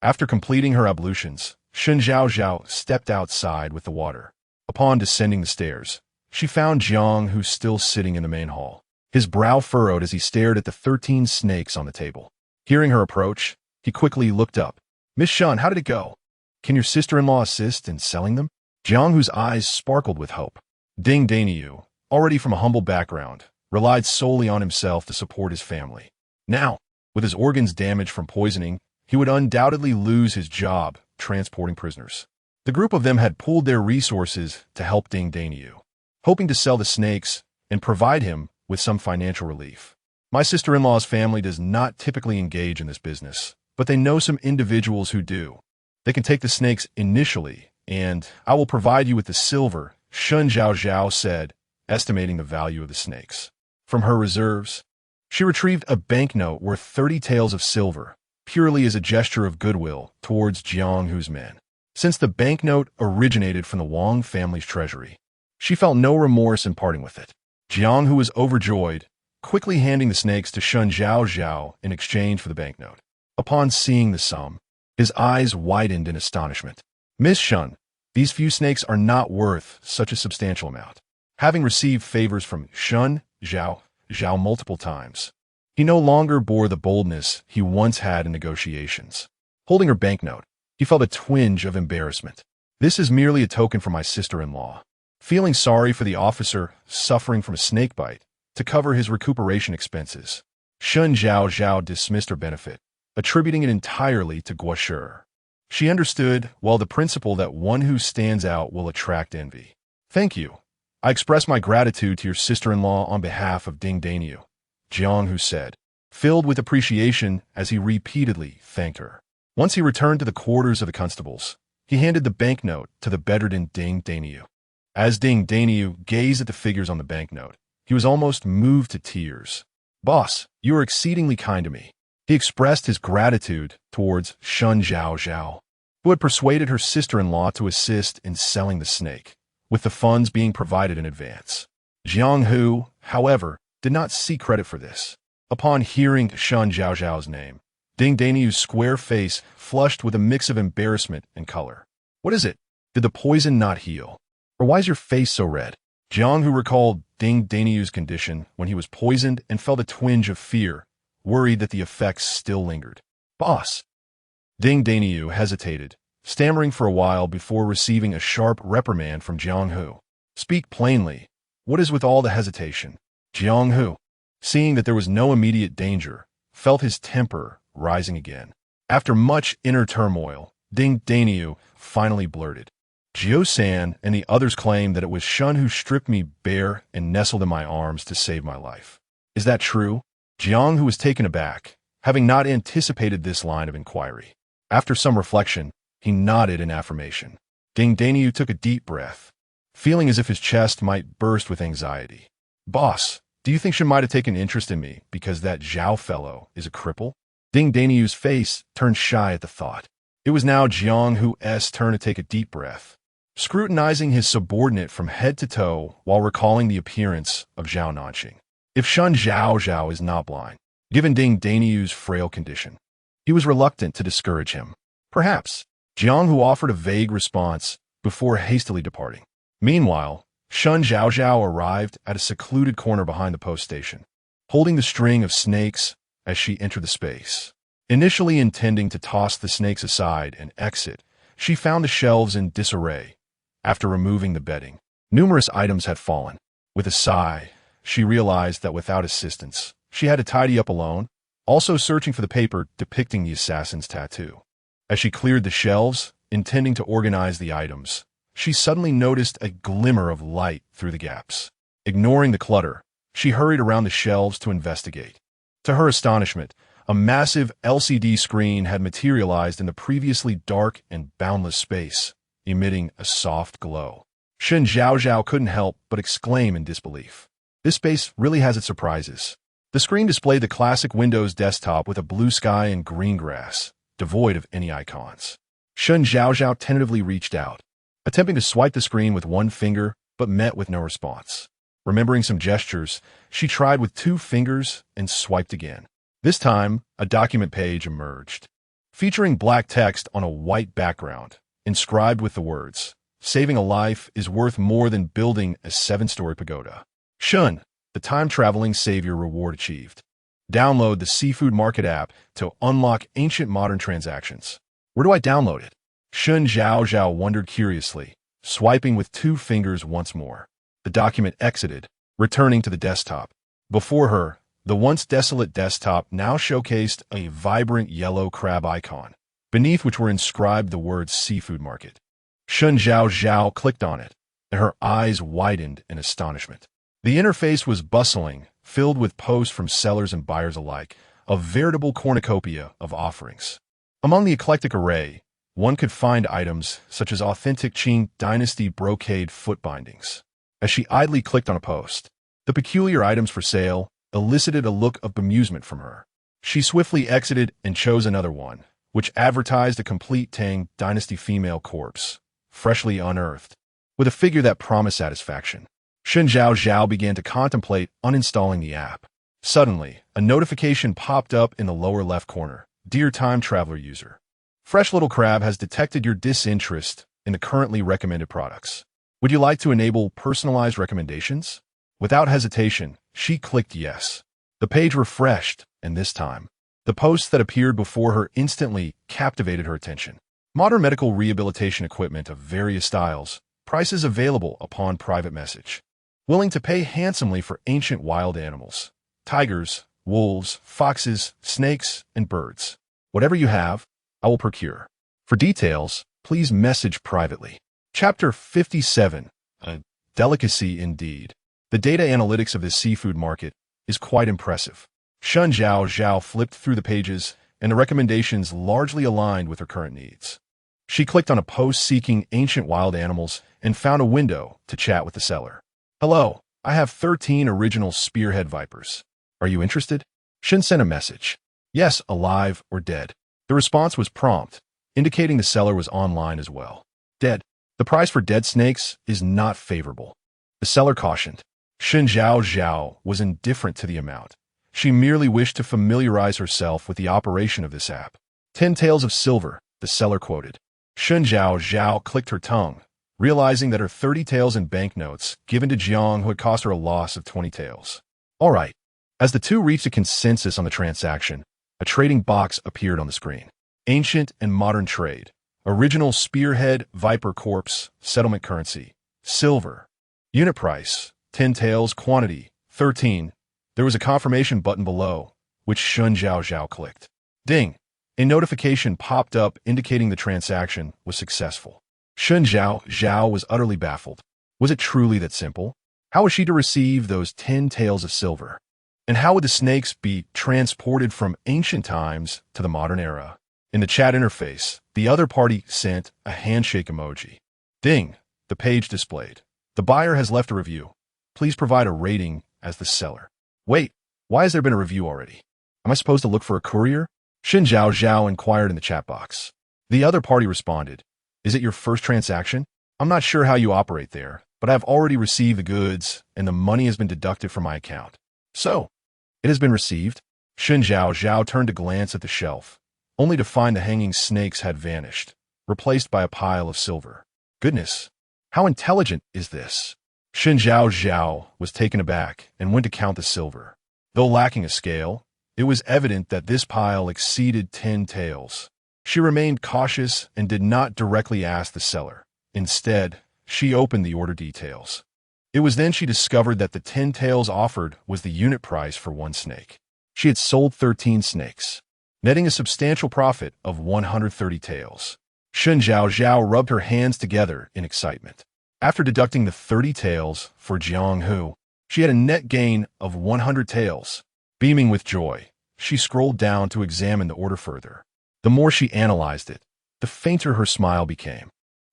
After completing her ablutions, Shen Zhaozhao stepped outside with the water. Upon descending the stairs, she found Jiang Hu still sitting in the main hall. His brow furrowed as he stared at the 13 snakes on the table. Hearing her approach, he quickly looked up. Miss Shen, how did it go? Can your sister-in-law assist in selling them? Jiang Hu's eyes sparkled with hope. Ding Daniu, already from a humble background, relied solely on himself to support his family. Now, with his organs damaged from poisoning, he would undoubtedly lose his job transporting prisoners. The group of them had pooled their resources to help Ding Daniu, hoping to sell the snakes and provide him with some financial relief. My sister-in-law's family does not typically engage in this business, but they know some individuals who do. They can take the snakes initially, and I will provide you with the silver, Shen Zhaozhao said, estimating the value of the snakes. From her reserves, she retrieved a banknote worth 30 taels of silver, purely as a gesture of goodwill towards Jiang Hu's men. Since the banknote originated from the Wang family's treasury, she felt no remorse in parting with it. Jiang Hu was overjoyed, quickly handing the snakes to Shen Zhaozhao in exchange for the banknote. Upon seeing the sum, his eyes widened in astonishment. Miss Shen, these few snakes are not worth such a substantial amount. Having received favors from Shen Zhaozhao multiple times, he no longer bore the boldness he once had in negotiations. Holding her banknote, he felt a twinge of embarrassment. This is merely a token for my sister-in-law. Feeling sorry for the officer suffering from a snake bite to cover his recuperation expenses, Shen Zhaozhao dismissed her benefit, attributing it entirely to Guo. She understood, well, the principle that one who stands out will attract envy. Thank you. I express my gratitude to your sister-in-law on behalf of Ding Daniu, Jiang Hu said, filled with appreciation as he repeatedly thanked her. Once he returned to the quarters of the constables, he handed the banknote to the bedridden Ding Daniu. As Ding Daniu gazed at the figures on the banknote, he was almost moved to tears. Boss, you are exceedingly kind to me. He expressed his gratitude towards Shen Zhaozhao, who had persuaded her sister-in-law to assist in selling the snake, with the funds being provided in advance. Jiang Hu, however, did not seek credit for this. Upon hearing Shen Zhaozhao's name, Ding Daniu's square face flushed with a mix of embarrassment and color. What is it? Did the poison not heal? Or why is your face so red? Jiang Hu recalled Ding Daniu's condition when he was poisoned and felt a twinge of fear, worried that the effects still lingered. Boss. Ding Daniu hesitated, stammering for a while before receiving a sharp reprimand from Jiang Hu. Speak plainly. What is with all the hesitation? Jiang Hu, seeing that there was no immediate danger, felt his temper rising again. After much inner turmoil, Ding Daniu finally blurted, Jiao-san and the others claim that it was Shen who stripped me bare and nestled in my arms to save my life. Is that true? Jiang, who was taken aback, having not anticipated this line of inquiry. After some reflection, he nodded in affirmation. Ding Daniu took a deep breath, feeling as if his chest might burst with anxiety. Boss, do you think she might have taken interest in me because that Zhao fellow is a cripple? Ding Daniu's face turned shy at the thought. It was now Jiang who's turn to take a deep breath, scrutinizing his subordinate from head to toe while recalling the appearance of Zhao Nanxing. If Shen Zhaozhao is not blind, given Ding Daniu's frail condition, he was reluctant to discourage him. Perhaps, Jiang who offered a vague response before hastily departing. Meanwhile, Shen Zhaozhao arrived at a secluded corner behind the post station, holding the string of snakes as she entered the space. Initially intending to toss the snakes aside and exit, she found the shelves in disarray. After removing the bedding, numerous items had fallen. With a sigh, she realized that without assistance, she had to tidy up alone, also searching for the paper depicting the assassin's tattoo. As she cleared the shelves, intending to organize the items, she suddenly noticed a glimmer of light through the gaps. Ignoring the clutter, she hurried around the shelves to investigate. To her astonishment, a massive LCD screen had materialized in the previously dark and boundless space, emitting a soft glow. Shen Zhaozhao couldn't help but exclaim in disbelief. This space really has its surprises. The screen displayed the classic Windows desktop with a blue sky and green grass, devoid of any icons. Shen Zhaozhao tentatively reached out, attempting to swipe the screen with one finger, but met with no response. Remembering some gestures, she tried with 2 fingers and swiped again. This time, a document page emerged, featuring black text on a white background, inscribed with the words, "Saving a life is worth more than building a 7-story pagoda." Shun, the time-traveling savior reward achieved. Download the Seafood Market app to unlock ancient modern transactions. Where do I download it? Shen Zhaozhao wondered curiously, swiping with 2 fingers once more. The document exited, returning to the desktop. Before her, the once desolate desktop now showcased a vibrant yellow crab icon, beneath which were inscribed the words Seafood Market. Shen Zhaozhao clicked on it, and her eyes widened in astonishment. The interface was bustling, filled with posts from sellers and buyers alike, a veritable cornucopia of offerings. Among the eclectic array, one could find items such as authentic Qing dynasty brocade foot bindings. As she idly clicked on a post, the peculiar items for sale elicited a look of bemusement from her. She swiftly exited and chose another one, which advertised a complete Tang dynasty female corpse, freshly unearthed, with a figure that promised satisfaction. Shen Zhaozhao began to contemplate uninstalling the app. Suddenly, a notification popped up in the lower left corner. Dear Time Traveler user, Fresh Little Crab has detected your disinterest in the currently recommended products. Would you like to enable personalized recommendations? Without hesitation, she clicked yes. The page refreshed, and this time, the posts that appeared before her instantly captivated her attention. Modern medical rehabilitation equipment of various styles, prices available upon private message. Willing to pay handsomely for ancient wild animals. Tigers, wolves, foxes, snakes, and birds. Whatever you have, I will procure. For details, please message privately. Chapter 57. A delicacy indeed. The data analytics of this seafood market is quite impressive. Shen Zhaozhao flipped through the pages, and the recommendations largely aligned with her current needs. She clicked on a post seeking ancient wild animals and found a window to chat with the seller. Hello, I have 13 original spearhead vipers. Are you interested? Shen sent a message. Yes, alive or dead. The response was prompt, indicating the seller was online as well. Dead. The price for dead snakes is not favorable. The seller cautioned. Shen Zhaozhao was indifferent to the amount. She merely wished to familiarize herself with the operation of this app. 10 taels of silver, the seller quoted. Shen Zhaozhao clicked her tongue, realizing that her 30 taels in banknotes given to Jiang would cost her a loss of 20 taels. All right. As the two reached a consensus on the transaction, a trading box appeared on the screen. Ancient and modern trade. Original spearhead viper corpse, settlement currency, silver. Unit price, 10 taels, quantity, 13. There was a confirmation button below, which Shen Zhaozhao clicked. Ding! A notification popped up indicating the transaction was successful. Shen Zhaozhao was utterly baffled. Was it truly that simple? How was she to receive those 10 taels of silver? And how would the snakes be transported from ancient times to the modern era? In the chat interface, the other party sent a handshake emoji. Ding! The page displayed. The buyer has left a review. Please provide a rating as the seller. Wait, why has there been a review already? Am I supposed to look for a courier? Shen Zhaozhao inquired in the chat box. The other party responded, Is it your first transaction? I'm not sure how you operate there, but I've already received the goods and the money has been deducted from my account. So, it has been received? Shen Zhaozhao turned to glance at the shelf, only to find the hanging snakes had vanished, replaced by a pile of silver. Goodness, how intelligent is this? Shen Zhaozhao was taken aback and went to count the silver. Though lacking a scale, it was evident that this pile exceeded 10 taels. She remained cautious and did not directly ask the seller. Instead, she opened the order details. It was then she discovered that the 10 taels offered was the unit price for one snake. She had sold 13 snakes, netting a substantial profit of 130 taels. Shen Zhaozhao rubbed her hands together in excitement. After deducting the 30 taels for Jianghu, she had a net gain of 100 taels. Beaming with joy, she scrolled down to examine the order further. The more she analyzed it, the fainter her smile became.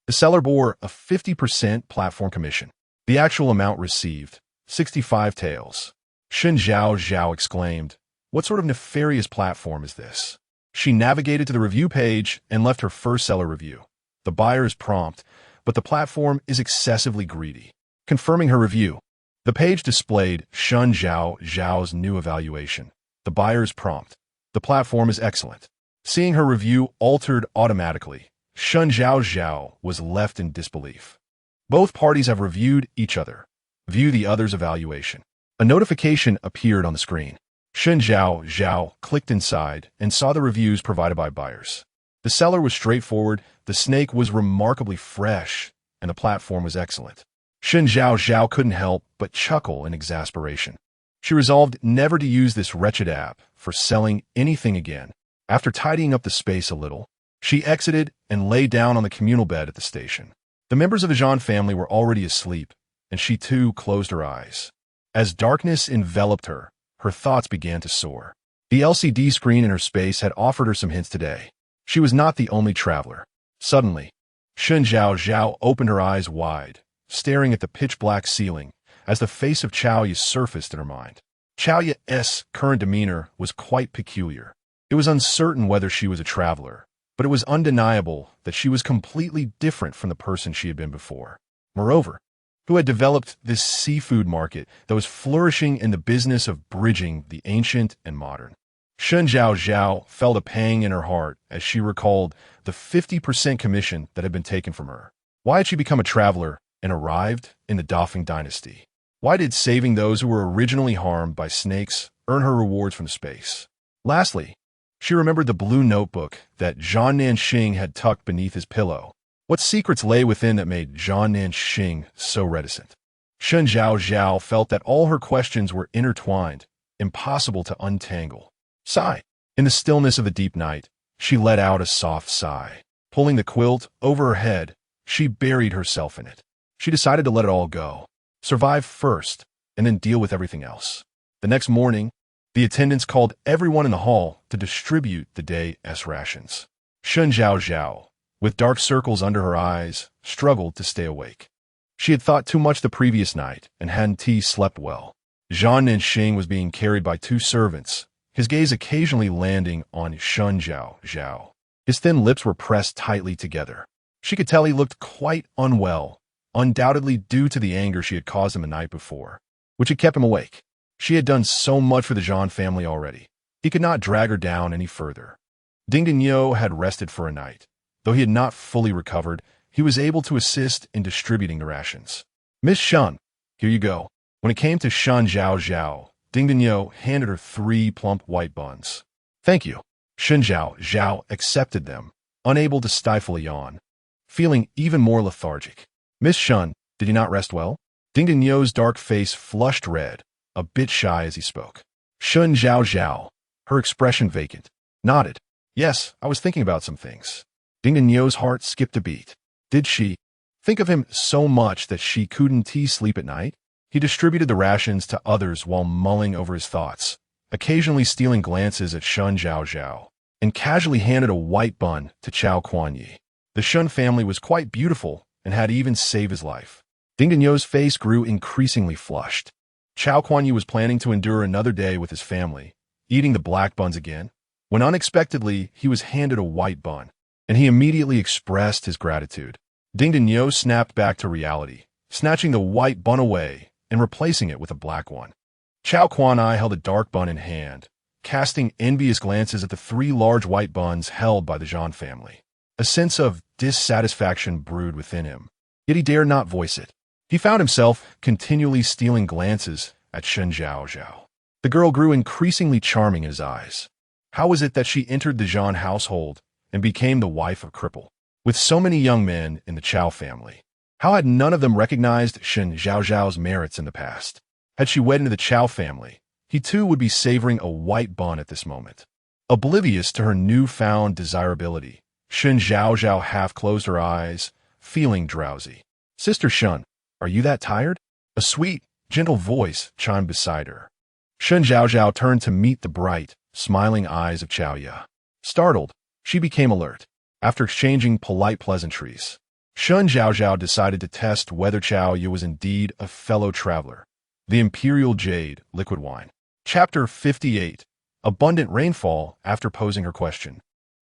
The seller bore a 50% platform commission. The actual amount received, 65 taels. Shen Zhaozhao exclaimed, What sort of nefarious platform is this? She navigated to the review page and left her first seller review. The buyer is prompt, but the platform is excessively greedy. Confirming her review, the page displayed Shen Zhaozhao's new evaluation. The buyer is prompt. The platform is excellent. Seeing her review altered automatically, Shen Zhaozhao was left in disbelief. Both parties have reviewed each other. View the other's evaluation. A notification appeared on the screen. Shen Zhaozhao clicked inside and saw the reviews provided by buyers. The seller was straightforward, the snake was remarkably fresh, and the platform was excellent. Shen Zhaozhao couldn't help but chuckle in exasperation. She resolved never to use this wretched app for selling anything again. After tidying up the space a little, she exited and lay down on the communal bed at the station. The members of the Zhang family were already asleep, and she too closed her eyes. As darkness enveloped her, her thoughts began to soar. The LCD screen in her space had offered her some hints today. She was not the only traveler. Suddenly, Shen Zhaozhao opened her eyes wide, staring at the pitch-black ceiling, as the face of Chaoya surfaced in her mind. Chaoya's current demeanor was quite peculiar. It was uncertain whether she was a traveler, but it was undeniable that she was completely different from the person she had been before. Moreover, who had developed this seafood market that was flourishing in the business of bridging the ancient and modern. Shen Zhaozhao felt a pang in her heart as she recalled the 50% commission that had been taken from her. Why had she become a traveler and arrived in the Dowry dynasty? Why did saving those who were originally harmed by snakes earn her rewards from space? Lastly, she remembered the blue notebook that Zhang Nanxing had tucked beneath his pillow. What secrets lay within that made Zhang Nanxing so reticent? Shen Zhaozhao felt that all her questions were intertwined, impossible to untangle. Sigh. In the stillness of the deep night, she let out a soft sigh. Pulling the quilt over her head, she buried herself in it. She decided to let it all go. Survive first, and then deal with everything else. The next morning, the attendants called everyone in the hall to distribute the day's rations. Shen Zhaozhao, with dark circles under her eyes, struggled to stay awake. She had thought too much the previous night and hadn't slept well. Zhang Nanxing was being carried by two servants, his gaze occasionally landing on Shen Zhaozhao. His thin lips were pressed tightly together. She could tell he looked quite unwell, undoubtedly due to the anger she had caused him the night before, which had kept him awake. She had done so much for the Zhang family already. He could not drag her down any further. Ding Dinyo had rested for a night. Though he had not fully recovered, he was able to assist in distributing the rations. Miss Shen, here you go. When it came to Shen Zhaozhao, Ding Dinyo handed her 3 plump white buns. Thank you. Shen Zhaozhao accepted them, unable to stifle a yawn, feeling even more lethargic. Miss Shen, did you not rest well? Ding Dinyo's dark face flushed red, a bit shy as he spoke. Shen Zhaozhao, her expression vacant, nodded. Yes, I was thinking about some things. Ding Dinyo's heart skipped a beat. Did she think of him so much that she couldn't sleep at night? He distributed the rations to others while mulling over his thoughts, occasionally stealing glances at Shen Zhaozhao, and casually handed a white bun to Chao Kuan-yi. The Shen family was quite beautiful and had even saved his life. Ding Dinyo's face grew increasingly flushed. Chao Kuan-yi was planning to endure another day with his family, eating the black buns again, when unexpectedly he was handed a white bun, and he immediately expressed his gratitude. Ding Dinyo snapped back to reality, snatching the white bun away and replacing it with a black one. Chao Kuan-yi held a dark bun in hand, casting envious glances at the 3 large white buns held by the Zhan family. A sense of dissatisfaction brewed within him, yet he dared not voice it. He found himself continually stealing glances at Shen Zhaozhao. The girl grew increasingly charming in his eyes. How was it that she entered the Zhan household and became the wife of Cripple? With so many young men in the Chao family, how had none of them recognized Shen Zhaozhao's merits in the past? Had she wed into the Chao family, he too would be savoring a white bun at this moment. Oblivious to her newfound desirability, Shen Zhaozhao half closed her eyes, feeling drowsy. "Sister Shen, are you that tired?" A sweet, gentle voice chimed beside her. Shen Zhaozhao turned to meet the bright, smiling eyes of Chaoya. Startled, she became alert. After exchanging polite pleasantries, Shen Zhaozhao decided to test whether Chaoya was indeed a fellow traveler. The Imperial Jade Liquid Wine. Chapter 58. Abundant Rainfall. After posing her question,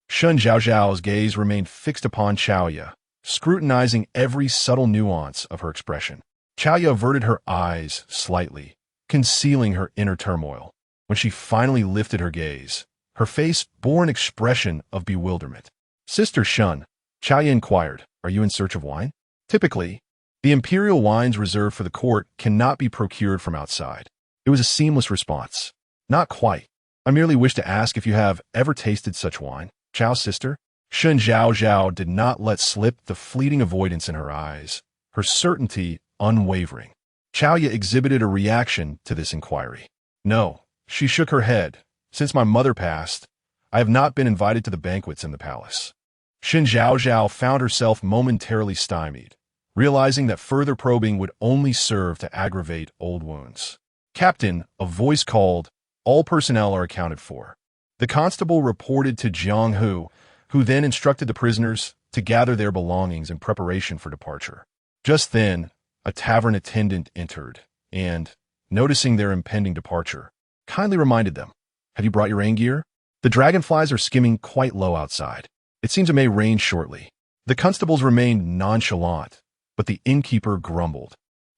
Shen Zhaozhao's gaze remained fixed upon Chaoya, scrutinizing every subtle nuance of her expression. Chaoya averted her eyes slightly, concealing her inner turmoil. When she finally lifted her gaze, her face bore an expression of bewilderment. "Sister Shen," Chaoya inquired, "are you in search of wine?" Typically, the imperial wines reserved for the court cannot be procured from outside. It was a seamless response. "Not quite. I merely wish to ask if you have ever tasted such wine, Chao's sister." Shen Zhaozhao did not let slip the fleeting avoidance in her eyes, her certainty unwavering. Chaoya exhibited a reaction to this inquiry. "No," she shook her head. "Since my mother passed, I have not been invited to the banquets in the palace." Shen Zhaozhao found herself momentarily stymied, realizing that further probing would only serve to aggravate old wounds. "Captain," a voice called, "all personnel are accounted for." The constable reported to Jiang Hu, who then instructed the prisoners to gather their belongings in preparation for departure. Just then, a tavern attendant entered, and, noticing their impending departure, kindly reminded them, "Have you brought your rain gear? The dragonflies are skimming quite low outside. It seems it may rain shortly." The constables remained nonchalant, but the innkeeper grumbled.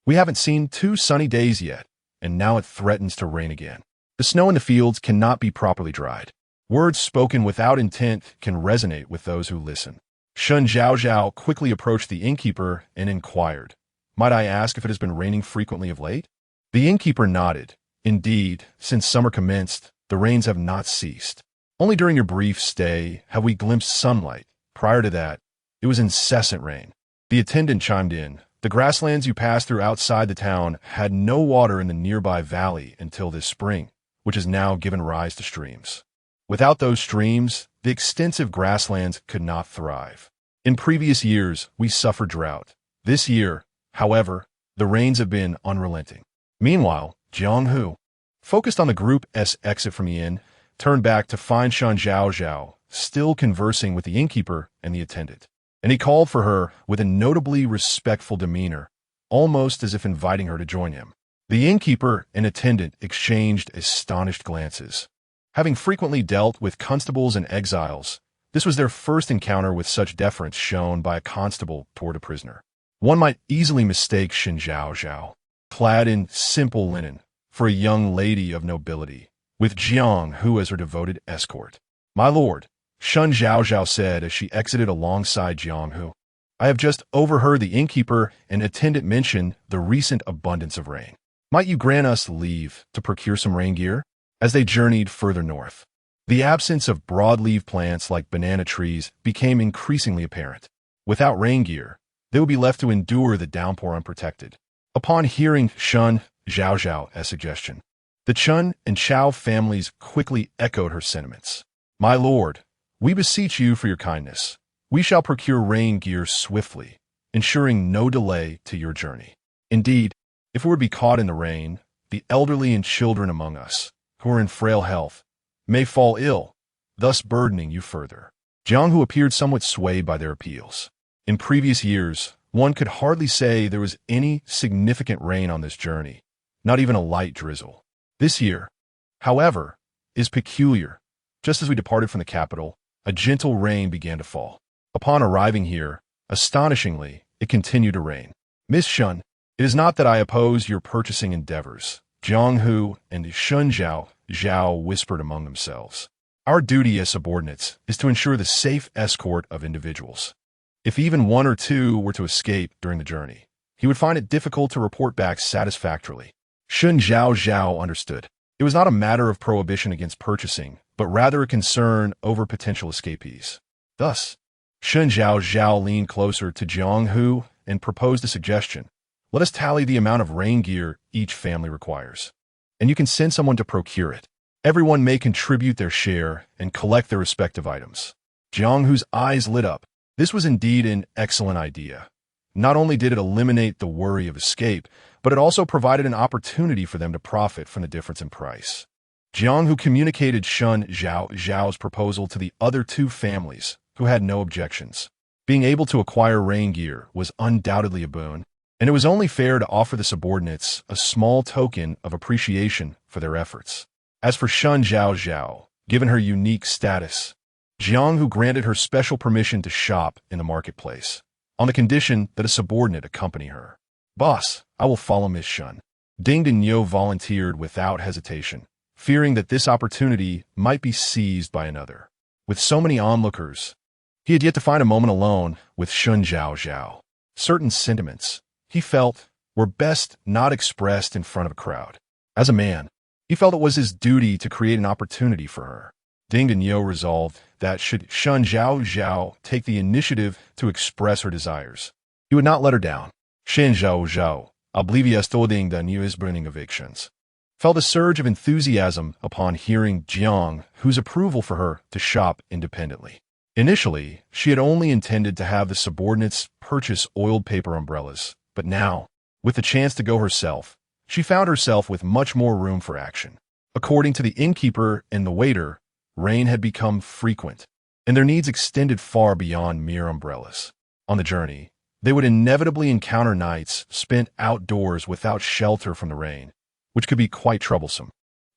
"We haven't seen 2 sunny days yet, and now it threatens to rain again. The snow in the fields cannot be properly dried." Words spoken without intent can resonate with those who listen. Shen Zhaozhao quickly approached the innkeeper and inquired, "Might I ask if it has been raining frequently of late?" The innkeeper nodded. "Indeed, since summer commenced, the rains have not ceased. Only during your brief stay have we glimpsed sunlight. Prior to that, it was incessant rain." The attendant chimed in. "The grasslands you passed through outside the town had no water in the nearby valley until this spring, which has now given rise to streams. Without those streams, the extensive grasslands could not thrive. In previous years, we suffered drought. This year, however, the rains have been unrelenting." Meanwhile, Jiang Hu, focused on the group's exit from the inn, turned back to find Shen Zhaozhao still conversing with the innkeeper and the attendant, and he called for her with a notably respectful demeanor, almost as if inviting her to join him. The innkeeper and attendant exchanged astonished glances. Having frequently dealt with constables and exiles, this was their first encounter with such deference shown by a constable toward a prisoner. One might easily mistake Shen Zhaozhao, clad in simple linen, for a young lady of nobility, with Jiang Hu as her devoted escort. "My lord," Shen Zhaozhao said as she exited alongside Jiang Hu, "I have just overheard the innkeeper and attendant mention the recent abundance of rain. Might you grant us leave to procure some rain gear?" As they journeyed further north, the absence of broadleaf plants like banana trees became increasingly apparent. Without rain gear, they would be left to endure the downpour unprotected. Upon hearing Shen Zhaozhao's suggestion, the Chen and Chao families quickly echoed her sentiments. "My lord, we beseech you for your kindness. We shall procure rain gear swiftly, ensuring no delay to your journey. Indeed, if we were to be caught in the rain, the elderly and children among us, who are in frail health, may fall ill, thus burdening you further. Jiang Hu appeared somewhat swayed by their appeals. In previous years, one could hardly say there was any significant rain on this journey, not even a light drizzle. This year, however, is peculiar. Just as we departed from the capital, a gentle rain began to fall. Upon arriving here, astonishingly, it continued to rain. Miss Shen, it is not that I oppose your purchasing endeavors, Jiang Hu and Shen Zhaozhao whispered among themselves. Our duty as subordinates is to ensure the safe escort of individuals. If even one or two were to escape during the journey, he would find it difficult to report back satisfactorily. Shen Zhaozhao understood. It was not a matter of prohibition against purchasing, but rather a concern over potential escapees. Thus, Shen Zhaozhao leaned closer to Jiang Hu and proposed a suggestion. Let us tally the amount of rain gear each family requires, and you can send someone to procure it. Everyone may contribute their share and collect their respective items. Jiang Hu's eyes lit up. This was indeed an excellent idea. Not only did it eliminate the worry of escape, but it also provided an opportunity for them to profit from the difference in price. Jiang Hu communicated Shen Zhaozhao's proposal to the other two families, who had no objections. Being able to acquire rain gear was undoubtedly a boon, and it was only fair to offer the subordinates a small token of appreciation for their efforts. As for Shen Zhaozhao, given her unique status, Jiang Hu granted her special permission to shop in the marketplace, on the condition that a subordinate accompany her. Boss, I will follow Miss Shen. Ding Dinyo volunteered without hesitation, fearing that this opportunity might be seized by another. With so many onlookers, he had yet to find a moment alone with Shen Zhaozhao. Certain sentiments, he felt, were best not expressed in front of a crowd. As a man, he felt it was his duty to create an opportunity for her. Ding Dinyo resolved that should Shen Zhaozhao take the initiative to express her desires, he would not let her down. Shen Zhaozhao, oblivious to Ding Dinyo's burning evictions, felt a surge of enthusiasm upon hearing Jiang Hu's approval for her to shop independently. Initially, she had only intended to have the subordinates purchase oiled paper umbrellas, but now, with the chance to go herself, she found herself with much more room for action. According to the innkeeper and the waiter, rain had become frequent, and their needs extended far beyond mere umbrellas. On the journey, they would inevitably encounter nights spent outdoors without shelter from the rain, which could be quite troublesome.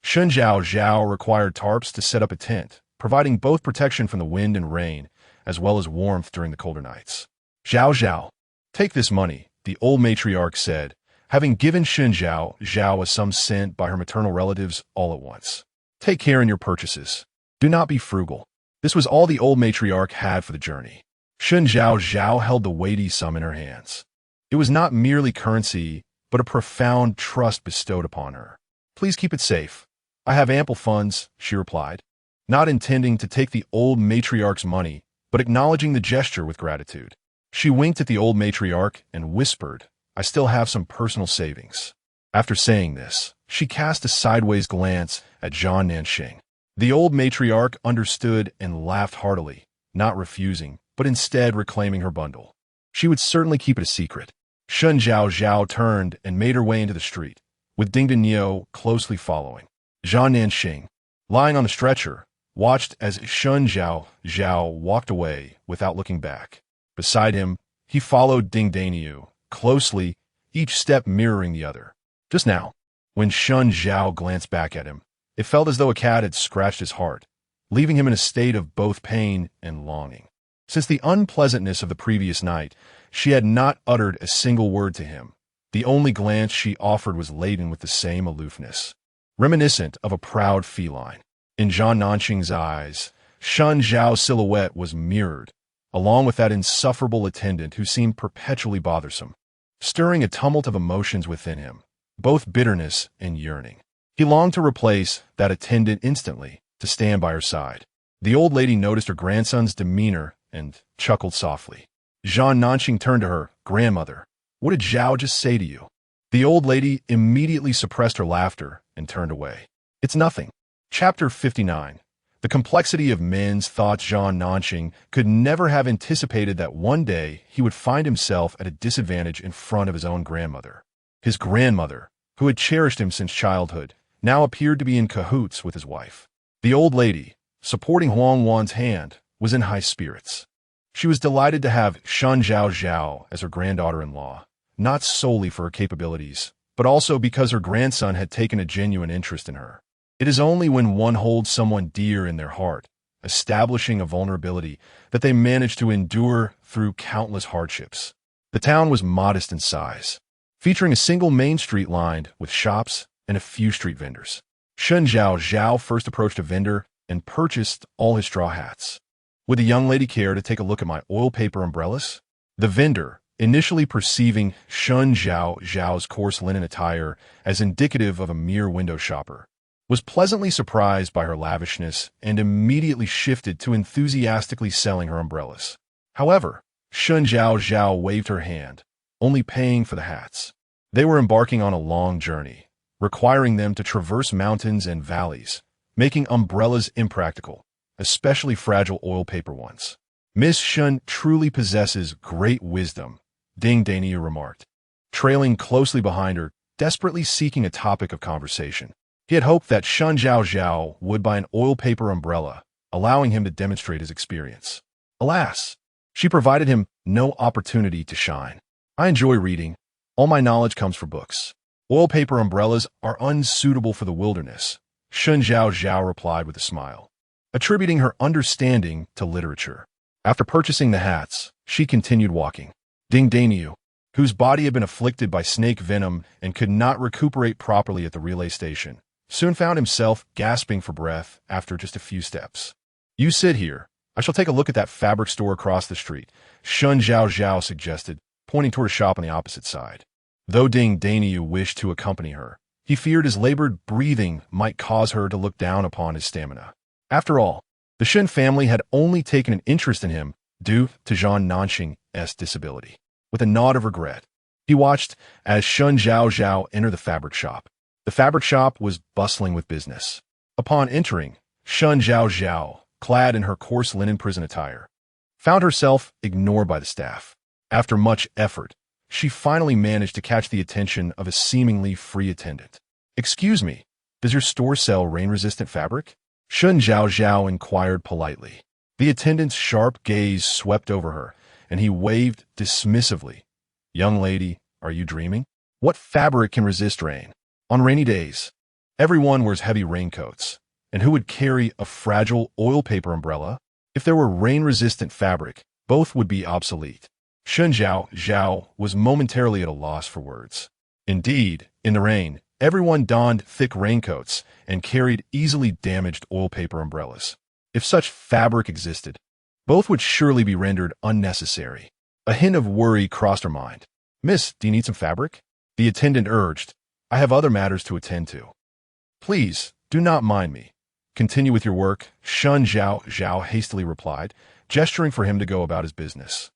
Shen Zhaozhao required tarps to set up a tent, providing both protection from the wind and rain, as well as warmth during the colder nights. Zhaozhao, take this money, the old matriarch said, having given Shen Zhaozhao a sum sent by her maternal relatives all at once. Take care in your purchases. Do not be frugal. This was all the old matriarch had for the journey. Shen Zhaozhao held the weighty sum in her hands. It was not merely currency, but a profound trust bestowed upon her. Please keep it safe. I have ample funds, she replied, not intending to take the old matriarch's money, but acknowledging the gesture with gratitude. She winked at the old matriarch and whispered, I still have some personal savings. After saying this, she cast a sideways glance at Zhan Nanxing. The old matriarch understood and laughed heartily, not refusing, but instead reclaiming her bundle. She would certainly keep it a secret. Shen Zhaozhao turned and made her way into the street, with Ding Dinyo closely following. Zhan Nanxing, lying on the stretcher, watched as Shen Zhaozhao walked away without looking back. Beside him, he followed Ding Dinyo closely, each step mirroring the other. Just now, when Shen Zhao glanced back at him, it felt as though a cat had scratched his heart, leaving him in a state of both pain and longing. Since the unpleasantness of the previous night, she had not uttered a single word to him. The only glance she offered was laden with the same aloofness, reminiscent of a proud feline. In Zhan Nanxing's eyes, Shen Zhao's silhouette was mirrored, along with that insufferable attendant who seemed perpetually bothersome, stirring a tumult of emotions within him, both bitterness and yearning. He longed to replace that attendant instantly, to stand by her side. The old lady noticed her grandson's demeanor and chuckled softly. Zhan Nanxing turned to her, Grandmother, what did Zhao just say to you? The old lady immediately suppressed her laughter and turned away. It's nothing. Chapter 59. The complexity of men's thoughts. Zhang Nanqing could never have anticipated that one day he would find himself at a disadvantage in front of his own grandmother. His grandmother, who had cherished him since childhood, now appeared to be in cahoots with his wife. The old lady, supporting Huang Wan's hand, was in high spirits. She was delighted to have Shen Zhaozhao as her granddaughter-in-law, not solely for her capabilities, but also because her grandson had taken a genuine interest in her. It is only when one holds someone dear in their heart, establishing a vulnerability, that they manage to endure through countless hardships. The town was modest in size, featuring a single main street lined with shops and a few street vendors. Shen Zhaozhao first approached a vendor and purchased all his straw hats. Would the young lady care to take a look at my oil paper umbrellas? The vendor, initially perceiving Shen Zhaozhao's coarse linen attire as indicative of a mere window shopper, was pleasantly surprised by her lavishness and immediately shifted to enthusiastically selling her umbrellas. However, Shen Zhaozhao waved her hand, only paying for the hats. They were embarking on a long journey, requiring them to traverse mountains and valleys, making umbrellas impractical, especially fragile oil paper ones. Miss Shen truly possesses great wisdom, Ding Daniu remarked, trailing closely behind her, desperately seeking a topic of conversation. He had hoped that Shen Zhaozhao would buy an oil paper umbrella, allowing him to demonstrate his experience. Alas, she provided him no opportunity to shine. I enjoy reading. All my knowledge comes from books. Oil paper umbrellas are unsuitable for the wilderness, Shen Zhaozhao replied with a smile, attributing her understanding to literature. After purchasing the hats, she continued walking. Ding Daniu, whose body had been afflicted by snake venom and could not recuperate properly at the relay station, soon found himself gasping for breath after just a few steps. You sit here. I shall take a look at that fabric store across the street, Shen Zhaozhao suggested, pointing toward a shop on the opposite side. Though Ding Daniu wished to accompany her, he feared his labored breathing might cause her to look down upon his stamina. After all, the Shen family had only taken an interest in him due to Zhang Nanqing's disability. With a nod of regret, he watched as Shen Zhaozhao entered the fabric shop. The fabric shop was bustling with business. Upon entering, Shen Zhaozhao, clad in her coarse linen prison attire, found herself ignored by the staff. After much effort, she finally managed to catch the attention of a seemingly free attendant. Excuse me, does your store sell rain-resistant fabric? Shen Zhaozhao inquired politely. The attendant's sharp gaze swept over her, and he waved dismissively. Young lady, are you dreaming? What fabric can resist rain? On rainy days, everyone wears heavy raincoats, and who would carry a fragile oil paper umbrella? If there were rain-resistant fabric, both would be obsolete. Shen Zhaozhao was momentarily at a loss for words. Indeed, in the rain, everyone donned thick raincoats and carried easily damaged oil paper umbrellas. If such fabric existed, both would surely be rendered unnecessary. A hint of worry crossed her mind. Miss, do you need some fabric? The attendant urged. I have other matters to attend to. Please, do not mind me. Continue with your work, Shen Zhaozhao hastily replied, gesturing for him to go about his business.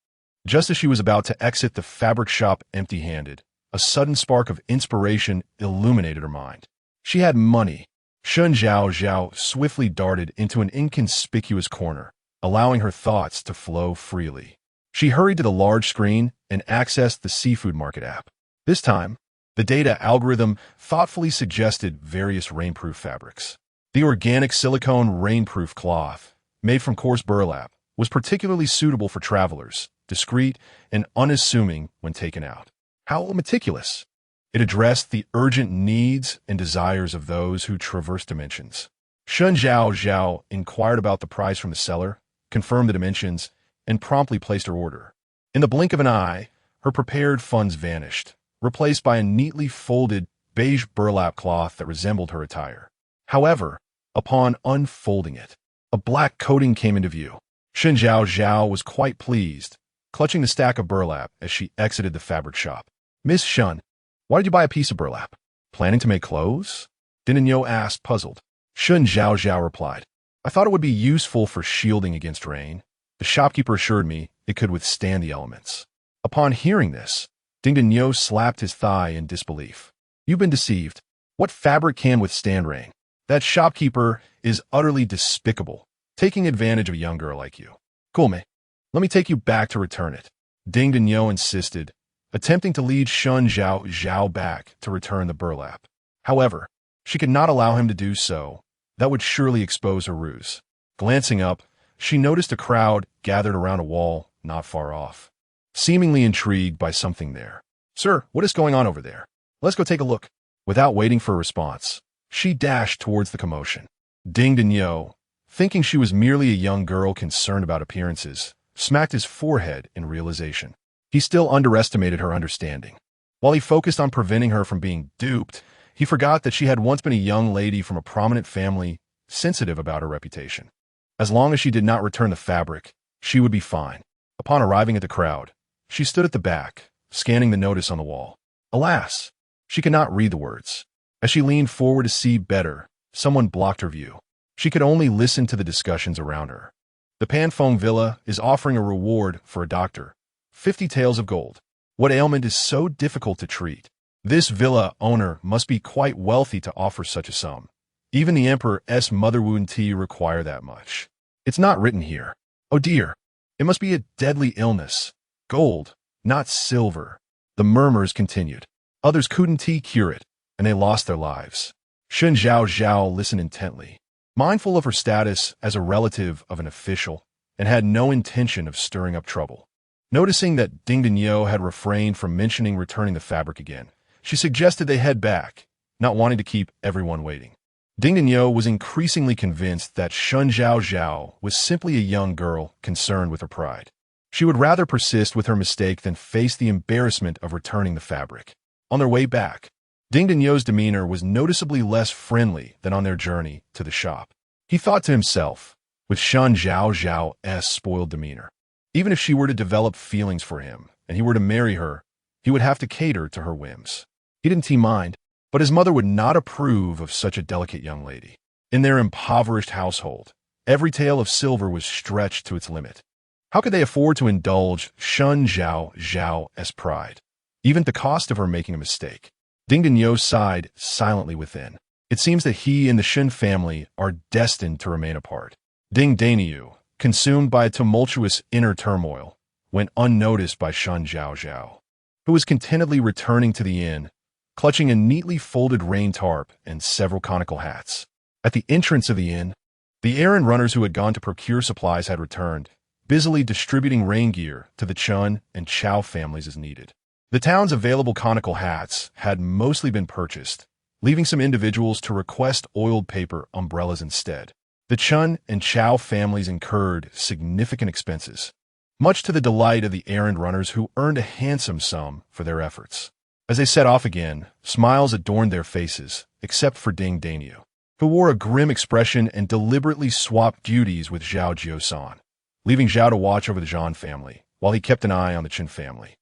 Just as she was about to exit the fabric shop empty-handed, a sudden spark of inspiration illuminated her mind. She had money. Shen Zhaozhao swiftly darted into an inconspicuous corner, allowing her thoughts to flow freely. She hurried to the large screen and accessed the seafood market app. This time, the data algorithm thoughtfully suggested various rainproof fabrics. The organic silicone rainproof cloth, made from coarse burlap, was particularly suitable for travelers, discreet and unassuming when taken out. How meticulous! It addressed the urgent needs and desires of those who traverse dimensions. Shen Zhaozhao inquired about the price from the seller, confirmed the dimensions, and promptly placed her order. In the blink of an eye, her prepared funds vanished, replaced by a neatly folded beige burlap cloth that resembled her attire. However, upon unfolding it, a black coating came into view. Shen Zhaozhao was quite pleased, clutching the stack of burlap as she exited the fabric shop. Miss Shen, why did you buy a piece of burlap? Planning to make clothes? Daniu asked, puzzled. Shen Zhaozhao replied, I thought it would be useful for shielding against rain. The shopkeeper assured me it could withstand the elements. Upon hearing this, Daniu slapped his thigh in disbelief. You've been deceived. What fabric can withstand rain? That shopkeeper is utterly despicable, taking advantage of a young girl like you. Cool, mate. Let me take you back to return it. Ding Daniel insisted, attempting to lead Shen Zhaozhao back to return the burlap. However, she could not allow him to do so. That would surely expose her ruse. Glancing up, she noticed a crowd gathered around a wall not far off, seemingly intrigued by something there. Sir, what is going on over there? Let's go take a look. Without waiting for a response, she dashed towards the commotion. Ding Daniel, thinking she was merely a young girl concerned about appearances, smacked his forehead in realization. He still underestimated her understanding. While he focused on preventing her from being duped, he forgot that she had once been a young lady from a prominent family, sensitive about her reputation. As long as she did not return the fabric, she would be fine. Upon arriving at the crowd, she stood at the back, scanning the notice on the wall. Alas, she could not read the words. As she leaned forward to see better, someone blocked her view. She could only listen to the discussions around her. The Panfeng Villa is offering a reward for a doctor. 50 taels of gold. What ailment is so difficult to treat? This villa owner must be quite wealthy to offer such a sum. Even the Emperor's mother wouldn't require that much. It's not written here. Oh dear. It must be a deadly illness. Gold, not silver. The murmurs continued. Others couldn't cure it, and they lost their lives. Shen Zhaozhao listened intently, mindful of her status as a relative of an official, and had no intention of stirring up trouble. Noticing that Ding Daniel had refrained from mentioning returning the fabric again, she suggested they head back, not wanting to keep everyone waiting. Ding Daniel was increasingly convinced that Shen Zhaozhao was simply a young girl concerned with her pride. She would rather persist with her mistake than face the embarrassment of returning the fabric. On their way back, Ding Daniel's demeanor was noticeably less friendly than on their journey to the shop. He thought to himself, with Shen Zhaozhao's spoiled demeanor, even if she were to develop feelings for him and he were to marry her, he would have to cater to her whims. He didn't mind, but his mother would not approve of such a delicate young lady. In their impoverished household, every tael of silver was stretched to its limit. How could they afford to indulge Shen Zhaozhao's pride, even at the cost of her making a mistake? Ding Daniel sighed silently within. It seems that he and the Shen family are destined to remain apart. Ding Daniel, consumed by a tumultuous inner turmoil, went unnoticed by Shen Zhaozhao, who was contentedly returning to the inn, clutching a neatly folded rain tarp and several conical hats. At the entrance of the inn, the errand runners who had gone to procure supplies had returned, busily distributing rain gear to the Chun and Chao families as needed. The town's available conical hats had mostly been purchased, leaving some individuals to request oiled paper umbrellas instead. The Chun and Chao families incurred significant expenses, much to the delight of the errand runners who earned a handsome sum for their efforts. As they set off again, smiles adorned their faces, except for Ding Daniel, who wore a grim expression and deliberately swapped duties with Zhao Jiosan, leaving Zhao to watch over the Zhan family, while he kept an eye on the Chen family.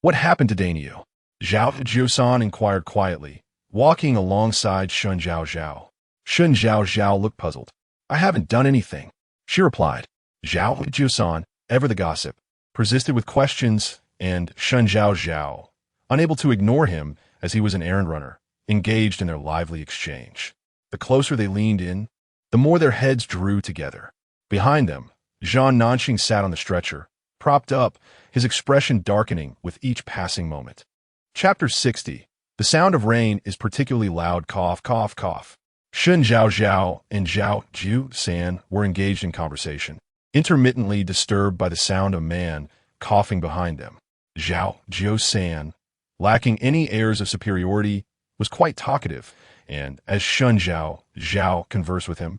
What happened to Daniel? Zhao Jiosan inquired quietly, walking alongside Shen Zhaozhao. Shen Zhaozhao looked puzzled. I haven't done anything, she replied. Zhao Jiosan, ever the gossip, persisted with questions, and Shen Zhaozhao, unable to ignore him as he was an errand runner, engaged in their lively exchange. The closer they leaned in, the more their heads drew together. Behind them, Zhan Nanxing sat on the stretcher, propped up, his expression darkening with each passing moment. Chapter 60. The sound of rain is particularly loud. Cough, cough, cough. Shen Zhaozhao and Zhao Jiu-san were engaged in conversation, intermittently disturbed by the sound of a man coughing behind them. Zhao Jiu-san, lacking any airs of superiority, was quite talkative, and as Shen Zhaozhao conversed with him,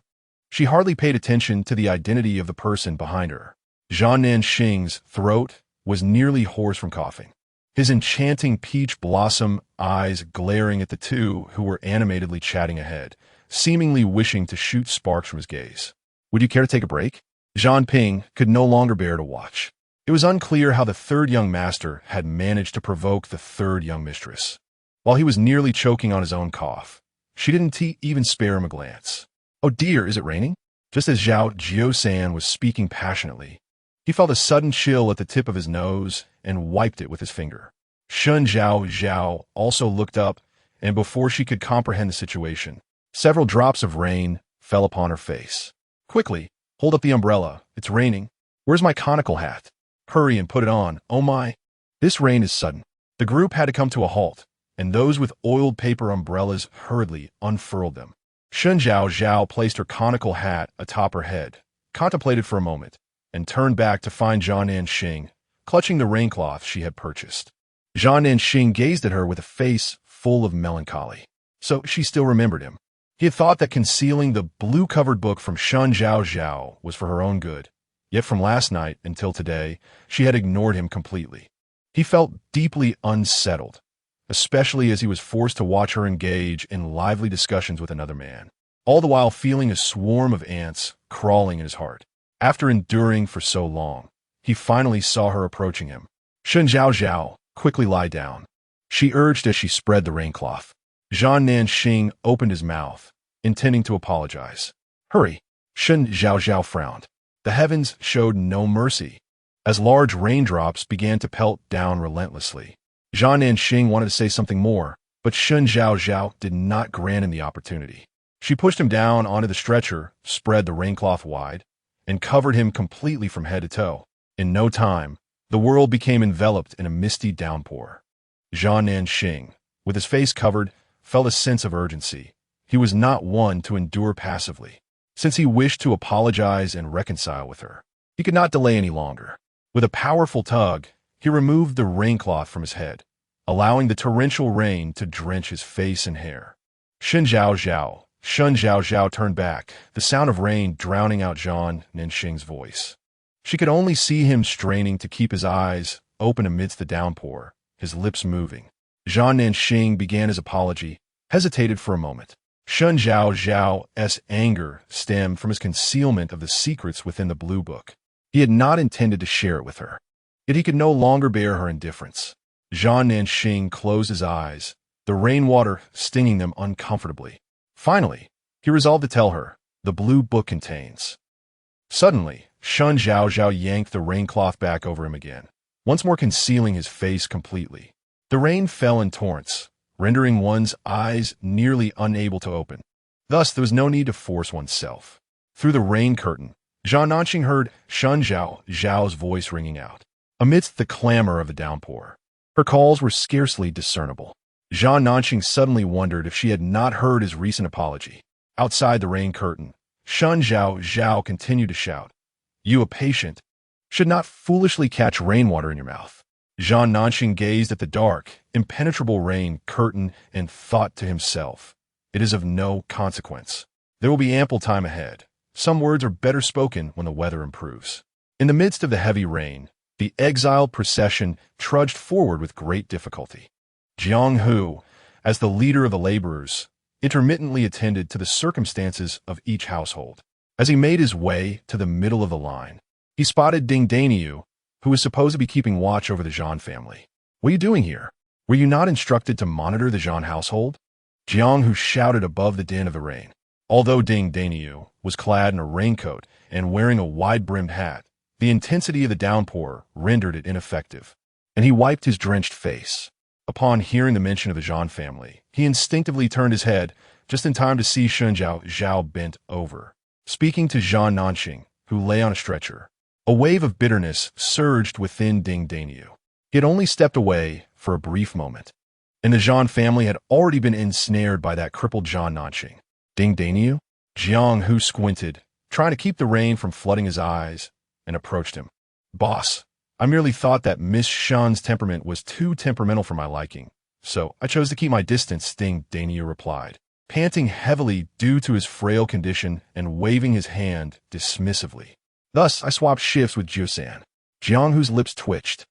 she hardly paid attention to the identity of the person behind her. Zhan Nanxing's throat was nearly hoarse from coughing, his enchanting peach blossom eyes glaring at the two who were animatedly chatting ahead, seemingly wishing to shoot sparks from his gaze. Would you care to take a break? Zhan Ping could no longer bear to watch. It was unclear how the third young master had managed to provoke the third young mistress. While he was nearly choking on his own cough, she didn't even spare him a glance. Oh dear, is it raining? Just as Zhao Jiu-san was speaking passionately, he felt a sudden chill at the tip of his nose and wiped it with his finger. Shen Zhaozhao also looked up, and before she could comprehend the situation, Several drops of rain fell upon her face. Quickly, hold up the umbrella. It's raining. Where's my conical hat? Hurry and put it on. Oh my. This rain is sudden. The group had to come to a halt, and those with oiled paper umbrellas hurriedly unfurled them. Shen Zhaozhao placed her conical hat atop her head, contemplated for a moment, and turned back to find Zhao Nanxing, clutching the raincloth she had purchased. Zhao Nanxing gazed at her with a face full of melancholy. So she still remembered him. He had thought that concealing the blue-covered book from Shen Zhaozhao was for her own good, yet from last night until today, she had ignored him completely. He felt deeply unsettled, especially as he was forced to watch her engage in lively discussions with another man, all the while feeling a swarm of ants crawling in his heart. After enduring for so long, he finally saw her approaching him. Shen Zhaozhao, quickly lie down, she urged as she spread the raincloth. Zhao Nanxing opened his mouth, intending to apologize. Hurry, Shen Zhaozhao frowned. The heavens showed no mercy, as large raindrops began to pelt down relentlessly. Zhao Nanxing wanted to say something more, but Shen Zhaozhao did not grant him the opportunity. She pushed him down onto the stretcher, spread the raincloth wide, and covered him completely from head to toe. In no time, the world became enveloped in a misty downpour. Zhao Nanxing, with his face covered, felt a sense of urgency. He was not one to endure passively. Since he wished to apologize and reconcile with her, he could not delay any longer. With a powerful tug, he removed the raincloth from his head, allowing the torrential rain to drench his face and hair. Shen Zhaozhao turned back, the sound of rain drowning out Zhao Nanxing's voice. She could only see him straining to keep his eyes open amidst the downpour, his lips moving. Zhao Nanxing began his apology, hesitated for a moment. Shen Zhaozhao's anger stemmed from his concealment of the secrets within the blue book. He had not intended to share it with her, yet he could no longer bear her indifference. Zhao Nanxing closed his eyes, the rainwater stinging them uncomfortably. Finally, he resolved to tell her, the blue book contains. Suddenly, Shen Zhaozhao yanked the raincloth back over him again, once more concealing his face completely. The rain fell in torrents, rendering one's eyes nearly unable to open. Thus, there was no need to force oneself. Through the rain curtain, Zhao Nanxing heard Shen Zhaozhao's voice ringing out. Amidst the clamor of the downpour, her calls were scarcely discernible. Zhao Nanxing suddenly wondered if she had not heard his recent apology. Outside the rain curtain, Shen Zhaozhao continued to shout, "You, a patient, should not foolishly catch rainwater in your mouth." Zhao Nanxing gazed at the dark, impenetrable rain curtain and thought to himself, "It is of no consequence. There will be ample time ahead. Some words are better spoken when the weather improves." In the midst of the heavy rain, the exiled procession trudged forward with great difficulty. Jiang Hu, as the leader of the laborers, intermittently attended to the circumstances of each household. As he made his way to the middle of the line, he spotted Ding Daniu, who was supposed to be keeping watch over the Zhang family. "What are you doing here? Were you not instructed to monitor the Zhang household?" Jiang Hu shouted above the din of the rain. Although Ding Daniu was clad in a raincoat and wearing a wide-brimmed hat, the intensity of the downpour rendered it ineffective, and he wiped his drenched face. Upon hearing the mention of the Zhang family, he instinctively turned his head, just in time to see Shen Zhaozhao bent over, speaking to Zhao Nanxing, who lay on a stretcher. A wave of bitterness surged within Ding Daniu. He had only stepped away for a brief moment, and the Zhang family had already been ensnared by that crippled Zhao Nanxing. Ding Daniu? Jiang Hu squinted, trying to keep the rain from flooding his eyes, and approached him. "Boss, I merely thought that Miss Shen's temperament was too temperamental for my liking, so I chose to keep my distance," Ding Daniu replied, panting heavily due to his frail condition and waving his hand dismissively. "Thus, I swapped shifts with Jiusan." Jiang Hu's lips twitched.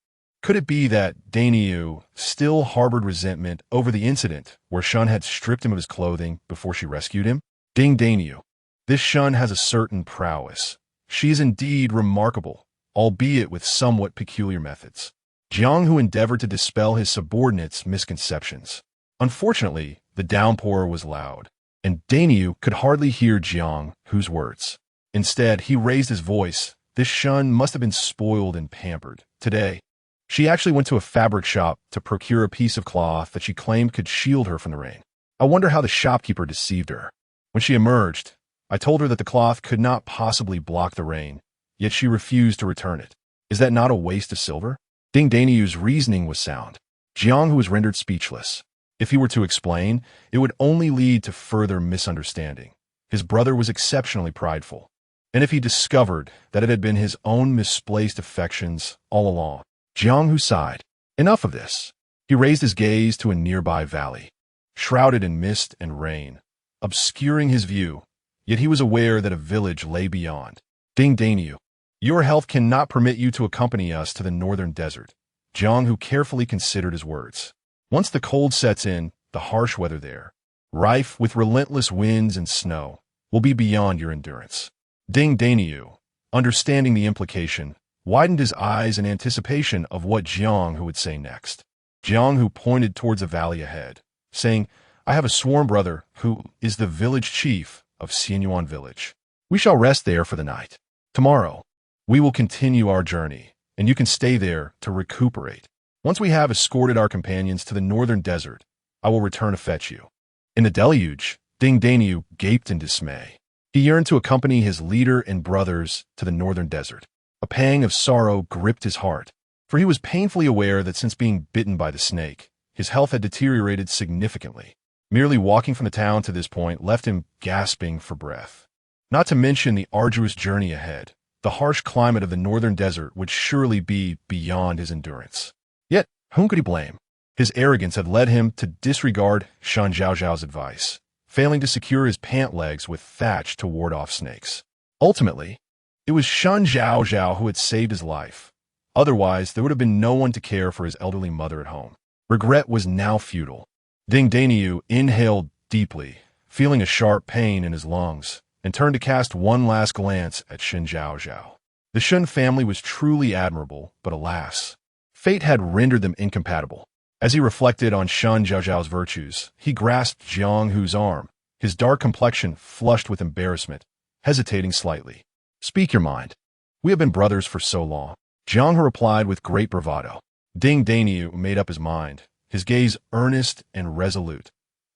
Could it be that Daniu still harbored resentment over the incident where Shen had stripped him of his clothing before she rescued him? Ding Daniu. This Shen has a certain prowess. She is indeed remarkable, albeit with somewhat peculiar methods. Jiang Hu endeavored to dispel his subordinates' misconceptions. Unfortunately, the downpour was loud, and Daniu could hardly hear Jiang Hu's words. Instead, he raised his voice. This Shen must have been spoiled and pampered. Today, she actually went to a fabric shop to procure a piece of cloth that she claimed could shield her from the rain. I wonder how the shopkeeper deceived her. When she emerged, I told her that the cloth could not possibly block the rain, yet she refused to return it. Is that not a waste of silver? Ding Daniu's reasoning was sound. Jiang was rendered speechless. If he were to explain, it would only lead to further misunderstanding. His brother was exceptionally prideful, and if he discovered that it had been his own misplaced affections all along, Jiang sighed. Enough of this. He raised his gaze to a nearby valley, shrouded in mist and rain, obscuring his view, yet he was aware that a village lay beyond. Ding Daniu, your health cannot permit you to accompany us to the northern desert. Jiang carefully considered his words. Once the cold sets in, the harsh weather there, rife with relentless winds and snow, will be beyond your endurance. Ding Daniu, understanding the implication, widened his eyes in anticipation of what Jiang would say next. Jiang pointed towards a valley ahead, saying, I have a sworn brother who is the village chief of Xianyuan village. We shall rest there for the night. Tomorrow, we will continue our journey, and you can stay there to recuperate. Once we have escorted our companions to the northern desert, I will return to fetch you. In the deluge, Ding Daniu gaped in dismay. He yearned to accompany his leader and brothers to the northern desert. A pang of sorrow gripped his heart, for he was painfully aware that since being bitten by the snake, his health had deteriorated significantly. Merely walking from the town to this point left him gasping for breath. Not to mention the arduous journey ahead. The harsh climate of the northern desert would surely be beyond his endurance. Yet, whom could he blame? His arrogance had led him to disregard Shen Zhaozhao's advice, failing to secure his pant legs with thatch to ward off snakes. Ultimately, it was Shen Zhaozhao who had saved his life. Otherwise, there would have been no one to care for his elderly mother at home. Regret was now futile. Ding Daniu inhaled deeply, feeling a sharp pain in his lungs, and turned to cast one last glance at Shen Zhaozhao. The Shen family was truly admirable, but alas, fate had rendered them incompatible. As he reflected on Shen Zhaozhao's virtues, he grasped Jiang arm, his dark complexion flushed with embarrassment, hesitating slightly. Speak your mind. We have been brothers for so long. Jiang replied with great bravado. Ding Daniu made up his mind, his gaze earnest and resolute.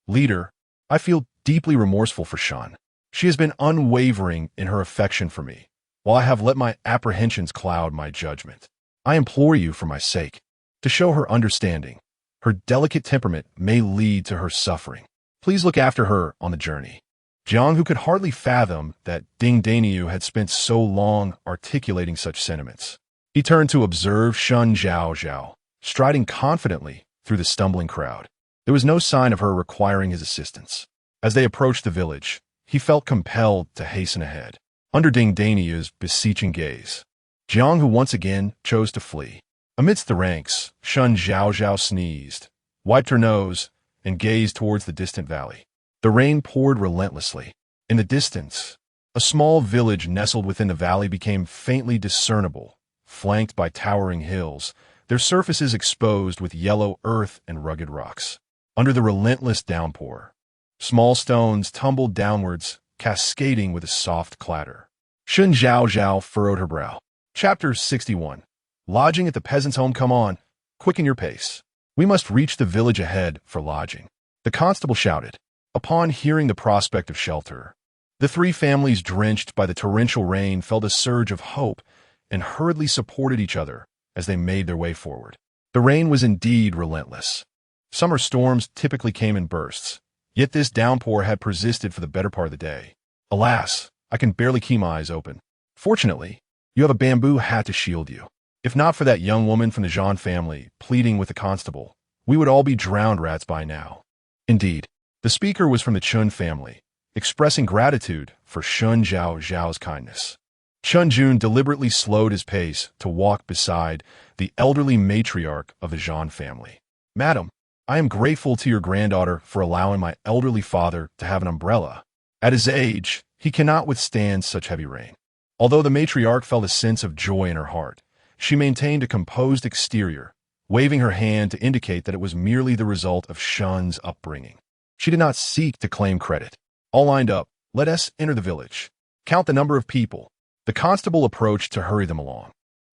Leader, I feel deeply remorseful for Shen. She has been unwavering in her affection for me, while I have let my apprehensions cloud my judgment. I implore you for my sake, to show her understanding. Her delicate temperament may lead to her suffering. Please look after her on the journey. Jiang could hardly fathom that Ding Daniu had spent so long articulating such sentiments. He turned to observe Shen Zhaozhao, striding confidently through the stumbling crowd. There was no sign of her requiring his assistance. As they approached the village, he felt compelled to hasten ahead, under Ding Daniu's beseeching gaze. Jiang once again chose to flee. Amidst the ranks, Shen Zhaozhao sneezed, wiped her nose, and gazed towards the distant valley. The rain poured relentlessly. In the distance, a small village nestled within the valley became faintly discernible, flanked by towering hills, their surfaces exposed with yellow earth and rugged rocks. Under the relentless downpour, small stones tumbled downwards, cascading with a soft clatter. Shen Zhaozhao furrowed her brow. Chapter 61. Lodging at the peasant's home. Come on, quicken your pace. We must reach the village ahead for lodging. The constable shouted. Upon hearing the prospect of shelter, the three families drenched by the torrential rain felt a surge of hope and hurriedly supported each other as they made their way forward. The rain was indeed relentless. Summer storms typically came in bursts, yet this downpour had persisted for the better part of the day. Alas, I can barely keep my eyes open. Fortunately, you have a bamboo hat to shield you. If not for that young woman from the Zhang family pleading with the constable, we would all be drowned rats by now. Indeed, the speaker was from the Chun family, expressing gratitude for Shen Zhaozhao's kindness. Chun Jun deliberately slowed his pace to walk beside the elderly matriarch of the Zhang family. Madam, I am grateful to your granddaughter for allowing my elderly father to have an umbrella. At his age, he cannot withstand such heavy rain. Although the matriarch felt a sense of joy in her heart, she maintained a composed exterior, waving her hand to indicate that it was merely the result of Shen's upbringing. She did not seek to claim credit. All lined up, let us enter the village. Count the number of people. The constable approached to hurry them along.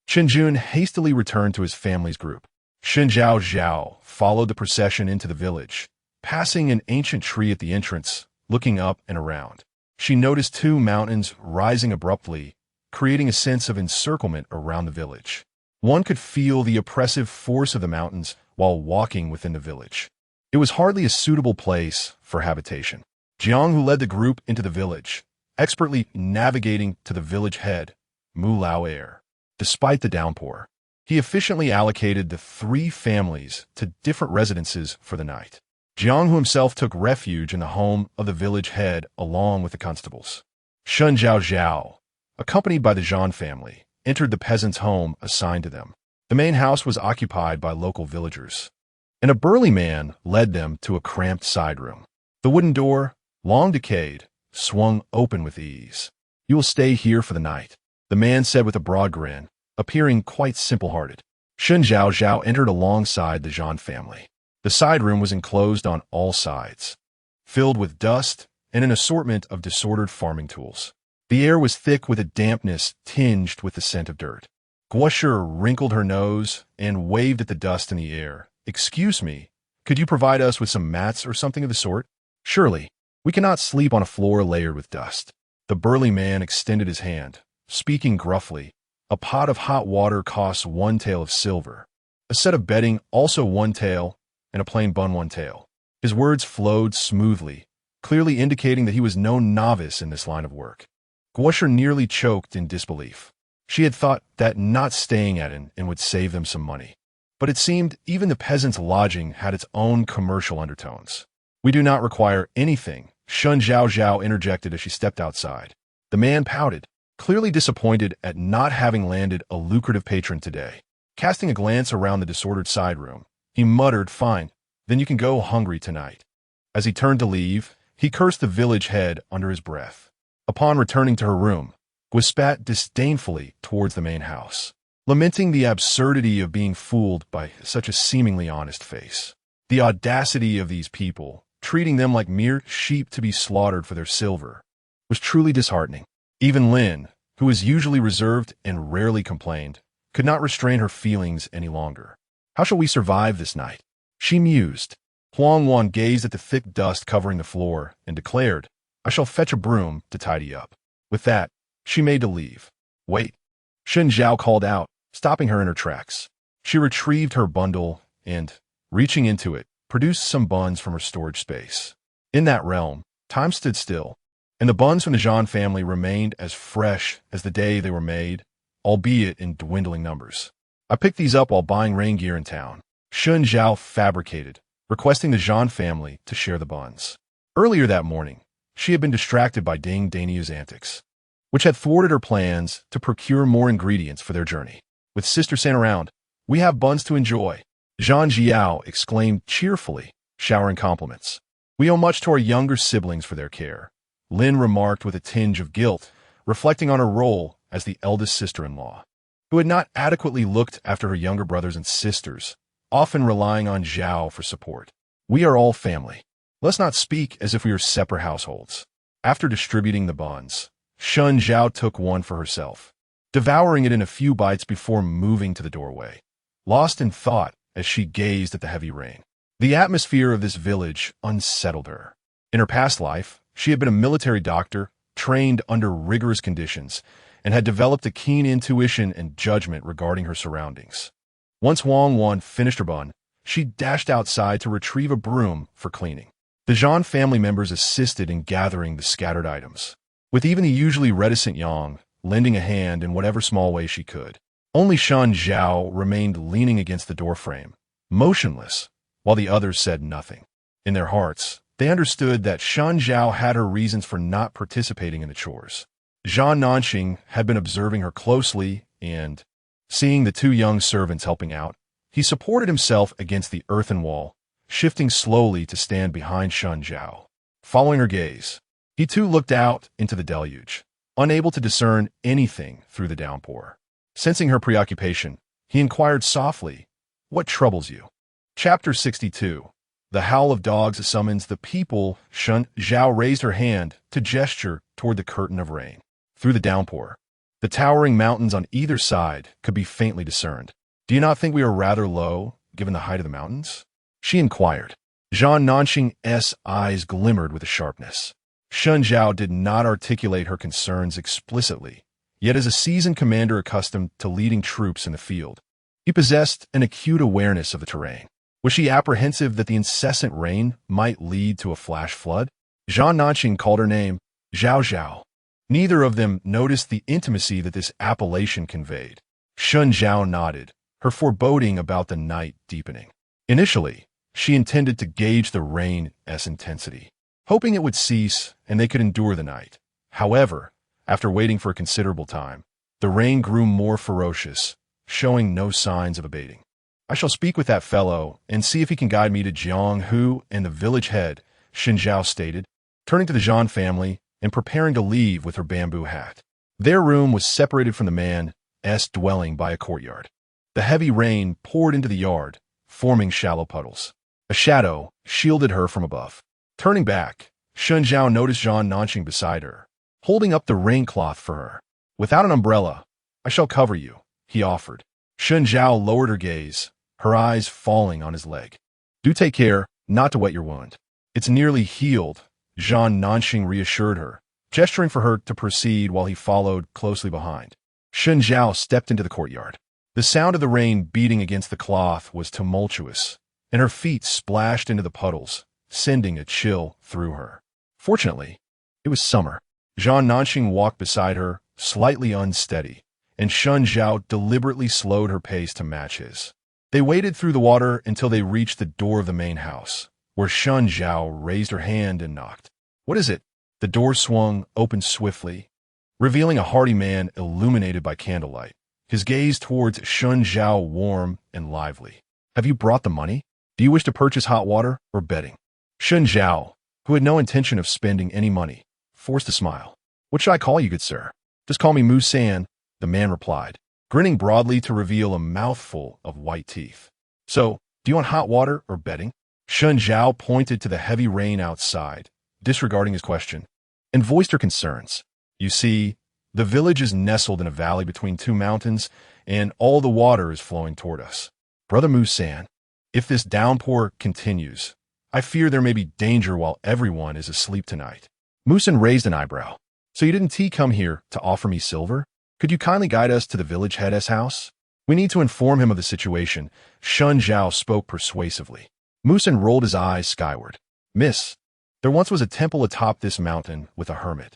Chen Jun hastily returned to his family's group. Shen Zhaozhao followed the procession into the village, passing an ancient tree at the entrance, looking up and around. She noticed two mountains rising abruptly, creating a sense of encirclement around the village. One could feel the oppressive force of the mountains while walking within the village. It was hardly a suitable place for habitation. Jiang, who led the group into the village, expertly navigating to the village head, Mulao Air. Despite the downpour, he efficiently allocated the three families to different residences for the night. Jiang, who himself took refuge in the home of the village head along with the constables. Shen Zhaozhao, accompanied by the Zhan family, entered the peasant's home assigned to them. The main house was occupied by local villagers, and a burly man led them to a cramped side room. The wooden door, long decayed, swung open with ease. "You will stay here for the night," the man said with a broad grin, appearing quite simple-hearted. Shen Zhaozhao entered alongside the Zhan family. The side room was enclosed on all sides, filled with dust and an assortment of disordered farming tools. The air was thick with a dampness tinged with the scent of dirt. Guosher wrinkled her nose and waved at the dust in the air. "Excuse me, could you provide us with some mats or something of the sort? Surely, we cannot sleep on a floor layered with dust." The burly man extended his hand, speaking gruffly. "A pot of hot water costs 1 tael of silver. A set of bedding also 1 tael, and a plain bun 1 tael." His words flowed smoothly, clearly indicating that he was no novice in this line of work. Guosher nearly choked in disbelief. She had thought that not staying at an inn would save them some money. But it seemed even the peasant's lodging had its own commercial undertones. "We do not require anything," Shen Zhaozhao interjected as she stepped outside. The man pouted, clearly disappointed at not having landed a lucrative patron today. Casting a glance around the disordered side room, he muttered, "Fine, then you can go hungry tonight." As he turned to leave, he cursed the village head under his breath. Upon returning to her room, Gui spat disdainfully towards the main house, lamenting the absurdity of being fooled by such a seemingly honest face. The audacity of these people, treating them like mere sheep to be slaughtered for their silver, was truly disheartening. Even Lin, who was usually reserved and rarely complained, could not restrain her feelings any longer. "How shall we survive this night?" she mused. Huang Wan gazed at the thick dust covering the floor and declared, "I shall fetch a broom to tidy up." With that, she made to leave. "Wait," Shen Zhao called out, stopping her in her tracks. She retrieved her bundle and, reaching into it, produced some buns from her storage space. In that realm, time stood still, and the buns from the Zhan family remained as fresh as the day they were made, albeit in dwindling numbers. "I picked these up while buying rain gear in town," Shen Zhao fabricated, requesting the Zhan family to share the buns. Earlier that morning, she had been distracted by Ding Daniu's antics, which had thwarted her plans to procure more ingredients for their journey. "With Sister San around, we have buns to enjoy," Zhan Jiao exclaimed cheerfully, showering compliments. "We owe much to our younger siblings for their care," Lin remarked with a tinge of guilt, reflecting on her role as the eldest sister-in-law, who had not adequately looked after her younger brothers and sisters, often relying on Zhao for support. "We are all family. Let's not speak as if we were separate households." After distributing the buns, Shen Zhao took one for herself, devouring it in a few bites before moving to the doorway, lost in thought as she gazed at the heavy rain. The atmosphere of this village unsettled her. In her past life, she had been a military doctor, trained under rigorous conditions, and had developed a keen intuition and judgment regarding her surroundings. Once Huang Wan finished her bun, she dashed outside to retrieve a broom for cleaning. The Zhan family members assisted in gathering the scattered items, with even the usually reticent Yang lending a hand in whatever small way she could. Only Shen Zhao remained leaning against the doorframe, motionless, while the others said nothing. In their hearts, they understood that Shen Zhao had her reasons for not participating in the chores. Zhan Nanxing had been observing her closely and, seeing the two young servants helping out, he supported himself against the earthen wall, shifting slowly to stand behind Shen Zhao. Following her gaze, he too looked out into the deluge, unable to discern anything through the downpour. Sensing her preoccupation, he inquired softly, "What troubles you?" Chapter 62. The howl of dogs summons the people. Shen Zhao raised her hand to gesture toward the curtain of rain. Through the downpour, the towering mountains on either side could be faintly discerned. "Do you not think we are rather low, given the height of the mountains?" she inquired. Zhan Nanxing's eyes glimmered with a sharpness. Shen Zhaozhao did not articulate her concerns explicitly, yet as a seasoned commander accustomed to leading troops in the field, he possessed an acute awareness of the terrain. Was she apprehensive that the incessant rain might lead to a flash flood? Zhao Nanqing called her name, Zhaozhao. Neither of them noticed the intimacy that this appellation conveyed. Shen Zhaozhao nodded, her foreboding about the night deepening. Initially, she intended to gauge the rain's intensity, hoping it would cease and they could endure the night. However, after waiting for a considerable time, the rain grew more ferocious, showing no signs of abating. I shall speak with that fellow and see if he can guide me to Jianghu and the village head, Shen Zhaozhao stated, turning to the Zhan family and preparing to leave with her bamboo hat. Their room was separated from the man's dwelling by a courtyard. The heavy rain poured into the yard, forming shallow puddles. A shadow shielded her from above. Turning back, Shen Zhaozhao noticed Zhao Nanqing beside her, holding up the rain cloth for her. Without an umbrella, I shall cover you, he offered. Shen Zhaozhao lowered her gaze, her eyes falling on his leg. Do take care not to wet your wound. It's nearly healed, Zhao Nanqing reassured her, gesturing for her to proceed while he followed closely behind. Shen Zhaozhao stepped into the courtyard. The sound of the rain beating against the cloth was tumultuous, and her feet splashed into the puddles, sending a chill through her. Fortunately, it was summer. Zhao Nanqing walked beside her, slightly unsteady, and Shen Zhaozhao deliberately slowed her pace to match his. They waded through the water until they reached the door of the main house, where Shen Zhaozhao raised her hand and knocked. What is it? The door swung open swiftly, revealing a hardy man illuminated by candlelight, his gaze towards Shen Zhaozhao warm and lively. Have you brought the money? Do you wish to purchase hot water or bedding? Shen Zhaozhao, who had no intention of spending any money, forced a smile. What should I call you, good sir? Just call me Mu San, the man replied, grinning broadly to reveal a mouthful of white teeth. So, do you want hot water or bedding? Shen Zhaozhao pointed to the heavy rain outside, disregarding his question, and voiced her concerns. You see, the village is nestled in a valley between two mountains, and all the water is flowing toward us. Brother Mu San, if this downpour continues, I fear there may be danger while everyone is asleep tonight. Mu San raised an eyebrow. So you didn't come here to offer me silver? Could you kindly guide us to the village head's house? We need to inform him of the situation. Shen Zhaozhao spoke persuasively. Mu San rolled his eyes skyward. Miss, there once was a temple atop this mountain with a hermit.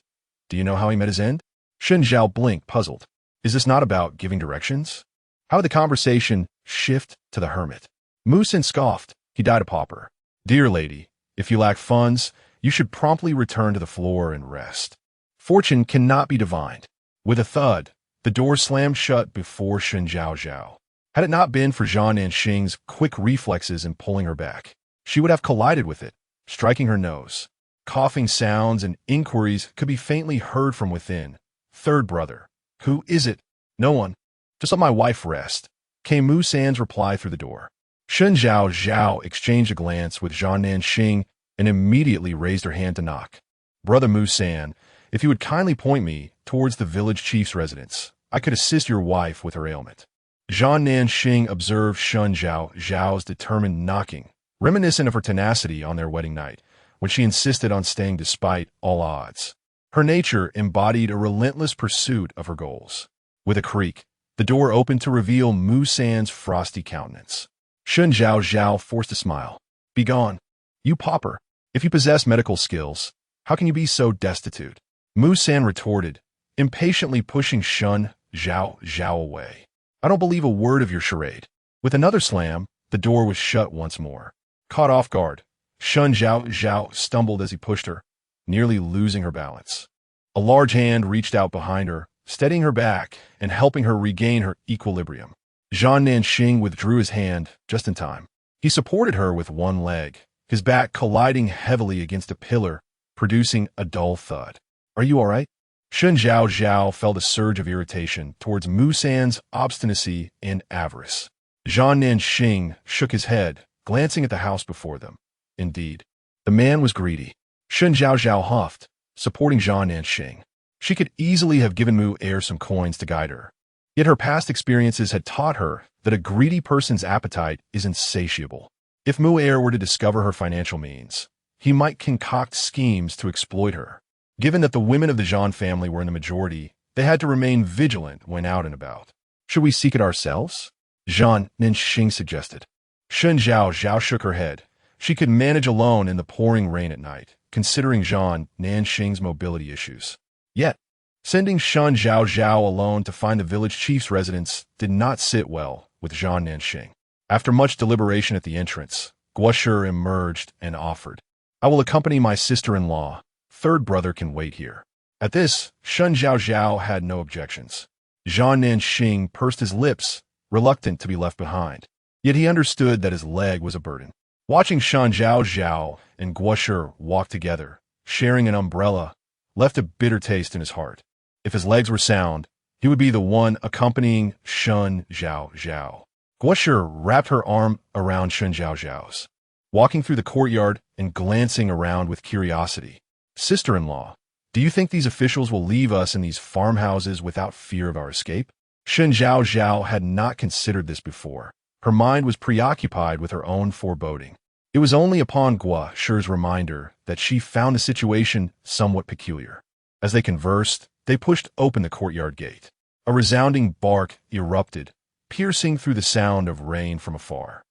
Do you know how he met his end? Shen Zhaozhao blinked, puzzled. Is this not about giving directions? How did the conversation shift to the hermit? Mu San scoffed. He died a pauper. Dear lady, if you lack funds, you should promptly return to the floor and rest. Fortune cannot be divined. With a thud, the door slammed shut before Shen Zhaozhao. Had it not been for Zhao Nanqing's quick reflexes in pulling her back, she would have collided with it, striking her nose. Coughing sounds and inquiries could be faintly heard from within. Third brother. Who is it? No one. Just let my wife rest, came Mu San's reply through the door. Shen Zhaozhao exchanged a glance with Zhao Nanqing and immediately raised her hand to knock. Brother Mu San, if you would kindly point me towards the village chief's residence, I could assist your wife with her ailment. Zhao Nanqing observed Shen Zhaozhao's determined knocking, reminiscent of her tenacity on their wedding night, when she insisted on staying despite all odds. Her nature embodied a relentless pursuit of her goals. With a creak, the door opened to reveal Mu San's frosty countenance. Shen Zhaozhao forced a smile. Begone, you pauper. If you possess medical skills, how can you be so destitute? Mu San retorted, impatiently pushing Shen Zhaozhao away. I don't believe a word of your charade. With another slam, the door was shut once more. Caught off guard, Shen Zhaozhao stumbled as he pushed her, nearly losing her balance. A large hand reached out behind her, steadying her back and helping her regain her equilibrium. Zhao Nanqing withdrew his hand just in time. He supported her with one leg, his back colliding heavily against a pillar, producing a dull thud. Are you all right? Shen Zhaozhao felt a surge of irritation towards Mu San's obstinacy and avarice. Zhao Nanqing shook his head, glancing at the house before them. Indeed, the man was greedy. Shen Zhaozhao huffed, supporting Zhao Nanqing. She could easily have given Mu Er some coins to guide her. Yet her past experiences had taught her that a greedy person's appetite is insatiable. If Mu Er were to discover her financial means, he might concoct schemes to exploit her. Given that the women of the Zhang family were in the majority, they had to remain vigilant when out and about. Should we seek it ourselves? Zhang Nanxing suggested. Shen Zhaozhao shook her head. She could manage alone in the pouring rain at night, considering Zhang Nanxing's mobility issues. Yet, sending Shen Zhaozhao alone to find the village chief's residence did not sit well with Zhang Nanxing. After much deliberation at the entrance, Guoshi emerged and offered, "I will accompany my sister-in-law. Third brother can wait here." At this, Shen Zhaozhao had no objections. Zhang Nanxing pursed his lips, reluctant to be left behind. Yet he understood that his leg was a burden. Watching Shen Zhaozhao and Guoshi walk together, sharing an umbrella, left a bitter taste in his heart. If his legs were sound, he would be the one accompanying Shen Zhaozhao. Guoshi wrapped her arm around Shen Zhaozhao's, walking through the courtyard and glancing around with curiosity. "Sister-in-law, do you think these officials will leave us in these farmhouses without fear of our escape?" Shen Zhaozhao had not considered this before. Her mind was preoccupied with her own foreboding. It was only upon Guoshi's reminder that she found the situation somewhat peculiar. As they conversed, they pushed open the courtyard gate. A resounding bark erupted, piercing through the sound of rain from afar.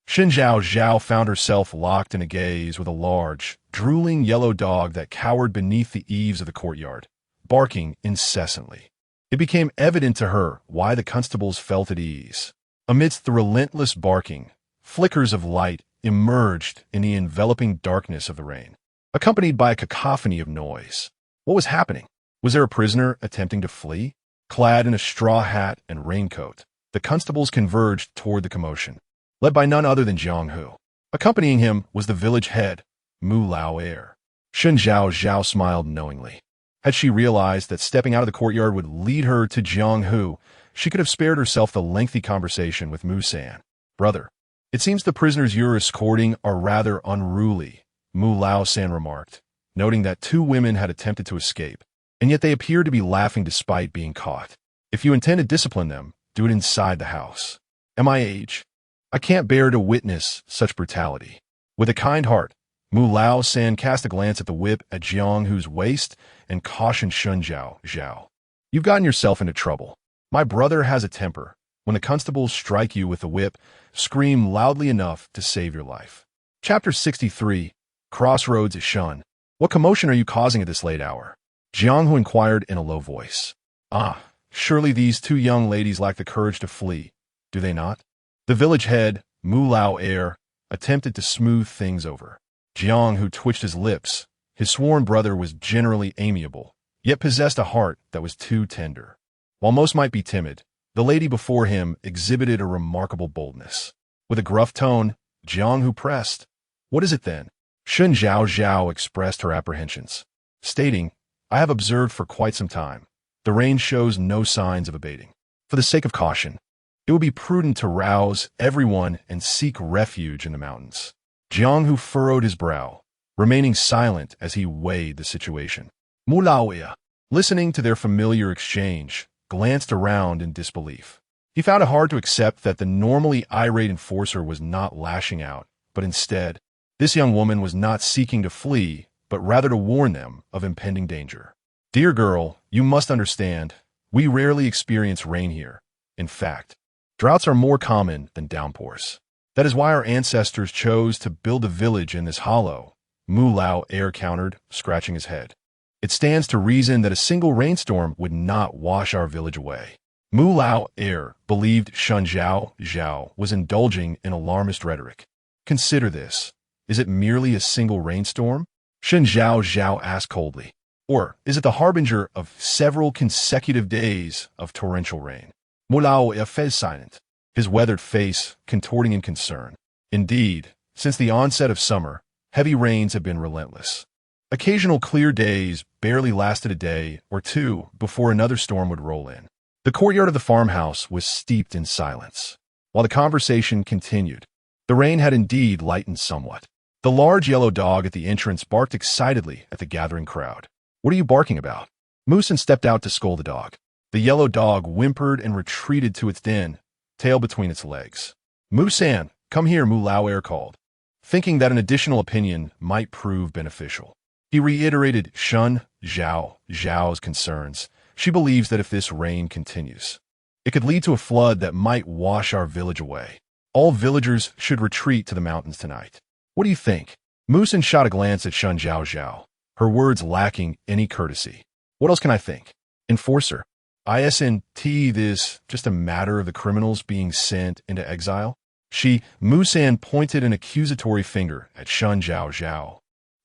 Shen Zhaozhao found herself locked in a gaze with a large, drooling yellow dog that cowered beneath the eaves of the courtyard, barking incessantly. It became evident to her why the constables felt at ease. Amidst the relentless barking, flickers of light emerged in the enveloping darkness of the rain, accompanied by a cacophony of noise. What was happening? Was there a prisoner attempting to flee? Clad in a straw hat and raincoat, the constables converged toward the commotion, led by none other than Jiang Hu. Accompanying him was the village head, Mu Lao Air. Shen Zhaozhao smiled knowingly. Had she realized that stepping out of the courtyard would lead her to Jiang Hu, she could have spared herself the lengthy conversation with Mu San. "Brother, it seems the prisoners you're escorting are rather unruly," Mu Lao San remarked, noting that two women had attempted to escape, and yet they appeared to be laughing despite being caught. "If you intend to discipline them, do it inside the house. MIH, I can't bear to witness such brutality." With a kind heart, Mu Lao San cast a glance at the whip at Jiang Hu's waist and cautioned Shen Zhaozhao. "You've gotten yourself into trouble. My brother has a temper. When the constables strike you with the whip, scream loudly enough to save your life." Chapter 63, Crossroads at Shen. "What commotion are you causing at this late hour?" Jiang Hu inquired in a low voice. "Ah, surely these two young ladies lack the courage to flee, do they not?" The village head, Mu Lao Air, attempted to smooth things over. Jiang Hu twitched his lips. His sworn brother was generally amiable, yet possessed a heart that was too tender. While most might be timid, the lady before him exhibited a remarkable boldness. With a gruff tone, Jiang Hu pressed, "What is it then?" Shen Zhaozhao expressed her apprehensions, stating, "I have observed for quite some time. The rain shows no signs of abating. For the sake of caution, it would be prudent to rouse everyone and seek refuge in the mountains." Jiang Hu furrowed his brow, remaining silent as he weighed the situation. Mu Lao, listening to their familiar exchange, glanced around in disbelief. He found it hard to accept that the normally irate enforcer was not lashing out, but instead, this young woman was not seeking to flee, but rather to warn them of impending danger. "Dear girl, you must understand, we rarely experience rain here. In fact, droughts are more common than downpours. That is why our ancestors chose to build a village in this hollow," Mu Lao Air countered, scratching his head. "It stands to reason that a single rainstorm would not wash our village away." Mu Lao Air believed Shen Zhaozhao was indulging in alarmist rhetoric. "Consider this. Is it merely a single rainstorm?" Shen Zhaozhao asked coldly. "Or is it the harbinger of several consecutive days of torrential rain?" Mu Lao Air fell silent, his weathered face contorting in concern. Indeed, since the onset of summer, heavy rains have been relentless. Occasional clear days barely lasted a day or two before another storm would roll in. The courtyard of the farmhouse was steeped in silence. While the conversation continued, the rain had indeed lightened somewhat. The large yellow dog at the entrance barked excitedly at the gathering crowd. "What are you barking about?" Musan stepped out to scold the dog. The yellow dog whimpered and retreated to its den, tail between its legs. "Musan, come here," Mu Lao Air called, thinking that an additional opinion might prove beneficial. He reiterated Shen Zhaozhao's concerns. She believes that if this rain continues, it could lead to a flood that might wash our village away. All villagers should retreat to the mountains tonight. What do you think? Musin shot a glance at Shen Zhaozhao, her words lacking any courtesy. What else can I think? Enforcer. Isn't this just a matter of the criminals being sent into exile? Musan pointed an accusatory finger at Shen Zhaozhao.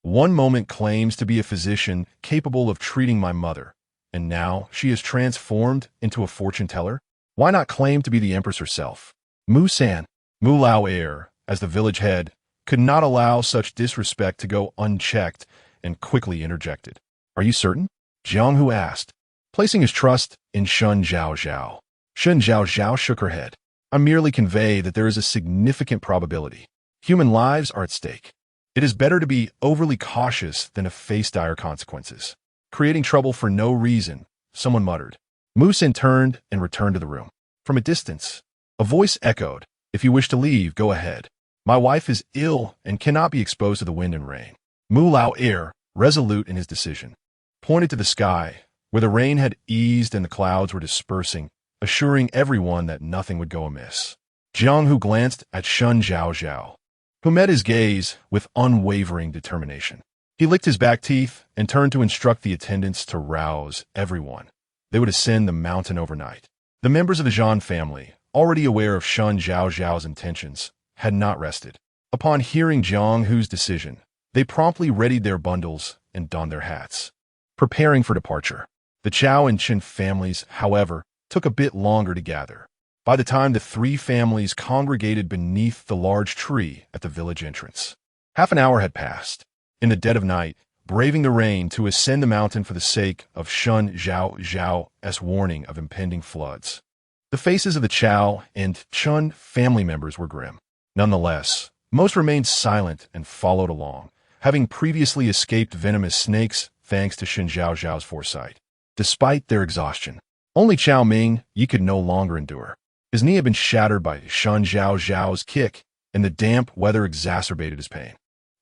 One moment claims to be a physician capable of treating my mother, and now she is transformed into a fortune teller? Why not claim to be the empress herself? Musan, Mulao Air, as the village head, could not allow such disrespect to go unchecked and quickly interjected. Are you certain? Jiang Hu asked, placing his trust in Shen Zhaozhao. Shen Zhaozhao shook her head. I merely convey that there is a significant probability. Human lives are at stake. It is better to be overly cautious than to face dire consequences. Creating trouble for no reason, someone muttered. Musin turned and returned to the room. From a distance, a voice echoed, if you wish to leave, go ahead. My wife is ill and cannot be exposed to the wind and rain. Mulao Air, resolute in his decision, pointed to the sky, where the rain had eased and the clouds were dispersing, assuring everyone that nothing would go amiss. Jiang Hu glanced at Shen Zhaozhao, who met his gaze with unwavering determination. He licked his back teeth and turned to instruct the attendants to rouse everyone. They would ascend the mountain overnight. The members of the Zhan family, already aware of Shen Zhaozhao's intentions, had not rested. Upon hearing Jiang Hu's decision, they promptly readied their bundles and donned their hats, preparing for departure. The Chao and Chen families, however, took a bit longer to gather. By the time the three families congregated beneath the large tree at the village entrance, half an hour had passed. In the dead of night, braving the rain to ascend the mountain for the sake of Shen Zhaozhao's warning of impending floods. The faces of the Chao and Chen family members were grim. Nonetheless, most remained silent and followed along, having previously escaped venomous snakes thanks to Shen Zhaozhao's foresight. Despite their exhaustion, only Chao Ming-yi could no longer endure. His knee had been shattered by Shen Zhaozhao's kick, and the damp weather exacerbated his pain.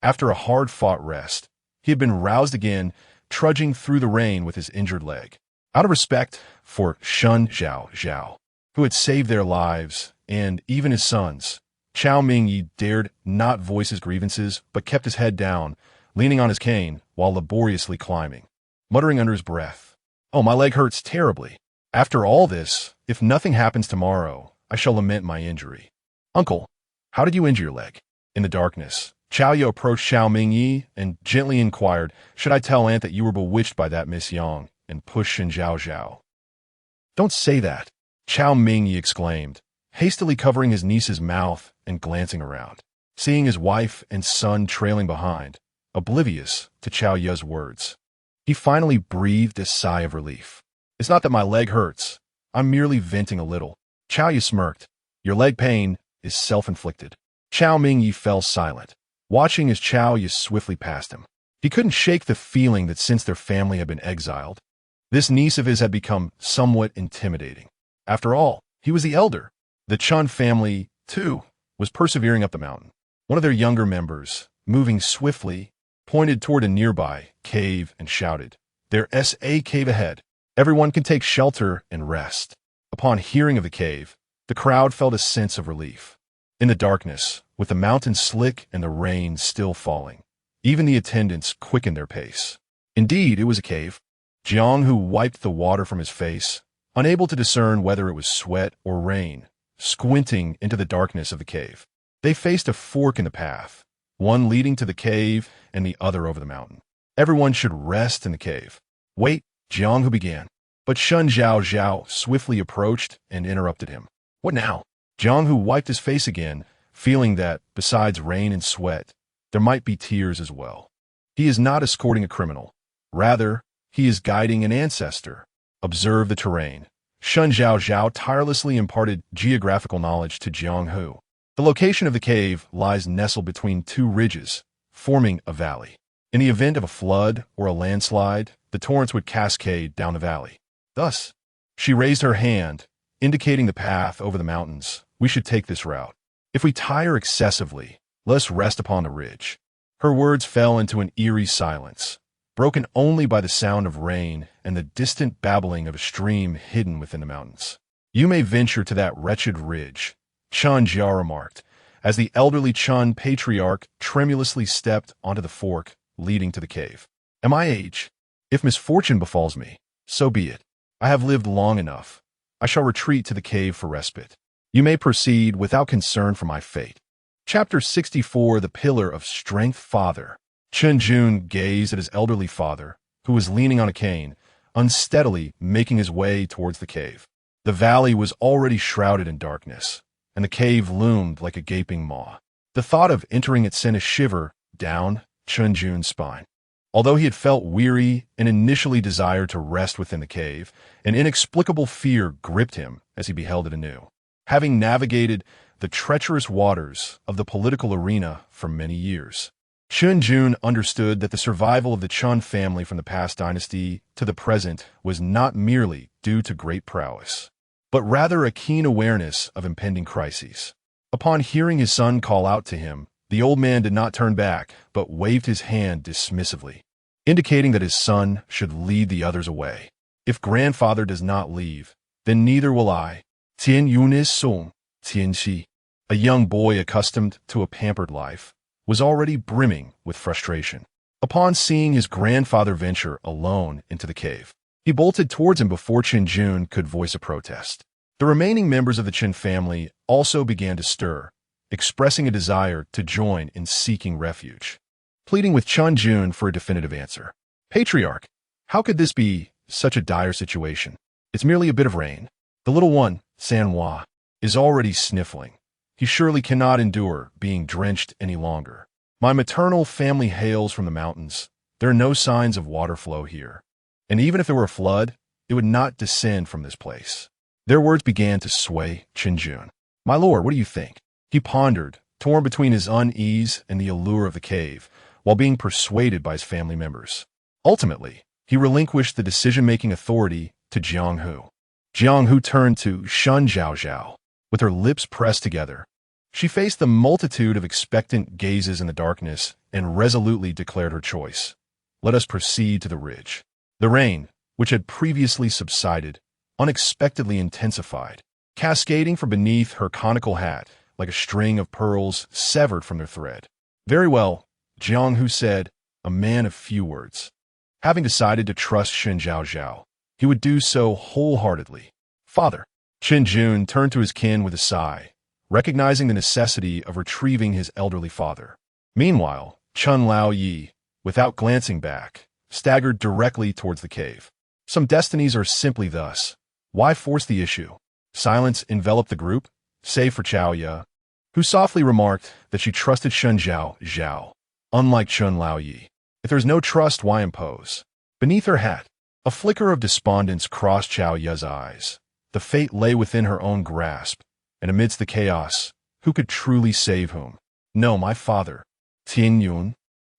After a hard-fought rest, he had been roused again, trudging through the rain with his injured leg. Out of respect for Shen Zhaozhao, who had saved their lives, and even his sons, Chao Ming-yi dared not voice his grievances, but kept his head down, leaning on his cane while laboriously climbing, muttering under his breath, "Oh, my leg hurts terribly. After all this, if nothing happens tomorrow, I shall lament my injury." "Uncle, how did you injure your leg?" In the darkness, Chao Yu approached Chao Ming-yi and gently inquired, "Should I tell Aunt that you were bewitched by that Miss Yang and pushed Shen Zhaozhao?" "Don't say that," Chao Ming-yi exclaimed, hastily covering his niece's mouth and glancing around, seeing his wife and son trailing behind, oblivious to Chao Yu's words. He finally breathed a sigh of relief. "It's not that my leg hurts. I'm merely venting a little." Chao Yu smirked. "Your leg pain is self-inflicted." Chao Ming-yi fell silent, watching as Chao Yu swiftly passed him. He couldn't shake the feeling that since their family had been exiled, this niece of his had become somewhat intimidating. After all, he was the elder. The Chen family, too, was persevering up the mountain. One of their younger members, moving swiftly, pointed toward a nearby cave and shouted, "There's a cave ahead. Everyone can take shelter and rest." Upon hearing of the cave, the crowd felt a sense of relief. In the darkness, with the mountain slick and the rain still falling, even the attendants quickened their pace. Indeed, it was a cave. Jiang Hu wiped the water from his face, unable to discern whether it was sweat or rain, squinting into the darkness of the cave. They faced a fork in the path, one leading to the cave and the other over the mountain. Everyone should rest in the cave. "Wait," Jiang Hu began, but Shen Zhaozhao swiftly approached and interrupted him. "What now?" Jiang Hu wiped his face again, feeling that, besides rain and sweat, there might be tears as well. He is not escorting a criminal. Rather, he is guiding an ancestor. Observe the terrain. Shen Zhaozhao tirelessly imparted geographical knowledge to Jiang Hu. The location of the cave lies nestled between two ridges, forming a valley. In the event of a flood or a landslide, the torrents would cascade down the valley. Thus, she raised her hand, indicating the path over the mountains. "We should take this route. If we tire excessively, let us rest upon the ridge." Her words fell into an eerie silence, broken only by the sound of rain and the distant babbling of a stream hidden within the mountains. "You may venture to that wretched ridge," Shen Zhaozhao remarked, as the elderly Chen patriarch tremulously stepped onto the fork leading to the cave. "At my age, if misfortune befalls me, so be it. I have lived long enough. I shall retreat to the cave for respite. You may proceed without concern for my fate." Chapter 64, The Pillar of Strength. Father. Chen Jun gazed at his elderly father, who was leaning on a cane, unsteadily making his way towards the cave. The valley was already shrouded in darkness, and the cave loomed like a gaping maw. The thought of entering it sent a shiver down Chen Jun's spine. Although he had felt weary and initially desired to rest within the cave, an inexplicable fear gripped him as he beheld it anew. Having navigated the treacherous waters of the political arena for many years, Chen Jun understood that the survival of the Chen family from the past dynasty to the present was not merely due to great prowess, but rather a keen awareness of impending crises. Upon hearing his son call out to him, the old man did not turn back, but waved his hand dismissively, indicating that his son should lead the others away. "If grandfather does not leave, then neither will I." Tian Yun is Song, Tian Xi, a young boy accustomed to a pampered life, was already brimming with frustration. Upon seeing his grandfather venture alone into the cave, he bolted towards him before Chen Jun could voice a protest. The remaining members of the Chen family also began to stir, expressing a desire to join in seeking refuge, pleading with Chen Jun for a definitive answer. "Patriarch, how could this be such a dire situation? It's merely a bit of rain. The little one, Sanhua, is already sniffling. He surely cannot endure being drenched any longer. My maternal family hails from the mountains. There are no signs of water flow here. And even if there were a flood, it would not descend from this place." Their words began to sway Chen Jun. "My lord, what do you think?" He pondered, torn between his unease and the allure of the cave, while being persuaded by his family members. Ultimately, he relinquished the decision-making authority to Jiang Hu. Jiang Hu turned to Shen Zhaozhao. With her lips pressed together, she faced the multitude of expectant gazes in the darkness and resolutely declared her choice. "Let us proceed to the ridge." The rain, which had previously subsided, unexpectedly intensified, cascading from beneath her conical hat like a string of pearls severed from their thread. "Very well," Jiang Hu said, a man of few words. Having decided to trust Shen Zhaozhao, he would do so wholeheartedly. "Father." Chen Jun turned to his kin with a sigh, recognizing the necessity of retrieving his elderly father. Meanwhile, Chun Lao Yi, without glancing back, staggered directly towards the cave. Some destinies are simply thus. Why force the issue? Silence enveloped the group, save for Chao Ya, who softly remarked that she trusted Shen Zhaozhao, unlike Chun Lao Yi. If there's no trust, why impose? Beneath her hat, a flicker of despondence crossed Chao Ya's eyes. The fate lay within her own grasp, and amidst the chaos, who could truly save whom? No, my father, Tian Yun,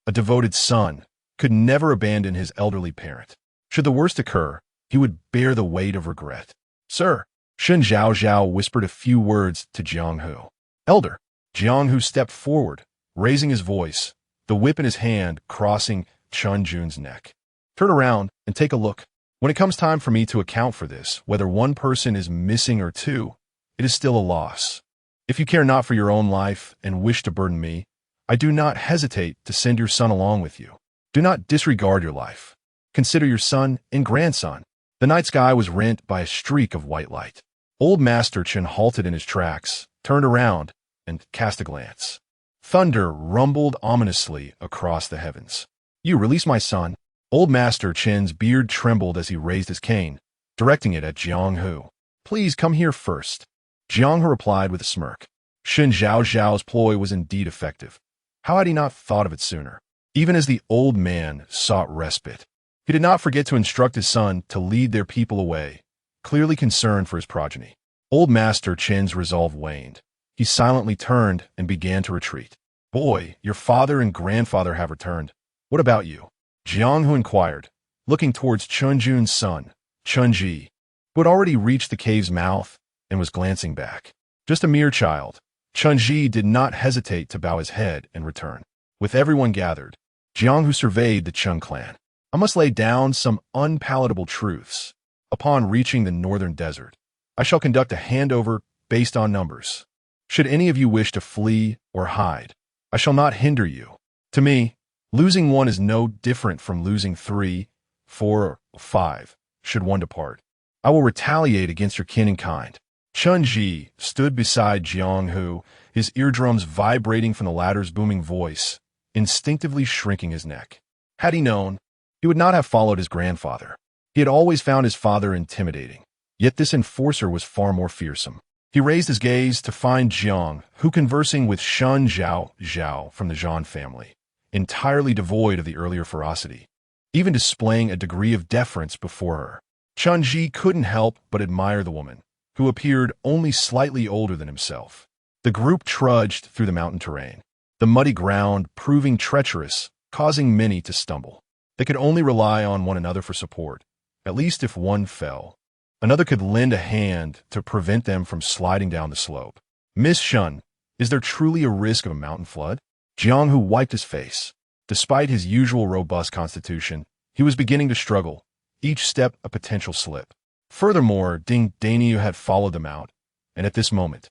a devoted son, could never abandon his elderly parent. Should the worst occur, he would bear the weight of regret. "Sir," Shen Zhaozhao whispered a few words to Jiang Hu. "Elder." Jiang Hu stepped forward, raising his voice, the whip in his hand crossing Chen Jun's neck. "Turn around and take a look. When it comes time for me to account for this, whether one person is missing or two, it is still a loss. If you care not for your own life and wish to burden me, I do not hesitate to send your son along with you. Do not disregard your life. Consider your son and grandson." The night sky was rent by a streak of white light. Old Master Chen halted in his tracks, turned around, and cast a glance. Thunder rumbled ominously across the heavens. "You release my son." Old Master Chen's beard trembled as he raised his cane, directing it at Jiang Hu. "Please come here first." Jiang Hu replied with a smirk. Shen Zhaozhao's ploy was indeed effective. How had he not thought of it sooner? Even as the old man sought respite, he did not forget to instruct his son to lead their people away, clearly concerned for his progeny. Old Master Chen's resolve waned. He silently turned and began to retreat. "Boy, your father and grandfather have returned. What about you?" Jiang Hu inquired, looking towards Chen Jun's son, Chen Ji, who had already reached the cave's mouth and was glancing back. Just a mere child, Chen Ji did not hesitate to bow his head and return. With everyone gathered, Jiang Hu surveyed the Chen clan. I must lay down some unpalatable truths. Upon reaching the northern desert, I shall conduct a handover based on numbers. Should any of you wish to flee or hide, I shall not hinder you. To me, losing one is no different from losing 3, 4, or 5, should one depart. I will retaliate against your kin and kind. Chun Ji stood beside Jiang Hu, his eardrums vibrating from the latter's booming voice, instinctively shrinking his neck. Had he known, he would not have followed his grandfather. He had always found his father intimidating, yet this enforcer was far more fearsome. He raised his gaze to find Jiang, who conversing with Shen Zhaozhao from the Zhan family, entirely devoid of the earlier ferocity, even displaying a degree of deference before her. Chun Ji couldn't help but admire the woman, who appeared only slightly older than himself. The group trudged through the mountain terrain, the muddy ground proving treacherous, causing many to stumble. They could only rely on one another for support. At least if one fell, another could lend a hand to prevent them from sliding down the slope. Miss Shun, is there truly a risk of a mountain flood? Jiang Hu wiped his face. Despite his usual robust constitution, he was beginning to struggle, each step a potential slip. Furthermore, Ding Daniu had followed them out, and at this moment,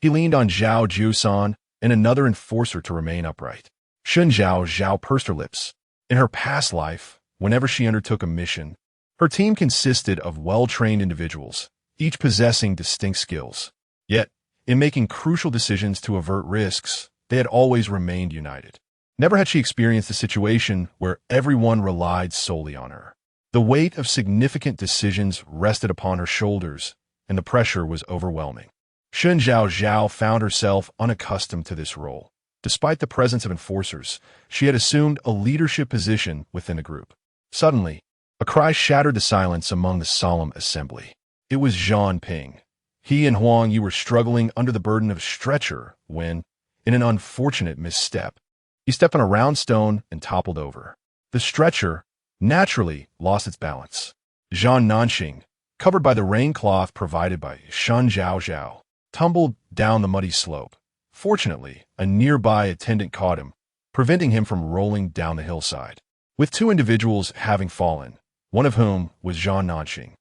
he leaned on Zhao Jiusan and another enforcer to remain upright. Shen Zhaozhao pursed her lips. In her past life, whenever she undertook a mission, her team consisted of well-trained individuals, each possessing distinct skills. Yet, in making crucial decisions to avert risks, they had always remained united. Never had she experienced a situation where everyone relied solely on her. The weight of significant decisions rested upon her shoulders, and the pressure was overwhelming. Shen Zhaozhao found herself unaccustomed to this role. Despite the presence of enforcers, she had assumed a leadership position within the group. Suddenly, a cry shattered the silence among the solemn assembly. It was Zhan Ping. He and Huang Yi were struggling under the burden of a stretcher when, in an unfortunate misstep, he stepped on a round stone and toppled over. The stretcher, naturally, lost its balance. Zhan Nanxing, covered by the raincloth provided by Shen Zhaozhao, tumbled down the muddy slope. Fortunately, a nearby attendant caught him, preventing him from rolling down the hillside. With 2 individuals having fallen, one of whom was Zhan Nanxing,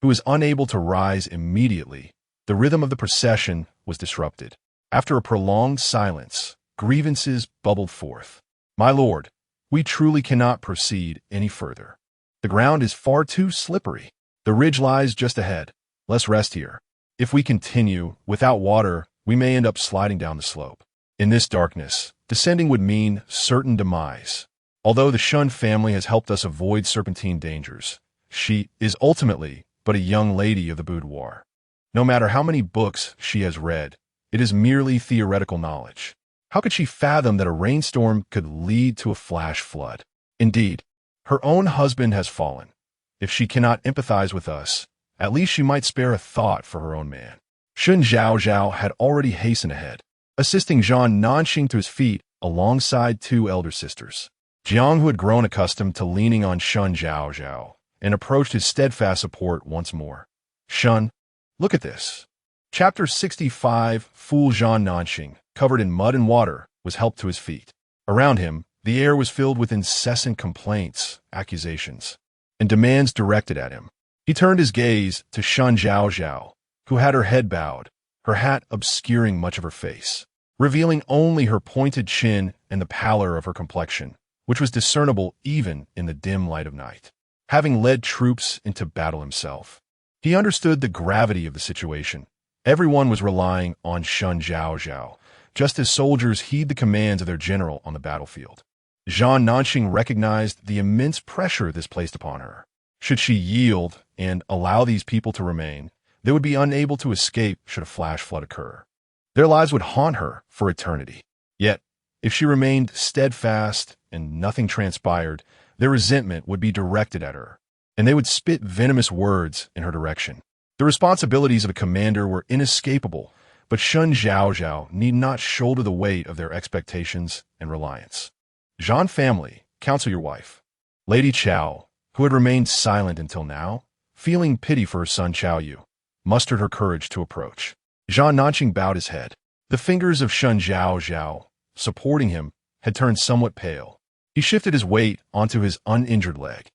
who was unable to rise immediately, the rhythm of the procession was disrupted. After a prolonged silence, grievances bubbled forth. My lord, we truly cannot proceed any further. The ground is far too slippery. The ridge lies just ahead. Let's rest here. If we continue, without water, we may end up sliding down the slope. In this darkness, descending would mean certain demise. Although the Shun family has helped us avoid serpentine dangers, she is ultimately but a young lady of the boudoir. No matter how many books she has read, it is merely theoretical knowledge. How could she fathom that a rainstorm could lead to a flash flood? Indeed, her own husband has fallen. If she cannot empathize with us, at least she might spare a thought for her own man. Shen Zhaozhao had already hastened ahead, assisting Zhan Nanxing to his feet alongside 2 elder sisters. Jiang, who had grown accustomed to leaning on Shen Zhaozhao, and approached his steadfast support once more. Shun, look at this. Chapter 65, Fool Zhan Nanxing, covered in mud and water, was helped to his feet. Around him, the air was filled with incessant complaints, accusations, and demands directed at him. He turned his gaze to Shen Zhaozhao, who had her head bowed, her hat obscuring much of her face, revealing only her pointed chin and the pallor of her complexion, which was discernible even in the dim light of night. Having led troops into battle himself, he understood the gravity of the situation. Everyone was relying on Shen Zhaozhao, just as soldiers heed the commands of their general on the battlefield. Zhan Nanxing recognized the immense pressure this placed upon her. Should she yield and allow these people to remain, they would be unable to escape should a flash flood occur. Their lives would haunt her for eternity. Yet, if she remained steadfast and nothing transpired, their resentment would be directed at her, and they would spit venomous words in her direction. The responsibilities of a commander were inescapable, but Shen Zhaozhao need not shoulder the weight of their expectations and reliance. Zhan family, counsel your wife. Lady Chao, who had remained silent until now, feeling pity for her son Chao Yu, mustered her courage to approach. Zhan Nanxing bowed his head. The fingers of Shen Zhaozhao, supporting him, had turned somewhat pale. He shifted his weight onto his uninjured leg.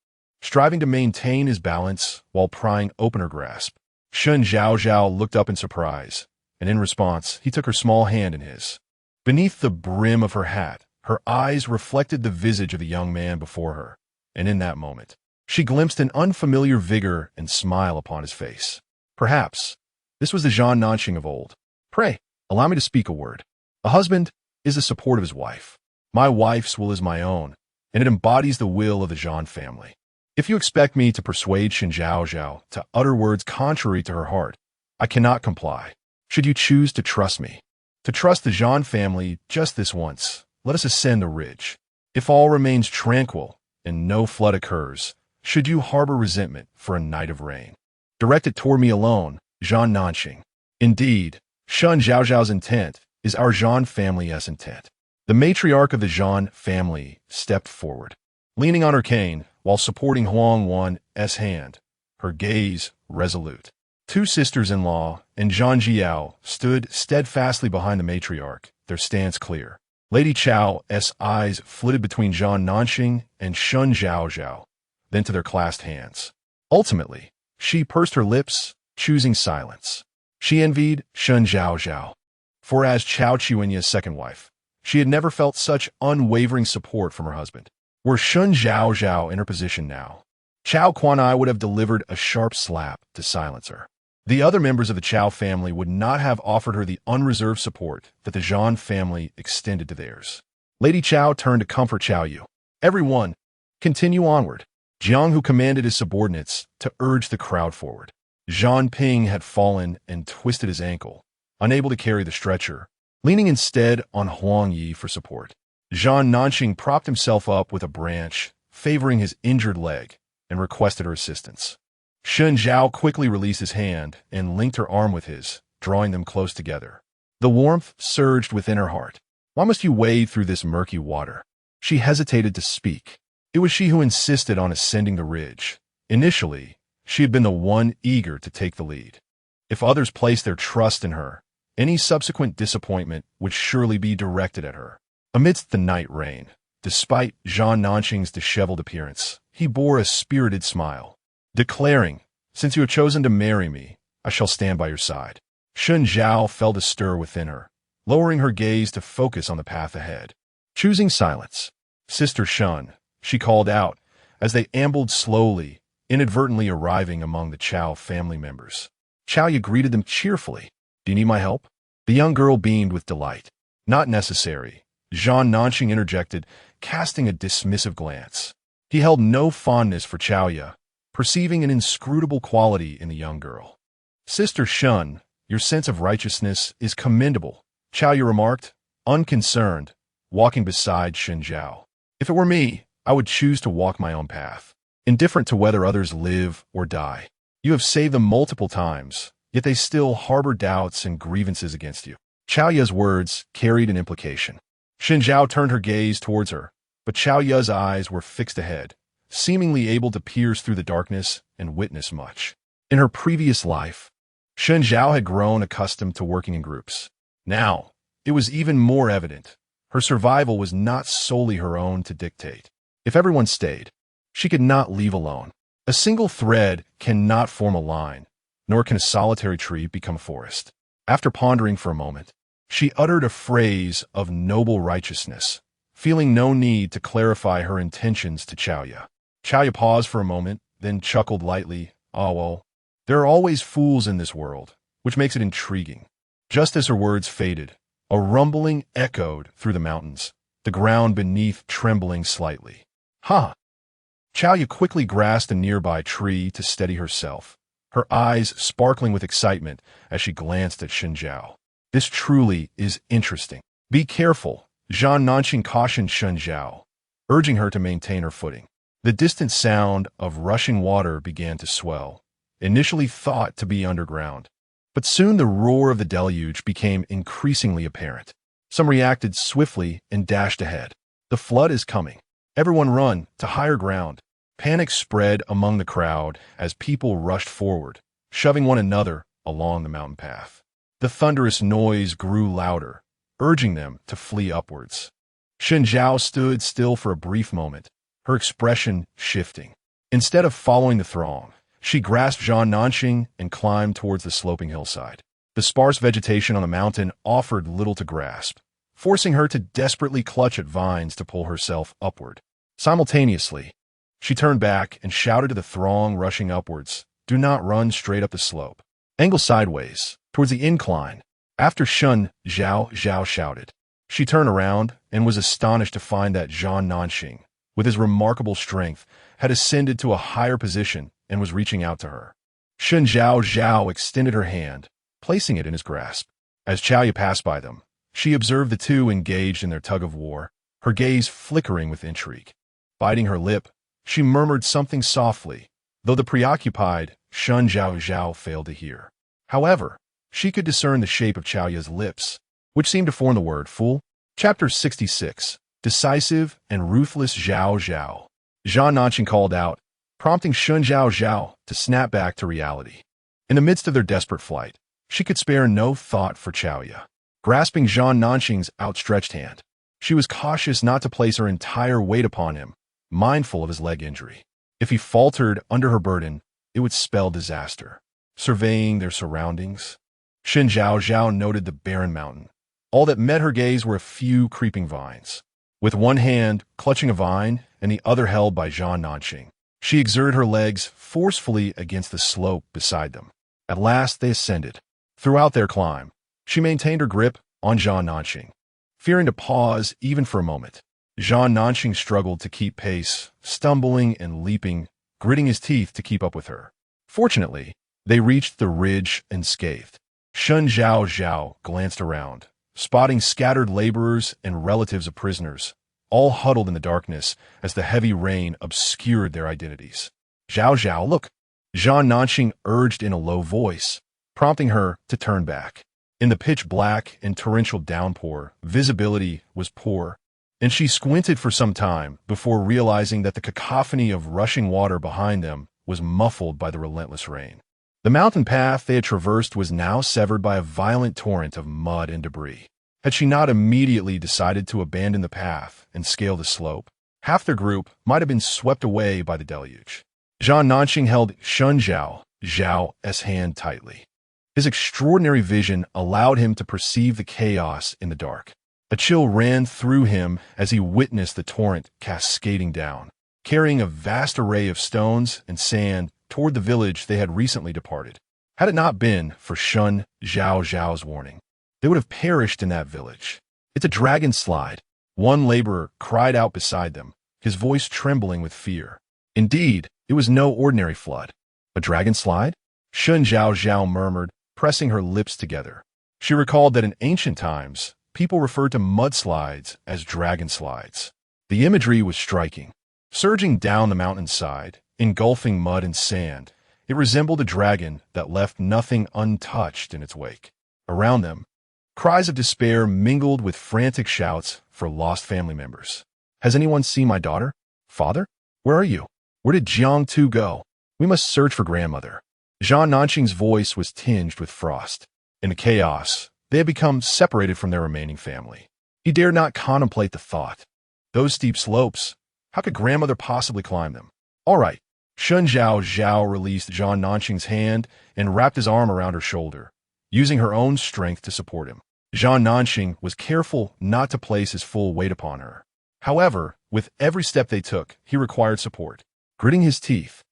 striving to maintain his balance while prying open her grasp. Shen Zhaozhao looked up in surprise, and in response, he took her small hand in his. Beneath the brim of her hat, her eyes reflected the visage of the young man before her, and in that moment, she glimpsed an unfamiliar vigor and smile upon his face. Perhaps this was the Zhan Nanxing of old. Pray, allow me to speak a word. A husband is the support of his wife. My wife's will is my own, and it embodies the will of the Zhan family. If you expect me to persuade Shen Zhaozhao to utter words contrary to her heart, I cannot comply. Should you choose to trust me, to trust the Zhan family just this once, let us ascend the ridge. If all remains tranquil and no flood occurs, should you harbor resentment for a night of rain, direct it toward me alone, Zhan Nanxing. Indeed, Shen Zhaozhao's intent is our Zhan family's intent. The matriarch of the Zhan family stepped forward, leaning on her cane while supporting Huang Wan's hand, her gaze resolute. Two sisters-in-law and Zhan Jiao stood steadfastly behind the matriarch, their stance clear. Lady Chao's eyes flitted between Zhan Nanxing and Shen Zhaozhao, then to their clasped hands. Ultimately, she pursed her lips, choosing silence. She envied Shen Zhaozhao, for as Chao Qiwenya's second wife, she had never felt such unwavering support from her husband. Were Shen Zhaozhao in her position now, Chao Kuan-I would have delivered a sharp slap to silence her. The other members of the Chao family would not have offered her the unreserved support that the Zhan family extended to theirs. Lady Chao turned to comfort Chao Yu. Everyone, continue onward. Jiang, who commanded his subordinates, to urge the crowd forward. Zhan Ping had fallen and twisted his ankle, unable to carry the stretcher, leaning instead on Huang Yi for support. Zhan Nanxing propped himself up with a branch, favoring his injured leg, and requested her assistance. Shen Zhao quickly released his hand and linked her arm with his, drawing them close together. The warmth surged within her heart. Why must you wade through this murky water? She hesitated to speak. It was she who insisted on ascending the ridge. Initially, she had been the one eager to take the lead. If others placed their trust in her, any subsequent disappointment would surely be directed at her. Amidst the night rain, despite Zhan Nanxing's disheveled appearance, he bore a spirited smile, declaring, "Since you have chosen to marry me, I shall stand by your side." Shen Zhao felt a stir within her, lowering her gaze to focus on the path ahead. Choosing silence, "Sister Shen," she called out as they ambled slowly, inadvertently arriving among the Chao family members. Chao Yu greeted them cheerfully. "Do you need my help?" The young girl beamed with delight. "Not necessary," Zhan Nanxing interjected, casting a dismissive glance. He held no fondness for Chao Yu, perceiving an inscrutable quality in the young girl. "Sister Shen, your sense of righteousness is commendable," Chao Yu remarked, unconcerned, walking beside Shen Zhao. "If it were me, I would choose to walk my own path, indifferent to whether others live or die. You have saved them multiple times, yet they still harbor doubts and grievances against you." Chao Yu's words carried an implication. Shen Zhao turned her gaze towards her, but Chao Yu's eyes were fixed ahead, seemingly able to pierce through the darkness and witness much. In her previous life, Shen Zhao had grown accustomed to working in groups. Now, it was even more evident. Her survival was not solely her own to dictate. If everyone stayed, she could not leave alone. A single thread cannot form a line, nor can a solitary tree become a forest. After pondering for a moment, she uttered a phrase of noble righteousness, feeling no need to clarify her intentions to Chao Yu. Chao Yu paused for a moment, then chuckled lightly. "Ah, well, there are always fools in this world, which makes it intriguing." Just as her words faded, a rumbling echoed through the mountains, the ground beneath trembling slightly. "Ha!" Chao Yu quickly grasped a nearby tree to steady herself, her eyes sparkling with excitement as she glanced at Shen Zhao. "This truly is interesting. Be careful," Zhan Nanxing cautioned Shen Zhao, urging her to maintain her footing. The distant sound of rushing water began to swell, initially thought to be underground. But soon the roar of the deluge became increasingly apparent. Some reacted swiftly and dashed ahead. "The flood is coming. Everyone run to higher ground." Panic spread among the crowd as people rushed forward, shoving one another along the mountain path. The thunderous noise grew louder, urging them to flee upwards. Shen Zhao stood still for a brief moment, her expression shifting. Instead of following the throng, she grasped Zhan Nanxing and climbed towards the sloping hillside. The sparse vegetation on the mountain offered little to grasp, forcing her to desperately clutch at vines to pull herself upward. Simultaneously, she turned back and shouted to the throng rushing upwards, "Do not run straight up the slope. Angle sideways, towards the incline." After Shen Zhaozhao shouted, she turned around and was astonished to find that Zhan Nanxing, with his remarkable strength, had ascended to a higher position and was reaching out to her. Shen Zhaozhao extended her hand, placing it in his grasp. As Chaoya passed by them, she observed the two engaged in their tug-of-war, her gaze flickering with intrigue. Biting her lip, she murmured something softly, though the preoccupied Shen Zhaozhao failed to hear. However, she could discern the shape of Chaoya's lips, which seemed to form the word fool. Chapter 66. Decisive and Ruthless Zhaozhao. Zhan Nanxing called out, prompting Shen Zhaozhao to snap back to reality. In the midst of their desperate flight, she could spare no thought for Chaoya. Grasping Zhan Nanxing's outstretched hand, she was cautious not to place her entire weight upon him, mindful of his leg injury. If he faltered under her burden, it would spell disaster. Surveying their surroundings, Shen Zhaozhao noted the barren mountain. All that met her gaze were a few creeping vines. With one hand clutching a vine and the other held by Zhan Nanxing, she exerted her legs forcefully against the slope beside them. At last they ascended. Throughout their climb, she maintained her grip on Zhan Nanxing, fearing to pause even for a moment. Zhan Nanxing struggled to keep pace, stumbling and leaping, gritting his teeth to keep up with her. Fortunately, they reached the ridge unscathed. Shen Zhaozhao glanced around, spotting scattered laborers and relatives of prisoners, all huddled in the darkness as the heavy rain obscured their identities. "Zhaozhao, look!" Zhan Nanxing urged in a low voice, prompting her to turn back. In the pitch-black and torrential downpour, visibility was poor, and she squinted for some time before realizing that the cacophony of rushing water behind them was muffled by the relentless rain. The mountain path they had traversed was now severed by a violent torrent of mud and debris. Had she not immediately decided to abandon the path and scale the slope, half their group might have been swept away by the deluge. Zhan Nanxing held Shen Zhaozhao's hand tightly. His extraordinary vision allowed him to perceive the chaos in the dark. A chill ran through him as he witnessed the torrent cascading down, carrying a vast array of stones and sand toward the village they had recently departed. Had it not been for Shen Zhaozhao's warning, they would have perished in that village. "It's a dragon slide," one laborer cried out beside them, his voice trembling with fear. Indeed, it was no ordinary flood. "A dragon slide?" Shen Zhaozhao murmured, pressing her lips together. She recalled that in ancient times, people referred to mudslides as dragon slides. The imagery was striking. Surging down the mountainside, engulfing mud and sand, it resembled a dragon that left nothing untouched in its wake. Around them, cries of despair mingled with frantic shouts for lost family members. "Has anyone seen my daughter? Father? Where are you? Where did Jiang Tu go? We must search for grandmother." Zhan Nanxing's voice was tinged with frost. In the chaos, they had become separated from their remaining family. He dared not contemplate the thought. Those steep slopes, how could grandmother possibly climb them? "All right." Shen Zhaozhao released Zhan Nanxing's hand and wrapped his arm around her shoulder, using her own strength to support him. Zhan Nanxing was careful not to place his full weight upon her. However, with every step they took, he required support. Gritting his teeth,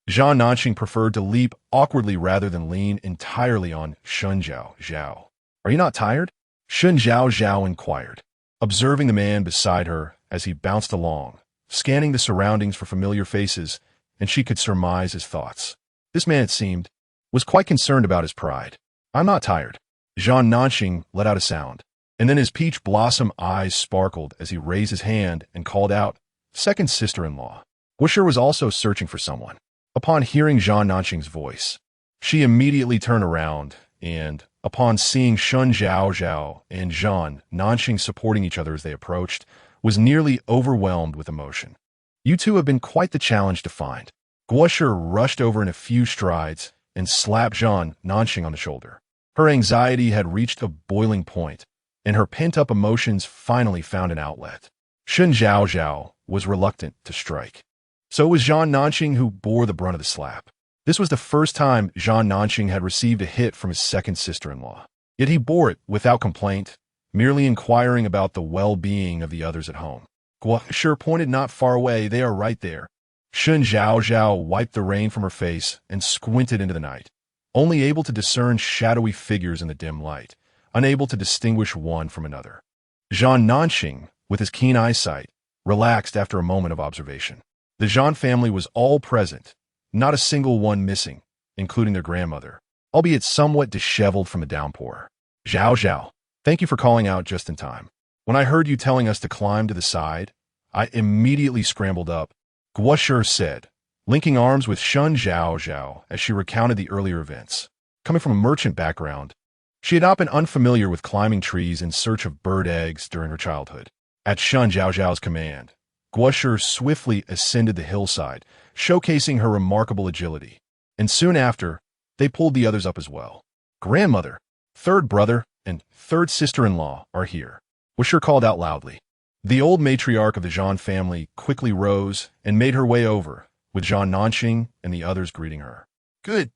Zhan Nanxing preferred to leap awkwardly rather than lean entirely on Shen Zhaozhao. "Are you not tired?" Shen Zhaozhao inquired, observing the man beside her as he bounced along, scanning the surroundings for familiar faces, and she could surmise his thoughts. This man, it seemed, was quite concerned about his pride. "I'm not tired." Zhan Nanxing let out a sound, and then his peach blossom eyes sparkled as he raised his hand and called out, "Second sister-in-law." Guosher was also searching for someone. Upon hearing Zhan Nanxing's voice, she immediately turned around and, upon seeing Shen Zhaozhao and Zhan Nanxing supporting each other as they approached, was nearly overwhelmed with emotion. "You two have been quite the challenge to find." Guosher rushed over in a few strides and slapped Zhan Nanxing on the shoulder. Her anxiety had reached a boiling point, and her pent-up emotions finally found an outlet. Shen Zhaozhao was reluctant to strike. So it was Zhang Nanqing who bore the brunt of the slap. This was the first time Zhang Nanqing had received a hit from his second sister-in-law. Yet he bore it without complaint, merely inquiring about the well-being of the others at home. Guo pointed not far away. They are right there. Shen Zhaozhao wiped the rain from her face and squinted into the night, only able to discern shadowy figures in the dim light, unable to distinguish one from another. Zhang Nanqing, with his keen eyesight, relaxed after a moment of observation. The Zhang family was all present, not a single one missing, including their grandmother, albeit somewhat disheveled from a downpour. Zhaozhao, thank you for calling out just in time. When I heard you telling us to climb to the side, I immediately scrambled up, Guo said, linking arms with Shen Zhaozhao as she recounted the earlier events. Coming from a merchant background, she had not been unfamiliar with climbing trees in search of bird eggs during her childhood. At Shen Zhaozhao's command, Guo swiftly ascended the hillside, showcasing her remarkable agility. And soon after, they pulled the others up as well. Grandmother, third brother, and third sister-in-law are here, Guo called out loudly. The old matriarch of the Zhang family quickly rose and made her way over, with Zhang Nanqing and the others greeting her. Good,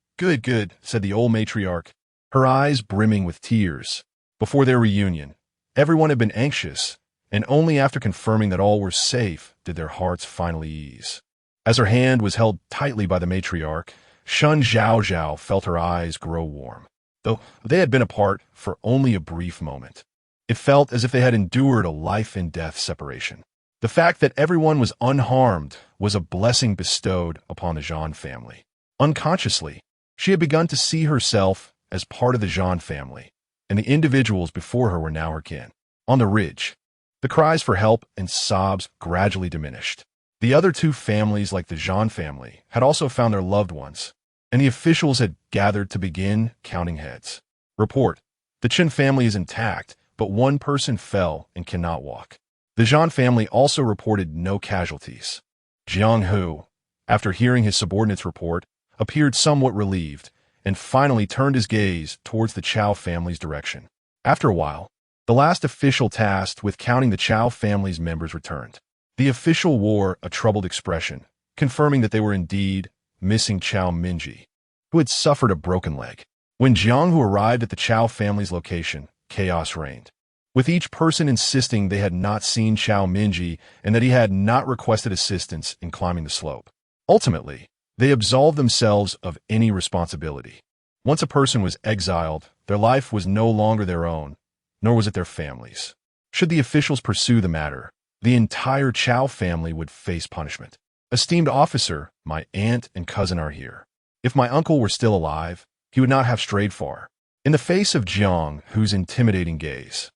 said the old matriarch, her eyes brimming with tears. Before their reunion, everyone had been anxious, and only after confirming that all were safe did their hearts finally ease. As her hand was held tightly by the matriarch, Shen Zhaozhao felt her eyes grow warm. Though they had been apart for only a brief moment, it felt as if they had endured a life-and-death separation. The fact that everyone was unharmed was a blessing bestowed upon the Zhang family. Unconsciously, she had begun to see herself as part of the Zhang family, and the individuals before her were now her kin. On the ridge, the cries for help and sobs gradually diminished. The other two families, like the Zhang family, had also found their loved ones, and the officials had gathered to begin counting heads. Report: the Chen family is intact, but one person fell and cannot walk. The Zhang family also reported no casualties. Jiang Hu, after hearing his subordinate's report, appeared somewhat relieved and finally turned his gaze towards the Chao family's direction. After a while, the last official tasked with counting the Chao family's members returned. The official wore a troubled expression, confirming that they were indeed missing Chao Minji, who had suffered a broken leg. When Jiang Hu arrived at the Chao family's location, chaos reigned, with each person insisting they had not seen Chao Minji and that he had not requested assistance in climbing the slope. Ultimately, they absolved themselves of any responsibility. Once a person was exiled, their life was no longer their own, nor was it their family's. Should the officials pursue the matter, the entire Chao family would face punishment. Esteemed officer, my aunt and cousin are here. If my uncle were still alive, he would not have strayed far. In the face of Jiang Hu's intimidating gaze,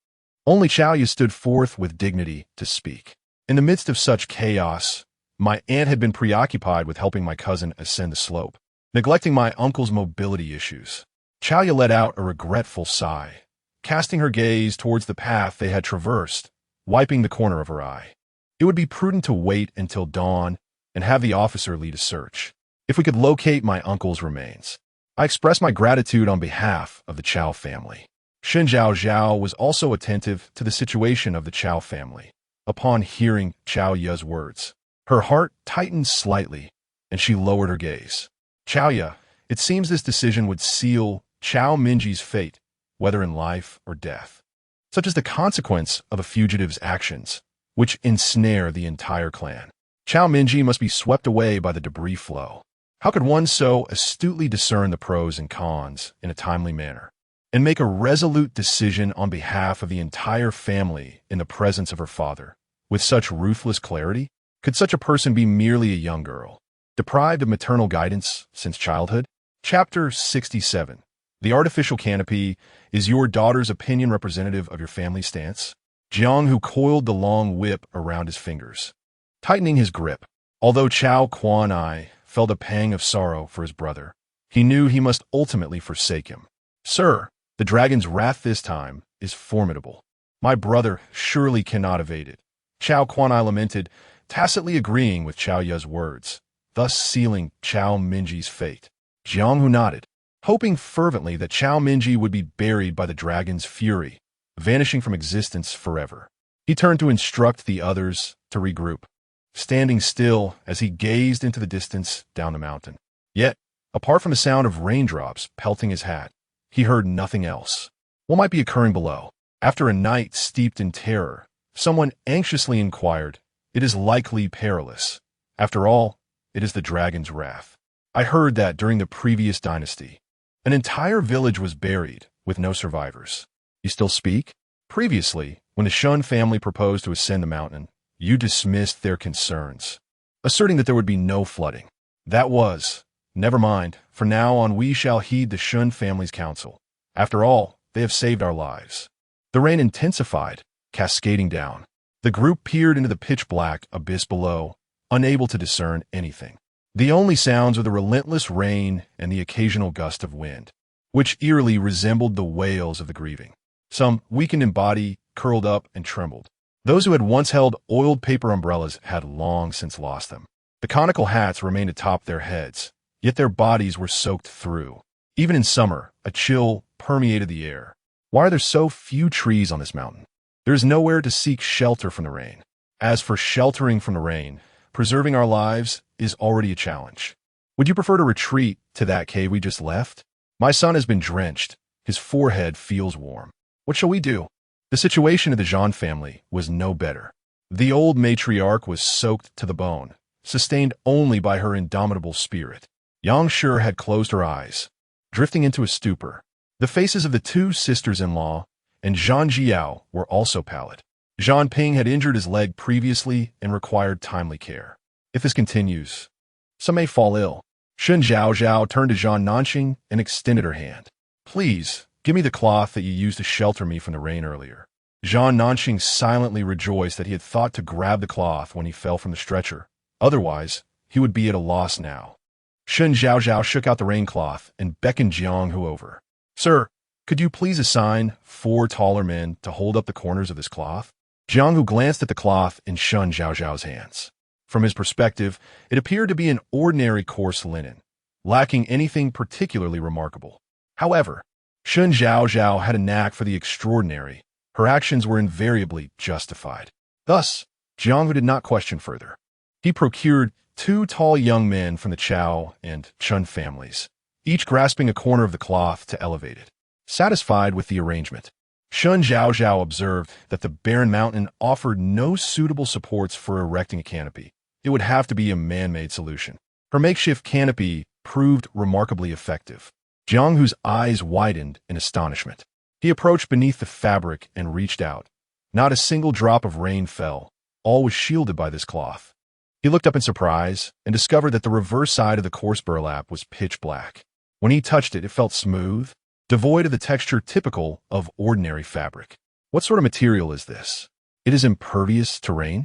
only Xiaoya stood forth with dignity to speak. In the midst of such chaos, my aunt had been preoccupied with helping my cousin ascend the slope, neglecting my uncle's mobility issues. Xiaoya let out a regretful sigh, casting her gaze towards the path they had traversed, wiping the corner of her eye. It would be prudent to wait until dawn and have the officer lead a search. If we could locate my uncle's remains, I express my gratitude on behalf of the Chao family. Shen Zhaozhao was also attentive to the situation of the Chao family. Upon hearing Xiaoya's words, her heart tightened slightly, and she lowered her gaze. Xiaoya, it seems this decision would seal Chao Minji's fate, whether in life or death. Such is the consequence of a fugitive's actions, which ensnare the entire clan. Chao Minji must be swept away by the debris flow. How could one so astutely discern the pros and cons in a timely manner, and make a resolute decision on behalf of the entire family in the presence of her father, with such ruthless clarity? Could such a person be merely a young girl, deprived of maternal guidance since childhood? Chapter 67. The artificial canopy. Is your daughter's opinion representative of your family's stance? Jiang Hu coiled the long whip around his fingers, tightening his grip. Although Chao Kuan-ai felt a pang of sorrow for his brother, he knew he must ultimately forsake him. Sir, the dragon's wrath this time is formidable. My brother surely cannot evade it. Chao Kuan-ai lamented, tacitly agreeing with Xiaoya's words, thus sealing Chao Minji's fate. Jiang Hu nodded, hoping fervently that Chao Minji would be buried by the dragon's fury, vanishing from existence forever. He turned to instruct the others to regroup. standing still as he gazed into the distance down the mountain. Yet, apart from the sound of raindrops pelting his hat, he heard nothing else. What might be occurring below? After a night steeped in terror, someone anxiously inquired, "It is likely perilous. After all, it is the dragon's wrath. I heard that during the previous dynasty, an entire village was buried with no survivors." You still speak? Previously, when the Shen family proposed to ascend the mountain, you dismissed their concerns, asserting that there would be no flooding. That was, never mind, from now on we shall heed the Shen family's counsel. After all, they have saved our lives. The rain intensified, cascading down. The group peered into the pitch-black abyss below, unable to discern anything. The only sounds were the relentless rain and the occasional gust of wind, which eerily resembled the wails of the grieving. Some, weakened in body, curled up and trembled. Those who had once held oiled paper umbrellas had long since lost them. The conical hats remained atop their heads, yet their bodies were soaked through. Even in summer, a chill permeated the air. Why are there so few trees on this mountain? There is nowhere to seek shelter from the rain. As for sheltering from the rain, preserving our lives is already a challenge. Would you prefer to retreat to that cave we just left? My son has been drenched. His forehead feels warm. What shall we do? The situation of the Zhaozhao family was no better. The old matriarch was soaked to the bone, sustained only by her indomitable spirit. Yang Shi had closed her eyes, drifting into a stupor. The faces of the two sisters-in-law and Shen Zhaozhao were also pallid. Zhan Ping had injured his leg previously and required timely care. If this continues, some may fall ill. Shen Zhaozhao turned to Zhan Nanxing and extended her hand. "Please, give me the cloth that you used to shelter me from the rain earlier." Zhan Nanxing silently rejoiced that he had thought to grab the cloth when he fell from the stretcher. Otherwise, he would be at a loss now. Shen Zhaozhao shook out the rain cloth and beckoned Jiang Hu over. "Sir, could you please assign 4 taller men to hold up the corners of this cloth?" Jiang Hu glanced at the cloth in Shen Zhaozhao's hands. From his perspective, it appeared to be an ordinary coarse linen, lacking anything particularly remarkable. However, Shen Zhaozhao had a knack for the extraordinary. Her actions were invariably justified. Thus, Jiang Hu did not question further. He procured 2 tall young men from the Chao and Chun families, each grasping a corner of the cloth to elevate it. Satisfied with the arrangement, Shen Zhaozhao observed that the barren mountain offered no suitable supports for erecting a canopy. It would have to be a man-made solution. Her makeshift canopy proved remarkably effective. Jiang Hu's eyes widened in astonishment. He approached beneath the fabric and reached out. Not a single drop of rain fell. All was shielded by this cloth. He looked up in surprise and discovered that the reverse side of the coarse burlap was pitch black. When he touched it, it felt smooth, devoid of the texture typical of ordinary fabric. What sort of material is this? It is impervious to rain?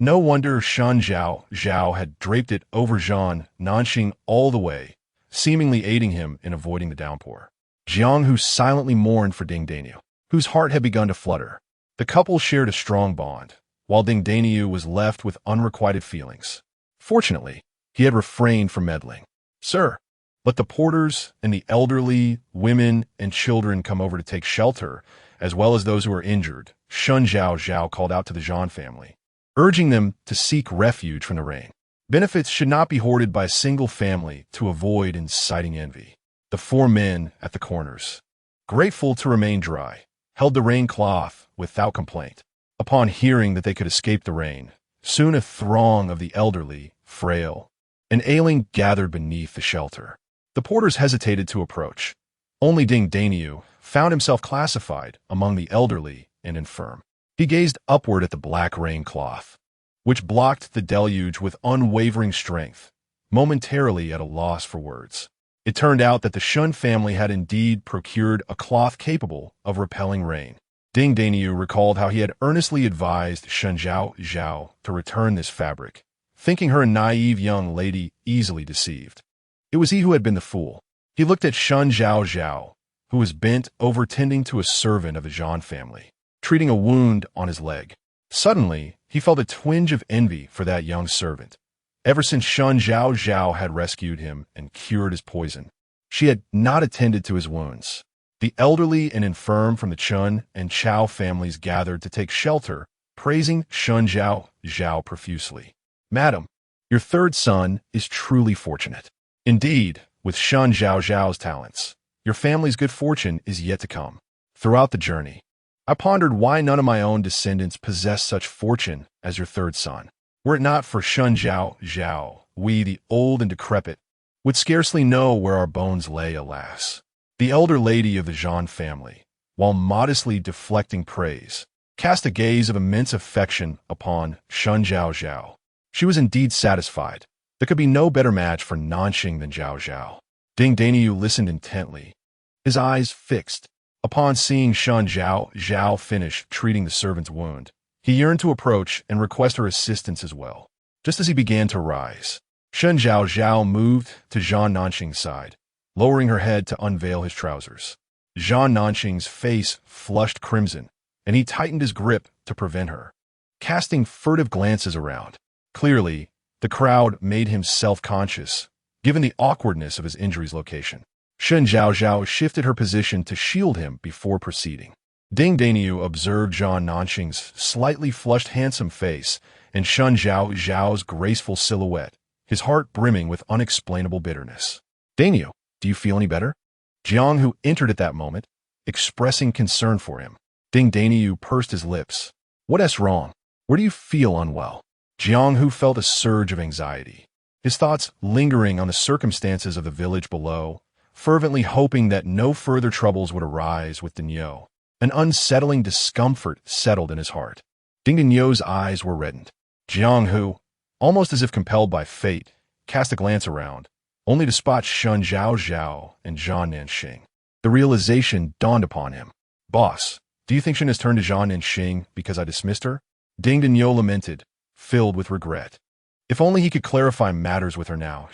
No wonder Shen Zhaozhao had draped it over Zhan Nanxing all the way, seemingly aiding him in avoiding the downpour. Jiang Hu silently mourned for Ding Daniu, whose heart had begun to flutter. The couple shared a strong bond, while Ding Daniu was left with unrequited feelings. Fortunately, he had refrained from meddling. "Sir, let the porters and the elderly, women, and children come over to take shelter, as well as those who are injured," Shen Zhaozhao called out to the Zhan family, urging them to seek refuge from the rain. Benefits should not be hoarded by a single family to avoid inciting envy. The 4 men at the corners, grateful to remain dry, held the rain cloth without complaint. Upon hearing that they could escape the rain, soon a throng of the elderly, frail, and ailing gathered beneath the shelter. The porters hesitated to approach. Only Ding Daniu found himself classified among the elderly and infirm. He gazed upward at the black rain cloth, which blocked the deluge with unwavering strength, momentarily at a loss for words. It turned out that the Shen family had indeed procured a cloth capable of repelling rain. Ding Daniu recalled how he had earnestly advised Shen Zhaozhao to return this fabric, thinking her a naive young lady easily deceived. It was he who had been the fool. He looked at Shen Zhaozhao, who was bent over tending to a servant of the Zhan family, treating a wound on his leg. Suddenly, he felt a twinge of envy for that young servant. Ever since Shen Zhaozhao had rescued him and cured his poison, she had not attended to his wounds. The elderly and infirm from the Chun and Chao families gathered to take shelter, praising Shen Zhaozhao profusely. "Madam, your third son is truly fortunate. Indeed, with Shen Zhaozhao's talents, your family's good fortune is yet to come." Throughout the journey, I pondered why none of my own descendants possess such fortune as your third son. Were it not for Shen Zhaozhao, we, the old and decrepit, would scarcely know where our bones lay, alas. The elder lady of the Zhan family, while modestly deflecting praise, cast a gaze of immense affection upon Shen Zhaozhao. She was indeed satisfied. There could be no better match for Nanxing than Zhaozhao. Ding Daniu listened intently, his eyes fixed. Upon seeing Shen Zhaozhao finish treating the servant's wound, he yearned to approach and request her assistance as well. Just as he began to rise, Shen Zhaozhao moved to Zhan Nanxing's side, lowering her head to unveil his trousers. Zhan Nanxing's face flushed crimson, and he tightened his grip to prevent her, casting furtive glances around. Clearly, the crowd made him self-conscious, given the awkwardness of his injury's location. Shen Zhaozhao shifted her position to shield him before proceeding. Ding Daniu observed Zhan Nanxing's slightly flushed handsome face and Shen Zhaozhao's graceful silhouette, his heart brimming with unexplainable bitterness. "Daniu, do you feel any better?" Jiang, who entered at that moment, expressing concern for him. Ding Daniu pursed his lips. "What is wrong? Where do you feel unwell?" Jiang, who felt a surge of anxiety, his thoughts lingering on the circumstances of the village below, fervently hoping that no further troubles would arise with Daniu. An unsettling discomfort settled in his heart. Ding Daniu's eyes were reddened. Jiang, who, almost as if compelled by fate, cast a glance around, only to spot Shen Zhaozhao and Zhan Nanxing. The realization dawned upon him. "Boss, do you think Shen has turned to Zhan Nanxing because I dismissed her?" Ding Daniu lamented, filled with regret. If only he could clarify matters with her now.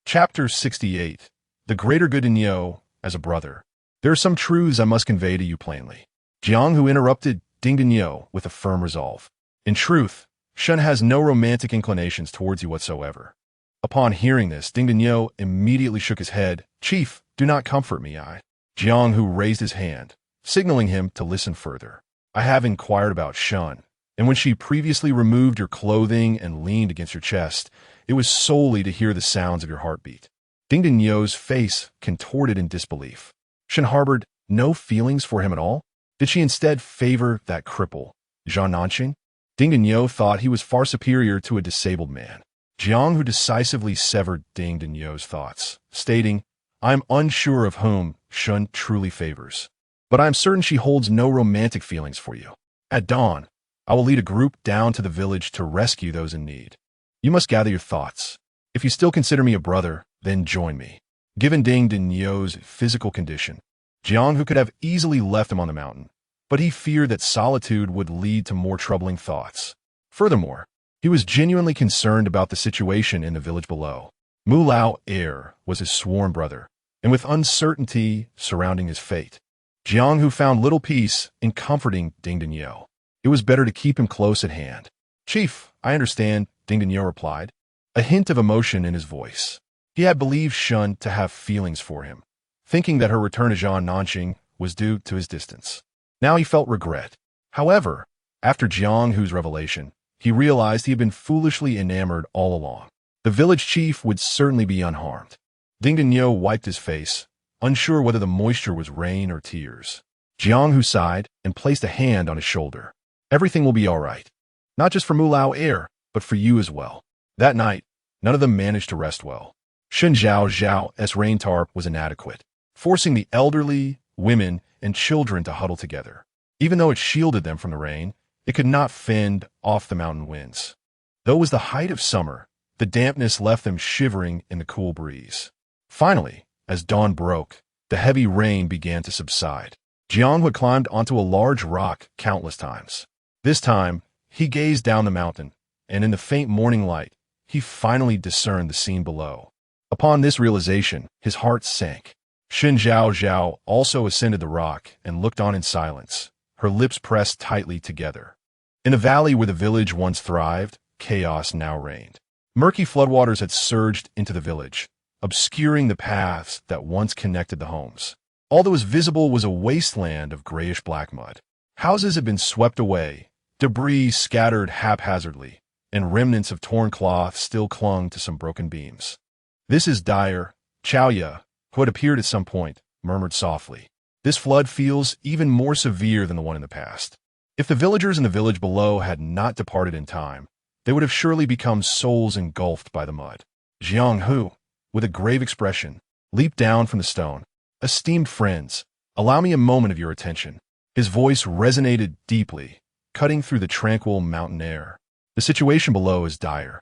Chapter 68. The greater good in Yo as a brother. There are some truths I must convey to you plainly. Jiang, who interrupted Ding Daniu with a firm resolve. "In truth, Shen has no romantic inclinations towards you whatsoever." Upon hearing this, Ding Daniu immediately shook his head. "Chief, do not comfort me, Jiang, who raised his hand, signaling him to listen further. "I have inquired about Shen, and when she previously removed your clothing and leaned against your chest, it was solely to hear the sounds of your heartbeat." Ding Daniu's face contorted in disbelief. Shen harbored no feelings for him at all? Did she instead favor that cripple, Zhan Nanxing? Ding Daniu thought he was far superior to a disabled man. Jiang, who decisively severed Ding Daniu's thoughts, stating, "I am unsure of whom Shen truly favors, but I am certain she holds no romantic feelings for you. At dawn, I will lead a group down to the village to rescue those in need. You must gather your thoughts. If you still consider me a brother, then join me." Given Ding Daniu's physical condition, Jiang, who could have easily left him on the mountain, but he feared that solitude would lead to more troubling thoughts. Furthermore, he was genuinely concerned about the situation in the village below. Mulao Er was his sworn brother, and with uncertainty surrounding his fate, Jiang, who found little peace in comforting Ding Daniu. It was better to keep him close at hand. "Chief, I understand," Ding Daniu replied, a hint of emotion in his voice. He had believed Shen to have feelings for him, thinking that her return to Zhan Nanxing was due to his distance. Now he felt regret. However, after Jiang Hu's revelation, he realized he had been foolishly enamored all along. The village chief would certainly be unharmed. Ding Daniu wiped his face, unsure whether the moisture was rain or tears. Jiang Hu sighed and placed a hand on his shoulder. "Everything will be all right. Not just for Mulao Er, but for you as well." That night, none of them managed to rest well. Shen Zhaozhao's rain tarp was inadequate, forcing the elderly, women, and children to huddle together. Even though it shielded them from the rain, it could not fend off the mountain winds. Though it was the height of summer, the dampness left them shivering in the cool breeze. Finally, as dawn broke, the heavy rain began to subside. Jiang had climbed onto a large rock countless times. This time, he gazed down the mountain, and in the faint morning light, he finally discerned the scene below. Upon this realization, his heart sank. Shen Zhaozhao also ascended the rock and looked on in silence, her lips pressed tightly together. In the valley where the village once thrived, chaos now reigned. Murky floodwaters had surged into the village, obscuring the paths that once connected the homes. All that was visible was a wasteland of grayish-black mud. Houses had been swept away, debris scattered haphazardly, and remnants of torn cloth still clung to some broken beams. "This is dire," Chaoya, who had appeared at some point, murmured softly. "This flood feels even more severe than the one in the past. If the villagers in the village below had not departed in time, they would have surely become souls engulfed by the mud." Jiang Hu, with a grave expression, leaped down from the stone. "Esteemed friends, allow me a moment of your attention." His voice resonated deeply, cutting through the tranquil mountain air. "The situation below is dire,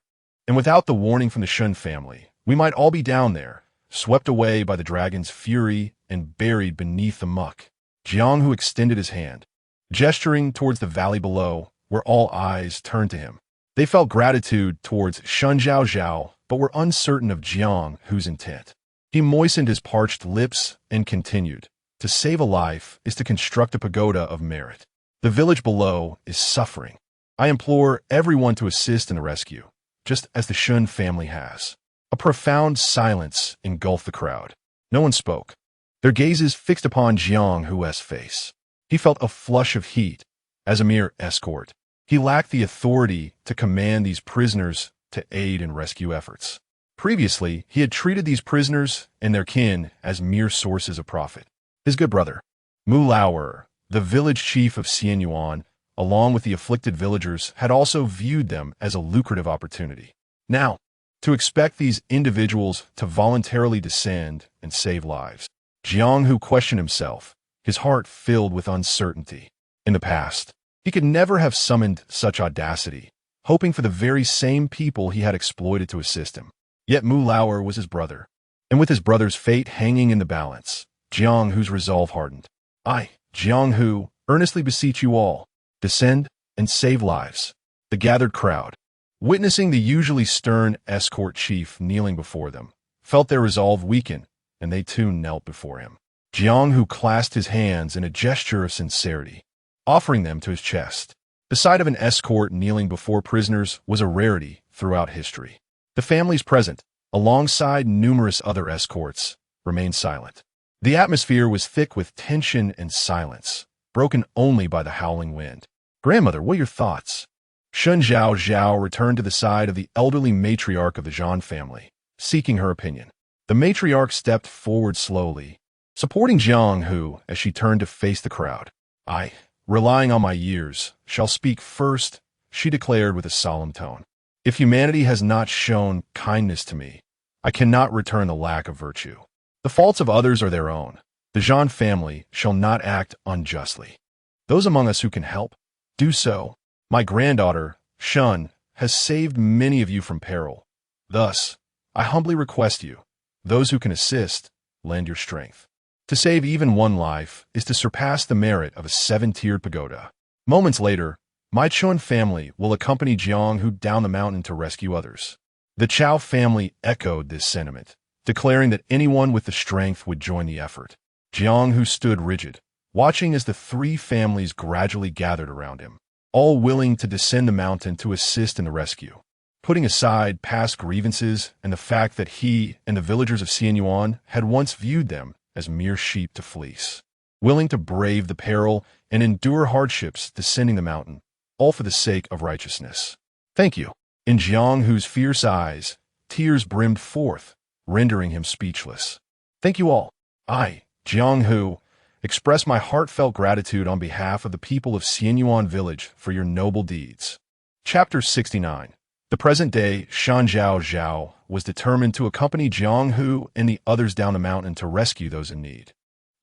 and without the warning from the Shen family, we might all be down there, swept away by the dragon's fury and buried beneath the muck." Jiang Hu extended his hand, gesturing towards the valley below, where all eyes turned to him. They felt gratitude towards Shen Zhaozhao, but were uncertain of Jiang Hu's intent. He moistened his parched lips and continued, "To save a life is to construct a pagoda of merit. The village below is suffering. I implore everyone to assist in the rescue, just as the Shen family has." A profound silence engulfed the crowd. No one spoke, their gazes fixed upon Jiang Hu's face. He felt a flush of heat. As a mere escort, he lacked the authority to command these prisoners to aid in rescue efforts. Previously, he had treated these prisoners and their kin as mere sources of profit. His good brother, Mu Lauer, the village chief of Xianyuan, along with the afflicted villagers, had also viewed them as a lucrative opportunity. Now, to expect these individuals to voluntarily descend and save lives. Jiang Hu questioned himself, his heart filled with uncertainty. In the past, he could never have summoned such audacity, hoping for the very same people he had exploited to assist him. Yet Mu Lauer was his brother, and with his brother's fate hanging in the balance, Jiang Hu's resolve hardened. "I, Jiang Hu, earnestly beseech you all, descend and save lives." The gathered crowd, witnessing the usually stern escort chief kneeling before them, felt their resolve weaken, and they too knelt before him. Jiang Hu clasped his hands in a gesture of sincerity, offering them to his chest. The sight of an escort kneeling before prisoners was a rarity throughout history. The families present, alongside numerous other escorts, remained silent. The atmosphere was thick with tension and silence, broken only by the howling wind. "Grandmother, what are your thoughts?" Shen Zhaozhao returned to the side of the elderly matriarch of the Zhan family, seeking her opinion. The matriarch stepped forward slowly, supporting Jiang Hu as she turned to face the crowd. "I, relying on my years, shall speak first," she declared with a solemn tone. "If humanity has not shown kindness to me, I cannot return the lack of virtue. The faults of others are their own. The Zhan family shall not act unjustly. Those among us who can help, do so. My granddaughter, Shen, has saved many of you from peril. Thus, I humbly request you, those who can assist, lend your strength. To save even one life is to surpass the merit of a 7-tiered pagoda." Moments later, my Chun family will accompany Jiang Hu down the mountain to rescue others. The Chao family echoed this sentiment, declaring that anyone with the strength would join the effort. Jiang Hu stood rigid, watching as the three families gradually gathered around him, all willing to descend the mountain to assist in the rescue. Putting aside past grievances and the fact that he and the villagers of Xianyuan had once viewed them as mere sheep to fleece, willing to brave the peril and endure hardships descending the mountain, all for the sake of righteousness. "Thank you." In Jiang Hu's fierce eyes, tears brimmed forth, rendering him speechless. "Thank you all. I, Jiang Hu, express my heartfelt gratitude on behalf of the people of Xianyuan village for your noble deeds." Chapter 69. The present-day Shen Zhaozhao was determined to accompany Jiang Hu and the others down the mountain to rescue those in need.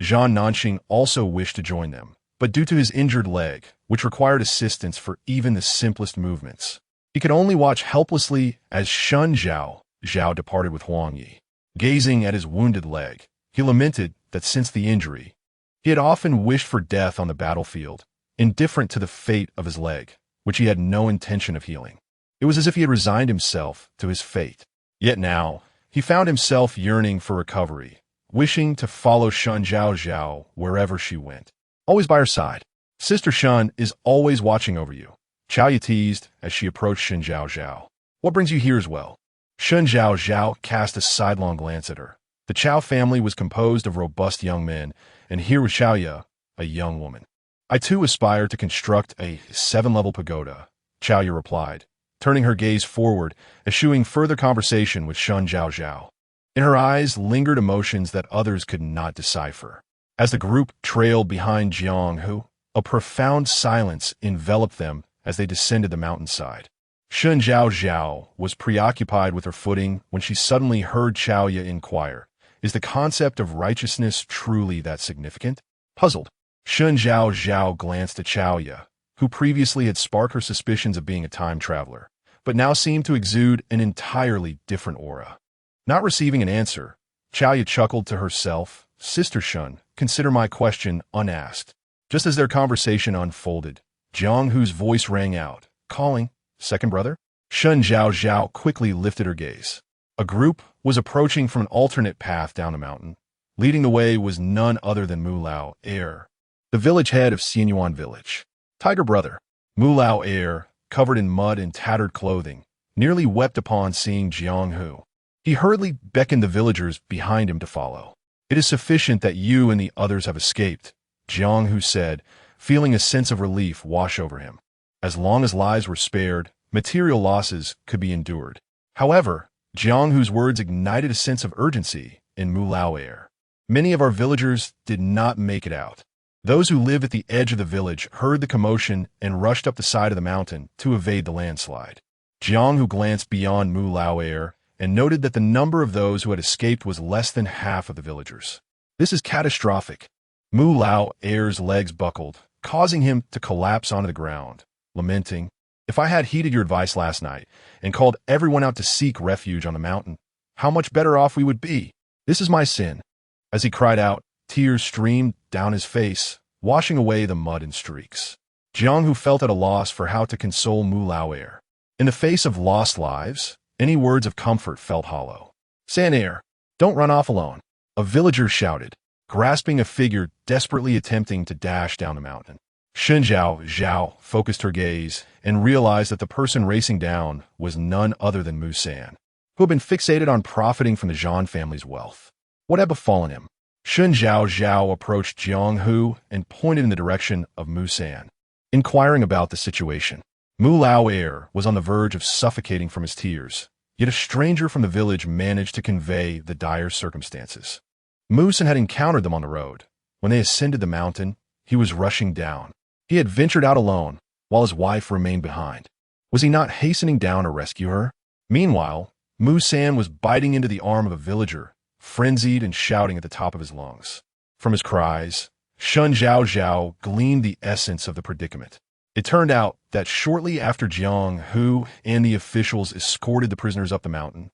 Zhan Nanxing also wished to join them, but due to his injured leg, which required assistance for even the simplest movements, he could only watch helplessly as Shen Zhaozhao departed with Huang Yi. Gazing at his wounded leg, he lamented that since the injury, he had often wished for death on the battlefield, indifferent to the fate of his leg, which he had no intention of healing. It was as if he had resigned himself to his fate. Yet now, he found himself yearning for recovery, wishing to follow Shen Zhaozhao wherever she went, always by her side. "Sister Shen is always watching over you," Chaoya teased as she approached Shen Zhaozhao. "What brings you here as well?" Shen Zhaozhao cast a sidelong glance at her. The Chao family was composed of robust young men, and here was Chaoya, a young woman. "I too aspire to construct a 7-level pagoda," Chaoya replied, turning her gaze forward, eschewing further conversation with Shen Zhaozhao. In her eyes lingered emotions that others could not decipher. As the group trailed behind Jiang Hu, a profound silence enveloped them as they descended the mountainside. Shen Zhaozhao was preoccupied with her footing when she suddenly heard Chaoya inquire, "Is the concept of righteousness truly that significant?" Puzzled, Shen Zhaozhao glanced at Chaoya, who previously had sparked her suspicions of being a time traveler, but now seemed to exude an entirely different aura. Not receiving an answer, Chaoya chuckled to herself, "Sister Shen, consider my question unasked." Just as their conversation unfolded, Jiang Hu's voice rang out, calling, "Second brother?" Shen Zhaozhao quickly lifted her gaze. A group was approaching from an alternate path down the mountain. Leading the way was none other than Mu Lao Air, the village head of Xianyuan village. "Tiger brother." Mu Lao Air, covered in mud and tattered clothing, nearly wept upon seeing Jiang Hu. He hurriedly beckoned the villagers behind him to follow. "It is sufficient that you and the others have escaped," Jiang Hu said, feeling a sense of relief wash over him. As long as lives were spared, material losses could be endured. However, Jiang Hu's words ignited a sense of urgency in Mu Lao Air. Many of our villagers did not make it out. Those who lived at the edge of the village heard the commotion and rushed up the side of the mountain to evade the landslide. Jiang Hu glanced beyond Mu Lao Air and noted that the number of those who had escaped was less than half of the villagers. "This is catastrophic." Mu Lao Air's legs buckled, causing him to collapse onto the ground, lamenting, "If I had heeded your advice last night and called everyone out to seek refuge on the mountain, how much better off we would be. This is my sin." As he cried out, tears streamed down his face, washing away the mud in streaks. Jiang Hu felt at a loss for how to console Mu Lao Air. In the face of lost lives, any words of comfort felt hollow. "San Air, don't run off alone," a villager shouted, grasping a figure desperately attempting to dash down the mountain. Shen Zhaozhao focused her gaze and realized that the person racing down was none other than Mu San, who had been fixated on profiting from the Zhan family's wealth. What had befallen him? Shen Zhaozhao approached Jiang Hu and pointed in the direction of Mu San, inquiring about the situation. Mu Lao Air was on the verge of suffocating from his tears, yet a stranger from the village managed to convey the dire circumstances. Mu San had encountered them on the road. When they ascended the mountain, he was rushing down. He had ventured out alone, while his wife remained behind. Was he not hastening down to rescue her? Meanwhile, Mu San was biting into the arm of a villager, frenzied and shouting at the top of his lungs. From his cries, Shen Zhaozhao gleaned the essence of the predicament. It turned out that shortly after Jiang Hu and the officials escorted the prisoners up the mountain,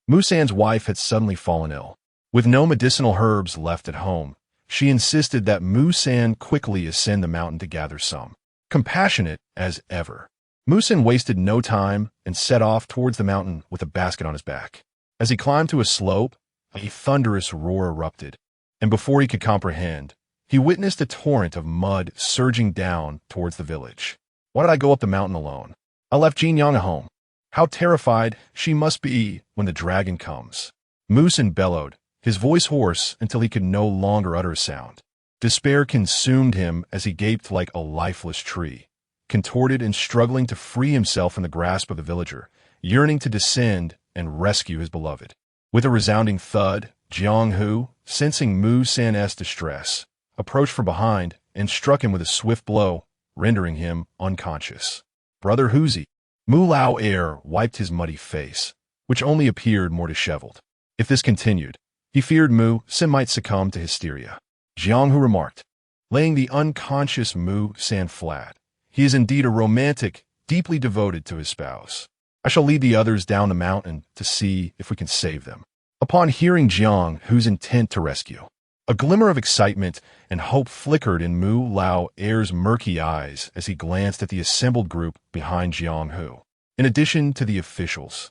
Mu San's wife had suddenly fallen ill. With no medicinal herbs left at home, she insisted that Mu San quickly ascend the mountain to gather some. Compassionate as ever, Mu San wasted no time and set off towards the mountain with a basket on his back. As he climbed to a slope, a thunderous roar erupted, and before he could comprehend, he witnessed a torrent of mud surging down towards the village. "Why did I go up the mountain alone? I left Jinyang at home. How terrified she must be when the dragon comes." Mu San bellowed, his voice hoarse until he could no longer utter a sound. Despair consumed him as he gaped like a lifeless tree, contorted and struggling to free himself from the grasp of the villager, yearning to descend and rescue his beloved. With a resounding thud, Jiang Hu, sensing Mu San's distress, approached from behind and struck him with a swift blow, rendering him unconscious. "Brother Huzi." Mu Lao Air wiped his muddy face, which only appeared more disheveled. If this continued, he feared Mu San might succumb to hysteria. Jiang Hu remarked, laying the unconscious Mu San flat, "He is indeed a romantic, deeply devoted to his spouse. I shall lead the others down the mountain to see if we can save them." Upon hearing Jiang Hu's intent to rescue, a glimmer of excitement and hope flickered in Mu Lao Air's murky eyes as he glanced at the assembled group behind Jiang Hu. In addition to the officials,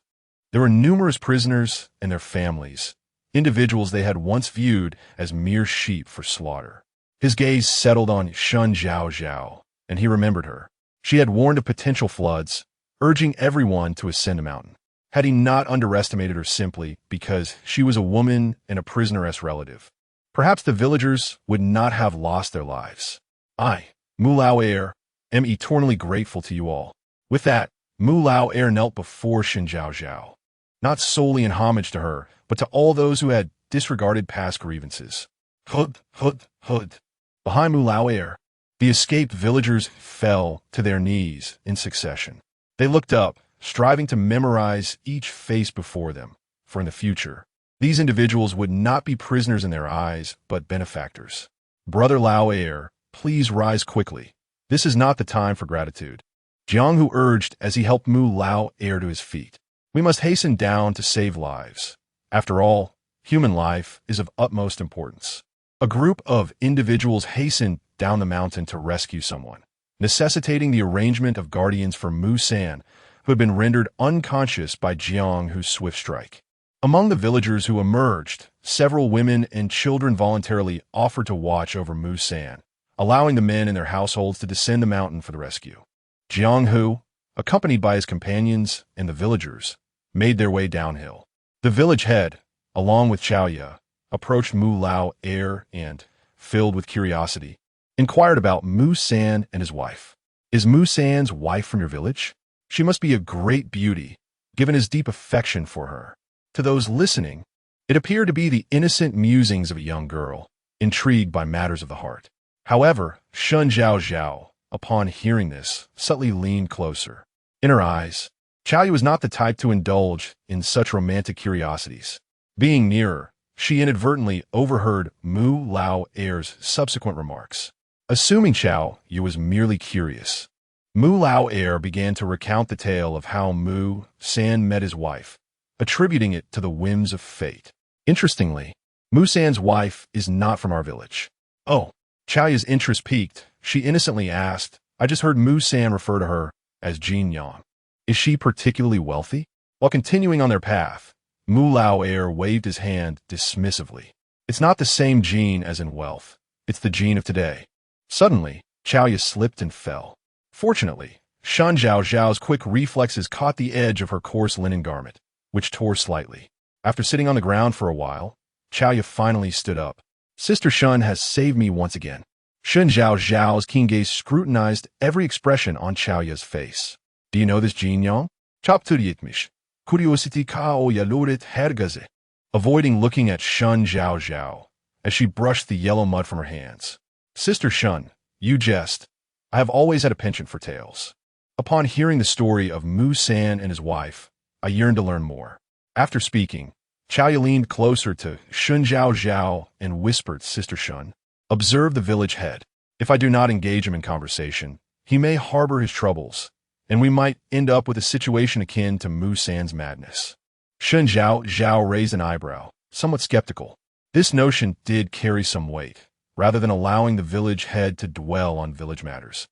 there were numerous prisoners and their families, individuals they had once viewed as mere sheep for slaughter. His gaze settled on Shen Zhaozhao, and he remembered her. She had warned of potential floods, urging everyone to ascend a mountain. Had he not underestimated her simply because she was a woman and a prisoneress relative, perhaps the villagers would not have lost their lives. "I, Mu Lao Air, am eternally grateful to you all." With that, Mu Lao Air knelt before Shen Zhaozhao, not solely in homage to her, but to all those who had disregarded past grievances. Hud, hud, hud. Behind Mu Lao Air, the escaped villagers fell to their knees in succession. They looked up, striving to memorize each face before them, for in the future, these individuals would not be prisoners in their eyes, but benefactors. Brother Lao Air, please rise quickly. This is not the time for gratitude. Jiang urged as he helped Mu Lao Air to his feet. We must hasten down to save lives. After all, human life is of utmost importance. A group of individuals hastened down the mountain to rescue someone, necessitating the arrangement of guardians for Mu San, who had been rendered unconscious by Jiang's swift strike. Among the villagers who emerged, several women and children voluntarily offered to watch over Mu San, allowing the men and their households to descend the mountain for the rescue. Jiang, accompanied by his companions and the villagers, made their way downhill. The village head, along with Chaoya, approached Mu Lao Air and, filled with curiosity, inquired about Mu San and his wife. Is Mu San's wife from your village? She must be a great beauty, given his deep affection for her. To those listening, it appeared to be the innocent musings of a young girl, intrigued by matters of the heart. However, Shen Zhaozhao, upon hearing this, subtly leaned closer. In her eyes, Chaoya was not the type to indulge in such romantic curiosities. Being nearer, she inadvertently overheard Mu Lao Air's subsequent remarks. Assuming Chaoya was merely curious, Mu Lao Air began to recount the tale of how Mu San met his wife, attributing it to the whims of fate. Interestingly, Mu San's wife is not from our village. Oh, Chaoya's interest piqued. She innocently asked, I just heard Mu San refer to her as Jin Yang. Is she particularly wealthy? While continuing on their path, Mu Lao Air waved his hand dismissively. It's not the same gene as in wealth. It's the gene of today. Suddenly, Chaoya slipped and fell. Fortunately, Shen Zhaozhao's quick reflexes caught the edge of her coarse linen garment, which tore slightly. After sitting on the ground for a while, Chaoya finally stood up. Sister Shen has saved me once again. Shen Zhaozhao's keen gaze scrutinized every expression on Chaoya's face. Do you know this Jin Yang? Chapturietmish. Curiosity kao yaloret hergaze. Avoiding looking at Shen Zhaozhao, as she brushed the yellow mud from her hands. Sister Shen, you jest. I have always had a penchant for tales. Upon hearing the story of Mu San and his wife, I yearned to learn more. After speaking, Chaoya leaned closer to Shen Zhaozhao and whispered, Sister Shen, observe the village head. If I do not engage him in conversation, he may harbor his troubles, and we might end up with a situation akin to Mu San's madness. Shen Zhaozhao raised an eyebrow, somewhat skeptical. This notion did carry some weight, rather than allowing the village head to dwell on village matters.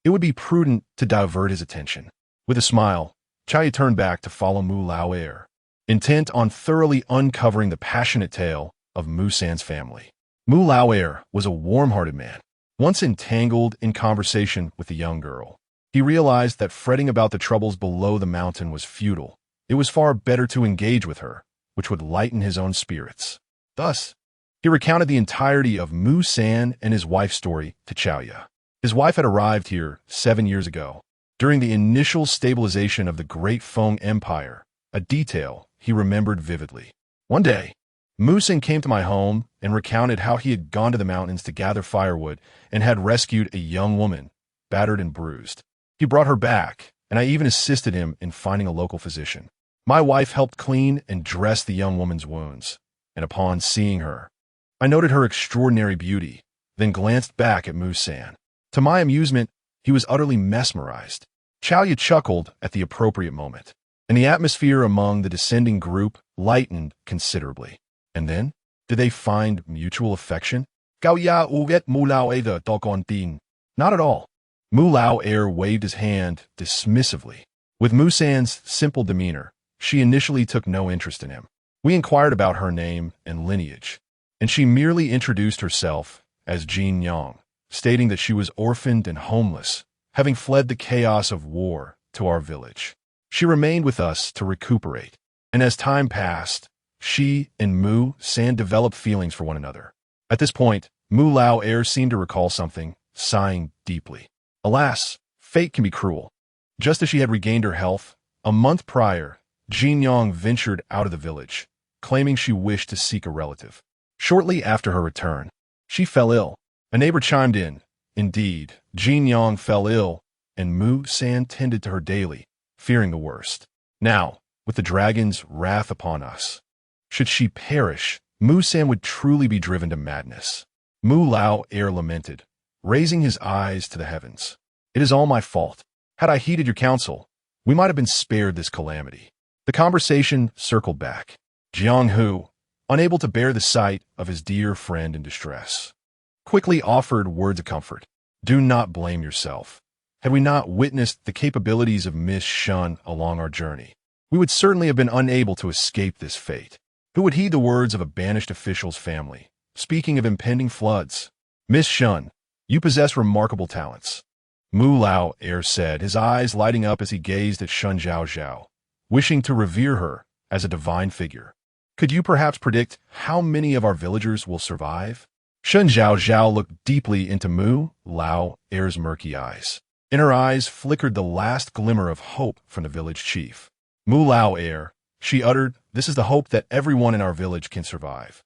It would be prudent to divert his attention. With a smile, Chaoya turned back to follow Mu Lao Air, intent on thoroughly uncovering the passionate tale of Mu San's family. Mu Lao Air was a warm-hearted man. Once entangled in conversation with the young girl, he realized that fretting about the troubles below the mountain was futile. It was far better to engage with her, which would lighten his own spirits. Thus, he recounted the entirety of Mu San and his wife's story to Chaoya. His wife had arrived here 7 years ago, during the initial stabilization of the Great Feng Empire, a detail he remembered vividly. One day, Mu San came to my home and recounted how he had gone to the mountains to gather firewood and had rescued a young woman, battered and bruised. He brought her back, and I even assisted him in finding a local physician. My wife helped clean and dress the young woman's wounds, and upon seeing her, I noted her extraordinary beauty, then glanced back at Mu San. To my amusement, he was utterly mesmerized. Chaoya chuckled at the appropriate moment, and the atmosphere among the descending group lightened considerably. And then, did they find mutual affection? Not at all. Mu Lao Air waved his hand dismissively. With Mu San's simple demeanor, she initially took no interest in him. We inquired about her name and lineage, and she merely introduced herself as Jin Yang, stating that she was orphaned and homeless, having fled the chaos of war to our village. She remained with us to recuperate, and as time passed, she and Mu San developed feelings for one another. At this point, Mu Lao Air seemed to recall something, sighing deeply. Alas, fate can be cruel. Just as she had regained her health, a month prior, Jin Yang ventured out of the village, claiming she wished to seek a relative. Shortly after her return, she fell ill. A neighbor chimed in. Indeed, Jin Yang fell ill, and Mu San tended to her daily, fearing the worst. Now, with the dragon's wrath upon us, should she perish, Mu San would truly be driven to madness. Mu Lao Air lamented, raising his eyes to the heavens. It is all my fault. Had I heeded your counsel, we might have been spared this calamity. The conversation circled back. Jiang Hu, unable to bear the sight of his dear friend in distress, quickly offered words of comfort. Do not blame yourself. Had we not witnessed the capabilities of Miss Shen along our journey, we would certainly have been unable to escape this fate. Who would heed the words of a banished official's family, speaking of impending floods? Miss Shen, you possess remarkable talents. Mu Lao Air said, his eyes lighting up as he gazed at Shen Zhaozhao, wishing to revere her as a divine figure. Could you perhaps predict how many of our villagers will survive? Shen Zhaozhao looked deeply into Mu Lao Air's murky eyes. In her eyes flickered the last glimmer of hope from the village chief. Mu Lao Air, she uttered, this is the hope that everyone in our village can survive.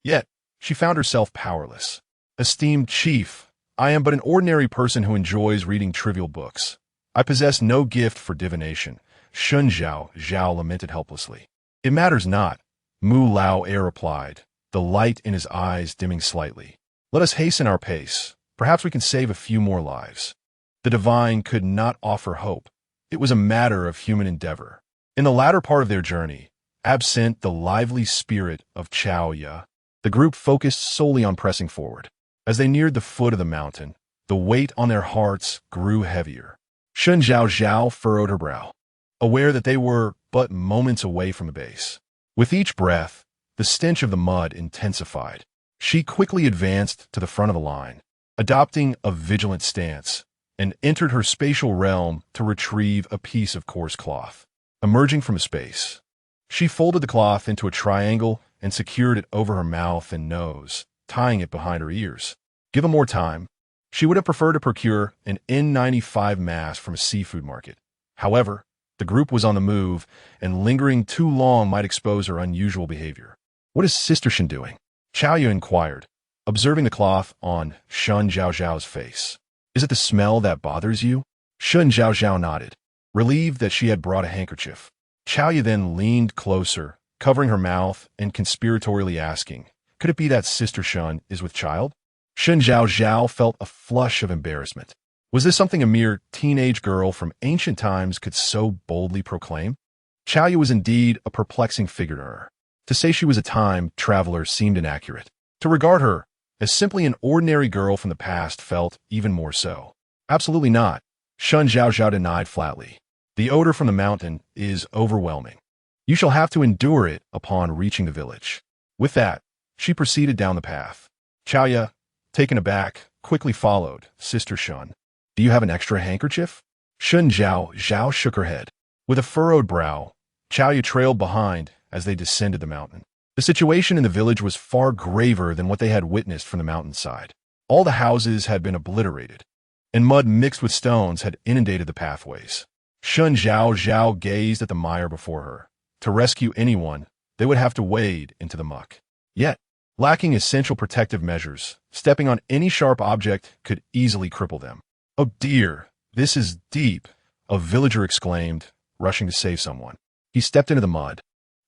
Yet, she found herself powerless. Esteemed chief, I am but an ordinary person who enjoys reading trivial books. I possess no gift for divination. Shen Zhaozhao lamented helplessly. It matters not, Mu Lao Air replied, the light in his eyes dimming slightly. Let us hasten our pace. Perhaps we can save a few more lives. The divine could not offer hope. It was a matter of human endeavor. In the latter part of their journey, absent the lively spirit of Chao Ya, the group focused solely on pressing forward. As they neared the foot of the mountain, the weight on their hearts grew heavier. Shen Zhaozhao furrowed her brow, aware that they were but moments away from the base. With each breath, the stench of the mud intensified. She quickly advanced to the front of the line, adopting a vigilant stance, and entered her spatial realm to retrieve a piece of coarse cloth. Emerging from a space, she folded the cloth into a triangle and secured it over her mouth and nose, tying it behind her ears. Given more time, she would have preferred to procure an N95 mask from a seafood market. However, the group was on the move, and lingering too long might expose her unusual behavior. What is Sister Shen doing? Chao Yu inquired, observing the cloth on Shen Zhaozhao's face. Is it the smell that bothers you? Shen Zhaozhao nodded, relieved that she had brought a handkerchief. Chao Yu then leaned closer, covering her mouth and conspiratorially asking, could it be that Sister Shen is with child? Shen Zhaozhao felt a flush of embarrassment. Was this something a mere teenage girl from ancient times could so boldly proclaim? Chao Yu was indeed a perplexing figure to her. To say she was a time traveler seemed inaccurate. To regard her as simply an ordinary girl from the past felt even more so. Absolutely not, Shen Zhaozhao denied flatly. The odor from the mountain is overwhelming. You shall have to endure it upon reaching the village. With that, she proceeded down the path. Chao Yu, taken aback, quickly followed Sister Shen. Do you have an extra handkerchief? Shen Zhaozhao shook her head. With a furrowed brow, Chao Yu trailed behind as they descended the mountain. The situation in the village was far graver than what they had witnessed from the mountainside. All the houses had been obliterated, and mud mixed with stones had inundated the pathways. Shen Zhaozhao gazed at the mire before her. To rescue anyone, they would have to wade into the muck. Yet, lacking essential protective measures, stepping on any sharp object could easily cripple them. Oh dear, this is deep, a villager exclaimed, rushing to save someone. He stepped into the mud,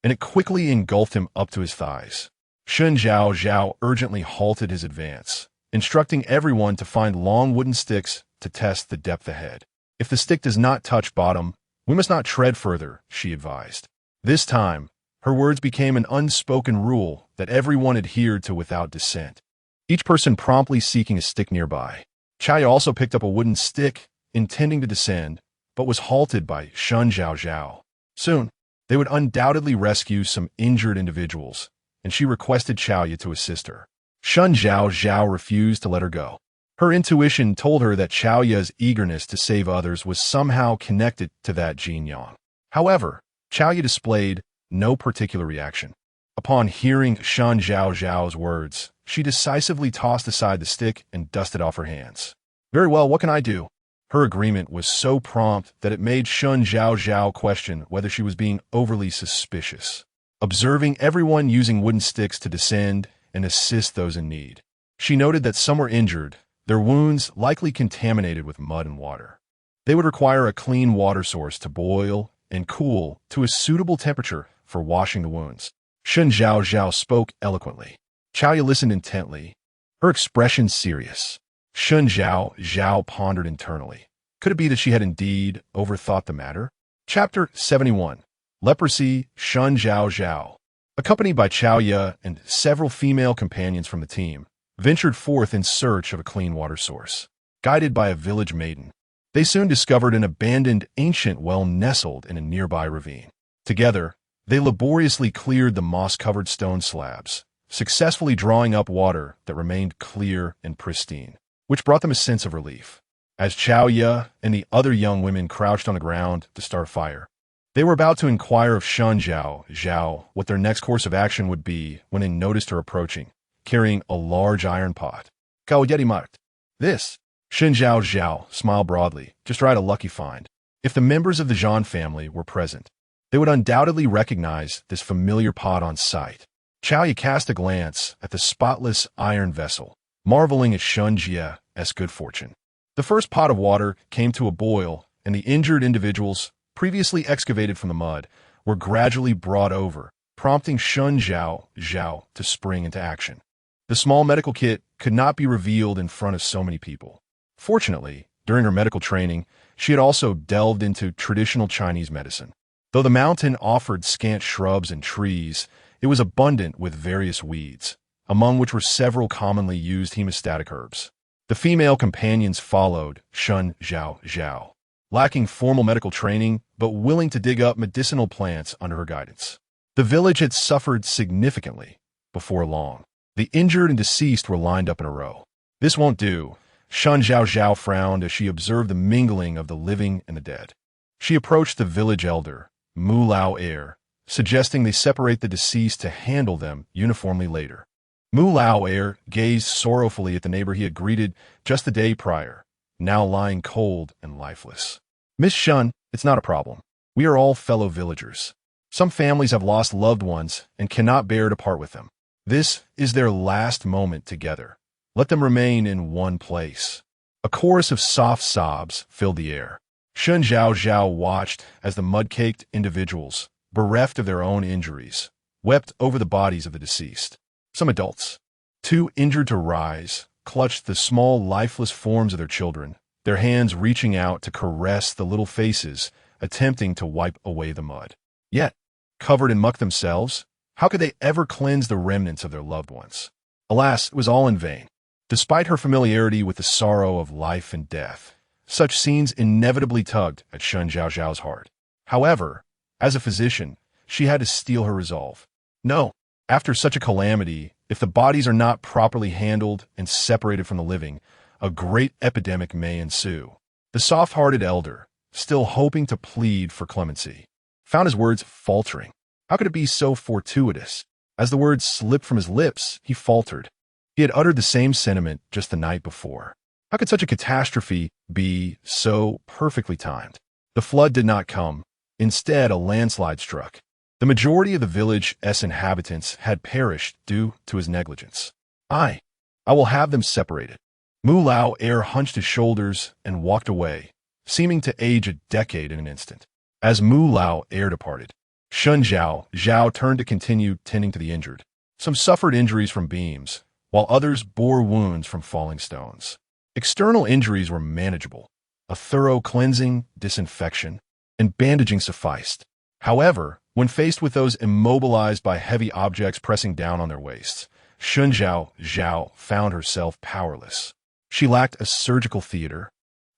and it quickly engulfed him up to his thighs. Shen Zhaozhao urgently halted his advance, instructing everyone to find long wooden sticks to test the depth ahead. If the stick does not touch bottom, we must not tread further, she advised. This time, her words became an unspoken rule that everyone adhered to without dissent, each person promptly seeking a stick nearby. Chao Yu also picked up a wooden stick, intending to descend, but was halted by Shen Zhaozhao. Soon, they would undoubtedly rescue some injured individuals, and she requested Chao Yu to assist her. Shen Zhaozhao refused to let her go. Her intuition told her that Chao Yu's eagerness to save others was somehow connected to that Jin Yang. However, Chao Yu displayed no particular reaction. Upon hearing Shen Zhaozhao's words, she decisively tossed aside the stick and dusted off her hands. Very well, what can I do? Her agreement was so prompt that it made Shen Zhaozhao question whether she was being overly suspicious. Observing everyone using wooden sticks to descend and assist those in need, she noted that some were injured, their wounds likely contaminated with mud and water. They would require a clean water source to boil and cool to a suitable temperature for washing the wounds. Shen Zhaozhao spoke eloquently. Chaoya listened intently, her expression serious. Shen Zhaozhao pondered internally. Could it be that she had indeed overthought the matter? Chapter 71. Leprosy, Shen Zhaozhao, accompanied by Chaoya and several female companions from the team, ventured forth in search of a clean water source. Guided by a village maiden, they soon discovered an abandoned ancient well nestled in a nearby ravine. Together, they laboriously cleared the moss-covered stone slabs, successfully drawing up water that remained clear and pristine, which brought them a sense of relief. As Chaoya and the other young women crouched on the ground to start a fire, they were about to inquire of Shen Zhaozhao what their next course of action would be when they noticed her approaching, carrying a large iron pot. Gao Yeti marked. This. Shen Zhaozhao smiled broadly. Just right, a lucky find. If the members of the Zhan family were present, they would undoubtedly recognize this familiar pot on sight. Chaoya cast a glance at the spotless iron vessel, marveling at Shen Jie's good fortune. The first pot of water came to a boil, and the injured individuals, previously excavated from the mud, were gradually brought over, prompting Shen Zhaozhao to spring into action. The small medical kit could not be revealed in front of so many people. Fortunately, during her medical training, she had also delved into traditional Chinese medicine. Though the mountain offered scant shrubs and trees, it was abundant with various weeds, among which were several commonly used hemostatic herbs. The female companions followed Shen Zhaozhao, lacking formal medical training but willing to dig up medicinal plants under her guidance. The village had suffered significantly before long. The injured and deceased were lined up in a row. This won't do. Shen Zhaozhao frowned as she observed the mingling of the living and the dead. She approached the village elder, Mu Lao Er, suggesting they separate the deceased to handle them uniformly later. Mu Lao Er gazed sorrowfully at the neighbor he had greeted just the day prior, now lying cold and lifeless. Miss Shen, it's not a problem. We are all fellow villagers. Some families have lost loved ones and cannot bear to part with them. This is their last moment together. Let them remain in one place. A chorus of soft sobs filled the air. Shen Zhaozhao watched as the mud-caked individuals, bereft of their own injuries, wept over the bodies of the deceased. Some adults, too injured to rise, clutched the small, lifeless forms of their children, their hands reaching out to caress the little faces, attempting to wipe away the mud. Yet, covered in muck themselves, how could they ever cleanse the remnants of their loved ones? Alas, it was all in vain. Despite her familiarity with the sorrow of life and death, such scenes inevitably tugged at Shen Zhaozhao's heart. However, as a physician, she had to steel her resolve. No, after such a calamity, if the bodies are not properly handled and separated from the living, a great epidemic may ensue. The soft-hearted elder, still hoping to plead for clemency, found his words faltering. How could it be so fortuitous? As the words slipped from his lips, he faltered. He had uttered the same sentiment just the night before. How could such a catastrophe be so perfectly timed? The flood did not come. Instead, a landslide struck. The majority of the village's inhabitants had perished due to his negligence. I will have them separated. Mu Lao Er hunched his shoulders and walked away, seeming to age a decade in an instant. As Mu Lao Er departed, Shen Zhaozhao turned to continue tending to the injured. Some suffered injuries from beams, while others bore wounds from falling stones. External injuries were manageable. A thorough cleansing, disinfection, and bandaging sufficed. However, when faced with those immobilized by heavy objects pressing down on their waists, Shen Zhaozhao found herself powerless. She lacked a surgical theater,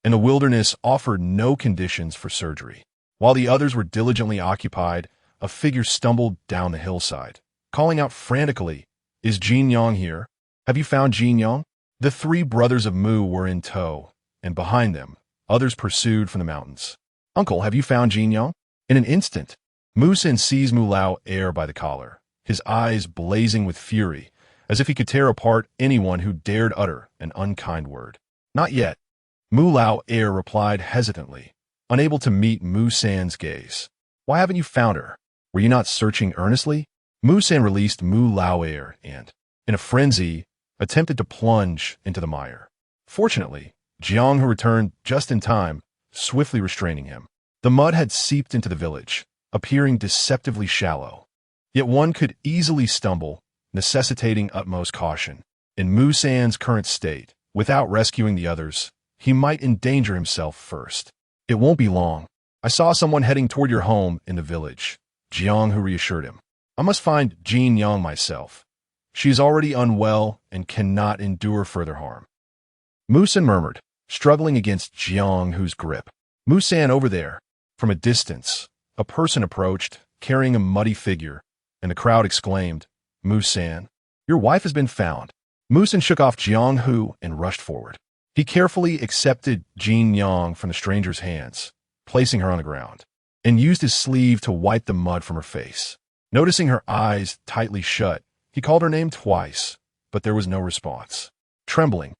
and the wilderness offered no conditions for surgery. While the others were diligently occupied, a figure stumbled down the hillside, calling out frantically, "Is Jin Yong here? Have you found Jin Yong?" The three brothers of Mu were in tow, and behind them, others pursued from the mountains. "Uncle, have you found Jin Yong?" In an instant, Mu Sin seized Mu Lao Er by the collar, his eyes blazing with fury, as if he could tear apart anyone who dared utter an unkind word. "Not yet. Mu Lao Air replied hesitantly, unable to meet Mu San's gaze. Why haven't you found her? Were you not searching earnestly? Mu San released Mu Lao Air and, in a frenzy, attempted to plunge into the mire. Fortunately, Jiang, who returned just in time, swiftly restraining him. The mud had seeped into the village, appearing deceptively shallow. Yet one could easily stumble, necessitating utmost caution. In Mu San's current state, without rescuing the others, he might endanger himself first. It won't be long. I saw someone heading toward your home in the village, Jiang, who reassured him. I must find Jin Yang myself. She is already unwell and cannot endure further harm. Mu San murmured, struggling against Jiang, whose grip. Mu San, over there. From a distance, a person approached, carrying a muddy figure, and the crowd exclaimed, Mu San, your wife has been found. Mu San shook off Jiang Hu and rushed forward. He carefully accepted Jin Yang from the stranger's hands, placing her on the ground, and used his sleeve to wipe the mud from her face. Noticing her eyes tightly shut, he called her name twice, but there was no response. Trembling,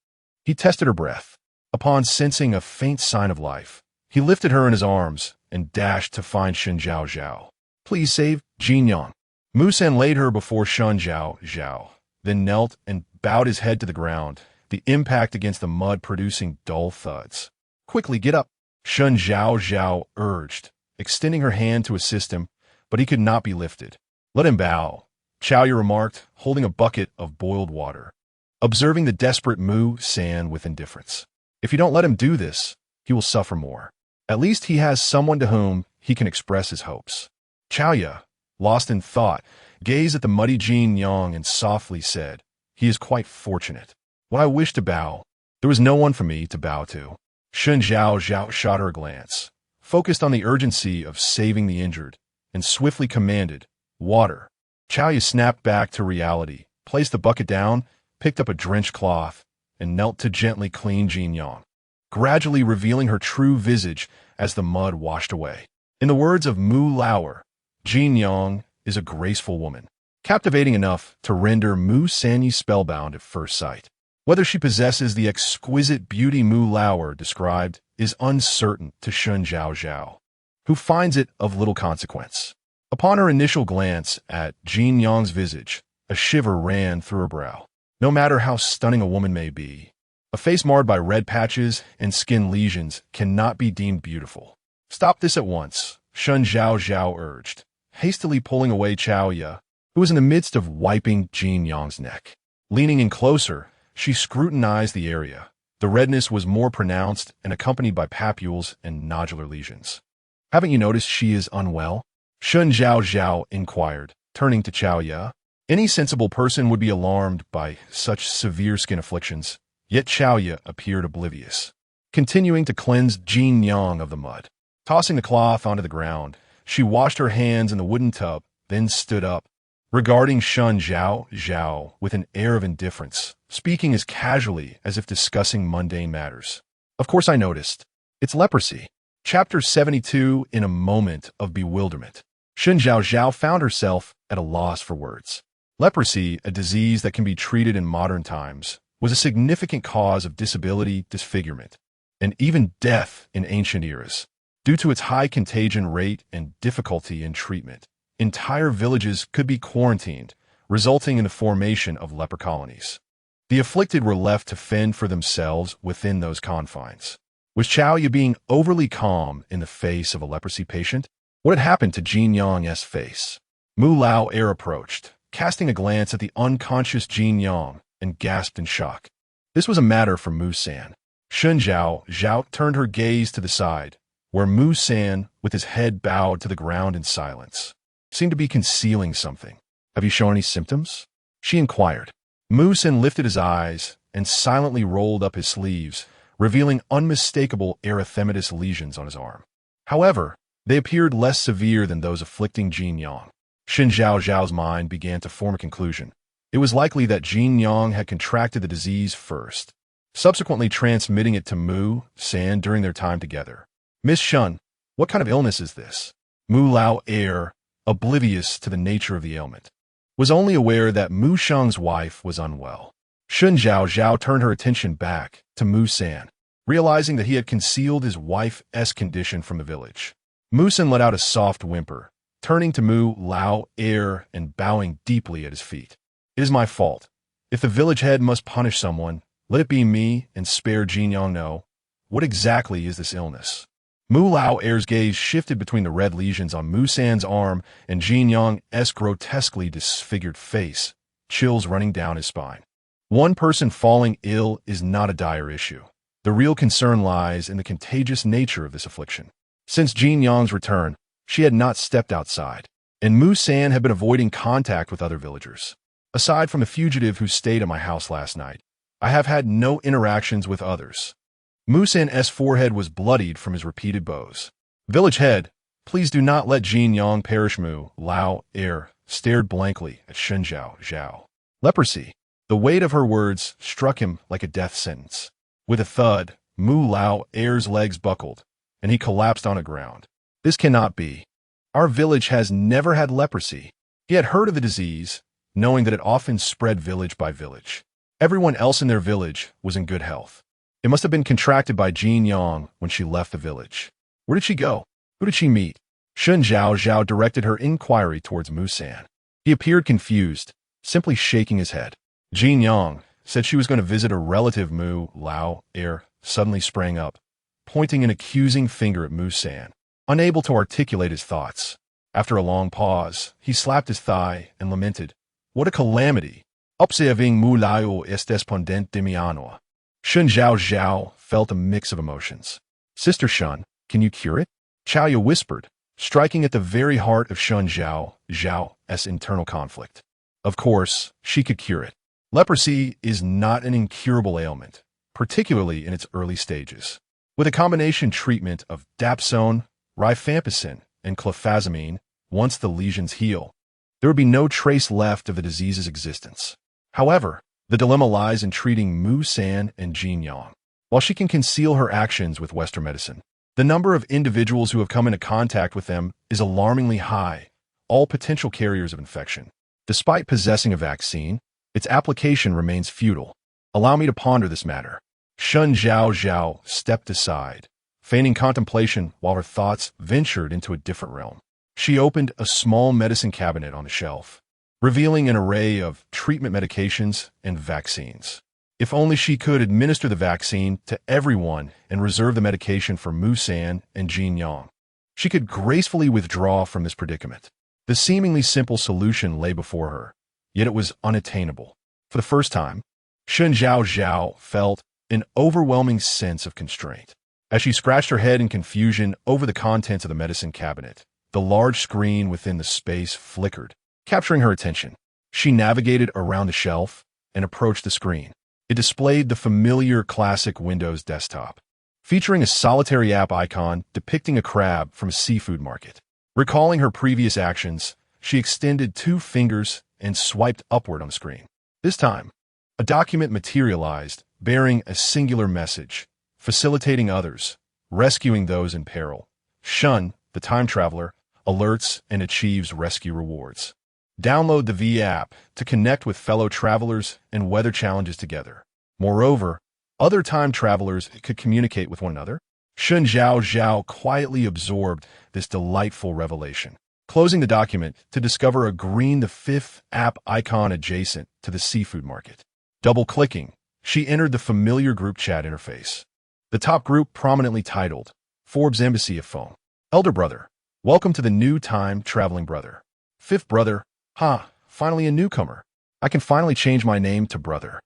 he tested her breath. Upon sensing a faint sign of life, he lifted her in his arms and dashed to find Shen Zhaozhao. Please save Jin Yang. Mu San laid her before Shen Zhaozhao, then knelt and bowed his head to the ground, the impact against the mud producing dull thuds. Quickly, get up, Shen Zhaozhao urged, extending her hand to assist him, but he could not be lifted. Let him bow, Chaoya remarked, holding a bucket of boiled water, observing the desperate Mu San with indifference. If you don't let him do this, he will suffer more. At least he has someone to whom he can express his hopes. Chaoya, lost in thought, gazed at the muddy Jin Yang and softly said, he is quite fortunate. When I wished to bow, there was no one for me to bow to. Shen Zhaozhao shot her a glance, focused on the urgency of saving the injured, and swiftly commanded, water. Chaoya snapped back to reality, placed the bucket down, picked up a drenched cloth, and knelt to gently clean Jin Yang, gradually revealing her true visage as the mud washed away. In the words of Mu Lauer, Jin Yang is a graceful woman, captivating enough to render Mu Sanyi spellbound at first sight. Whether she possesses the exquisite beauty Mu Lauer described is uncertain to Shen Zhaozhao, who finds it of little consequence. Upon her initial glance at Jin Yang's visage, a shiver ran through her brow. No matter how stunning a woman may be, a face marred by red patches and skin lesions cannot be deemed beautiful. Stop this at once, Shen Zhaozhao urged, hastily pulling away Chaoya, who was in the midst of wiping Jin Yang's neck. Leaning in closer, she scrutinized the area. The redness was more pronounced and accompanied by papules and nodular lesions. Haven't you noticed she is unwell? Shen Zhaozhao inquired, turning to Chaoya. Any sensible person would be alarmed by such severe skin afflictions, yet Chaoya appeared oblivious, continuing to cleanse Jin Yang of the mud. Tossing the cloth onto the ground, she washed her hands in the wooden tub, then stood up, regarding Shen Zhaozhao with an air of indifference, speaking as casually as if discussing mundane matters. Of course I noticed. It's leprosy. Chapter 72. In a moment of bewilderment, Shen Zhaozhao found herself at a loss for words. Leprosy, a disease that can be treated in modern times, was a significant cause of disability, disfigurement, and even death in ancient eras. Due to its high contagion rate and difficulty in treatment, entire villages could be quarantined, resulting in the formation of leper colonies. The afflicted were left to fend for themselves within those confines. Was Chaoya being overly calm in the face of a leprosy patient? What had happened to Jin Yang's face? Mu Lao Air approached, casting a glance at the unconscious Jin Yang, and gasped in shock. This was a matter for Mu San. Shen Zhaozhao turned her gaze to the side, where Mu San, with his head bowed to the ground in silence, seemed to be concealing something. Have you shown any symptoms? She inquired. Mu San lifted his eyes and silently rolled up his sleeves, revealing unmistakable erythematous lesions on his arm. However, they appeared less severe than those afflicting Jin Yang. Shen Zhaozhao's mind began to form a conclusion. It was likely that Jin Yang had contracted the disease first, subsequently transmitting it to Mu San during their time together. Miss Shen, what kind of illness is this? Mu Lao Air, oblivious to the nature of the ailment, was only aware that Mu Sheng's wife was unwell. Shen Zhaozhao turned her attention back to Mu San, realizing that he had concealed his wife's condition from the village. Musen let out a soft whimper, turning to Mu Lao Air and bowing deeply at his feet. It is my fault. If the village head must punish someone, let it be me and spare Jinyang no. What exactly is this illness? Mu Lao Air's gaze shifted between the red lesions on Musan's arm and Jinyang's grotesquely disfigured face, chills running down his spine. One person falling ill is not a dire issue. The real concern lies in the contagious nature of this affliction. Since Jinyang's return, she had not stepped outside, and Musan had been avoiding contact with other villagers. Aside from the fugitive who stayed at my house last night, I have had no interactions with others. Musan's forehead was bloodied from his repeated blows. Village head, please do not let Jinyang perish. Mu Lao Air stared blankly at Shen Zhaozhao. Leprosy. The weight of her words struck him like a death sentence. With a thud, Mu Lao Air's legs buckled, and he collapsed on the ground. This cannot be. Our village has never had leprosy. He had heard of the disease, knowing that it often spread village by village. Everyone else in their village was in good health. It must have been contracted by Jinyang when she left the village. Where did she go? Who did she meet? Shen Zhaozhao directed her inquiry towards Musan. He appeared confused, simply shaking his head. Jinyang said she was going to visit a relative. Mu Lao Air suddenly sprang up, pointing an accusing finger at Musan, unable to articulate his thoughts. After a long pause, he slapped his thigh and lamented, "What a calamity! Observing Mu Lao es despondent de mi ano." Shen Zhaozhao felt a mix of emotions. Sister Shen, can you cure it? Chaoya whispered, striking at the very heart of Shen Zhaozhao's internal conflict. Of course, she could cure it. Leprosy is not an incurable ailment, particularly in its early stages. With a combination treatment of dapsone, rifampicin, and clofazimine, once the lesions heal, there would be no trace left of the disease's existence. However, the dilemma lies in treating Musan and Jinyang. While she can conceal her actions with Western medicine, the number of individuals who have come into contact with them is alarmingly high, all potential carriers of infection. Despite possessing a vaccine, its application remains futile. Allow me to ponder this matter. Shen Zhaozhao stepped aside, feigning contemplation while her thoughts ventured into a different realm. She opened a small medicine cabinet on the shelf, revealing an array of treatment medications and vaccines. If only she could administer the vaccine to everyone and reserve the medication for Musan and Jinyang, she could gracefully withdraw from this predicament. The seemingly simple solution lay before her, yet it was unattainable. For the first time, Shen Zhaozhao felt an overwhelming sense of constraint. As she scratched her head in confusion over the contents of the medicine cabinet, the large screen within the space flickered, capturing her attention. She navigated around the shelf and approached the screen. It displayed the familiar classic Windows desktop, featuring a solitary app icon depicting a crab from a seafood market. Recalling her previous actions, she extended 2 fingers and swiped upward on the screen. This time, a document materialized bearing a singular message, facilitating others, rescuing those in peril. Shun, the time traveler, alerts and achieves rescue rewards. Download the V app to connect with fellow travelers and weather challenges together. Moreover, other time travelers could communicate with one another. Shen Zhaozhao quietly absorbed this delightful revelation, closing the document to discover a green the 5th app icon adjacent to the seafood market. Double-clicking, she entered the familiar group chat interface. The top group prominently titled, Forbes Embassy of Phone. Elder Brother, welcome to the new time traveling brother. 5th brother, finally a newcomer. I can finally change my name to brother.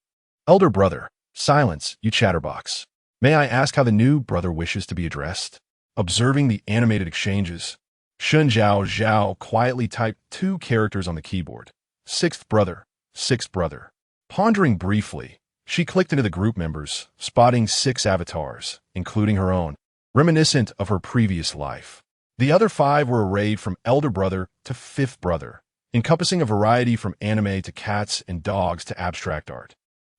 Elder Brother, silence, you chatterbox. May I ask how the new brother wishes to be addressed? Observing the animated exchanges, Shen Zhaozhao quietly typed 2 characters on the keyboard. 6th brother, 6th brother. Pondering briefly, she clicked into the group members, spotting 6 avatars, including her own, reminiscent of her previous life. The other 5 were arrayed from elder brother to 5th brother, encompassing a variety from anime to cats and dogs to abstract art.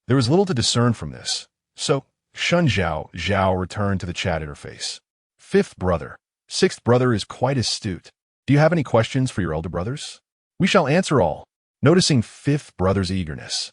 There was little to discern from this, so Shen Zhaozhao returned to the chat interface. 5th brother. 6th brother is quite astute. Do you have any questions for your elder brothers? We shall answer all. Noticing 5th brother's eagerness,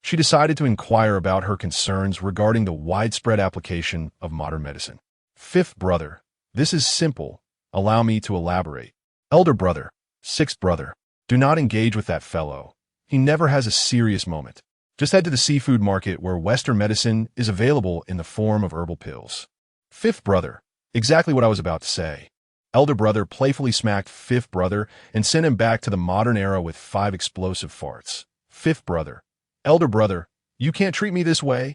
She decided to inquire about her concerns regarding the widespread application of modern medicine. Fifth brother, this is simple. Allow me to elaborate. Elder brother, sixth brother, do not engage with that fellow. He never has a serious moment. Just head to the seafood market where Western medicine is available in the form of herbal pills. Fifth brother, exactly what I was about to say. Elder brother playfully smacked fifth brother and sent him back to the modern era with 5 explosive farts. Fifth brother, elder brother, you can't treat me this way.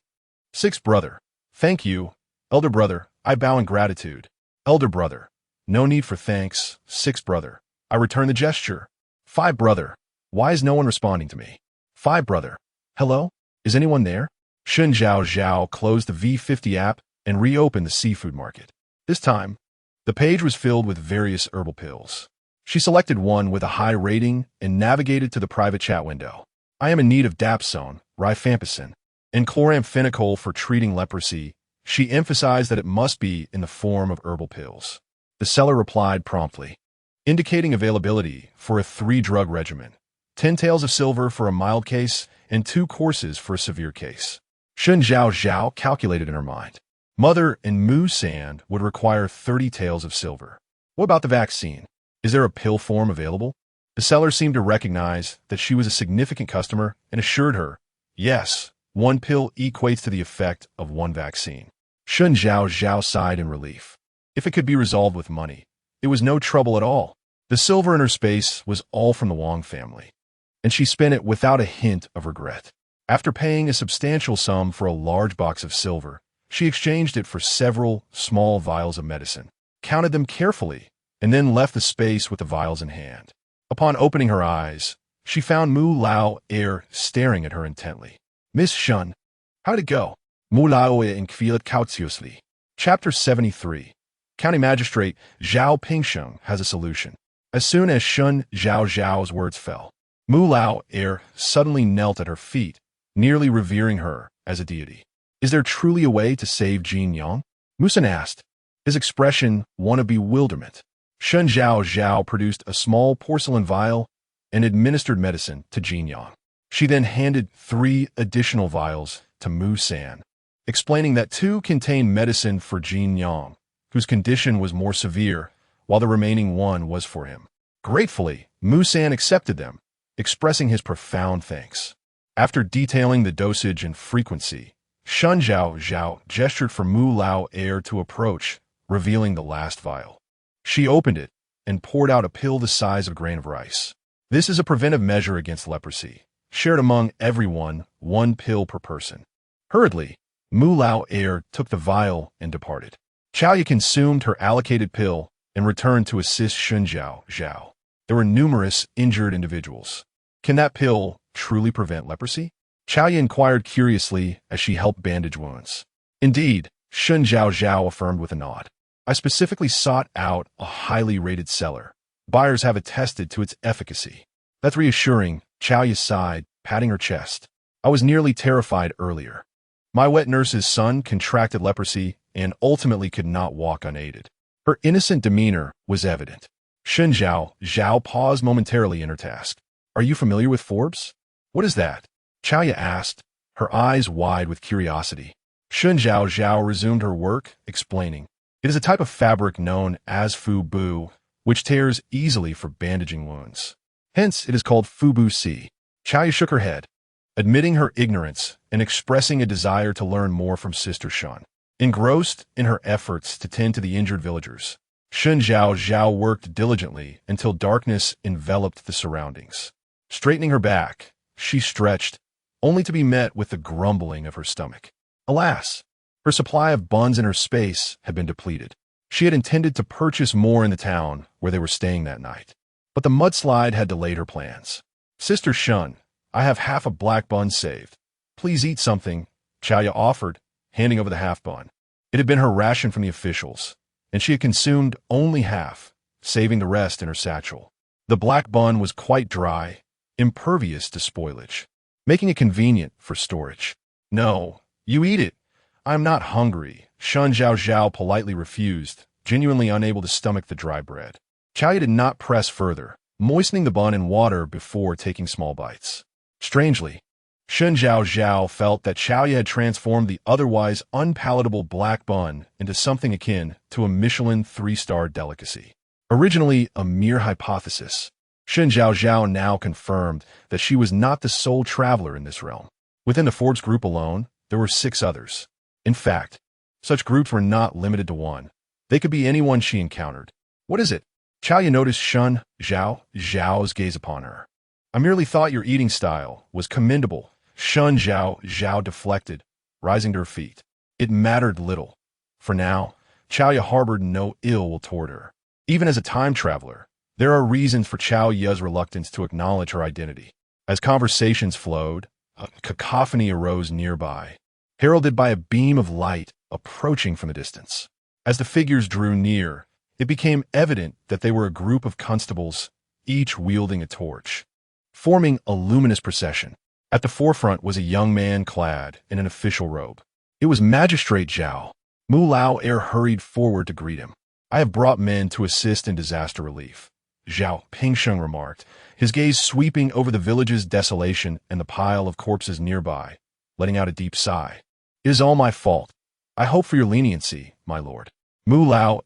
Sixth brother, thank you. Elder brother, I bow in gratitude. Elder brother, no need for thanks. Sixth brother, I return the gesture. Five brother, why is no one responding to me? Five brother, hello? Is anyone there? Shen Zhaozhao closed the V50 app and reopened the seafood market. This time, the page was filled with various herbal pills. She selected one with a high rating and navigated to the private chat window. I am in need of dapsone, rifampicin, and chloramphenicol for treating leprosy. She emphasized that it must be in the form of herbal pills. The seller replied promptly, indicating availability for a 3-drug regimen, 10 taels of silver for a mild case and 2 courses for a severe case. Shen Zhaozhao calculated in her mind. Mother and Mu Sand would require 30 taels of silver. What about the vaccine? Is there a pill form available? The seller seemed to recognize that she was a significant customer and assured her, yes, 1 pill equates to the effect of 1 vaccine. Shen Zhaozhao sighed in relief. If it could be resolved with money, it was no trouble at all. The silver in her space was all from the Wang family, and she spent it without a hint of regret. After paying a substantial sum for a large box of silver, she exchanged it for several small vials of medicine, counted them carefully, and then left the space with the vials in hand. Upon opening her eyes, she found Mu Lao Er staring at her intently. Miss Shun, how'd it go? Mu Lao inquired cautiously. Chapter 73. County Magistrate Zhao Pingsheng has a solution. As soon as Shen Zhaozhao's words fell, Mu Lao Er suddenly knelt at her feet, nearly revering her as a deity. Is there truly a way to save Jin Yang? Musan asked, his expression one of bewilderment. Shen Zhaozhao produced a small porcelain vial and administered medicine to Jin Yang. She then handed 3 additional vials to Mu San, explaining that 2 contained medicine for Jin Yang, whose condition was more severe, while the remaining 1 was for him. Gratefully, Mu San accepted them, expressing his profound thanks. After detailing the dosage and frequency, Shen Zhaozhao gestured for Mu Lao Er to approach, revealing the last vial. She opened it and poured out a pill the size of a grain of rice. This is a preventive measure against leprosy, shared among everyone, 1 pill per person. Hurriedly, Mu Lao Er took the vial and departed. Chaoya consumed her allocated pill and returned to assist Shen Zhaozhao. There were numerous injured individuals. Can that pill truly prevent leprosy? Chaoya inquired curiously as she helped bandage wounds. Indeed, Shen Zhaozhao affirmed with a nod. I specifically sought out a highly rated seller. Buyers have attested to its efficacy. That's reassuring, Chaoya sighed, patting her chest. I was nearly terrified earlier. My wet nurse's son contracted leprosy and ultimately could not walk unaided. Her innocent demeanor was evident. Shen Zhaozhao paused momentarily in her task. Are you familiar with Forbes? What is that? Chaoya asked, her eyes wide with curiosity. Shen Zhaozhao resumed her work, explaining. It is a type of fabric known as fubu, which tears easily for bandaging wounds. Hence, it is called fubu-si. Chaoya shook her head, admitting her ignorance and expressing a desire to learn more from Sister Shen. Engrossed in her efforts to tend to the injured villagers, Shen Zhaozhao worked diligently until darkness enveloped the surroundings. Straightening her back, she stretched, only to be met with the grumbling of her stomach. Alas, her supply of buns in her space had been depleted. She had intended to purchase more in the town where they were staying that night, but the mudslide had delayed her plans. Sister Shen, I have half a black bun saved. Please eat something, Chaoya offered, handing over the half bun. It had been her ration from the officials, and she had consumed only half, saving the rest in her satchel. The black bun was quite dry, impervious to spoilage, making it convenient for storage. No, you eat it. I'm not hungry, Shen Zhaozhao politely refused, genuinely unable to stomach the dry bread. Chaoya did not press further, moistening the bun in water before taking small bites. Strangely, Shen Zhaozhao felt that Chaoya had transformed the otherwise unpalatable black bun into something akin to a Michelin 3-star delicacy. Originally a mere hypothesis, Shen Zhaozhao now confirmed that she was not the sole traveler in this realm. Within the Forbes group alone, there were 6 others. In fact, such groups were not limited to one. They could be anyone she encountered. What is it? Chaoya noticed Shen Zhaozhao's gaze upon her. I merely thought your eating style was commendable. Shen Zhaozhao deflected, rising to her feet. It mattered little. For now, Chaoya harbored no ill will toward her. Even as a time traveler, there are reasons for Chaoya's reluctance to acknowledge her identity. As conversations flowed, a cacophony arose nearby, heralded by a beam of light approaching from a distance. As the figures drew near, it became evident that they were a group of constables, each wielding a torch, forming a luminous procession. At the forefront was a young man clad in an official robe. It was Magistrate Zhao. Mu Lao hurried forward to greet him. I have brought men to assist in disaster relief, Zhao Pingsheng remarked, his gaze sweeping over the village's desolation and the pile of corpses nearby, letting out a deep sigh. It is all my fault. I hope for your leniency, my lord. Mu Lao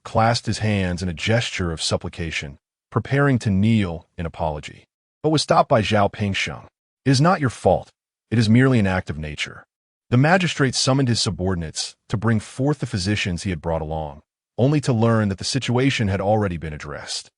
clasped his hands in a gesture of supplication, preparing to kneel in apology, but was stopped by Zhao Pingsheng. It is not your fault. It is merely an act of nature. The magistrate summoned his subordinates to bring forth the physicians he had brought along, only to learn that the situation had already been addressed.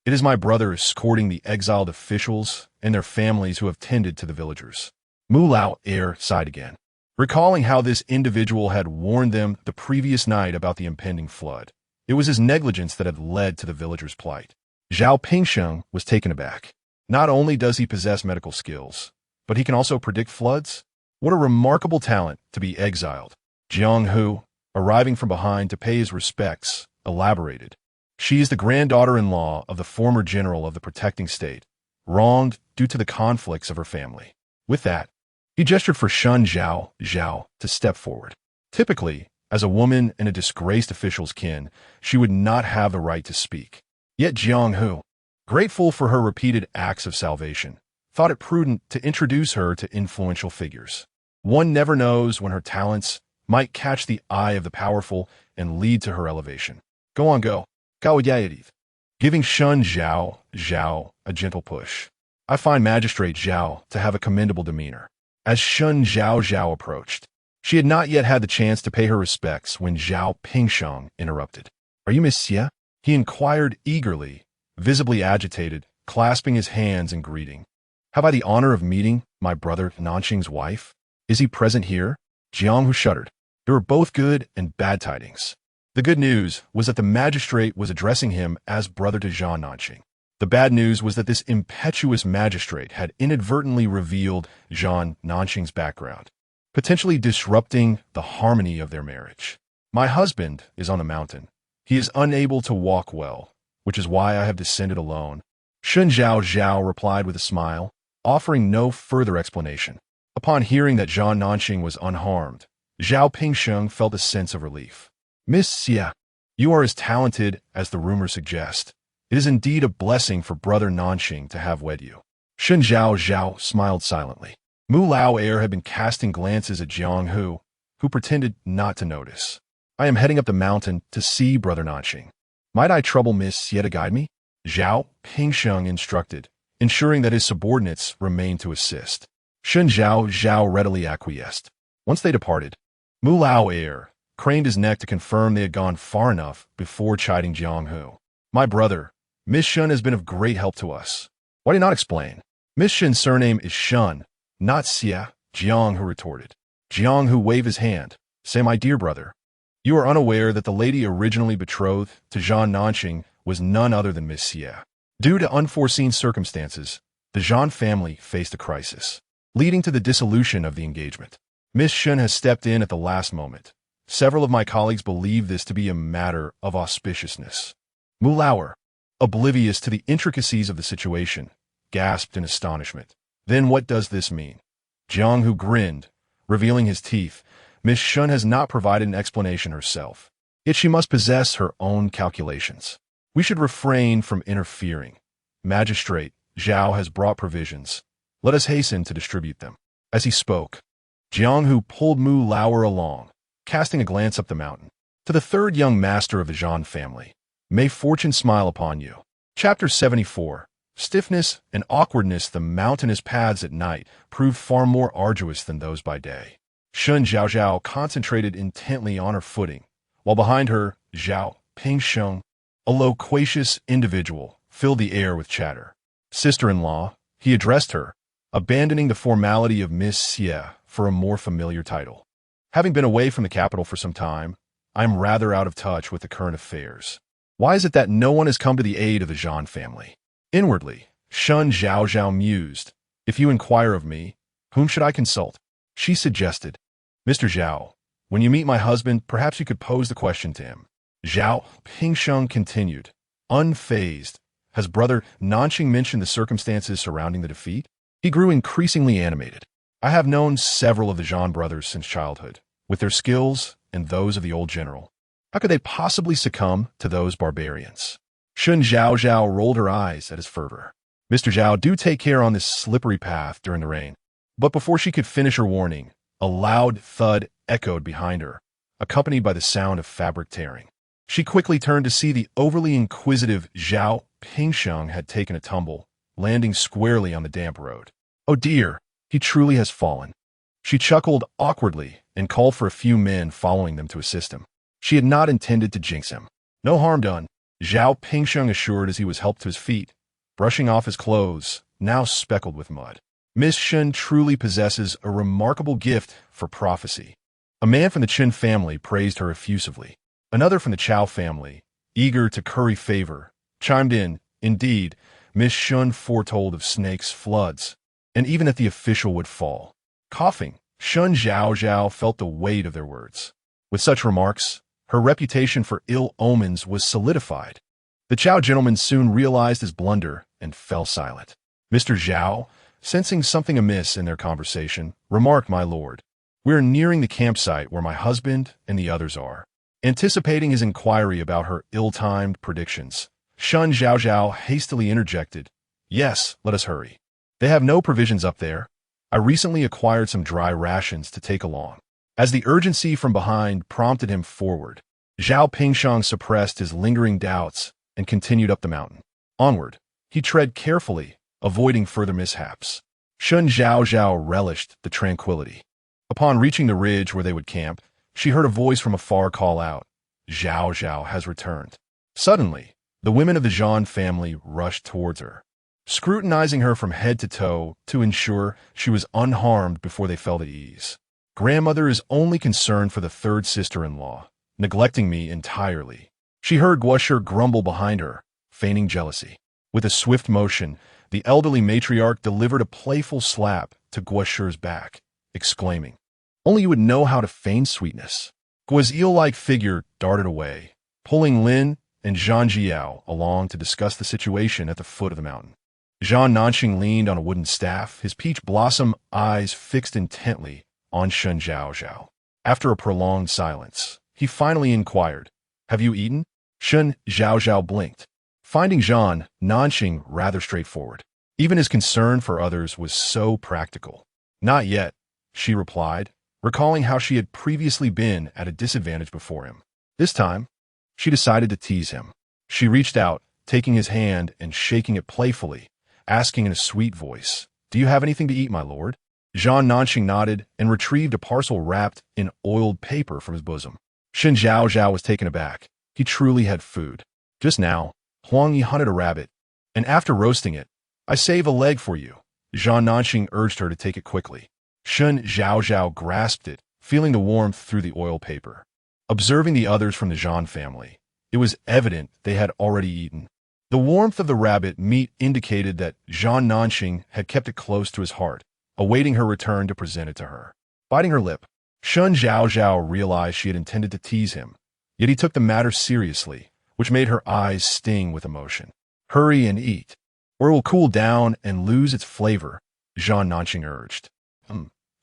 It is my brother escorting the exiled officials and their families who have tended to the villagers. Mu Lao sighed again, recalling how this individual had warned them the previous night about the impending flood. It was his negligence that had led to the villagers' plight. Zhao Pingsheng was taken aback. Not only does he possess medical skills, but he can also predict floods? What a remarkable talent to be exiled. Jiang Hu, arriving from behind to pay his respects, elaborated. She is the granddaughter-in-law of the former general of the protecting state, wronged due to the conflicts of her family. With that, he gestured for Shen Zhaozhao to step forward. Typically, as a woman in a disgraced official's kin, she would not have the right to speak. Yet Jiang Hu, grateful for her repeated acts of salvation, thought it prudent to introduce her to influential figures. One never knows when her talents might catch the eye of the powerful and lead to her elevation. Go on, go. Giving Shen Zhaozhao a gentle push. I find Magistrate Zhao to have a commendable demeanor. As Shen Zhaozhao approached, she had not yet had the chance to pay her respects when Zhao Pingsheng interrupted. Are you Miss Xie? He inquired eagerly, visibly agitated, clasping his hands in greeting. Have I the honor of meeting my brother Nanqing's wife? Is he present here? Jiang Hu shuddered. There were both good and bad tidings. The good news was that the magistrate was addressing him as brother to Zhang Nanqing. The bad news was that this impetuous magistrate had inadvertently revealed Zhang Nanqing's background, potentially disrupting the harmony of their marriage. My husband is on the mountain. He is unable to walk well, which is why I have descended alone. Shen Zhaozhao replied with a smile, offering no further explanation. Upon hearing that Zhang Nanqing was unharmed, Zhao Pingsheng felt a sense of relief. Miss Xie, you are as talented as the rumors suggest. It is indeed a blessing for brother Nanqing to have wed you. Shen Zhaozhao smiled silently. Mu Lao had been casting glances at Jiang Hu, who pretended not to notice. I am heading up the mountain to see brother Nanqing. Might I trouble Miss Xie to guide me? Zhao Pingsheng instructed, ensuring that his subordinates remained to assist. Shen Zhaozhao readily acquiesced. Once they departed, Mu Lao craned his neck to confirm they had gone far enough before chiding Jiang Hu. My brother, Miss Shen has been of great help to us. Why do you not explain? Miss Shen's surname is Shen, not Xie, Jiang Hu retorted. Jiang Hu waved his hand. Say, my dear brother, you are unaware that the lady originally betrothed to Zhang Nanqing was none other than Miss Xie. Due to unforeseen circumstances, the Zhang family faced a crisis, leading to the dissolution of the engagement. Miss Shen has stepped in at the last moment. Several of my colleagues believe this to be a matter of auspiciousness. Mu Lao, oblivious to the intricacies of the situation, gasped in astonishment. Then what does this mean? Jiang Hu grinned, revealing his teeth. Miss Shen has not provided an explanation herself. Yet she must possess her own calculations. We should refrain from interfering. Magistrate Zhao has brought provisions. Let us hasten to distribute them. As he spoke, Jianghu pulled Mu Lauer along, casting a glance up the mountain. To the third young master of the Zhan family, may fortune smile upon you. Chapter 74. Stiffness and awkwardness. The mountainous paths at night proved far more arduous than those by day. Shen Zhaozhao concentrated intently on her footing, while behind her, Zhao Pingsheng, a loquacious individual, filled the air with chatter. Sister-in-law, he addressed her, abandoning the formality of Miss Xie for a more familiar title. Having been away from the capital for some time, I am rather out of touch with the current affairs. Why is it that no one has come to the aid of the Zhan family? Inwardly, Shen Zhaozhao mused. If you inquire of me, whom should I consult? She suggested. Mr. Zhao, when you meet my husband, perhaps you could pose the question to him. Zhao Pingsheng continued, unfazed. Has brother Nanqing mentioned the circumstances surrounding the defeat? He grew increasingly animated. I have known several of the Zhan brothers since childhood, with their skills and those of the old general. How could they possibly succumb to those barbarians? Shen Zhaozhao rolled her eyes at his fervor. Mr. Zhao, do take care on this slippery path during the rain. But before she could finish her warning, a loud thud echoed behind her, accompanied by the sound of fabric tearing. She quickly turned to see the overly inquisitive Zhao Pingsheng had taken a tumble, landing squarely on the damp road. Oh dear, he truly has fallen. She chuckled awkwardly and called for a few men following them to assist him. She had not intended to jinx him. No harm done, Zhao Pingsheng assured as he was helped to his feet, brushing off his clothes, now speckled with mud. Miss Shen truly possesses a remarkable gift for prophecy. A man from the Qin family praised her effusively. Another from the Chao family, eager to curry favor, chimed in. Indeed, Miss Shen foretold of snakes' floods, and even that the official would fall. Coughing, Shen Zhaozhao felt the weight of their words. With such remarks, her reputation for ill omens was solidified. The Chao gentleman soon realized his blunder and fell silent. Mr. Zhao, sensing something amiss in their conversation, remarked, My lord, we are nearing the campsite where my husband and the others are. Anticipating his inquiry about her ill-timed predictions, Shen Zhaozhao hastily interjected, Yes, let us hurry. They have no provisions up there. I recently acquired some dry rations to take along. As the urgency from behind prompted him forward, Zhao Pingsheng suppressed his lingering doubts and continued up the mountain. Onward, he tread carefully, avoiding further mishaps. Shen Zhaozhao relished the tranquility. Upon reaching the ridge where they would camp, she heard a voice from afar call out, Zhaozhao has returned. Suddenly, the women of the Zhan family rushed towards her, scrutinizing her from head to toe to ensure she was unharmed before they fell at ease. Grandmother is only concerned for the third sister-in-law, neglecting me entirely. She heard Guosher grumble behind her, feigning jealousy. With a swift motion, the elderly matriarch delivered a playful slap to Guosher's back, exclaiming, Only you would know how to feign sweetness. Guo's eel-like figure darted away, pulling Lin and Zhan Jiao along to discuss the situation at the foot of the mountain. Zhan Nanqing leaned on a wooden staff, his peach blossom eyes fixed intently on Shen Zhaozhao. After a prolonged silence, he finally inquired, Have you eaten? Shen Zhaozhao blinked, finding Zhan Nanqing rather straightforward. Even his concern for others was so practical. Not yet, she replied, recalling how she had previously been at a disadvantage before him. This time, she decided to tease him. She reached out, taking his hand and shaking it playfully, asking in a sweet voice, Do you have anything to eat, my lord? Zhan Nanqing nodded and retrieved a parcel wrapped in oiled paper from his bosom. Shen Zhaozhao was taken aback. He truly had food. Just now, Huang Yi hunted a rabbit, and after roasting it, I save a leg for you. Zhan Nanqing urged her to take it quickly. Shen Zhaozhao grasped it, feeling the warmth through the oil paper. Observing the others from the Zhan family, it was evident they had already eaten. The warmth of the rabbit meat indicated that Zhan Nanqing had kept it close to his heart, awaiting her return to present it to her. Biting her lip, Shen Zhaozhao realized she had intended to tease him, yet he took the matter seriously, which made her eyes sting with emotion. Hurry and eat, or it will cool down and lose its flavor, Zhan Nanqing urged.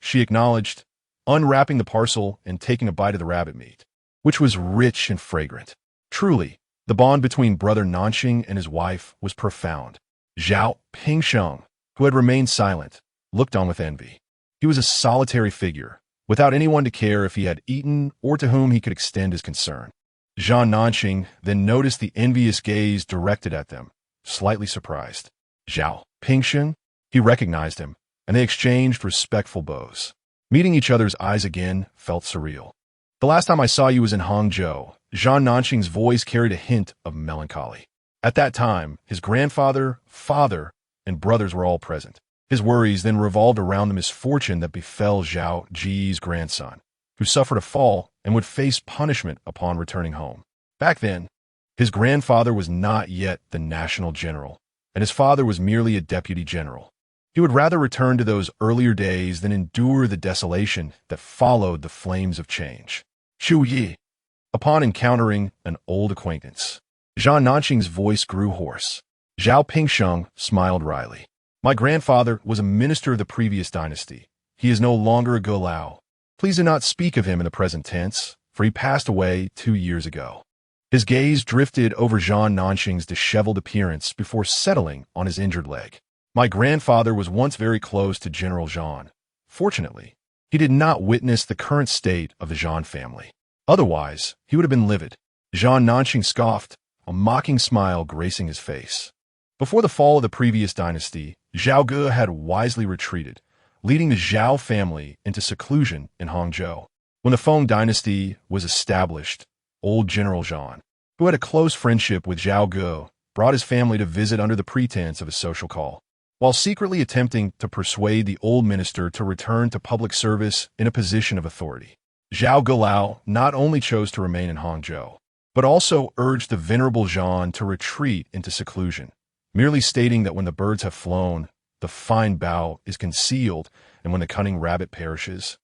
She acknowledged, unwrapping the parcel and taking a bite of the rabbit meat, which was rich and fragrant. Truly, the bond between brother Nanqing and his wife was profound. Zhao Pingsheng, who had remained silent, looked on with envy. He was a solitary figure, without anyone to care if he had eaten or to whom he could extend his concern. Zhan Nanqing then noticed the envious gaze directed at them, slightly surprised. Zhao Pingsheng? He recognized him, and they exchanged respectful bows. Meeting each other's eyes again felt surreal. The last time I saw you was in Hangzhou. Zhan Nanqing's voice carried a hint of melancholy. At that time, his grandfather, father, and brothers were all present. His worries then revolved around the misfortune that befell Zhao Ji's grandson, who suffered a fall and would face punishment upon returning home. Back then, his grandfather was not yet the national general, and his father was merely a deputy general. He would rather return to those earlier days than endure the desolation that followed the flames of change. Xu Yi. Upon encountering an old acquaintance, Zhan Nanqing's voice grew hoarse. Zhao Pingsheng smiled wryly. My grandfather was a minister of the previous dynasty. He is no longer a Golao. Please do not speak of him in the present tense, for he passed away 2 years ago. His gaze drifted over Zhan Nanqing's disheveled appearance before settling on his injured leg. My grandfather was once very close to General Zhan. Fortunately, he did not witness the current state of the Zhan family. Otherwise, he would have been livid. Zhan Nanqing scoffed, a mocking smile gracing his face. Before the fall of the previous dynasty, Zhao Ge had wisely retreated, leading the Zhao family into seclusion in Hangzhou. When the Feng dynasty was established, old General Zhan, who had a close friendship with Zhao Ge, brought his family to visit under the pretense of a social call. While secretly attempting to persuade the old minister to return to public service in a position of authority, Zhao Golao not only chose to remain in Hangzhou, but also urged the venerable Zhan to retreat into seclusion, merely stating that when the birds have flown, the fine bough is concealed, and when the cunning rabbit perishes,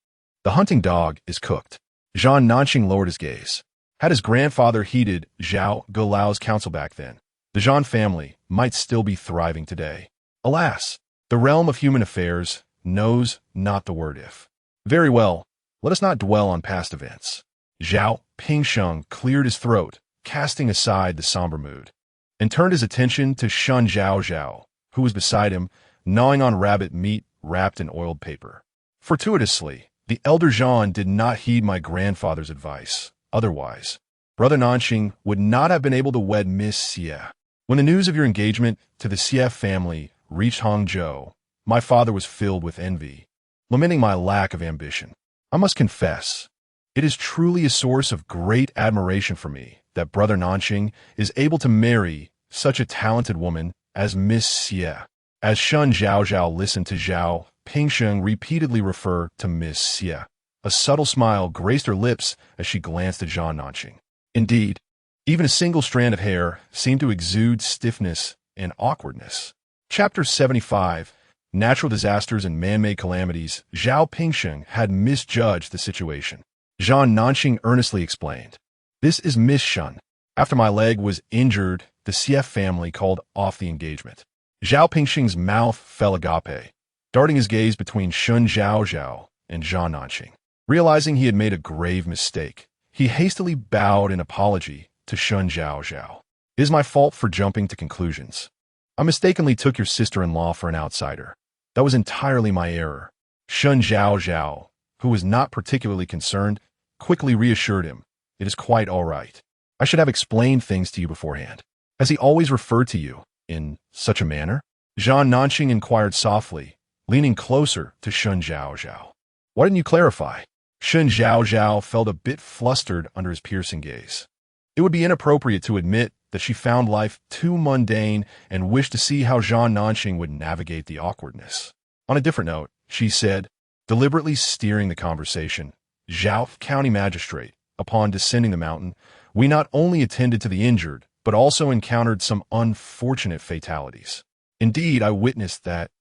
the hunting dog is cooked. Zhan Nanqing lowered his gaze. Had his grandfather heeded Zhao Golao's counsel back then, the Zhan family might still be thriving today. Alas, the realm of human affairs knows not the word if. Very well, let us not dwell on past events. Zhao Pingsheng cleared his throat, casting aside the somber mood, and turned his attention to Shen Zhaozhao, who was beside him, gnawing on rabbit meat wrapped in oiled paper. Fortuitously, the elder Zhan did not heed my grandfather's advice. Otherwise, Brother Nanqing would not have been able to wed Miss Xie. When the news of your engagement to the Xie family reached Hangzhou, my father was filled with envy, lamenting my lack of ambition. I must confess, it is truly a source of great admiration for me that Brother Nanqing is able to marry such a talented woman as Miss Xie. As Shen Zhaozhao listened to Zhao Pingsheng repeatedly refer to Miss Xie, a subtle smile graced her lips as she glanced at Zhan Nanqing. Indeed, even a single strand of hair seemed to exude stiffness and awkwardness. Chapter 75, Natural Disasters and Man-Made Calamities. Zhao Pingsheng had misjudged the situation. Zhan Nanqing earnestly explained, "This is Miss Shen. After my leg was injured, the Xie family called off the engagement." Zhao Pingsheng's mouth fell agape, darting his gaze between Shen Zhaozhao and Zhan Nanqing. Realizing he had made a grave mistake, he hastily bowed in apology to Shen Zhaozhao. "It is my fault for jumping to conclusions. I mistakenly took your sister-in-law for an outsider. That was entirely my error." Shen Zhaozhao, who was not particularly concerned, quickly reassured him, "It is quite all right. I should have explained things to you beforehand." "Has he always referred to you in such a manner?" Zhan Nanqing inquired softly, leaning closer to Shen Zhaozhao. "Why didn't you clarify?" Shen Zhaozhao felt a bit flustered under his piercing gaze. It would be inappropriate to admit that she found life too mundane and wished to see how Zhan Nanqing would navigate the awkwardness. On a different note, she said, deliberately steering the conversation, "Zhao County Magistrate, upon descending the mountain, we not only attended to the injured, but also encountered some unfortunate fatalities. Indeed, I witnessed that."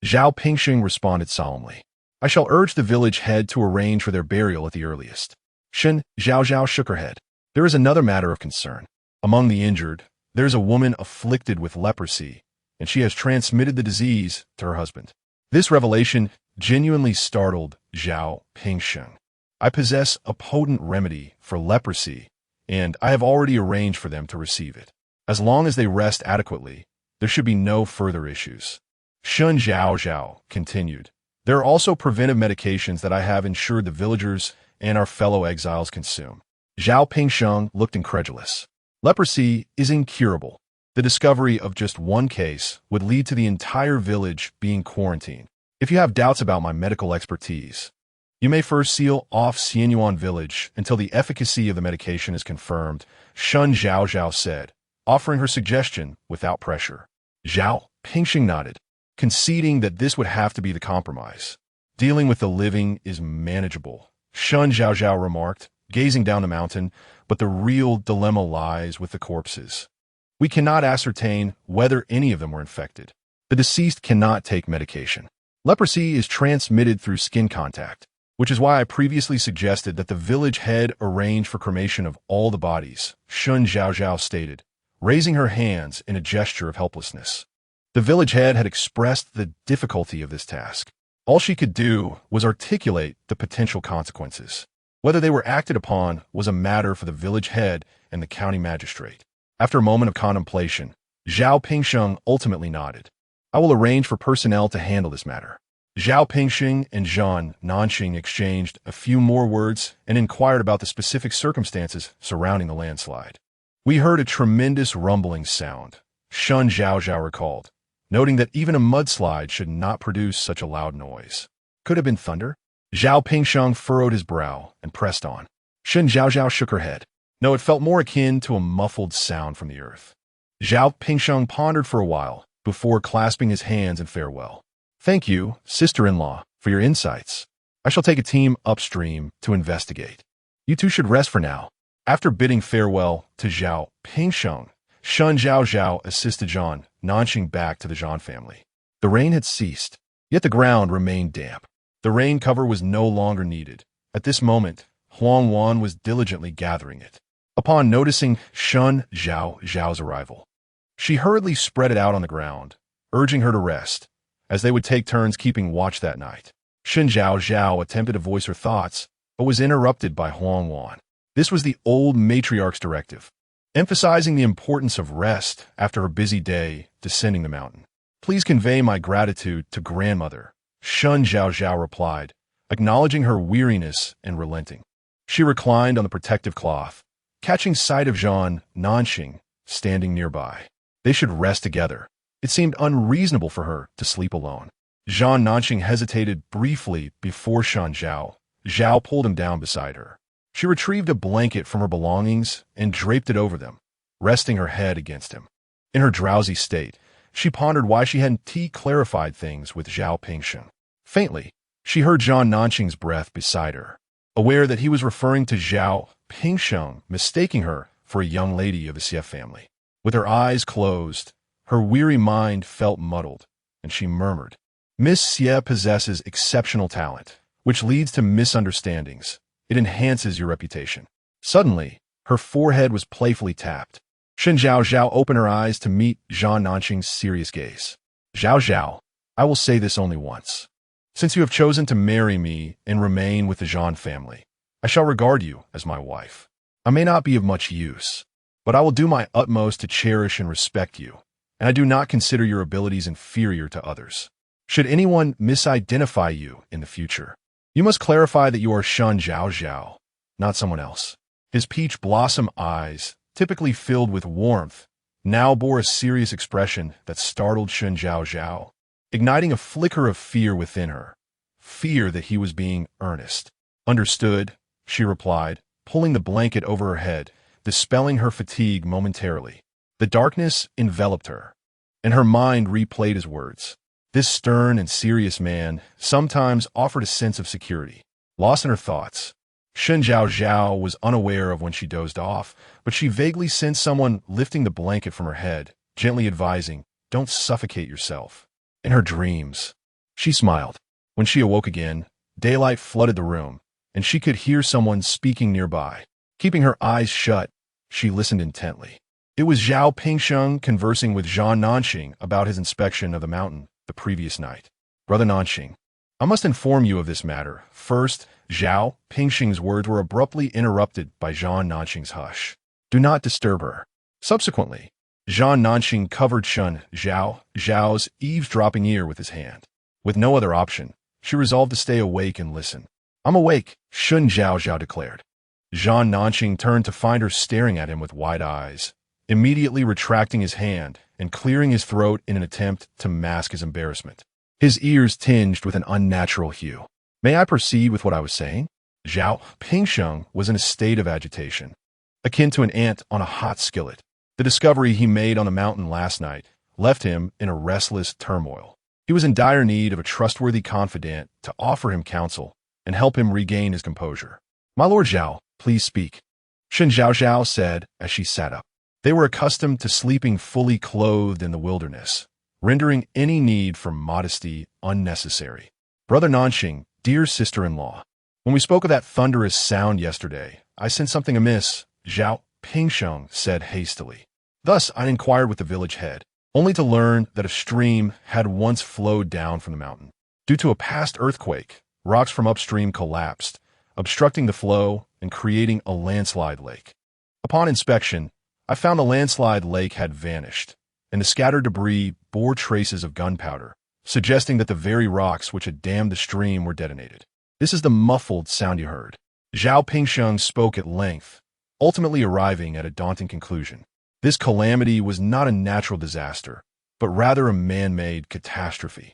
Zhao Pingsheng responded solemnly, "I shall urge the village head to arrange for their burial at the earliest." Shen Zhaozhao shook her head. "There is another matter of concern. Among the injured, there is a woman afflicted with leprosy, and she has transmitted the disease to her husband." This revelation genuinely startled Zhao Pingsheng. "I possess a potent remedy for leprosy, and I have already arranged for them to receive it. As long as they rest adequately, there should be no further issues." Shen Zhaozhao continued, There are also preventive medications that I have ensured the villagers and our fellow exiles consume. Zhao Pingsheng looked incredulous. Leprosy is incurable. The discovery of just one case would lead to the entire village being quarantined. If you have doubts about my medical expertise, you may first seal off Xianyuan village until the efficacy of the medication is confirmed, Shen Zhaozhao said, offering her suggestion without pressure. Zhao Pingsheng nodded, conceding that this would have to be the compromise. Dealing with the living is manageable, Shen Zhaozhao remarked, gazing down the mountain, but the real dilemma lies with the corpses. We cannot ascertain whether any of them were infected. The deceased cannot take medication. Leprosy is transmitted through skin contact, which is why I previously suggested that the village head arrange for cremation of all the bodies, Shen Zhaozhao stated, raising her hands in a gesture of helplessness. The village head had expressed the difficulty of this task. All she could do was articulate the potential consequences. Whether they were acted upon was a matter for the village head and the county magistrate. After a moment of contemplation, Zhao Pingsheng ultimately nodded. I will arrange for personnel to handle this matter. Zhao Pingsheng and Zhan Nanxing exchanged a few more words and inquired about the specific circumstances surrounding the landslide. We heard a tremendous rumbling sound, Shen Zhaozhao recalled, noting that even a mudslide should not produce such a loud noise. Could have been thunder? Zhao Pingsheng furrowed his brow and pressed on. Shen Zhaozhao shook her head. No, it felt more akin to a muffled sound from the earth. Zhao Pingsheng pondered for a while before clasping his hands in farewell. Thank you, sister-in-law, for your insights. I shall take a team upstream to investigate. You two should rest for now. After bidding farewell to Zhao Pingsheng, Shen Zhaozhao assisted Zhan Nanxing back to the Zhan family. The rain had ceased, yet the ground remained damp. The rain cover was no longer needed. At this moment, Huang Wan was diligently gathering it. Upon noticing Shen Zhaozhao's arrival, she hurriedly spread it out on the ground, urging her to rest, as they would take turns keeping watch that night. Shen Zhaozhao attempted to voice her thoughts, but was interrupted by Huang Wan. This was the old matriarch's directive, emphasizing the importance of rest after her busy day descending the mountain. Please convey my gratitude to grandmother, Shen Zhaozhao replied, acknowledging her weariness and relenting. She reclined on the protective cloth, catching sight of Zhan Nanxing standing nearby. They should rest together. It seemed unreasonable for her to sleep alone. Zhan Nanxing hesitated briefly before Shen Zhaozhao pulled him down beside her. She retrieved a blanket from her belongings and draped it over them, resting her head against him. In her drowsy state, she pondered why she hadn't clarified things with Zhao Pingsheng. Faintly, she heard Zhan Nanxing's breath beside her, aware that he was referring to Zhao Pingsheng, mistaking her for a young lady of the Xie family. With her eyes closed, her weary mind felt muddled, and she murmured, Miss Xie possesses exceptional talent, which leads to misunderstandings. It enhances your reputation. Suddenly, her forehead was playfully tapped. Shen Zhaozhao opened her eyes to meet Zhan Nanxing's serious gaze. Zhaozhao, I will say this only once. Since you have chosen to marry me and remain with the Zhan family, I shall regard you as my wife. I may not be of much use, but I will do my utmost to cherish and respect you, and I do not consider your abilities inferior to others. Should anyone misidentify you in the future, you must clarify that you are Shen Zhaozhao, not someone else. His peach blossom eyes, typically filled with warmth, now bore a serious expression that startled Shen Zhaozhao, igniting a flicker of fear within her. Fear that he was being earnest. Understood, she replied, pulling the blanket over her head, dispelling her fatigue momentarily. The darkness enveloped her, and her mind replayed his words. This stern and serious man sometimes offered a sense of security. Lost in her thoughts, Shen Zhaozhao was unaware of when she dozed off, but she vaguely sensed someone lifting the blanket from her head, gently advising, don't suffocate yourself. In her dreams, she smiled. When she awoke again, daylight flooded the room, and she could hear someone speaking nearby. Keeping her eyes shut, she listened intently. It was Zhao Pingsheng conversing with Zhan Nanxing about his inspection of the mountain the previous night. Brother Nanxing, I must inform you of this matter. First, Zhao Pingsheng's words were abruptly interrupted by Zhan Nanxing's hush. Do not disturb her. Subsequently, Zhan Nanxing covered Shen Zhaozhao's eavesdropping ear with his hand. With no other option, she resolved to stay awake and listen. "I'm awake," Shen Zhaozhao declared. Zhan Nanqing turned to find her staring at him with wide eyes, immediately retracting his hand and clearing his throat in an attempt to mask his embarrassment. His ears tinged with an unnatural hue. "May I proceed with what I was saying?" Zhao Pingsheng was in a state of agitation, akin to an ant on a hot skillet. The discovery he made on the mountain last night left him in a restless turmoil. He was in dire need of a trustworthy confidant to offer him counsel and help him regain his composure. "My Lord Zhao, please speak," Shen Zhaozhao said as she sat up. They were accustomed to sleeping fully clothed in the wilderness, rendering any need for modesty unnecessary. "Brother Nanqing, dear sister-in-law, when we spoke of that thunderous sound yesterday, I sensed something amiss," Zhao Pingsheng said hastily. Thus I inquired with the village head, only to learn that a stream had once flowed down from the mountain. Due to a past earthquake, rocks from upstream collapsed, obstructing the flow and creating a landslide lake. Upon inspection, I found the landslide lake had vanished, and the scattered debris bore traces of gunpowder, suggesting that the very rocks which had dammed the stream were detonated. "This is the muffled sound you heard." Zhao Pingsheng spoke at length, ultimately arriving at a daunting conclusion. This calamity was not a natural disaster, but rather a man-made catastrophe.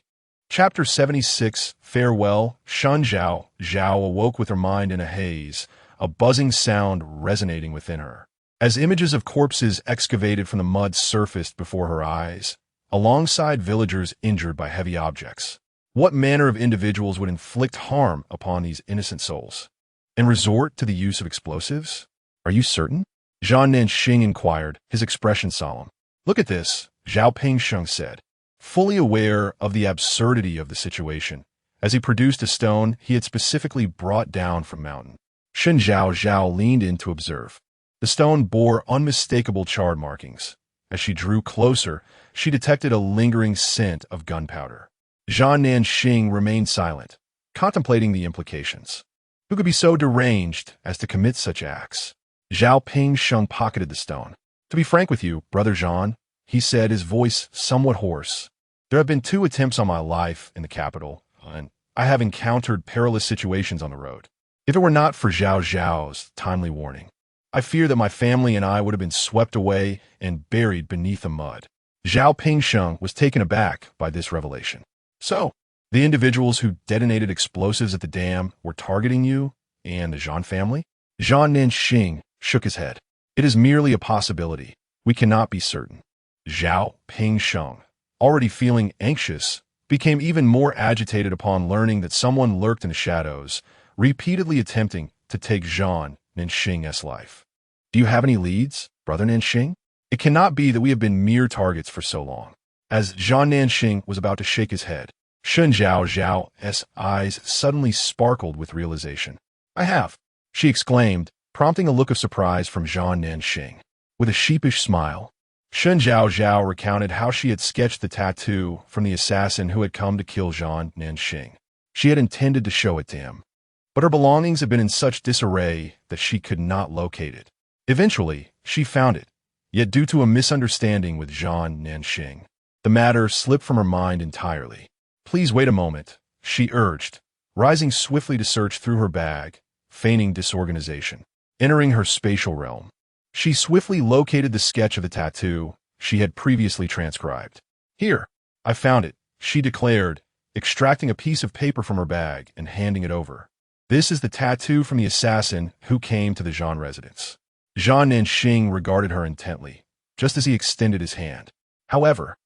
Chapter 76, Farewell. Shen Zhaozhao awoke with her mind in a haze, a buzzing sound resonating within her. As images of corpses excavated from the mud surfaced before her eyes, alongside villagers injured by heavy objects. What manner of individuals would inflict harm upon these innocent souls and resort to the use of explosives? "Are you certain?" Zhan Nanqing inquired, his expression solemn. "Look at this," Zhao Pingsheng said, fully aware of the absurdity of the situation, as he produced a stone he had specifically brought down from mountain. Shen Zhaozhao leaned in to observe. The stone bore unmistakable charred markings. As she drew closer, she detected a lingering scent of gunpowder. Zhan Nanqing remained silent, contemplating the implications. Who could be so deranged as to commit such acts? Zhao Pingsheng pocketed the stone. "To be frank with you, Brother Zhan," he said, his voice somewhat hoarse, "there have been 2 attempts on my life in the capital, and I have encountered perilous situations on the road. If it were not for Zhaozhao's timely warning, I fear that my family and I would have been swept away and buried beneath the mud." Zhao Pingsheng was taken aback by this revelation. "So, the individuals who detonated explosives at the dam were targeting you and the Zhan family?" Zhan Nanqing shook his head. "It is merely a possibility. We cannot be certain." Zhao Pingsheng, already feeling anxious, became even more agitated upon learning that someone lurked in the shadows, repeatedly attempting to take Zhan Nanqing's life. "Do you have any leads, Brother Nanqing? It cannot be that we have been mere targets for so long." As Zhan Nanqing was about to shake his head, Shen Zhaozhao's eyes suddenly sparkled with realization. "I have," she exclaimed, prompting a look of surprise from Zhan Nanqing. With a sheepish smile, Shen Zhaozhao recounted how she had sketched the tattoo from the assassin who had come to kill Zhan Nanqing. She had intended to show it to him, but her belongings had been in such disarray that she could not locate it. Eventually, she found it, yet due to a misunderstanding with Zhan Nanqing, the matter slipped from her mind entirely. "Please wait a moment," she urged, rising swiftly to search through her bag, feigning disorganization. Entering her spatial realm, she swiftly located the sketch of the tattoo she had previously transcribed. "Here, I found it," she declared, extracting a piece of paper from her bag and handing it over. "This is the tattoo from the assassin who came to the Zhan residence." Zhan Nanqing regarded her intently, just as he extended his hand. However,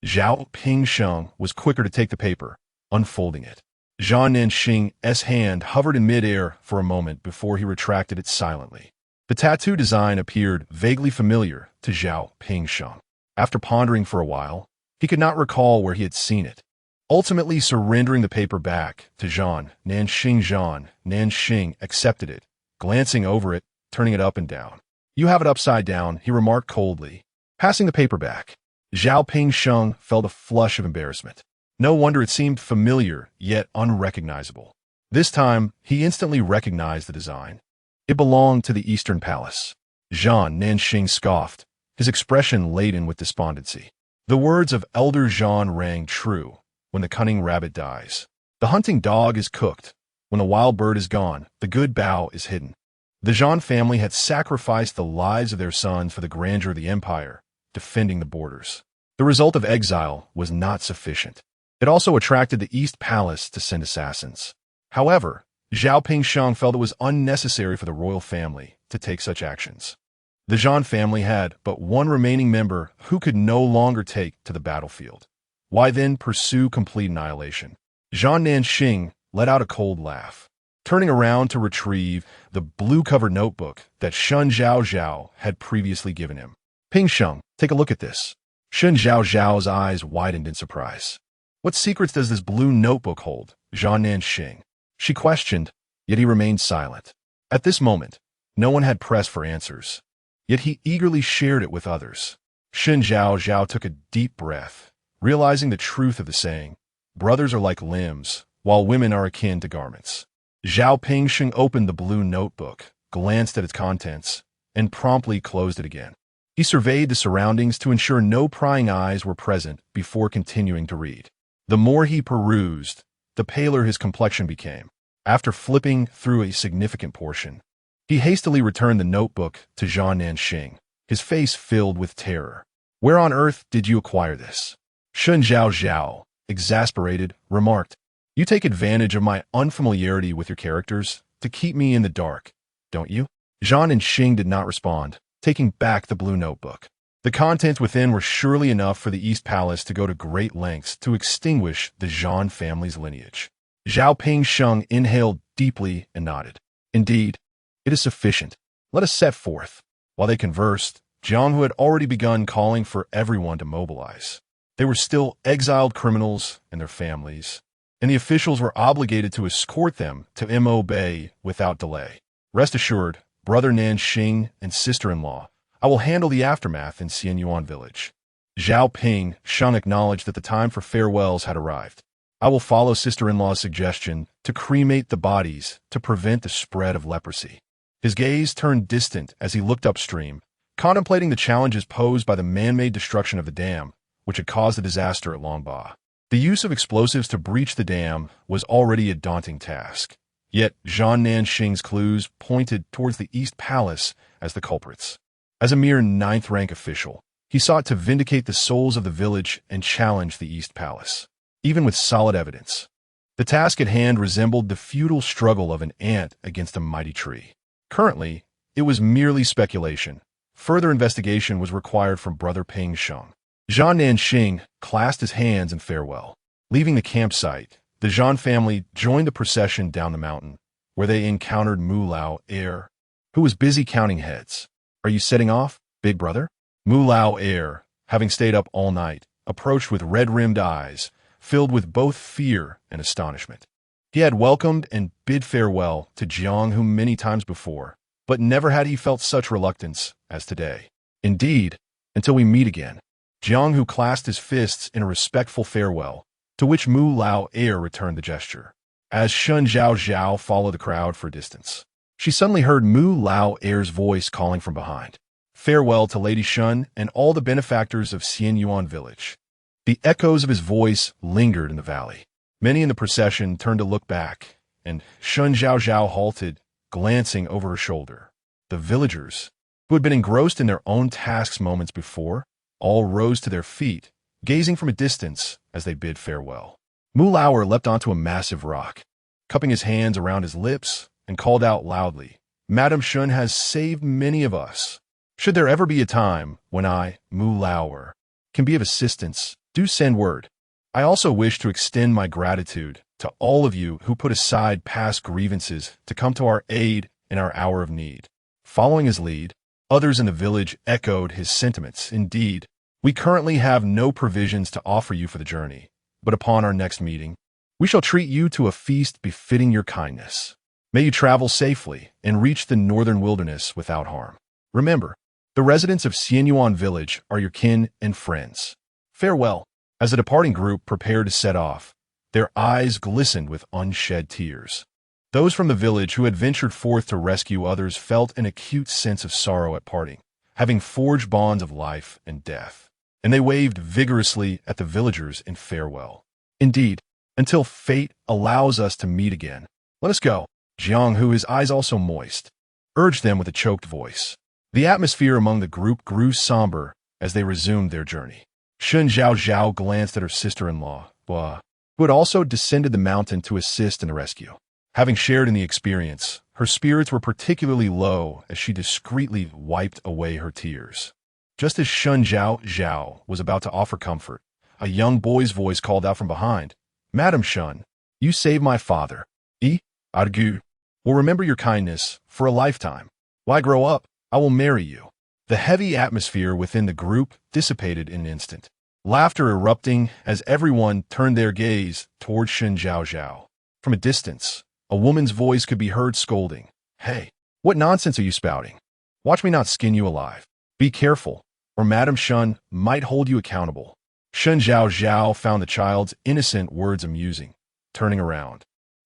Zhao Pingsheng was quicker to take the paper, unfolding it. Zhan Nanqing's hand hovered in midair for a moment before he retracted it silently. The tattoo design appeared vaguely familiar to Zhao Pingsheng. After pondering for a while, he could not recall where he had seen it. Ultimately surrendering the paper back to Zhan Nanqing accepted it, glancing over it, turning it up and down. "You have it upside down," he remarked coldly, passing the paper back. Zhao Pingsheng felt a flush of embarrassment. No wonder it seemed familiar, yet unrecognizable. This time, he instantly recognized the design. It belonged to the Eastern Palace. Zhan Nanqing scoffed, his expression laden with despondency. The words of Elder Zhan rang true: "When the cunning rabbit dies, The hunting dog is cooked. When the wild bird is gone, the good bough is hidden. The Zhao family had sacrificed the lives of their sons for the grandeur of the empire, defending the borders. The result of exile was not sufficient. It also attracted the East Palace to send assassins. However, Zhao Pingsheng felt it was unnecessary for the royal family to take such actions. The Zhao family had but one remaining member who could no longer take to the battlefield. Why then pursue complete annihilation? Zhao Nanxing let out a cold laugh, turning around to retrieve the blue-covered notebook that Shen Zhaozhao had previously given him. Pingsheng, take a look at this. Shen Zhaozhao's eyes widened in surprise. What secrets does this blue notebook hold, Zhao Nanxing? She questioned, yet he remained silent. At this moment, no one had pressed for answers, yet he eagerly shared it with others. Shen Zhaozhao took a deep breath, realizing the truth of the saying, brothers are like limbs, while women are akin to garments. Zhao Pingsheng opened the blue notebook, glanced at its contents, and promptly closed it again. He surveyed the surroundings to ensure no prying eyes were present before continuing to read. The more he perused, the paler his complexion became. After flipping through a significant portion, he hastily returned the notebook to Zhao Nanxing, his face filled with terror. Where on earth did you acquire this? Shen Zhaozhao, exasperated, remarked, you take advantage of my unfamiliarity with your characters to keep me in the dark, don't you? Zhao Nanxing did not respond, taking back the blue notebook. The contents within were surely enough for the East Palace to go to great lengths to extinguish the Zhao family's lineage. Zhao Pingsheng inhaled deeply and nodded. Indeed, it is sufficient. Let us set forth. While they conversed, Jiang, who had already begun calling for everyone to mobilize. They were still exiled criminals and their families, and the officials were obligated to escort them to Mo Bay without delay. Rest assured, brother Nanxing and sister-in-law, I will handle the aftermath in Xianyuan village. Zhao Pingsheng acknowledged that the time for farewells had arrived. I will follow sister-in-law's suggestion to cremate the bodies to prevent the spread of leprosy. His gaze turned distant as he looked upstream, contemplating the challenges posed by the man-made destruction of the dam, which had caused the disaster at Longba. The use of explosives to breach the dam was already a daunting task. Yet Zhao Nanxing's clues pointed towards the East Palace as the culprits. As a mere ninth-rank official, he sought to vindicate the souls of the village and challenge the East Palace, even with solid evidence. The task at hand resembled the futile struggle of an ant against a mighty tree. Currently, it was merely speculation. Further investigation was required from Brother Pingsheng. Zhao Nanxing clasped his hands in farewell. Leaving the campsite, the Zhao family joined the procession down the mountain, where they encountered Mu Lao Er, who was busy counting heads. Are you setting off, big brother? Mu Lao Er, having stayed up all night, approached with red-rimmed eyes, filled with both fear and astonishment. He had welcomed and bid farewell to Jiang Hu many times before, but never had he felt such reluctance as today. Indeed, until we meet again. Jiang Hu clasped his fists in a respectful farewell, to which Mu Lao Er returned the gesture. As Shen Zhaozhao followed the crowd for a distance, she suddenly heard Mu Lao Er's voice calling from behind. Farewell to Lady Shen and all the benefactors of Xianyuan village. The echoes of his voice lingered in the valley. Many in the procession turned to look back, and Shen Zhaozhao halted, glancing over her shoulder. The villagers, who had been engrossed in their own tasks moments before, all rose to their feet, gazing from a distance as they bid farewell. Mu Lao leapt onto a massive rock, cupping his hands around his lips, and called out loudly, Madam Shen has saved many of us. Should there ever be a time when I, Mu Lao, can be of assistance, do send word. I also wish to extend my gratitude to all of you who put aside past grievances to come to our aid in our hour of need. Following his lead, others in the village echoed his sentiments. Indeed, we currently have no provisions to offer you for the journey, but upon our next meeting, we shall treat you to a feast befitting your kindness. May you travel safely and reach the northern wilderness without harm. Remember, the residents of Xianyuan village are your kin and friends. Farewell. As the departing group prepared to set off, their eyes glistened with unshed tears. Those from the village who had ventured forth to rescue others felt an acute sense of sorrow at parting, having forged bonds of life and death, and they waved vigorously at the villagers in farewell. Indeed, until fate allows us to meet again. Let us go. Jiang, who his eyes also moist, urged them with a choked voice. The atmosphere among the group grew somber as they resumed their journey. Shen Zhaozhao glanced at her sister-in-law, who had also descended the mountain to assist in the rescue. Having shared in the experience, her spirits were particularly low as she discreetly wiped away her tears. Just as Shen Zhaozhao was about to offer comfort, a young boy's voice called out from behind, "Madam Shen, you saved my father. Argu will remember your kindness for a lifetime. When I grow up, I will marry you." The heavy atmosphere within the group dissipated in an instant, laughter erupting as everyone turned their gaze toward Shen Zhaozhao. From a distance, a woman's voice could be heard scolding, "Hey, what nonsense are you spouting? Watch me not skin you alive. Be careful, or Madam Shen might hold you accountable." Shen Zhaozhao found the child's innocent words amusing. Turning around,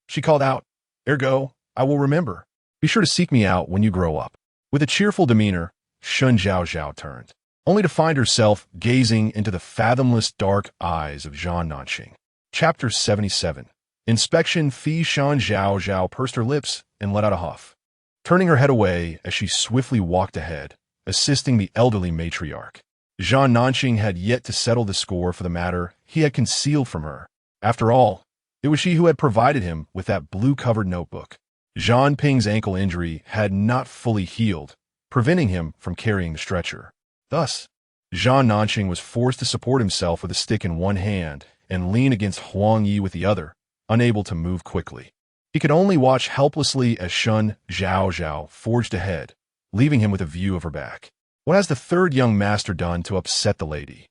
she called out, "Ergo, I will remember. Be sure to seek me out when you grow up." With a cheerful demeanor, Shen Zhaozhao turned, only to find herself gazing into the fathomless dark eyes of Zhan Nanxing. Chapter 77. Inspection fee. Shen Zhaozhao pursed her lips and let out a huff, turning her head away as she swiftly walked ahead, assisting the elderly matriarch. Zhan Nanxing had yet to settle the score for the matter he had concealed from her. After all, it was she who had provided him with that blue-covered notebook. Zhan Ping's ankle injury had not fully healed, preventing him from carrying the stretcher. Thus, Zhan Nanxing was forced to support himself with a stick in one hand and lean against Huang Yi with the other, unable to move quickly. He could only watch helplessly as Shen Zhaozhao forged ahead, leaving him with a view of her back. What has the third young master done to upset the lady?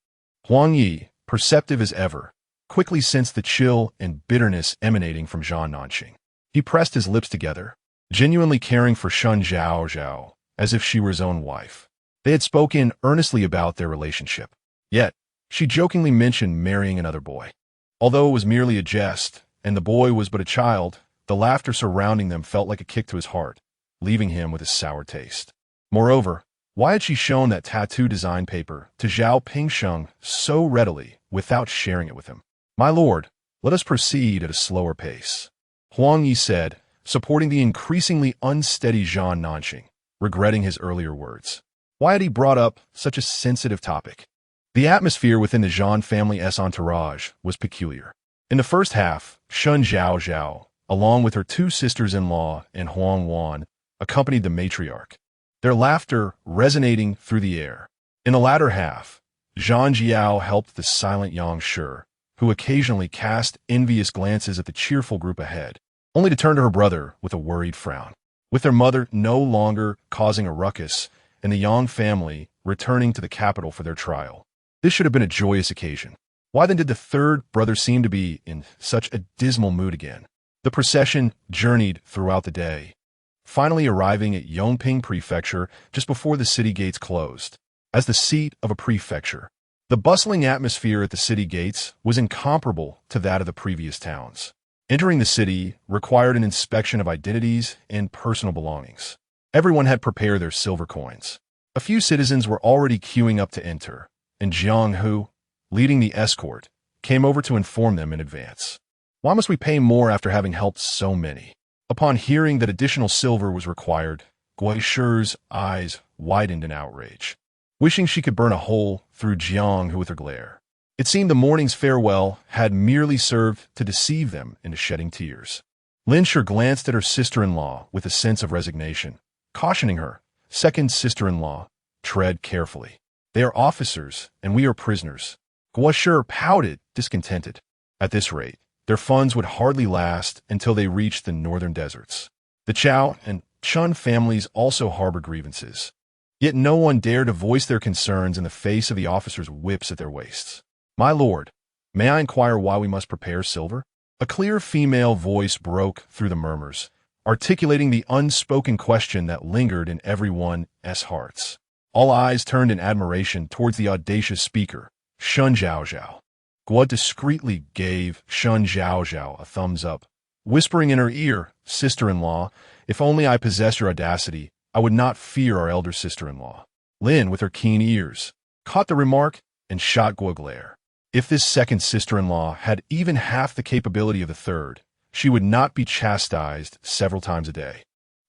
Huang Yi, perceptive as ever, quickly sensed the chill and bitterness emanating from Zhan Nanxing. He pressed his lips together, genuinely caring for Shen Zhaozhao, as if she were his own wife. They had spoken earnestly about their relationship. Yet, she jokingly mentioned marrying another boy. Although it was merely a jest, and the boy was but a child, the laughter surrounding them felt like a kick to his heart, leaving him with a sour taste. Moreover, why had she shown that tattoo design paper to Zhao Pingsheng so readily without sharing it with him? "My lord, let us proceed at a slower pace," Huang Yi said, supporting the increasingly unsteady Zhan Nanxing, regretting his earlier words. Why had he brought up such a sensitive topic? The atmosphere within the Zhan family's entourage was peculiar. In the first half, Shen Zhaozhao, along with her two sisters-in-law and Huang Wan, accompanied the matriarch, their laughter resonating through the air. In the latter half, Zhan Jiao helped the silent Yang Shi, who occasionally cast envious glances at the cheerful group ahead, only to turn to her brother with a worried frown. With their mother no longer causing a ruckus and the Yang family returning to the capital for their trial, this should have been a joyous occasion. Why then did the third brother seem to be in such a dismal mood again? The procession journeyed throughout the day, finally arriving at Yongping Prefecture just before the city gates closed. As the seat of a prefecture, the bustling atmosphere at the city gates was incomparable to that of the previous towns. Entering the city required an inspection of identities and personal belongings. Everyone had prepared their silver coins. A few citizens were already queuing up to enter, and Jiang, who, leading the escort, came over to inform them in advance. Why must we pay more after having helped so many? Upon hearing that additional silver was required, Gui Shi's eyes widened in outrage, wishing she could burn a hole through Jiang with her glare. It seemed the morning's farewell had merely served to deceive them into shedding tears. Lin Shi glanced at her sister-in-law with a sense of resignation, cautioning her, "Second sister-in-law, tread carefully. They are officers, and we are prisoners." Gui Shi pouted, discontented. At this rate, their funds would hardly last until they reached the northern deserts. The Chao and Chun families also harbored grievances, yet no one dared to voice their concerns in the face of the officers' whips at their waists. "My lord, may I inquire why we must prepare silver?" A clear female voice broke through the murmurs, articulating the unspoken question that lingered in everyone's hearts. All eyes turned in admiration towards the audacious speaker, Shen Zhaozhao. Gua discreetly gave Shen Zhaozhao a thumbs up, whispering in her ear, "Sister-in-law, if only I possessed your audacity, I would not fear our elder sister-in-law." Lin, with her keen ears, caught the remark and shot Gua a glare. If this second sister-in-law had even half the capability of the third, she would not be chastised several times a day.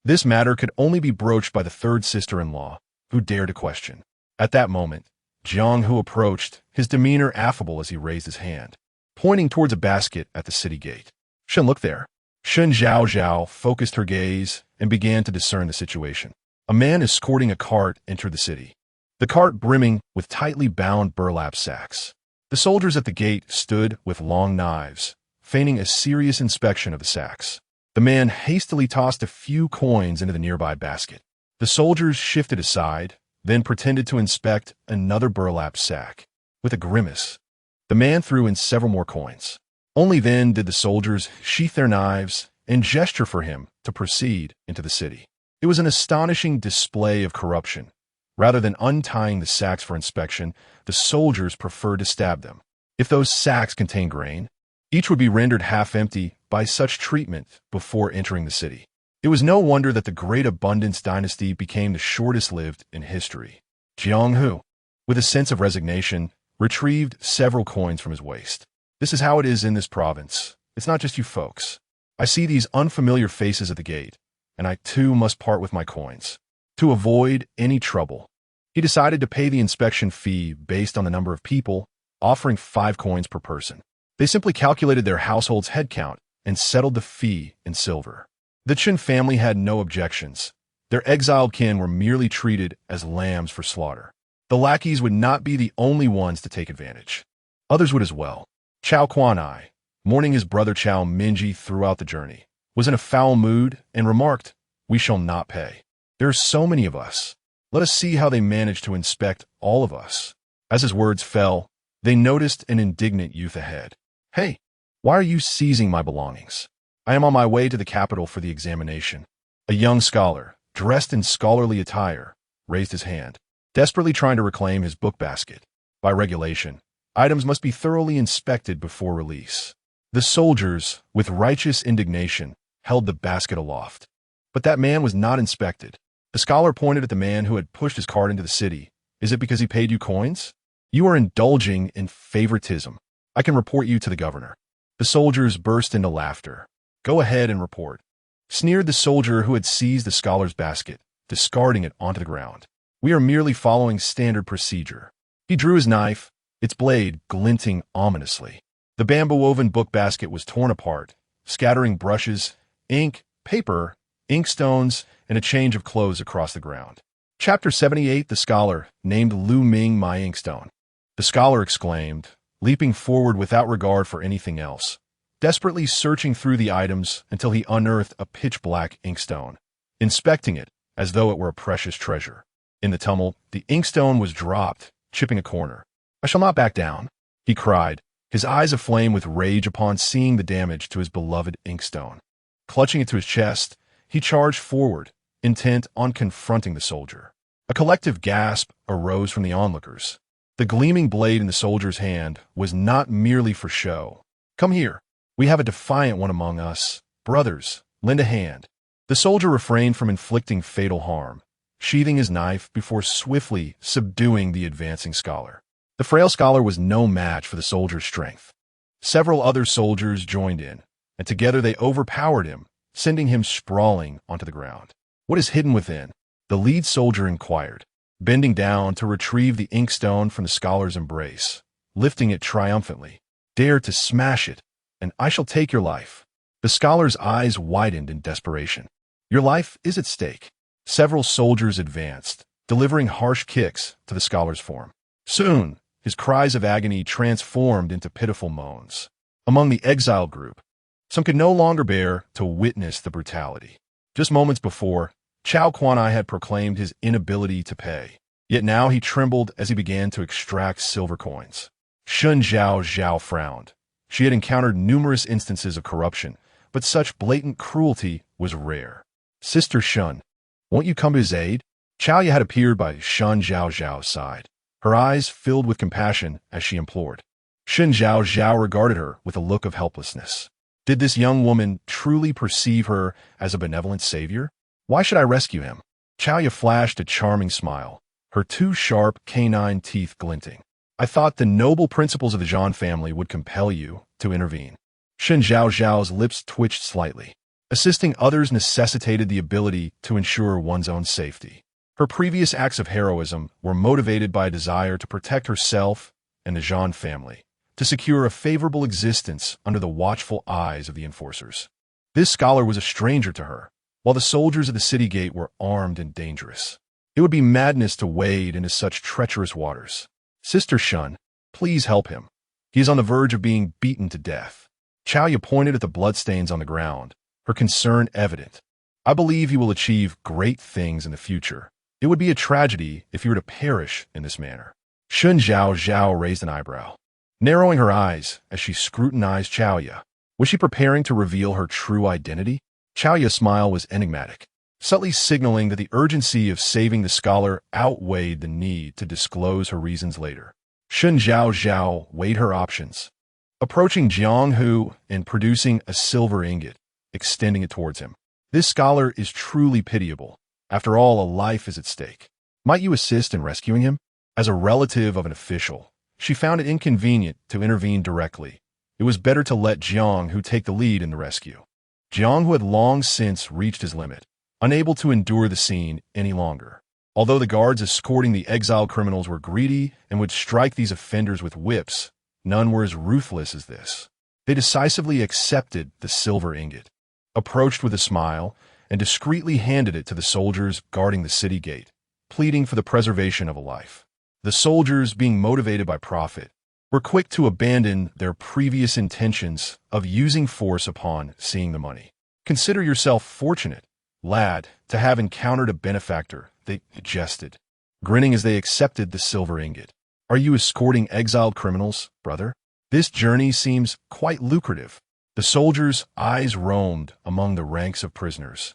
This matter could only be broached by the third sister-in-law, who dared to question. At that moment, Jiang Hu approached, his demeanor affable as he raised his hand, pointing towards a basket at the city gate. Shen, look there. Shen Zhaozhao focused her gaze and began to discern the situation. A man escorting a cart entered the city, the cart brimming with tightly bound burlap sacks. The soldiers at the gate stood with long knives, feigning a serious inspection of the sacks. The man hastily tossed a few coins into the nearby basket. The soldiers shifted aside, then pretended to inspect another burlap sack. With a grimace, the man threw in several more coins. Only then did the soldiers sheath their knives and gesture for him to proceed into the city. It was an astonishing display of corruption. Rather than untying the sacks for inspection, the soldiers preferred to stab them. If those sacks contained grain, each would be rendered half empty by such treatment before entering the city. It was no wonder that the Great Abundance dynasty became the shortest-lived in history. Jiang Hu, with a sense of resignation, retrieved several coins from his waist. This is how it is in this province. It's not just you folks. I see these unfamiliar faces at the gate, and I too must part with my coins. To avoid any trouble, he decided to pay the inspection fee based on the number of people, offering 5 coins per person. They simply calculated their household's head count and settled the fee in silver. The Chen family had no objections. Their exiled kin were merely treated as lambs for slaughter. The lackeys would not be the only ones to take advantage. Others would as well. Chao Kuan-ai, mourning his brother Chao Minji throughout the journey, was in a foul mood and remarked, "We shall not pay. There are so many of us. Let us see how they manage to inspect all of us." As his words fell, they noticed an indignant youth ahead. "Hey, why are you seizing my belongings? I am on my way to the capital for the examination." A young scholar, dressed in scholarly attire, raised his hand, desperately trying to reclaim his book basket. By regulation, items must be thoroughly inspected before release. The soldiers, with righteous indignation, held the basket aloft. But that man was not inspected. The scholar pointed at the man who had pushed his cart into the city. "Is it because he paid you coins? You are indulging in favoritism. I can report you to the governor." The soldiers burst into laughter. "Go ahead and report," sneered the soldier who had seized the scholar's basket, discarding it onto the ground. "We are merely following standard procedure." He drew his knife, its blade glinting ominously. The bamboo-woven book basket was torn apart, scattering brushes, ink, paper, inkstones, and a change of clothes across the ground. Chapter 78, the scholar, named Lu Ming my inkstone. The scholar exclaimed, leaping forward without regard for anything else, desperately searching through the items until he unearthed a pitch-black inkstone, inspecting it as though it were a precious treasure. In the tumult, the inkstone was dropped, chipping a corner. "I shall not back down," he cried, his eyes aflame with rage upon seeing the damage to his beloved inkstone. Clutching it to his chest, he charged forward, intent on confronting the soldier. A collective gasp arose from the onlookers. The gleaming blade in the soldier's hand was not merely for show. "Come here. We have a defiant one among us. Brothers, lend a hand." The soldier refrained from inflicting fatal harm, sheathing his knife before swiftly subduing the advancing scholar. The frail scholar was no match for the soldier's strength. Several other soldiers joined in, and together they overpowered him, sending him sprawling onto the ground. "What is hidden within?" the lead soldier inquired, bending down to retrieve the inkstone from the scholar's embrace, lifting it triumphantly. "Dare to smash it, and I shall take your life." The scholar's eyes widened in desperation. "Your life is at stake." Several soldiers advanced, delivering harsh kicks to the scholar's form. Soon, his cries of agony transformed into pitiful moans. Among the exiled group, some could no longer bear to witness the brutality. Just moments before, Chao Kuan-ai had proclaimed his inability to pay. Yet now he trembled as he began to extract silver coins. Shen Zhaozhao frowned. She had encountered numerous instances of corruption, but such blatant cruelty was rare. "Sister Shen, won't you come to his aid?" Chaoya had appeared by Shen Zhaozhao's side, her eyes filled with compassion as she implored. Shen Zhaozhao regarded her with a look of helplessness. Did this young woman truly perceive her as a benevolent savior? "Why should I rescue him?" Chaoya flashed a charming smile, her 2 sharp canine teeth glinting. I thought the noble principles of the Zhan family would compel you to intervene. Shen Zhaozhao's lips twitched slightly. Assisting others necessitated the ability to ensure one's own safety. Her previous acts of heroism were motivated by a desire to protect herself and the Zhan family, to secure a favorable existence under the watchful eyes of the enforcers. This scholar was a stranger to her, while the soldiers of the city gate were armed and dangerous. It would be madness to wade into such treacherous waters. Sister Shun, please help him. He is on the verge of being beaten to death. Chaoya pointed at the bloodstains on the ground, her concern evident. I believe he will achieve great things in the future. It would be a tragedy if he were to perish in this manner. Shen Zhaozhao raised an eyebrow, narrowing her eyes as she scrutinized Chaoya. Was she preparing to reveal her true identity? Chaoya's smile was enigmatic, subtly signaling that the urgency of saving the scholar outweighed the need to disclose her reasons later. Shen Zhaozhao weighed her options, approaching Jiang Hu and producing a silver ingot, extending it towards him. This scholar is truly pitiable. After all, a life is at stake. Might you assist in rescuing him? As a relative of an official, she found it inconvenient to intervene directly. It was better to let Jiang Hu take the lead in the rescue. Jiang Hu had long since reached his limit, unable to endure the scene any longer. Although the guards escorting the exiled criminals were greedy and would strike these offenders with whips, none were as ruthless as this. They decisively accepted the silver ingot, approached with a smile, and discreetly handed it to the soldiers guarding the city gate, pleading for the preservation of a life. The soldiers, being motivated by profit, were quick to abandon their previous intentions of using force upon seeing the money. Consider yourself fortunate, lad, to have encountered a benefactor, they jested, grinning as they accepted the silver ingot. Are you escorting exiled criminals, brother? This journey seems quite lucrative. The soldiers' eyes roamed among the ranks of prisoners,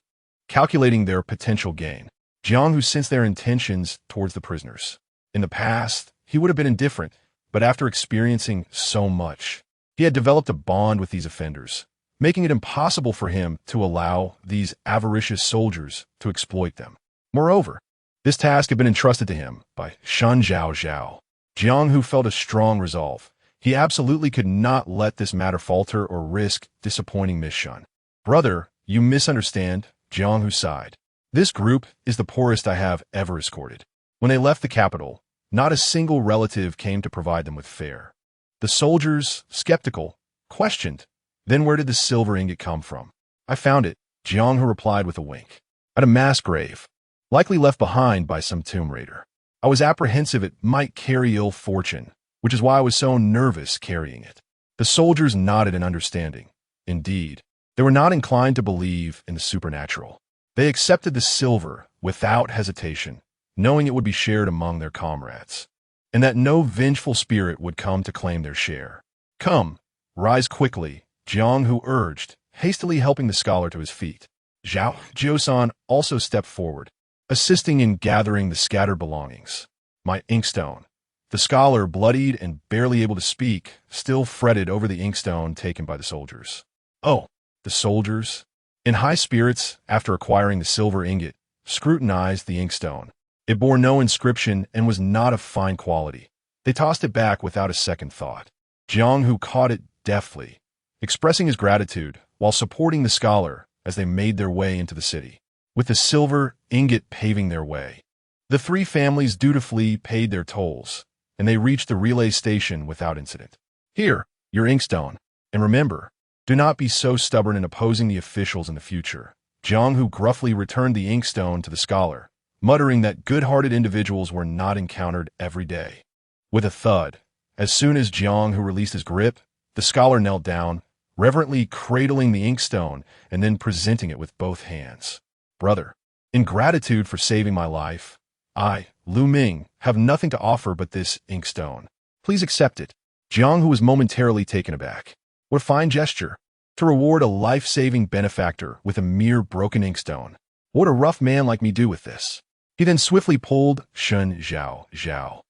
calculating their potential gain. Jiang Hu sensed their intentions towards the prisoners. In the past, he would have been indifferent, but after experiencing so much, he had developed a bond with these offenders, making it impossible for him to allow these avaricious soldiers to exploit them. Moreover, this task had been entrusted to him by Shen Zhaozhao. Jiang Hu felt a strong resolve. He absolutely could not let this matter falter or risk disappointing Miss Shun. Brother, you misunderstand, Jiang Hu sighed. This group is the poorest I have ever escorted. When they left the capital, not a single relative came to provide them with fare. The soldiers, skeptical, questioned, then where did the silver ingot come from? I found it, Jiang Hu replied with a wink. At a mass grave, likely left behind by some tomb raider. I was apprehensive it might carry ill fortune, which is why I was so nervous carrying it. The soldiers nodded in understanding. Indeed, they were not inclined to believe in the supernatural. They accepted the silver without hesitation, knowing it would be shared among their comrades, and that no vengeful spirit would come to claim their share. Come, rise quickly, Jiang Hu urged, hastily helping the scholar to his feet. Zhao Jiusan also stepped forward, assisting in gathering the scattered belongings. My inkstone. The scholar, bloodied and barely able to speak, still fretted over the inkstone taken by the soldiers. Oh, the soldiers, in high spirits after acquiring the silver ingot, scrutinized the inkstone. It bore no inscription and was not of fine quality. They tossed it back without a second thought. Jiang Hu caught it deftly, expressing his gratitude while supporting the scholar as they made their way into the city, with the silver ingot paving their way. The three families dutifully paid their tolls, and they reached the relay station without incident. Here, your inkstone. And remember, do not be so stubborn in opposing the officials in the future. Jiang Hu gruffly returned the inkstone to the scholar, muttering that good-hearted individuals were not encountered every day. With a thud, as soon as Jiang Hu released his grip, the scholar knelt down, reverently cradling the inkstone and then presenting it with both hands. Brother, in gratitude for saving my life, I, Lu Ming, have nothing to offer but this inkstone. Please accept it. Jiang Hu was momentarily taken aback. What a fine gesture, to reward a life-saving benefactor with a mere broken inkstone. What would a rough man like me do with this? He then swiftly pulled Shen Zhaozhao,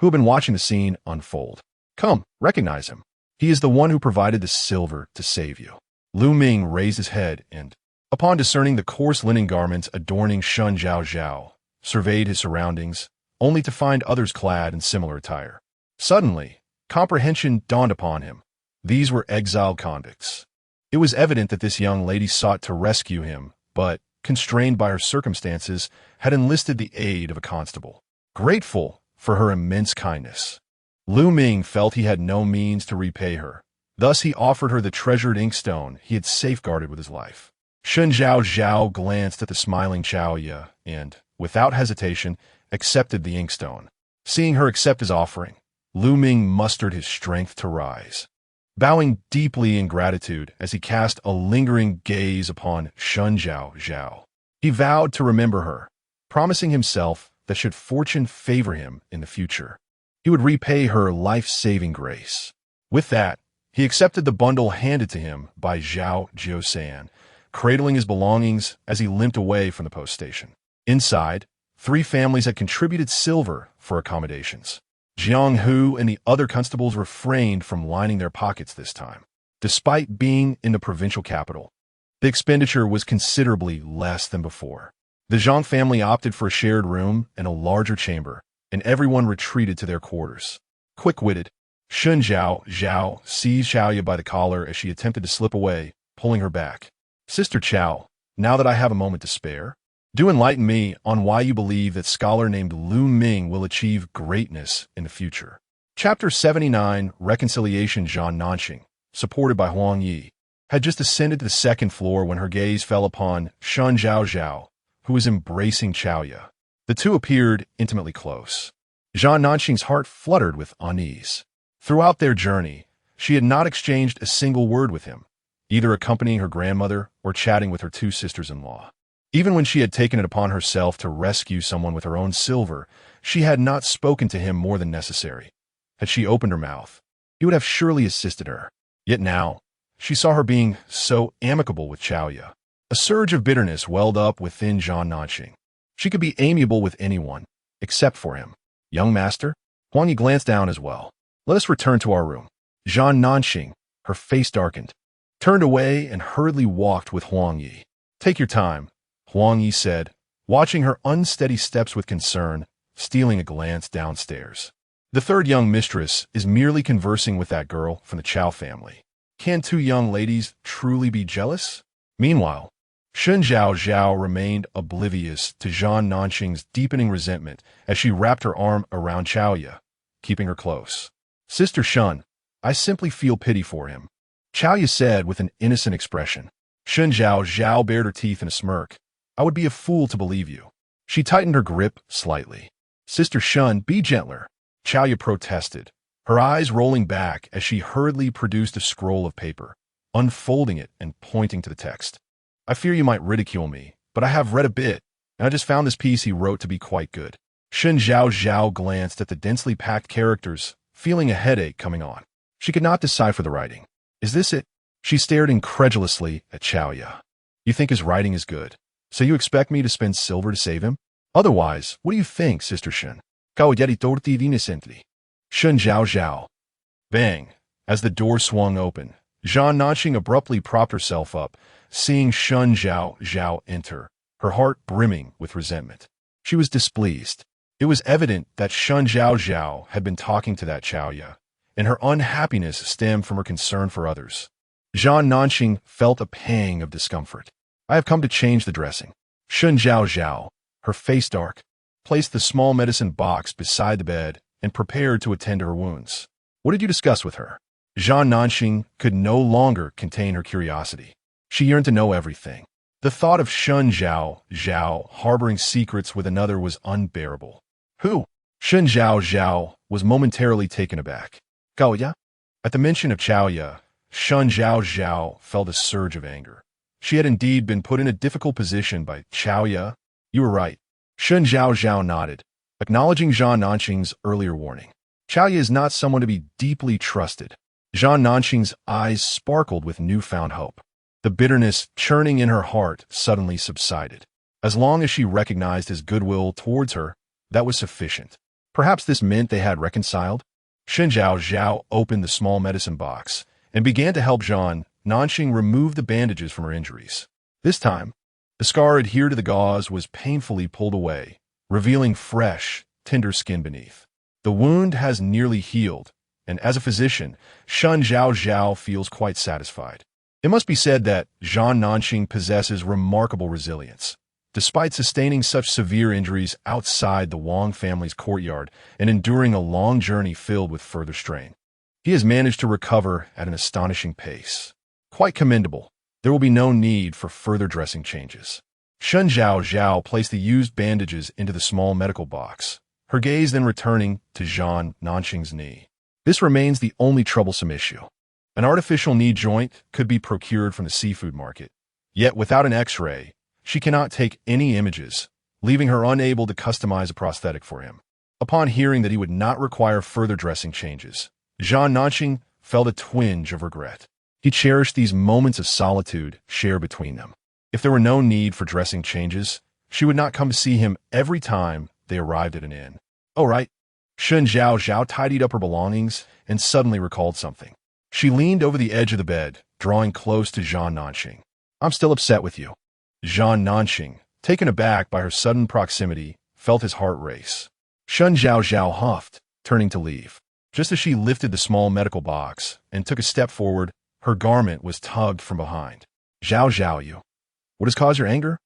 who had been watching the scene unfold. Come, recognize him. He is the one who provided the silver to save you. Lu Ming raised his head and, upon discerning the coarse linen garments adorning Shen Zhaozhao, surveyed his surroundings, only to find others clad in similar attire. Suddenly, comprehension dawned upon him. These were exiled convicts. It was evident that this young lady sought to rescue him, but, constrained by her circumstances, had enlisted the aid of a constable. Grateful for her immense kindness, Lu Ming felt he had no means to repay her. Thus he offered her the treasured inkstone he had safeguarded with his life. Shen Zhaozhao glanced at the smiling Chaoya and, without hesitation, accepted the inkstone. Seeing her accept his offering, Lu Ming mustered his strength to rise. Bowing deeply in gratitude as he cast a lingering gaze upon Shen Zhaozhao, he vowed to remember her, promising himself that should fortune favor him in the future, he would repay her life-saving grace. With that, he accepted the bundle handed to him by Zhao Jiusan, cradling his belongings as he limped away from the post station. Inside, 3 families had contributed silver for accommodations. Jiang Hu and the other constables refrained from lining their pockets this time. Despite being in the provincial capital, the expenditure was considerably less than before. The Zhang family opted for a shared room and a larger chamber, and everyone retreated to their quarters. Quick-witted, Shen Zhaozhao seized Chaoya by the collar as she attempted to slip away, pulling her back. "Sister Chao, now that I have a moment to spare, do enlighten me on why you believe that scholar named Lu Ming will achieve greatness in the future." Chapter 79, Reconciliation. Zhan Nanxing, supported by Huang Yi, had just ascended to the second floor when her gaze fell upon Shen Zhaozhao, who was embracing Chaoya. The two appeared intimately close. Zhan Nanxing's heart fluttered with unease. Throughout their journey, she had not exchanged a single word with him, either accompanying her grandmother or chatting with her 2 sisters-in-law. Even when she had taken it upon herself to rescue someone with her own silver, she had not spoken to him more than necessary. Had she opened her mouth, he would have surely assisted her. Yet now, she saw her being so amicable with Chaoya. A surge of bitterness welled up within Zhan Nanxing. She could be amiable with anyone, except for him. "Young master?" Huang Yi glanced down as well. "Let us return to our room." Zhan Nanxing, her face darkened, turned away and hurriedly walked with Huang Yi. "Take your time," Huang Yi said, watching her unsteady steps with concern, stealing a glance downstairs. "The third young mistress is merely conversing with that girl from the Chao family. Can 2 young ladies truly be jealous?" Meanwhile, Shen Zhaozhao remained oblivious to Zhan Nanxing's deepening resentment as she wrapped her arm around Chaoya, keeping her close. "Sister Shen, I simply feel pity for him," Chaoya said with an innocent expression. Shen Zhaozhao bared her teeth in a smirk. "I would be a fool to believe you." She tightened her grip slightly. "Sister Shen, be gentler," Chaoya protested, her eyes rolling back as she hurriedly produced a scroll of paper, unfolding it and pointing to the text. "I fear you might ridicule me, but I have read a bit, and I just found this piece he wrote to be quite good." Shen Zhaozhao glanced at the densely packed characters, feeling a headache coming on. She could not decipher the writing. "Is this it?" She stared incredulously at Chaoya. "You think his writing is good, so you expect me to spend silver to save him? Otherwise, what do you think, Sister Shen?" "Caballerotorti innocently." Shen Zhaozhao. Bang! As the door swung open, Zhan Nanxing abruptly propped herself up, seeing Shen Zhaozhao enter, her heart brimming with resentment. She was displeased. It was evident that Shen Zhaozhao had been talking to that Chaoya, and her unhappiness stemmed from her concern for others. Zhan Nanxing felt a pang of discomfort. "I have come to change the dressing." Shen Zhaozhao, her face dark, placed the small medicine box beside the bed and prepared to attend to her wounds. "What did you discuss with her?" Zhan Nanxing could no longer contain her curiosity. She yearned to know everything. The thought of Shen Zhaozhao harboring secrets with another was unbearable. "Who?" Shen Zhaozhao was momentarily taken aback. "Gaoya?" At the mention of Chaoya, Shen Zhaozhao felt a surge of anger. She had indeed been put in a difficult position by Chaoya. "You were right." Shen Zhaozhao nodded, acknowledging Zhan Nanxing's earlier warning. Chaoya is not someone to be deeply trusted. Zhan Nanxing's eyes sparkled with newfound hope. The bitterness churning in her heart suddenly subsided. As long as she recognized his goodwill towards her, that was sufficient. Perhaps this meant they had reconciled? Shen Zhaozhao opened the small medicine box and began to help Zhan Nanxing remove the bandages from her injuries. This time, the scar adhered to the gauze was painfully pulled away, revealing fresh, tender skin beneath. The wound has nearly healed, and as a physician, Shen Zhaozhao feels quite satisfied. It must be said that Zhan Nanxing possesses remarkable resilience. Despite sustaining such severe injuries outside the Wang family's courtyard and enduring a long journey filled with further strain, he has managed to recover at an astonishing pace. Quite commendable. There will be no need for further dressing changes. Shen Zhaozhao placed the used bandages into the small medical box, her gaze then returning to Zhan Nanxing's knee. This remains the only troublesome issue. An artificial knee joint could be procured from the seafood market, yet without an X-ray, she cannot take any images, leaving her unable to customize a prosthetic for him. Upon hearing that he would not require further dressing changes, Zhan Nanxing felt a twinge of regret. He cherished these moments of solitude shared between them. If there were no need for dressing changes, she would not come to see him every time they arrived at an inn. Oh, right. Shen Zhaozhao tidied up her belongings and suddenly recalled something. She leaned over the edge of the bed, drawing close to Zhan Nanxing. I'm still upset with you. Zhan Nanxing, taken aback by her sudden proximity, felt his heart race. Shen Zhaozhao huffed, turning to leave. Just as she lifted the small medical box and took a step forward, her garment was tugged from behind. Zhaozhao, what has caused your anger?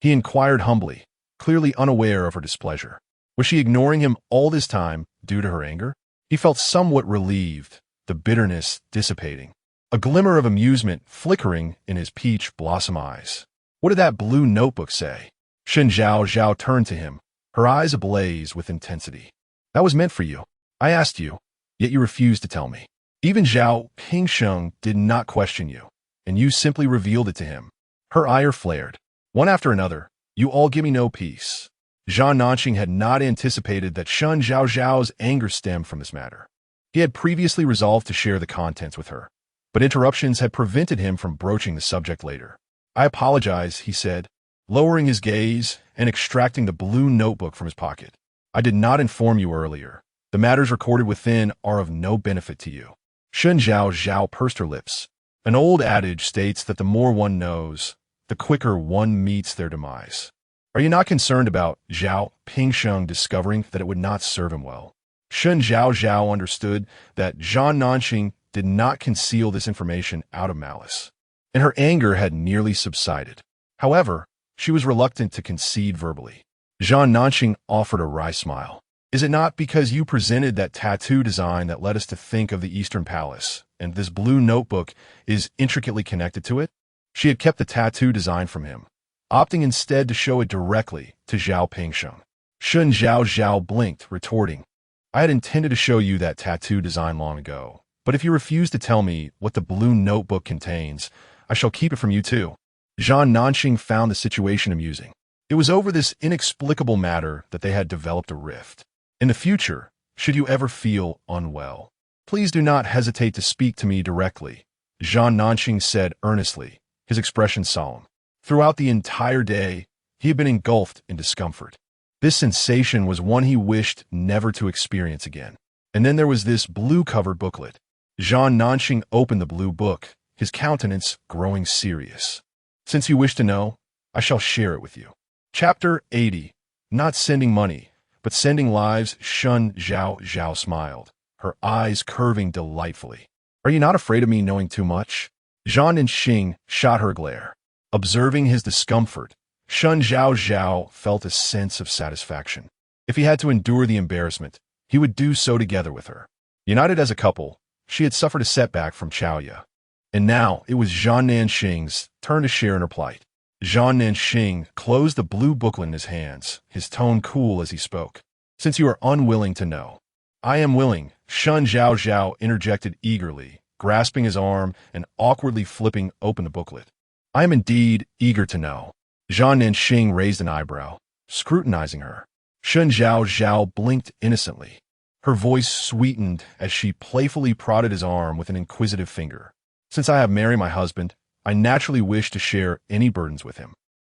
He inquired humbly, clearly unaware of her displeasure. Was she ignoring him all this time due to her anger? He felt somewhat relieved, the bitterness dissipating, a glimmer of amusement flickering in his peach blossom eyes. What did that blue notebook say? Shen Zhaozhao turned to him, her eyes ablaze with intensity. That was meant for you. I asked you, yet you refused to tell me. Even Zhao Pingsheng did not question you, and you simply revealed it to him. Her ire flared. One after another, you all give me no peace. Zhan Nanxing had not anticipated that Shen Zhaozhao's anger stemmed from this matter. He had previously resolved to share the contents with her, but interruptions had prevented him from broaching the subject later. I apologize, he said, lowering his gaze and extracting the blue notebook from his pocket. I did not inform you earlier. The matters recorded within are of no benefit to you. Shen Zhaozhao pursed her lips. An old adage states that the more one knows, the quicker one meets their demise. Are you not concerned about Zhao Pingsheng discovering that it would not serve him well? Shen Zhaozhao understood that Zhan Nanxing did not conceal this information out of malice, and her anger had nearly subsided. However, she was reluctant to concede verbally. Zhan Nanxing offered a wry smile. Is it not because you presented that tattoo design that led us to think of the Eastern Palace, and this blue notebook is intricately connected to it? She had kept the tattoo design from him, opting instead to show it directly to Zhao Pingsheng. Shen Zhaozhao blinked, retorting, I had intended to show you that tattoo design long ago, but if you refuse to tell me what the blue notebook contains, I shall keep it from you too. Zhan Nanxing found the situation amusing. It was over this inexplicable matter that they had developed a rift. In the future, should you ever feel unwell, please do not hesitate to speak to me directly, Zhan Nanxing said earnestly, his expression solemn. Throughout the entire day, he had been engulfed in discomfort. This sensation was one he wished never to experience again. And then there was this blue-covered booklet. Zhan Nanxing opened the blue book, his countenance growing serious. Since you wish to know, I shall share it with you. Chapter 80. Not sending money, but sending lives. Shen Zhaozhao smiled, her eyes curving delightfully. Are you not afraid of me knowing too much? Zhan Nanxing shot her a glare. Observing his discomfort, Shen Zhaozhao felt a sense of satisfaction. If he had to endure the embarrassment, he would do so together with her. United as a couple, she had suffered a setback from Chaoya, and now it was Zhan Nanxing's turn to share in her plight. Zhan Nanxing closed the blue booklet in his hands, his tone cool as he spoke. Since you are unwilling to know, I am willing, Shen Zhaozhao interjected eagerly, grasping his arm and awkwardly flipping open the booklet. I am indeed eager to know. Zhan Nanxing raised an eyebrow, scrutinizing her. Shen Zhaozhao blinked innocently. Her voice sweetened as she playfully prodded his arm with an inquisitive finger. Since I have married my husband, I naturally wish to share any burdens with him.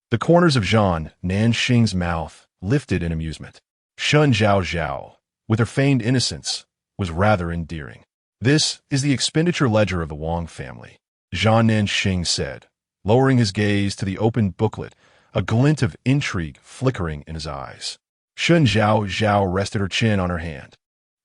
The corners of Zhan Nanxing's mouth lifted in amusement. Shen Zhaozhao, with her feigned innocence, was rather endearing. This is the expenditure ledger of the Wang family, Zhan Nanxing said, lowering his gaze to the open booklet, a glint of intrigue flickering in his eyes. Shen Zhaozhao rested her chin on her hand.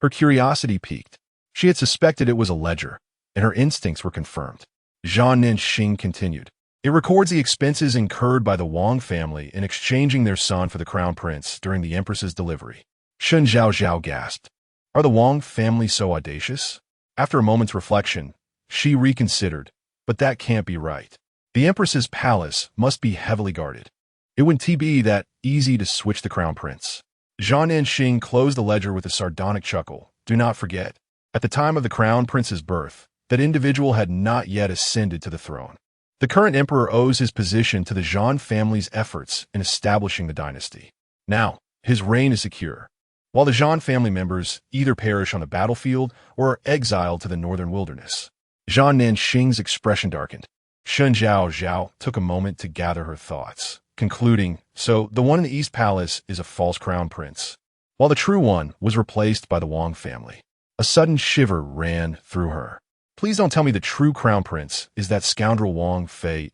Her curiosity piqued. She had suspected it was a ledger, and her instincts were confirmed. Zhan Nanxing continued. It records the expenses incurred by the Wang family in exchanging their son for the crown prince during the empress's delivery. Shen Zhaozhao gasped. Are the Wang family so audacious? After a moment's reflection, she reconsidered, but that can't be right. The empress's palace must be heavily guarded. It wouldn't be that easy to switch the crown prince. Zhan Nanxing closed the ledger with a sardonic chuckle. Do not forget, at the time of the crown prince's birth, that individual had not yet ascended to the throne. The current emperor owes his position to the Zhan family's efforts in establishing the dynasty. Now, his reign is secure, while the Zhan family members either perish on the battlefield or are exiled to the northern wilderness. Zhan Nanxing's expression darkened. Shen Zhaozhao took a moment to gather her thoughts, concluding, so the one in the East Palace is a false crown prince, while the true one was replaced by the Wang family. A sudden shiver ran through her. Please don't tell me the true crown prince is that scoundrel Wang Fei.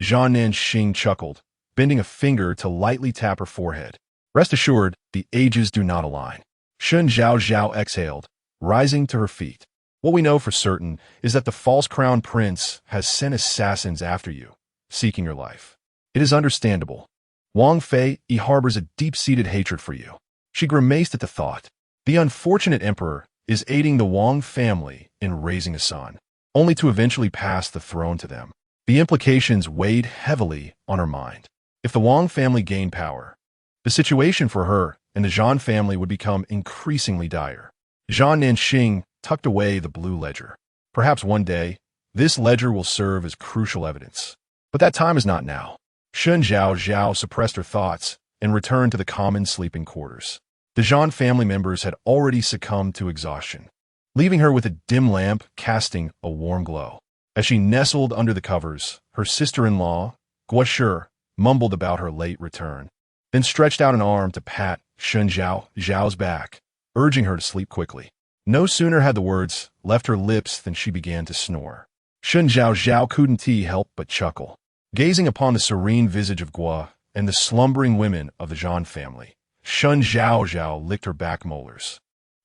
Zhan Nanxing chuckled, bending a finger to lightly tap her forehead. Rest assured, the ages do not align. Shen Zhaozhao exhaled, rising to her feet. What we know for certain is that the false crown prince has sent assassins after you, seeking your life. It is understandable. Wang Fei harbors a deep-seated hatred for you. She grimaced at the thought. The unfortunate emperor is aiding the Wang family in raising a son, only to eventually pass the throne to them. The implications weighed heavily on her mind. If the Wang family gained power, the situation for her and the Zhan family would become increasingly dire. Zhan Nanxing tucked away the blue ledger. Perhaps one day, this ledger will serve as crucial evidence. But that time is not now. Shen Zhaozhao suppressed her thoughts and returned to the common sleeping quarters. The Zhan family members had already succumbed to exhaustion, leaving her with a dim lamp casting a warm glow. As she nestled under the covers, her sister-in-law, Guo Shi, mumbled about her late return, then stretched out an arm to pat Shen Zhaozhao's back, urging her to sleep quickly. No sooner had the words left her lips than she began to snore. Shen Zhaozhao couldn't help but chuckle, gazing upon the serene visage of Guo and the slumbering women of the Zhan family. Shen Zhaozhao licked her back molars.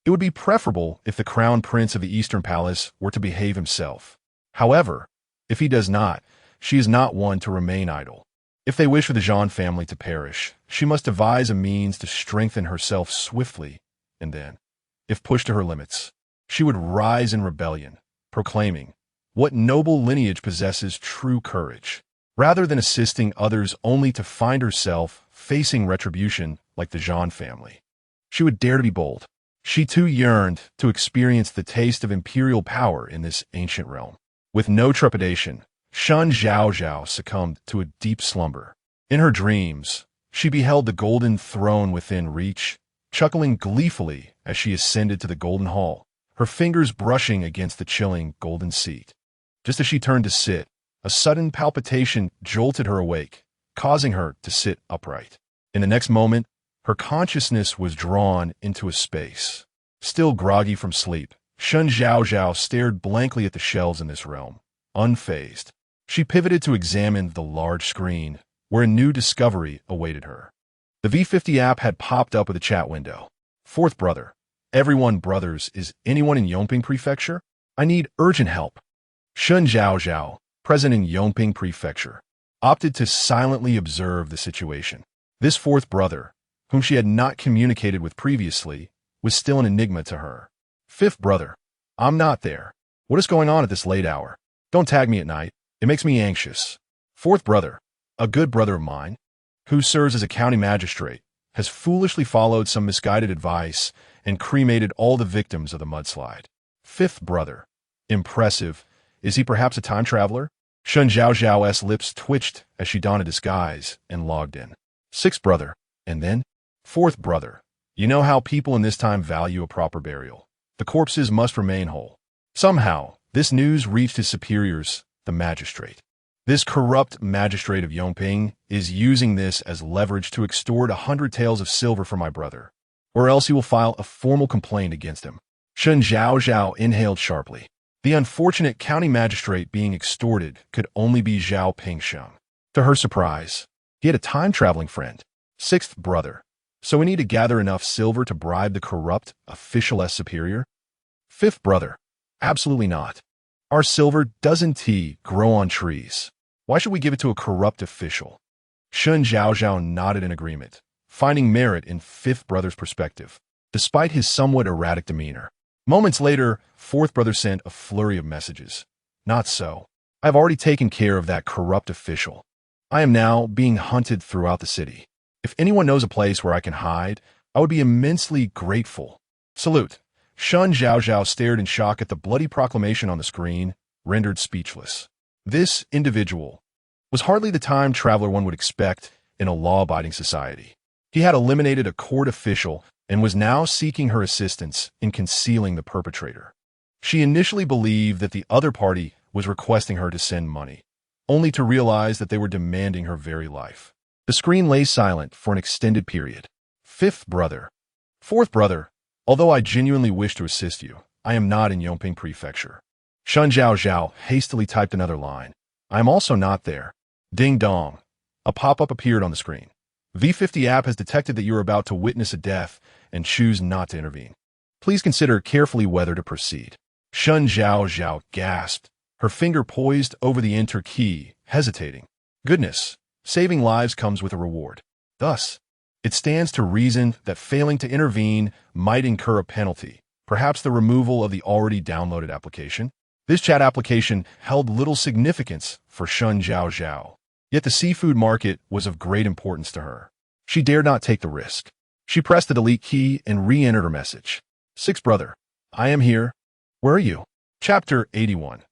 It would be preferable if the crown prince of the Eastern Palace were to behave himself. However, if he does not, she is not one to remain idle. If they wish for the Zhan family to perish, she must devise a means to strengthen herself swiftly, and then, if pushed to her limits, she would rise in rebellion, proclaiming, "What noble lineage possesses true courage?" rather than assisting others only to find herself facing retribution like the Zhan family. She would dare to be bold. She too yearned to experience the taste of imperial power in this ancient realm. With no trepidation, Shen Zhaozhao succumbed to a deep slumber. In her dreams, she beheld the golden throne within reach, chuckling gleefully as she ascended to the golden hall, her fingers brushing against the chilling golden seat. Just as she turned to sit, a sudden palpitation jolted her awake, causing her to sit upright. In the next moment, her consciousness was drawn into a space. Still groggy from sleep, Shen Zhaozhao stared blankly at the shelves in this realm, unfazed. She pivoted to examine the large screen, where a new discovery awaited her. The V50 app had popped up with a chat window. Fourth brother. Everyone brothers. Is anyone in Yongping Prefecture? I need urgent help. Shen Zhaozhao, present in Yongping Prefecture, opted to silently observe the situation. This fourth brother, whom she had not communicated with previously, was still an enigma to her. Fifth brother. I'm not there. What is going on at this late hour? Don't tag me at night. It makes me anxious. Fourth brother. A good brother of mine, who serves as a county magistrate, has foolishly followed some misguided advice and cremated all the victims of the mudslide. Fifth brother. Impressive. Is he perhaps a time traveler? Shen Zhaozhao's lips twitched as she donned a disguise and logged in. Sixth brother. And then? Fourth brother. You know how people in this time value a proper burial. The corpses must remain whole. Somehow, this news reached his superiors, the magistrate. This corrupt magistrate of Yongping is using this as leverage to extort 100 taels of silver from my brother, or else he will file a formal complaint against him. Shen Zhaozhao inhaled sharply. The unfortunate county magistrate being extorted could only be Zhao Pingsheng. To her surprise, he had a time-traveling friend. Sixth brother. So we need to gather enough silver to bribe the corrupt, official-less superior? Fifth brother, absolutely not. Our silver doesn't grow on trees. Why should we give it to a corrupt official? Shen Zhaozhao nodded in agreement, finding merit in fifth brother's perspective, despite his somewhat erratic demeanor. Moments later, fourth brother sent a flurry of messages. Not so. I have already taken care of that corrupt official. I am now being hunted throughout the city. If anyone knows a place where I can hide, I would be immensely grateful. Salute. Shen Zhaozhao stared in shock at the bloody proclamation on the screen, rendered speechless. This individual was hardly the time traveler one would expect in a law-abiding society. He had eliminated a court official and was now seeking her assistance in concealing the perpetrator. She initially believed that the other party was requesting her to send money, only to realize that they were demanding her very life. The screen lay silent for an extended period. Fifth brother. Fourth brother, although I genuinely wish to assist you, I am not in Yongping Prefecture. Shen Zhaozhao hastily typed another line. I am also not there. Ding dong. A pop-up appeared on the screen. V50 app has detected that you are about to witness a death and choose not to intervene. Please consider carefully whether to proceed. Shen Zhaozhao gasped, her finger poised over the enter key, hesitating. Goodness, saving lives comes with a reward. Thus, it stands to reason that failing to intervene might incur a penalty, perhaps the removal of the already downloaded application. This chat application held little significance for Shen Zhaozhao, yet the seafood market was of great importance to her. She dared not take the risk. She pressed the delete key and re-entered her message. Sixth brother, I am here. Where are you? Chapter 81.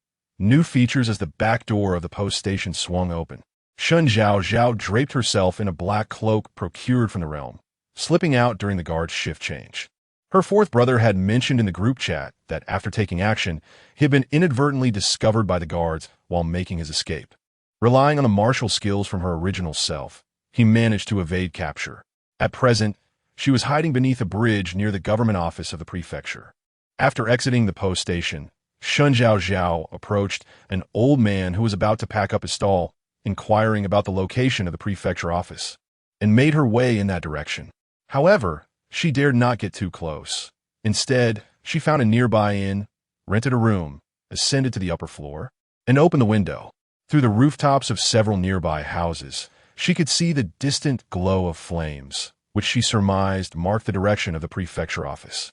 New features as the back door of the post station swung open. Shen Zhaozhao draped herself in a black cloak procured from the realm, slipping out during the guard's shift change. Her fourth brother had mentioned in the group chat that after taking action, he had been inadvertently discovered by the guards while making his escape. Relying on the martial skills from her original self, he managed to evade capture. At present, she was hiding beneath a bridge near the government office of the prefecture. After exiting the post station, Shen Zhaozhao approached an old man who was about to pack up his stall, inquiring about the location of the prefecture office, and made her way in that direction. However, she dared not get too close. Instead, she found a nearby inn, rented a room, ascended to the upper floor, and opened the window. Through the rooftops of several nearby houses, she could see the distant glow of flames, which she surmised marked the direction of the prefecture office.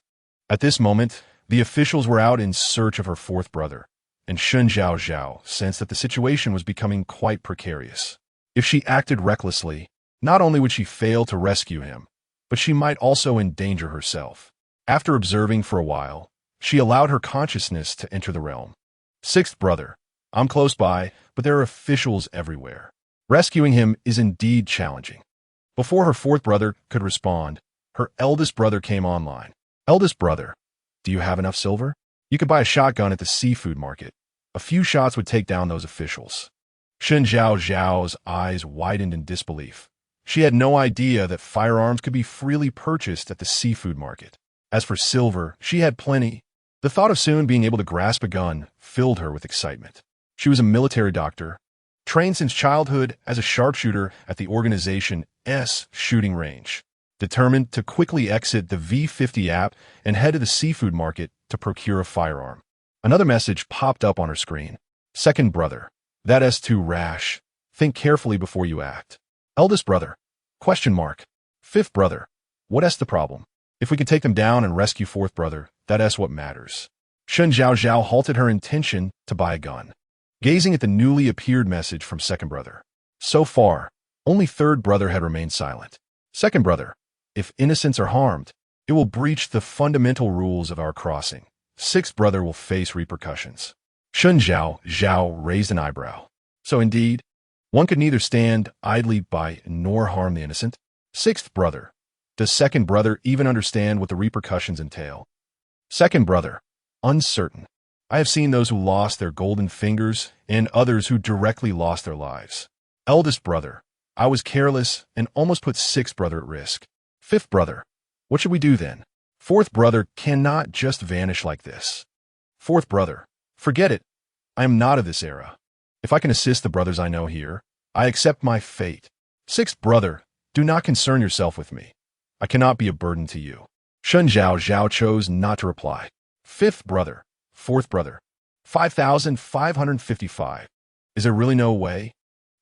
At this moment, the officials were out in search of her fourth brother, and Shen Zhaozhao sensed that the situation was becoming quite precarious. If she acted recklessly, not only would she fail to rescue him, but she might also endanger herself. After observing for a while, she allowed her consciousness to enter the realm. Sixth brother, I'm close by, but there are officials everywhere. Rescuing him is indeed challenging. Before her fourth brother could respond, her eldest brother came online. Eldest brother, do you have enough silver? You could buy a shotgun at the seafood market. A few shots would take down those officials. Shen Zhaozhao's eyes widened in disbelief. She had no idea that firearms could be freely purchased at the seafood market. As for silver, she had plenty. The thought of soon being able to grasp a gun filled her with excitement. She was a military doctor, trained since childhood as a sharpshooter at the organization's shooting range, determined to quickly exit the V50 app and head to the seafood market to procure a firearm. Another message popped up on her screen. Second brother, that's too rash. Think carefully before you act. Eldest brother, question mark. Fifth brother, what's the problem? If we can take them down and rescue fourth brother, that's what matters. Shen Zhaozhao halted her intention to buy a gun, gazing at the newly appeared message from second brother. So far, only third brother had remained silent. Second brother, if innocents are harmed, it will breach the fundamental rules of our crossing. Sixth brother will face repercussions. Shen Zhaozhao raised an eyebrow. So indeed, one could neither stand idly by nor harm the innocent. Sixth brother, does second brother even understand what the repercussions entail? Second brother, uncertain. I have seen those who lost their golden fingers and others who directly lost their lives. Eldest brother, I was careless and almost put sixth brother at risk. Fifth brother, what should we do then? Fourth brother cannot just vanish like this. Fourth brother, forget it. I am not of this era. If I can assist the brothers I know here, I accept my fate. Sixth brother, do not concern yourself with me. I cannot be a burden to you. Shen Zhaozhao chose not to reply. Fifth brother, fourth brother, 5,555. Is there really no way?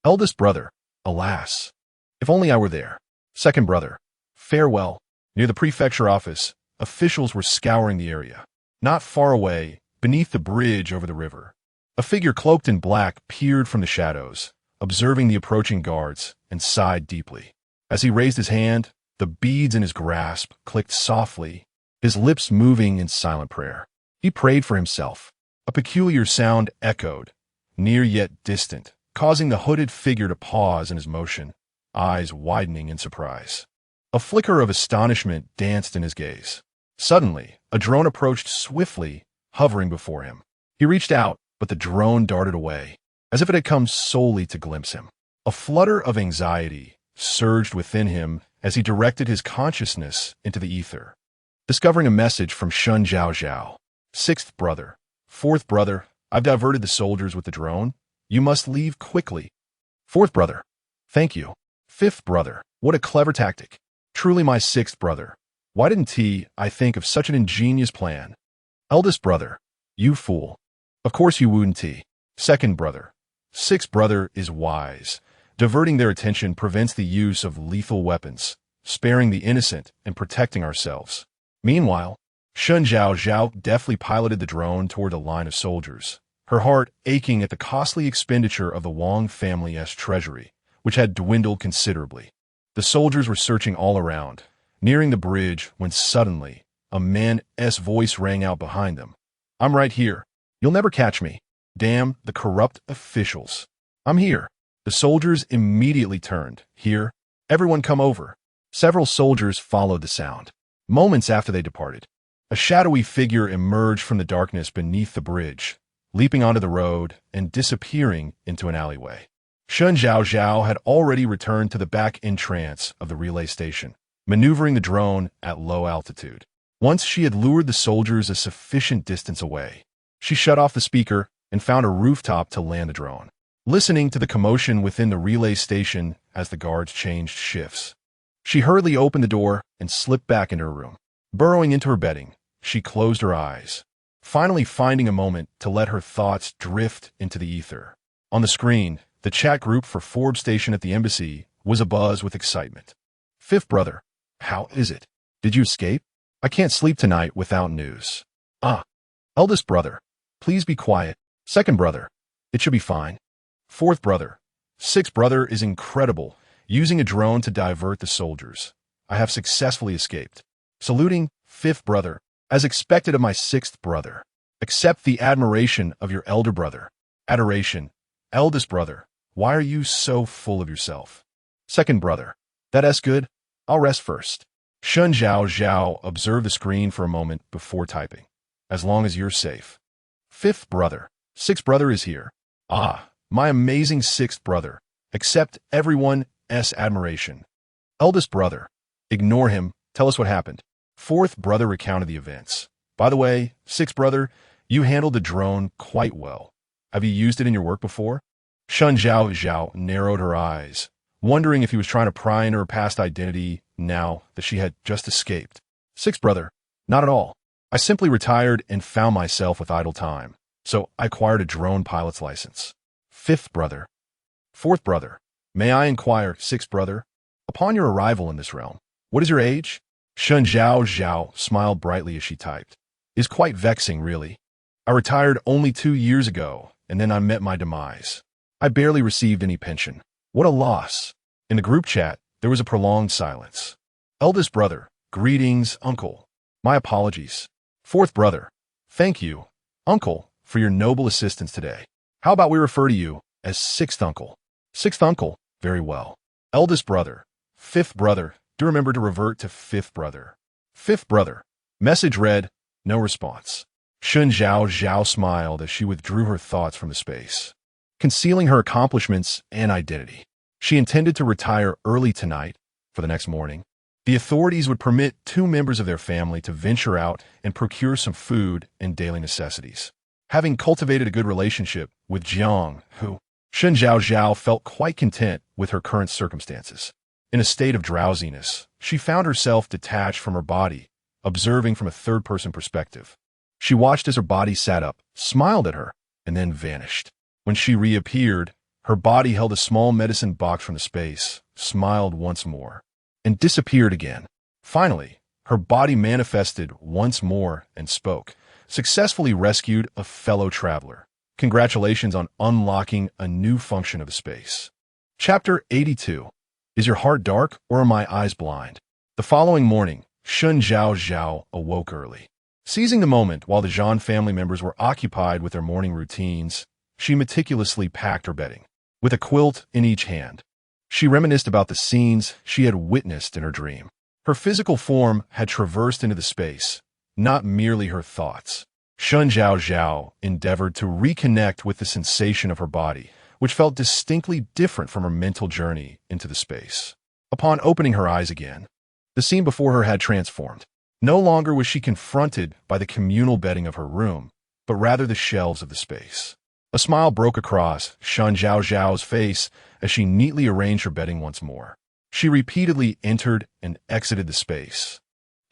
Eldest brother, alas. If only I were there. Second brother, farewell. Near the prefecture office, officials were scouring the area. Not far away, beneath the bridge over the river, a figure cloaked in black peered from the shadows, observing the approaching guards, and sighed deeply. As he raised his hand, the beads in his grasp clicked softly, his lips moving in silent prayer. He prayed for himself. A peculiar sound echoed, near yet distant, causing the hooded figure to pause in his motion, eyes widening in surprise. A flicker of astonishment danced in his gaze. Suddenly, a drone approached swiftly, hovering before him. He reached out, but the drone darted away, as if it had come solely to glimpse him. A flutter of anxiety surged within him as he directed his consciousness into the ether, discovering a message from Shen Zhaozhao. Sixth brother, fourth brother, I've diverted the soldiers with the drone. You must leave quickly. Fourth brother, thank you. Fifth brother, what a clever tactic. Truly my sixth brother. Why didn't I think of such an ingenious plan? Eldest brother, you fool. Of course you wouldn't. Second brother, sixth brother is wise. Diverting their attention prevents the use of lethal weapons, sparing the innocent and protecting ourselves. Meanwhile, Shen Zhaozhao deftly piloted the drone toward a line of soldiers, her heart aching at the costly expenditure of the Wang family's treasury, which had dwindled considerably. The soldiers were searching all around, nearing the bridge, when suddenly, a man's voice rang out behind them. I'm right here. You'll never catch me. Damn the corrupt officials. I'm here. The soldiers immediately turned. Here, everyone come over. Several soldiers followed the sound. Moments after they departed, a shadowy figure emerged from the darkness beneath the bridge, leaping onto the road and disappearing into an alleyway. Shen Zhaozhao had already returned to the back entrance of the relay station, maneuvering the drone at low altitude. Once she had lured the soldiers a sufficient distance away, she shut off the speaker and found a rooftop to land the drone, listening to the commotion within the relay station as the guards changed shifts. She hurriedly opened the door and slipped back into her room. Burrowing into her bedding, she closed her eyes, finally finding a moment to let her thoughts drift into the ether. On the screen, the chat group for Forbes station at the embassy was abuzz with excitement. Fifth brother, how is it? Did you escape? I can't sleep tonight without news. Eldest brother, please be quiet. Second brother, it should be fine. Fourth brother, sixth brother is incredible, using a drone to divert the soldiers. I have successfully escaped. Saluting, fifth brother, as expected of my sixth brother. Accept the admiration of your elder brother. Adoration, eldest brother, why are you so full of yourself? Second brother, that's good. I'll rest first. Shen Zhaozhao observed the screen for a moment before typing. As long as you're safe. Fifth brother, sixth brother is here. My amazing sixth brother. Accept everyone's admiration. Eldest brother, ignore him. Tell us what happened. Fourth brother recounted the events. By the way, sixth brother, you handled the drone quite well. Have you used it in your work before? Shen Zhaozhao narrowed her eyes, wondering if he was trying to pry into her past identity now that she had just escaped. Sixth brother, not at all. I simply retired and found myself with idle time, so I acquired a drone pilot's license. Fifth brother. Fourth brother, may I inquire, sixth brother, upon your arrival in this realm, what is your age? Shen Zhaozhao smiled brightly as she typed. It's quite vexing, really. I retired only 2 years ago, and then I met my demise. I barely received any pension. What a loss. In the group chat, there was a prolonged silence. Eldest brother, greetings, uncle. My apologies. Fourth brother, thank you, uncle, for your noble assistance today. How about we refer to you as sixth uncle? Sixth uncle, very well. Eldest brother, fifth brother, do remember to revert to fifth brother. Fifth brother, message read, no response. Shen Zhaozhao smiled as she withdrew her thoughts from the space, concealing her accomplishments and identity. She intended to retire early tonight. For the next morning, the authorities would permit 2 members of their family to venture out and procure some food and daily necessities. Having cultivated a good relationship with Jiang, Shen Zhaozhao felt quite content with her current circumstances. In a state of drowsiness, she found herself detached from her body, observing from a third-person perspective. She watched as her body sat up, smiled at her, and then vanished. When she reappeared, her body held a small medicine box from the space, smiled once more, and disappeared again. Finally, her body manifested once more and spoke. Successfully rescued a fellow traveler. Congratulations on unlocking a new function of the space. Chapter 82. Is your heart dark or are my eyes blind? The following morning, Shen Zhaozhao awoke early. Seizing the moment while the Zhang family members were occupied with their morning routines, she meticulously packed her bedding. With a quilt in each hand, she reminisced about the scenes she had witnessed in her dream. Her physical form had traversed into the space, not merely her thoughts. Shen Zhaozhao endeavored to reconnect with the sensation of her body, which felt distinctly different from her mental journey into the space. Upon opening her eyes again, the scene before her had transformed. No longer was she confronted by the communal bedding of her room, but rather the shelves of the space. A smile broke across Shen Zhaozhao's face as she neatly arranged her bedding once more. She repeatedly entered and exited the space,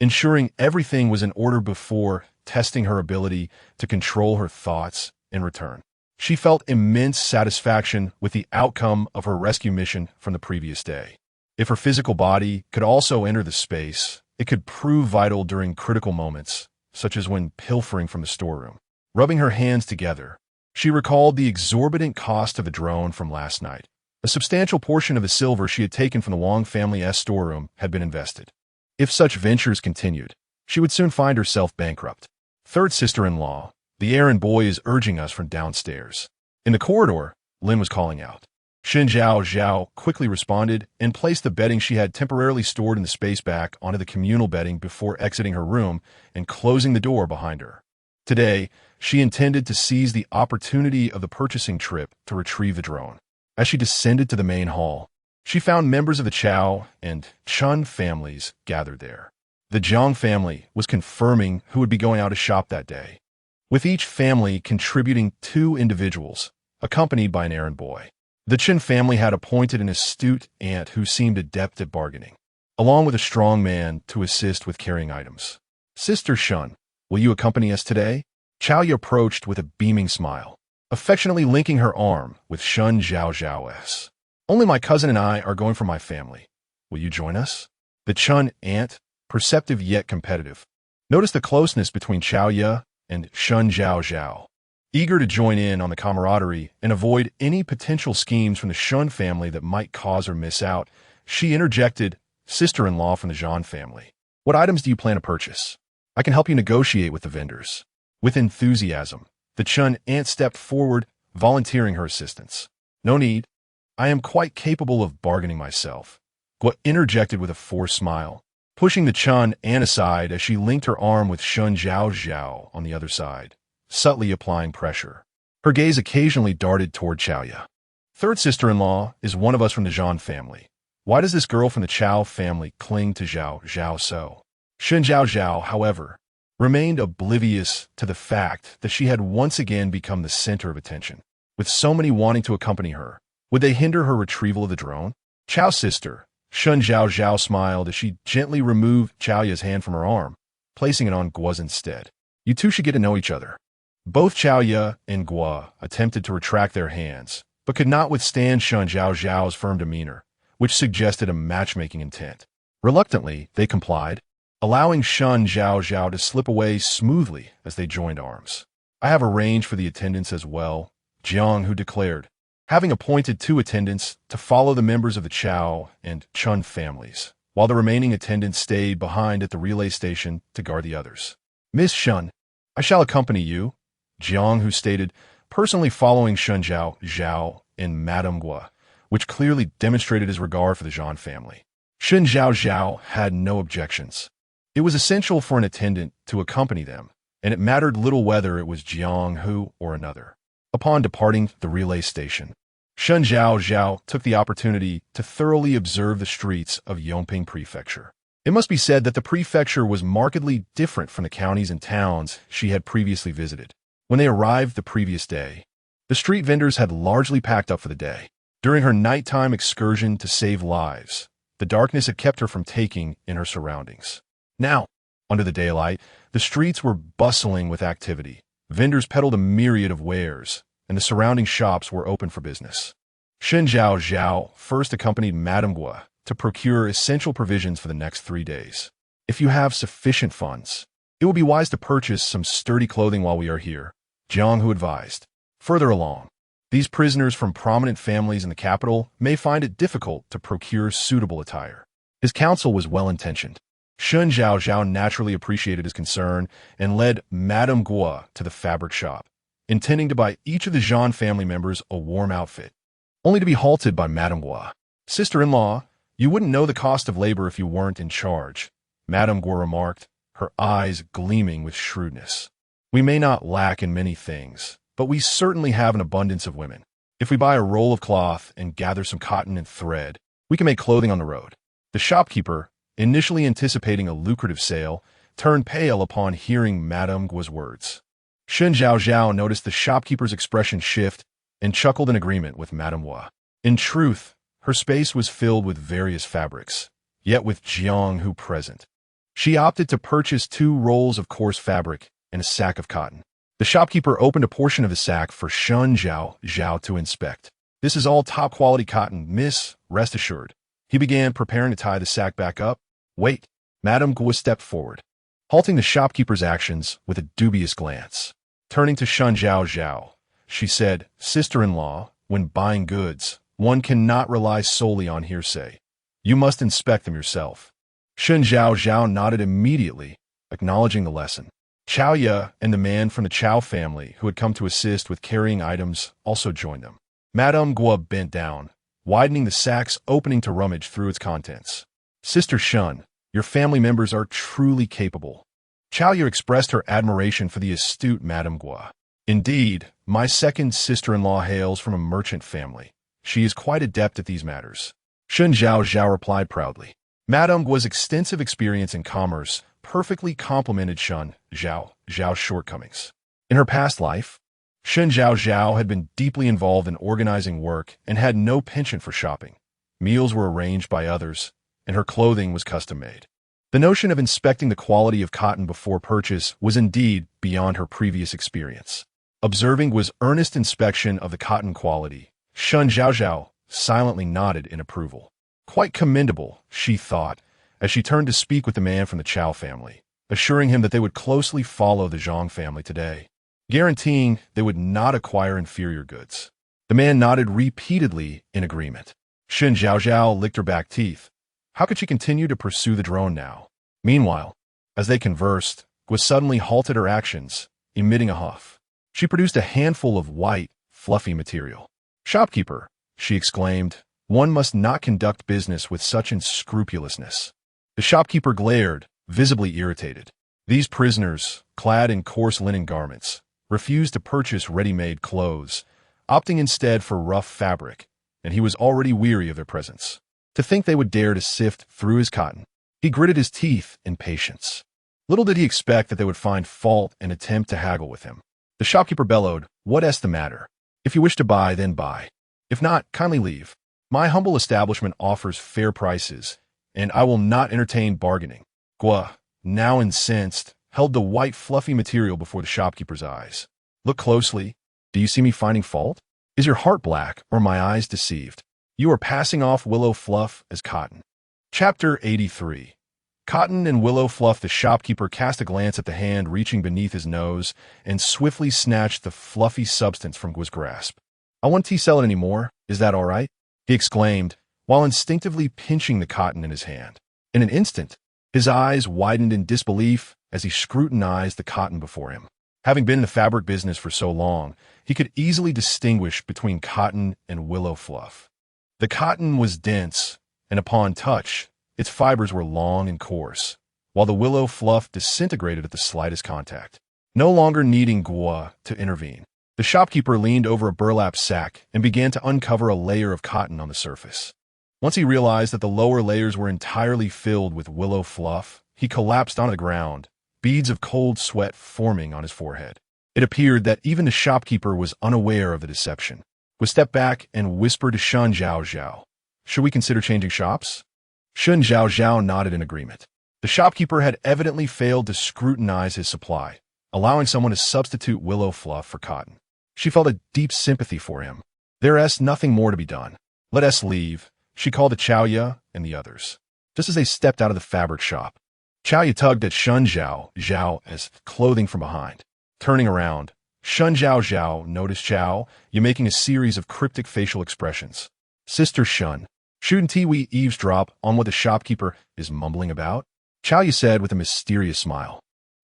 ensuring everything was in order before testing her ability to control her thoughts in return. She felt immense satisfaction with the outcome of her rescue mission from the previous day. If her physical body could also enter the space, it could prove vital during critical moments, such as when pilfering from the storeroom. Rubbing her hands together, she recalled the exorbitant cost of the drone from last night. A substantial portion of the silver she had taken from the Wang family's storeroom had been invested. If such ventures continued, she would soon find herself bankrupt. Third sister-in-law, the errand boy is urging us from downstairs. In the corridor, Lin was calling out. Shen Zhaozhao quickly responded and placed the bedding she had temporarily stored in the space back onto the communal bedding before exiting her room and closing the door behind her. Today, she intended to seize the opportunity of the purchasing trip to retrieve the drone. As she descended to the main hall, she found members of the Chao and Chun families gathered there. The Zhang family was confirming who would be going out to shop that day, with each family contributing 2 individuals, accompanied by an errand boy. The Chen family had appointed an astute aunt who seemed adept at bargaining, along with a strong man to assist with carrying items. Sister Shun, will you accompany us today? Chao Yi approached with a beaming smile, affectionately linking her arm with Shen Zhaozhao's. Only my cousin and I are going for my family. Will you join us? The Chun aunt, perceptive yet competitive, noticed the closeness between Chao Yi and Shen Zhaozhao. Eager to join in on the camaraderie and avoid any potential schemes from the Shun family that might cause her miss out, she interjected, sister-in-law from the Zhan family. What items do you plan to purchase? I can help you negotiate with the vendors. With enthusiasm, the Chun aunt stepped forward, volunteering her assistance. No need. I am quite capable of bargaining myself. Gua interjected with a forced smile, pushing the Chun aunt aside as she linked her arm with Shen Zhaozhao on the other side, subtly applying pressure. Her gaze occasionally darted toward Chao Yi. Third sister-in-law is one of us from the Zhan family. Why does this girl from the Chao family cling to Zhao so? Shen Zhaozhao, however, remained oblivious to the fact that she had once again become the center of attention. With so many wanting to accompany her, would they hinder her retrieval of the drone? Chao's sister, Shen Zhaozhao, smiled as she gently removed Chao Yi's hand from her arm, placing it on Gua's instead. You two should get to know each other. Both Chao Yi and Gua attempted to retract their hands, but could not withstand Shen Zhaozhao's firm demeanor, which suggested a matchmaking intent. Reluctantly, they complied, allowing Shen Zhaozhao to slip away smoothly as they joined arms. I have arranged for the attendants as well, Jiang, who declared, having appointed 2 attendants to follow the members of the Chao and Chun families, while the remaining attendants stayed behind at the relay station to guard the others. Miss Shen, I shall accompany you, Jiang, who stated, personally following Shen Zhaozhao and Madame Gua, which clearly demonstrated his regard for the Zhan family. Shen Zhaozhao had no objections. It was essential for an attendant to accompany them, and it mattered little whether it was Jiang Hu or another. Upon departing the relay station, Shen Zhaozhao took the opportunity to thoroughly observe the streets of Yongping Prefecture. It must be said that the prefecture was markedly different from the counties and towns she had previously visited. When they arrived the previous day, the street vendors had largely packed up for the day. During her nighttime excursion to save lives, The darkness had kept her from taking in her surroundings. Now, under the daylight, the streets were bustling with activity. Vendors peddled a myriad of wares, and the surrounding shops were open for business. Shen Zhaozhao first accompanied Madame Gua to procure essential provisions for the next 3 days. If you have sufficient funds, it will be wise to purchase some sturdy clothing while we are here, Jiang Hu advised. Further along, these prisoners from prominent families in the capital may find it difficult to procure suitable attire. His counsel was well-intentioned. Shen Zhaozhao naturally appreciated his concern and led Madame Gua to the fabric shop, intending to buy each of the Zhang family members a warm outfit, only to be halted by Madame Gua. "Sister-in-law, you wouldn't know the cost of labor if you weren't in charge," Madame Gua remarked, her eyes gleaming with shrewdness. "We may not lack in many things, but we certainly have an abundance of women. If we buy a roll of cloth and gather some cotton and thread, we can make clothing on the road." The shopkeeper, initially anticipating a lucrative sale, turned pale upon hearing Madame Gua's words. Shen Zhaozhao noticed the shopkeeper's expression shift and chuckled in agreement with Madame Gua. In truth, her space was filled with various fabrics, yet with Jiang Hu present. She opted to purchase 2 rolls of coarse fabric and a sack of cotton. The shopkeeper opened a portion of the sack for Shen Zhaozhao to inspect. "This is all top-quality cotton, miss, rest assured." He began preparing to tie the sack back up. "Wait." Madame Gua stepped forward, halting the shopkeeper's actions with a dubious glance. Turning to Shen Zhaozhao, she said, "Sister-in-law, when buying goods, one cannot rely solely on hearsay. You must inspect them yourself." Shen Zhaozhao nodded immediately, acknowledging the lesson. Chao Ye and the man from the Chao family who had come to assist with carrying items also joined them. Madame Gua bent down, widening the sack's opening to rummage through its contents. "Sister Shen, your family members are truly capable." Chao Ye expressed her admiration for the astute Madame Gua. "Indeed, my second sister-in-law hails from a merchant family. She is quite adept at these matters." Shen Zhaozhao replied proudly. Madame Gua's extensive experience in commerce perfectly complemented Shen Zhaozhao's shortcomings. In her past life, Shen Zhaozhao had been deeply involved in organizing work and had no penchant for shopping. Meals were arranged by others, and her clothing was custom-made. The notion of inspecting the quality of cotton before purchase was indeed beyond her previous experience. Observing Gua's earnest inspection of the cotton quality, Shen Zhaozhao silently nodded in approval. Quite commendable, she thought, as she turned to speak with the man from the Chao family, assuring him that they would closely follow the Zhang family today, guaranteeing they would not acquire inferior goods. The man nodded repeatedly in agreement. Shen Zhaozhao licked her back teeth. How could she continue to pursue the drone now? Meanwhile, as they conversed, Gua suddenly halted her actions, emitting a huff. She produced a handful of white, fluffy material. "Shopkeeper," she exclaimed, "one must not conduct business with such unscrupulousness." The shopkeeper glared, visibly irritated. These prisoners, clad in coarse linen garments, refused to purchase ready-made clothes, opting instead for rough fabric, and he was already weary of their presence. To think they would dare to sift through his cotton. He gritted his teeth in patience. Little did he expect that they would find fault and attempt to haggle with him. The shopkeeper bellowed, "What's the matter? If you wish to buy, then buy. If not, kindly leave. My humble establishment offers fair prices, and I will not entertain bargaining." Gua, now incensed, held the white fluffy material before the shopkeeper's eyes. "Look closely. Do you see me finding fault? Is your heart black or my eyes deceived? You are passing off willow fluff as cotton." Chapter 83. Cotton and willow fluff. The shopkeeper cast a glance at the hand reaching beneath his nose and swiftly snatched the fluffy substance from Gua's grasp. "I won't sell it anymore. Is that all right?" he exclaimed, while instinctively pinching the cotton in his hand. In an instant, his eyes widened in disbelief as he scrutinized the cotton before him. Having been in the fabric business for so long, he could easily distinguish between cotton and willow fluff. The cotton was dense, and upon touch, its fibers were long and coarse, while the willow fluff disintegrated at the slightest contact. No longer needing Gua to intervene, the shopkeeper leaned over a burlap sack and began to uncover a layer of cotton on the surface. Once he realized that the lower layers were entirely filled with willow fluff, he collapsed onto the ground, beads of cold sweat forming on his forehead. It appeared that even the shopkeeper was unaware of the deception. Gua stepped back and whispered to Shen Zhaozhao, "Should we consider changing shops?" Shen Zhaozhao nodded in agreement. The shopkeeper had evidently failed to scrutinize his supply, allowing someone to substitute willow fluff for cotton. She felt a deep sympathy for him. There is nothing more to be done. Let us leave, she called to Chaoya and the others. Just as they stepped out of the fabric shop, Chaoya tugged at Shen Zhaozhao as clothing from behind. Turning around, Shen Zhaozhao noticed Chao Yu making a series of cryptic facial expressions. Sister Shun, shouldn't we eavesdrop on what the shopkeeper is mumbling about? Chao Yu said with a mysterious smile.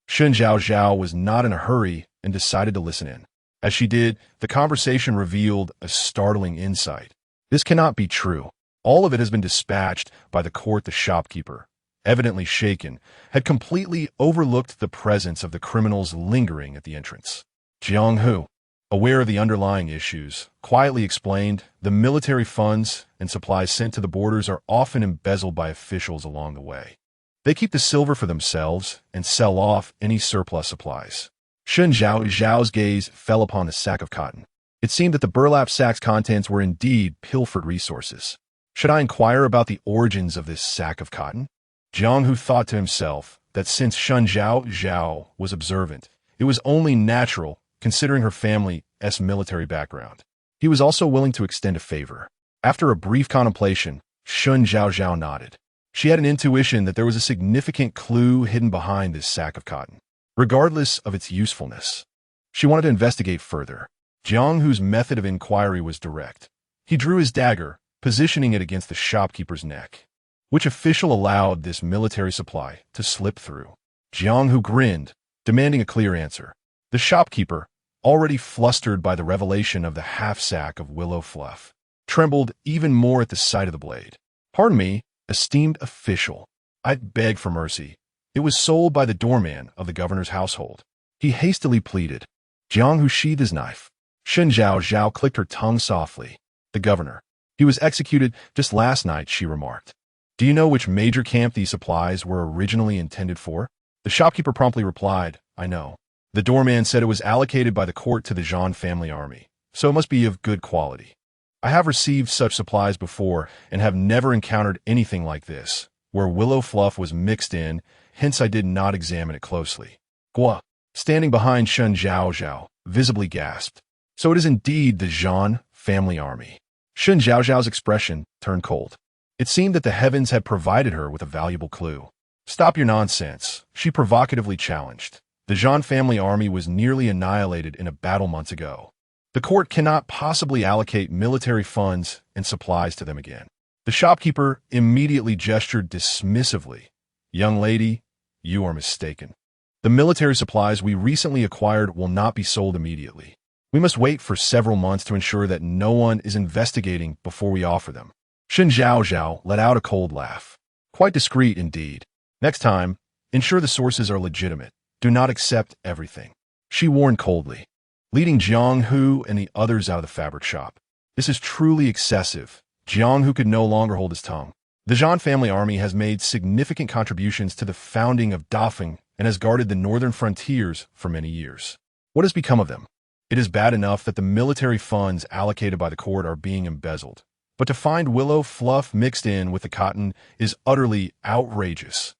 Shen Zhaozhao was not in a hurry and decided to listen in. As she did, the conversation revealed a startling insight. This cannot be true. All of it has been dispatched by the court. The shopkeeper, evidently shaken, had completely overlooked the presence of the criminals lingering at the entrance. Jiang Hu, aware of the underlying issues, quietly explained, the military funds and supplies sent to the borders are often embezzled by officials along the way. They keep the silver for themselves and sell off any surplus supplies. Shen Zhaozhao's gaze fell upon the sack of cotton. It seemed that the burlap sack's contents were indeed pilfered resources. Should I inquire about the origins of this sack of cotton? Jiang Hu thought to himself that since Shen Zhaozhao was observant, it was only natural, considering her family's military background. He was also willing to extend a favor. After a brief contemplation, Shen Zhaozhao nodded. She had an intuition that there was a significant clue hidden behind this sack of cotton, regardless of its usefulness. She wanted to investigate further. Jiang Hu's method of inquiry was direct. He drew his dagger, positioning it against the shopkeeper's neck. Which official allowed this military supply to slip through? Jiang Hu grinned, demanding a clear answer. The shopkeeper, already flustered by the revelation of the half-sack of willow fluff, trembled even more at the sight of the blade. Pardon me, esteemed official. I beg for mercy. It was sold by the doorman of the governor's household. He hastily pleaded. Jiang Hu sheathed his knife. Shen Zhaozhao clicked her tongue softly. The governor. He was executed just last night, she remarked. Do you know which major camp these supplies were originally intended for? The shopkeeper promptly replied, I know. The doorman said it was allocated by the court to the Zhan family army, so it must be of good quality. I have received such supplies before and have never encountered anything like this, where willow fluff was mixed in, hence I did not examine it closely. Gua, standing behind Shen Zhaozhao, visibly gasped. So it is indeed the Zhan family army. Shen Zhaozhao's expression turned cold. It seemed that the heavens had provided her with a valuable clue. Stop your nonsense, she provocatively challenged. The Zhan family army was nearly annihilated in a battle months ago. The court cannot possibly allocate military funds and supplies to them again. The shopkeeper immediately gestured dismissively. Young lady, you are mistaken. The military supplies we recently acquired will not be sold immediately. We must wait for several months to ensure that no one is investigating before we offer them. Shen Zhaozhao let out a cold laugh. Quite discreet indeed. Next time, ensure the sources are legitimate. Do not accept everything. She warned coldly, leading Jiang Hu and the others out of the fabric shop. This is truly excessive. Jiang Hu could no longer hold his tongue. The Zhan family army has made significant contributions to the founding of Dafeng and has guarded the northern frontiers for many years. What has become of them? It is bad enough that the military funds allocated by the court are being embezzled, but to find willow fluff mixed in with the cotton is utterly outrageous.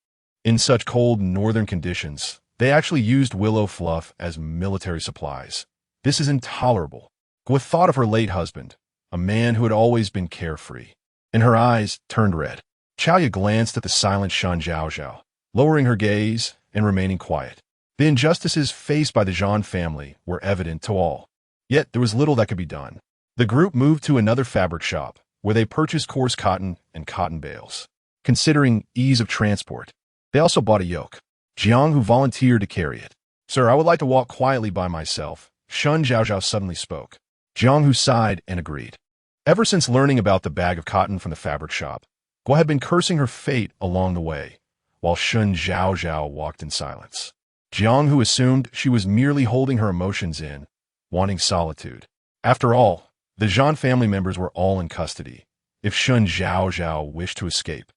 In such cold northern conditions, they actually used willow fluff as military supplies. This is intolerable. Gua thought of her late husband, a man who had always been carefree, and her eyes turned red. Chaoya glanced at the silent Shen Zhaozhao, lowering her gaze and remaining quiet. The injustices faced by the Zhan family were evident to all. Yet there was little that could be done. The group moved to another fabric shop, where they purchased coarse cotton and cotton bales. Considering ease of transport, they also bought a yoke. Jiang Hu volunteered to carry it. Sir, I would like to walk quietly by myself. Shen Zhaozhao suddenly spoke. Jiang Hu sighed and agreed. Ever since learning about the bag of cotton from the fabric shop, Gua had been cursing her fate along the way, while Shen Zhaozhao walked in silence. Jiang Hu assumed she was merely holding her emotions in, wanting solitude. After all, the Zhan family members were all in custody. If Shen Zhaozhao wished to escape,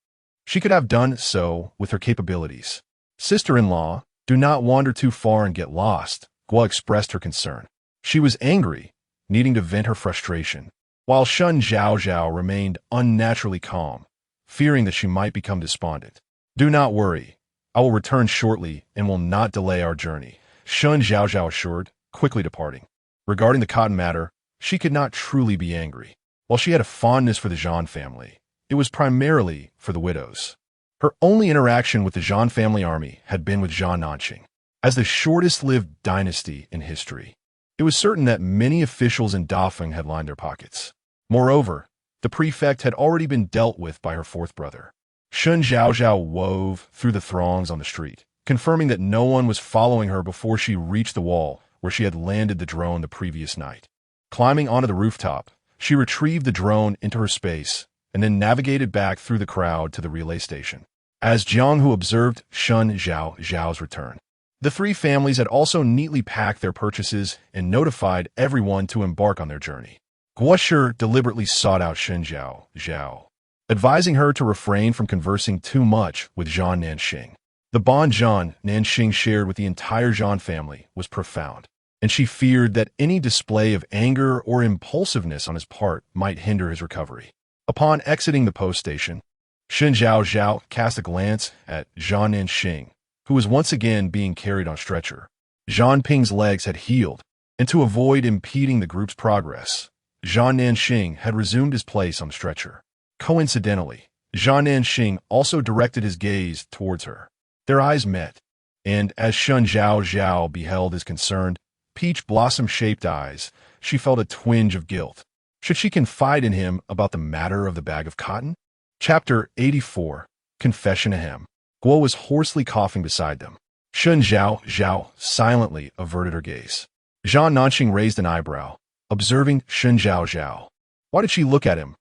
she could have done so with her capabilities. Sister-in-law, do not wander too far and get lost, Gua expressed her concern. She was angry, needing to vent her frustration, while Shen Zhaozhao remained unnaturally calm, fearing that she might become despondent. "Do not worry. I will return shortly and will not delay our journey," Shen Zhaozhao assured, quickly departing. Regarding the cotton matter, she could not truly be angry. While she had a fondness for the Zhang family, it was primarily for the widows. Her only interaction with the Zhang family army had been with Zhang Nanqing. As the shortest-lived dynasty in history, it was certain that many officials in Dafeng had lined their pockets. Moreover, the prefect had already been dealt with by her fourth brother. Shen Zhaozhao wove through the throngs on the street, confirming that no one was following her before she reached the wall where she had landed the drone the previous night. Climbing onto the rooftop, she retrieved the drone into her space and then navigated back through the crowd to the relay station. As Jiang observed Shen Zhaozhao's return, the three families had also neatly packed their purchases and notified everyone to embark on their journey. Guoshi deliberately sought out Shen Zhaozhao, advising her to refrain from conversing too much with Zhang Nanqing. The bond Zhang Nanqing shared with the entire Zhang family was profound, and she feared that any display of anger or impulsiveness on his part might hinder his recovery. Upon exiting the post station, Shen Zhaozhao cast a glance at Zhang Nanqing, who was once again being carried on stretcher. Zhang Ping's legs had healed, and to avoid impeding the group's progress, Zhang Nanqing had resumed his place on the stretcher. Coincidentally, Zhang Nanqing also directed his gaze towards her. Their eyes met, and as Shen Zhaozhao beheld his concerned, peach blossom-shaped eyes, she felt a twinge of guilt. Should she confide in him about the matter of the bag of cotton? Chapter 84. Confession Ahem. Guo was hoarsely coughing beside them. Shen Zhaozhao silently averted her gaze. Zhang Nanqing raised an eyebrow, observing Shen Zhaozhao. Why did she look at him,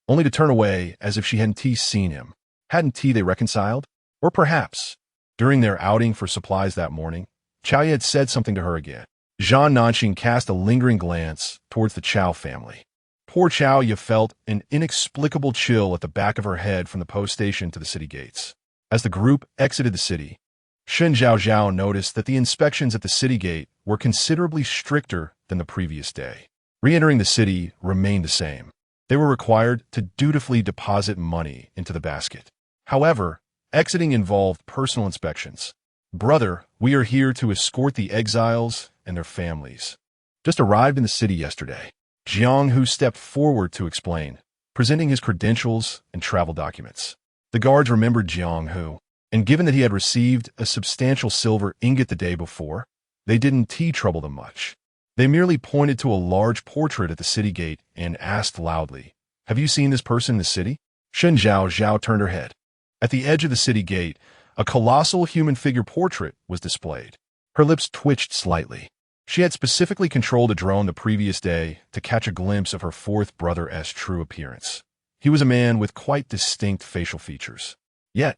only to turn away as if she hadn't seen him? Hadn't they reconciled? Or perhaps, during their outing for supplies that morning, Chao Ye had said something to her again. Zhang Nanqing cast a lingering glance towards the Chao family. Poor Chao Ye felt an inexplicable chill at the back of her head from the post station to the city gates. As the group exited the city, Shen Zhaozhao noticed that the inspections at the city gate were considerably stricter than the previous day. Re-entering the city remained the same. They were required to dutifully deposit money into the basket. However, exiting involved personal inspections. "Brother, we are here to escort the exiles and their families. Just arrived in the city yesterday." Jiang stepped forward to explain, presenting his credentials and travel documents. The guards remembered Jiang, and given that he had received a substantial silver ingot the day before, they didn't trouble them much. They merely pointed to a large portrait at the city gate and asked loudly, "Have you seen this person in the city?" Shen Zhaozhao turned her head. At the edge of the city gate, a colossal human figure portrait was displayed. Her lips twitched slightly. She had specifically controlled a drone the previous day to catch a glimpse of her fourth brother's true appearance. He was a man with quite distinct facial features. Yet,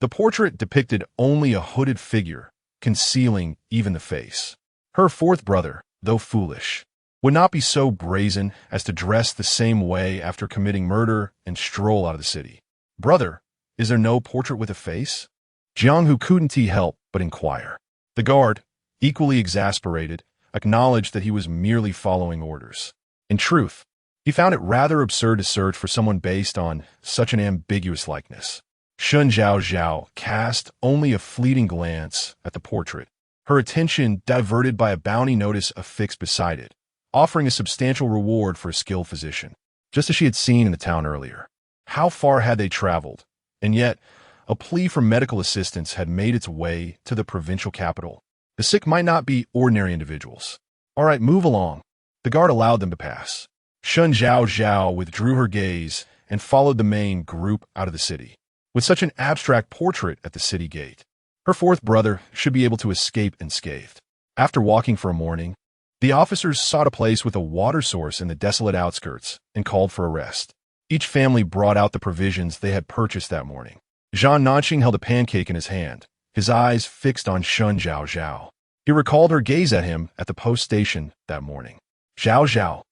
the portrait depicted only a hooded figure, concealing even the face. Her fourth brother, though foolish, would not be so brazen as to dress the same way after committing murder and stroll out of the city. "Brother, is there no portrait with a face?" Jiang couldn't help but inquire. The guard, equally exasperated, acknowledged that he was merely following orders. In truth, he found it rather absurd to search for someone based on such an ambiguous likeness. Shen Zhaozhao cast only a fleeting glance at the portrait, her attention diverted by a bounty notice affixed beside it, offering a substantial reward for a skilled physician, just as she had seen in the town earlier. How far had they traveled? And yet, a plea for medical assistance had made its way to the provincial capital. The sick might not be ordinary individuals. "All right, move along." The guard allowed them to pass. Shen Zhaozhao withdrew her gaze and followed the main group out of the city. With such an abstract portrait at the city gate, her fourth brother should be able to escape unscathed. After walking for a morning, the officers sought a place with a water source in the desolate outskirts and called for a rest. Each family brought out the provisions they had purchased that morning. Zhang Nanqing held a pancake in his hand, his eyes fixed on Shen Zhaozhao. He recalled her gaze at him at the post station that morning. "Zhaozhao,"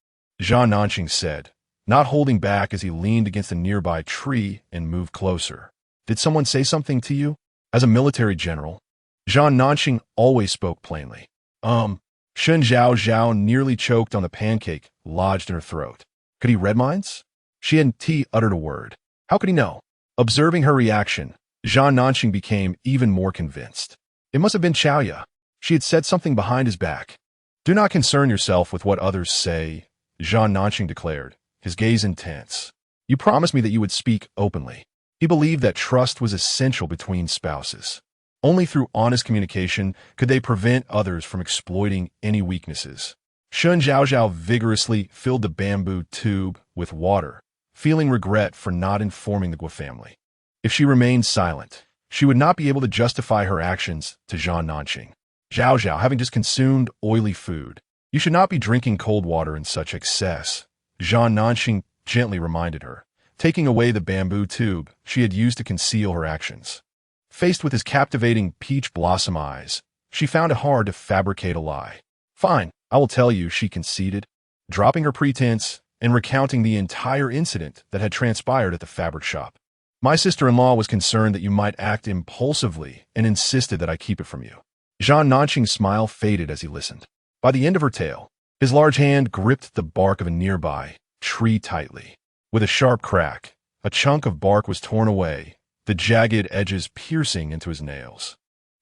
Zhang Nanqing said, not holding back as he leaned against a nearby tree and moved closer. "Did someone say something to you?" As a military general, Zhang Nanqing always spoke plainly. Shen Zhaozhao nearly choked on the pancake lodged in her throat. Could he read minds? She hadn't uttered a word. How could he know? Observing her reaction, Zhan Nanqing became even more convinced. It must have been Chaoya. She had said something behind his back. "Do not concern yourself with what others say," Zhan Nanqing declared, his gaze intense. "You promised me that you would speak openly." He believed that trust was essential between spouses. Only through honest communication could they prevent others from exploiting any weaknesses. Shen Zhaozhao vigorously filled the bamboo tube with water, feeling regret for not informing the Guo family. If she remained silent, she would not be able to justify her actions to Zhan Nanqing. "Zhaozhao, having just consumed oily food, you should not be drinking cold water in such excess," Zhan Nanqing gently reminded her, taking away the bamboo tube she had used to conceal her actions. Faced with his captivating peach blossom eyes, she found it hard to fabricate a lie. "Fine, I will tell you," she conceded, dropping her pretense and recounting the entire incident that had transpired at the fabric shop. "My sister-in-law was concerned that you might act impulsively and insisted that I keep it from you." Zhan Nanqing's smile faded as he listened. By the end of her tale, his large hand gripped the bark of a nearby tree tightly. With a sharp crack, a chunk of bark was torn away, the jagged edges piercing into his nails.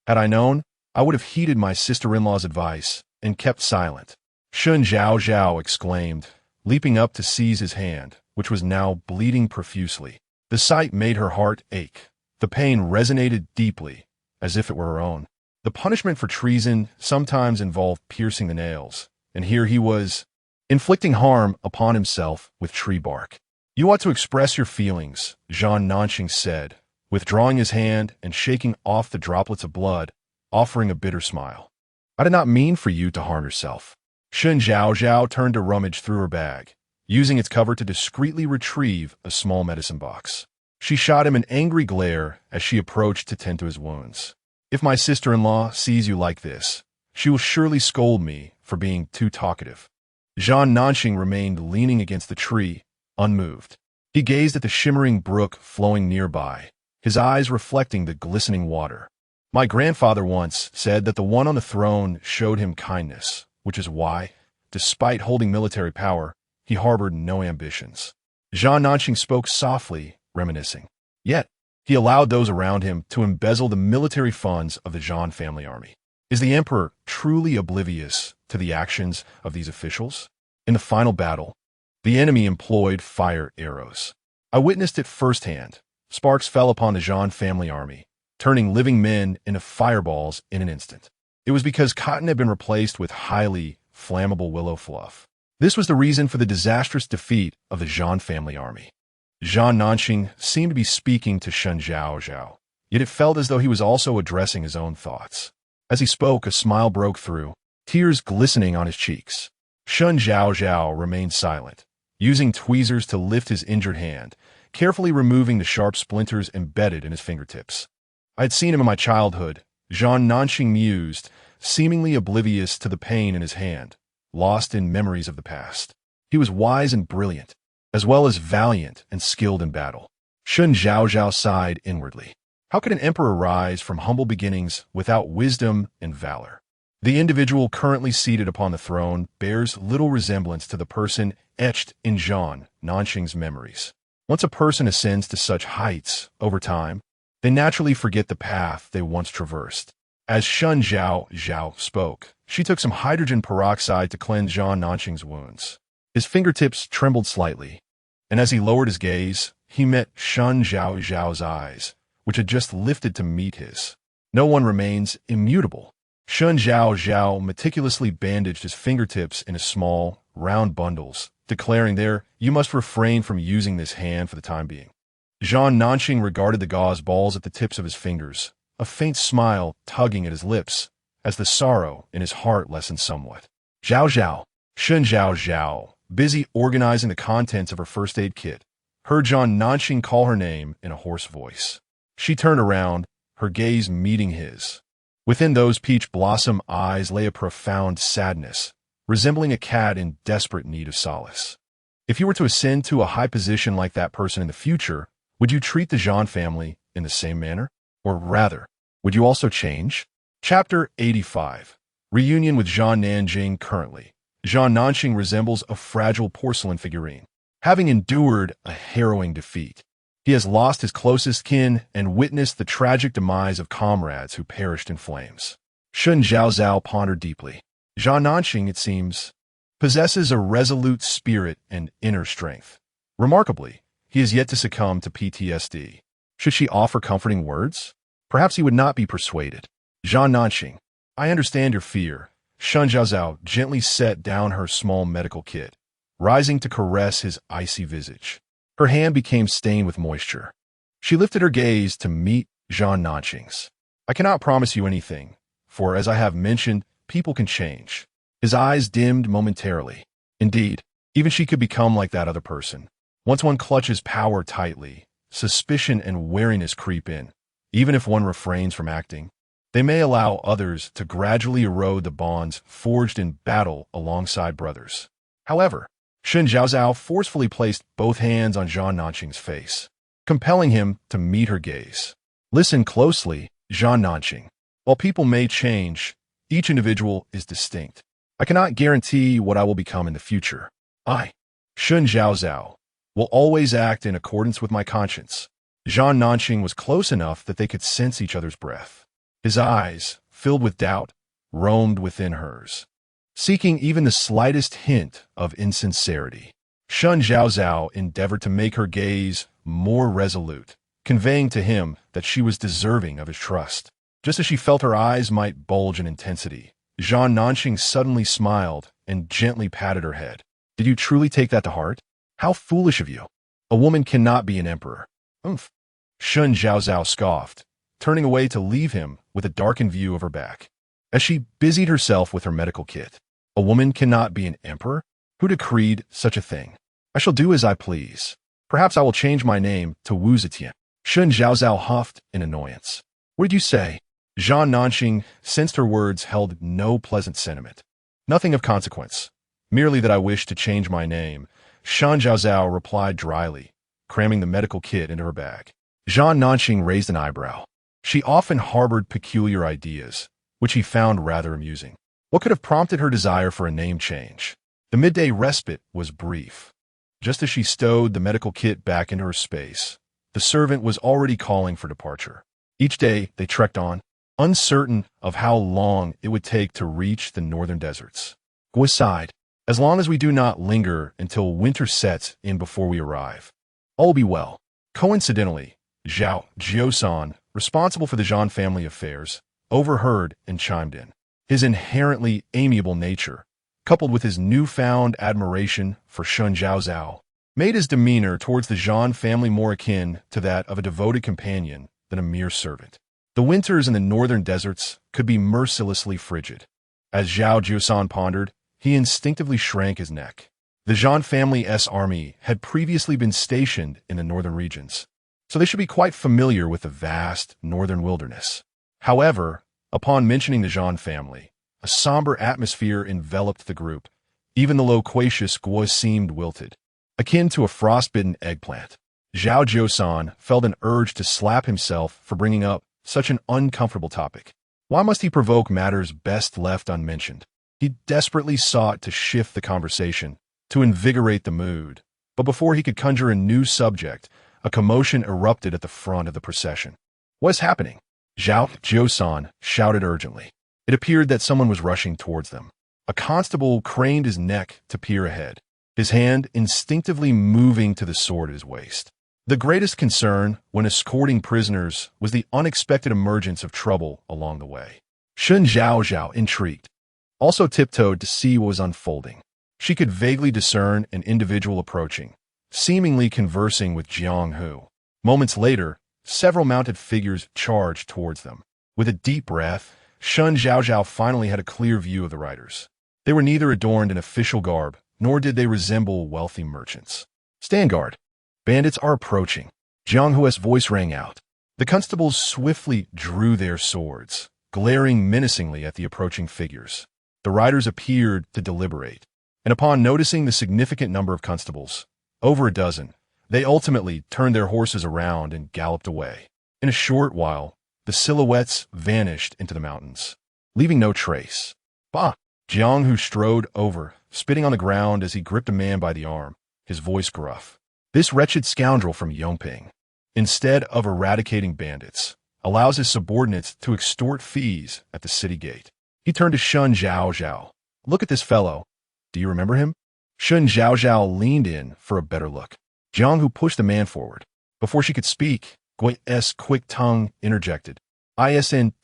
"Had I known, I would have heeded my sister-in-law's advice and kept silent," Shen Zhaozhao exclaimed, leaping up to seize his hand, which was now bleeding profusely. The sight made her heart ache. The pain resonated deeply, as if it were her own. The punishment for treason sometimes involved piercing the nails, and here he was, inflicting harm upon himself with tree bark. "You ought to express your feelings," Zhan Nanqing said, withdrawing his hand and shaking off the droplets of blood, offering a bitter smile. "I did not mean for you to harm yourself." Shen Zhaozhao turned to rummage through her bag, using its cover to discreetly retrieve a small medicine box. She shot him an angry glare as she approached to tend to his wounds. "If my sister-in-law sees you like this, she will surely scold me for being too talkative." Zhan Nanqing remained leaning against the tree, unmoved. He gazed at the shimmering brook flowing nearby, his eyes reflecting the glistening water. "My grandfather once said that the one on the throne showed him kindness, which is why, despite holding military power, he harbored no ambitions." Zhan Nanqing spoke softly, reminiscing. Yet, he allowed those around him to embezzle the military funds of the Zhan family army. Is the emperor truly oblivious to the actions of these officials? In the final battle, the enemy employed fire arrows. I witnessed it firsthand. Sparks fell upon the Zhan family army, turning living men into fireballs in an instant. It was because cotton had been replaced with highly flammable willow fluff. This was the reason for the disastrous defeat of the Zhan family army. Zhan Nanqing seemed to be speaking to Shen Zhaozhao, yet it felt as though he was also addressing his own thoughts. As he spoke, a smile broke through, tears glistening on his cheeks. Shen Zhaozhao remained silent, using tweezers to lift his injured hand, carefully removing the sharp splinters embedded in his fingertips. "I had seen him in my childhood," Zhan Nanqing mused, seemingly oblivious to the pain in his hand, lost in memories of the past. "He was wise and brilliant, as well as valiant and skilled in battle." Shen Zhaozhao sighed inwardly. How could an emperor rise from humble beginnings without wisdom and valor? The individual currently seated upon the throne bears little resemblance to the person etched in Zhan Nanqing's memories. Once a person ascends to such heights, over time, they naturally forget the path they once traversed. As Shen Zhaozhao spoke, she took some hydrogen peroxide to cleanse Zhan Nanqing's wounds. His fingertips trembled slightly, and as he lowered his gaze, he met Shen Zhaozhao's eyes, which had just lifted to meet his. No one remains immutable. Shen Zhaozhao meticulously bandaged his fingertips into small, round bundles, declaring there, "You must refrain from using this hand for the time being." Zhan Nanqing regarded the gauze balls at the tips of his fingers, a faint smile tugging at his lips, as the sorrow in his heart lessened somewhat. Zhaozhao, Shen Zhaozhao, busy organizing the contents of her first aid kit, heard Zhan Nanqing call her name in a hoarse voice. She turned around, her gaze meeting his. Within those peach blossom eyes lay a profound sadness, resembling a cat in desperate need of solace. If you were to ascend to a high position like that person in the future, would you treat the Zhan family in the same manner? Or rather, would you also change? Chapter 85. Reunion with Zhan Nanjing. Currently, Zhan Nanqing resembles a fragile porcelain figurine. Having endured a harrowing defeat, He has lost his closest kin and witnessed the tragic demise of comrades who perished in flames. Shen Zhaozhao pondered deeply. Zhao Nanxing, it seems, possesses a resolute spirit and inner strength. Remarkably, he is yet to succumb to PTSD. Should she offer comforting words? Perhaps he would not be persuaded. Zhao Nanxing, I understand your fear. Shen Zhaozhao gently set down her small medical kit, rising to caress his icy visage. Her hand became stained with moisture. She lifted her gaze to meet Zhao Nanxing's. I cannot promise you anything, for as I have mentioned, people can change. His eyes dimmed momentarily. Indeed, even she could become like that other person. Once one clutches power tightly, suspicion and wariness creep in. Even if one refrains from acting, they may allow others to gradually erode the bonds forged in battle alongside brothers. However, Shen Zhaozhao forcefully placed both hands on Zhao Nanxing's face, compelling him to meet her gaze. Listen closely, Zhao Nanxing. While people may change, each individual is distinct. I cannot guarantee what I will become in the future. I, Shen Zhaozhao, will always act in accordance with my conscience. Zhao Nanxing was close enough that they could sense each other's breath. His eyes, filled with doubt, roamed within hers, seeking even the slightest hint of insincerity. Shen Zhaozhao endeavored to make her gaze more resolute, conveying to him that she was deserving of his trust. Just as she felt her eyes might bulge in intensity, Zhao Nanxing suddenly smiled and gently patted her head. Did you truly take that to heart? How foolish of you. A woman cannot be an emperor. Oomph. Shen Zhaozhao scoffed, turning away to leave him with a darkened view of her back. As she busied herself with her medical kit, a woman cannot be an emperor? Who decreed such a thing? I shall do as I please. Perhaps I will change my name to Wu Zetian. Shen Zhaozhao huffed in annoyance. What did you say? Zhao Nanxing sensed her words held no pleasant sentiment. Nothing of consequence. Merely that I wish to change my name. Shen Zhaozhao replied dryly, cramming the medical kit into her bag. Zhao Nanxing raised an eyebrow. She often harbored peculiar ideas, which he found rather amusing. What could have prompted her desire for a name change? The midday respite was brief. Just as she stowed the medical kit back into her space, the servant was already calling for departure. Each day they trekked on, uncertain of how long it would take to reach the northern deserts. Guo sighed. As long as we do not linger until winter sets in before we arrive, all will be well. Coincidentally, Zhao Jiusan, responsible for the Zhan family affairs, overheard and chimed in. His inherently amiable nature, coupled with his newfound admiration for Shen Zhaozhao, made his demeanor towards the Zhan family more akin to that of a devoted companion than a mere servant. The winters in the northern deserts could be mercilessly frigid. As Zhao Jiusan pondered, he instinctively shrank his neck. The Zhan family's army had previously been stationed in the northern regions, so they should be quite familiar with the vast northern wilderness. However, upon mentioning the Zhan family, a somber atmosphere enveloped the group. Even the loquacious Guo seemed wilted, akin to a frostbitten eggplant. Zhao Jiusan felt an urge to slap himself for bringing up such an uncomfortable topic. Why must he provoke matters best left unmentioned? He desperately sought to shift the conversation, to invigorate the mood, but before he could conjure a new subject, a commotion erupted at the front of the procession. What is happening? Zhao Jiusan shouted urgently. It appeared that someone was rushing towards them. A constable craned his neck to peer ahead, his hand instinctively moving to the sword at his waist. The greatest concern when escorting prisoners was the unexpected emergence of trouble along the way. Shen Zhaozhao, intrigued, also tiptoed to see what was unfolding. She could vaguely discern an individual approaching, seemingly conversing with Jiang Hu. Moments later, several mounted figures charged towards them. With a deep breath, Shen Zhaozhao finally had a clear view of the riders. They were neither adorned in official garb, nor did they resemble wealthy merchants. Stand guard. Bandits are approaching. Jiang Hu's voice rang out. The constables swiftly drew their swords, glaring menacingly at the approaching figures. The riders appeared to deliberate, and upon noticing the significant number of constables, over a dozen, they ultimately turned their horses around and galloped away. In a short while, the silhouettes vanished into the mountains, leaving no trace. Bah! Jiang Hu strode over, spitting on the ground as he gripped a man by the arm, his voice gruff. This wretched scoundrel from Yongping. instead of eradicating bandits, allows his subordinates to extort fees at the city gate. He turned to Shen Zhaozhao. Look at this fellow. Do you remember him? Shen Zhaozhao leaned in for a better look. Jiang, who pushed the man forward. Before she could speak, Gui's quick tongue interjected. Isn't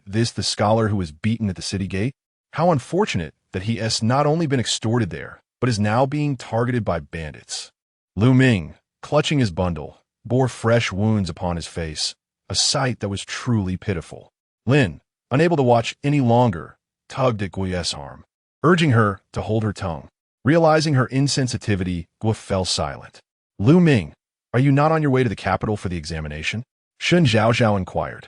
this the scholar who was beaten at the city gate? How unfortunate that he has not only been extorted there, but is now being targeted by bandits. Lu Ming, clutching his bundle, bore fresh wounds upon his face, a sight that was truly pitiful. Lin, unable to watch any longer, tugged at Gui's arm, urging her to hold her tongue. Realizing her insensitivity, Gui fell silent. Lu Ming, are you not on your way to the capital for the examination? Shen Zhaozhao inquired.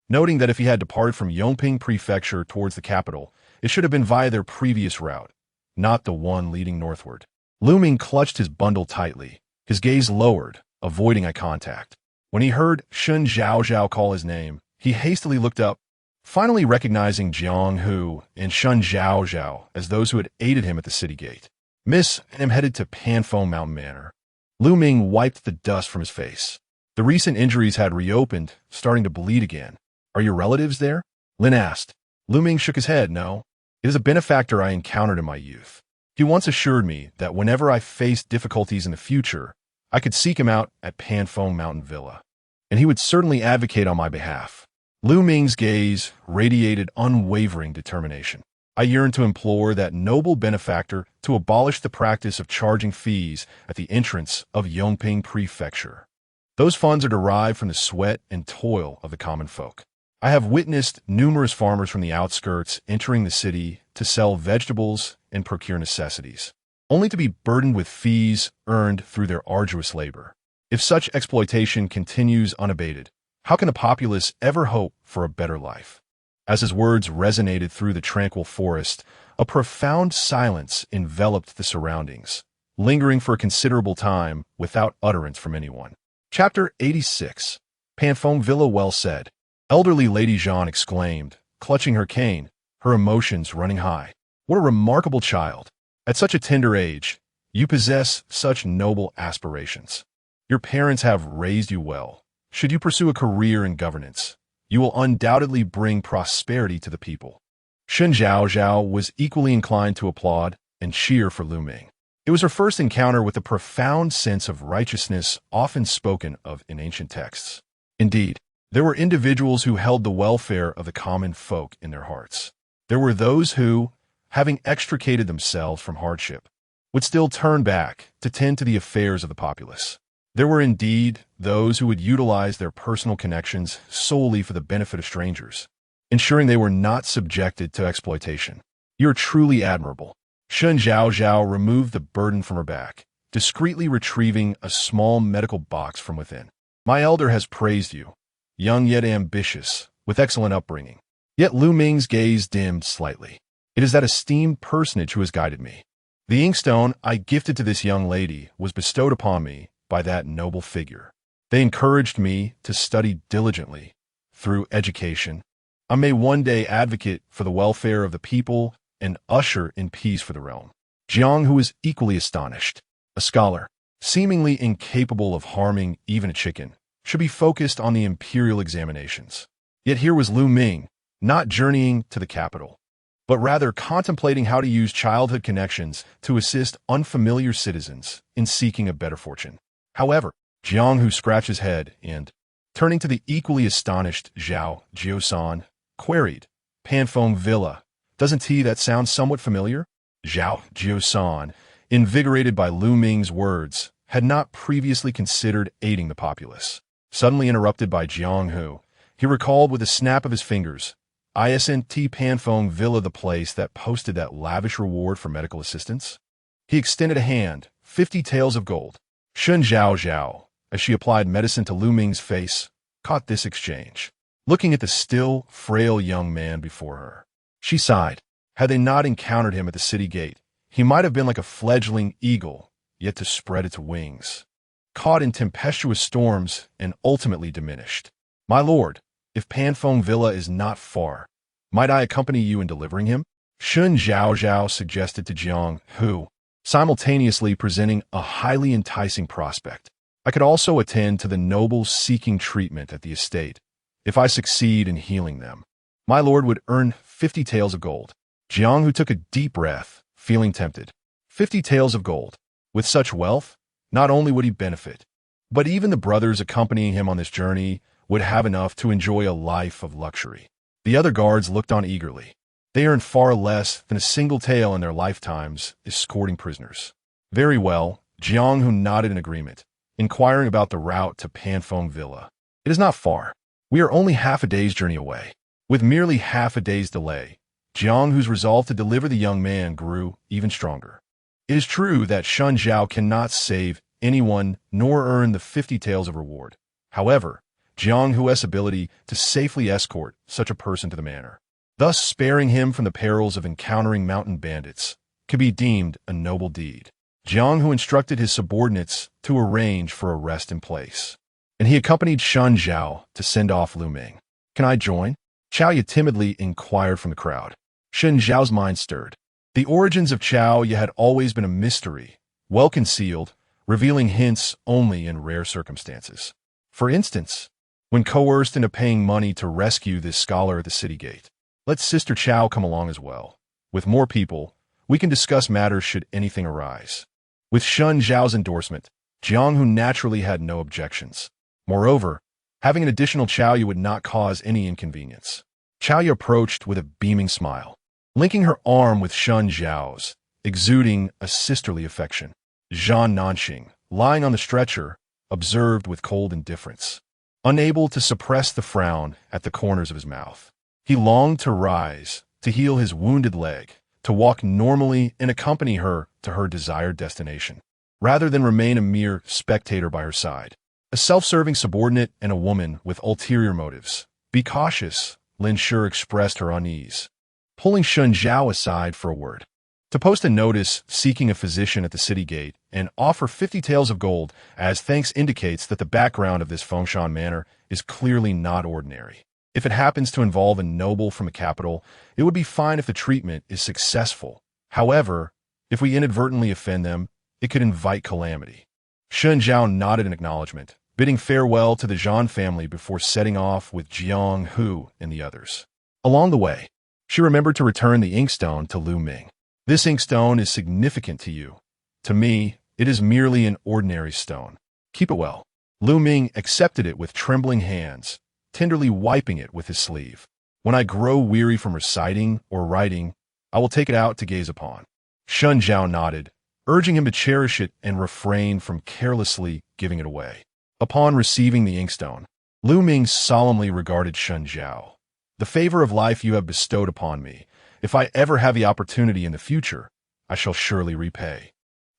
Noting that if he had departed from Yongping Prefecture towards the capital, it should have been via their previous route, not the one leading northward. Lu Ming clutched his bundle tightly, his gaze lowered, avoiding eye contact. When he heard Shen Zhaozhao call his name, he hastily looked up, finally recognizing Jiang Hu and Shen Zhaozhao as those who had aided him at the city gate. Miss, and am headed to Panfeng Mountain Manor. Lu Ming wiped the dust from his face. The recent injuries had reopened, starting to bleed again. Are your relatives there? Lin asked. Lu Ming shook his head. No. It is a benefactor I encountered in my youth. He once assured me that whenever I faced difficulties in the future, I could seek him out at Panfeng Mountain Villa, and he would certainly advocate on my behalf. Lu Ming's gaze radiated unwavering determination. I yearn to implore that noble benefactor to abolish the practice of charging fees at the entrance of Yongping Prefecture. Those funds are derived from the sweat and toil of the common folk. I have witnessed numerous farmers from the outskirts entering the city to sell vegetables and procure necessities, only to be burdened with fees earned through their arduous labor. If such exploitation continues unabated, how can the populace ever hope for a better life? As his words resonated through the tranquil forest, a profound silence enveloped the surroundings, lingering for a considerable time without utterance from anyone. Chapter 86. Panfeng Villa. Well said. Elderly Lady Jean exclaimed, clutching her cane, her emotions running high. What a remarkable child. At such a tender age, you possess such noble aspirations. Your parents have raised you well. Should you pursue a career in governance, you will undoubtedly bring prosperity to the people. Shen Zhaozhao was equally inclined to applaud and cheer for Lu Ming. It was her first encounter with the profound sense of righteousness often spoken of in ancient texts. Indeed, there were individuals who held the welfare of the common folk in their hearts. There were those who, having extricated themselves from hardship, would still turn back to tend to the affairs of the populace. There were indeed those who would utilize their personal connections solely for the benefit of strangers, ensuring they were not subjected to exploitation. You're truly admirable. Shen Zhaozhao removed the burden from her back, discreetly retrieving a small medical box from within. My elder has praised you, young yet ambitious, with excellent upbringing. Yet Lu Ming's gaze dimmed slightly. It is that esteemed personage who has guided me. The inkstone I gifted to this young lady was bestowed upon me by that noble figure. They encouraged me to study diligently. Through education, I may one day advocate for the welfare of the people and usher in peace for the realm. Jiang, who was equally astonished, a scholar, seemingly incapable of harming even a chicken, should be focused on the imperial examinations. Yet here was Lu Ming, not journeying to the capital, but rather contemplating how to use childhood connections to assist unfamiliar citizens in seeking a better fortune. However, Jiang, who scratched his head and, turning to the equally astonished Zhao Jiusan, queried, Panfeng Villa, doesn't that sound somewhat familiar? Zhao Jiusan, invigorated by Lu Ming's words, had not previously considered aiding the populace. Suddenly interrupted by Jiang Hu, he recalled with a snap of his fingers, Isn't Panfeng Villa the place that posted that lavish reward for medical assistance? He extended a hand, 50 taels of gold. Shen Zhaozhao, as she applied medicine to Lu Ming's face, caught this exchange. Looking at the still, frail young man before her, she sighed. Had they not encountered him at the city gate, he might have been like a fledgling eagle, yet to spread its wings, caught in tempestuous storms and ultimately diminished. My lord, if Panfeng Villa is not far, might I accompany you in delivering him? Shen Zhaozhao suggested to Jiang Hu, simultaneously presenting a highly enticing prospect. I could also attend to the nobles seeking treatment at the estate. If I succeed in healing them, my lord would earn 50 taels of gold. Jiang took a deep breath, feeling tempted. 50 taels of gold. With such wealth, not only would he benefit, but even the brothers accompanying him on this journey would have enough to enjoy a life of luxury. The other guards looked on eagerly. They earned far less than a single tael in their lifetimes escorting prisoners. Very well, Jiang nodded in agreement, inquiring about the route to Panfeng Villa. It is not far. We are only half a day's journey away. With merely half a day's delay, Jiang's resolve to deliver the young man grew even stronger. It is true that Shen Zhaozhao cannot save anyone nor earn the 50 taels of reward. However, Jiang's ability to safely escort such a person to the manor, thus sparing him from the perils of encountering mountain bandits, could be deemed a noble deed. Jiang instructed his subordinates to arrange for a rest in place, and he accompanied Shen Zhaozhao to send off Lu Ming. "Can I join?" Chaoya timidly inquired from the crowd. Shen Zhao's mind stirred. The origins of Chaoya had always been a mystery, well concealed, revealing hints only in rare circumstances. For instance, when coerced into paying money to rescue this scholar at the city gate. Let Sister Chao come along as well. With more people, we can discuss matters should anything arise. With Shen Zhao's endorsement, Jiang naturally had no objections. Moreover, having an additional Chaoya would not cause any inconvenience. Chaoya approached with a beaming smile, linking her arm with Shen Zhao's, exuding a sisterly affection. Zhan Nanxing, lying on the stretcher, observed with cold indifference, unable to suppress the frown at the corners of his mouth. He longed to rise, to heal his wounded leg, to walk normally and accompany her to her desired destination, rather than remain a mere spectator by her side. A self-serving subordinate and a woman with ulterior motives. "Be cautious," Lin Shi expressed her unease, pulling Shen Zhao aside for a word. To post a notice seeking a physician at the city gate and offer 50 taels of gold as thanks indicates that the background of this Fengshan manor is clearly not ordinary. If it happens to involve a noble from a capital, it would be fine if the treatment is successful. However, if we inadvertently offend them, it could invite calamity. Shen Zhao nodded in acknowledgement, bidding farewell to the Zhan family before setting off with Jiang and the others. Along the way, she remembered to return the inkstone to Lu Ming. "This inkstone is significant to you. To me, it is merely an ordinary stone. Keep it well." Lu Ming accepted it with trembling hands, tenderly wiping it with his sleeve. "When I grow weary from reciting or writing, I will take it out to gaze upon." Shen Zhao nodded, urging him to cherish it and refrain from carelessly giving it away. Upon receiving the inkstone, Lu Ming solemnly regarded Shen Zhao. "The favor of life you have bestowed upon me, if I ever have the opportunity in the future, I shall surely repay."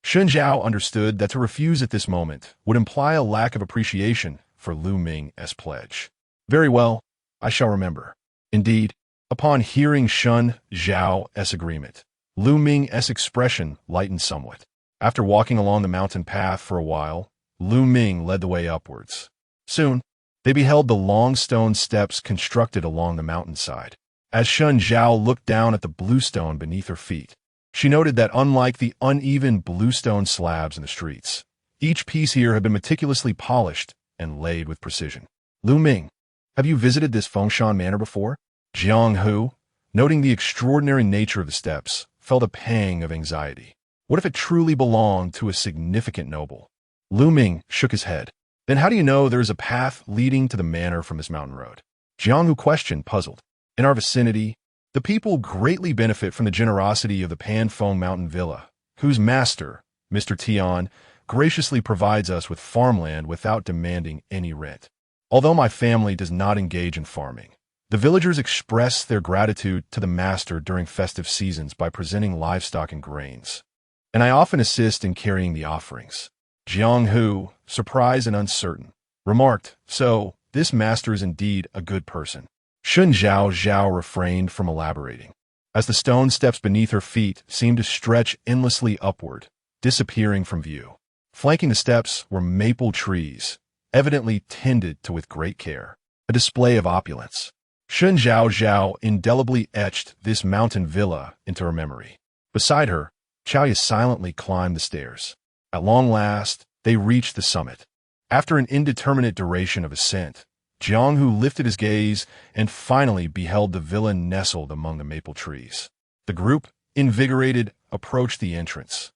Shen Zhao understood that to refuse at this moment would imply a lack of appreciation for Lu Ming's pledge. "Very well, I shall remember." Indeed, upon hearing Shen Zhao's agreement, Lu Ming's expression lightened somewhat. After walking along the mountain path for a while, Lu Ming led the way upwards. Soon, they beheld the long stone steps constructed along the mountainside. As Shen Zhao looked down at the bluestone beneath her feet, she noted that unlike the uneven bluestone slabs in the streets, each piece here had been meticulously polished and laid with precision. "Lu Ming, have you visited this Fengshan manor before?" Jiang, noting the extraordinary nature of the steps, felt a pang of anxiety. What if it truly belonged to a significant noble? Lu Ming shook his head. "Then how do you know there is a path leading to the manor from this mountain road?" Jiang questioned, puzzled. "In our vicinity, the people greatly benefit from the generosity of the Panfeng Mountain Villa, whose master, Mr. Tian, graciously provides us with farmland without demanding any rent. Although my family does not engage in farming, the villagers express their gratitude to the master during festive seasons by presenting livestock and grains, and I often assist in carrying the offerings." Jiang, surprised and uncertain, remarked, "So, this master is indeed a good person." Shen Zhaozhao refrained from elaborating, as the stone steps beneath her feet seemed to stretch endlessly upward, disappearing from view. Flanking the steps were maple trees, evidently tended to with great care, a display of opulence. Shen Zhaozhao indelibly etched this mountain villa into her memory. Beside her, Chaoya silently climbed the stairs. At long last, they reached the summit. After an indeterminate duration of ascent, Jianghu lifted his gaze and finally beheld the villain nestled among the maple trees. The group, invigorated, approached the entrance,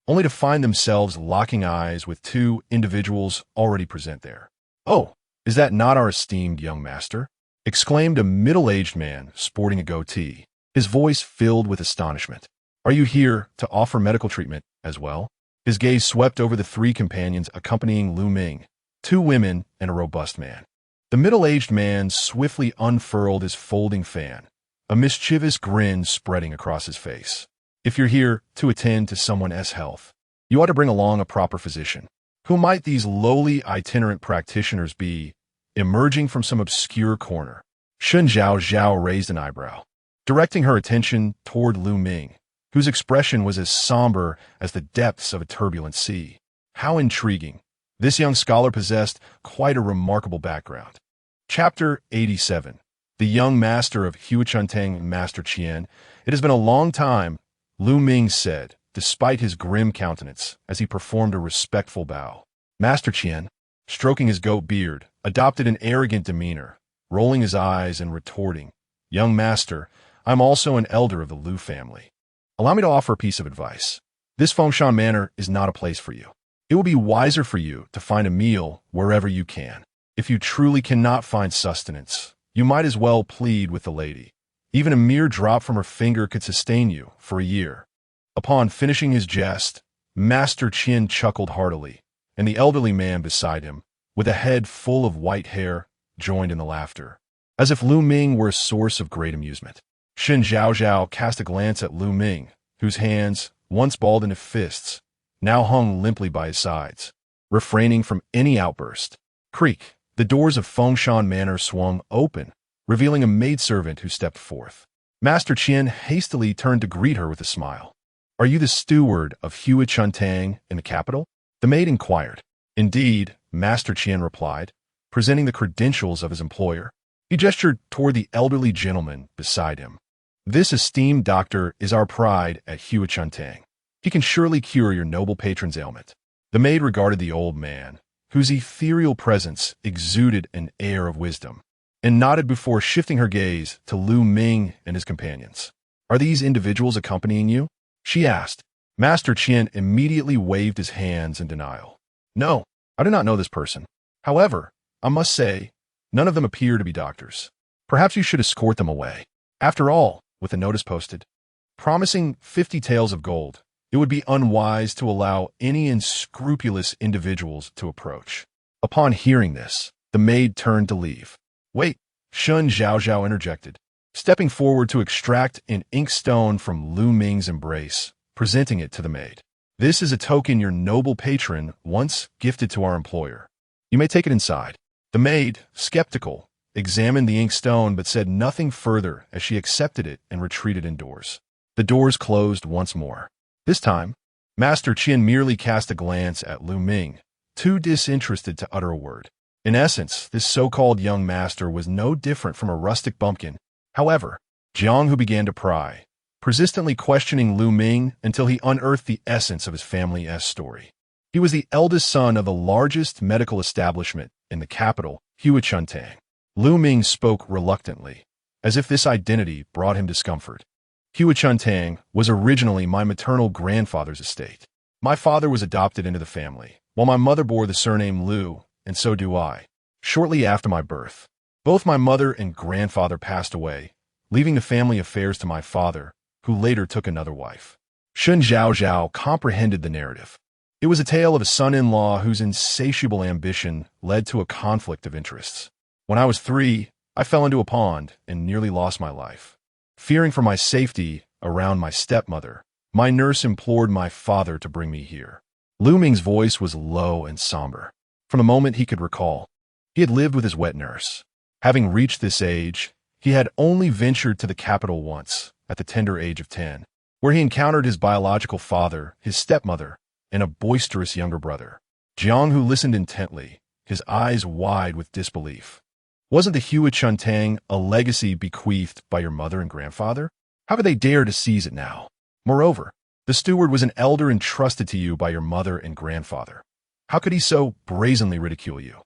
only to find themselves locking eyes with two individuals already present there. "Oh, is that not our esteemed young master?" exclaimed a middle-aged man sporting a goatee, his voice filled with astonishment. "Are you here to offer medical treatment as well?" His gaze swept over the three companions accompanying Lu Ming, two women and a robust man. The middle-aged man swiftly unfurled his folding fan, a mischievous grin spreading across his face. "If you're here to attend to someone's health, you ought to bring along a proper physician. Who might these lowly itinerant practitioners be, emerging from some obscure corner?" Shen Zhaozhao raised an eyebrow, directing her attention toward Lu Ming, whose expression was as somber as the depths of a turbulent sea. How intriguing. This young scholar possessed quite a remarkable background. Chapter 87. The Young Master of Huachuntang. Master Qian. "It has been a long time," Lu Ming said, despite his grim countenance, as he performed a respectful bow. Master Qian, stroking his goat beard, adopted an arrogant demeanor, rolling his eyes and retorting, "Young master, I'm also an elder of the Lu family. Allow me to offer a piece of advice. This Fengshan Manor is not a place for you. It will be wiser for you to find a meal wherever you can. If you truly cannot find sustenance, you might as well plead with the lady. Even a mere drop from her finger could sustain you for a year." Upon finishing his jest, Master Qian chuckled heartily, and the elderly man beside him, with a head full of white hair, joined in the laughter, as if Lu Ming were a source of great amusement. Shen Zhaozhao cast a glance at Lu Ming, whose hands, once balled into fists, now hung limply by his sides, refraining from any outburst. Creak! The doors of Fengshan Manor swung open, revealing a maidservant who stepped forth. Master Qian hastily turned to greet her with a smile. "Are you the steward of Huachuntang in the capital?" the maid inquired. "Indeed," Master Qian replied, presenting the credentials of his employer. He gestured toward the elderly gentleman beside him. "This esteemed doctor is our pride at Huachuntang. He can surely cure your noble patron's ailment." The maid regarded the old man, whose ethereal presence exuded an air of wisdom, and nodded before shifting her gaze to Lu Ming and his companions. "Are these individuals accompanying you?" she asked. Master Qian immediately waved his hands in denial. "No, I do not know this person. However, I must say, none of them appear to be doctors. Perhaps you should escort them away. After all," with a notice posted, promising 50 taels of gold, "it would be unwise to allow any unscrupulous individuals to approach." Upon hearing this, the maid turned to leave. "Wait," Shen Zhaozhao interjected, stepping forward to extract an inkstone from Lu Ming's embrace, presenting it to the maid. "This is a token your noble patron once gifted to our employer. You may take it inside." The maid, skeptical, examined the inkstone but said nothing further as she accepted it and retreated indoors. The doors closed once more. This time, Master Qian merely cast a glance at Lu Ming, too disinterested to utter a word. In essence, this so-called young master was no different from a rustic bumpkin. However, Jianghu began to pry, persistently questioning Lu Ming until he unearthed the essence of his family's story. He was the eldest son of the largest medical establishment in the capital, Huachuntang. Lu Ming spoke reluctantly, as if this identity brought him discomfort. "Huachuntang was originally my maternal grandfather's estate. My father was adopted into the family, while my mother bore the surname Lu, and so do I. Shortly after my birth, both my mother and grandfather passed away, leaving the family affairs to my father, who later took another wife." Shen Zhaozhao comprehended the narrative. It was a tale of a son-in-law whose insatiable ambition led to a conflict of interests. "When I was 3, I fell into a pond and nearly lost my life. Fearing for my safety around my stepmother, my nurse implored my father to bring me here." Lu Ming's voice was low and somber. From the moment he could recall, he had lived with his wet nurse. Having reached this age, he had only ventured to the capital once, at the tender age of 10, where he encountered his biological father, his stepmother, and a boisterous younger brother. Jianghu listened intently, his eyes wide with disbelief. "Wasn't the Huachuntang a legacy bequeathed by your mother and grandfather? How could they dare to seize it now? Moreover, the steward was an elder entrusted to you by your mother and grandfather. How could he so brazenly ridicule you?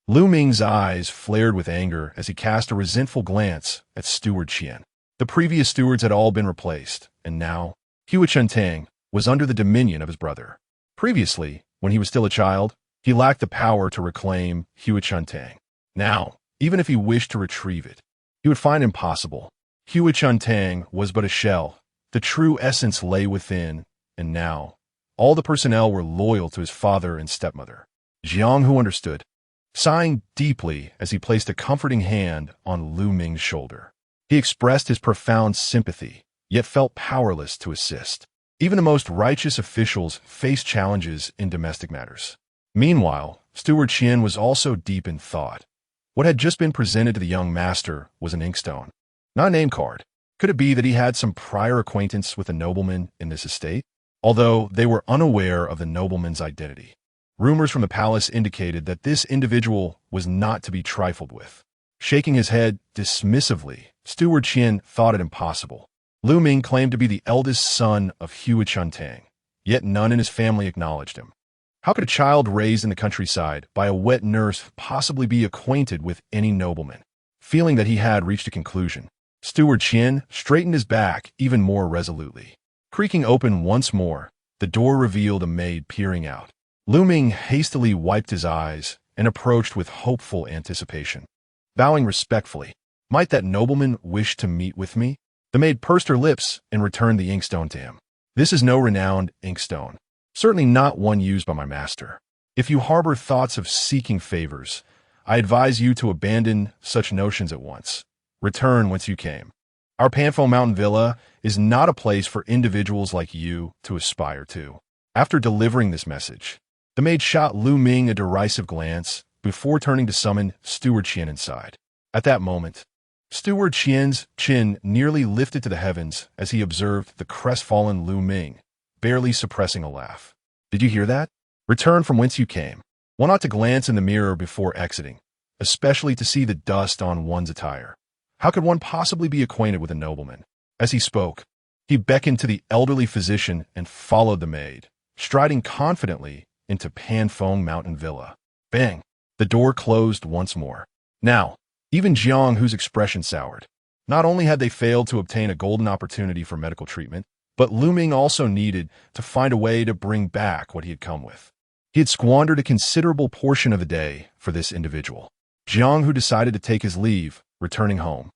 Lu Ming's eyes flared with anger as he cast a resentful glance at Steward Qian. The previous stewards had all been replaced, and now, Hua Chuntang was under the dominion of his brother. Previously, when he was still a child, he lacked the power to reclaim Hua Chuntang. Now, even if he wished to retrieve it, he would find it impossible. Hua Chuntang was but a shell. The true essence lay within, and now, all the personnel were loyal to his father and stepmother. Jiang Hu understood, sighing deeply as he placed a comforting hand on Lu Ming's shoulder. He expressed his profound sympathy, yet felt powerless to assist. Even the most righteous officials face challenges in domestic matters. Meanwhile, Steward Qian was also deep in thought. What had just been presented to the young master was an inkstone, not a name card. Could it be that he had some prior acquaintance with a nobleman in this estate? Although they were unaware of the nobleman's identity, rumors from the palace indicated that this individual was not to be trifled with. Shaking his head dismissively, Steward Qian thought it impossible. Lu Ming claimed to be the eldest son of Hua Chuntang, yet none in his family acknowledged him. How could a child raised in the countryside by a wet nurse possibly be acquainted with any nobleman? Feeling that he had reached a conclusion, Steward Qian straightened his back even more resolutely. Creaking open once more, the door revealed a maid peering out. Lu Ming hastily wiped his eyes and approached with hopeful anticipation. Bowing respectfully, "Might that nobleman wish to meet with me?" The maid pursed her lips and returned the inkstone to him. "This is no renowned inkstone, certainly not one used by my master. If you harbor thoughts of seeking favors, I advise you to abandon such notions at once. Return whence you came. Our Panfo Mountain Villa is not a place for individuals like you to aspire to." After delivering this message, the maid shot Lu Ming a derisive glance before turning to summon Steward Qian inside. At that moment, Steward Qian's chin nearly lifted to the heavens as he observed the crestfallen Lu Ming, barely suppressing a laugh. "Did you hear that? Return from whence you came. One ought to glance in the mirror before exiting, especially to see the dust on one's attire. How could one possibly be acquainted with a nobleman?" As he spoke, he beckoned to the elderly physician and followed the maid, striding confidently into Panfong Mountain Villa. Bang! The door closed once more. Now, even Jiang Hu's expression soured. Not only had they failed to obtain a golden opportunity for medical treatment, but Lu Ming also needed to find a way to bring back what he had come with. He had squandered a considerable portion of the day for this individual. Jiang Hu decided to take his leave, returning home.